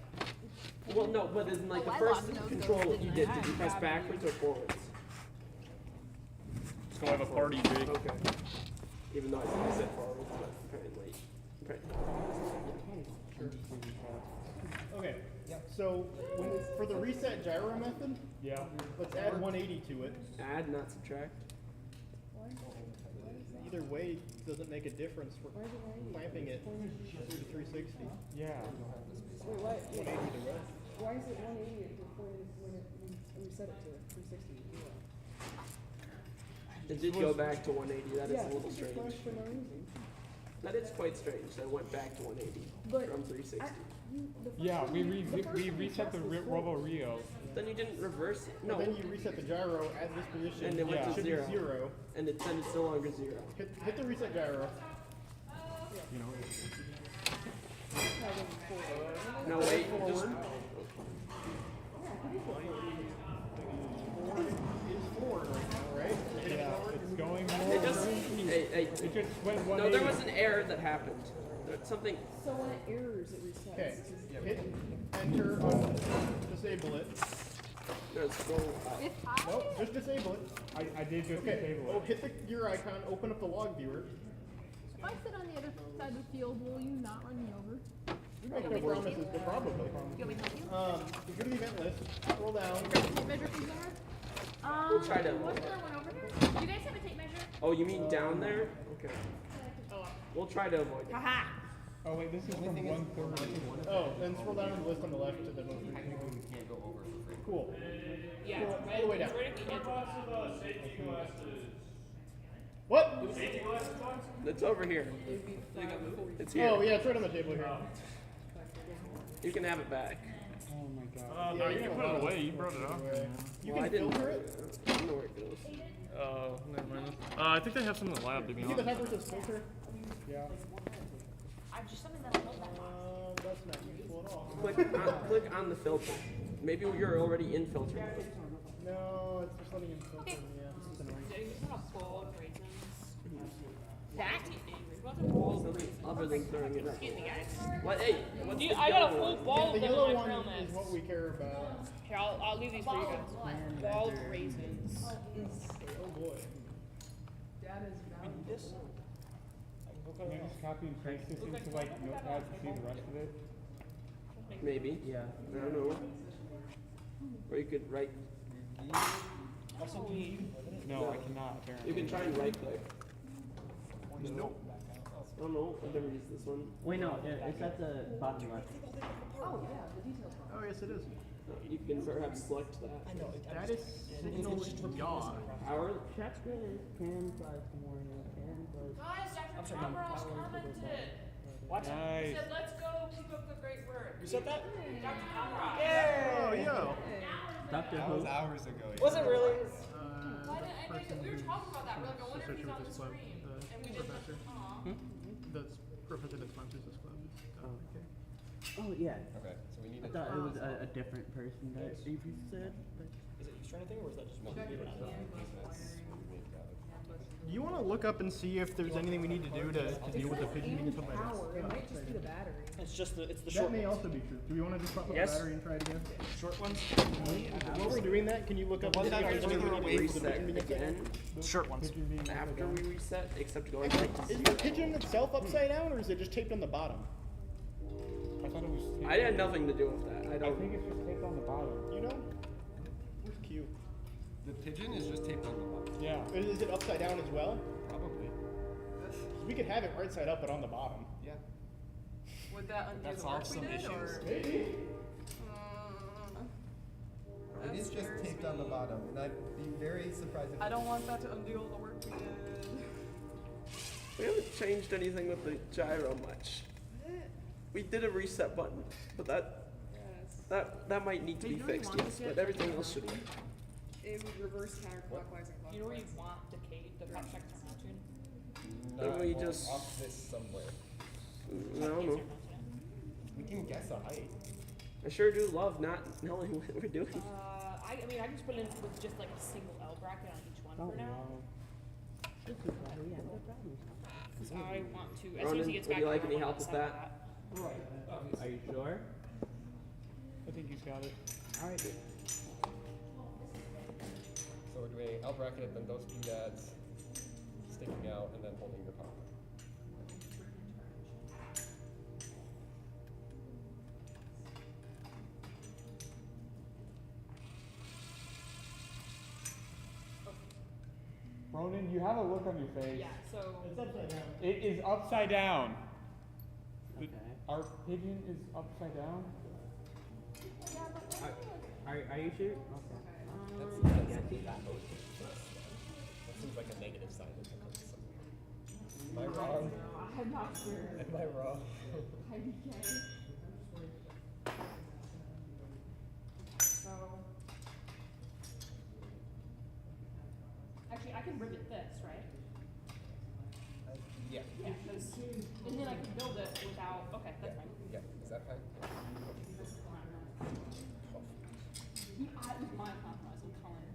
Well, no, but in like Oh, the I first lost those control goals, you didn't did, I? did you press backwards or forwards? Let's go have a party, Jake. Okay. Even though I think I said forwards, but apparently. Okay. So for the reset gyro method, let's add 180 to it. Add, not subtract. Either way doesn't make a difference. We're clamping it through to 360. Yeah. Wait, why? 180 either way. Why is it 180 at the point when we set it to 360? It did go back to 180. That is a little strange. For no reason. That is quite strange. That went back to 180 But from 360. Yeah, we reset the Robo Rio. Then you didn't reverse it. No. Then you reset the gyro at this position. And it went to should zero. be 0. And then it's no longer 0. Hit the reset gyro. You know. No, wait. Just, Forward right now, right? Yeah, it's going more. it just, It just went no, there was an error that happened. Something. So when it errors, it resets. Okay. Hit enter, disable it. Let's go up. Nope, just disable it. I did just Okay. disable Oh, it. hit the gear icon, open up the log viewer. If I sit on the other side of the field, will you not run me over? We make no promises, but probably. You want me to help you? Go to the event list, scroll down. Tape measure from there? We'll try to. Wasn't there one over there? Do you guys have a tape measure? Oh, you mean down there? Okay. We'll try to avoid it. Haha. Oh wait, this is from 130. Oh, then scroll down to the list on the left to the most recent. Can't go over for free. Cool. Yeah, Cool. right, All the way down. right at the edge. Safety glasses. What? Safety glasses on? It's over here. It's here. Oh, yeah, it's right on the table here. You can have it back. Oh my god. No, you can put it away. You brought it up. You Well, I can didn't- filter it. I don't know where it goes. Oh, never mind. I think they have some in the lab, to be You see the honest. top where it says filter? Yeah. I'm just something that I love that box. That's not useful at all. Click on the filter. Maybe you're already in filter mode. No, it's just letting him filter. Yeah, this is annoying. Yeah, you just want a ball of raisins. That? You want a ball of raisins. Other than throwing it up. Excuse me, guys. What? Hey, what's Dude, the I got a yellow full one? ball The of them yellow in my one trail is mix. what we care about. Here, I'll leave these for you guys. Ball of raisins. Oh boy. This? Can I just copy and paste this into like Notepad to see the rest of it? Maybe. Yeah. I don't know. Or you could right. Also, No, I cannot apparently. You can try and right click. I don't know. I've never used this one. Wait, no, it's at the bottom left. Oh, yeah, the details. Oh, yes, it is. You can perhaps select that. I know. That is signal yaw. Power. Chapter is 10 plus more than 10 plus. guys, Dr. Tomross commented. What? He said, let's go keep up the great work. You said that? Dr. Tomross. Oh, yo. Doctor That Who? was hours ago. Was it really? Uh, Why didn't I make it? We were talking about that. We're like, I wonder if he's on the screen. And we didn't. Aw. That's professor that sponsors this club. Oh, yeah. Okay, so we need I to. thought it was a different person that you said. But Is it Easter anything or is that just one? Do you want to look up and see if there's anything we need to do to deal with the pigeon being put by Power. It might just be the battery. It's just it's the That short may ones. also be true. Do we want to just swap out Yes. the battery and try it again? Short ones? While we're doing that, can you look up and see if there's anything we need to do with the pigeon being upside Again. down? Short ones. After we reset, except going back to Is the pigeon itself upside down, or is it just taped on the bottom? I thought it was. I had nothing to do with that. I I don't. think it's just taped on the bottom. You know? Where's Q? The pigeon is just taped on the bottom. Yeah. Is it upside down as well? Probably. We could have it right side up, but on the bottom. Yeah. Would that undo That the work solves we some did, issues. or? Maybe. It is just taped on the bottom, and I'd be very surprised if. I don't want that to undo all the work we did. We haven't changed anything with the gyro much. We did a reset button, but that might need to be fixed, yes, but everything else should be. It would reverse counterclockwise and clockwise. You know where you want the cave, the top check to Then we Well, just. off this somewhere. I don't know. We can guess a height. I sure do love not knowing what we're doing. I mean, I just put in with just like a single L bracket on each one for now. this is why we have the problems. I want to, as soon as he gets Ronan, would back you like here, any I help want with to that? Are you sure? think he's got it. Alright. So we're doing L bracket, then those doodads sticking out, and then holding your power. Ronan, you have a look on your face. Yeah, so. It's upside down. It is upside down. Okay. Our pigeon is upside down. Are you sure? Okay. That seems like a negative sign. Am I wrong? I'm not sure. Am I wrong? So, actually, I can rivet this, right? Yeah. Yeah, 'cause- and then I can build it without. Okay, that's fine. Yeah, is that fine? That was my compromise. I'm calling it.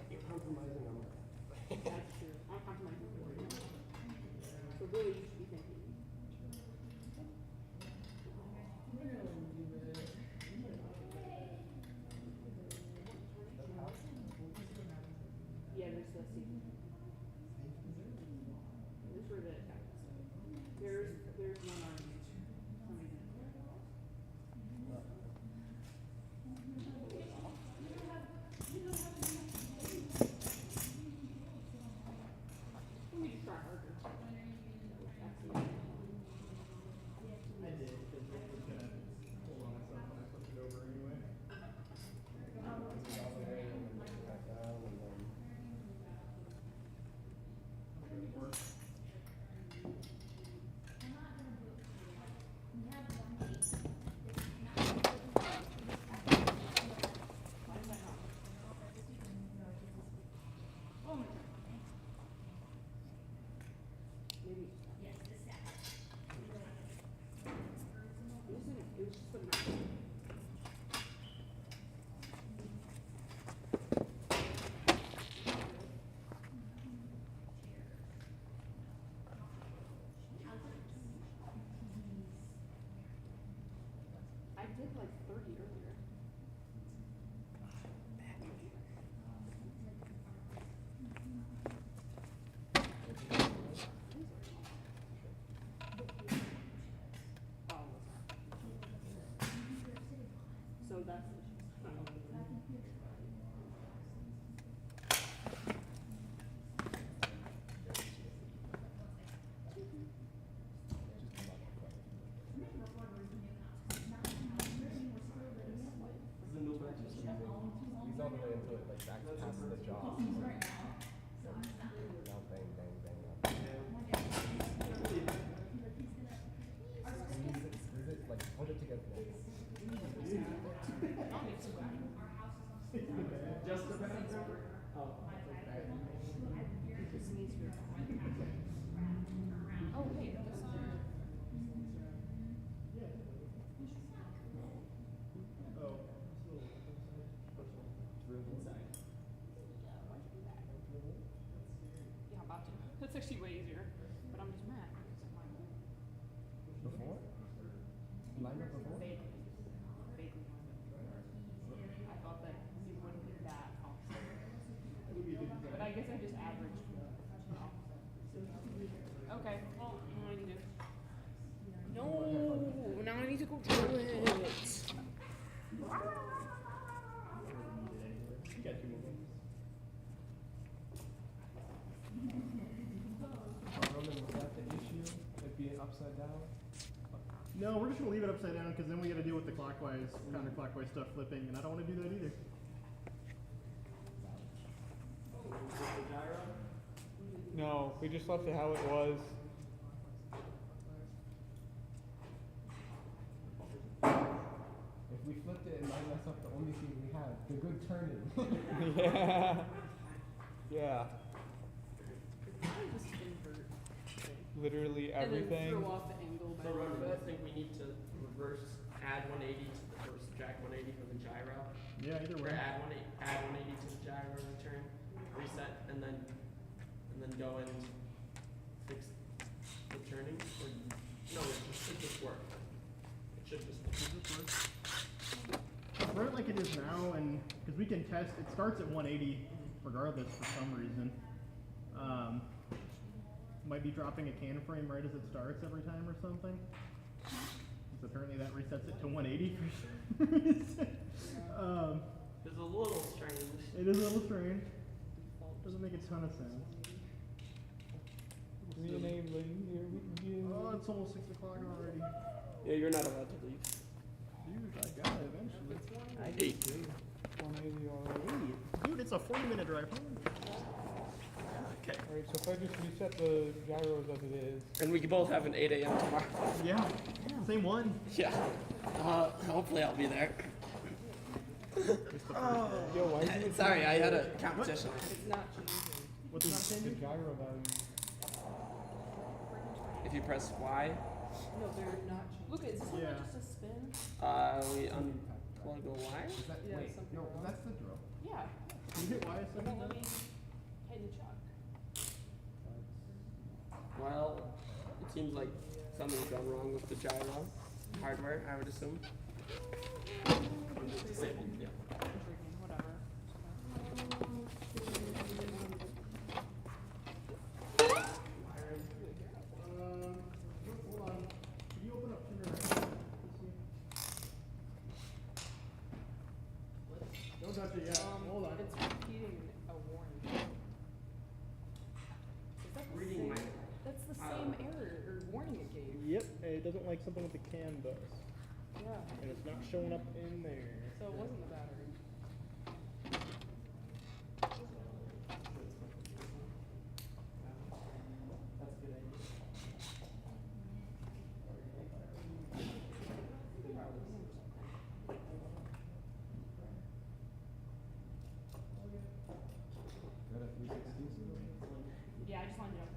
You're compromising on That's true. I'm compromising for you. So really, you should be thinking. Yeah, there's the seat. There's where the there's one on somebody's in there. Let me just try harder. I did, because it was gonna hold on itself when I flipped it over anyway. Oh my god. Maybe. It was just the mouse. I did like 30 earlier. So that's the He's all the way into it, like back past the jaw. Now bang, bang, bang. Squeeze it, like hold it together. Just the back? Oh. Oh, wait, this Oh. Yeah, I'm about to. That's actually way easier, but I'm just mad. Before? Line up before? Vaguely. I thought that you wouldn't be that offset. But I guess I just averaged the offset. Okay, well, now I need to. No, now I need to go do it. You got 2 more minutes. Roman, was that the issue? It being upside down? No, we're just gonna leave it upside down because then we gotta deal with the clockwise, counterclockwise stuff flipping, and I don't wanna do that either. No, we just left it how it was. If we flipped it, it might mess up the only thing we have, the good turning. Yeah. Yeah. Just invert. Literally And then everything. throw off the angle by So a little Ronan, I bit. think we need to reverse add 180 to the first jack 180 for the gyro. Yeah, either Or way. add 180 to the gyro return, reset, and then go and fix the turning. Or No, it should just work. It should just work. Run it like it is now, and because we can test, it starts at 180 regardless for some reason. Might be dropping a can frame right as it starts every time or something. So apparently that resets it to 180 for some reason. It's a little strange. It is a little strange. Doesn't make a ton of sense. Give me a name, Lynn. Here we can get. Oh, it's almost 6 o'clock already. Yeah, you're not allowed to leave. Dude, I got it eventually. I did too. 180 already. Dude, it's a 40-minute drive home. Okay. Alright, so if I just reset the gyros as it is. And we can both have an 8 a.m. tomorrow. Yeah, same one. Yeah. Hopefully I'll be there. Yo, why is it Sorry, I had a competition. It's not changing. What's not the changing? gyro value? If you press Y, No, they're not changing. Look, is this one Yeah. just a spin? we unplug a Y. Is that, Yeah, wait, something no, wrong. that's the drill. Yeah. Can you hit Y a It second? won't let me tighten the chuck. Well, it seems like something's gone wrong with the gyro hardware, I would assume. It's disabled, yeah. Intriguing, whatever. Hold on. Can you open up Tinder? Don't touch it yet. Hold on. It's repeating a warning. Is that the Reading same? my- That's the same error or warning it gave. Yep, it doesn't like something with the cam does. Yeah. And it's not showing up in there. So it wasn't the battery. Got a 360. Yeah, I just lined it up.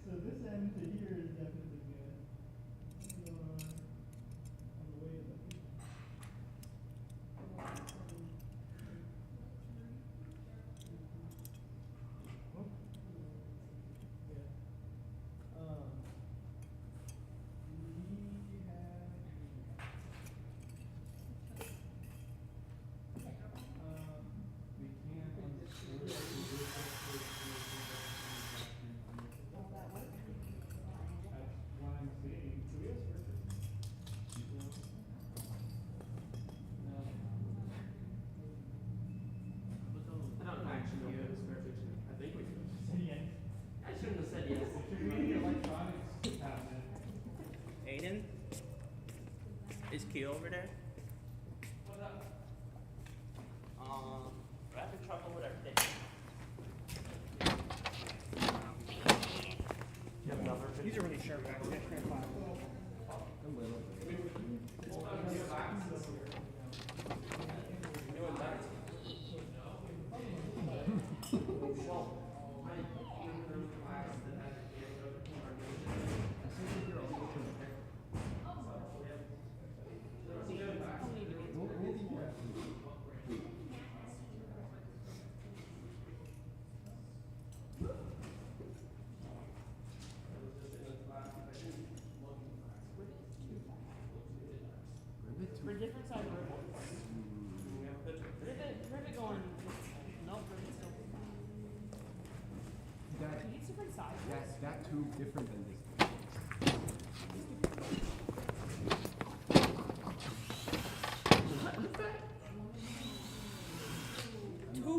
So this end to here is definitely good. On the way to the I don't actually know if it was perfect. I think we could. I shouldn't have said yes. Aiden? Is Q over there? What's up? Rapid trouble, whatever. You have another These are really sharp guys. For different size rivets. Rivet going. Nope, rivet still. That, Can you get different sizes? that tube different than this.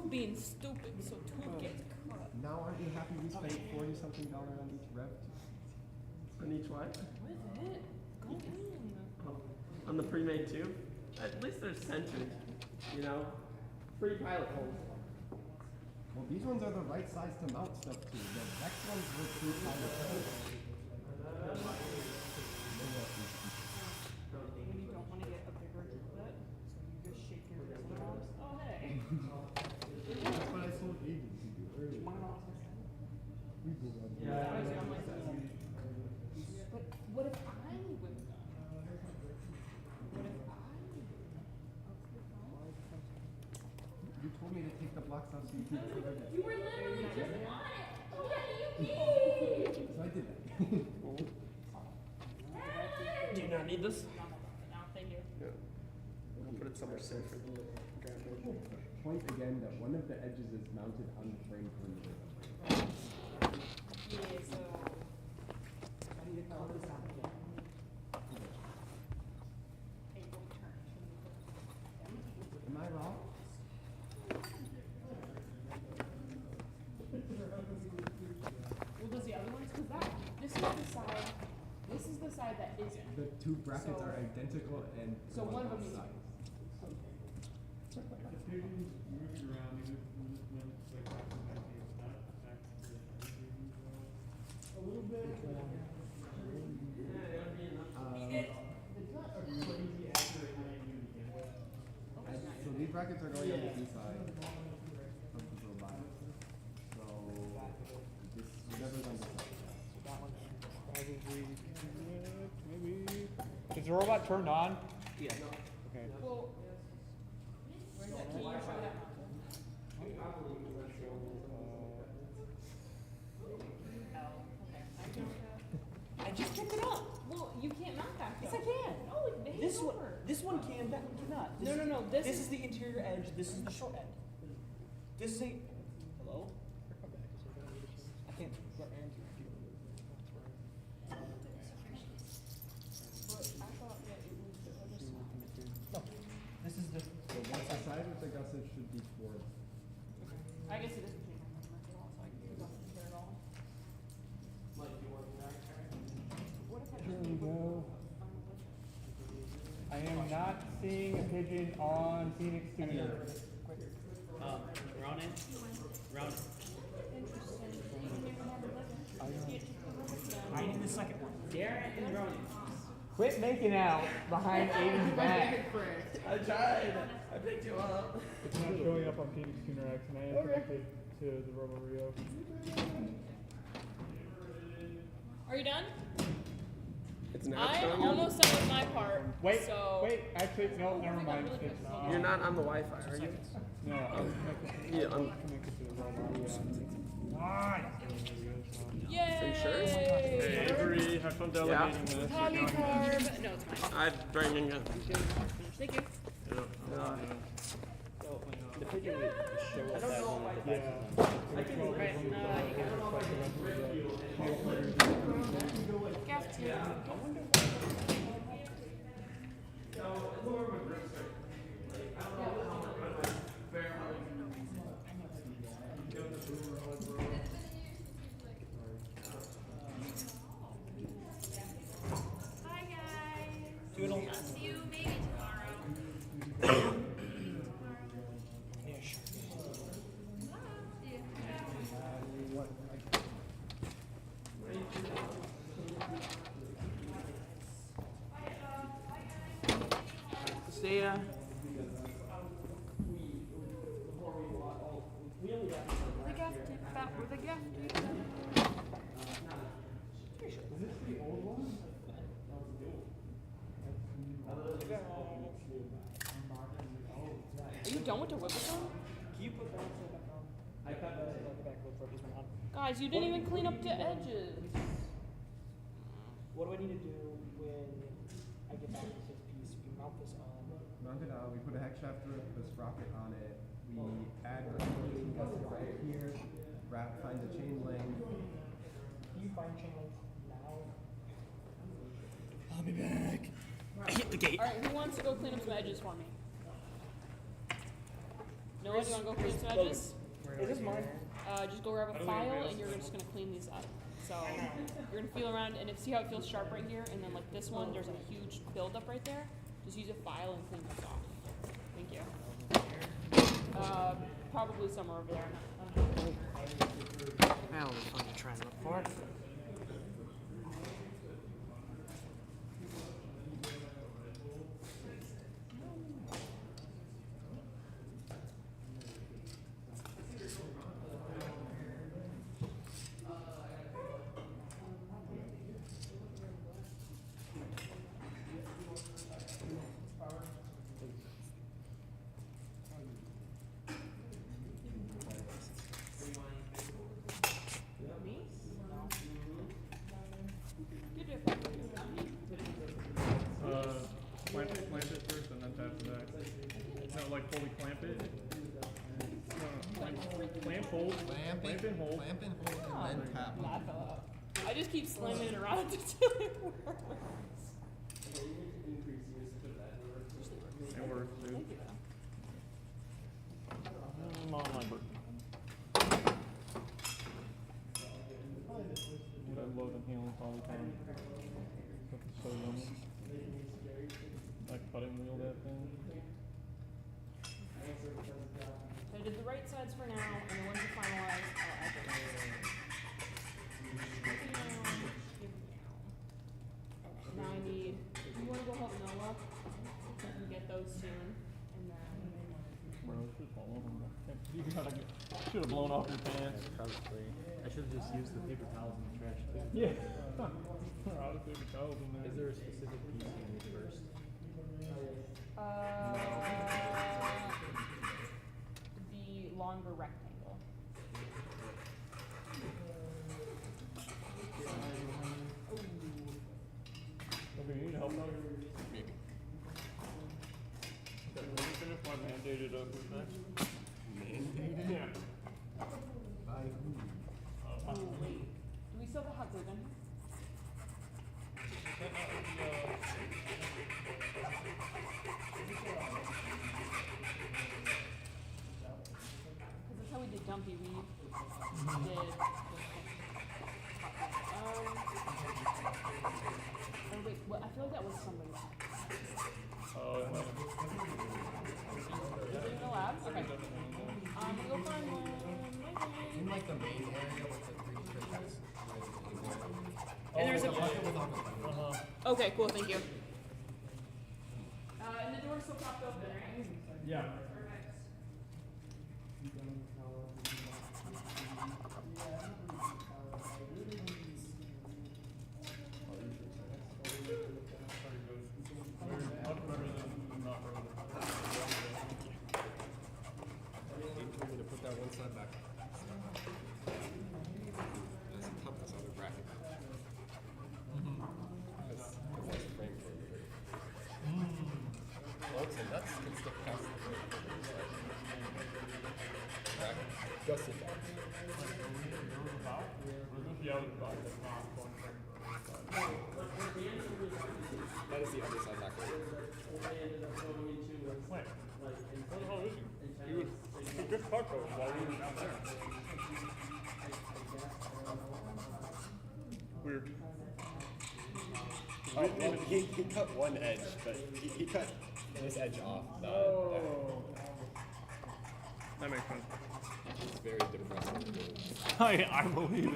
tube being stupid, so tube gets cut. Now aren't you happy we spent $40-something on each rev? On each one? With it, go in. On the pre-made tube? At least they're centered, you know? Free pilot holes. Well, these ones are the right size to mount stuff to. The next ones were true pilot holes. When you don't want to get a bigger driplet, so you just shake your wrist and all. Oh, hey. That's what I told Aiden to do earlier. We go on. But what if I would have done? What if I You told me to take the blocks out so you could cover it. You were literally just on it. Oh yeah, you did. So I did that. Do you not need this? No, thank you. Yeah. I'll put it somewhere safe for the graphic. Point again that one of the edges is mounted on the frame perimeter. Yeah, so. I need to call this out again. Am I wrong? Well, does the other ones? Because that, this is the side that isn't. The two brackets are identical and So one of them is. The pigeons moving around, even when it's like back to back to A little bit. So these brackets are going on the inside of the robot. So this whatever's on the side. probably, maybe. Is the robot turned on? Yeah. Okay. Well, where's that? Can you show that? I just picked it up. Well, you can't mount that. Yes, I can. Oh, it This one, over. this one can, that one cannot. No, no, no, this This is- is the interior edge. This is the short end. This is a. Hello. I can't. Let Aaron do it. But I thought that it was the other side. No. This is the. So once the side with the gusset should be towards. I guess it is between my measurements at all, so I can do nothing there at all. What if I Here just we put go. on the list? I am not seeing a pigeon on Phoenix Tuner. Ronan? Ronan. I need the second one. Darren and Ronan. Quit making out behind Aiden's back. I tried. I picked you up. It's not showing up on Phoenix Tuner X, and I am connected to the Robo Rio. Are you done? It's not I'm showing almost done with my part. Wait, so wait, actually, no, never mind. It's, You're not on the Wi-Fi, are you? No, I'm connected to, Yeah, I'm. connected to the Robo Rio. Yay! Are you sure? Hey, Avery, have fun delegating this. Polycarb. No, it's fine. I'm bringing it. Thank you. The pigeon would show us that one with the Yeah. devices on. Right, Gaff two. Hi guys. Doodle. I'll see you maybe tomorrow. Yeah, sure. See you. See ya. The gaff tip. That were the gaff tip. Are you done with the Wibicon? Can you put that back on? I cut that back real quick. This one on. Guys, you didn't even clean up the edges. What do I need to do when I get back to this piece? We mount this on. Mount it on. We put a hex shafter with a sprocket on it. We add a rotating gusset right here. Find the chain length. Can you find chain length now? I'll be back. I hit the gate. Alright, who wants to go clean up some edges for me? know what? Do you want to go clean some edges? Is this mine? Just go grab a file and you're just gonna clean these up. So you're gonna feel around and see how it feels sharp right here, and then like this one, there's a huge buildup right there. Just use a file and clean this off. Thank you. Probably somewhere over there. That'll be fun to try and look for. Clamp it first and then tap the back. No, like fully clamp it. No, clamp, hold. Clamp and hold. Clamp and hold and then tap. That fell out. I just keep slamming it around until it works. It works, dude. Thank you. Not my birthday. I love inhaling polycon. It's so yummy. Like cutting wheel that thing. I did the right sides for now, and then once you finalize, I'll add the rest. Now I need, you want to go help Noah? You can get those soon, and then. Bro, it should fall over. You should have blown off your pants. Probably. I should have just used the paper towels in the trash too. Yeah. Out of paper towels in there. Is there a specific piece you need first? The longer rectangle. Okay, you need help now? Maybe. Okay, let me finish my mandated with next. Mandated? Yeah. By who? Oh, wait. Do we still have hot glue gun? Because that's how we did Dumpy. We did. Oh wait, well, I feel like that was somebody else. Oh, no. Is it in the lab? Okay. I'm gonna go find one. In like the main area with the 3D printers. And there's a bucket with all the Okay, cool, thank you. And the door's still propped open, right? Yeah. Perfect. Much better than not really. He told me to put that one side back. That's tough, this other bracket. Because that's frame for me. Bolts and nuts can stick past the frame. Bracket. Just in time. That is the other side back way. Wait. Where the hell is he? He just talked to us while we were down there. Weird. Oh, well, he cut one edge, but he cut this edge off. That makes sense. It's very depressing. I believe it.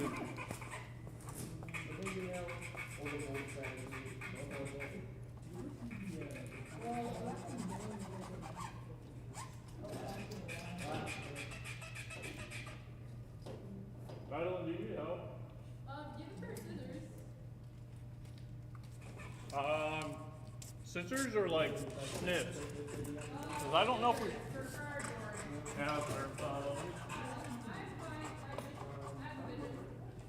Madeline, do you need help? Give a pair of scissors. Scissors or like snips? Because I don't know if we. Yeah, fair.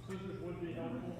Scissors would be helpful.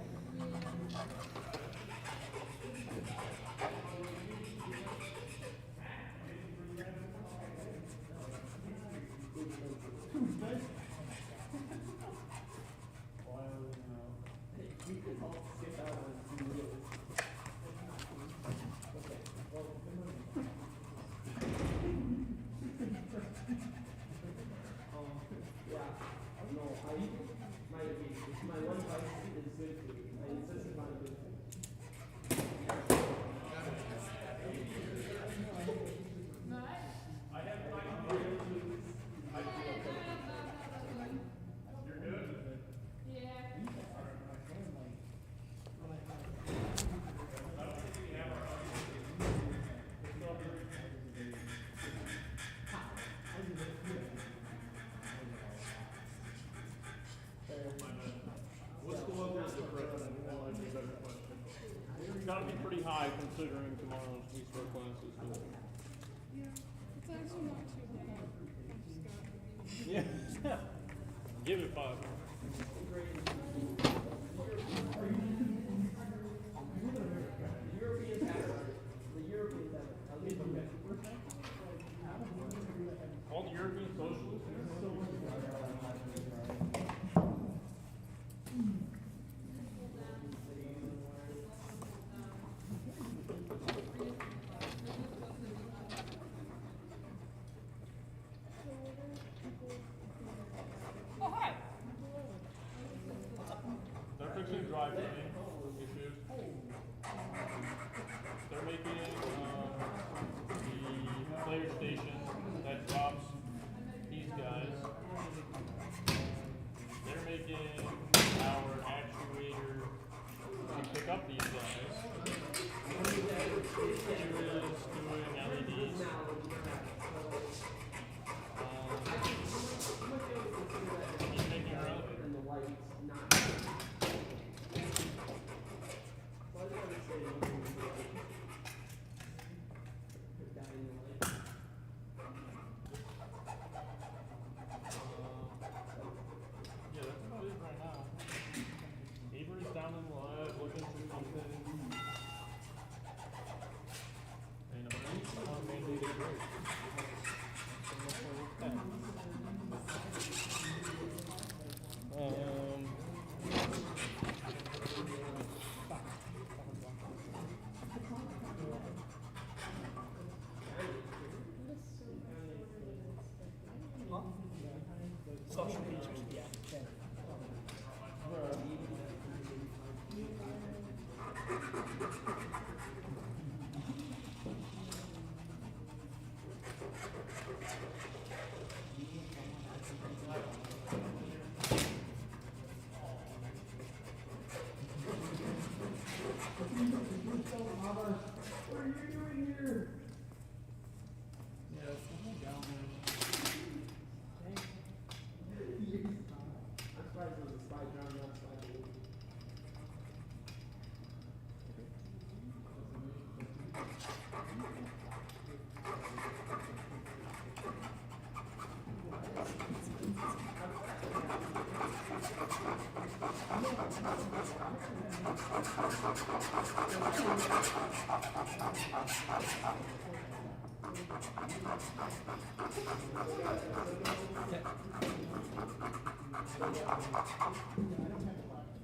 high considering tomorrow's week's work classes. But Yeah, it's actually not too bad. I just got. yeah. Give it 5. All the European socialists. Oh, hi. They're fixing drive-through issues. They're making the player station that drops these guys. They're making our actuator to pick up these guys. Here is doing LEDs. He's making our elevator. Yeah, that's about it right now. Avery's down in the lab looking for something. And I'm mainly the great. Social features, yeah. What are you doing here? I'm surprised there was a slide down that slide.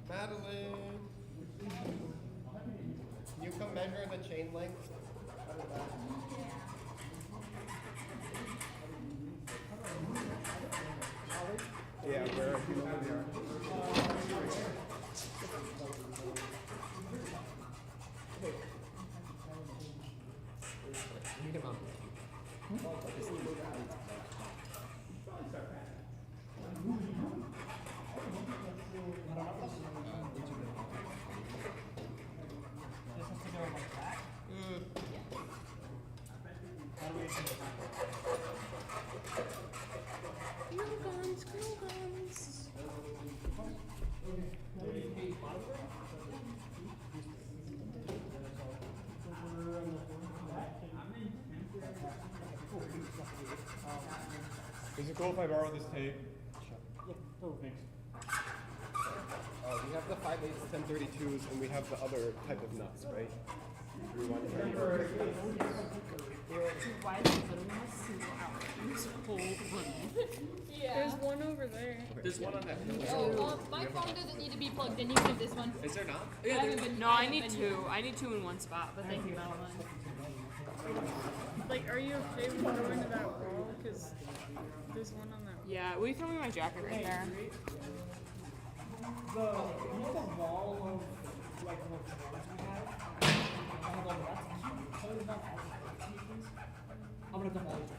Madeline, can you come measure the chain length? Yeah, where are you? Is it cool if I borrow this tape? Thanks. We have the 5/8s, 1032s, and we have the other type of nuts, right? We want to Why is it putting a single out? This whole room. Yeah. There's one over there. There's one on that. Oh, my phone doesn't need to be plugged in, even this one. Is there not? I haven't been. No, I need two. I need two in one spot, but thank you, Madeline. Like, are you okay with going to that wall? Because there's one on that wall. Yeah, will you throw me my jacket right there? The wall of like what forms we have. I'm gonna go, that's cute. Tell me about all the please. I'm gonna dump all these.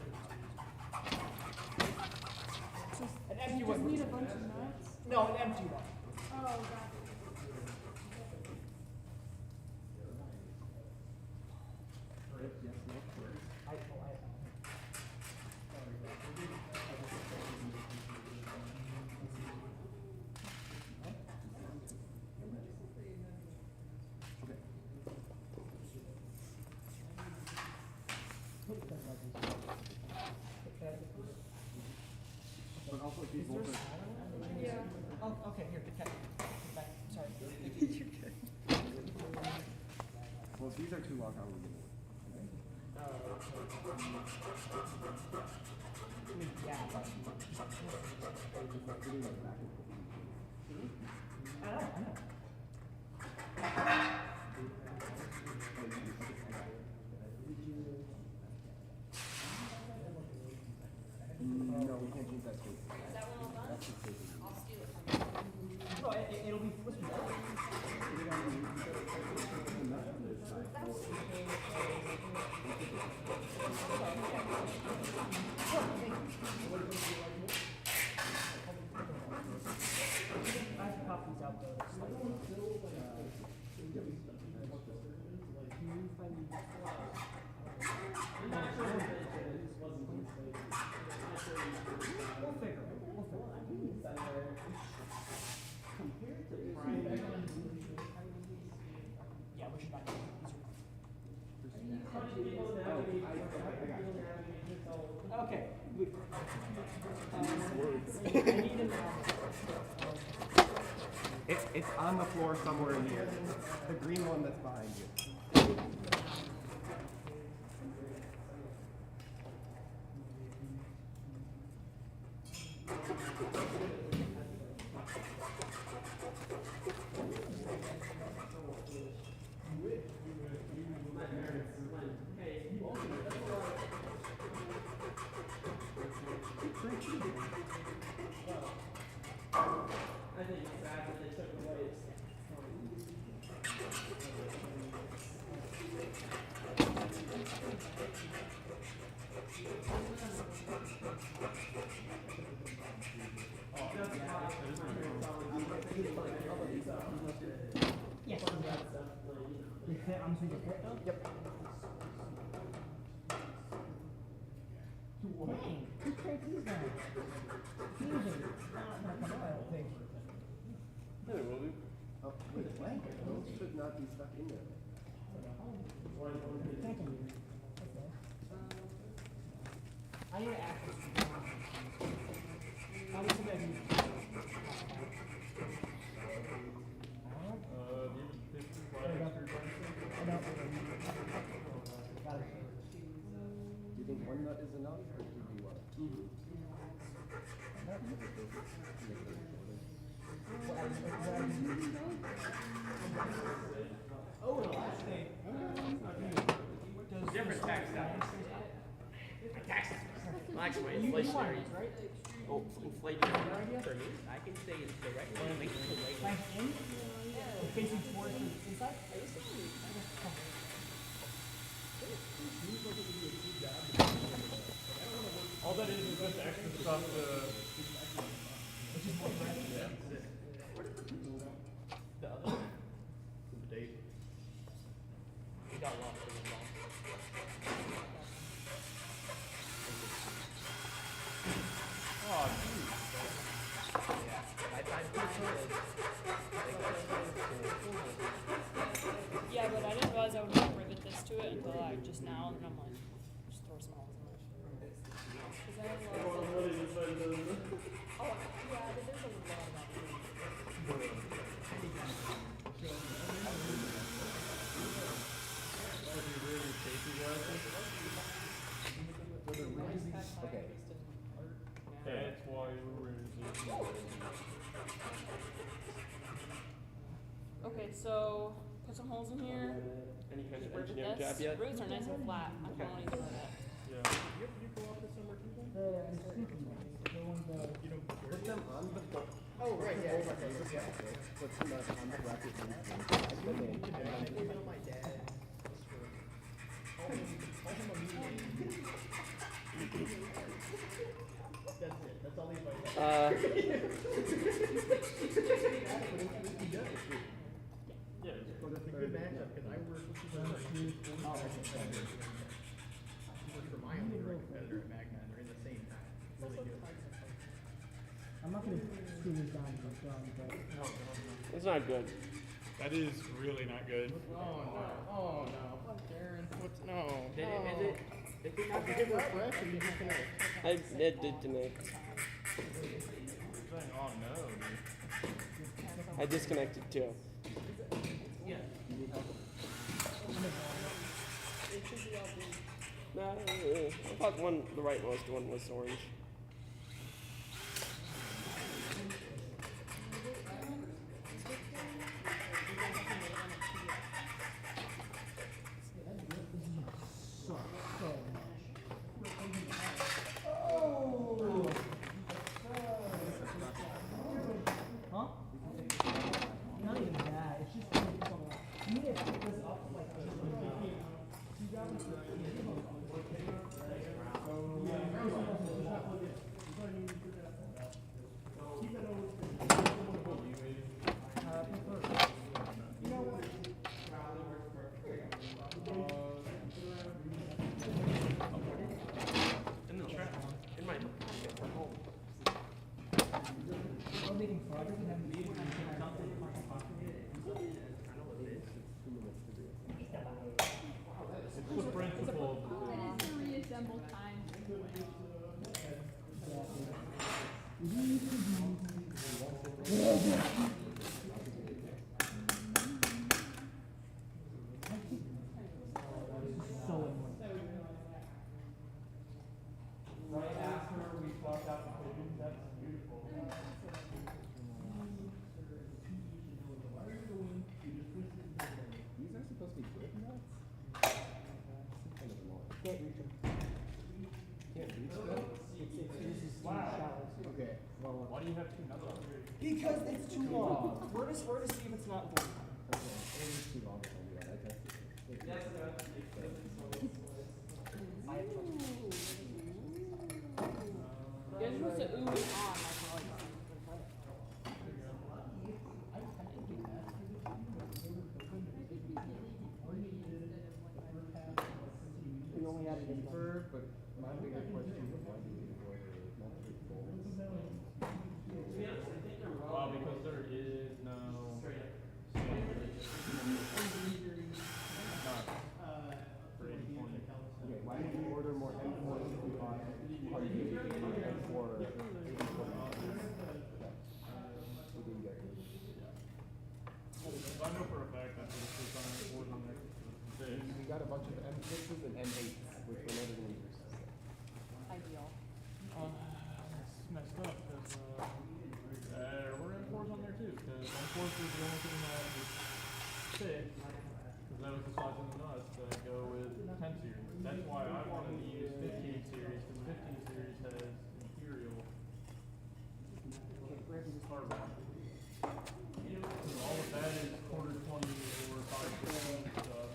An empty one. Need a bunch of nuts? No, an empty one. Oh, got it. Yeah. Oh, okay, here, get back. Sorry. You're good. Well, if these are too long, how are we gonna work? Yeah, but I know. No, we can't change that tape. That's just tape. No, it'll be supposed to be better. I have to pop these out though. We'll figure it. Yeah, we should not do it. Okay. It's on the floor somewhere in here. The green one that's behind you. I think it's sad that they took away its Yes. I'm thinking. Yep. Dang, who cranked these down? Fusion. Not come out, I don't think. Yeah, well, we. Oh, wait, what? Those should not be stuck in there. I need to ask this. How much of that you? Do you think one nut is enough, or should we do what? Oh, the last thing. different tax dollars. My taxes. Well, actually, my inflationary. Oh, inflationary. For me, I can say it's directly linked to labor. Facing towards the inside? All that is just extra stuff Which is more bread. yeah. The other one? The date. We got lost. Oh, geez. Yeah, but I didn't realize I would like rivet this to it until like just now, and I'm like, just throw some holes in there. 'Cause I have a lot of. Oh, yeah, there's a lot Okay. That's why we're Okay, so put some holes in here. Any kind of Rivet engineering this. job yet? Rivets are nice and flat. I don't want to use that. Yeah. Put them on the book. Oh, right, yeah. Put them on the bracket. And then My dad. That's it. That's all the advice. Yeah. It's a good matchup because I work for my only competitor at Magna, and they're in the same time. Really good. I'm not gonna screw this down, but. It's not good. That is really not good. Oh no! Oh no! Darren, what's no? Did it? Did it not Did it refresh or did you connect? It did to me. saying, oh no, dude. I disconnected too. Yeah. No, I thought the rightmost one was orange. Huh? Not even that. It's just you need to pick this up like In the trap. In my pocket from home. I'm making progress and having made something in my pocket. It's the principle of the It is the reassemble time. So annoying. right after we swapped out the pigeons. That's beautiful. These are supposed to be good nuts? Kind of annoying. Can't reach them. Can't reach them? This is too shallow. Okay. Well, Why do you have two nuts on here? Because it's too long. We're to see if it's not full. okay. It is too long to do that. I tested it. You're supposed to ooh and on like how like We only had it in Cheaper, but my bigger question is why do you avoid it? Not with goals. Well, because there is no standard. Not for 80/20. Okay, why did you order more M4s if you bought 200 M4 80/20? We didn't get it. I know for a fact that's what it's on M4s on there. We got a bunch of M6s and M8s, which we're never going to use. ideal. It's messed up because we're M4s on there too. Because M4s is the only thing that is fit. Because that was the size of the nuts that go with 10 series. That's why I wanted to use 15 series because 15 series has imperial carbon. All of that is quarter 20 or 5/15 stuff.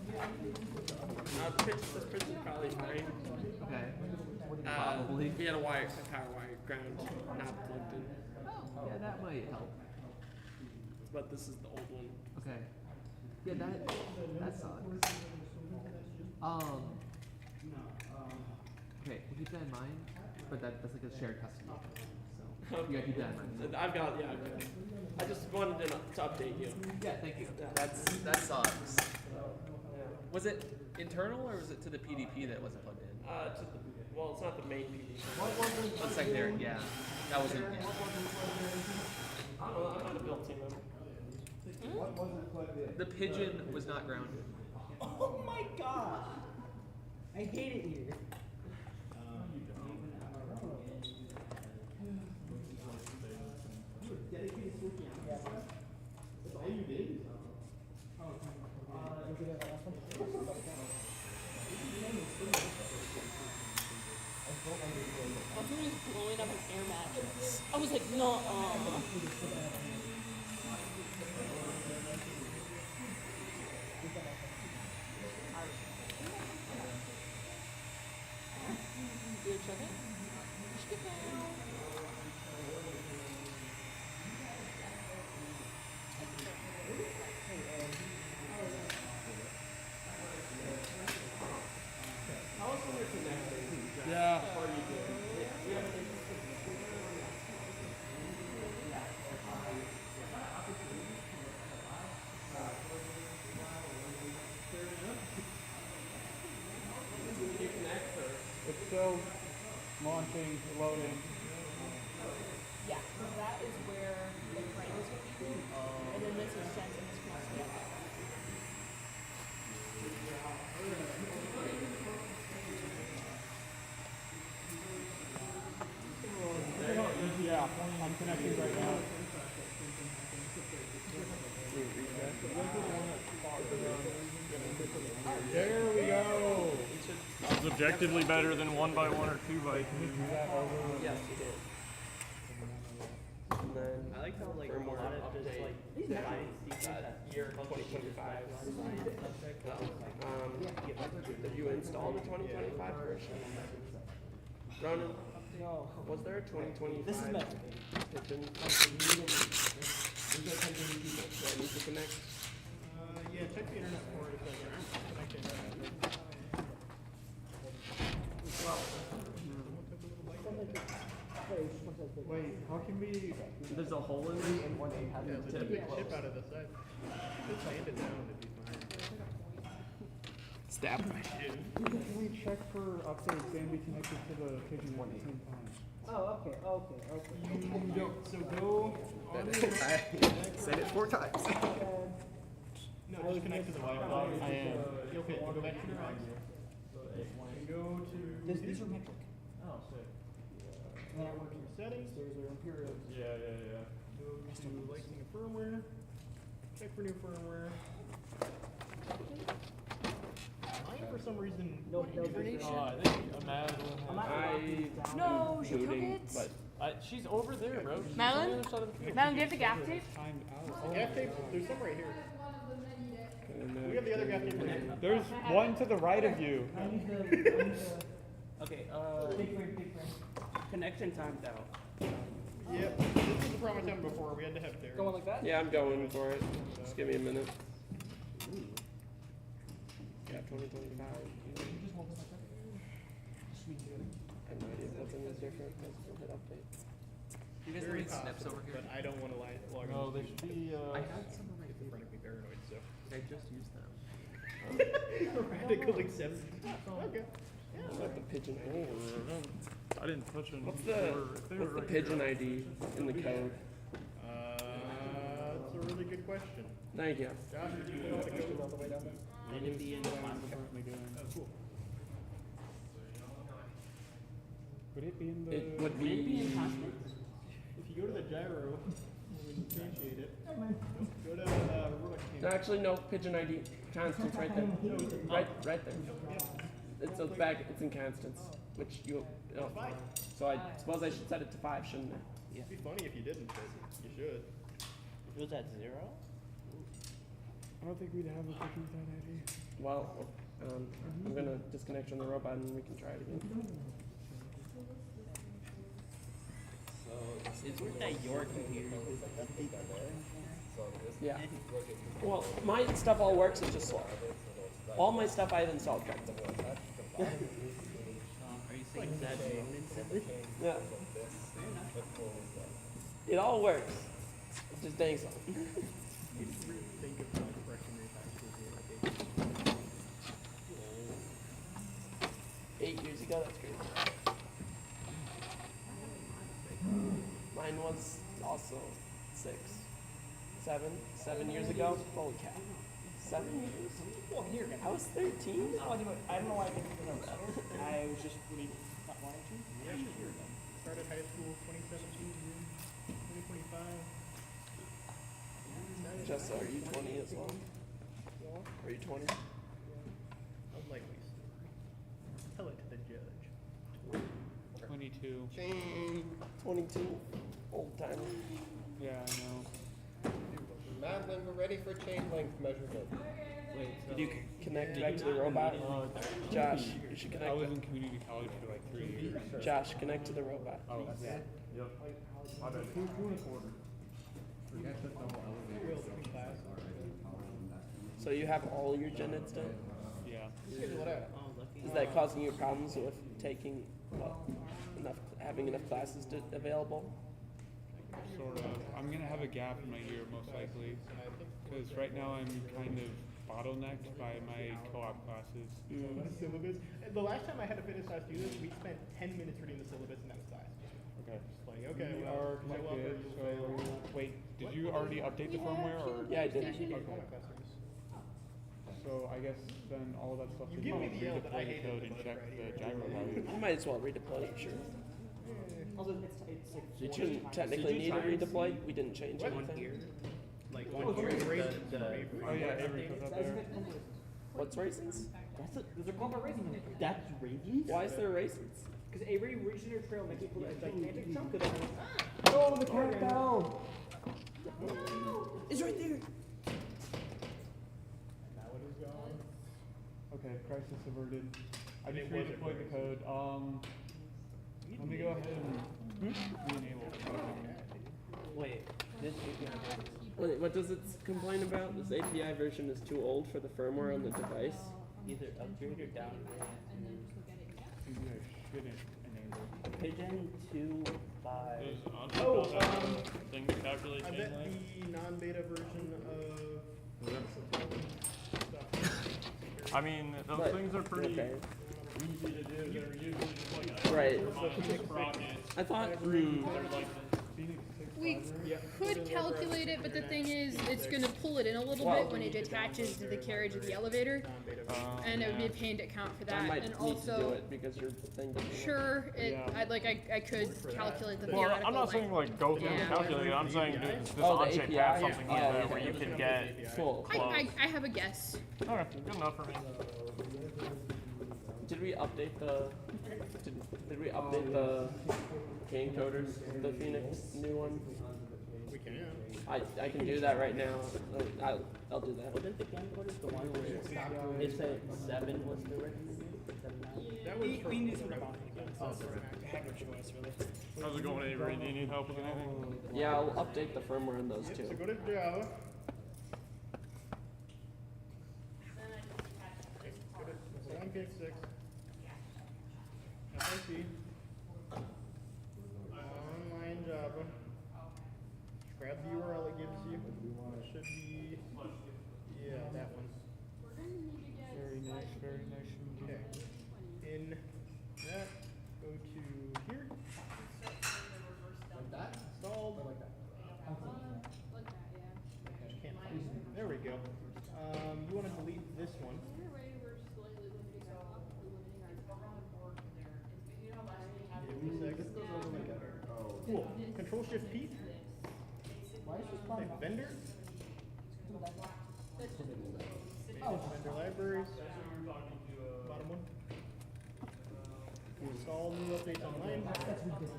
This pitch is probably fine. Okay. Probably. We had a power wire ground not plugged in. Yeah, that might help. But this is the old one. Okay. Yeah, that sucks. Okay, we'll keep that in mind, but that's like a shared custody. So you gotta keep that in mind. I've got I just wanted to update you. Yeah, thank you. Yeah. That sucks. Was it internal or was it to the PDP that wasn't plugged in? Well, it's not the main PD. One secondary, yeah. That wasn't. I don't know, I'm not a build team member. What wasn't plugged in? The pigeon was not grounded. Oh my god! I hate it here. That's all you did? Someone was blowing up an air mattress. I was like, no. You check it? Yeah. It's still launching, loading. Yeah, I'm connecting right now. There we go. It's objectively better than 1 by 1 or 2 by 2. Yes, you did. And then I like how like a firmware lot of just update. like science teachers Year 2025. Have you installed the 2025 version? Ronan, was there a 2025 This is metric. pigeon? Do I need to connect? Yeah, check the internet for it. Wait, how can we? There's a hole in it. Yeah, there's a big chip out of the side. Just sand it down, it'd be fine. Stab my Can we check for updates and be connected to the pigeon at the same time? Oh, okay. You don't. So go on the Said it 4 times. No, just connect to the Wi-Fi. I am. Okay, go back to your house. And go to. These are metric. Oh, sick. And then work your settings. There's our imperial. Yeah. Go to licensing and firmware. Check for new firmware. Mine, for some reason, No different. I think Madeline. No, she took Including, it. but She's over there, bro. She's Madeline? on the other side of the computer. Madeline, do you have the gaff tape? Timed out. The gaff tape, there's some right here. We have the other gaff tape right here. There's one to the right of you. Okay, big frame. Connection timed out. Yep. This was the problem I had before. We had to have Derek. Going like that? yeah, I'm going for it. Just give me a minute. Yeah, 2025. I have no idea if that's any different. Let's hit update. You guys have Very any snips possible, over here? but I don't want to log No, on. they should be. I had some of my It's in front of me paranoid, so. I just used them. Radicaling 7. Okay. What the pigeon ID? I didn't touch them. What's the pigeon ID in the code? That's a really good question. Thank you. Josh, did you know the code all the way down there? And in the end, Oh, cool. Would it be in the? It would be. If you go to the gyro, we instantiate it. Go to No, actually, no. Pigeon ID. Constants right there. Right there. It's back. It's in constants, which you. Oh. So I suppose I should set it to 5, shouldn't I? It'd be funny if you didn't, but you should. it was at 0. I don't think we'd have a pigeon with that ID. Well, I'm gonna disconnect from the robot and we can try it again. It's weird that your computer Yeah. Well, my stuff all works. It's just slow. All my stuff I have installed correctly. Are you saying that Yeah. It all works. It's just dang slow. Think of correction rate high school. 8 years ago, that's crazy. Mine was also 7 years ago. Holy cow. 7 years? Well, here. I was 13? I don't know why I didn't remember that. I was just really not wanting to. Yeah, sure. Started high school 2017, June 2025. Jess, are you 20 as well? Are you 20? Unlikely. Tell it to the judge. 22. 22. Old timer. Yeah, I know. Madeline, we're ready for chain length measurement. Wait, did you connect back to the robot? Josh, you should connect. I was in community college for like 3 years. Josh, connect to the robot. Oh, yeah. Yep. My bad. So you have all your gen eds done? Yeah. Is that causing you problems with taking having enough classes available? Sort of. I'm gonna have a gap in my year most likely, because right now I'm kind of bottlenecked by my co-op classes. Syllabus. The last time I had to finish class do this, we spent 10 minutes reading the syllabus and that was class. Okay. Just like, okay, We well, are show up or connected, you'll so fail. wait, did you already update the firmware or? Yeah, I did. Okay. So I guess then all of that stuff You is give me just the L, but I redeploy the hate code the and bug check right the here. gyro value. You might as well redeploy it, sure. Also, it's like You 4 shouldn't times. technically need a redeploy. We didn't change What? anything. Like Oh, one here, the Oh yeah, Avery put that there. What's raisins? Those are called raisins. That's raisins? Why is there raisins? Because Avery reached their trail, make people like gigantic chunk of it. Oh, the cat fell! It's right there. Okay, crisis averted. I just redeployed the code. Let me go ahead and re-enable the Wait, this Wait, what does it complain about? This API version is too old for the firmware on the device. either upgrade or downgrade. You shouldn't enable. Pigeon 2 by. Thing to calculate I chain bet length. the non-beta version of I mean, those But- things are pretty okay. easy to do. They're usually just like Right. sprockets. I thought They're like We could calculate it, but the thing is, it's gonna pull it in a little Well- bit when it attaches to the carriage of the elevator, and it would be a pain to account for I that. might And need to do also, it because your thing doesn't work. sure, Yeah. I could calculate the Well, theoretical I'm not saying length. like go through and Yeah. calculate it. I'm saying this Oh, the on-chain API? have something like Yeah, that yeah. where you can get Full. I have a guess. Okay, good enough for me. Did we update the? Did we update the encoders? The Phoenix new one? we can. I can do that right now. I'll do that. Wasn't the camcorder the one where it said 7 was the recommended? 7.9? That was for We need some rebonding again, so I have no choice really. How's it going, Avery? Do you need help with anything? Yeah, I'll update the firmware on those So two. go to Java. Go to 7.6. FIC. Online Java. Grab the URL it gives you. It should be, yeah, that one. Very nice, very nice. Okay. In that, go to here. Like that? Installed. Or like that? Just can't find it. There we go. You want to delete this one. Give me a second. Cool. Control Shift P. Say vendor. Vendor libraries. Bottom one. Install new updates online. That's ridiculous.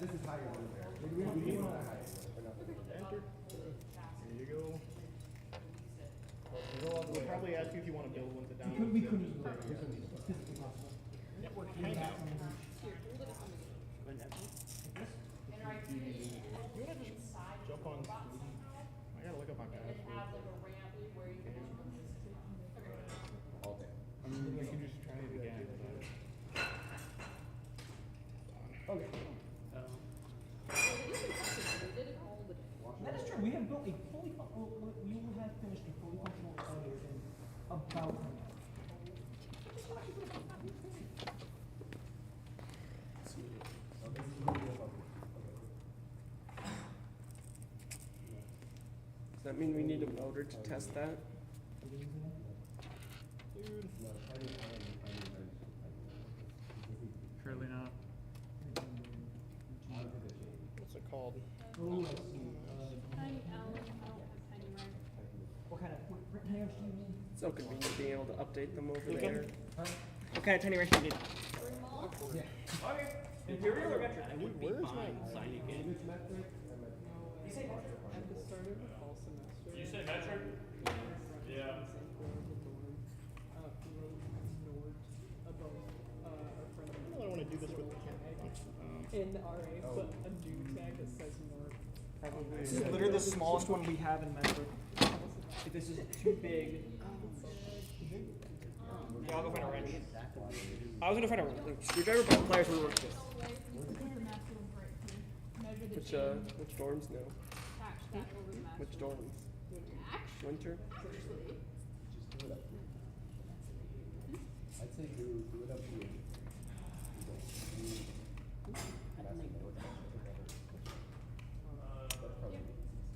This is higher than there. We need that higher. Or nothing. Enter. There you go. We'll probably ask you if you want to build one to download. We couldn't use that. It's physically possible. Network timeout. You wanna just jump on Sweden? I gotta look up my password. All day. I mean, we can just try it again. Okay. That is true. We have built a fully we will have finished a fully functional elevator in about 10 minutes. Does that mean we need a motor to test that? Surely not. What's it called? Oh, I see. What kind of tiny wrench do you need? So convenient being able to update them over Okay. there. What kind of tiny wrench do you need? Yeah. Okay. Imperial or metric? Dude, where's my Signing in. You say metric? At the start of the fall semester. You say metric? Yeah. I really want to do this with the camera. In the RA, put a new tag that says north. This is literally the smallest one we have in metric. If this is too big. Yeah, I'll go find a wrench. I was gonna find a screwdriver, but pliers will work too. Which dorms now? Which dorms? Winter? I'd say do it up here.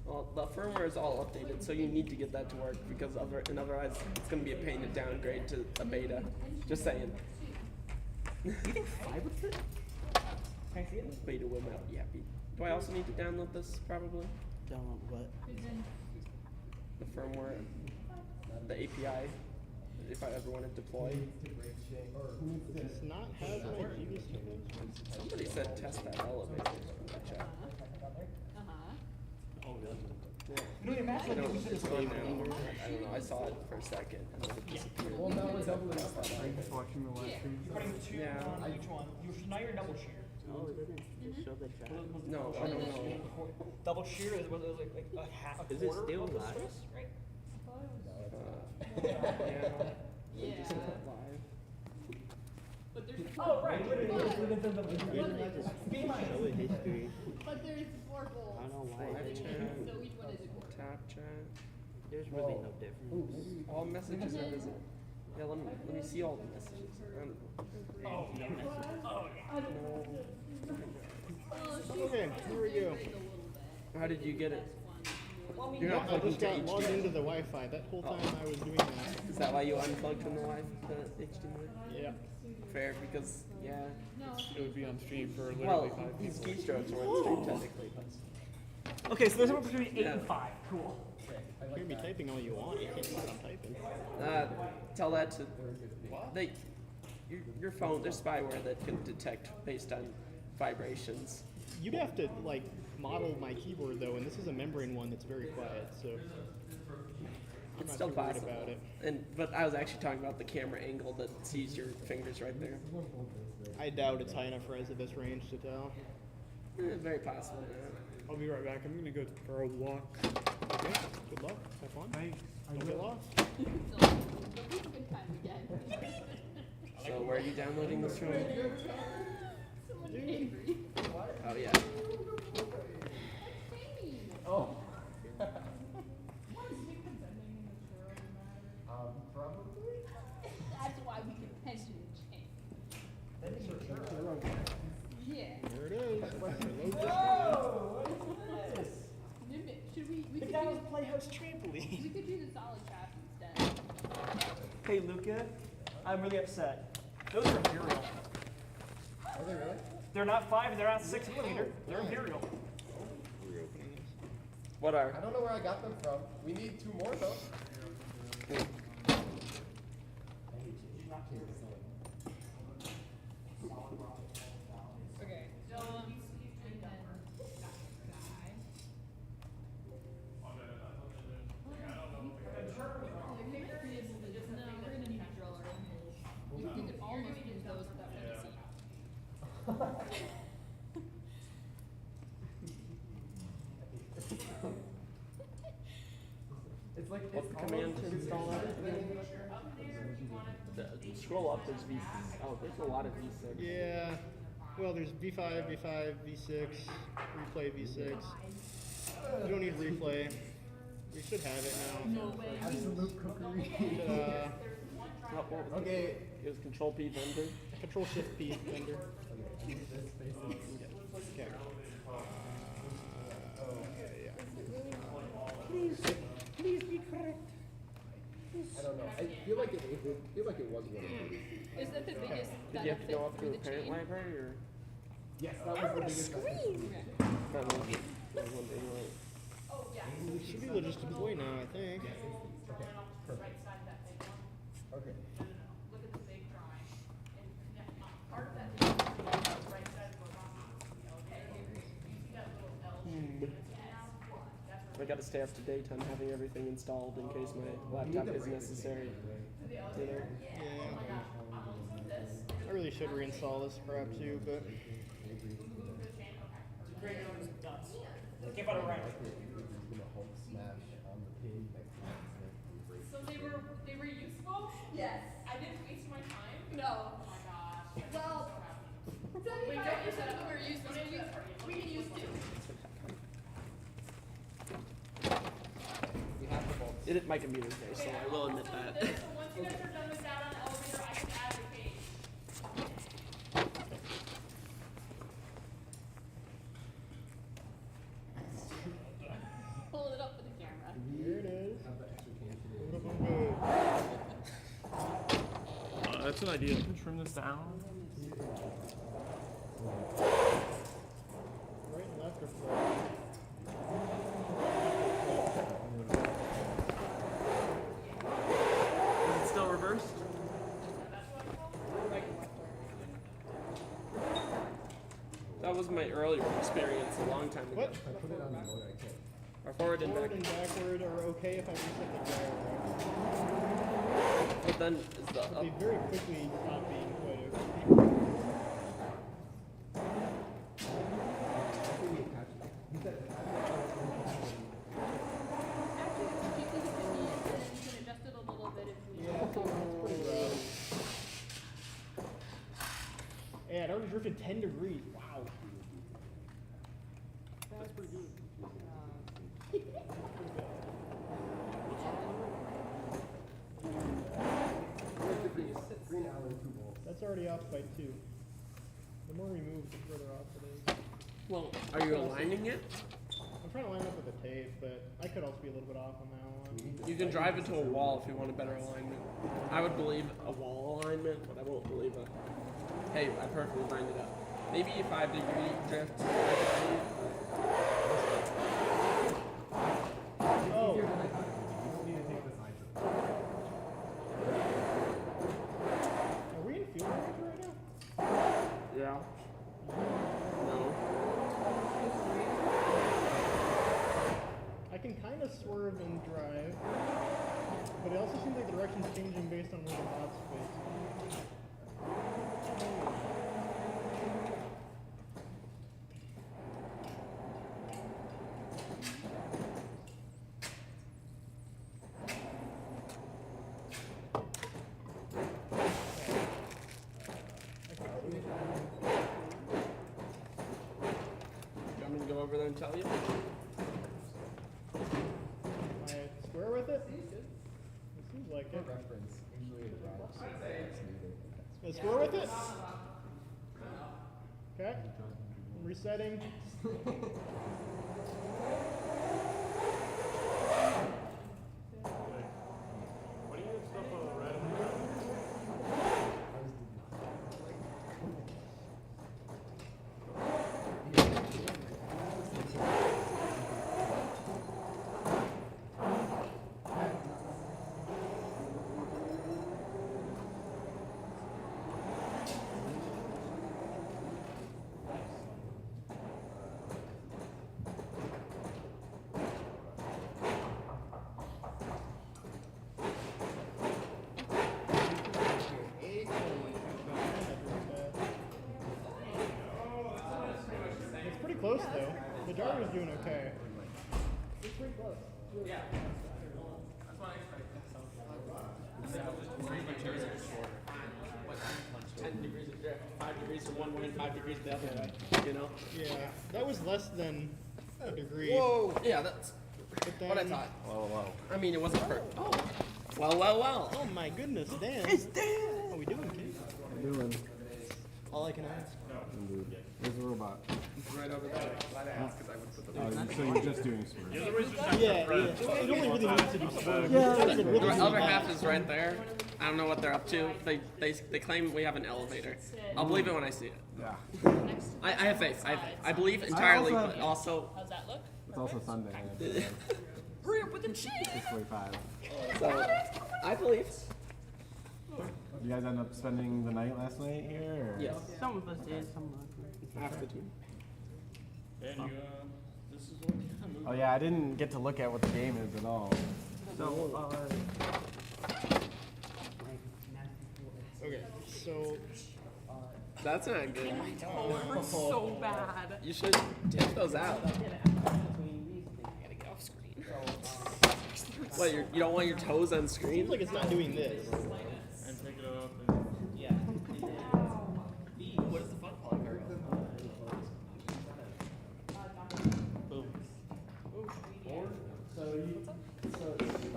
Well, the firmware is all updated, so you need to get that to work because otherwise it's going to be a pain to downgrade to a beta. Just saying. You think 5 would fit? Can I see it? Beta will not. Yeah. Do I also need to download this probably? Download what? The firmware, the API, if I ever want to deploy. Does this not have my GB stickers? Somebody said test that elevator in the chat. Oh, really? You don't even I actually don't, use it's this gone way. now. I don't know. I saw it for a second and then it disappeared. Well, now we're doubling Test up. that Are you just elevator. watching the live stream? You're putting two Yeah. on each one. Now you're double shear. Oh, it didn't show the chat. No, I don't know. Double shear is like a half a Is it quarter still of the live? stress, right? Yeah. Just live. But there's Oh, right. Be my show it history. But there's four goals. I don't know why. Live they- chat. So each one is a goal. Tap chat. There's really no difference. All messages are visible. Yeah, let me see all the messages. Oh, No message. Okay, here we go. How did you get it? You're not I just got logged into the Wi-Fi. That whole time I was doing that. Is that why you unplugged from the the HDMI? Yeah. Fair, because yeah. It would be on stream for literally Well, 5 these people. keystrokes are on stream technically, but Okay, so there's a difference between 8 and 5. Cool. You can be typing all you want. You can't see what I'm typing. tell that to your phone. There's spyware that can detect based on vibrations. You'd have to like model my keyboard though, and this is a membrane one that's very quiet, so I'm It's not still too worried possible. about it. But I was actually talking about the camera angle that sees your fingers right there. I doubt it's high enough res at this range to tell. Very possible. I'll be right back. I'm gonna go for a walk. Okay, good luck. Have fun. Bye. Don't get lost. Good time again. So where are you downloading this from? Someone angry. Oh yeah. Oh. Probably. That's why we can pension and change. Yeah. There it is. Whoa! What is this? Should we could McDonald's use, Playhouse trampoline. we could use a solid shaft instead. Hey, Luca, I'm really upset. Those are Imperial. Are they really? They're not 5 and they're not 6 millimeter. They're Imperial. Reopening this. What are? I don't know where I got them from. We need 2 more though. Okay. So no, we're gonna need a driller. You could almost use those without any seat. It's like What's the command to install that? Scroll up. There's V. Oh, there's a lot of V6. Yeah. Well, there's V5, V5, V6, replay V6. You don't need replay. You should have it now. No way. absolute cookery. Okay. It was Control P vendor. Control Shift P vendor. Okay. Please be correct. I don't know. I feel like it was one of these. Is that the biggest Did you have to benefit go up for to a the parent chain? library or? Yes, that was the biggest. That was wondering like. It should be able to just deploy now, I think. Okay. I gotta stay up to date on having everything installed in case my laptop is necessary. You know? Yeah. I really should reinstall this crap too, but Give it a right. So they were useful? Yes. I didn't waste my time? No. Oh my gosh. Well, 75% of them are useless. We can use two. My computer's there, so I will admit that. So once you guys are done with that on the elevator, I can add the page. Hold it up for the camera. here it is. That's an idea. Trim this down. Is it still reversed? That was my earlier experience a long time ago. What? If I put it on the mode, I can't. Or forward and Forward back. and backward are okay if I reset the gyro. But then is the But up. they very quickly stop being quite okay. Yeah, it already drifted 10 degrees. Wow. That's pretty good. Green Allen 2 volts. That's already off by 2. The more we move, the further off it is. Well, are you aligning it? I'm trying to line up with the tape, but I could also be a little bit off on that one. You can drive it to a wall if you want a better alignment. I would believe a wall alignment, but I won't believe a, hey, I perfectly lined it up. Maybe a 5 degree drift. Oh. Are we in field manager right now? Yeah. No. I can kind of swerve and drive, but it also seems like the direction's changing based on where the bot's facing. You want me to go over there and tell you? Am I square with it? It seems like it. Reference. Usually it drops. It's needed. Yeah, square with it? Okay. I'm resetting. Why do you have stuff on the red? It's pretty close though. The Gyro's doing okay. It's pretty close. Yeah. That's what I expected. My chairs are short. 10 degrees of drift, 5 degrees from one way and 5 degrees the other way. You know? Yeah, that was less than a degree. Whoa! Yeah, that's But what I then- thought. Whoa. I mean, it wasn't perfect. Oh. Well. Oh my goodness, Dan. It's Dan! How we doing, kid? I'm doing. All I can ask. Indeed. Where's the robot? It's right over there. Glad I asked because I would put the So you're just doing swerve. Yeah. It only really needs to do swerve. The other half is right there. I don't know what they're up to. They claim we have an elevator. I'll believe it when I see it. Yeah. I have faith. I believe entirely, also- but also. How's that look? It's also Sunday. Hurry up with the cheese! 6:45. So, I believe. You guys end up spending the night last night here? Or? Yes. Some of us did, some of us Half the team. And you, this is what you moved. Oh yeah, I didn't get to look at what the game is at all. So, Okay, so that's not good. Oh, it hurts so bad. You should take those out. I gotta get off screen. What, you don't want your toes on screen? seems like it's not doing this. And take it off and. Yeah. What is the fun plug? Boom.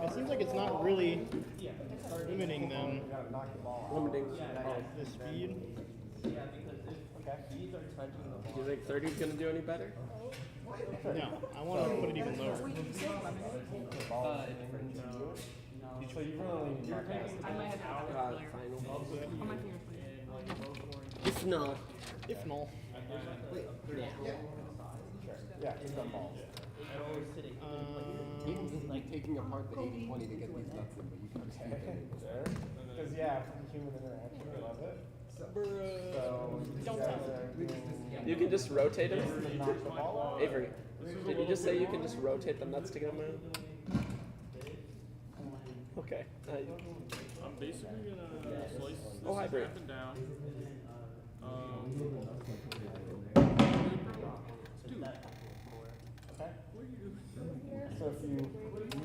It seems like it's not really limiting them. Limiting. The speed. Yeah, because if these are touching the Do you think 30 is gonna do any better? No, I want to put it even lower. So you really need more fast. I might have to Final. on my fingers. If not, If no. Yeah, it's gun balls. Even just like taking apart the 80-20 to get these nuts in, but you can't see it. Because yeah, from human interaction, I love it. So Don't guys tell are doing You can just rotate them. knock the ball out. Avery, did you just say you can just rotate the nuts to get them out? Okay. I'm basically gonna slice this Oh, hi, Brie. up and down. Dude, Okay. what are you? So if you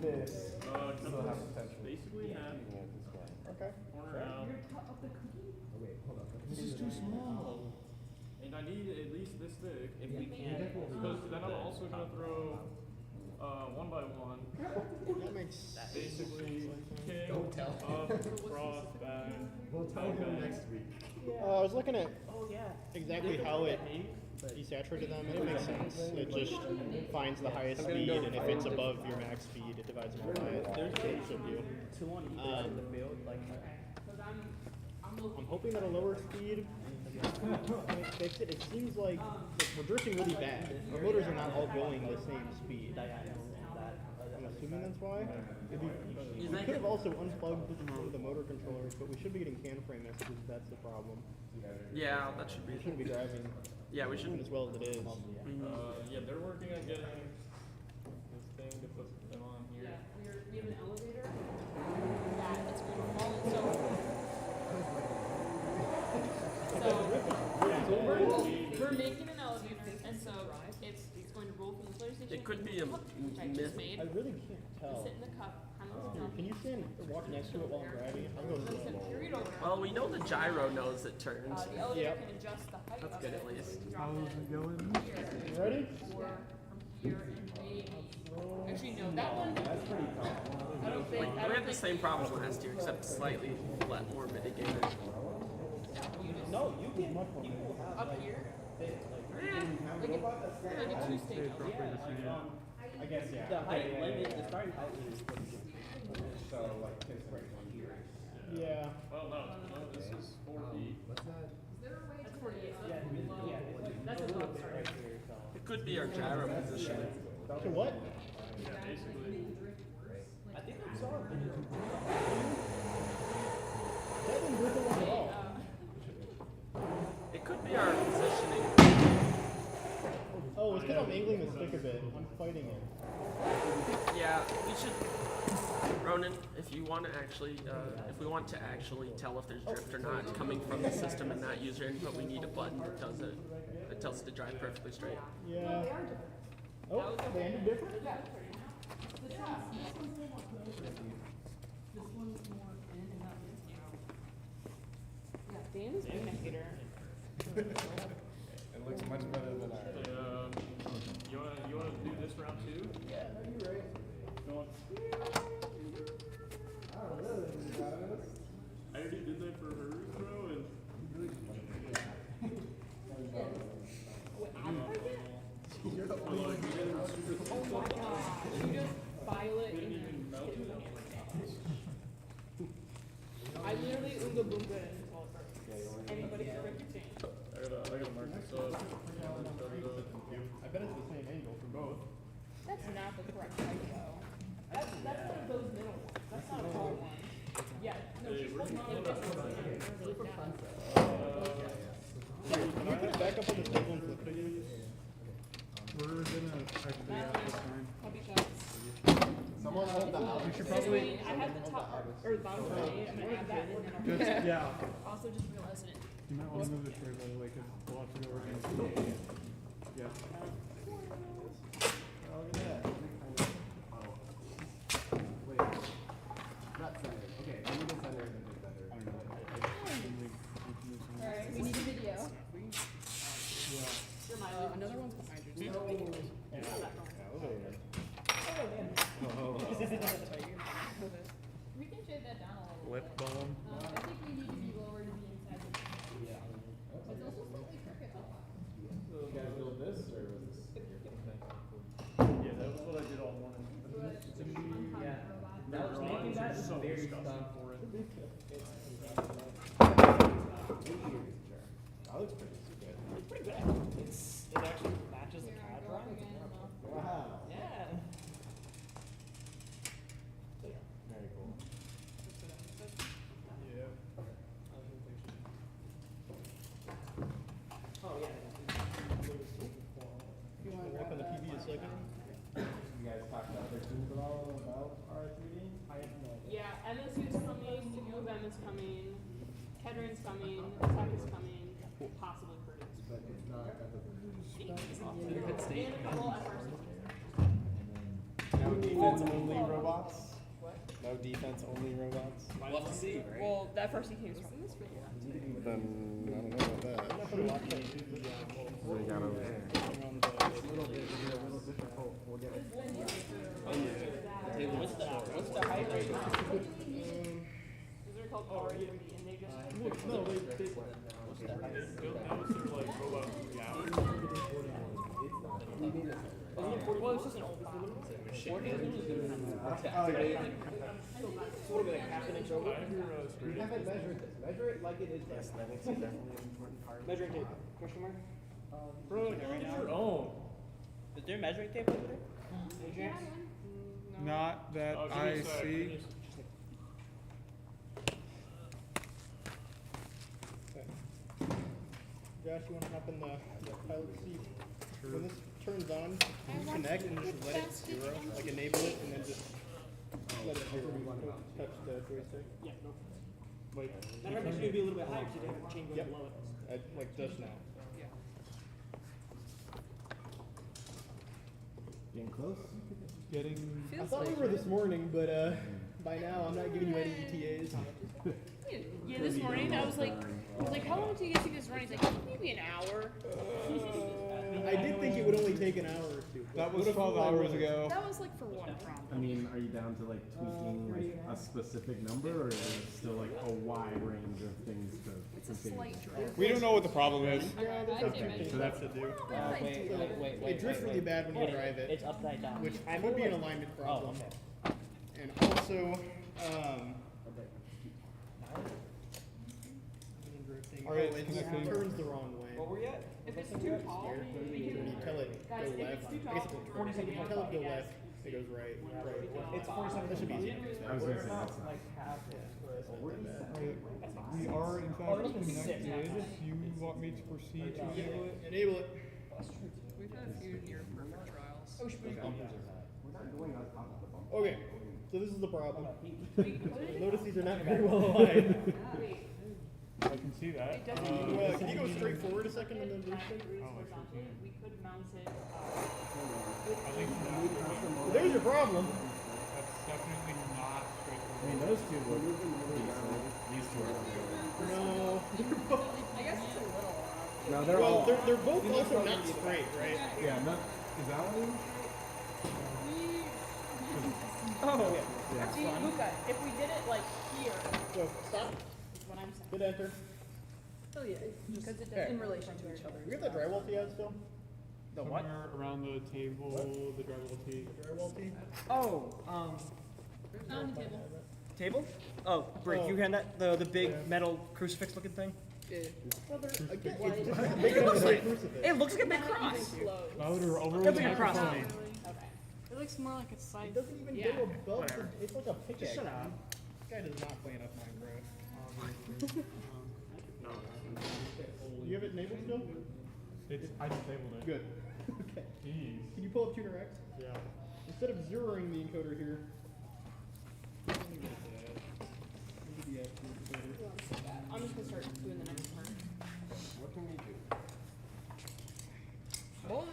miss, Cut still have this potential. basically in half. Okay. Corner out. Wait, hold on. This is too small. And I need at least this thick if we can. Because then I'm also gonna throw one by one. That makes Basically kick, Don't tell. up, cross, back. We'll tell him next week. I was looking at Oh, yeah. exactly how it desaturated them, and it makes sense. It just finds the highest speed, and if it's above your max speed, it divides them all by it. That's what it should do. Two on each side of the field, like. I'm hoping at a lower speed might fix it. It seems like we're drifting really bad. Our motors are not all going the same speed. I'm assuming that's why. We could have also unplugged the motor controllers, but we should be getting can frame messages. That's the problem. Yeah, that should be. We shouldn't be driving. Yeah, we should. Doing as well as it is. Yeah, they're working on getting this thing to put them on here. We have an elevator that it's going to fall in. So we're making an elevator, and so it's going to roll from the flare station. It could be a which I just made. I really can't tell. Sit in the cup, kind of Here, can you stand or walk next to it while I'm driving? I'll go slow. carry it over. Well, we know the gyro knows it turns. The elevator Yep. can adjust the height That's of good it. at least. Drop it going? You ready? or from here and maybe. Actually, no, that one. That's pretty tough. I don't think. We had the same problem last year, except slightly more mitigated. No, you can. Much more. Up here. Like a two-stage. I guess, yeah. The height limit, the starting height limit is pretty good. So, like, it's right on here. Yeah. Well, no, this is 4 feet. Let's not. That's 48. Yeah, That's a low start. It could be our gyro positioning. To what? Yeah, basically. I think I saw a video. That didn't rip along at all. It could be our positioning. Oh, it's because I'm angling the stick a bit. I'm fighting it. Yeah, we should. Ronan, if you want to actually, if we want to actually tell if there's drift or not coming from the system and not user input, we need a button that does it. That tells it to drive perfectly straight. Yeah. Oh, they ended different? Dan's being a hater. It looks much better than ours. You wanna do this round too? Yeah, no, you're right. I already did that for hers, bro, and Oh my gosh. You just file it and then I literally Oompa Boompa it until it hurts. Anybody can break your chain. I gotta mark this up. I bet it's the same angle for both. That's not the correct height though. That's one of those middle ones. That's not a tall one. Yeah, no, she's holding on to this one. Can you put it back up on the table and flip it again? We're gonna actually have this time. Puppy shots. Someone hold the house. We should probably. I have the top or the bottom one. I'm gonna add that and then I'll Just, yeah. also just realized it. You might want to move the chair by the way, because we'll have to go over again. Yeah. Oh, look at that. Wait. Not center. Okay, maybe the center is a bit better. Alright, we need a video. Another one's behind you. Oh, We can shade that down a little Lip bit. balm. I think we need to be lower to be inside the It's also slightly crooked though. You guys build this, or was this your thing? Yeah, that was what I did all morning. Yeah. The That was making drawings that are is so very disgusting tough. for it. That looks pretty good. It's pretty good. It actually matches the CAD drawing. typing? You guys talked about their teams at all about R3D? I have no idea. Yeah, MSU is coming, U of M is coming, Kettering's coming, Tech is coming, possibly Purdue. But it's not at the And a couple FRC. No defense only robots? What? No defense only robots? We'll have to see, right? Well, the FRC team's from this one. Then I don't know about that. I'm not gonna watch that. What do you got over there? It's a little difficult. We'll get it. What's the height rate? These are called REEFSCAPE, and they just. No, they That was their like robot 3 hours. Well, it's just an old file. So what are we, like half an inch over? We haven't measured this. Measure it like it is. Yes, that makes it definitely an important part. Measuring tape, question mark? Bro, use your own. Is there measuring tape over there? Adrian? Not that Give me I a sec, give me see. a sec. Josh, you want to hop in the pilot seat? When this turns on, you connect and just let it zero, like enable it, and then just let it zero. Don't touch the joystick. Yeah, no. Like, That makes you be a little bit higher because you have to change Yep. below it. like just now. Yeah. Getting close? I thought we were this morning, but by now I'm not giving you any ETAs. Yeah, this morning I was like, how long do you guys think this is running? He's like, maybe an hour. I did think it would only take an hour or two. That was 12 hours ago. That was like for one problem. I mean, are you down to like tweaking like a specific number, or is it still like a wide range of things to It's a configure? slight drift. We don't know what the problem is. Yeah, there's a few Okay, things so left to do. It drifts really bad when you drive it. It's upside down. Which could be an alignment problem. okay. And also, Alright, it connecting. turns the wrong way. Where were you at? If it's too tall, When you tell it guys, go if left, it's too I tall, guess when you tell it go left, it goes right. It's 47. That should be easy to fix. I was gonna say that's not. Like half. We are in fact connected. Do you want me to proceed to enable it? Enable it. We've had a few near perfect trials. We're not going on top of the bump. Okay, so this is the problem. Notice these are not very well aligned. I can see that. Can you go straight forward a second and then do this? we could mount it. I think There's your problem. that's definitely not I straightforward. mean, those two look pretty solid. These two are really good. No, they're both. I guess it's a little off. No, they're Well, all. they're both also not straight, right? Yeah, not. Is that one? Oh, Yeah. see, Luca, if we did it like here, So stop. is what I'm saying. Hit enter. Oh yeah, because it Okay. in relation to each other. We got that drywall tee out still? The what? Somewhere around the table, the drywall tee. Drywall tee? Oh, On the table. table? Oh, Bree, you hand that the big metal crucifix looking thing? Well, again, it's just not big enough to say crucifix. It looks like a big cross. Louder, over It'll the be a cross. microphone. Okay. It looks more like a side. It doesn't even Yeah. go above the, it's like a pickaxe. shut up. This guy does not play enough Minecraft. You have it enabled still? I disabled it. Good. Okay. Jeez. Can you pull up Tuner X? Yeah. Instead of zeroing the encoder here. I'm just gonna start doing the next part. What can we do? Boy.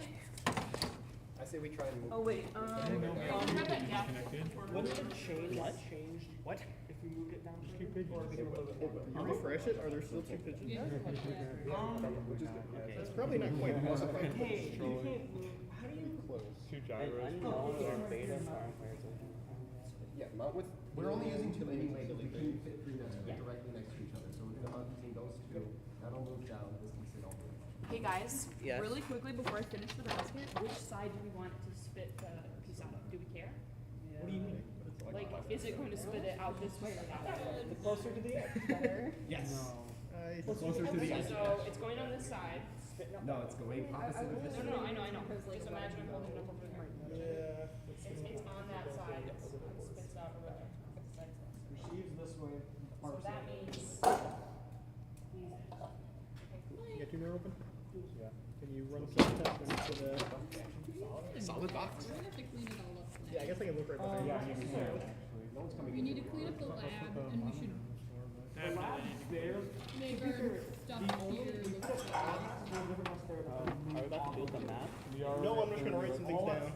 I say we try and move. Oh wait, have that gap. Wouldn't it change? What? Change? What? If we moved it down? Or we can move it forward? You refresh it, are there still two pitches? Yeah. That's probably not quite possible. Hey, you can't move. How do you Close. Two gyros. Yeah, mount with. We're only using two anyway, but we can fit three next directly next to each other. So we're gonna mount using those two. That'll move down. This can sit all the way. Hey guys, Yes. really quickly before I finish the basket, which side do we want it to spit the piece out of? Do we care? What do you mean? Like, is it going to spit it out this way or that way? The closer to the edge. Better. Yes. Closer to the edge. So it's going on this side. No, it's going opposite of this. No, I know. Just imagine I'm holding it up over here. Yeah. It's on that side. It spits out over there. Receives this way. So that means. You got Tuner open? Yeah. Can you run some tests into the solid box. We're gonna have to clean it all up tonight. Yeah, I guess I can look right behind you. No one's coming We in. need to clean up the lab, and we should The lab's there. make our stuff here look good. Are we about to build the map? No, I'm just gonna write some things down.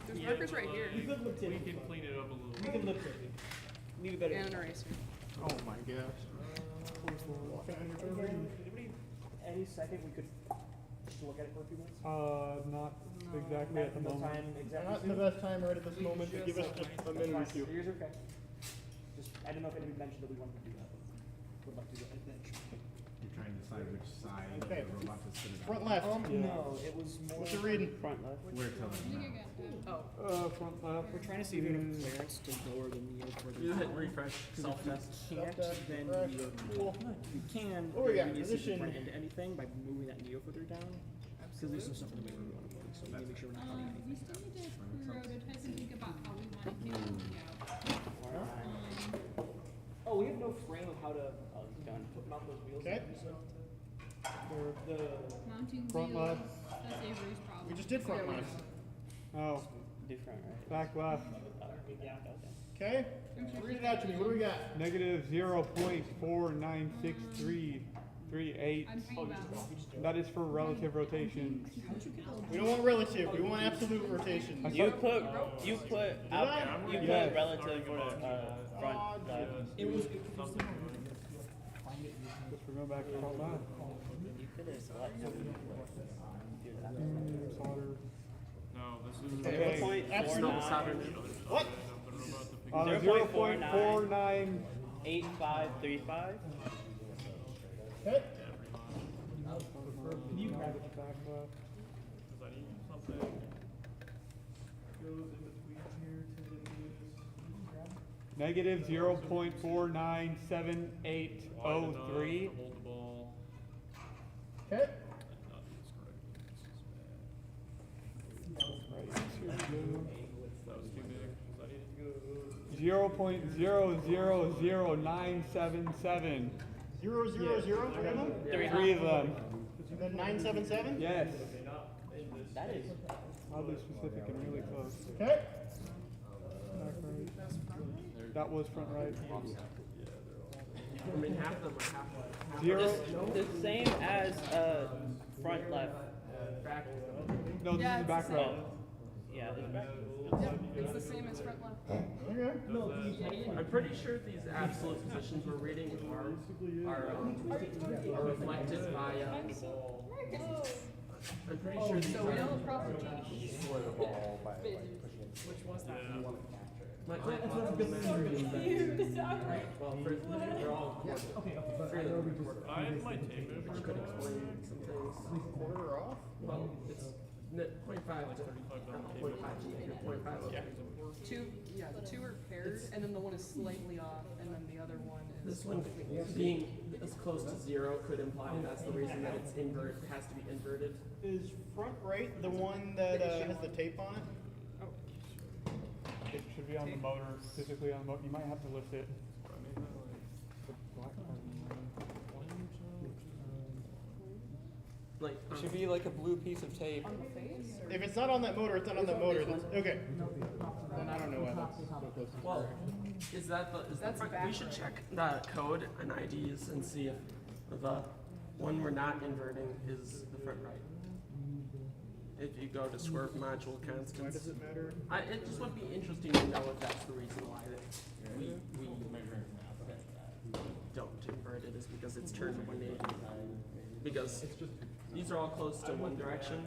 There's markers right here. We can clean it up a little. We can lip sync it. Leave it better. And an eraser. Oh my gosh. Anybody, any second we could just look at it for a few minutes? Not exactly at the No moment. time exactly. Not the best time right at this moment, but give us just a minute or two. Yours are okay. Just, I don't know if anybody mentioned that we wanted to do that, but would like to do it. You're trying to decide which side Okay. the robot is going to Front left. No, it was more. What's it reading? Front left. We're telling I think I them. got that. Front left. We're trying to see if we can have clearance to lower the Neo further. You hit refresh, self-test. Can't, Self-test, then refresh, Neo cool. we can, Oh, yeah, then we need to see if we position. run into anything by moving that Neo further down. Because there's some stuff in the way we want to put it, so we need to make sure we're not cutting anything. We still need to prototype and think about how we want it to go. Oh, we have no frame of how to mount those wheels. Okay. The Mounting Front wheels, left. that's Avery's problem. We just did front left. Oh, Different, right? back left. Yeah, Okay? Read it out to me. What do we got? Negative 0.4963338. I'm talking about. That is for relative rotation. We don't want relative. We want absolute rotation. You put out, you put Yes. relative for front left. It was Just we're going back to front left. You could have selected. Solder. No, this is. Okay. 0.49. What? 0.49. 8535. Okay. Can you grab it? Back left. Because I need something. Goes in between here to Negative 0.497803. hold the ball. Okay. And not do this correctly. This is bad. That was too big. I needed to go. 0.000977. 0, 0, 0, three of them? Three of them. And then 977? Yes. That is. Oddly specific and really close. Okay. Back right. That was front right. I mean, half of them are half. Zero. The same as front left. Back. No, this is back right. Yeah, it's back. Yep, it's the same as front left. Okay. I'm pretty sure these absolute positions we're reading are reflected by. I'm pretty sure these So we know are. the property. Destroy the ball by like pushing it. Which was that? Well, for they're all I have my tape measure. could explain some things. Quarter off? Well, it's 0.5 to 0.5. Yeah. The two are paired, and then the one is slightly off, and then the other one is. This one being as close to 0 could imply that's the reason that it's has to be inverted. Is front right the one that has the tape on it? It should be on the motor, physically on the motor. You might have to lift it. Like It should be like a blue piece of tape. On the face? Or? If it's not on that motor, it's not on that motor. Okay. Then I don't know why that's so close to well, is that the That's front? We should check the code and IDs and see if the one we're not inverting is the front right. If you go to swerve module constants. Why does it matter? It just would be interesting to know if that's the reason why that we don't invert it, is because it's turned 180. Because these are all close to one direction.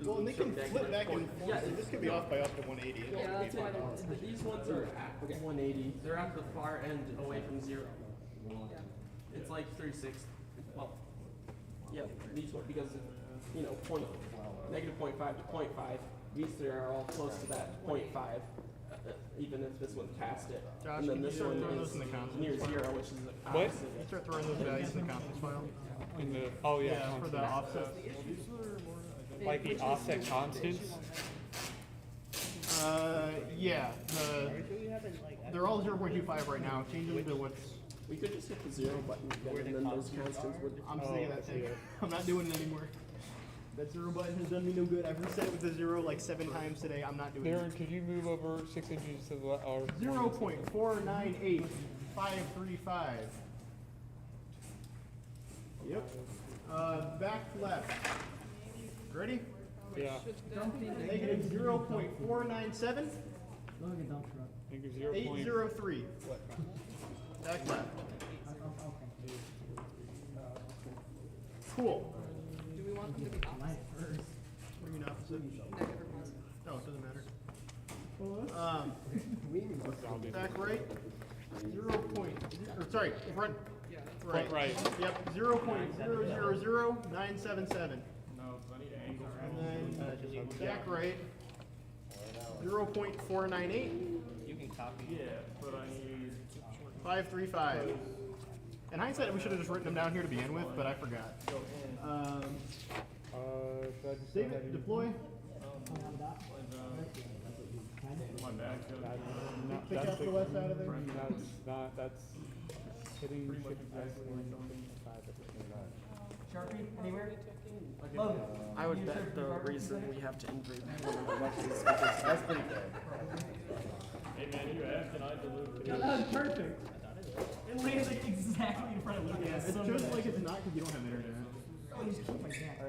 Well, and they can flip back and forth. Yeah, So this could be off by up to 180. It Yeah, could that's be why fine. These ones are at 180. They're at the far end away from 0. It's like 3/6. Well, yeah, these ones, because, you know, negative 0.5 to 0.5, these three are all close to that 0.5, even if this one's past it. Josh, And then can you this start one throwing is those in the constants near file? 0, which is the What? opposite. You start throwing those values in the constants file. In the Yeah, for the offset. like the offset constants. Yeah. They're all 0.25 right now. Change them to what's We could just hit the 0 button again, and then those constants would. I'm sick of that thing. I'm not doing it anymore. That 0 button has done me no good. I've reset it with the 0 like 7 times today. I'm not doing it. Darren, could you move over 6 inches to the left? 0.498535. Yep. Back left. Ready? Yeah. Negative 0.497. Negative 0. 803. Back left. Cool. Do we want them to be opposite? What do you mean opposite? Negative or positive? No, it doesn't matter. Back right. 0. Sorry, front. Right. Front right. Yep. 0.000977. And then back right. 0.498. You can copy. Yeah, but I need 535. In hindsight, we should have just written them down here to begin with, but I forgot. Save it, deploy. my back. Pick out the left out of there. That's hitting shift S and Sharpie, anywhere? I would bet the reason we have to invert one of the buttons is because That's pretty fair. Hey man, you asked and I delivered. That was perfect. It landed exactly in front of Lucas. Yeah, it's so just good. like it's not because you don't have internet. Oh, you just keep my back. I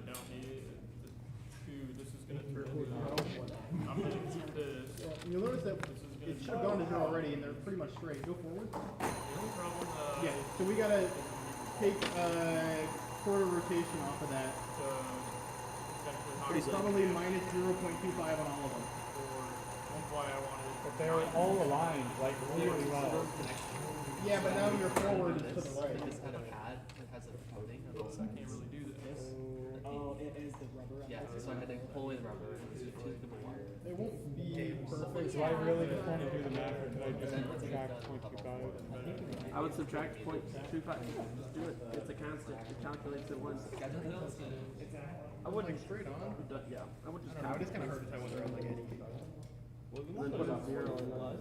don't need it. This is gonna turn into I'm gonna keep this. You'll notice that it should have gone to 0 already, and they're pretty much straight. Go forward. Yeah, so we gotta take quarter rotation off of that. It's probably minus 0.25 on all of them. That's why I wanted. But they're all aligned, like really well. Yeah, but now your forward is to the right. This kind of pad that has a coating on both I sides. can't really do this. Oh, it is the rubber. Yeah, so I had to pull away the rubber and just choose the wire. It won't be perfect. Do I really just want to do the math, or could I just subtract 0.25? I would subtract 0.25. Just do it. It's a constant. It calculates it once. I wouldn't. Straight on. Yeah, I would just I would just kind of hurt if I went around like any. and then put a 0 in plus.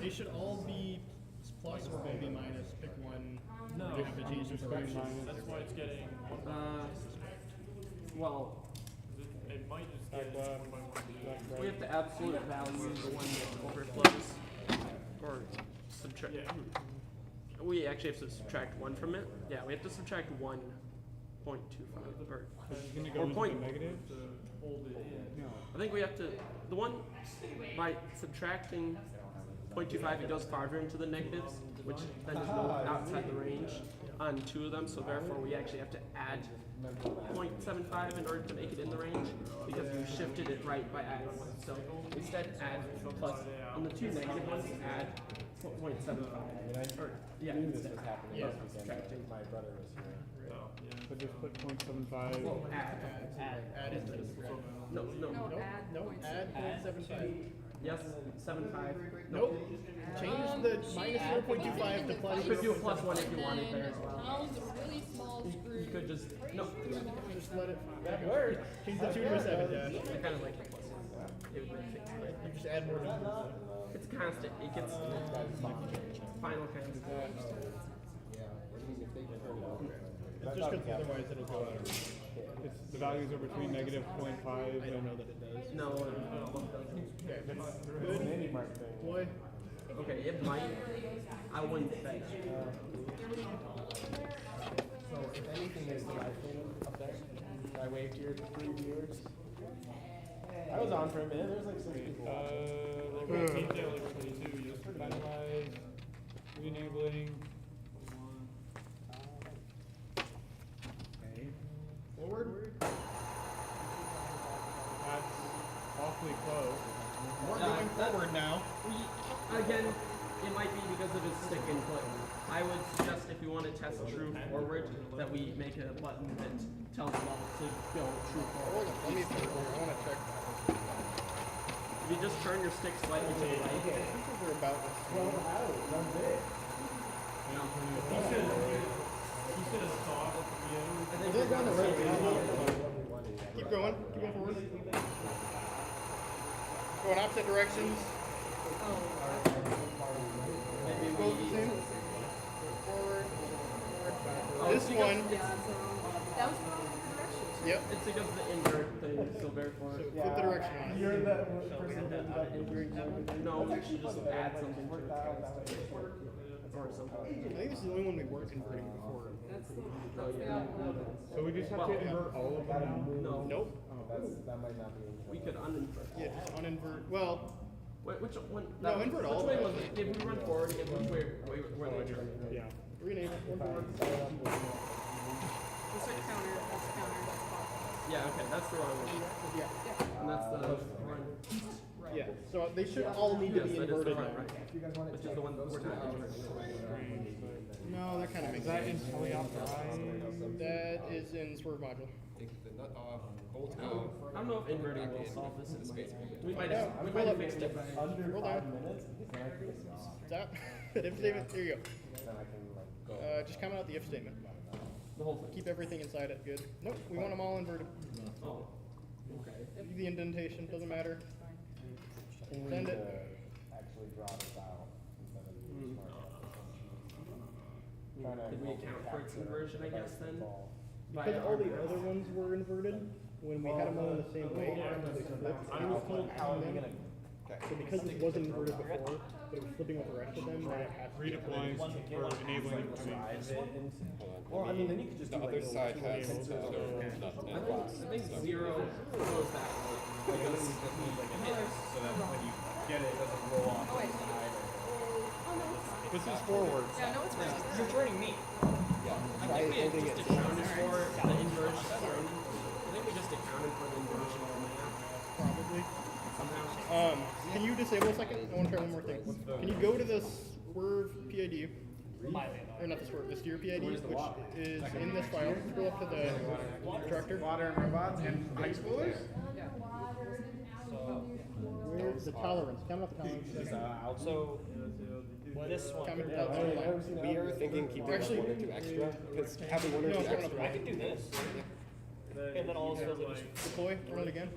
They should all be plus or all be minus. Pick one. No, They have to change the direction. that's why it's getting. Well, It might just get one by one. we have to absolute value the one that overflows, or subtract. Yeah. We actually have to subtract 1 from it. Yeah, we have to subtract 1.25 or Is it gonna go or into point. the negative? To hold it in. No. I think we have to, the one, by subtracting 0.25, it goes farther into the negatives, which then is outside the range on 2 of them, so therefore we actually have to add 0.75 in order to make it in the range, because you shifted it right by adding 1. So instead add plus, on the 2 negative ones, add 0.75. Or, yeah, instead of subtracting. My brother was here. So just put 0.75. Well, add. Add into this. No, no. No, add 0.75. Yes, 7.5. Nope. Change the minus 0.25 to plus. You could do a plus 1 if you wanted there as well. Pounds a really small screw. You could just, no. Just let it. That works. Change the 2 to a 7, Josh. I kind of like the plus 1. It would make it right. You just add more numbers. It's constant. It gets final constant. It's just because otherwise it'll go out. It's, the values are between negative 0.5 I don't and know that it does. No, Okay, good. Boy. okay, it might. I wouldn't say. So if anything is the live thing up there, I waved here for 3 years. I was on for a minute. There's like 6 people. like 22, just finalize, re-enabling. Forward. That's awfully close. We're going forward now. Again, it might be because of its stick input. I would suggest if you want to test true forward, that we make a button that tells the level to go true forward. Hold on, let me I want to check that. If you just turn your stick slightly to the right. I think they're about 12 hours. That's it. He said a saw at the end. They're down the road. Keep Keep going forward. Go in opposite directions. Maybe both the same. Forward. This one. That was the wrong direction. Yep. It's because the invert thing is still very far. So flip the direction on it. You're the person that No, we should just add something to it. Or something. I think this is the only one we weren't converting before. So we just have to invert all of them now? No. Nope. That might not be. We could uninvert. Yeah, just uninvert. Well, Wait, which one? No, invert all Which way of was them. it? If we run forward, if which way were they turning? Yeah. rename it. That's like counter, that's counter, that's pop. Yeah, okay, that's the wrong one. Yeah. And that's the one. Yeah, so they should all need to be Yes, that is the inverted front, now. right. Which is the one that we're not inverting. No, that kind of makes Is that sense. in polyoptimize? That is in swerve module. Take the nut off, bolt I out. don't know if inverting will solve this. We might Yeah, have pull up. fixed it. Roll down. Stop. If statement. There you go. Just comment out the if statement. The whole thing. Keep everything inside it. Good. Nope. We want them all inverted. Oh. Okay. Leave the indentation. Doesn't matter. Send it. Actually draw this out instead of Did we account for its inversion, I guess, then? Because all the other ones were inverted, when we had them all in the same way, they flipped. I was told how are they gonna? So because this wasn't inverted before, but it was flipping with the rest of them, then it has to be Redeploys or enabling it to be. Well, I mean, then you could just the other side has other nut I and think zero goes that way. Because So that when you get it, it doesn't roll off the side. This is forward. Yeah, no, it's right. You're joining me. I think we had just accounted for the inversion. I think we just accounted for the inversion on the map. Probably. Somehow. Can you disable a second? I want to try one more thing. Can you go to the swerve PID? Or not the swerve, the steer PID, which is in this file. Scroll up to the director. Water and robots and high schoolers? Where's the tolerance? Comment out the tolerance. So, this one. Comment out the tolerance. we are thinking keeping like Actually, one or two extra, because having one or no, two comment out extra. the I can do this. And then also deploy, run it again.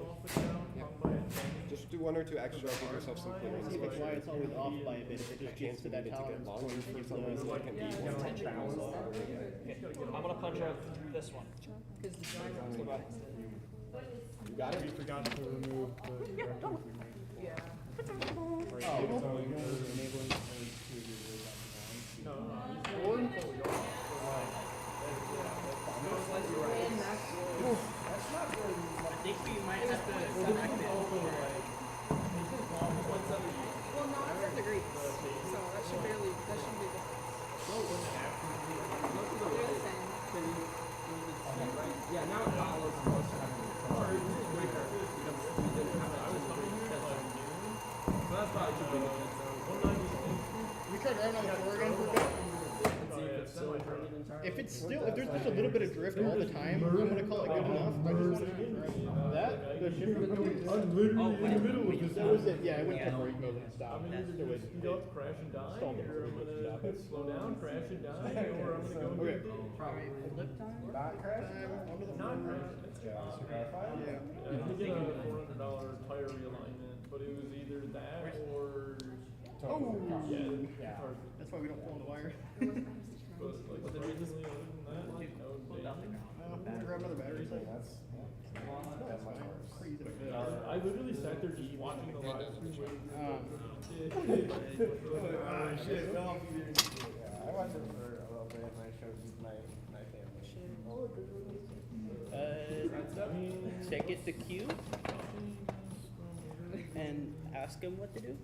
Just do one or two extra, give yourself some clearance. See why it's always off by a bit. If it just gets to that tolerance point for some reason it can be I'm gonna punch out this one. You got it? We forgot to remove the directories we made. Yeah. I think we might have to select it. Well, no, it's at the Greeks, so that should barely, that shouldn't be the. They're the same. Yeah, now it follows most of it. Or it's quicker, because we didn't have it. So that's probably should be the good zone. We tried driving on the floor again for a bit. Let's see if it's still inverted entirely. If it's still, if there's just a little bit of drift all the time, I'm gonna call it good enough. I just want to drive that. The shifter I'm literally in the middle of this. that was it. Yeah, I went to break mode and stopped. I'm either gonna speed up, crash and die, or I'm gonna slow down, crash and die, or I'm gonna go Okay. Not crash? not crash. Yeah. I did get a $400 tire realignment, but it was either that or yeah. That's why we don't pull the wire. But like surprisingly, other than that, no damage. I'm gonna grab another battery. That's Crazy. I literally sat there just watching the live stream waiting for oh shit, no, yeah, I watched it for a little bit and I showed my family. Take it to Q and ask him what to do.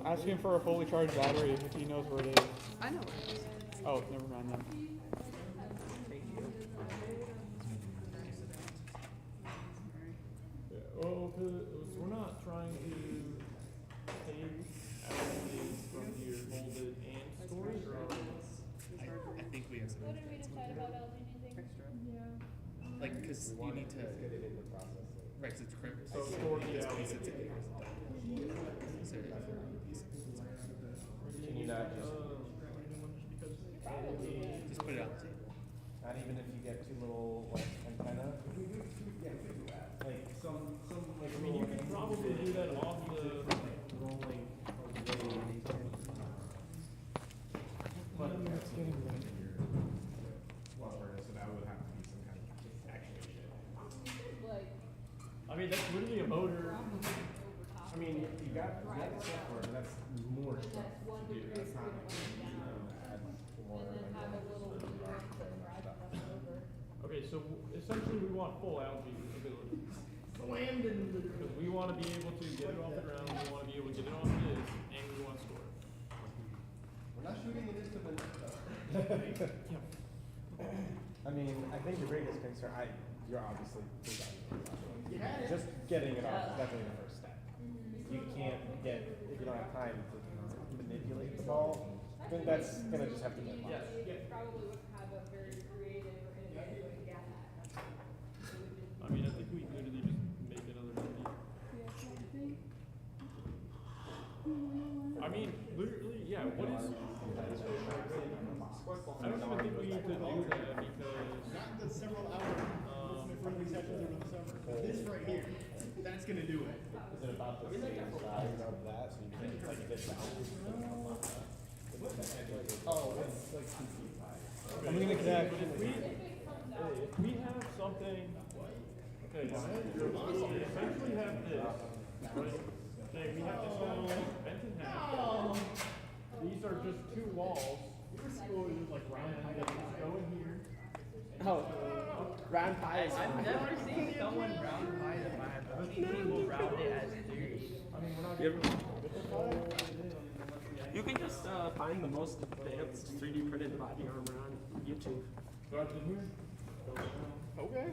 Ask him for a fully charged battery if he knows where it is. I know where it is. Oh, never mind then. Yeah, well, we're not trying to take averages from your molded and storage, or I think we have some. What did we decide about Alumni using? Yeah. Like, because you need to. Get it in the process. Right, because it's critical. So stored, It's yeah. piece sensitive. So Can you not just, just put it on the table. not even if you get two little like antenna? I mean, you could probably do that off the. rolling away. But that's getting rid of your well furnace, so that would have to be some kind of actuation. I mean, that's literally a motor. I mean, you got the software, but that's more stuff to do. That's not add more. Okay, so essentially we want full algae ability. Because we want to be able to get it off the ground, we want to be able to get it off this, and we want to store it. We're not shooting it into the net though. I mean, I think the greatest concern, you're obviously just getting it off is definitely the first step. You can't get, if you don't have time to manipulate the ball, then that's gonna just have to get lost. Probably wouldn't have a very creative or innovative way to get that. I mean, I think we literally just make another algae. I mean, literally, yeah, what is... I don't even think we need to do that because... Not the several hour friendly sessions over the summer. This right here, that's gonna do it. Is it about the same size of that? So you can, it's like this oh, it's like 2 feet high. I'm gonna connect. But if we have something... Okay, so we essentially have this, right? Okay, we have this guy bent in half. These are just 2 walls. Like round pie that just go in here. Oh, round pie is I've never seen someone round pie the pie. I've seen people round it as theory. You can just find the most advanced 3D printed body armor on YouTube. Okay.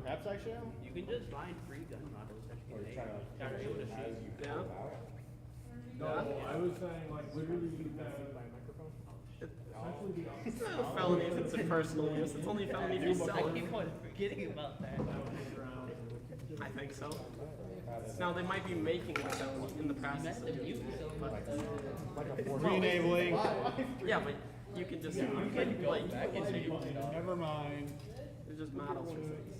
Perhaps I shall. You can just find free gun models that you can make. Try to shoot a shoot. Yeah. No, I was saying like literally you have essentially It's not a felony if it's in personal use. It's only a felony if you sell I it. keep on forgetting about that. I think so. Now they might be making a felony in the process of doing it, but Re-enabling. yeah, but you can just like Never mind. it's just models for things.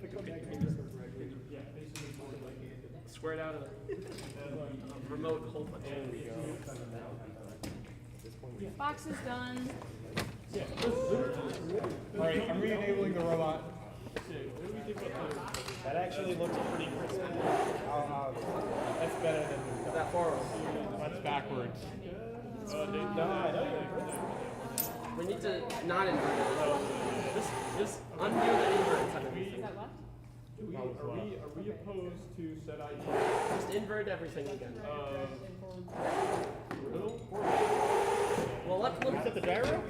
You can just squared out a remote whole bunch of Box is done. Alright, I'm re-enabling the robot. That actually looks pretty crisp. That's better than that forward. That's backwards. We need to not invert it. Just undo the inverts on everything. Are we opposed to set ID? Just invert everything again. Well, let's reset the gyro?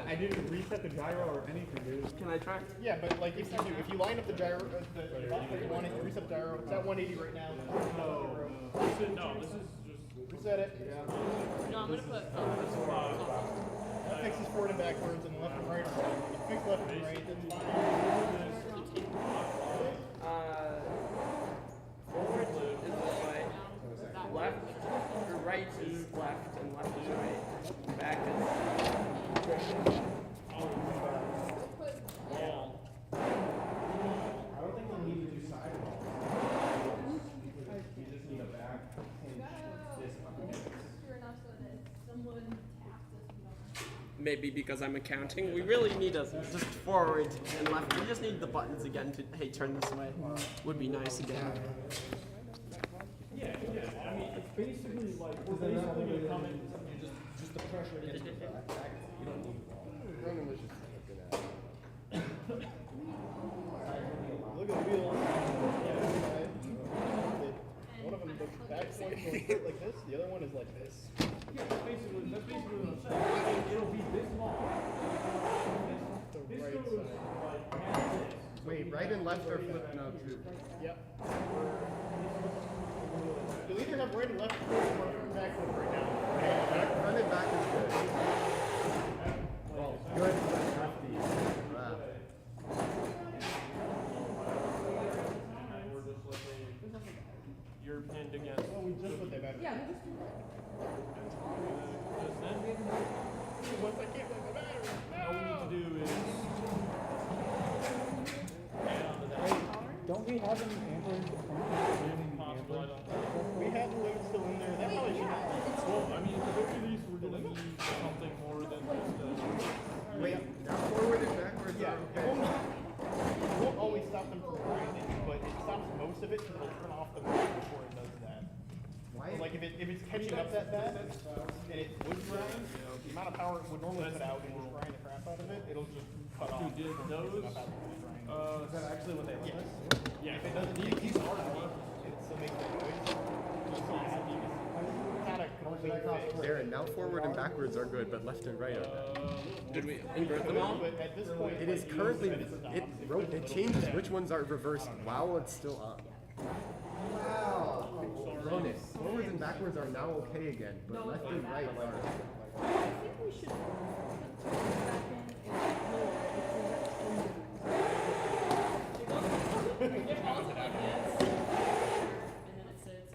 I didn't reset the gyro or anything, dude. Can I try? Yeah, but like if you line up the gyro, the box that you want it, you reset the gyro. It's at 180 right now. No, this is just reset it. No, I'm gonna put. That fixes forward and backwards and left and right. If you fix left and right, then Forward is this way. Left or right is left, and left is right. Back is. I don't think we'll need to do sidewalls. You just need a back hinge this up against. Maybe because I'm accounting, we really need a just forward and left. We just need the buttons again to hey turn this way. Would be nice again. yeah. I mean, it's basically like we're basically gonna come in. Just the pressure against the back. You don't need Ronan was just looking at it. Look at the wheel. One of them, the back point goes like this. The other one is like this. Yeah, that's basically what I'm saying. It'll be this long. This right goes side. like half this. Wait, right and left are flipped now too. Yep. You'll either have right and left foot or back foot right now. Front and back is good. Well, good, but not the We're just like you're pinned against. Well, we just put that back. Yeah, we'll just do that. Once I can't play my battery. All we need to do is add on to that. like if it's catching up that bad and it would grind, the amount of power it would normally put out and just grind the crap out of it, it'll just cut off. Dude, did those? Is that actually what they Yes. Yeah. If it doesn't take these hard out, it still makes that noise. Not a complete fix. Aaron, now forward and backwards are good, but left and right are bad. Did we invert them all? But at this point, It is currently, it changes which ones are reversed while it's still on. Wow. Bonus. Forwards and backwards are now okay again, but left and right are. I think we should put the back in and lower It falls like this, and then it sits.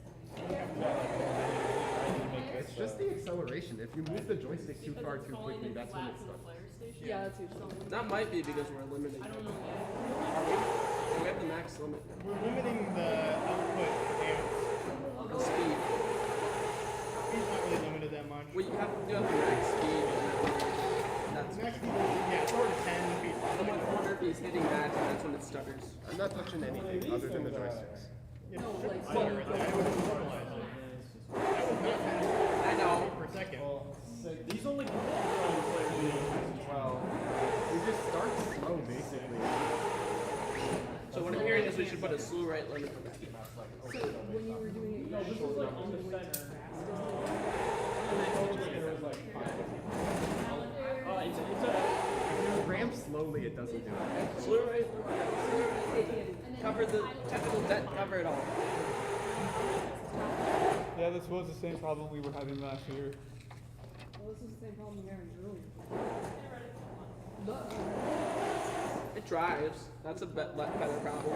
It's just the acceleration. If you move the joystick too far too quickly, that's when it starts. Yeah, that's usually. That might be because we're limiting. I don't know We have the max limit. we're limiting the output amps. The speed. It's not really limited that much. Well, you have the max speed. That's Max speed, yeah, it's over 10 feet. someone corner is hitting that, and that's when it stutters. I'm not touching anything other than the joysticks. Yeah, no, like, stutter right there. I would normalize it. That was not 10 I know. per second. These only come from players Well, we just start slow basically. So what I'm hearing is we should put a slew rate limit on that. So when you were doing it, No, this is like on the center. It's a If you ramp slowly, it doesn't do it. Slew rate. Cover the technical debt. Cover it all. Yeah, this was the same problem we were having last year. well, this is the same problem we had earlier. It drives. That's a better problem.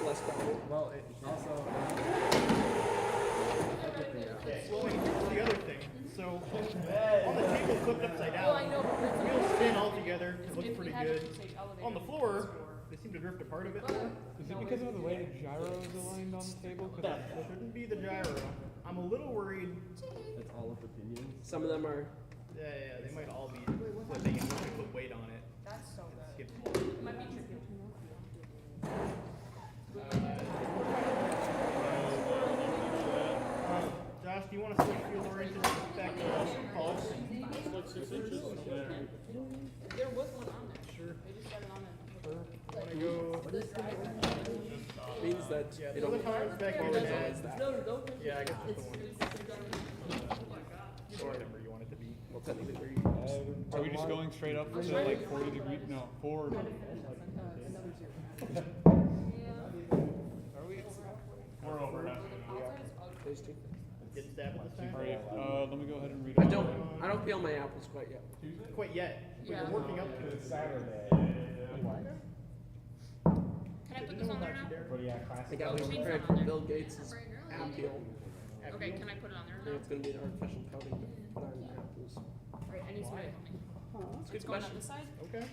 Less problem. Well, it also. Well, wait, here's the other thing. So, on the table flipped upside down, the wheels spin all together, it looks pretty good. On the floor, they seem to drift apart a bit more. Is it because of the way the gyro is aligned on the table? That shouldn't be the gyro. I'm a little worried. It's all of opinions. Some of them are. Yeah, they might all be flipping and we put weight on it. That's so good. Skip. It might be tricky. Josh, do you want to switch field oriented back to pulse? It's like 6 inches. There was one on there. Sure. They just got it on there. Want to go? Means that Yeah, it throw the only tires back here always and add. does that. Yeah, I guess that's the one. Whatever you want it to be. Well, technically, Are we just going straight up to like 40 degrees? No, forward. Another zero. Are we? We're over half. those two. Get stabbed at this time? Alright, let me go ahead and read I it. don't peel my apples quite yet. Quite yet. But Yeah. you're working up to it. Saturday. Can I put this on there now? But yeah, I classic. got one prepared for Bill Gates' app peel. Okay, can I put it on I there think now? it's gonna be an artificial coating to put on the apples. Right, I need somebody to help me. It's a good It's going on question. this side? Okay. Do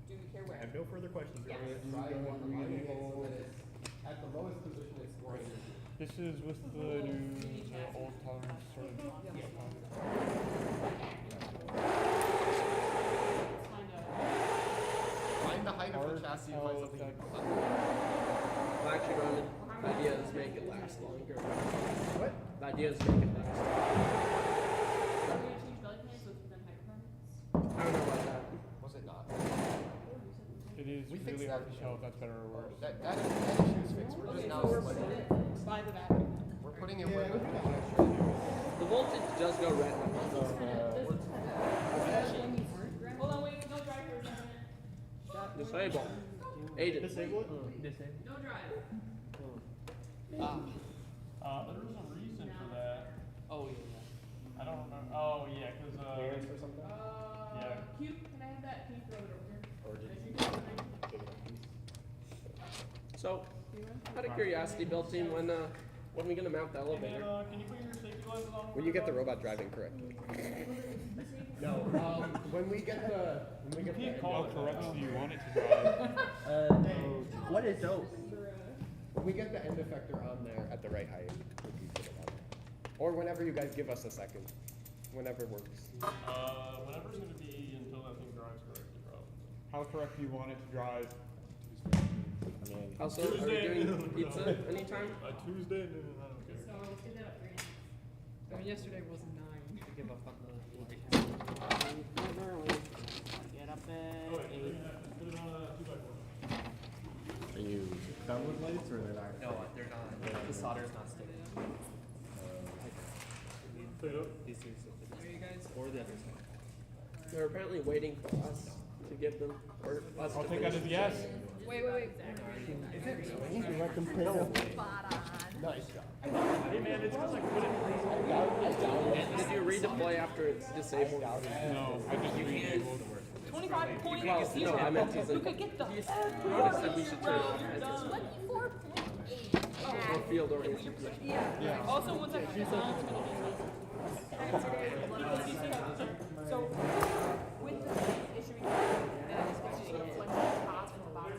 we care I where? have no further questions. Yes. At the lowest position, it's right. This is with the new, old tolerance sort of. Find the height of the chassis and find something. Well, actually, Roman, the idea is make it last longer. What? The idea is make it last. Are we gonna change belly panels with then height requirements? I don't know about that. Was it not? It is We fixed really hard that. to tell if that's better or worse. That issue's fixed. We're just now splitting. By the battery. We're putting it where. The voltage does go red. Hold on, wait, no drive for a second. Disable. Aiden. Disable it? No drive. There was a reason for that. Oh, yeah. I don't remember. Oh, yeah, because, Clearance or something? yeah. Q, can I have that? Can you throw it over here? Or did So, out of curiosity, Build Team, when are we gonna mount the elevator? Can you put your safety glasses on? When you get the robot driving correctly. No, when we get the How correct do you want it to drive? what is those? When we get the end effector on there at the right height, we can put it on there. Or whenever you guys give us a second, whenever works. Whenever's gonna be until that thing drives correctly, probably. How correct do you want it to drive? Also, are we doing pizza anytime? Tuesday, I don't care. yesterday was 9. Give up on the Get up at 8. Are you done with lights or they're not? No, they're not. The solder's not sticking. These two Are you guys? or the other side. They're apparently waiting for us to give them, or us I'll to take that finish as the yes. check. Wait. Nice job. Hey man, it's because I couldn't. Did you redeploy after it's disabled? No, I just re-enabled. 25 points. Well, no, I meant to say. You could get the Notice that we should turn off adhesive 24.8. for field oriented position. Yeah. Also, once I finish on, it's gonna be so with the issuing that especially like the top and the bottom.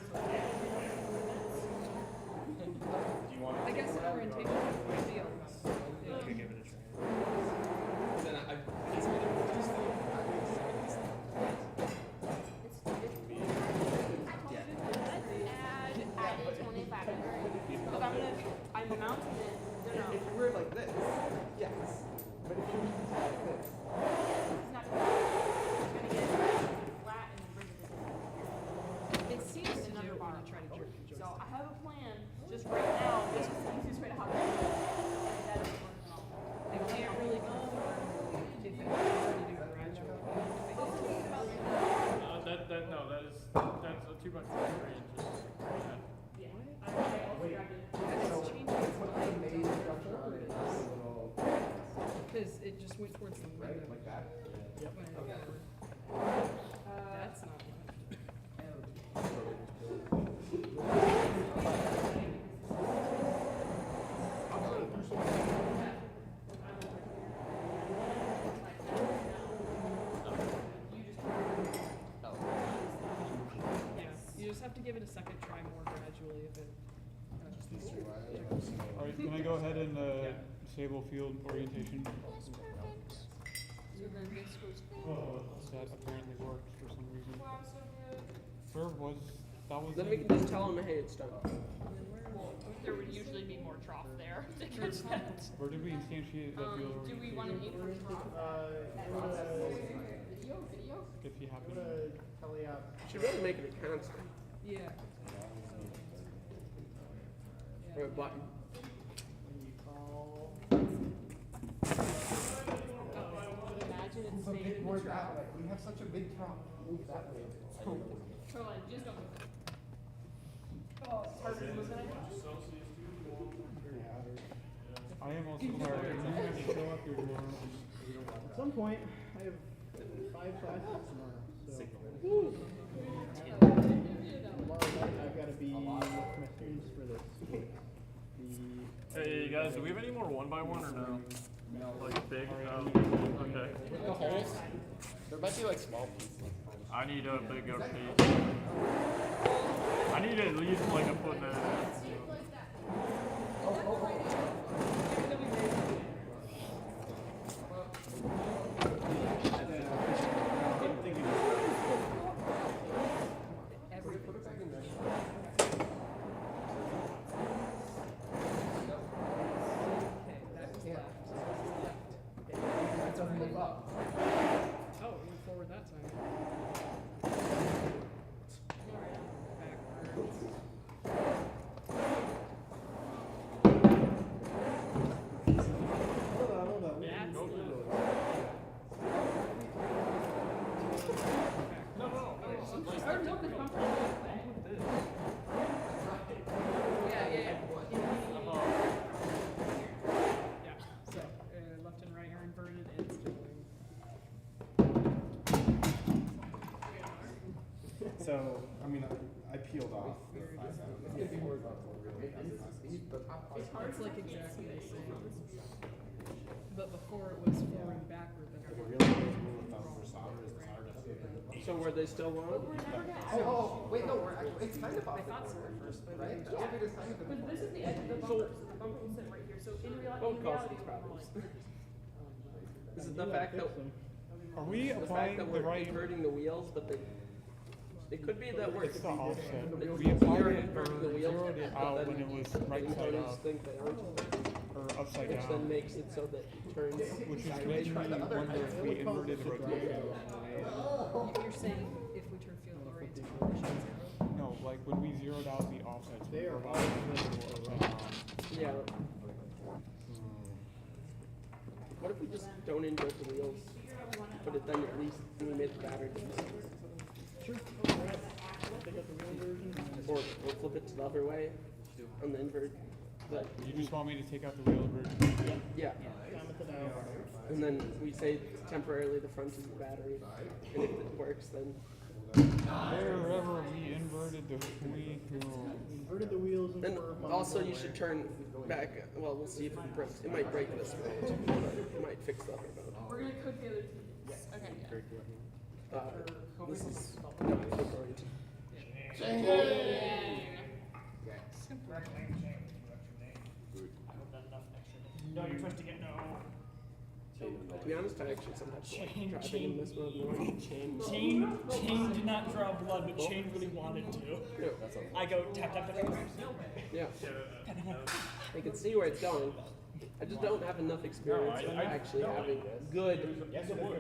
I guess orientation fields. Could give it a try. Then Add 25. Because I'm mounting it. If you were like this, yes. But if you were like this. It's not gonna get flat and bring it in. It seems to do number it when bar. you try to jerk the So joystick. I have a plan just right now. This is the easiest way to how to do it. And that is working on. They can't really go forward if they try to do gradual. That's a 2x4 range. Because it just went towards the window. Like that? Yep. That's not You just have to give it a second try more gradually if it. Alright, can I go ahead and disable field orientation? That's perfect. So then this goes That apparently worked for some reason. Wow, so good. That was. Then we can just tell them, hey, it's done. Well, there would usually be more trough there to catch that. Where did we instantiate that field Do orientation? we want to aim for trough? Video? If you happen to. Should really make it a constant Yeah. or a button. Imagine it Move a stayed bit in more the that trough. way. We have such a big drop. Move that way. Caroline, just don't move. Oh, it's harder to move than I thought. I am also tired. Can you guys show up your door? At some point, I have 5 classes tomorrow. So. Tomorrow night, I've got to be with my students for this. Hey guys, do we have any more 1x1 or no? Like big? Okay. The holes? There might be like small pieces. I need a bigger piece. I need at least like a foot and a half. Oh, we went forward that time. Backwards. Hold on. That's So, left and right are inverted and skewing. So, I mean, I peeled off the 5 It's gonna be horizontal, really. It's like exactly the same. But before it was forward backward, then it So were they still wrong? Oh, wait, no, it's kind of off the corner first, right? The elevator's kind of in the But this is the edge of the bumper, so the bumper will sit right here. So in Both cause reality, problems. This is the fact that Are we the fact applying that the we're right? inverting the wheels, but they. It could be that we're. It's the offset. We We applied are it or inverting the wheels, zeroed it but out then when it was the right side components up. think they aren't. Or upside which down. then makes it so that it turns Which is sideways. making me wonder if we inverted the rotation. You're saying if we turn field oriented conditions zero? No, like when we zeroed out the offsets, They we are were all upside down. Yeah. What if we just don't invert the wheels, but it then at least we made the battery difference? Sure. Take out the wheel inversion. Or flip it to the other way on the invert. But You just want me to take out the wheel inversion? yeah. Comment it out. And then we say temporarily the front is the battery. And if it works, then Wherever we inverted the wheel. Inverted the wheels and and were also you should turn back. Well, we'll see if it breaks. It might break this mode, but it might fix the other mode. We're gonna cook the other two. Okay, yeah. This is field oriented. No, you're supposed to get no. To be honest, I actually sometimes like driving in this mode more. Chain did not draw blood, but Chain really wanted to. Yeah. I go tap tap tap tap. Yeah. I can see where it's going. I just don't have enough experience in actually having good,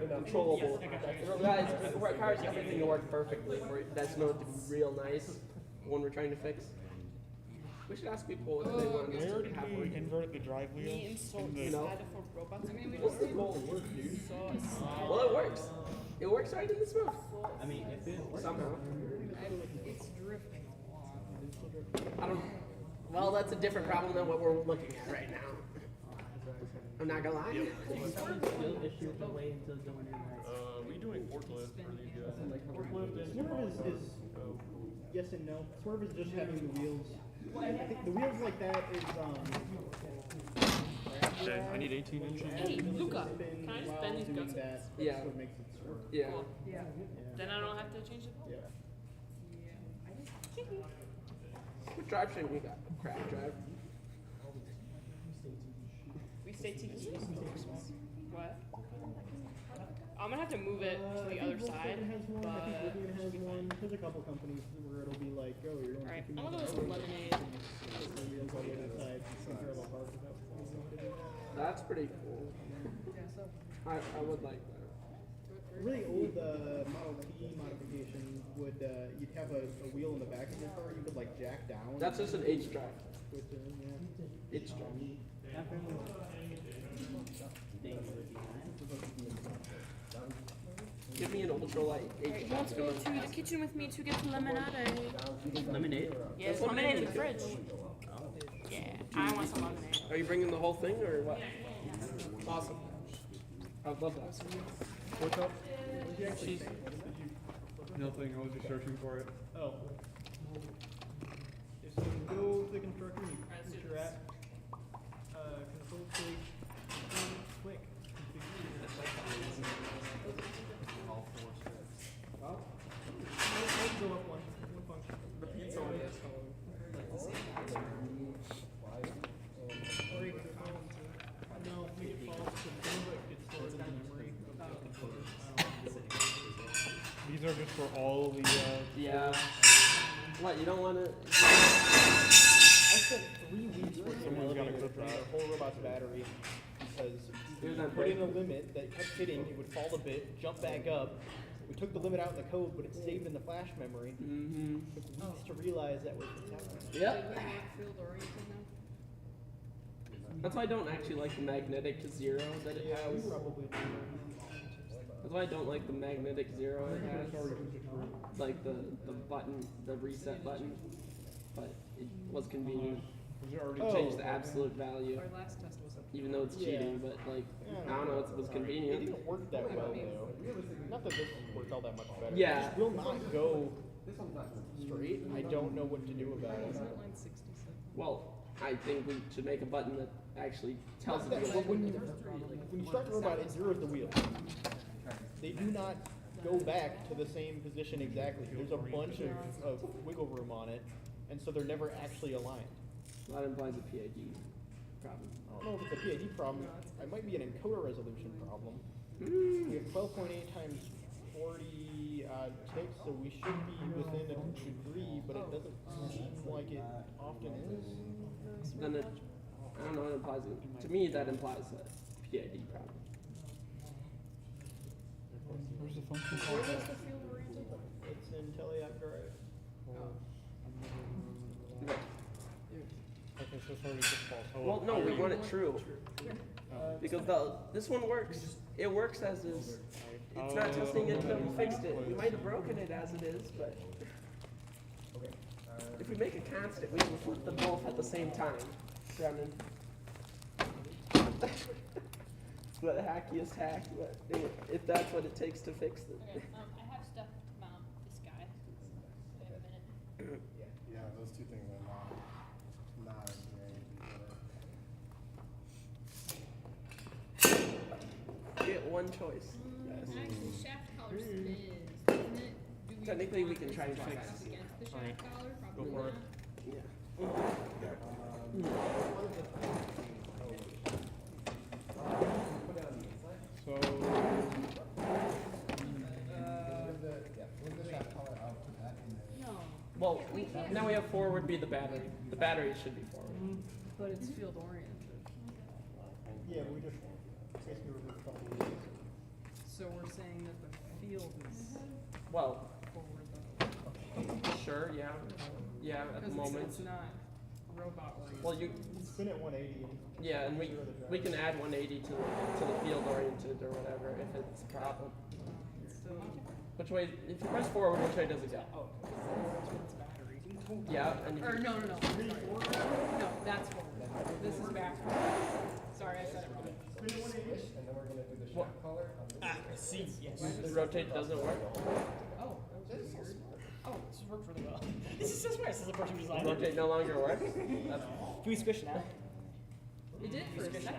controllable. Guys, it requires everything to work perfectly for that mode to be real nice when we're trying to fix. We should ask people if they want us Where to did have we one. invert the drive wheel? Me and so In the- You know? robots. I mean, we What's just the goal? saw Well, it works. It works right in this mode. I mean, if it Somehow. it's drifting a lot. I don't. Well, that's a different problem than what we're looking at right now. I'm not gonna lie. still issue the way until going in like. We doing forklift for these guys. Swerve is yes and no. Swerve is just having the wheels. I think the wheels like that is Okay, I need 18 inches. Hey, Luca, spin can I just while bend these doing guts? that. Yeah. That's what makes it swerve. Yeah. Yeah. Then I don't have to change it. Yeah. What drive train we got? Crap drive. We stay TQ. What? I'm gonna have to move it to the other side, Volkswagen has one. I think but Rivian has one. There's a couple companies where it'll be like, oh, you're going alright. to I'm gonna go with some lemonade. the wheels all the way to the side. Parallel park without to do that. That's pretty cool. Yeah, so I would like that. A really old Model T modification would you'd have a wheel in the back of your car you could like jack down. That's just an H drive. Switch in, yeah. H drive. Give me an ultralight H Alright, who wants to go to the kitchen with me to get the lemonade? Lemonade? Yeah, there's lemonade in the fridge. Yeah, I want some lemonade. Are you bringing the whole thing or what? Awesome. I love that. What's up? She's Nothing, I was just searching for it. oh. So you go to the constructor, you put your at control click, click. All four steps. Let's go up one function. The pizza one. No, make it false, so some of it gets stored in the memory of the controller. These are just for all the, Yeah. What, you don't want to... I spent 3 weeks with some Someone's gotta elevator clip drain that. the whole robot's battery because It was we on put in break. a limit that kept hitting, it would fall a bit, jump back up. We took the limit out in the code, but it's saved in the flash memory. Mm-hmm. It took weeks to realize that was what's happening. Yep. Field oriented now. That's why I don't actually like the magnetic zero that it Yeah, we has. probably do. That's why I don't like the magnetic zero it has. Like the button, the reset button. But it was convenient. Oh, Change the absolute value. Our last test was Even though it's cheating, but like, I don't know, it was It convenient. didn't work that well though. Not that this worked all that much better. Yeah. It just will not go straight. I don't know what to do about it. line 67. Well, I think we should make a button that actually tells Not it. that, but when you start the robot, it zeroes the wheel. They do not go back to the same position exactly. There's a bunch of wiggle room on it, and so they're never actually aligned. That implies a PID problem. I don't know if it's a PID problem. It might be an encoder resolution problem. We have 12.8 times 40 ticks, so we should be within a degree, but it doesn't seem like it often is. Then it I don't know what it implies. To me, that implies a PID problem. Where's the function Where called? is the field oriented? It's in Teliac Drive. Right. Okay, so it's already just false. Oh, Well, no, we want it true. Because this one works. It works as is. It's not testing it until we fixed it. We might have broken it as it is, but if we make a constant, we can flip them both at the same time. Brennan. It's the hackiest hack, but if that's what it takes to fix it. Okay, I have stuff to mount this guy. I have a minute. Yeah, those two things are not very good. Get one choice. Actually, shaft collar spins, isn't it? Do we Technically, we want can this try and to fix press it. against the shaft Alright, collar? go Probably for it. not. Yeah. So, Move the shaft collar out, put that in there. No, Well, now we have forward be the battery. The battery should be forward. but it's field oriented. Yeah, we just basically removed a couple of these. So we're saying that the field is Well, forward though. sure, yeah. Yeah, at the moment. It's not robot oriented. Well, you, Spin at 180 and yeah, and we can add 180 to the field oriented or whatever if it's a problem. Still, Which way, if you press forward, which way does it go? it's battery. Yeah, and Or no, sorry. No, that's forward. This is backwards. Sorry, I said it wrong. And then we're gonna do the shaft collar on this. See, yes. the rotate doesn't work. Oh, that was weird. Oh, this worked really well. This is so smart. This is a person design. Rotate no longer works. That's Can we squish now? It did for a second.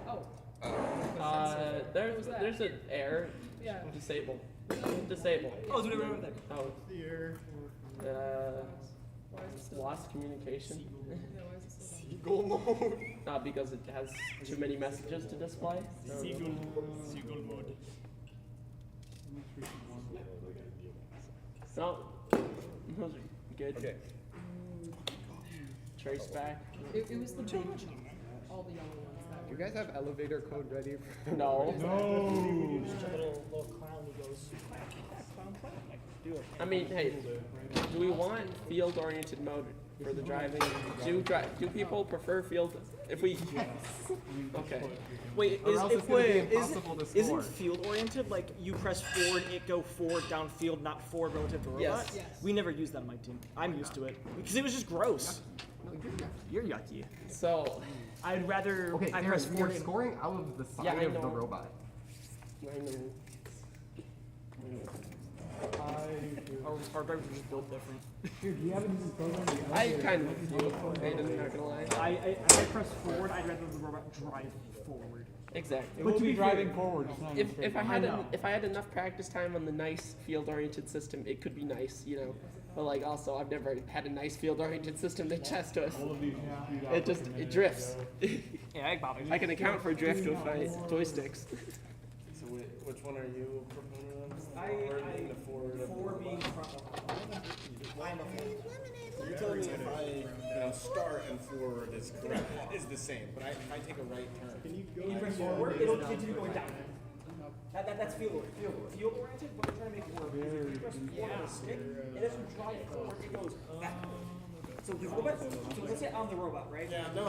Oh, there's an error. yeah. Disable. Disable. Oh, it's whatever there. Oh, the air. uh, Why is it still? lost communication. Yeah, why is it still? Seagull mode. Not because it has too many messages to display. Seagull mode. No, those are good. Okay. Trace back. It was the big chunk. All the yellow ones that Do you guys have elevator code ready? No. Just a little clown who goes, clown. Do it. I mean, hey, do we want field-oriented mode for the driving? Do people prefer field? If we, okay. Wait, Or else it's gonna be impossible to isn't score. field oriented like you press forward, it go forward downfield, not forward relative to robot? Yes. Yes. We never used that on my team. I'm used to it because it was just gross. You're yucky. So, I'd rather Okay, I Aaron, press you're forward. scoring out of the side Yeah, I of the know. robot. I know. Our drivers are just built different. Dude, you haven't even programmed the I kind of do. I'm not gonna lie. If I press forward, I'd rather the robot drive forward. Exactly. it will be driving forward. It's not If I I had know. if I had enough practice time on the nice field-oriented system, it could be nice, you know. But like also, I've never had a nice field-oriented system to test us. all of these should be It just it drifts. Yeah, egg bobbing. I can account for drift with my joysticks. So which one are you a proponent of? I Forward being the forward. being front. I'm a So you're telling me if I start and forward is correct, is the same, but if I take a right turn. Can you go You press forward, it'll continue going down. That's field oriented. Field oriented, what we're trying to make work is if you press forward on a stick, and as you drive forward, it goes back. So the robot, so let's say I'm the robot, right? Yeah, no, I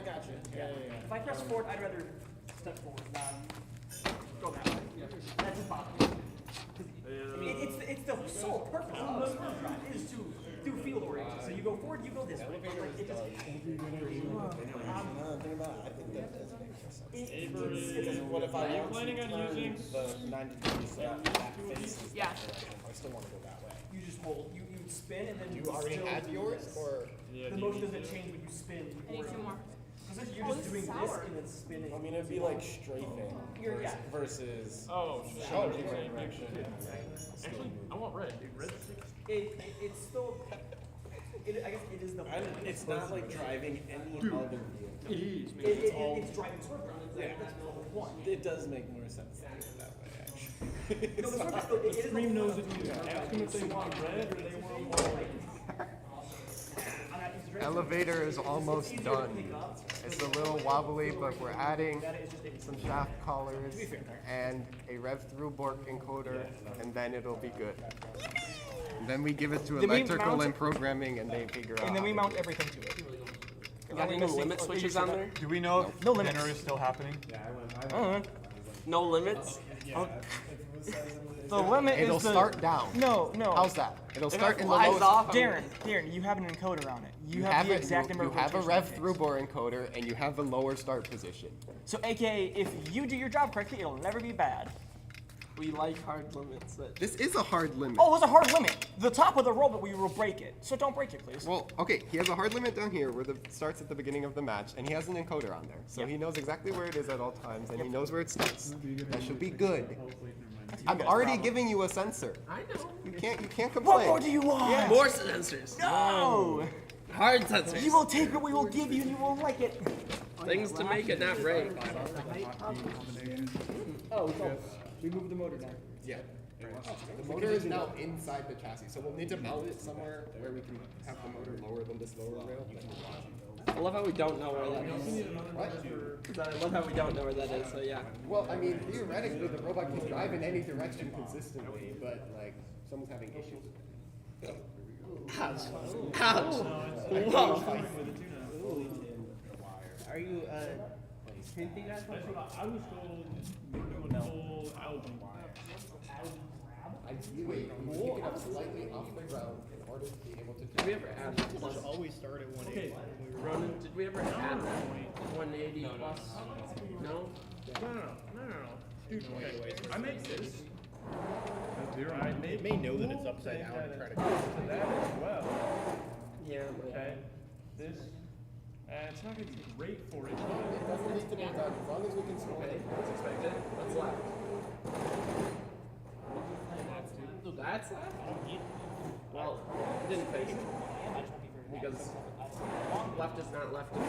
got you. Yeah. If I press forward, I'd rather step forward, not go that way. That's just bothering me. It's the sole purpose of the smart drive is to do field oriented. So you go forward, you go this way. Like, it just, Because what if I want to turn the 90 degrees so that faces Yeah. that direction? I still want to go that way. you just hold, you spin and then You already still had do yours, this. or? The motion doesn't change when you spin. I need two more. Because you're just doing this and then spinning. I mean, it'd be like strafing Yeah. versus Oh, changing direction. Actually, I want red, dude. Red's sick. It's still, I guess it is the. It's not like driving any other vehicle. It is, man. It's driving sword ground. Yeah. That's the whole point. It does make more sense to do it that way, actually. No, the sword ground, it is the Stream knows whole it too. Ask them if they want red or they want white. elevator is almost done. It's a little wobbly, but we're adding some shaft collars and a rev through bork encoder, and then it'll be good. And then we give it to Then we electrical mount and it- programming, and they figure out. And then we how mount to do it. everything to it. Are there any limit switches on there? Do we know if No limits. dinner is still happening? No limits? The limit It'll is the, start down. No, no. How's that? It'll If start it in the flies lowest. off, Darren, you have an encoder on it. You have the exact number you of have a rotations rev it takes. through bore encoder, and you have a lower start position. So, AKA, if you do your job correctly, it'll never be bad. We like hard limits. This is a hard limit. Oh, it's a hard limit. The top of the robot, we will break it. So don't break it, please. Well, okay, he has a hard limit down here where the starts at the beginning of the match, and he has an encoder on there. So he knows exactly where it is at all times, and he knows where it starts. That should be good. I'm already giving you a sensor. I know. You can't complain. What more do you want? Yeah. More sensors. No! Hard sensors. You will take what we will give you and you will like it. Things to make it not break. Oh, we moved the motor now. Yeah. The motor is now inside the chassis, so we'll need to mount it somewhere where we can have the motor lower than this lower rail. I love how we don't know where that is. What? I love how we don't know where that is, so yeah. Well, I mean, theoretically, the robot can drive in any direction consistently, but, like, someone's having issues with it. Ouch. Ouch. Whoa. Are you hinting at something? I was told we're doing full Alumni. Ideally, you kick it up slightly off the ground in order to be able to. Did we ever add that plus? Always start at 180. Ronan, did we ever add that 180 plus? No? No. Dude, okay. I make this. It may know that it's upside down and try to go to that as well. Yeah. Okay. This. It's not going to be great for it. It doesn't need to be done as long as we can slow it. What's expected? What's left? That's left? Well, it didn't face it. Because left is not left to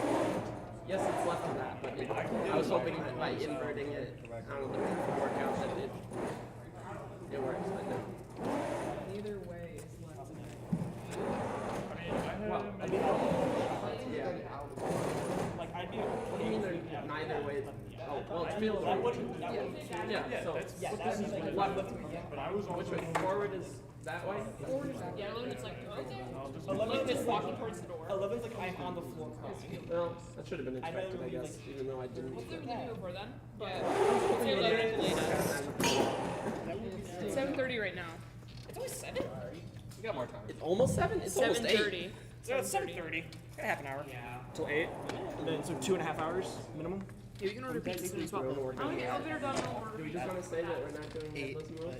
yes, it's left to that, but I was hoping that by inverting it, I don't know, the math would work out that it works, but no. Either way is left to Well, I mean, yeah. Like, I'd be. What do you mean they're neither way? Oh, well, it's field oriented. Yeah, so this is left. Which way? Forward is that way? Yeah, it's like, okay. 11 is walking towards the door. 11's like I'm on the floor crying. Well, that should have been expected, I guess, even though I didn't. Hopefully we can do it before then. But Yeah. 11 It's 7:30 right now. It's only 7? We got more time. It's almost 7? It's almost 8. 7:30. It's 7:30. Got half an hour. Yeah. Till 8. And then so 2.5 hours minimum. Yeah, you can order pizza. You can swap. I'll get elevator done. I'll order Do we pizza. just want to say that we're not doing Eight, this rule?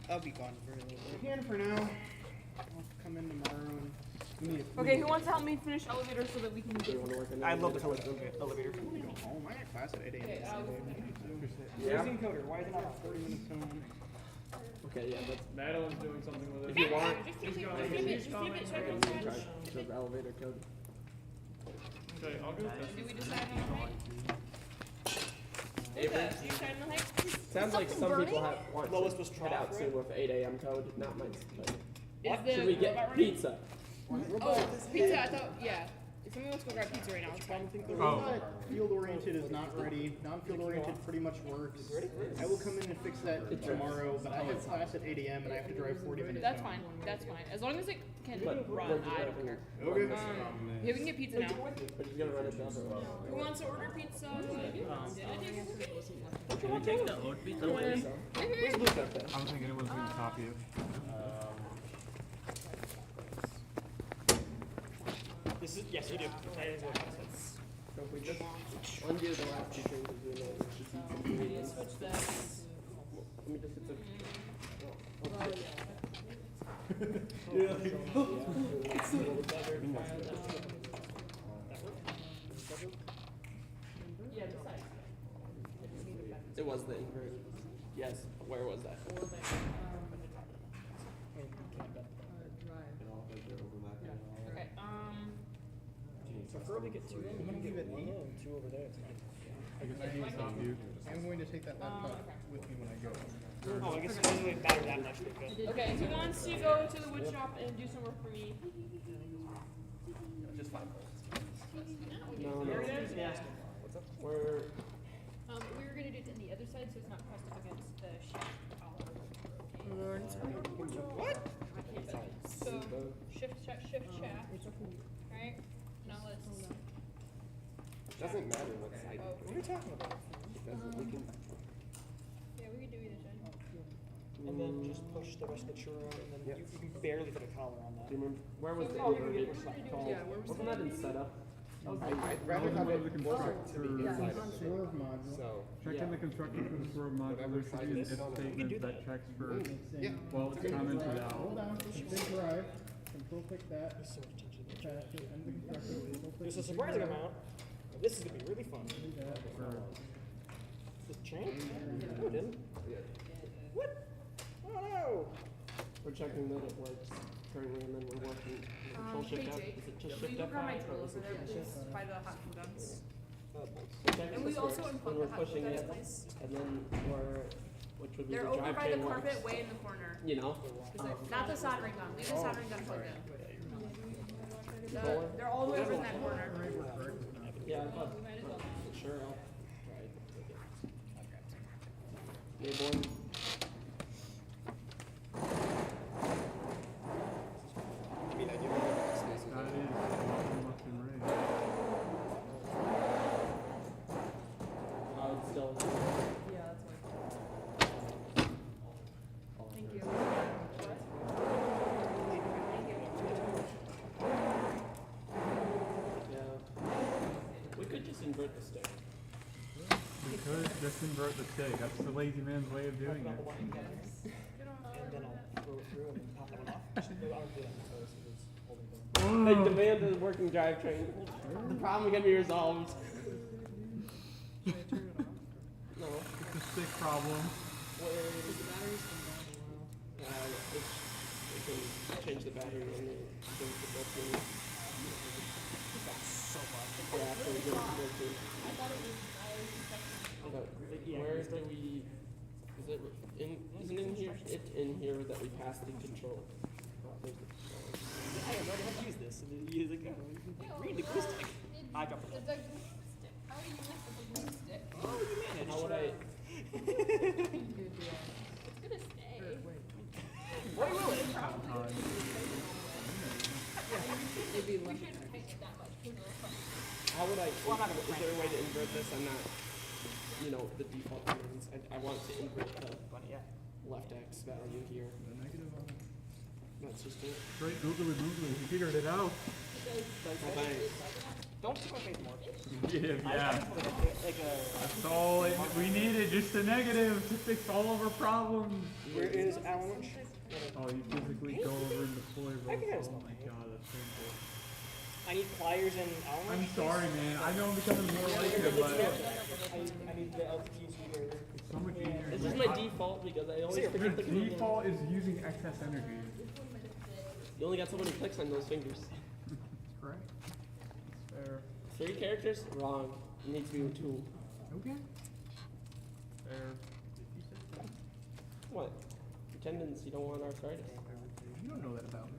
I'll be gone for a little bit. I can for now. I'll come in tomorrow and we need a Okay, who wants to help me finish elevator so that we can get? I'd love to fill it elevator. Oh, I got class at 8 a.m. Okay, Where's the encoder? Why is it not 40 minutes home? Okay, yeah, that's. Madeline's doing something with it. If you want, Just flip it so I can try the elevator code. Okay, I'll go test Do we decide on the height? Avery? Do you decide on the height? Sounds like some people have want Lois to was head trough, out right? soon with 8 a.m. code, not mine. Is the Should we get robot running? pizza? Oh, pizza. I thought, yeah. If someone wants to go grab pizza right now, it's fine. The robot field oriented is not ready. Non-field oriented pretty much works. I will come in and fix that tomorrow, but I have class at 8 a.m. and I have to drive 40 minutes. That's home. fine. That's fine. As long as it can But run, we're I don't care. Okay. Yeah, we can get pizza now. We're just gonna run it down. Who wants to order pizza? Should we take the oat pizza away? Where's Luke up there? I don't think anyone's going to copy it. This is, yes, you do. So if we just undo the last two changes we made, it should be completed. Switch that. Let me just hit the. It was the invert. Yes. Where was that? Okay, Preferably get two. I'm going to give it 8 and 2 over there. It's fine. I'm going to take that laptop with me when I go. Oh, I guess it doesn't really matter that much. But good. okay, who wants to go to the wood shop and do some work for me? Just 5 volts. No, no. What's up? We're We were gonna do it on the other side so it's not pressed up against the shaft collar. What? So shift shaft. Right? Now let's. Doesn't matter what side. What are you talking about? It doesn't. We can. Yeah, we could do either side. And then just push the rest of the churro, and then you can barely put a collar on that. Do you remember where was the Oh, you can inverted get your called? Yeah, where was Wasn't that in setup? I'd rather have it closer to the inside of the Swerve module. So. Checking the construction for the swerve module. Whatever There should side be an it is if on it. statement that checks for, Yeah. well, it's commented out. Hold on, big drive, control click that. Attach it, end the construction, control click. There's a the big surprising drive. amount. This is gonna be really fun. Do that. This change? No, it didn't. What? Oh no! We're checking that it works currently, and then we're working. Control Hey shift F. Jake, Is it just will shift you F5? grab my or tool is over it there, just please, shift F5? by the hot glue guns? We're checking And this we also works, unplug and the we're hot glue pushing guns, it, please. and then we're, which would be They're the over by drivetrain the carpet, works. way in the corner. You know? Not the soldering gun. Leave the soldering gun plugged in. They're all the way over in that corner. Yeah, I thought. Sure, I'll try it. Okay, boy. I mean, I do remember the spaces. That is left and right. It's still. Yeah, that's why. Thank you. Yeah. We could just invert the stick. We could just invert the stick. That's the lazy man's way of doing it. And then I'll throw it through and then pop that one off. Actually, no, I'll do that first if it's holding down. They demand a working drivetrain. The problem can be resolved. No. It's a stick problem. It can change the battery when you change the battery. So much. Yeah, after we get it working. I thought it was. Where do we? Is it in? Isn't in here? It's in here that we pass the control. Oh, there's the control. I have already had to use this. And then you use it. Read the glue stick. I dropped it. It's a glue stick. How do you mess with a glue stick? Oh, you managed. How would I? It's gonna stay. Why will it? It'd be We left. shouldn't tighten it that much because it'll fuck. How would I? Well, I'm not Is there a way to invert this? I'm not. You know the default commands. I want to invert the left X value here. That's just it. Great googly moogly. You figured it out. Well, thanks. Don't take my face more. Yeah. That's all we needed. Just a negative to fix all of our problems. Where is Alumni? Oh, you physically go over and deploy roll. I think I was Oh my god, that's painful. I need pliers and Alumni. I'm sorry, man. I know I'm becoming more like it, but I need the LTs here. it's so much easier. This is my default because I always Your forget the command. default is using excess energy. You only got so many clicks on those fingers. Correct. Fair. 3 characters? Wrong. It needs to be 2. Okay. Fair. What? Attendance, you don't want arthritis. You don't know that about me.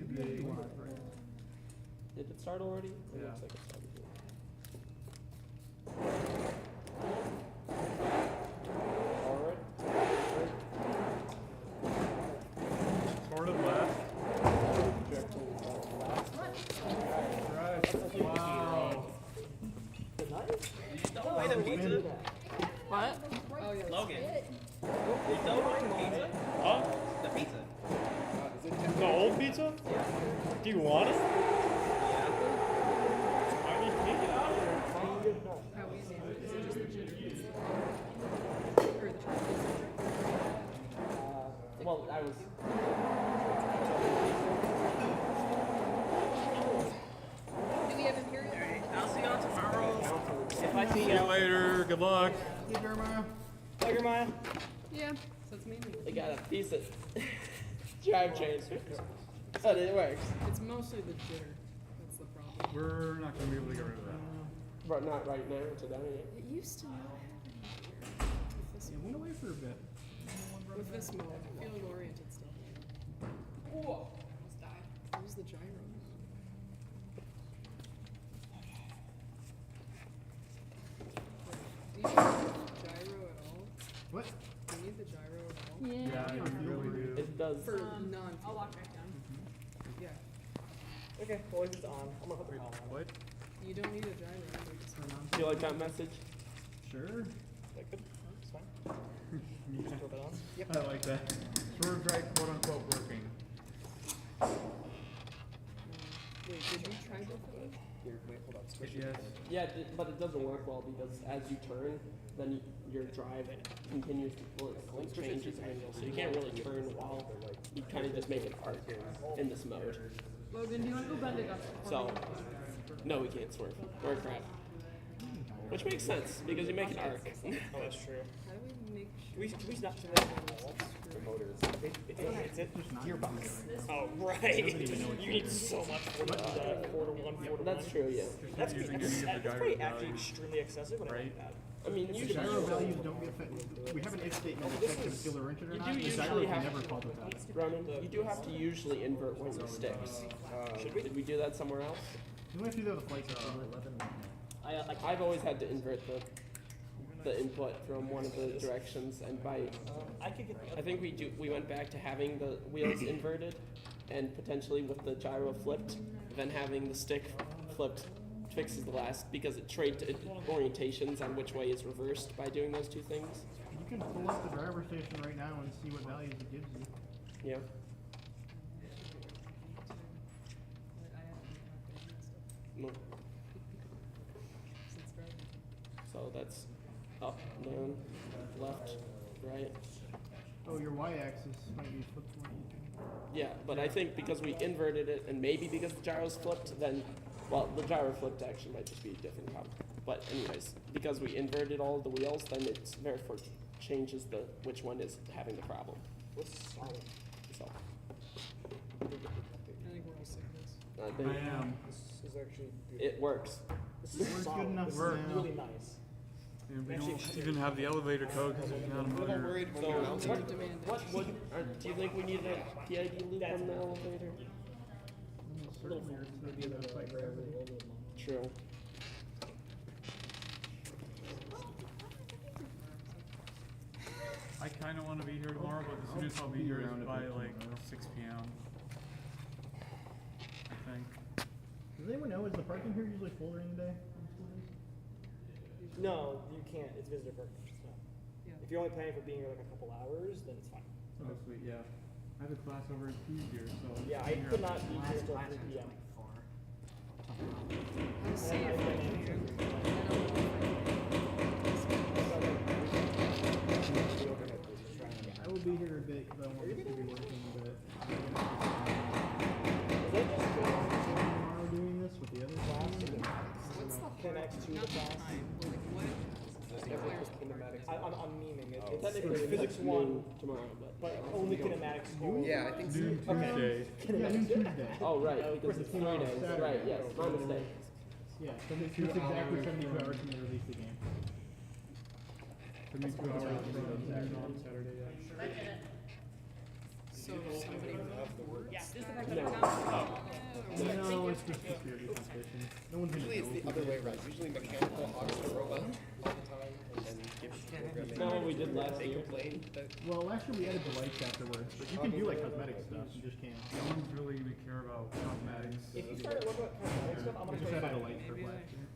Maybe they want right? Did it start already? It Yeah. looks like it started. Alright. Sort of left. Right. Wow. Don't buy them pizza. What? Oh, yeah. Logan. You don't buy pizza? Huh? The pizza. The old pizza? Do you want it? I need to take it out of there. How easy is it? Is it just the jitter? Or the traffic? Well, I was. Do we have Imperial? I'll see y'all tomorrow. If I see See you later. Good luck. Bye, Jeremiah. Yeah, so it's mainly. They got a piece of drivetrain. But it works. It's mostly the jitter. That's the problem. We're not going to be able to get rid of that. But not right now today. It used to not happen here. With this, Went away for a bit. with this mode, field oriented stuff. Whoa. Almost died. Use the gyro. need the gyro at all? What? Do you need the gyro at all? Yeah, you really do. It does. For non. I'll walk back down. Yeah. Okay, well, if it's on, I'm gonna put the on. What? You don't need a gyro. But it's Do you like that message? Sure. That good? It's fine. Just throw that on. Yep. I like that. Sword drive, quote unquote, working. Wait, did you try both of it? Here, wait, hold on. Switch Yes. Yeah, but it doesn't work well because as you turn, then your drive continues to like changes angle, so you can't really turn while you kind of just make an arc in this mode. Logan, do you want to go bend it up? So, no, we can't swerve. Or crap. Which makes sense because you make an arc. Oh, that's true. How do we make sure? Can we stop to the motors? It's a gearbox. Oh, right. You need so much for that 4 to 1, 4 to 1. That's true, yeah. That's probably actually extremely excessive when I look at that. I mean, The usually gyro values don't get affected. We have an if statement that checks if you'll wrench it or you not. do The gyro usually can have never fault with that. Ronan, you do have to usually invert one of the sticks. Did we do that somewhere else? You have to do that with flight system. I've always had to invert the input from one of the directions, and by I think we went back to having the wheels inverted, and potentially with the gyro flipped, then having the stick flipped fixes the last because it trades orientations on which way is reversed by doing those two things. You can pull up the driver station right now and see what values it gives you. Yeah. No. So that's up, down, left, right. Oh, your y-axis might be flipped one. Yeah, but I think because we inverted it, and maybe because the gyro's flipped, then, well, the gyro flipped actually might just be a different problem. But anyways, because we inverted all of the wheels, then it therefore changes which one is having the problem. What's solid? So. I think we're all sick of this. I think I am. This is actually beautiful. it works. This Works is good solid. enough This for is now. really nice. And we don't even have the elevator code because there's not a motor. So, what would, do you think we need a PID loop on the elevator? True. I kind of want to be here tomorrow, but the soonest I'll be here is by like 6 p.m. I think. Does anyone know, is the parking here usually full during the day? No, you can't. It's visitor parking. No. If you're only planning for being here like a couple hours, then it's fine. Oh, sweet, yeah. I have a class over at Tuesday, so. Yeah, I could not be here till 3 p.m. Let's see if I can. I will be here a bit because I want this to be working, but tomorrow doing this with the other class. What's the Connects to the not class. time? Like what? I'm memeing it. It's Technically, physics it's 1, noon tomorrow, but only kinematics. Yeah, I think so. Noon Tuesday. Yeah, noon Tuesday. Oh, right, because it's 3 days. Right, yes, my mistake. Yeah, so it's exactly 72 hours from the release the game. 72 hours from noon on Saturday, yeah. So somebody Yeah, just the fact No. that it's not. No, it's just a security competition. No one's gonna Usually it's the know. other way around. Usually mechanical hogs the robot all the time and give programming. No, we did last They year. complain that Well, last year we added the lights afterwards, but you can do like cosmetic stuff, you just can't. No one's really going to care about cosmetics. If you start looking at cosmetic stuff, I'm We gonna just play added a Final. light for last year.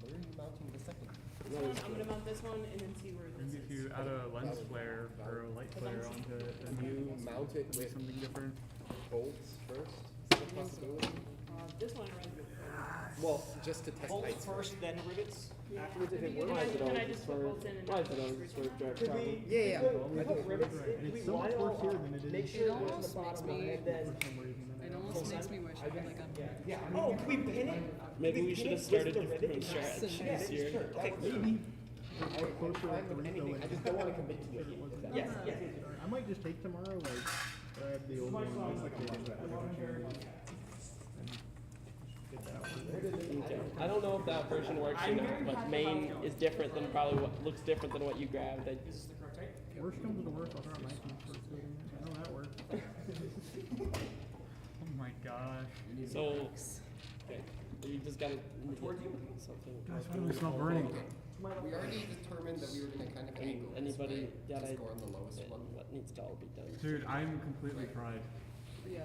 where are you mounting the second? This one, I'm gonna mount this one and then see where Maybe this if is. you add a lens flare or a light flare onto it, then You mount it with something different. bolts first? Is that a possibility? This one runs with. Well, just to test Bolts heights. first, then rivets. Afterwards, if it Can works. I just put bolts in and Why is it then always just swerve drive Could problem? we? Yeah, yeah. We put rivets. And We it's so much line worse all here up, than it is. make sure it goes to almost the makes bottom, me- and then. For some reason. It almost makes me wish I had like a. Oh, can we pin it? Maybe Can we pin should have it with started the from rivet? scratch Yeah, this year. sure. Okay, Maybe. We're closer Fine to with three, anything. though, I just don't want to commit to it. Yes, yes. I might just take tomorrow, like, grab the old one, like, Okay. I don't know if that version works or not, but main is different than probably what looks different than what you grabbed. Worst comes to worst, I'll throw out 19 first. I know that works. Oh my gosh. So, okay, you just gotta something. Guys, why do we smell burning? We already determined that we were gonna kind of angle this, Anybody right? got Just go on the lowest and one. what needs to all be done? Dude, I'm completely fried. Yeah.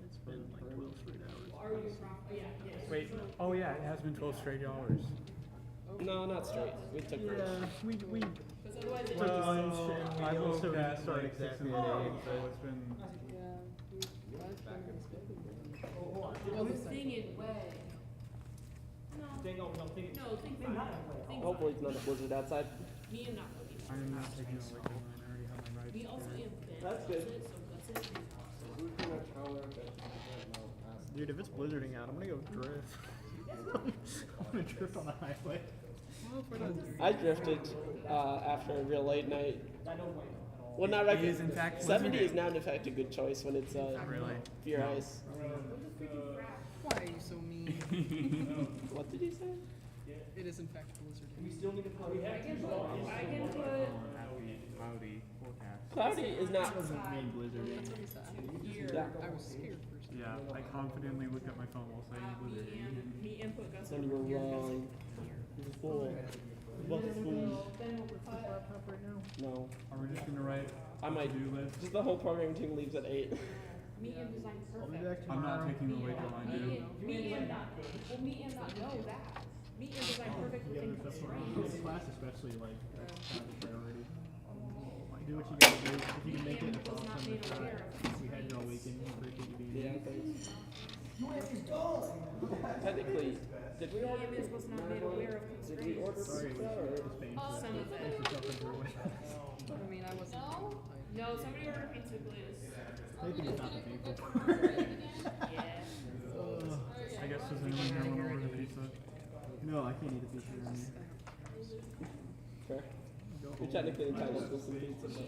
It's been like 12 straight hours. Are you wrong? Oh, yeah. Wait, oh yeah, it has been 12 straight hours. No, not straight. We took Yeah, we Because otherwise it took Well, lunch and I we woke also didn't at start like 6 exactly in at the morning, 8. so it's been. Well, the thing is way. No. No, think Think five. Think Hopefully it's not a blizzard outside. Me and not looking. I'm not taking a liquid line. I already have my ride. We also have been. That's good. So that's it. Who's gonna counter that? No, ask. Dude, if it's blizzarding out, I'm gonna go drift. I'm gonna drift on the highway. I drifted after a real late night. Well, not It like is in fact 70 blizzarding. is now in fact a good choice when it's Really? pure ice. Why are you so mean? What did he say? It is in fact blizzard. we still need to put. I can put. Cloudy forecast. Cloudy is not. Doesn't mean blizzard. That's what he said. Yeah. I was scared for a second. Yeah, I confidently looked at my phone while saying blizzard. Me input Gus. Then you were wrong. Fool. What fool? Then we'll put. No. Are we just gonna write I might do list? Just the whole programming team leaves at 8. Me and design I'll be perfect. back I'm tomorrow. not taking the liquid line, dude. Me and not. Well, me and not know that. Me and design perfect Yeah, within that's what constraints. this class especially, like, that's kind of a priority. Like, do what you gotta do. If you can make it, it's awesome. If we had you all weekend, we appreciate you being Yeah, here. thanks. Technically, did we order? EMS was not made aware of Did we order Sorry, pizza or? it's painful. Some of it. Thanks for jumping through it. I mean, I wasn't. No, somebody ordered pizza, please. Maybe it's not the painful. Yeah. I guess does anyone here want to order the pizza? No, I can't eat a pizza around here. Fair. Go You're home. technically entitled to some pizza, but.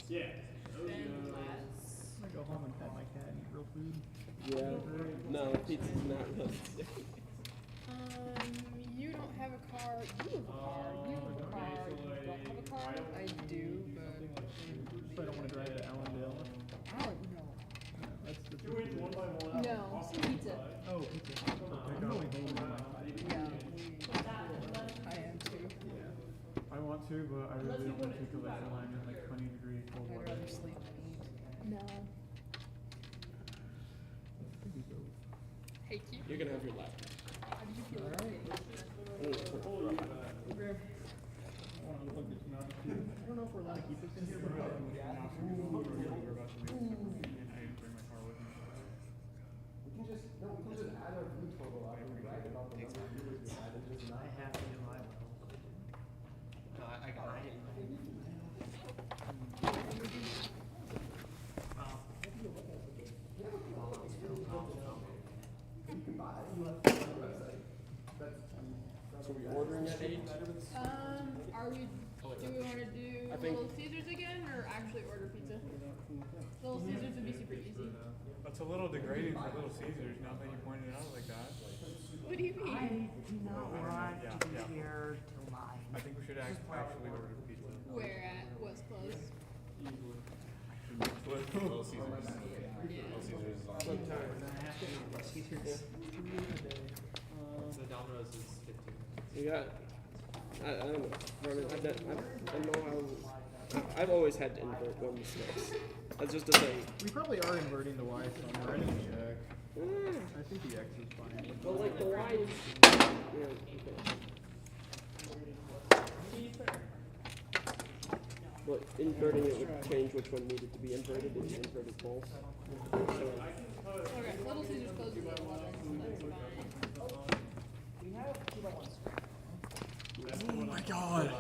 Yeah. Ben Let's. I'm gonna go home and pet my cat and eat real food. Yeah. No, pizza's not real. You don't have a car. You have a car. You have a car. You don't have a car. I do, but. So I don't want to drive to Allendale. I don't know. That's the No, some pizza. Oh, pizza. I'm going home with my Yeah. I am too. Yeah. I want to, but I really don't want to take a liquid line in like 20-degree cold I'd weather. rather sleep than eat. No. Hey, Q. You're gonna have your lap. How did you feel about it? I want to unplug this mouse too. I don't know if we're allowed to keep this in here, but We're about to move. And I didn't bring my car with me. We can just add our view total after we write about the number of viewers we had and just. I have to do I will. No, I got it. So we ordering at 8? Are we? Do we want to do I think- Little Caesars again, or actually order pizza? Little Caesars would be super easy. That's a little degrading for Little Caesars now that you pointed it out like that. What do you mean? do not want Yeah, to be yeah. here till 9. I think we should actually order pizza. Where at? What's close? Little Caesars. Little Caesars is on. So Domino's is 15. You got. I don't know. I know how. I've always had to invert when mistakes. That's just a thing. We probably are inverting the Y somewhere. I didn't check. I think the X is fine. But like the Y is. Yeah, okay. But inverting it would change which one needed to be inverted if you inverted both. So, Okay, Little Caesars closes at 11, so that's fine. We have 2x1 scrap. Oh my god!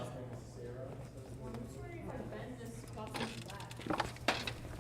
I'm sorry if I bend this coffee flat.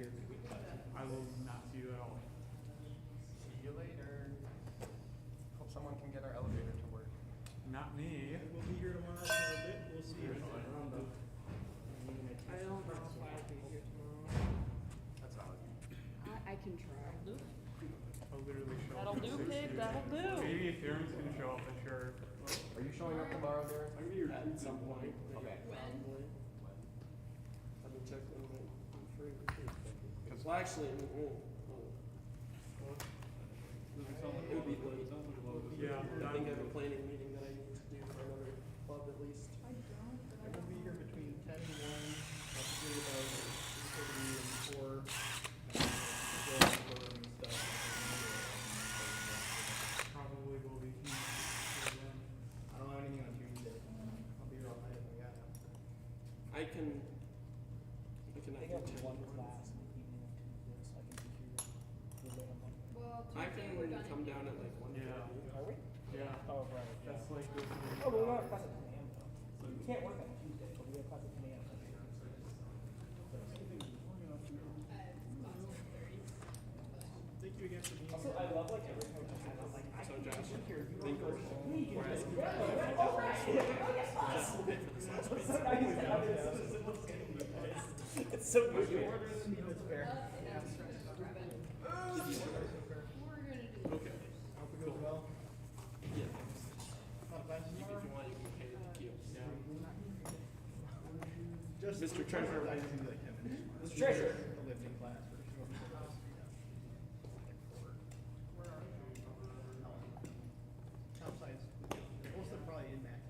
here. I will not see you at all. See you later. Hope someone can get our elevator to work. Not me. We'll be here tomorrow for a bit. We'll see. I don't know if I'll be here tomorrow. That's odd. I can try. I'll literally show That'll up. do, pig. That'll do. Maybe if Aaron's gonna show up, I'm sure. Are you showing up tomorrow, Darren? I'm gonna be here at some point. Okay. Probably. Let me check when I'm free. Well, actually, it would be late. Yeah. I think I have a planning meeting that I need to do for another club at least. I will be here between 10 and 1. I'll be here about 3:30 and 4. And stuff. Probably will be Tuesday. I don't have anything on Tuesday. I'll be here all night if I got it. I can I got one class in the evening of Tuesday, so I can be here for a little bit. Well, I Tuesday can we're done. come down at like 1:30. Yeah. Are we? Yeah. Oh, right. That's like the. Oh, but we don't have class at 10 a.m. though. We can't work on Tuesday, but we have class at 10 a.m. Thank you again for being Also, I love like every time I'm like, I So can Josh, just hear you. think we're It's so good. It's fair. Okay. Hope it goes well. Yeah. Not bad If you tomorrow. want, you can pay the kiosk. Just Mr. Treasurer. I just need like 10 minutes. Mr. Treasurer. A lifting class for sure. Outside. Most of them probably in Mac.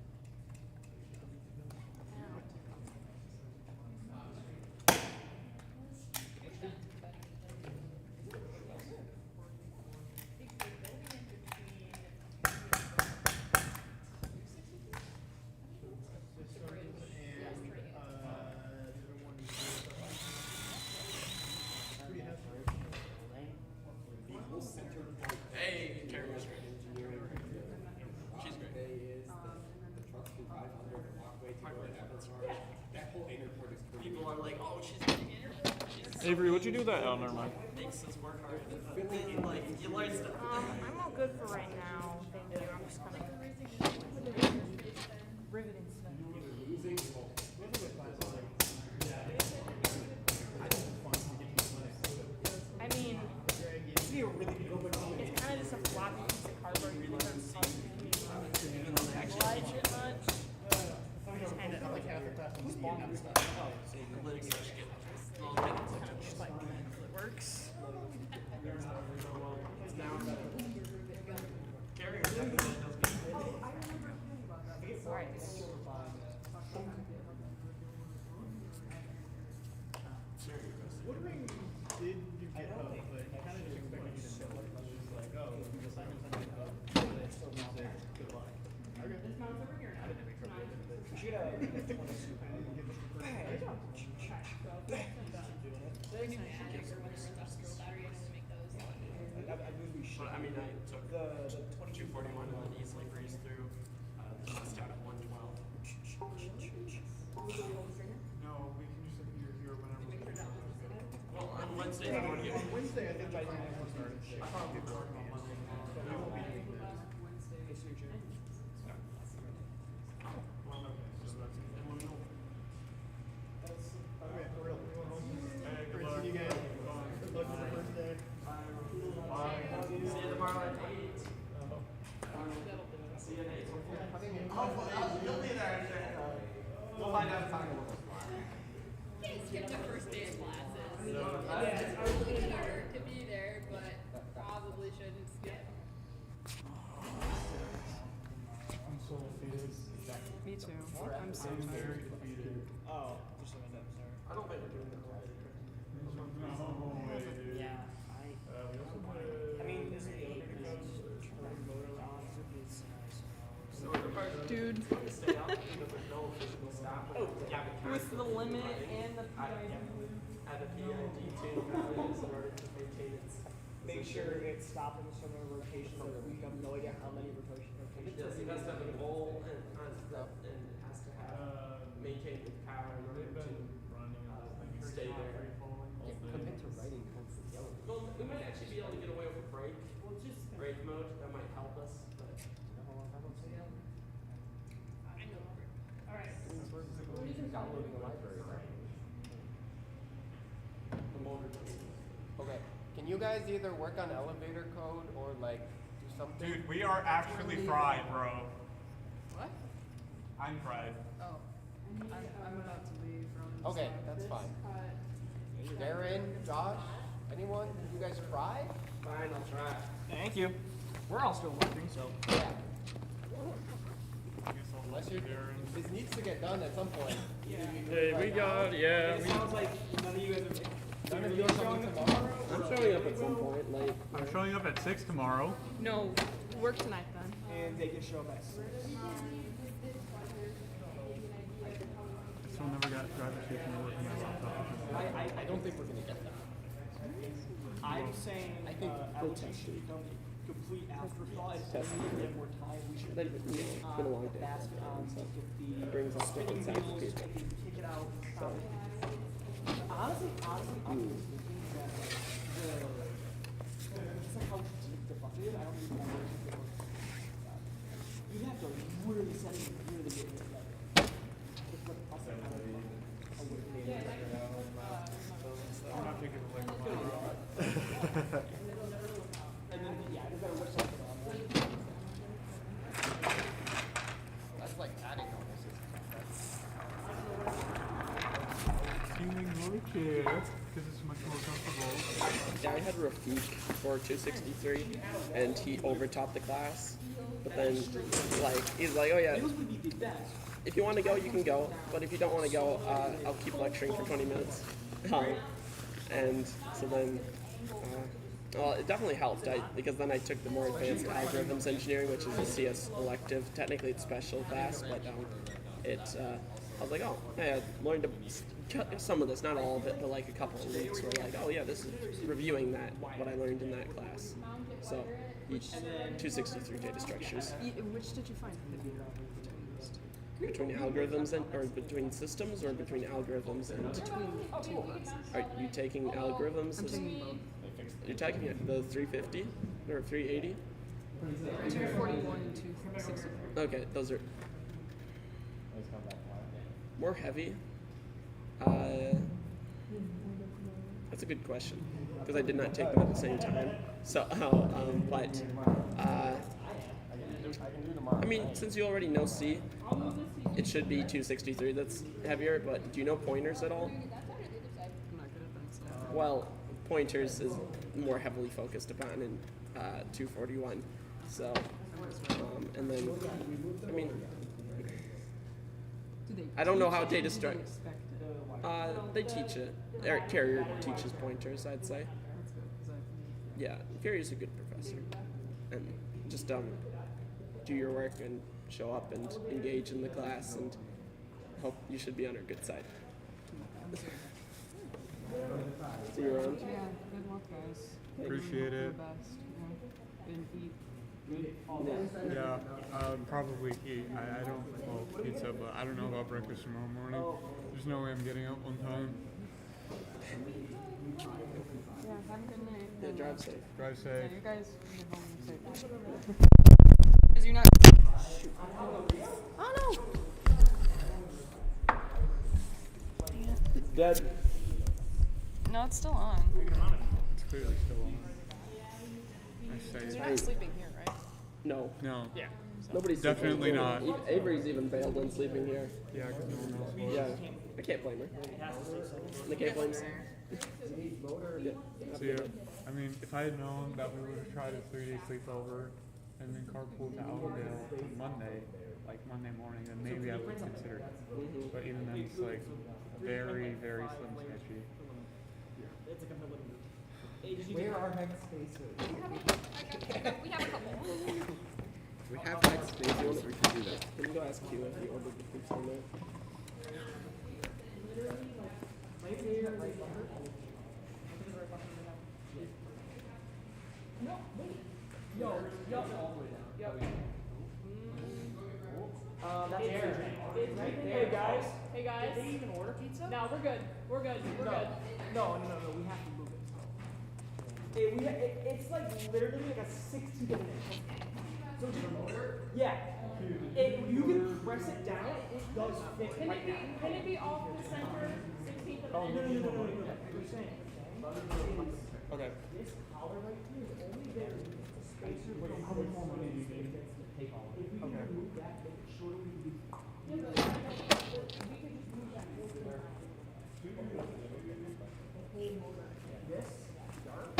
Hey, Terry's great engineering. She's great. Is the truck can drive under the walkway to go to Avatar. That whole inner port is pretty. People are like, oh, she's getting in. Avery, what'd you do that? Oh, never mind. Makes us work hard. Like, you learn stuff. I'm all good for right now. Thank you. I'm just kind of riveting stuff. Losing smoke. I mean, it's kind of just a floppy piece of cardboard. You don't slide shit much. It's kind of Like half the class is just like it works. Alright. What ring did you get up? But I kind of just expected you to show up. I was just like, oh, the assignment's on GitHub. Good luck. Okay. This mouse over here now. We should get I mean, I took the 241 and then easily breezed through the test out of 112. No, we can just appear here whenever we can. Well, on Wednesday, I'm already On Wednesday, I think by the time I started. I probably work on Monday. So we won't be doing that. Okay, for real. We're going home. Great seeing you guys. Good luck for the first day. See you tomorrow at 8. See you at 8. You'll be there. We'll find out. Can't skip the first day of classes. Yeah, I really could order to be there, but probably shouldn't skip. I'm so defeated. Me too. I'm so I'm very tired. defeated. Oh, just like that, sorry. I don't think we're doing that right. No way, dude. Yeah, I mean, this is the other turn motor on is Dude. Stay out because there's no physical stop. With the limit and the PID. Add a PID to values in order to maintain its. make sure it's stopping some rotation so that we have no idea how many rotations. Yes, it has to have a goal and it has to have maintained its power in order to stay there. Commit to brave mode, that might help us, but I know. Alright. Downloading a library, right? the motor Okay. Can you guys either work on elevator code or like do something? Dude, we are actually fried, bro. What? I'm fried. Oh. I'm about to leave from. Okay, that's fine. Darren, Josh, anyone? You guys try? Fine, I'll try. Thank you. We're all still working, so. Yeah. Unless you, this needs to get done at some point. Hey, we got, yeah. It sounds like none of you guys are. None of you are coming tomorrow? I'm showing up at some point, like. I'm showing up at 6 tomorrow. No, work tonight then. And they can show up at 6. Still never got driver's seat to work on my laptop. I don't think we're gonna get that. I'm saying I think LT should become a complete afterthought. It doesn't get more time. We should But it's been a long day. basket on to get the Brings us different spinning sides of wheels, people. kick it out. Honestly, I'm thinking that it's like how deep the bucket is. I don't even know where to go. You have to really set it and really get it together. It's like busting out of a wood pan. I'm not taking the leg And then, yeah, you gotta whip something on there. That's like adding notices. Feeling more chair because it's much more comfortable. Yeah, I had Rafik for 263, and he overtopped the class. But then, like, he's like, oh yeah, if you want to go, you can go. But if you don't want to go, I'll keep lecturing for 20 minutes. And so then, well, it definitely helped because then I took the more advanced algorithms engineering, which is a CS elective. Technically, it's special class, but I was like, oh, hey, I learned some of this, not all of it, but like a couple of weeks. Where like, oh yeah, this is reviewing what I learned in that class. So each 263 data structures. Which did you find? Between algorithms or between systems or between algorithms and. Are you taking algorithms? I'm taking both. You're taking the 350 or 380? 241 and 263. Okay, those are more heavy. That's a good question because I did not take them at the same time. So, but I mean, since you already know C, it should be 263. That's heavier. But do you know pointers at all? I'm not good at them, so. Well, pointers is more heavily focused upon in 241. So, and then, I mean, I don't know how data structure. They teach it. Eric Carrier teaches pointers, I'd say. Yeah, Carrier's a good professor. And just do your work and show up and engage in the class and hope you should be on our good side. See you around. Yeah, good luck, guys. Appreciate it. The best. Yeah. And eat. Yeah, probably eat. I don't, well, pizza, but I don't know about breakfast tomorrow morning. There's no way I'm getting up on time. Yeah, have a good night. Yeah, drive safe. Drive safe. Yeah, you guys get home safe. Because you're not. Oh no! It's dead. No, it's still on. It's clearly still on. Because you're not sleeping here, right? No. No. Yeah. Nobody's Definitely sleeping. not. Avery's even failed on sleeping here. Yeah, because no one else was. Yeah, I can't blame her. I can't blame her. Yeah. So yeah, I mean, if I had known that we would have tried a 3-day sleepover and then carpool to Allendale on Monday, like Monday morning, then maybe I would consider it. But even then, it's like very, very slim sketchy. Where are headspaces? We have a couple. We have headspace. You want we can do that. Can you go ask Q if he ordered the pizza on there? No, wait. Yo, that's Aaron. Hey guys. Hey guys. Did they even order pizza? No, we're good. We're good. We're good. No, we have to move it. It's like literally like a 16th of an inch. So yeah, you can press it down, it does fit right now. Can it be off the center 16th of an inch? No. You're saying. Okay. This collar right here is only there because it's a spacer. But how much more money do you need to take all of it? If we can remove that, make it shorter, we can do. We could just move that whole thing around. This dark.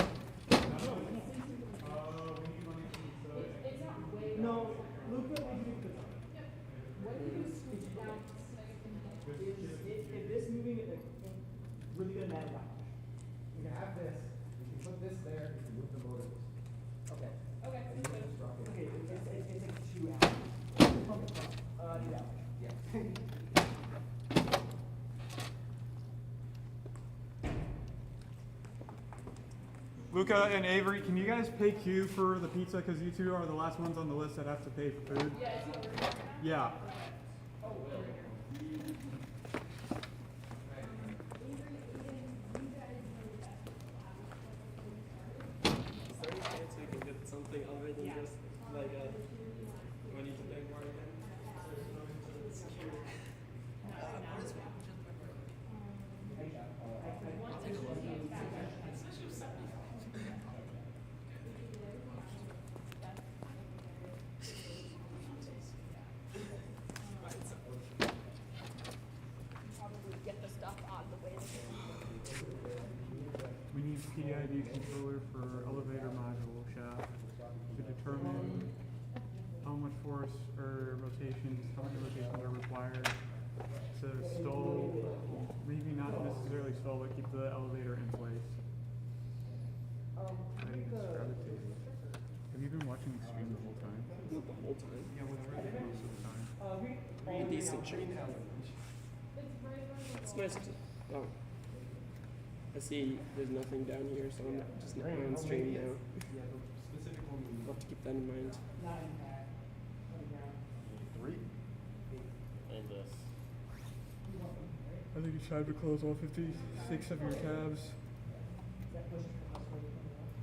It's not way. No, Luca, we can do What if you switch down to if this moving it really gonna matter that much. You can have this, you can put this there, you can move the motor. Okay. Okay. Okay, it's like 2 hours. From the front. Yeah. Luca and Avery, can you guys pay Q for the pizza? Because you two are the last ones on the list that have to pay for food. Yeah. So you can get something other than just like a money to beg more again. It's cute. Probably get the stuff on the way We need PID controller for elevator module shaft to determine how much force or rotations, how many rotations are required to stall, maybe not necessarily stall, but keep the elevator in place. How do you describe it to you? Have you been watching the stream the whole time? Not the whole time. Yeah, what's really most of the time? Pretty decent shape. It's nice to. Oh. I see there's nothing down here, so I'm just not on stream now. I'll have to keep that in mind. 3. And this. I think it's time to close all 56 of your tabs.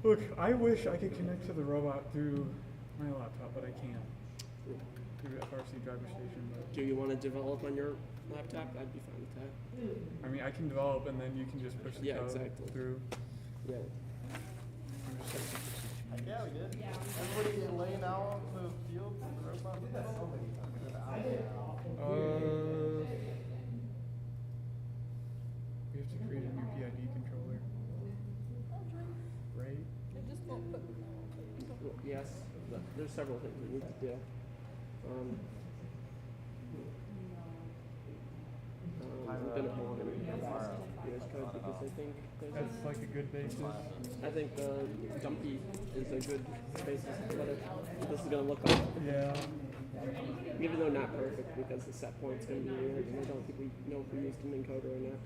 Look, I wish I could connect to the robot through my laptop, but I can't. Through FRC driver station. But Do you want to develop on your laptop? I'd be fine with that. I mean, I can develop and then you can just push the code through. Yeah. Yeah, we did. Everybody laying out the field for the robot. We did that so many times. We have to create a new PID controller. Right? Well, yes, there's several things we need to do. I'm gonna pull in VS Code because I think That's like a good basis. I think the dumpy is a good basis for what this is gonna look like. Yeah. Even though not perfect because the set point's gonna be weird and I don't think we know if we used an encoder or not.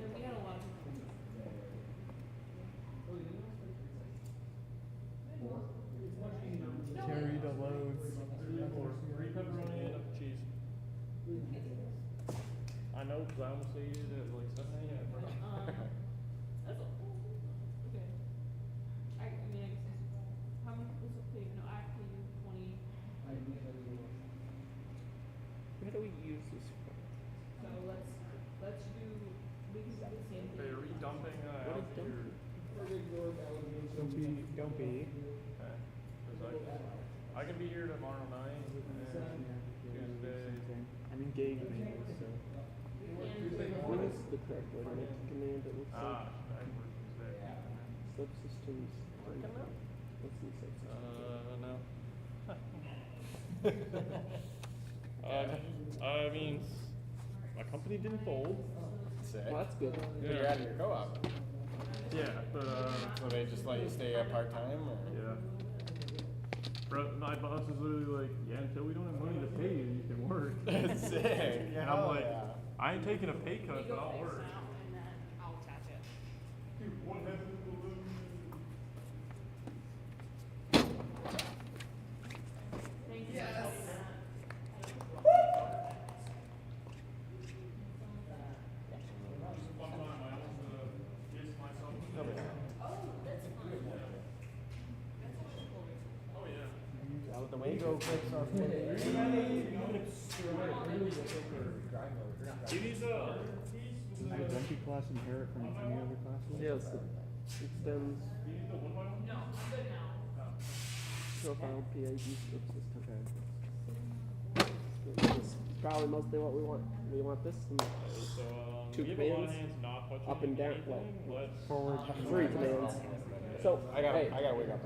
And we had a lot of Carry the load. 3 pepperoni and a cheese. I know, because I almost ate it at like 7 a.m. That's a okay. I mean, I guess how many people will pay? No, I have to use 20. How do we use this for? So let's do. We can do the same thing. Are we dumping What out is here? Don't be. Okay. 'Cause I can be here tomorrow night and Tuesday. I'm engaged mainly, so. What is the correct way to make the command? It looks like Backwards Tuesday. subsystems. What's the subsystem? No. I mean, my company didn't fold. Sick. Well, that's good. But you're out of your co-op. Yeah, but So they just let you stay part time, or? yeah. Bro, my boss is literally like, yeah, until we don't have money to pay you, you can work. That's sick. And I'm like, I ain't taking a pay cut, but I'll work. And then I'll attach it. Thank you. Yes. Lego bricks are for Does empty class inherit from any other classes? Yes, it extends profile PID subsystem. This is probably mostly what we want. We want this to two commands, up and down, well, forward, 3 commands. So, I gotta wake up.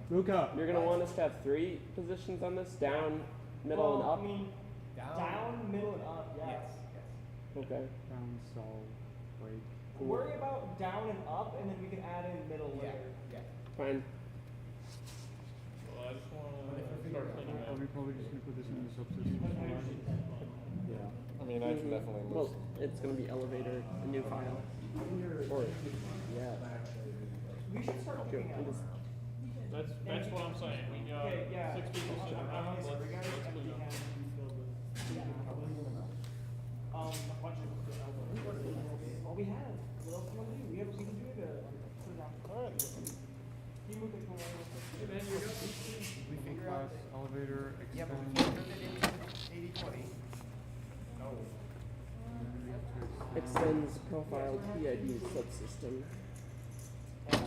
Luca, you're gonna want us to have 3 positions on this: down, middle, and up. I mean, down, middle, and up. Yes. Okay. Down, solve, break. Worry about down and up, and then we can add in middle later. Fine. Well, I just want to start cleaning up. We're probably just gonna put this in the subsystem. Yeah. I mean, I can definitely move. Well, it's gonna be elevator, a new file. Or, yeah. We should start looking at this. That's what I'm saying. We got 6 people sitting around. Let's clean up. All we have. What else do you want to do? We can do it. Alright. Can you move the camera? Leafing class, elevator, Yeah, but we extend. can't turn it into 80/20. No. Extends profile PID subsystem. Oh.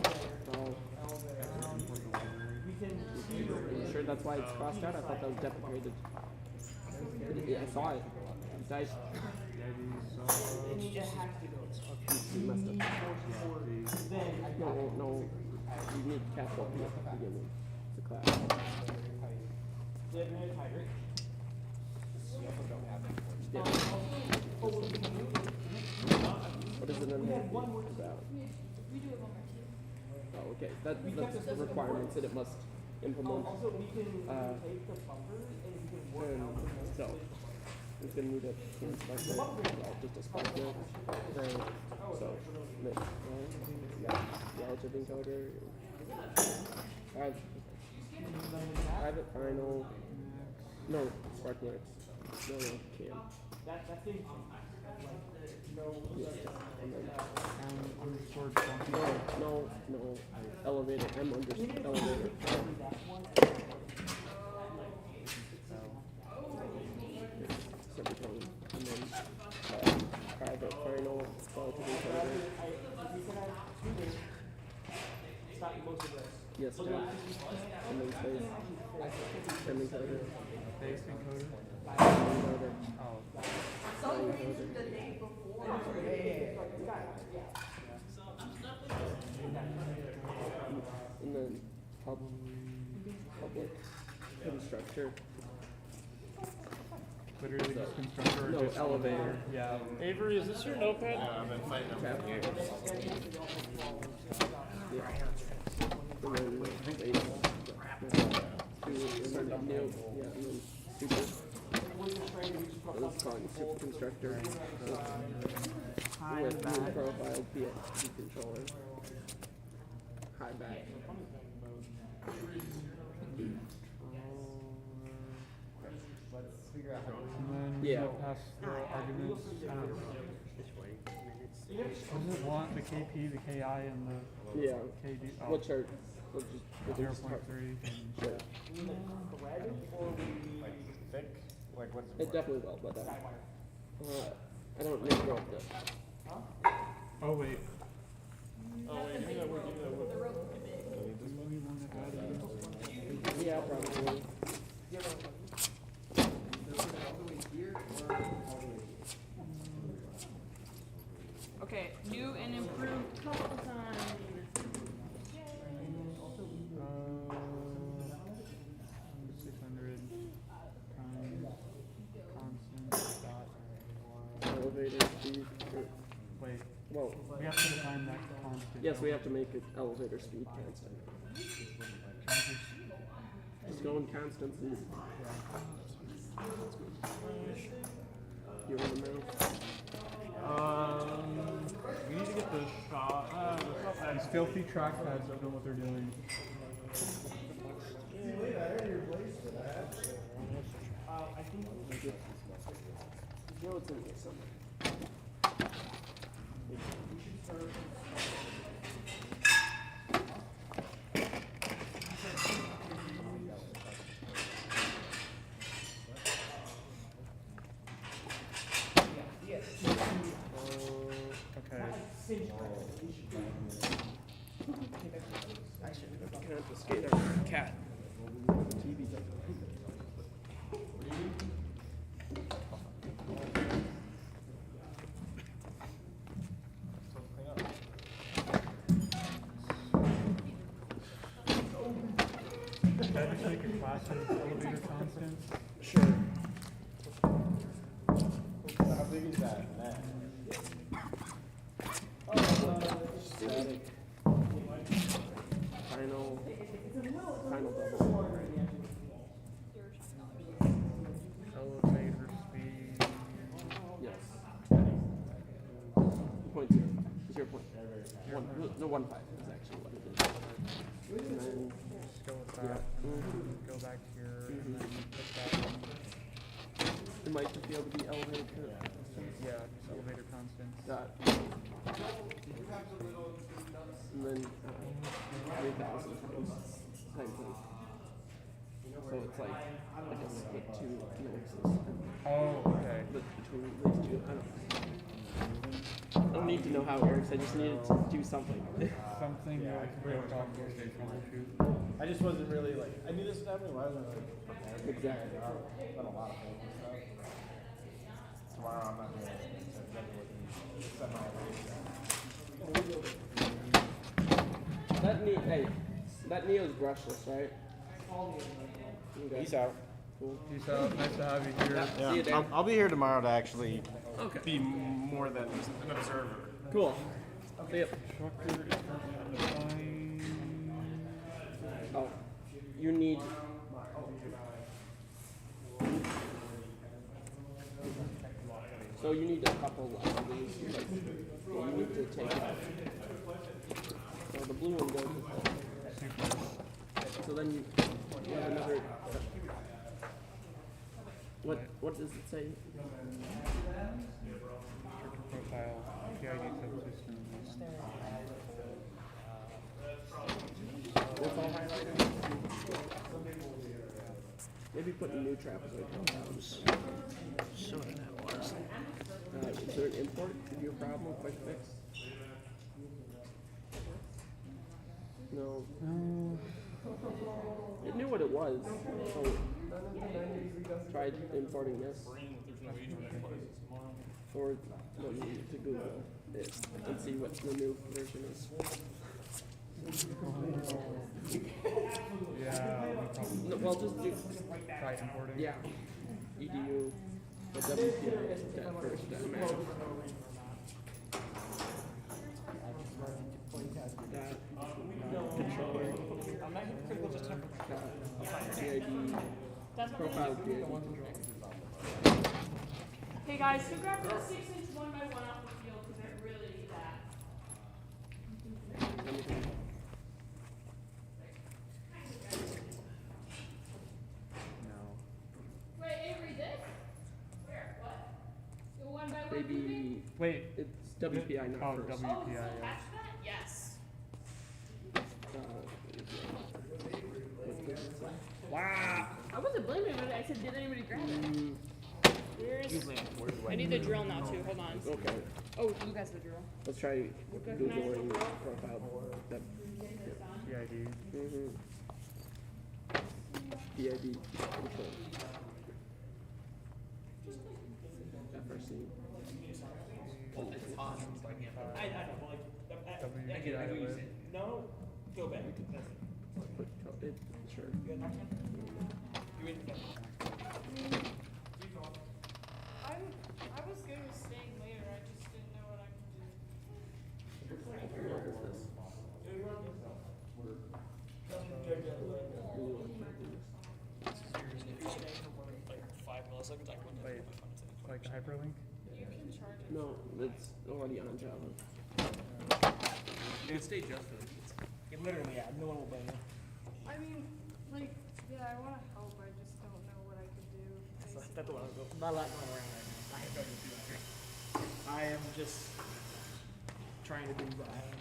Are you sure that's why it's crossed out? I thought that was deprecated. Yeah, I saw it. It died. You messed up. No. You need capital P at the beginning. It's a class. Yeah. What is it about? Oh, okay. That's the requirements that it must implement. Also, we can take the bumpers and we can work out the So, it's going to need a inspector. Well, just a spectre. Right. So, relative encoder. Private final. No, spark max. No, can. That's in. Yes, and then Underscore 20. no. Elevator. M underscore elevator. Semicolon. And then private final. Relative encoder. Stop most of this. Yes, tab. And then space. M encoder. Space encoder. Encoder. Oh. Encoder. And then public constructor. Literally just constructor or No, just elevator. Yeah. Avery, is this your notepad? I've been fighting them Tab. for years. Yeah. And then space. New. Yeah, and then super. Let's call it super constructor. With new profile PSD controller. High back. Let's figure out how to. And then we Yeah. go past the arguments. Does it want the KP, the KI, and the Yeah. KD? Oh, Which are we'll just 0.3. Sure. Like thick? Like what's It definitely will, but I don't know what the Oh, wait. Oh, wait, do that wood. yeah, probably. Okay, new and improved couple time. 600 times constant dot Elevator speed. Wait. Well, We have to define that constant. yes, we have to make it elevator speed constant. Just go in constants and you want to move? We need to get the shot. These filthy trackpads don't know what they're doing. I think No, it's in here somewhere. we should start. Okay. Confiscate our cat. Can I just make a class of elevator constants? Sure. How big is that? Static. Final double. Elevator speed. Yes. 0.05. 0.1. No, 1.5 is actually what it is. And then, Just go with that. Go back here and then put that in. it might just be able to be elevated. Yeah, just elevator constants. Got. And then 3,000 times. Same thing. So it's like a split two notices. Oh, okay. But between these two, I don't need to know how it works. I just needed to do something. Something that I can build off of a troubleshoot. I just wasn't really like, I knew this was happening, but I wasn't really prepared. Exactly. I've done a lot of things and stuff. Tomorrow I'm not doing anything, so it's definitely That Neo's brushless, right? Okay. Peace out. Cool. Peace out. Nice to have you here. Yeah, See you, Dan. I'll be here tomorrow to actually Okay. be more than just an observer. Cool. See ya. Constructor is currently undefined. Oh, you need. So you need a couple of these. Like, you need to take out. So the blue one goes with that. So then you have another. What does it say? Profile. PID subsystem. What's all highlighted? Maybe put new trapezoid. Sure that was. Is there an import? Give you a problem? Quick fix? No. It knew what it was. So tried importing this. Or what you need to Google it and see what the new version is. Yeah. No, well, just do. Try importing. Yeah. EDU. The WPI that first. That matter. Controller. PID. Profile PID. Hey guys, who grabbed the 6-inch 1x1 off the field because I really need that. Wait, Avery, this? Where? What? The 1x1 Maybe. Wait. It's WPI, not first. WPI, Oh, yeah. attach that? Yes. Wow. I wasn't blaming anybody. I said, did anybody grab it? I need the drill now too. Hold on. Okay. Oh, you guys the drill. Let's try Googling profile. That. PID. PID control. FRC. It's hot. I know, like, I get what you say. No, go back. Sure. You in? I was good with staying later. I just didn't know what I could do. What is this? Like 5 milliseconds, I wouldn't Wait, like hyperlink? You can charge it. No, it's already on Java. It stayed just for the kids. Yeah, literally, yeah. No one will blame you. I mean, like, yeah, I want to help. I just don't know what I could do. That's a lot of not a lot going around right now. I have no idea. I am just trying to do what I am.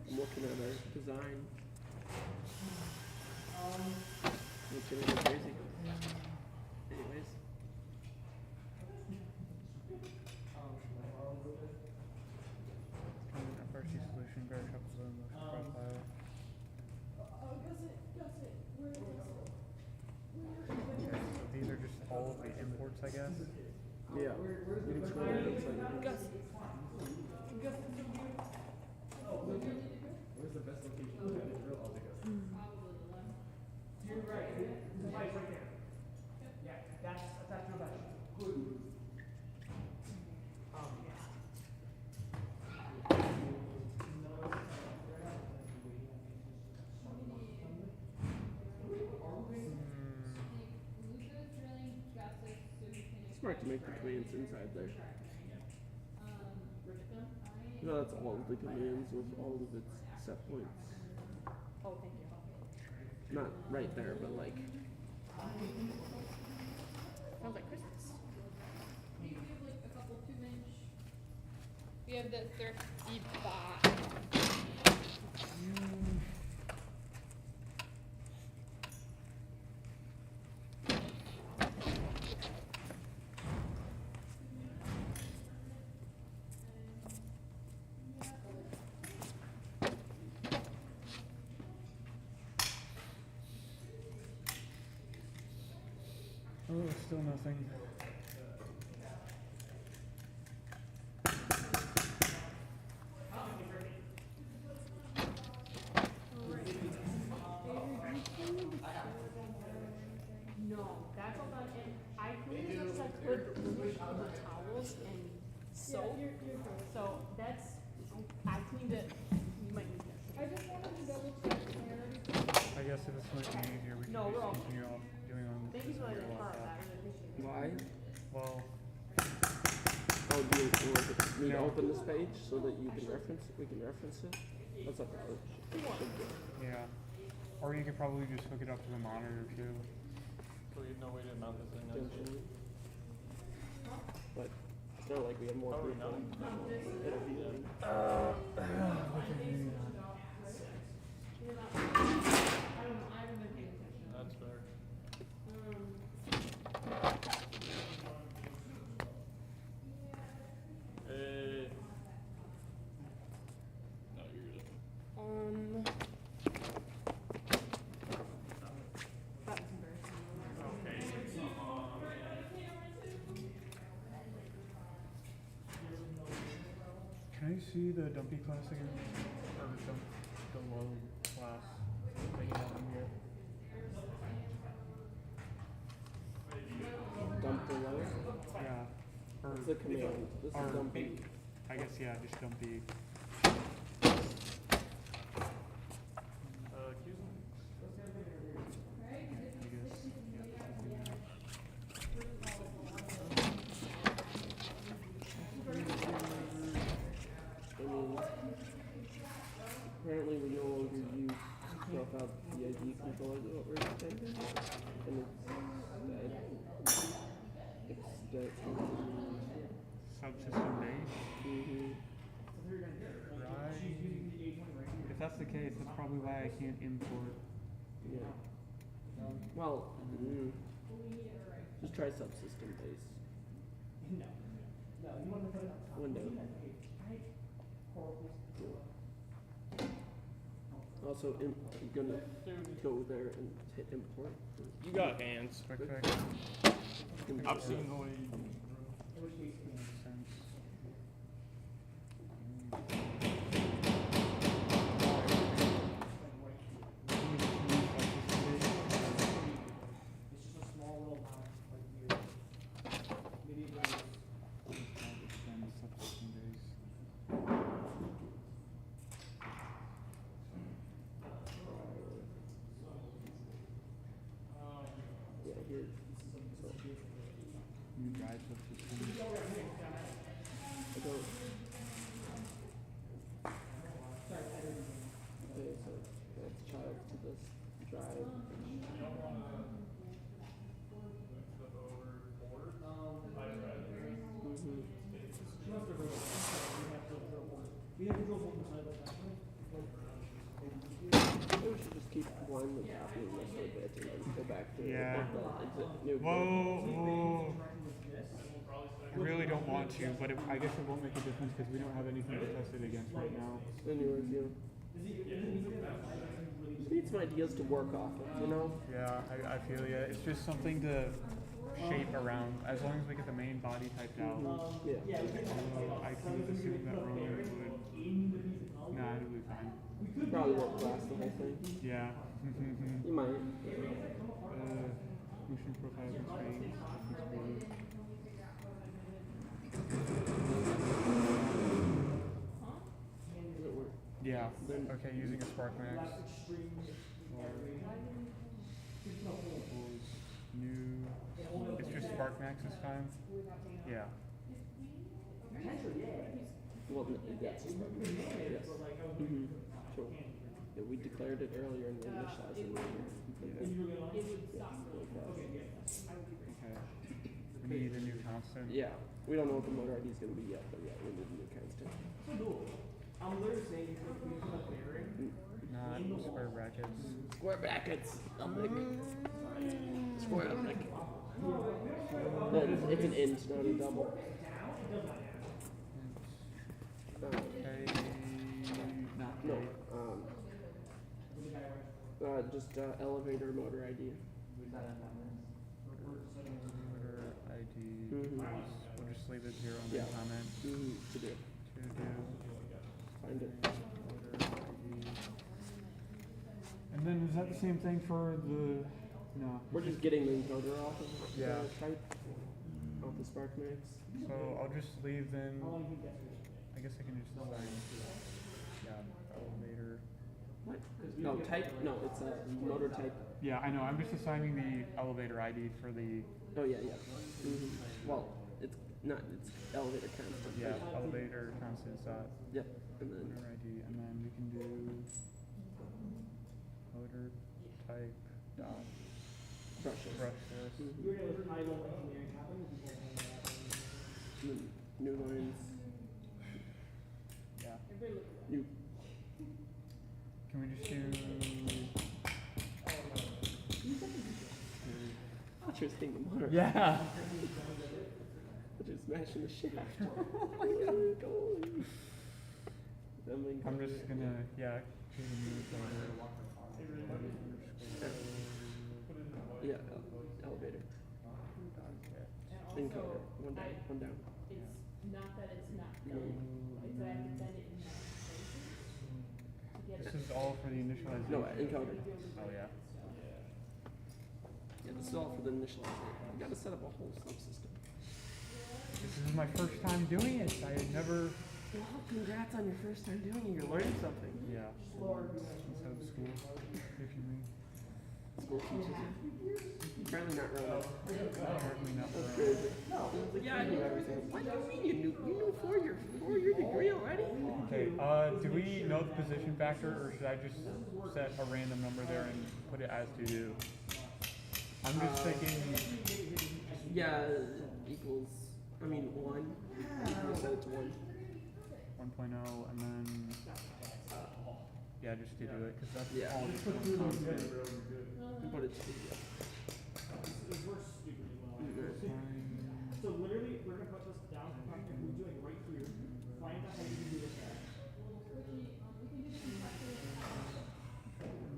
I'm looking at better design. It's gonna go crazy. Anyways. First solution, very helpful in motion profile. Okay, so these are just all of the imports, I guess. Yeah. You can scroll down inside. Gus. Where's the best location to have it drill? I'll take us. To your right. Right there. Yeah, that's your left. Smart to make the commands inside there. No, that's all of the commands with all of its set points. Oh, thank you. Not right there, but like. Sounds like Christmas. Do you have like a couple 2-inch? We have the thrifty bot. Oh, still nothing. No, that's all done, and I cleaned as much as I could with the towels and soap. So that's, I cleaned it, you might need that. I just wanted to double check. I guess if this might be easier, we can No, we're all- just continue off doing on Thank you for your letting me borrow laptop. that, I really appreciate it. Why? Well, Oh, do you want me to open this page so that you can reference it? We can reference it? That's up to us. yeah. Or you could probably just hook it up to the monitor too. So we have no way to mount this thing next to Potentially. But still, like, we have more Oh, people. no. It'll be done. That's fair. Hey. No, you're good. That was embarrassing. Can I see the dumpy class again? Or the low class that you have in here? Dump below? Yeah. Or It's a command. This or is dumpy. I guess yeah, just dumpy. Apparently we no longer use without the ID controller that we're extending. And it's dead. Subsystem base. Mm-hmm. Right. If that's the case, that's probably why I can't import. Yeah. Well, just try subsystem base. Window. Also, I'm gonna go there and hit import. You got hands. Quick. I've seen the way you New drive subsystem. Okay, so that's child to this drive. rewind the copying this for a bit and then go back to Yeah. the exit new Whoa. I really don't want to, but I guess it won't make a difference because we don't have anything to test it against right now. Anyways, yeah. Just need some ideas to work off of, you know? Yeah, I feel ya. It's just something to shape around. As long as we get the main body typed out. Yeah. I can assume that Roland would. Nah, it'll be fine. Probably won't blast the whole thing. Yeah. You might. Motion profiles and strings. Does it work? Yeah. Okay, using a SparkMax. New. It's just SparkMax this time? Yeah. Well, yes, it's probably, yes. Mm-hmm. Sure. Yeah, we declared it earlier and we initialized it later. Okay. We need a new constant. Yeah. We don't know what the motor ID is going to be yet, but yeah, we need a new constant. I'm literally saying if we put a bearing. Not square brackets. Square brackets. Oblique. Square oblique. No, it's an int, not a double. No, just elevator motor ID. Motor ID. We'll just leave it 0 in the comment. To do. Find it. Motor ID. And then is that the same thing for the? No. We're just getting the encoder off of the type, off the SparkMax. So I'll just leave then. I guess I can just assign. Yeah, elevator. What? No, type. No, it's a motor type. Yeah, I know. I'm just assigning the elevator ID for the. Oh yeah, yeah. Well, it's not. It's elevator constant. Yeah, elevator constant dot. Yep. And then motor ID, and then we can do motor type dot brushless. You're going to title engineering New lines. Yeah. New. Can we just do? I was hitting the motor. Yeah. Just smashing the shaft. I'm just gonna choose a new color. Yeah, elevator. Encoder. One down. One down. It's not that it's not going. It's that I have to bend it in that This is all for the initialization. No, encoder. Oh yeah. Yeah, this is all for the initialization. You gotta set up a whole subsystem. This is my first time doing it. I had never. Well, congrats on your first time doing it. You're learning something. Yeah. Instead of school, if you mean. School teaches you. Apparently not really. Apparently not That's really. crazy. Like, yeah, I knew everything. What do you mean you knew 4-year degree already? Okay. Do we know the position factor, or should I just set a random number there and put it as to do? I'm just thinking. Yeah, equals. I mean 1. You set it to 1. 1.0, and then yeah, just to do it because that's all. You put it to So literally, we're gonna put this down. We're doing right here. Find out how you do this.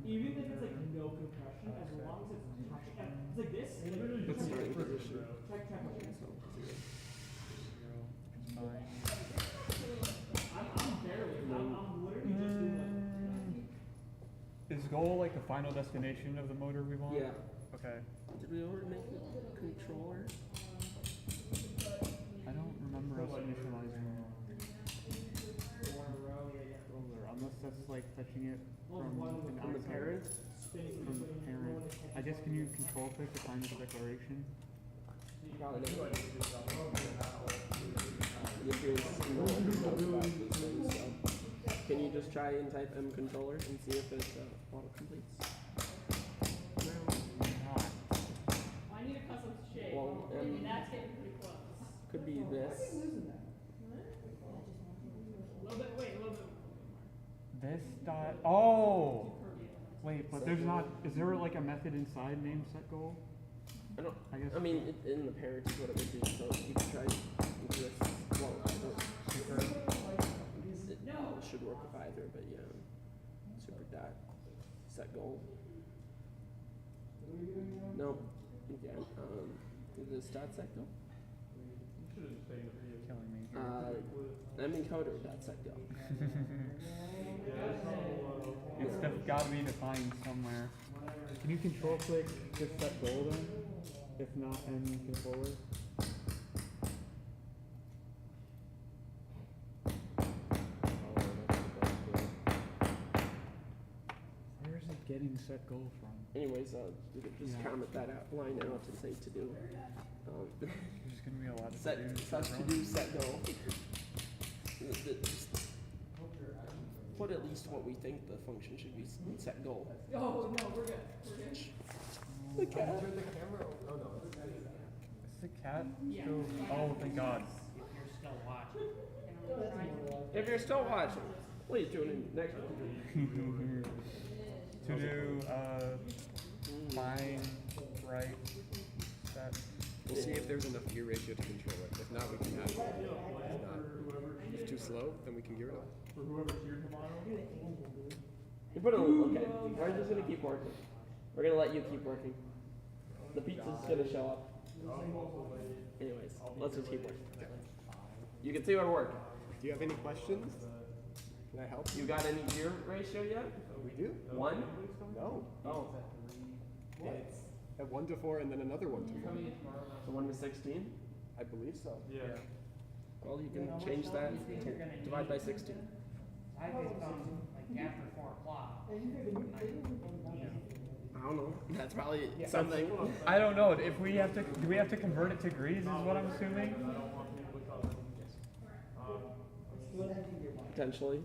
Even if it's like no compression, as long as it's touching, it's like this. It's starting position. Check. So, 0. I'm barely. I'm literally just doing like. Is goal like the final destination of the motor we want? Yeah. Okay. Did we already make the controller? I don't remember us initializing controller, unless that's like fetching it from an From the parent? From the parent. I guess can you control click to find the declaration? Probably not. Can you just try and type M controller and see if it auto completes? I need a custom shape. Well, And that's getting pretty close. Could be this. A little bit. This dot. Oh. Wait, but set there's goal. not. Is there like a method inside name set goal? I don't. I guess. I mean, in the parent is what it would be. So you can try this. Well, I don't. It should work with either, but yeah. Super dot set goal. Nope. Again. Is this dot set goal? Killing me. I'm encoder dot set goal. It's got to be defined somewhere. Can you control click just set goal then? If not, N controller. Where is it getting set goal from? Anyways, you could just comment that out, line out and say to do. There's gonna be a lot of set to do set goal. Just put at least what we think the function should be set goal. Oh no, we're good. We're good. The cat. Turn the camera. Oh no, it's the cat. Is the cat Yeah. still? Oh, thank God. If you're still watching. If you're still watching, please tune in next one. To do find right set. We'll see if there's enough gear ratio to control it. If not, we can add it. If not, if it's too slow, then we can gear it up. For whoever's here tomorrow. You put a okay. We're just gonna keep working. We're gonna let you keep working. The pizza's gonna show up. Anyways, let's just keep working. You can see we're working. Do you have any questions? Can I help? You got any gear ratio yet? We do. 1? No. Oh. It's at 1 to 4 and then another 1 to 4. So 1 to 16? I believe so. Yeah. Well, you can change that. Divide by 16. I just come like after 4 o'clock. I don't know. That's probably something. I don't know. If we have to, do we have to convert it to degrees? Is what I'm assuming. Potentially.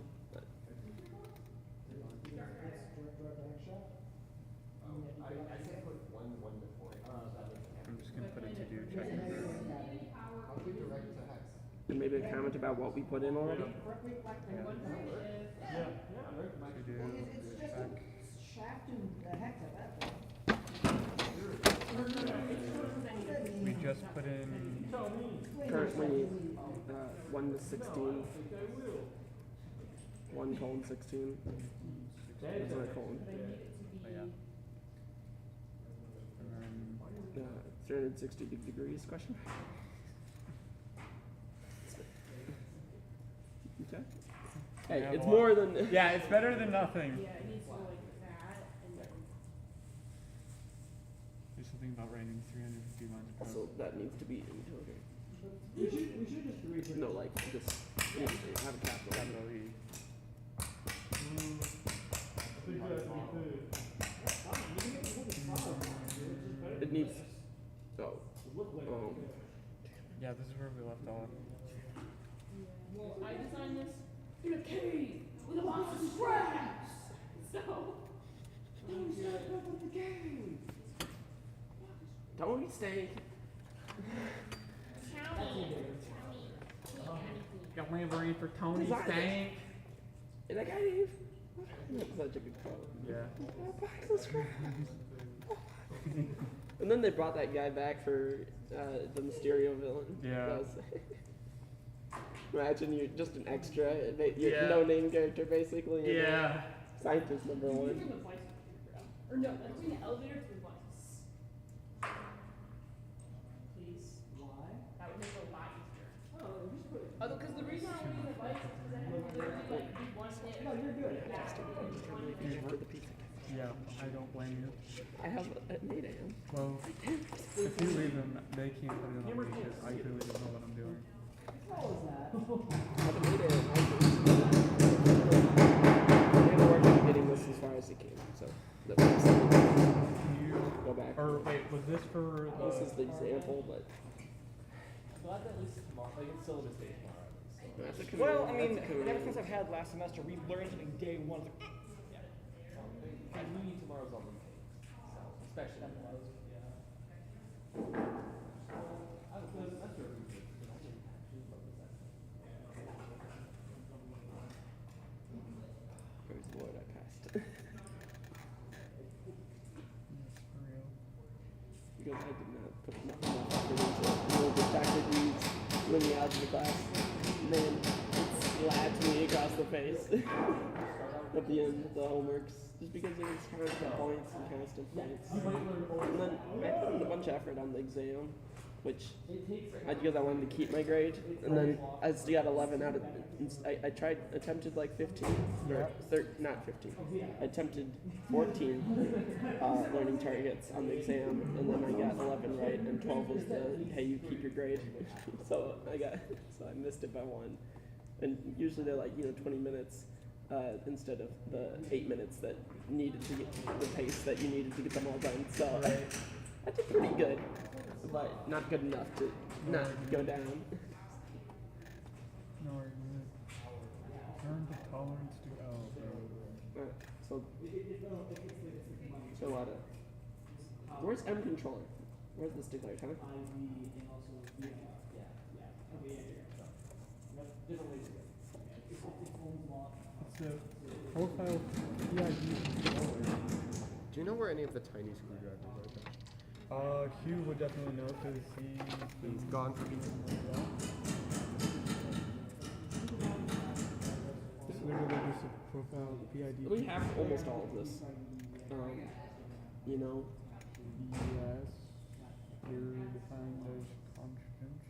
I'm just gonna put it to do check. And maybe a comment about what we put in already. To do check. We just put in. Currently, 1 to 16. 1:16. That's what I call it. Oh, yeah. And then 360 degrees question. Okay. Hey, Yeah, it's well, more than. Yeah, it's better than nothing. Yeah, it needs to go like that and then. There's something about writing 350 lines of code. Also, that needs to be encoder. We should just read. No, like just have a capital. E. It needs. Oh. Yeah, this is where we left off. Well, I designed this in a cave with a bunch of scraps. So. Tony Steak. Got livery for Tony Design it. Stank. Is that guy Dave? That's such a good quote. Yeah. And then they brought that guy back for the Mysterio villain. Yeah. That was imagine you're just an extra, you're Yeah. no name character basically. and, Yeah. Scientist number Bring one. the device or no, let's bring the elevator to the device. Please. Why? That would make it a lot easier. Oh, just put it. Because the reason I want to use the device is because I have to literally like do one hit. No, you're good. Yeah, I don't blame you. I have at 8 a.m. Well, if you leave them, they can't put it on me because I clearly don't know what I'm doing. I have at 8 a.m. I'm working on getting this as far as it came, so that was go back. Or wait, was this for the... This is the example, but Glad that at least tomorrow, like it's syllabus day tomorrow at least. So. that's a Well, I commitment. mean, That's a commitment. ever since I've had last semester, we've learned something day one. It's like, because we need tomorrow's on the case, so especially yeah. I was the semester. Praise the Lord, I passed. put enough effort into it. And then the fact that you when the algebra class, then it slapped me across the face at the end of the homeworks. Just because it was constant points and constant points. And then I put in a bunch of effort on the exam, which because I wanted to keep my grade. And then I still got 11 out of. I attempted like 15, or not 15. I attempted 14 learning targets on the exam, and then I got 11 right, and 12 was the hey, you keep your grade. So I missed it by 1. And usually they're like 20 minutes. Instead of the 8 minutes that needed to get the pace that you needed to get them all done. So I did pretty good, but not good enough to not go down. No, we're good. Learn the tolerance to So a lot of. Where's M controller? Where's this declared, huh? the profile PID controller. Do you know where any of the tiny screwdrivers are? Hugh would definitely know because he's gone from It's literally just a profile PID. We have almost all of this. You know. Yes. You're defined as constants.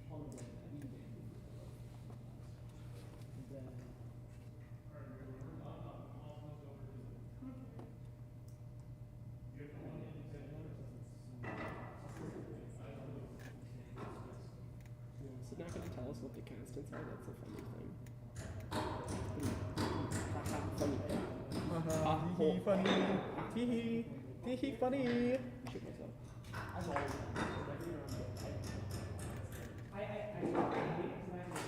Is it not going to tell us what the constants are? That's a funny thing. Funny. Funny. Tee-hee. Tee-hee funny. Shoot myself.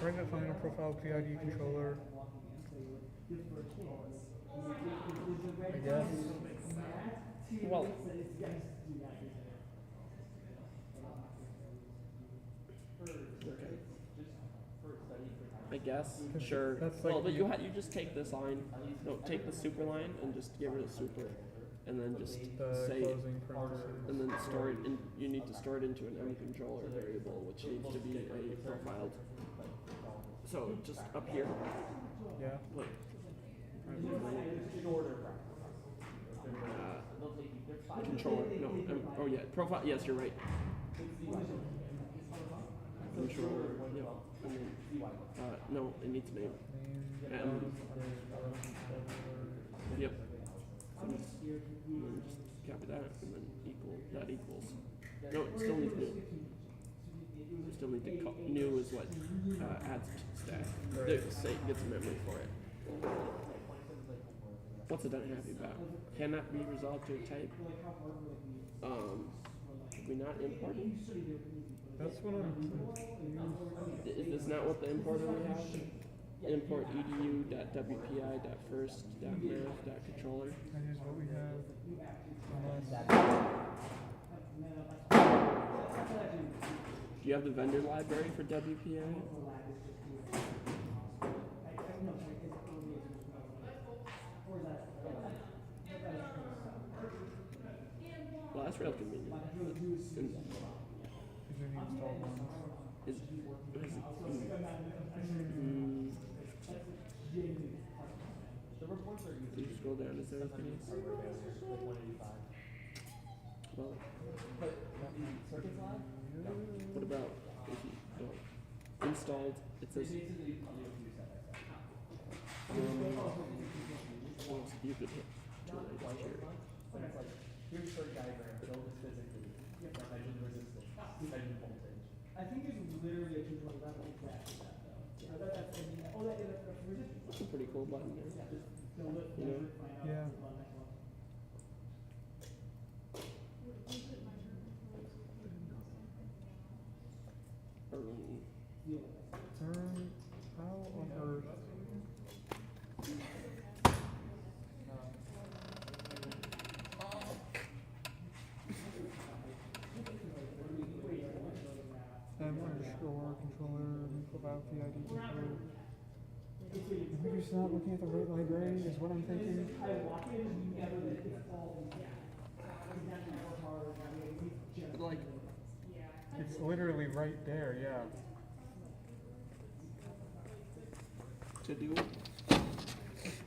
Private final profile PID controller. I guess. Well. I guess. Sure. That's well, like but you just take this line. No, take the super line and just get rid of super, and then just say, and then store it. You need to store it into an M controller variable, which needs to be a profiled. So just up here. Yeah. Put controller. No. Oh yeah. Profile. Yes, you're right. Controller. Yeah. And then, no, it needs a name. Yep. And then just copy that, and then that equals. No, it still needs new. You still need to call. New is what adds to the stack. Say gets memory for it. What's it unhappy about? Cannot be resolved to a type. Did we not import it? That's what I'm. Is this not what the importer we have? Import edu.wpi.first.math.controller. That is what we have. Do you have the vendor library for WPI? Well, that's real convenient. Did you scroll down? Is there anything else? Well, what about if you installed? It says you could hit here. Here's the diagram, build it physically. Measure the resistance, measure voltage. I think there's literally a tutorial that will exactly that though. That's resistance. That's a pretty cool button there. Yeah, just build it, measure it, find out. Yeah. How on earth? M_controller, profile PID controller. Maybe you're just not looking at the right library, is what I'm thinking. Like, literally right there, yeah. To do.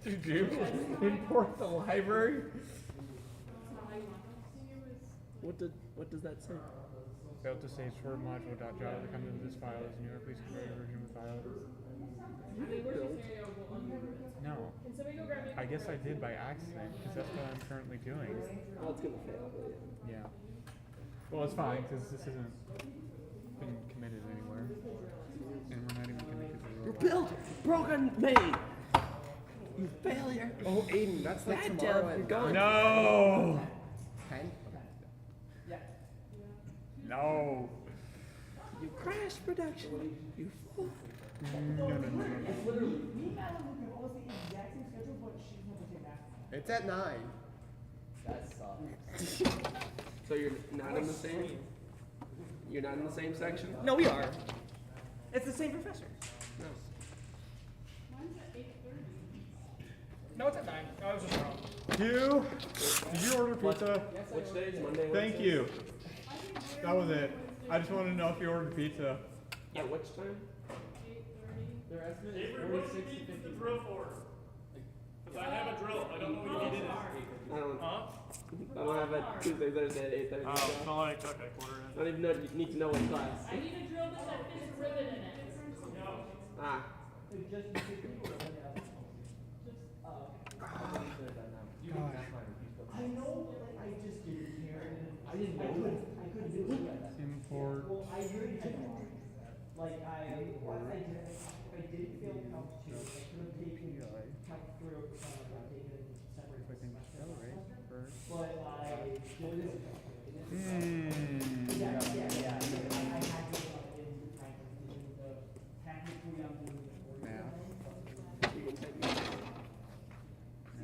To do? Import the library? What does that say? Failed to save for module.java. The content of this file is newer. Please convert your version of the file. No. Can somebody go grab me? I guess I did by accident, because that's what I'm currently doing. Oh, it's gonna fail. Yeah. Well, it's fine, because this isn't been committed anywhere. And we're not even connected to the Your robot. build broken made. You failure. Oh, Aiden, that's like Bad tomorrow dev, at you're going. No! 10? No! You crashed production. You fool. No. It's literally me and Madeline have almost the exact same schedule, but she doesn't have the same math. It's at 9. That sucks. So you're not in the same. You're not in the same section. No, we are. It's the same professor. No. Mine's at 8:30. No, it's at 9. I was just wrong. Q, did you order pizza? Which day is Monday? Thank Wednesday? you. That was it. I just wanted to know if you ordered pizza. At which time? 8:30. Their estimate is Avery, what do 46 you to need 50. the drill for? Because I have a drill. I don't know what you need in it. I don't. Huh? I don't have a Tuesday, Thursday at 8:30. Oh, so like, okay, quarter in. I don't even know. You need to know what class. I need a drill that fits a ribbon in it. Ah. I know, but like, I just didn't care. I didn't know. I couldn't do it. Import. Well, I really didn't. Like, I did fail count 2. I could have taken count 3 over taken separate If I can accelerate first. but I did. Hmm. I had to in time technically I'm doing the 40. Math. You can take me. See,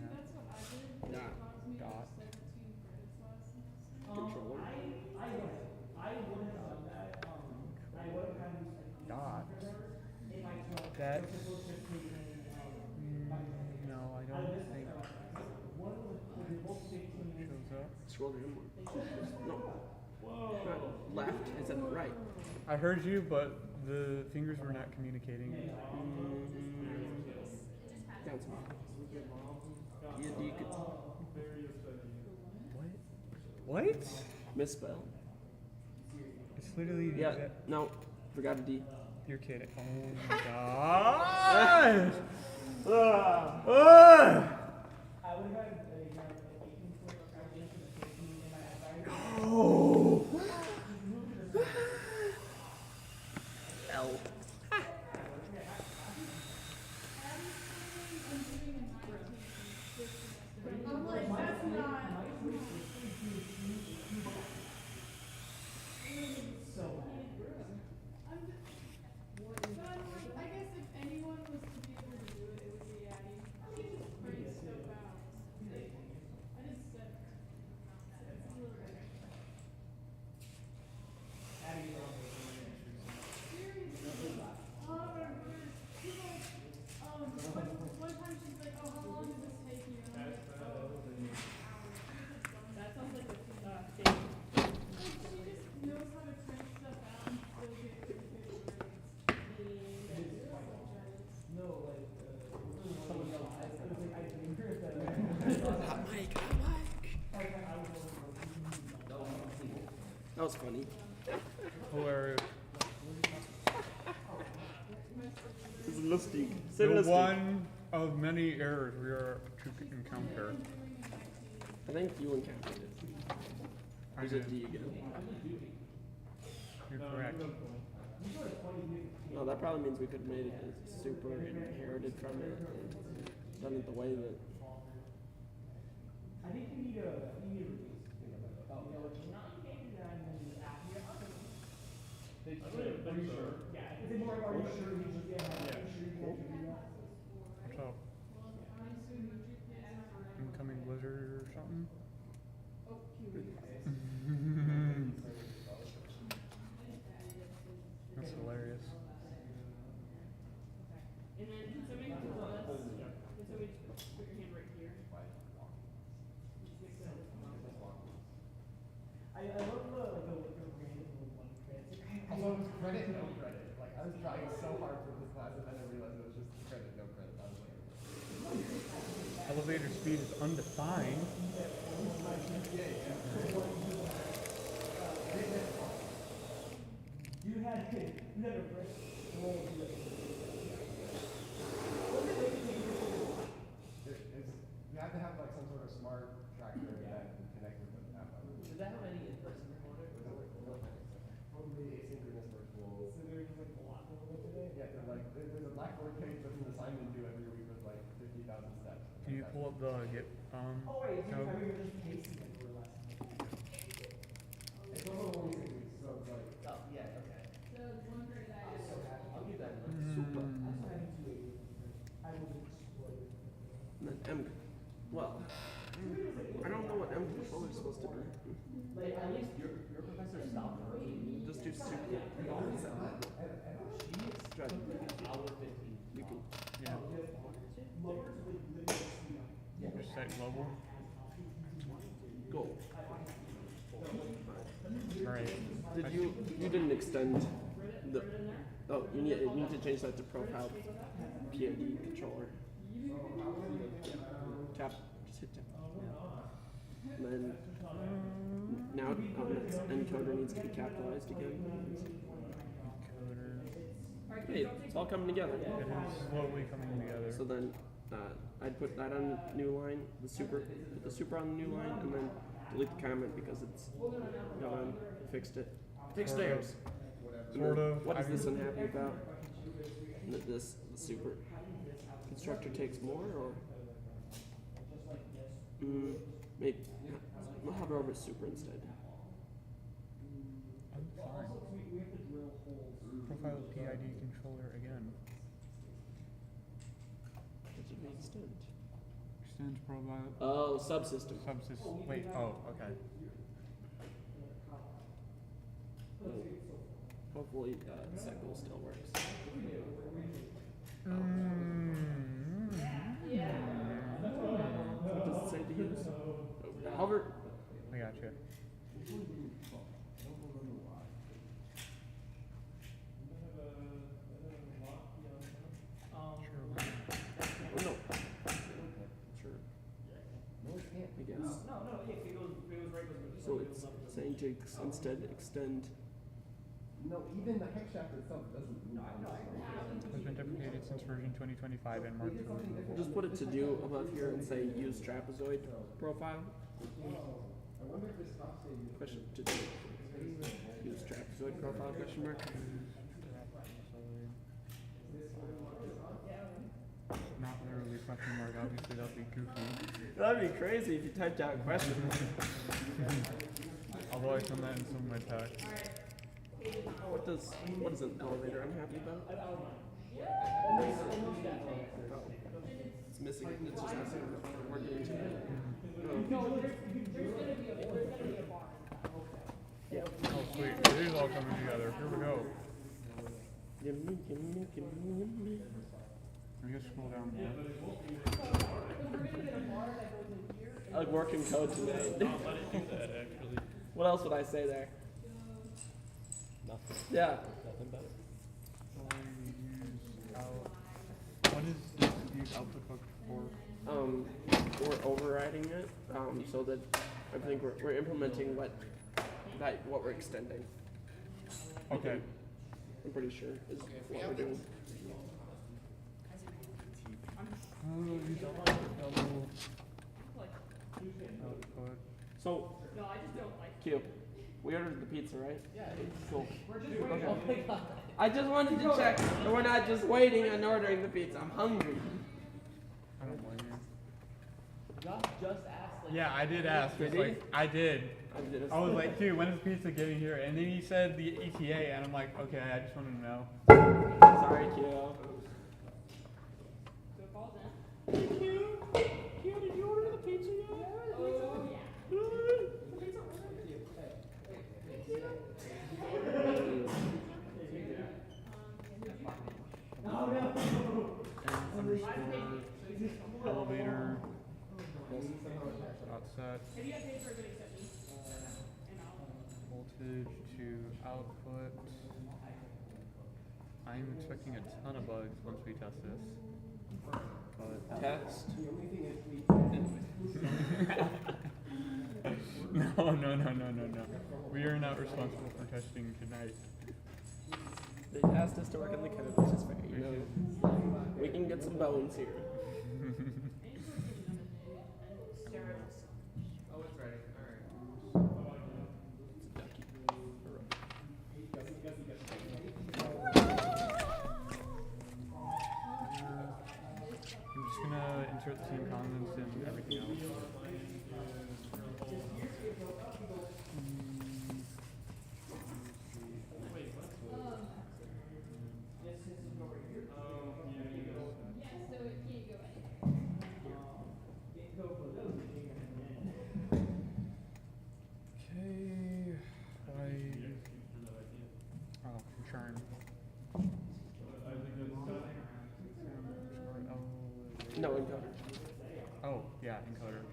that's what I did. It Dot. caused me Dot. 17 credits last semester. Controller. I would have done that. I would have had Dot. if I took That. supposed to have taken No, I don't think one of the both 15 shows up. Scroll down more. No. Not left. It's at the right. I heard you, but the fingers were not communicating. Down some. Yeah, you could What? misspell. It's literally the Yeah. exact- No. Forgot a D. You're kidding. Oh my gosh! Ah! I would have had a 18 foot calculation of 15 in my advisor. Oh! L. I'm like, that's not. I guess if anyone was to be able to do it, it would be Addie. She just writes stuff out. I just said her. It's a little bit. Seriously. One time she's like, oh, how long does this take you? And I'm like, oh, hours. That sounds like a thing. She just knows how to print stuff out and still get really good grades. No, like, someone else. I was like, I think that. That was funny. Hilarious. It's lustig. The one of many errors we are to encounter. I think you encountered it. There's a D again. You're correct. No, that probably means we could have made it super inherited from it and done it the way that. I think you need a release. Oh, no, it's not and then the app. Are you sure? Yeah. Is it more, are you sure you just, yeah, are you sure you can do that? What's up? Incoming blizzard or something? That's hilarious. And then can somebody put this? Can somebody just put your hand right here? I love the random one credit. speed is undefined. You had a break. You have to have like some sort of smart tracker that can connect with the app. Does that have any in-person recorder? Probably asynchronous virtual. So they're just like a lot more today? Yeah, they're like, there's a Blackboard page that's an assignment due every week with like 50,000 steps. Can you pull up the Git Oh wait, code? I mean, we're just pasting it for last night. It's also only 6 weeks, so it's like. Oh, yeah, okay. So one grade I I'm so happy. I'll give that a Super. I'm so happy 280. I will destroy it. And then M. Well, I don't know what M controller is supposed to be. Like, at least your professor stopped her. Just do super. She started hour 15. You can. Yeah. Just set global. Go. Right. Did you didn't extend the oh you need to change that to profile PID controller. Tap, just hit tap. And then now that's encoder needs to be capitalized again. Hey, it's all coming together. It is slowly coming together. So then I'd put that on the new line, put the super on the new line, and then delete the comment because it's gone. Fixed it. Fixed Sort of. errors. Sort of. What is this unhappy about? The super constructor takes more, or maybe we'll hover over super instead. I'm fine. Profile PID controller again. What did we extend? Extend profile. Oh, subsystem. Subsystem. Wait. Oh, okay. Hopefully, cycle still works. What does it say to use? Hover. I gotcha. Oh no. Sure. I guess. So it's saying to instead extend. No, even the hex shaft itself doesn't move. Has been deprecated since version 2025 and marked for removal. Just put it to do above here and say use trapezoid profile. I wonder if this stops saying Question to do. Use trapezoid profile question mark. Not literally question mark, obviously that'd be goofy. That'd be crazy if you typed out a question. Although I found that in some of my text. What is an elevator I'm happy about? It's missing. It's just missing. We're getting to it. Yeah. Oh sweet, it is all coming together. Here we go. Gimme. I guess scroll down more. I like working code today. What else would I say there? Nothing. Yeah. Nothing better. What is this use output book for? We're overriding it, so that I think we're implementing what we're extending. Okay. I'm pretty sure is what we're doing. Use output. So, No, I just don't like Q, we ordered the pizza, right? Yeah, Cool. we're just waiting. Oh my god. I just wanted to check that we're not just waiting and ordering the pizza. I'm hungry. I don't blame you. Josh just asked like. Yeah, I did ask. Did It's he? like, I did. I I was like, dude, when is pizza getting here? And then he said the ETA, and I'm like, okay, I just wanted to know. Sorry, Q. So it falls in. Q, did you order the pizza yet? Oh, yeah. The pizza Elevator. Offset. Have you got paid for a good exception? Voltage to output. I'm expecting a ton of bugs once we test this. Test. No. We are not responsible for testing tonight. They asked us to work on the code, which is fair, you know. We can get some bones here. Oh, it's ready. Alright. I'm just gonna insert the same comments and everything else. No, encoder. Oh, yeah, encoder.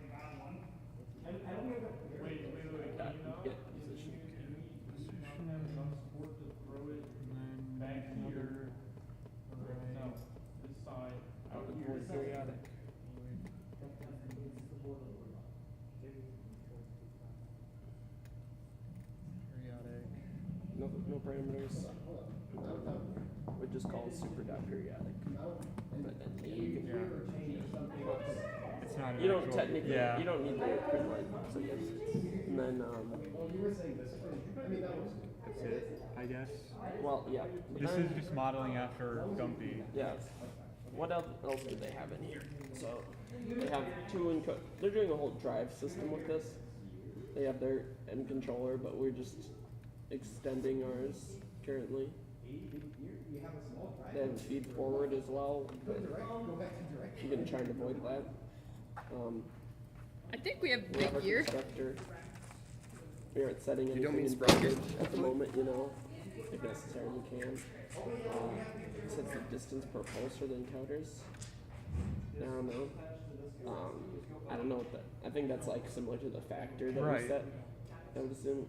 Get position. Avoid periodic. No parameters. We just call it super dot periodic. But then you can it's not you don't technically you don't need the print line box, I guess. And then that's it, I guess. Well, yeah. This is just modeling after Gumpy. Yeah. What else do they have in here? So they have two they're doing a whole drive system with this. They have their end controller, but we're just extending ours currently. They have a feed forward as well, but you can try and avoid that. I think we have big gear. Constructor. We aren't setting anything don't mean in sprocket? at the moment, you know, if necessary we can. Sets the distance per pulse for the encounters. I don't know. I don't know what that. I think that's like similar to the factor that we set. I would assume.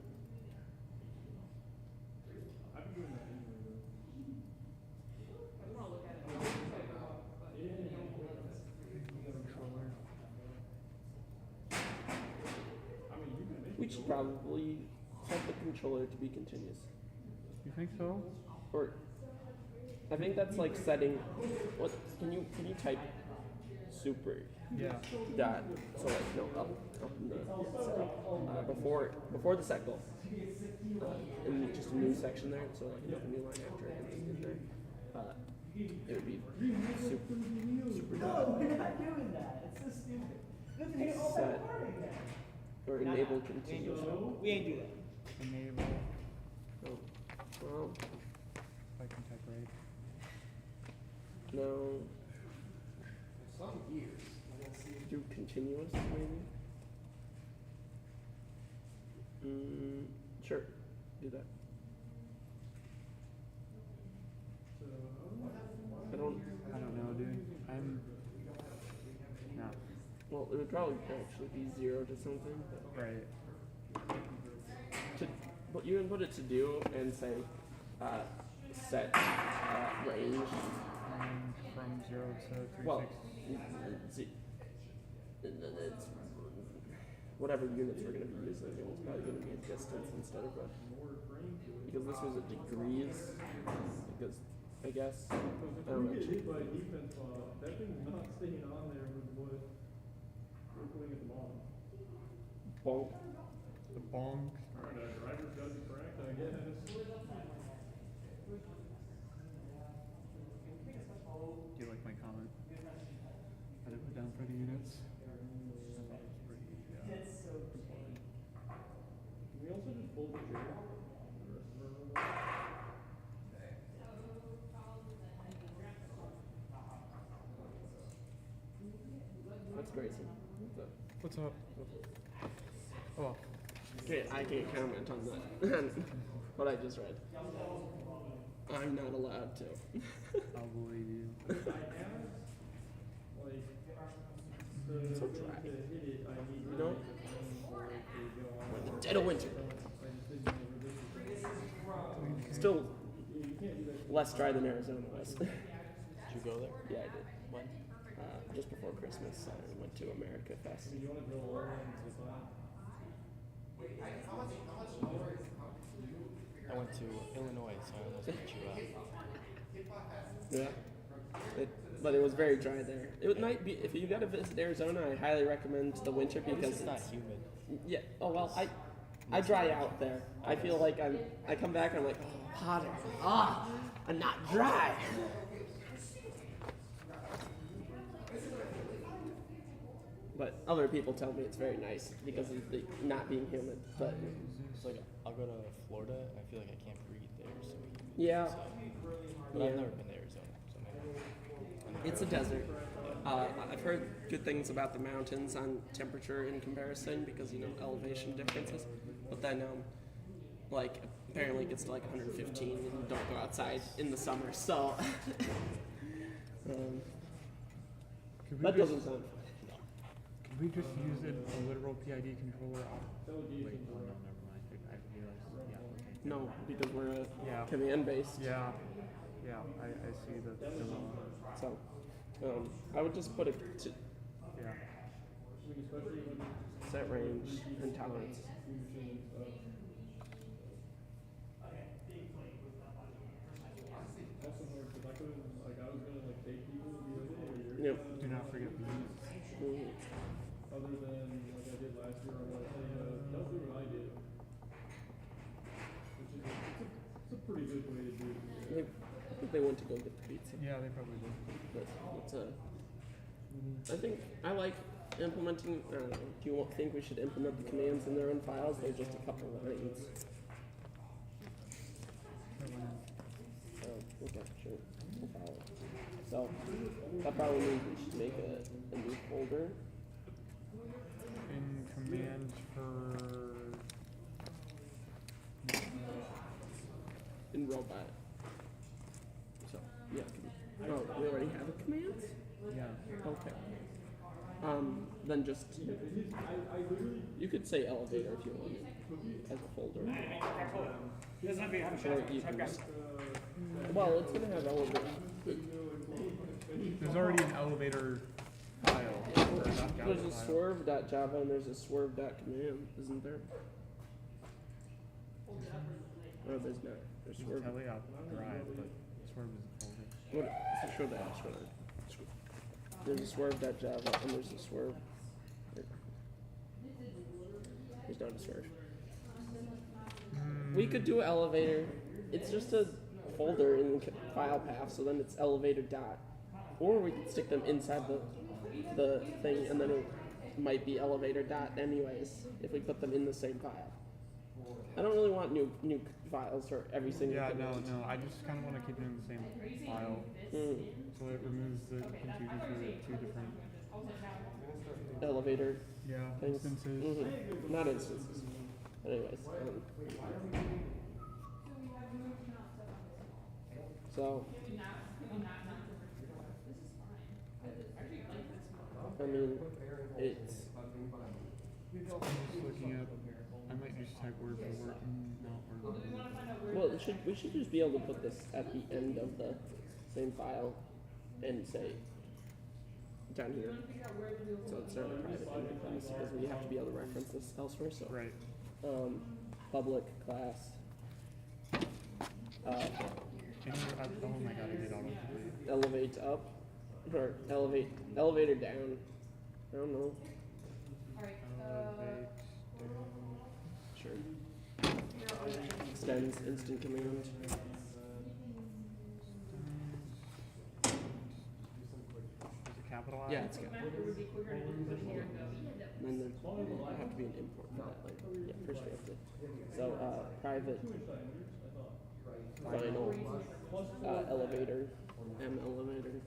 We should probably set the controller to be continuous. You think so? Or I think that's like setting. What can you type super? Yeah. Dot. So like no up in the setup before the cycle. In just a new section there. So like a new line after it in there. It would be super dot. No, we're not doing that. It's so stupid. Set or enable continuous. No, we ain't do that. Enable. Oh, well. If I can type right. No. Some years. Do continuous maybe? Sure. Do that. I don't know, dude. No. Well, it would probably actually be 0 to something. But right. But you can put it to do and say set range. From 0 to 360. Well, it's whatever units we're going to be using, and it's probably going to be a distance instead of a. Because this was a degrees. Because I guess. I don't know. Hit by defense that thing's not staying on there with what we're putting at the bottom. Bonk. The bonk. Alright, driver's got to be correct, I guess. Do you like my comment? I put down for the units. That's so funny. Can we also just pull the trigger? That's Grayson. What's up? Oh. Okay, I can't comment on that. What I just read. I'm not allowed to. I'll believe you. So dry. You know? Dead of winter. Still less dry than Arizona was. Did you go there? Yeah, I did. When? Just before Christmas, I went to America Fest. I went to Illinois, so I almost beat you out. Yeah. But it was very dry there. It might be, if you gotta visit Arizona, I highly recommend the winter because it's not humid. Yeah. Oh well, I dry out there. I feel like I come back and I'm like, oh, hotter. Ah, I'm not dry. But other people tell me it's very nice because of the not being humid. But it's like I'll go to Florida and I feel like I can't breathe there. So yeah. But I've never been to Arizona, so maybe. It's a desert. I've heard good things about the mountains on temperature in comparison because elevation differences. But then like apparently it gets to like 115 and you don't go outside in the summer. So that doesn't sound fun. Could we just use a literal PID controller? Wait, no, never mind. I realized. Yeah, okay. No, because we're a yeah. command based. Yeah, yeah. I see the So, I would just put it to set range and tolerance. Yep. Do not forget the use. Other than like I did last year, I'm like, hey, don't do what I did. Which is it's a pretty good way to do it. I think they went to go get the pizza. Yeah, they probably did. But I think I like implementing. I don't know. Do you think we should implement the commands in their own files? They're just a couple lines. Okay, sure. We'll follow it. So that probably means we should make a new folder. In commands for in robot. So yeah. Oh, we already have a command? Yeah. Okay. Then just you could say elevator if you want as a folder. Or you can just, well, it's gonna have elevator. There's already an elevator file. There's a swerve.java and there's a swerve.command, isn't there? Oh, there's not. There's swerve. Tele-op drive, but swerve is a folder. What? Show that. There's a swerve.java and there's a swerve. There's not a swerve. We could do elevator. It's just a folder in the file path, so then it's elevator dot. Or we could stick them inside the thing, and then it might be elevator dot anyways if we put them in the same file. I don't really want new files for every single. Yeah, command. no. I just kind of want to keep it in the same file, so it removes the confusion for two different elevator. Things. Instances. Not instances. But anyways. So. I mean, it's. I'm just looking up. I might just type word for word. Not word for word. Well, we should just be able to put this at the end of the same file and say down here. So it's not a private memory class because we have to be able to reference this elsewhere. So right. Public class. Oh my god, I did auto-complete. Elevate up or elevator down. I don't know. Elevate. Sure. Extends instant command. Is it capitalized? Yeah, it's capital. And then there have to be an import for that. Like, yeah, first we have to. So private final elevator elevator.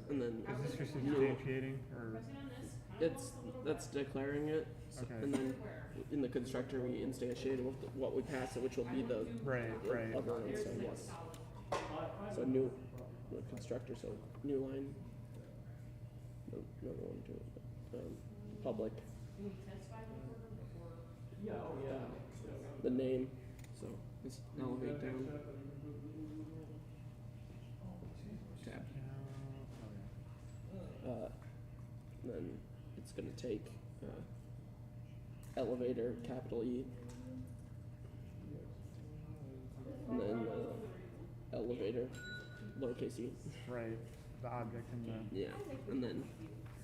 And then is this just instantiating or? That's declaring it. So, okay. And then in the constructor we instantiate what we pass it, which will be the right. other one. So yes. So new constructor. So new line. Another one too. Public. The name. So it's elevate down. then it's going to take elevator, capital E, and then elevator, lowercase e. Right. The object and the. Yeah, and then.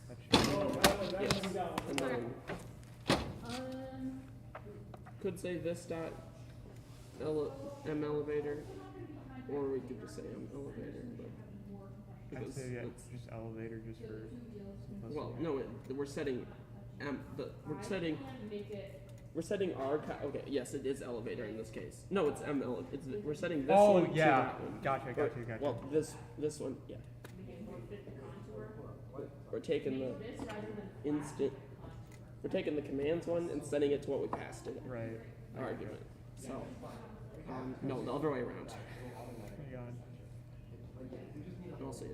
That should Yes, and then. Could say this dot m elevator, or we could just say m elevator, but I'd because say, yeah, it's, just elevator just for well, simplicity. no, we're setting we're setting our okay, yes, it is elevator in this case. No, it's we're setting this Oh, one yeah. to that one. Gotcha. Well, this one, yeah. We're taking the instant. We're taking the commands one and sending it to what we passed in Right. argument. So, no, the other way around. Oh my god. And also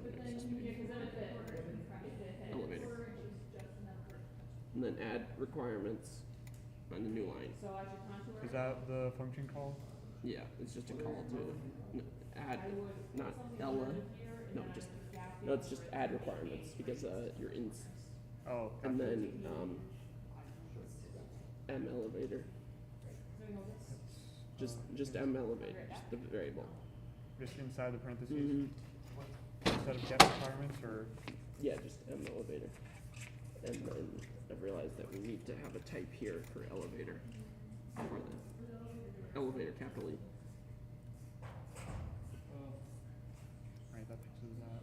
elevator. And then add requirements on the new line. Is that the function call? Yeah, it's just a call to add, not Ella. No, it's just add requirements because you're in. Oh. Gotcha. And then m elevator. Just m elevator, just the variable. Just inside the parentheses. Mm-hmm. Instead of get requirements, or. Yeah, just m elevator. And then I've realized that we need to have a type here for elevator. For the elevator, capital E. Right, that fixes that.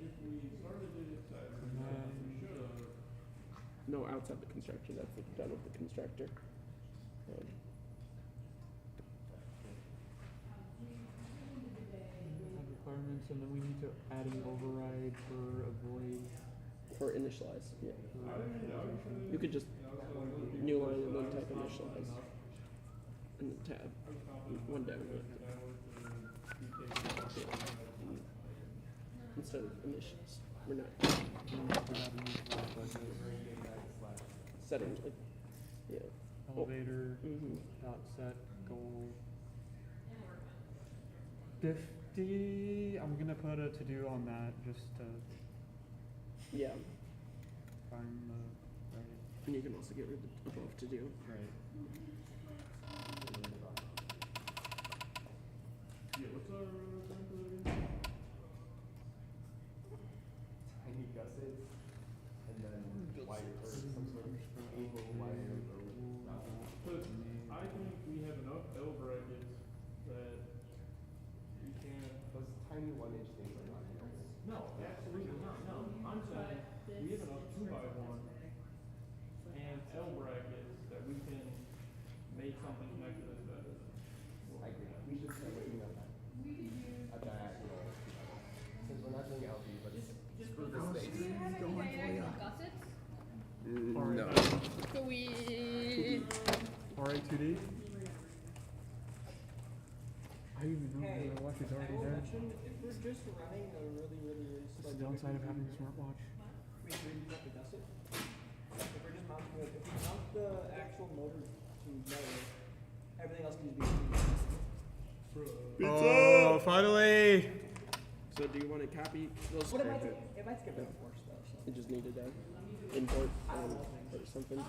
No, outside the constructor. That's done with the constructor. Requirements, and then we need to add an override for avoid. For initialize, yeah. You could just new line and then type initialize. And then tab. One down. Instead of initials. We're not. Setting, like, yeah. Elevator, dot set, goal. 50, I'm gonna put a to-do on that, just to Yeah. find the right. And you can also get rid of above to do. Right. Tiny gussets, and then wire or some sort of angle wire or Because I think we have enough L brackets that we can't. those tiny 1-inch things are not helpful. No, absolutely not. No, I'm saying we have enough 2x1 and L brackets that we can make something connect to this better. I agree. We should start looking at that. A diagonal. Since we're not doing LB, but screw this thing. Do you have any diagonal gussets? No. Sweet. Alright, 2D. I didn't even know the watch is already there. If we're just running a really That's the downside of having a smartwatch. Wait, do we have to gusset? If we're just mounting it, if we mount the actual motor to metal, everything else can just be Oh, finally! So do you want to copy those? What am I doing? It might get force though. So. You just needed to import or something.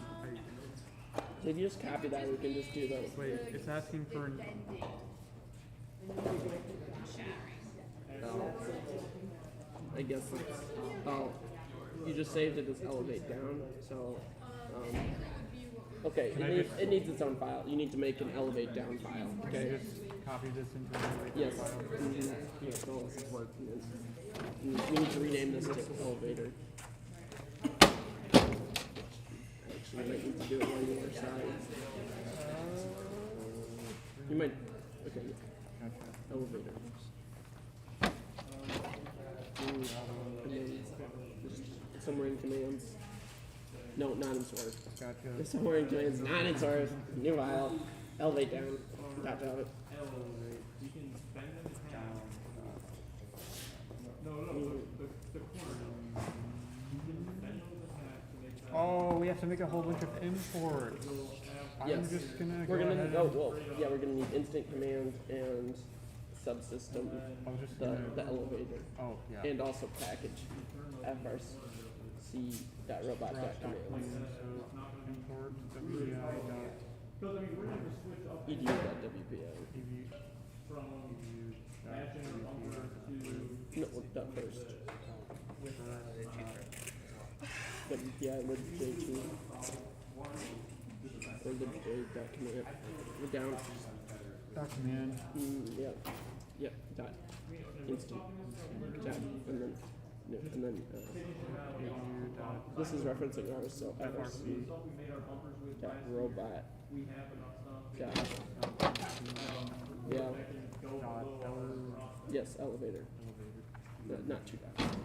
If you just copy that, we can just do those. Wait, it's asking for an. I guess it's, you just saved it as elevate down, so, okay, it needs its own file. You need to make an elevate down file, okay? Can I just copy this into an elevate Yes. file? Yes, all this is working. We need to rename this to elevator. Actually, you might need to do it on your side. You might, okay, elevator. And then just somewhere in commands. No, not in source. Gotcha. Somewhere in commands, not in source. New file. Elevate down. Top of it. You can bend them down. No, the corner. You can bend those in half to make that. Oh, we have to make a whole bunch of imports. Yes. I'm just gonna We're go gonna ahead oh and- well yeah we're gonna need instant command and subsystem I was just the gonna- elevator Oh, yeah. and also package FRC c.robot.command. So import WPI dot Because I mean, we're never switch up edu.wpo. from matching a bumper to. No, dot first. WPI libj2 or libj.command. We're down. dot command. Yep. Dot instant. Tab. And then no, and then this is referencing ours, so FRC dot robot dot yes, elevator. No, not two dots.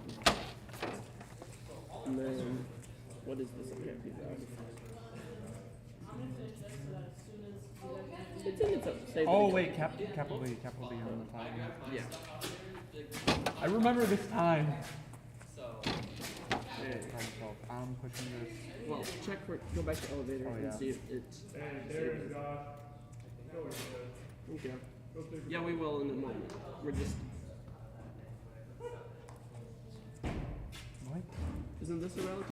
And then what is this? I can't figure out. It's in its own save. Oh wait, capital B on the file. Yeah. I remember this time. I'm pushing this. Well, check for, go back to elevator Oh, and yeah. see if it's. Hey, there's Josh. Okay. Yeah, we will in a moment. We're just. What? Isn't this a relative?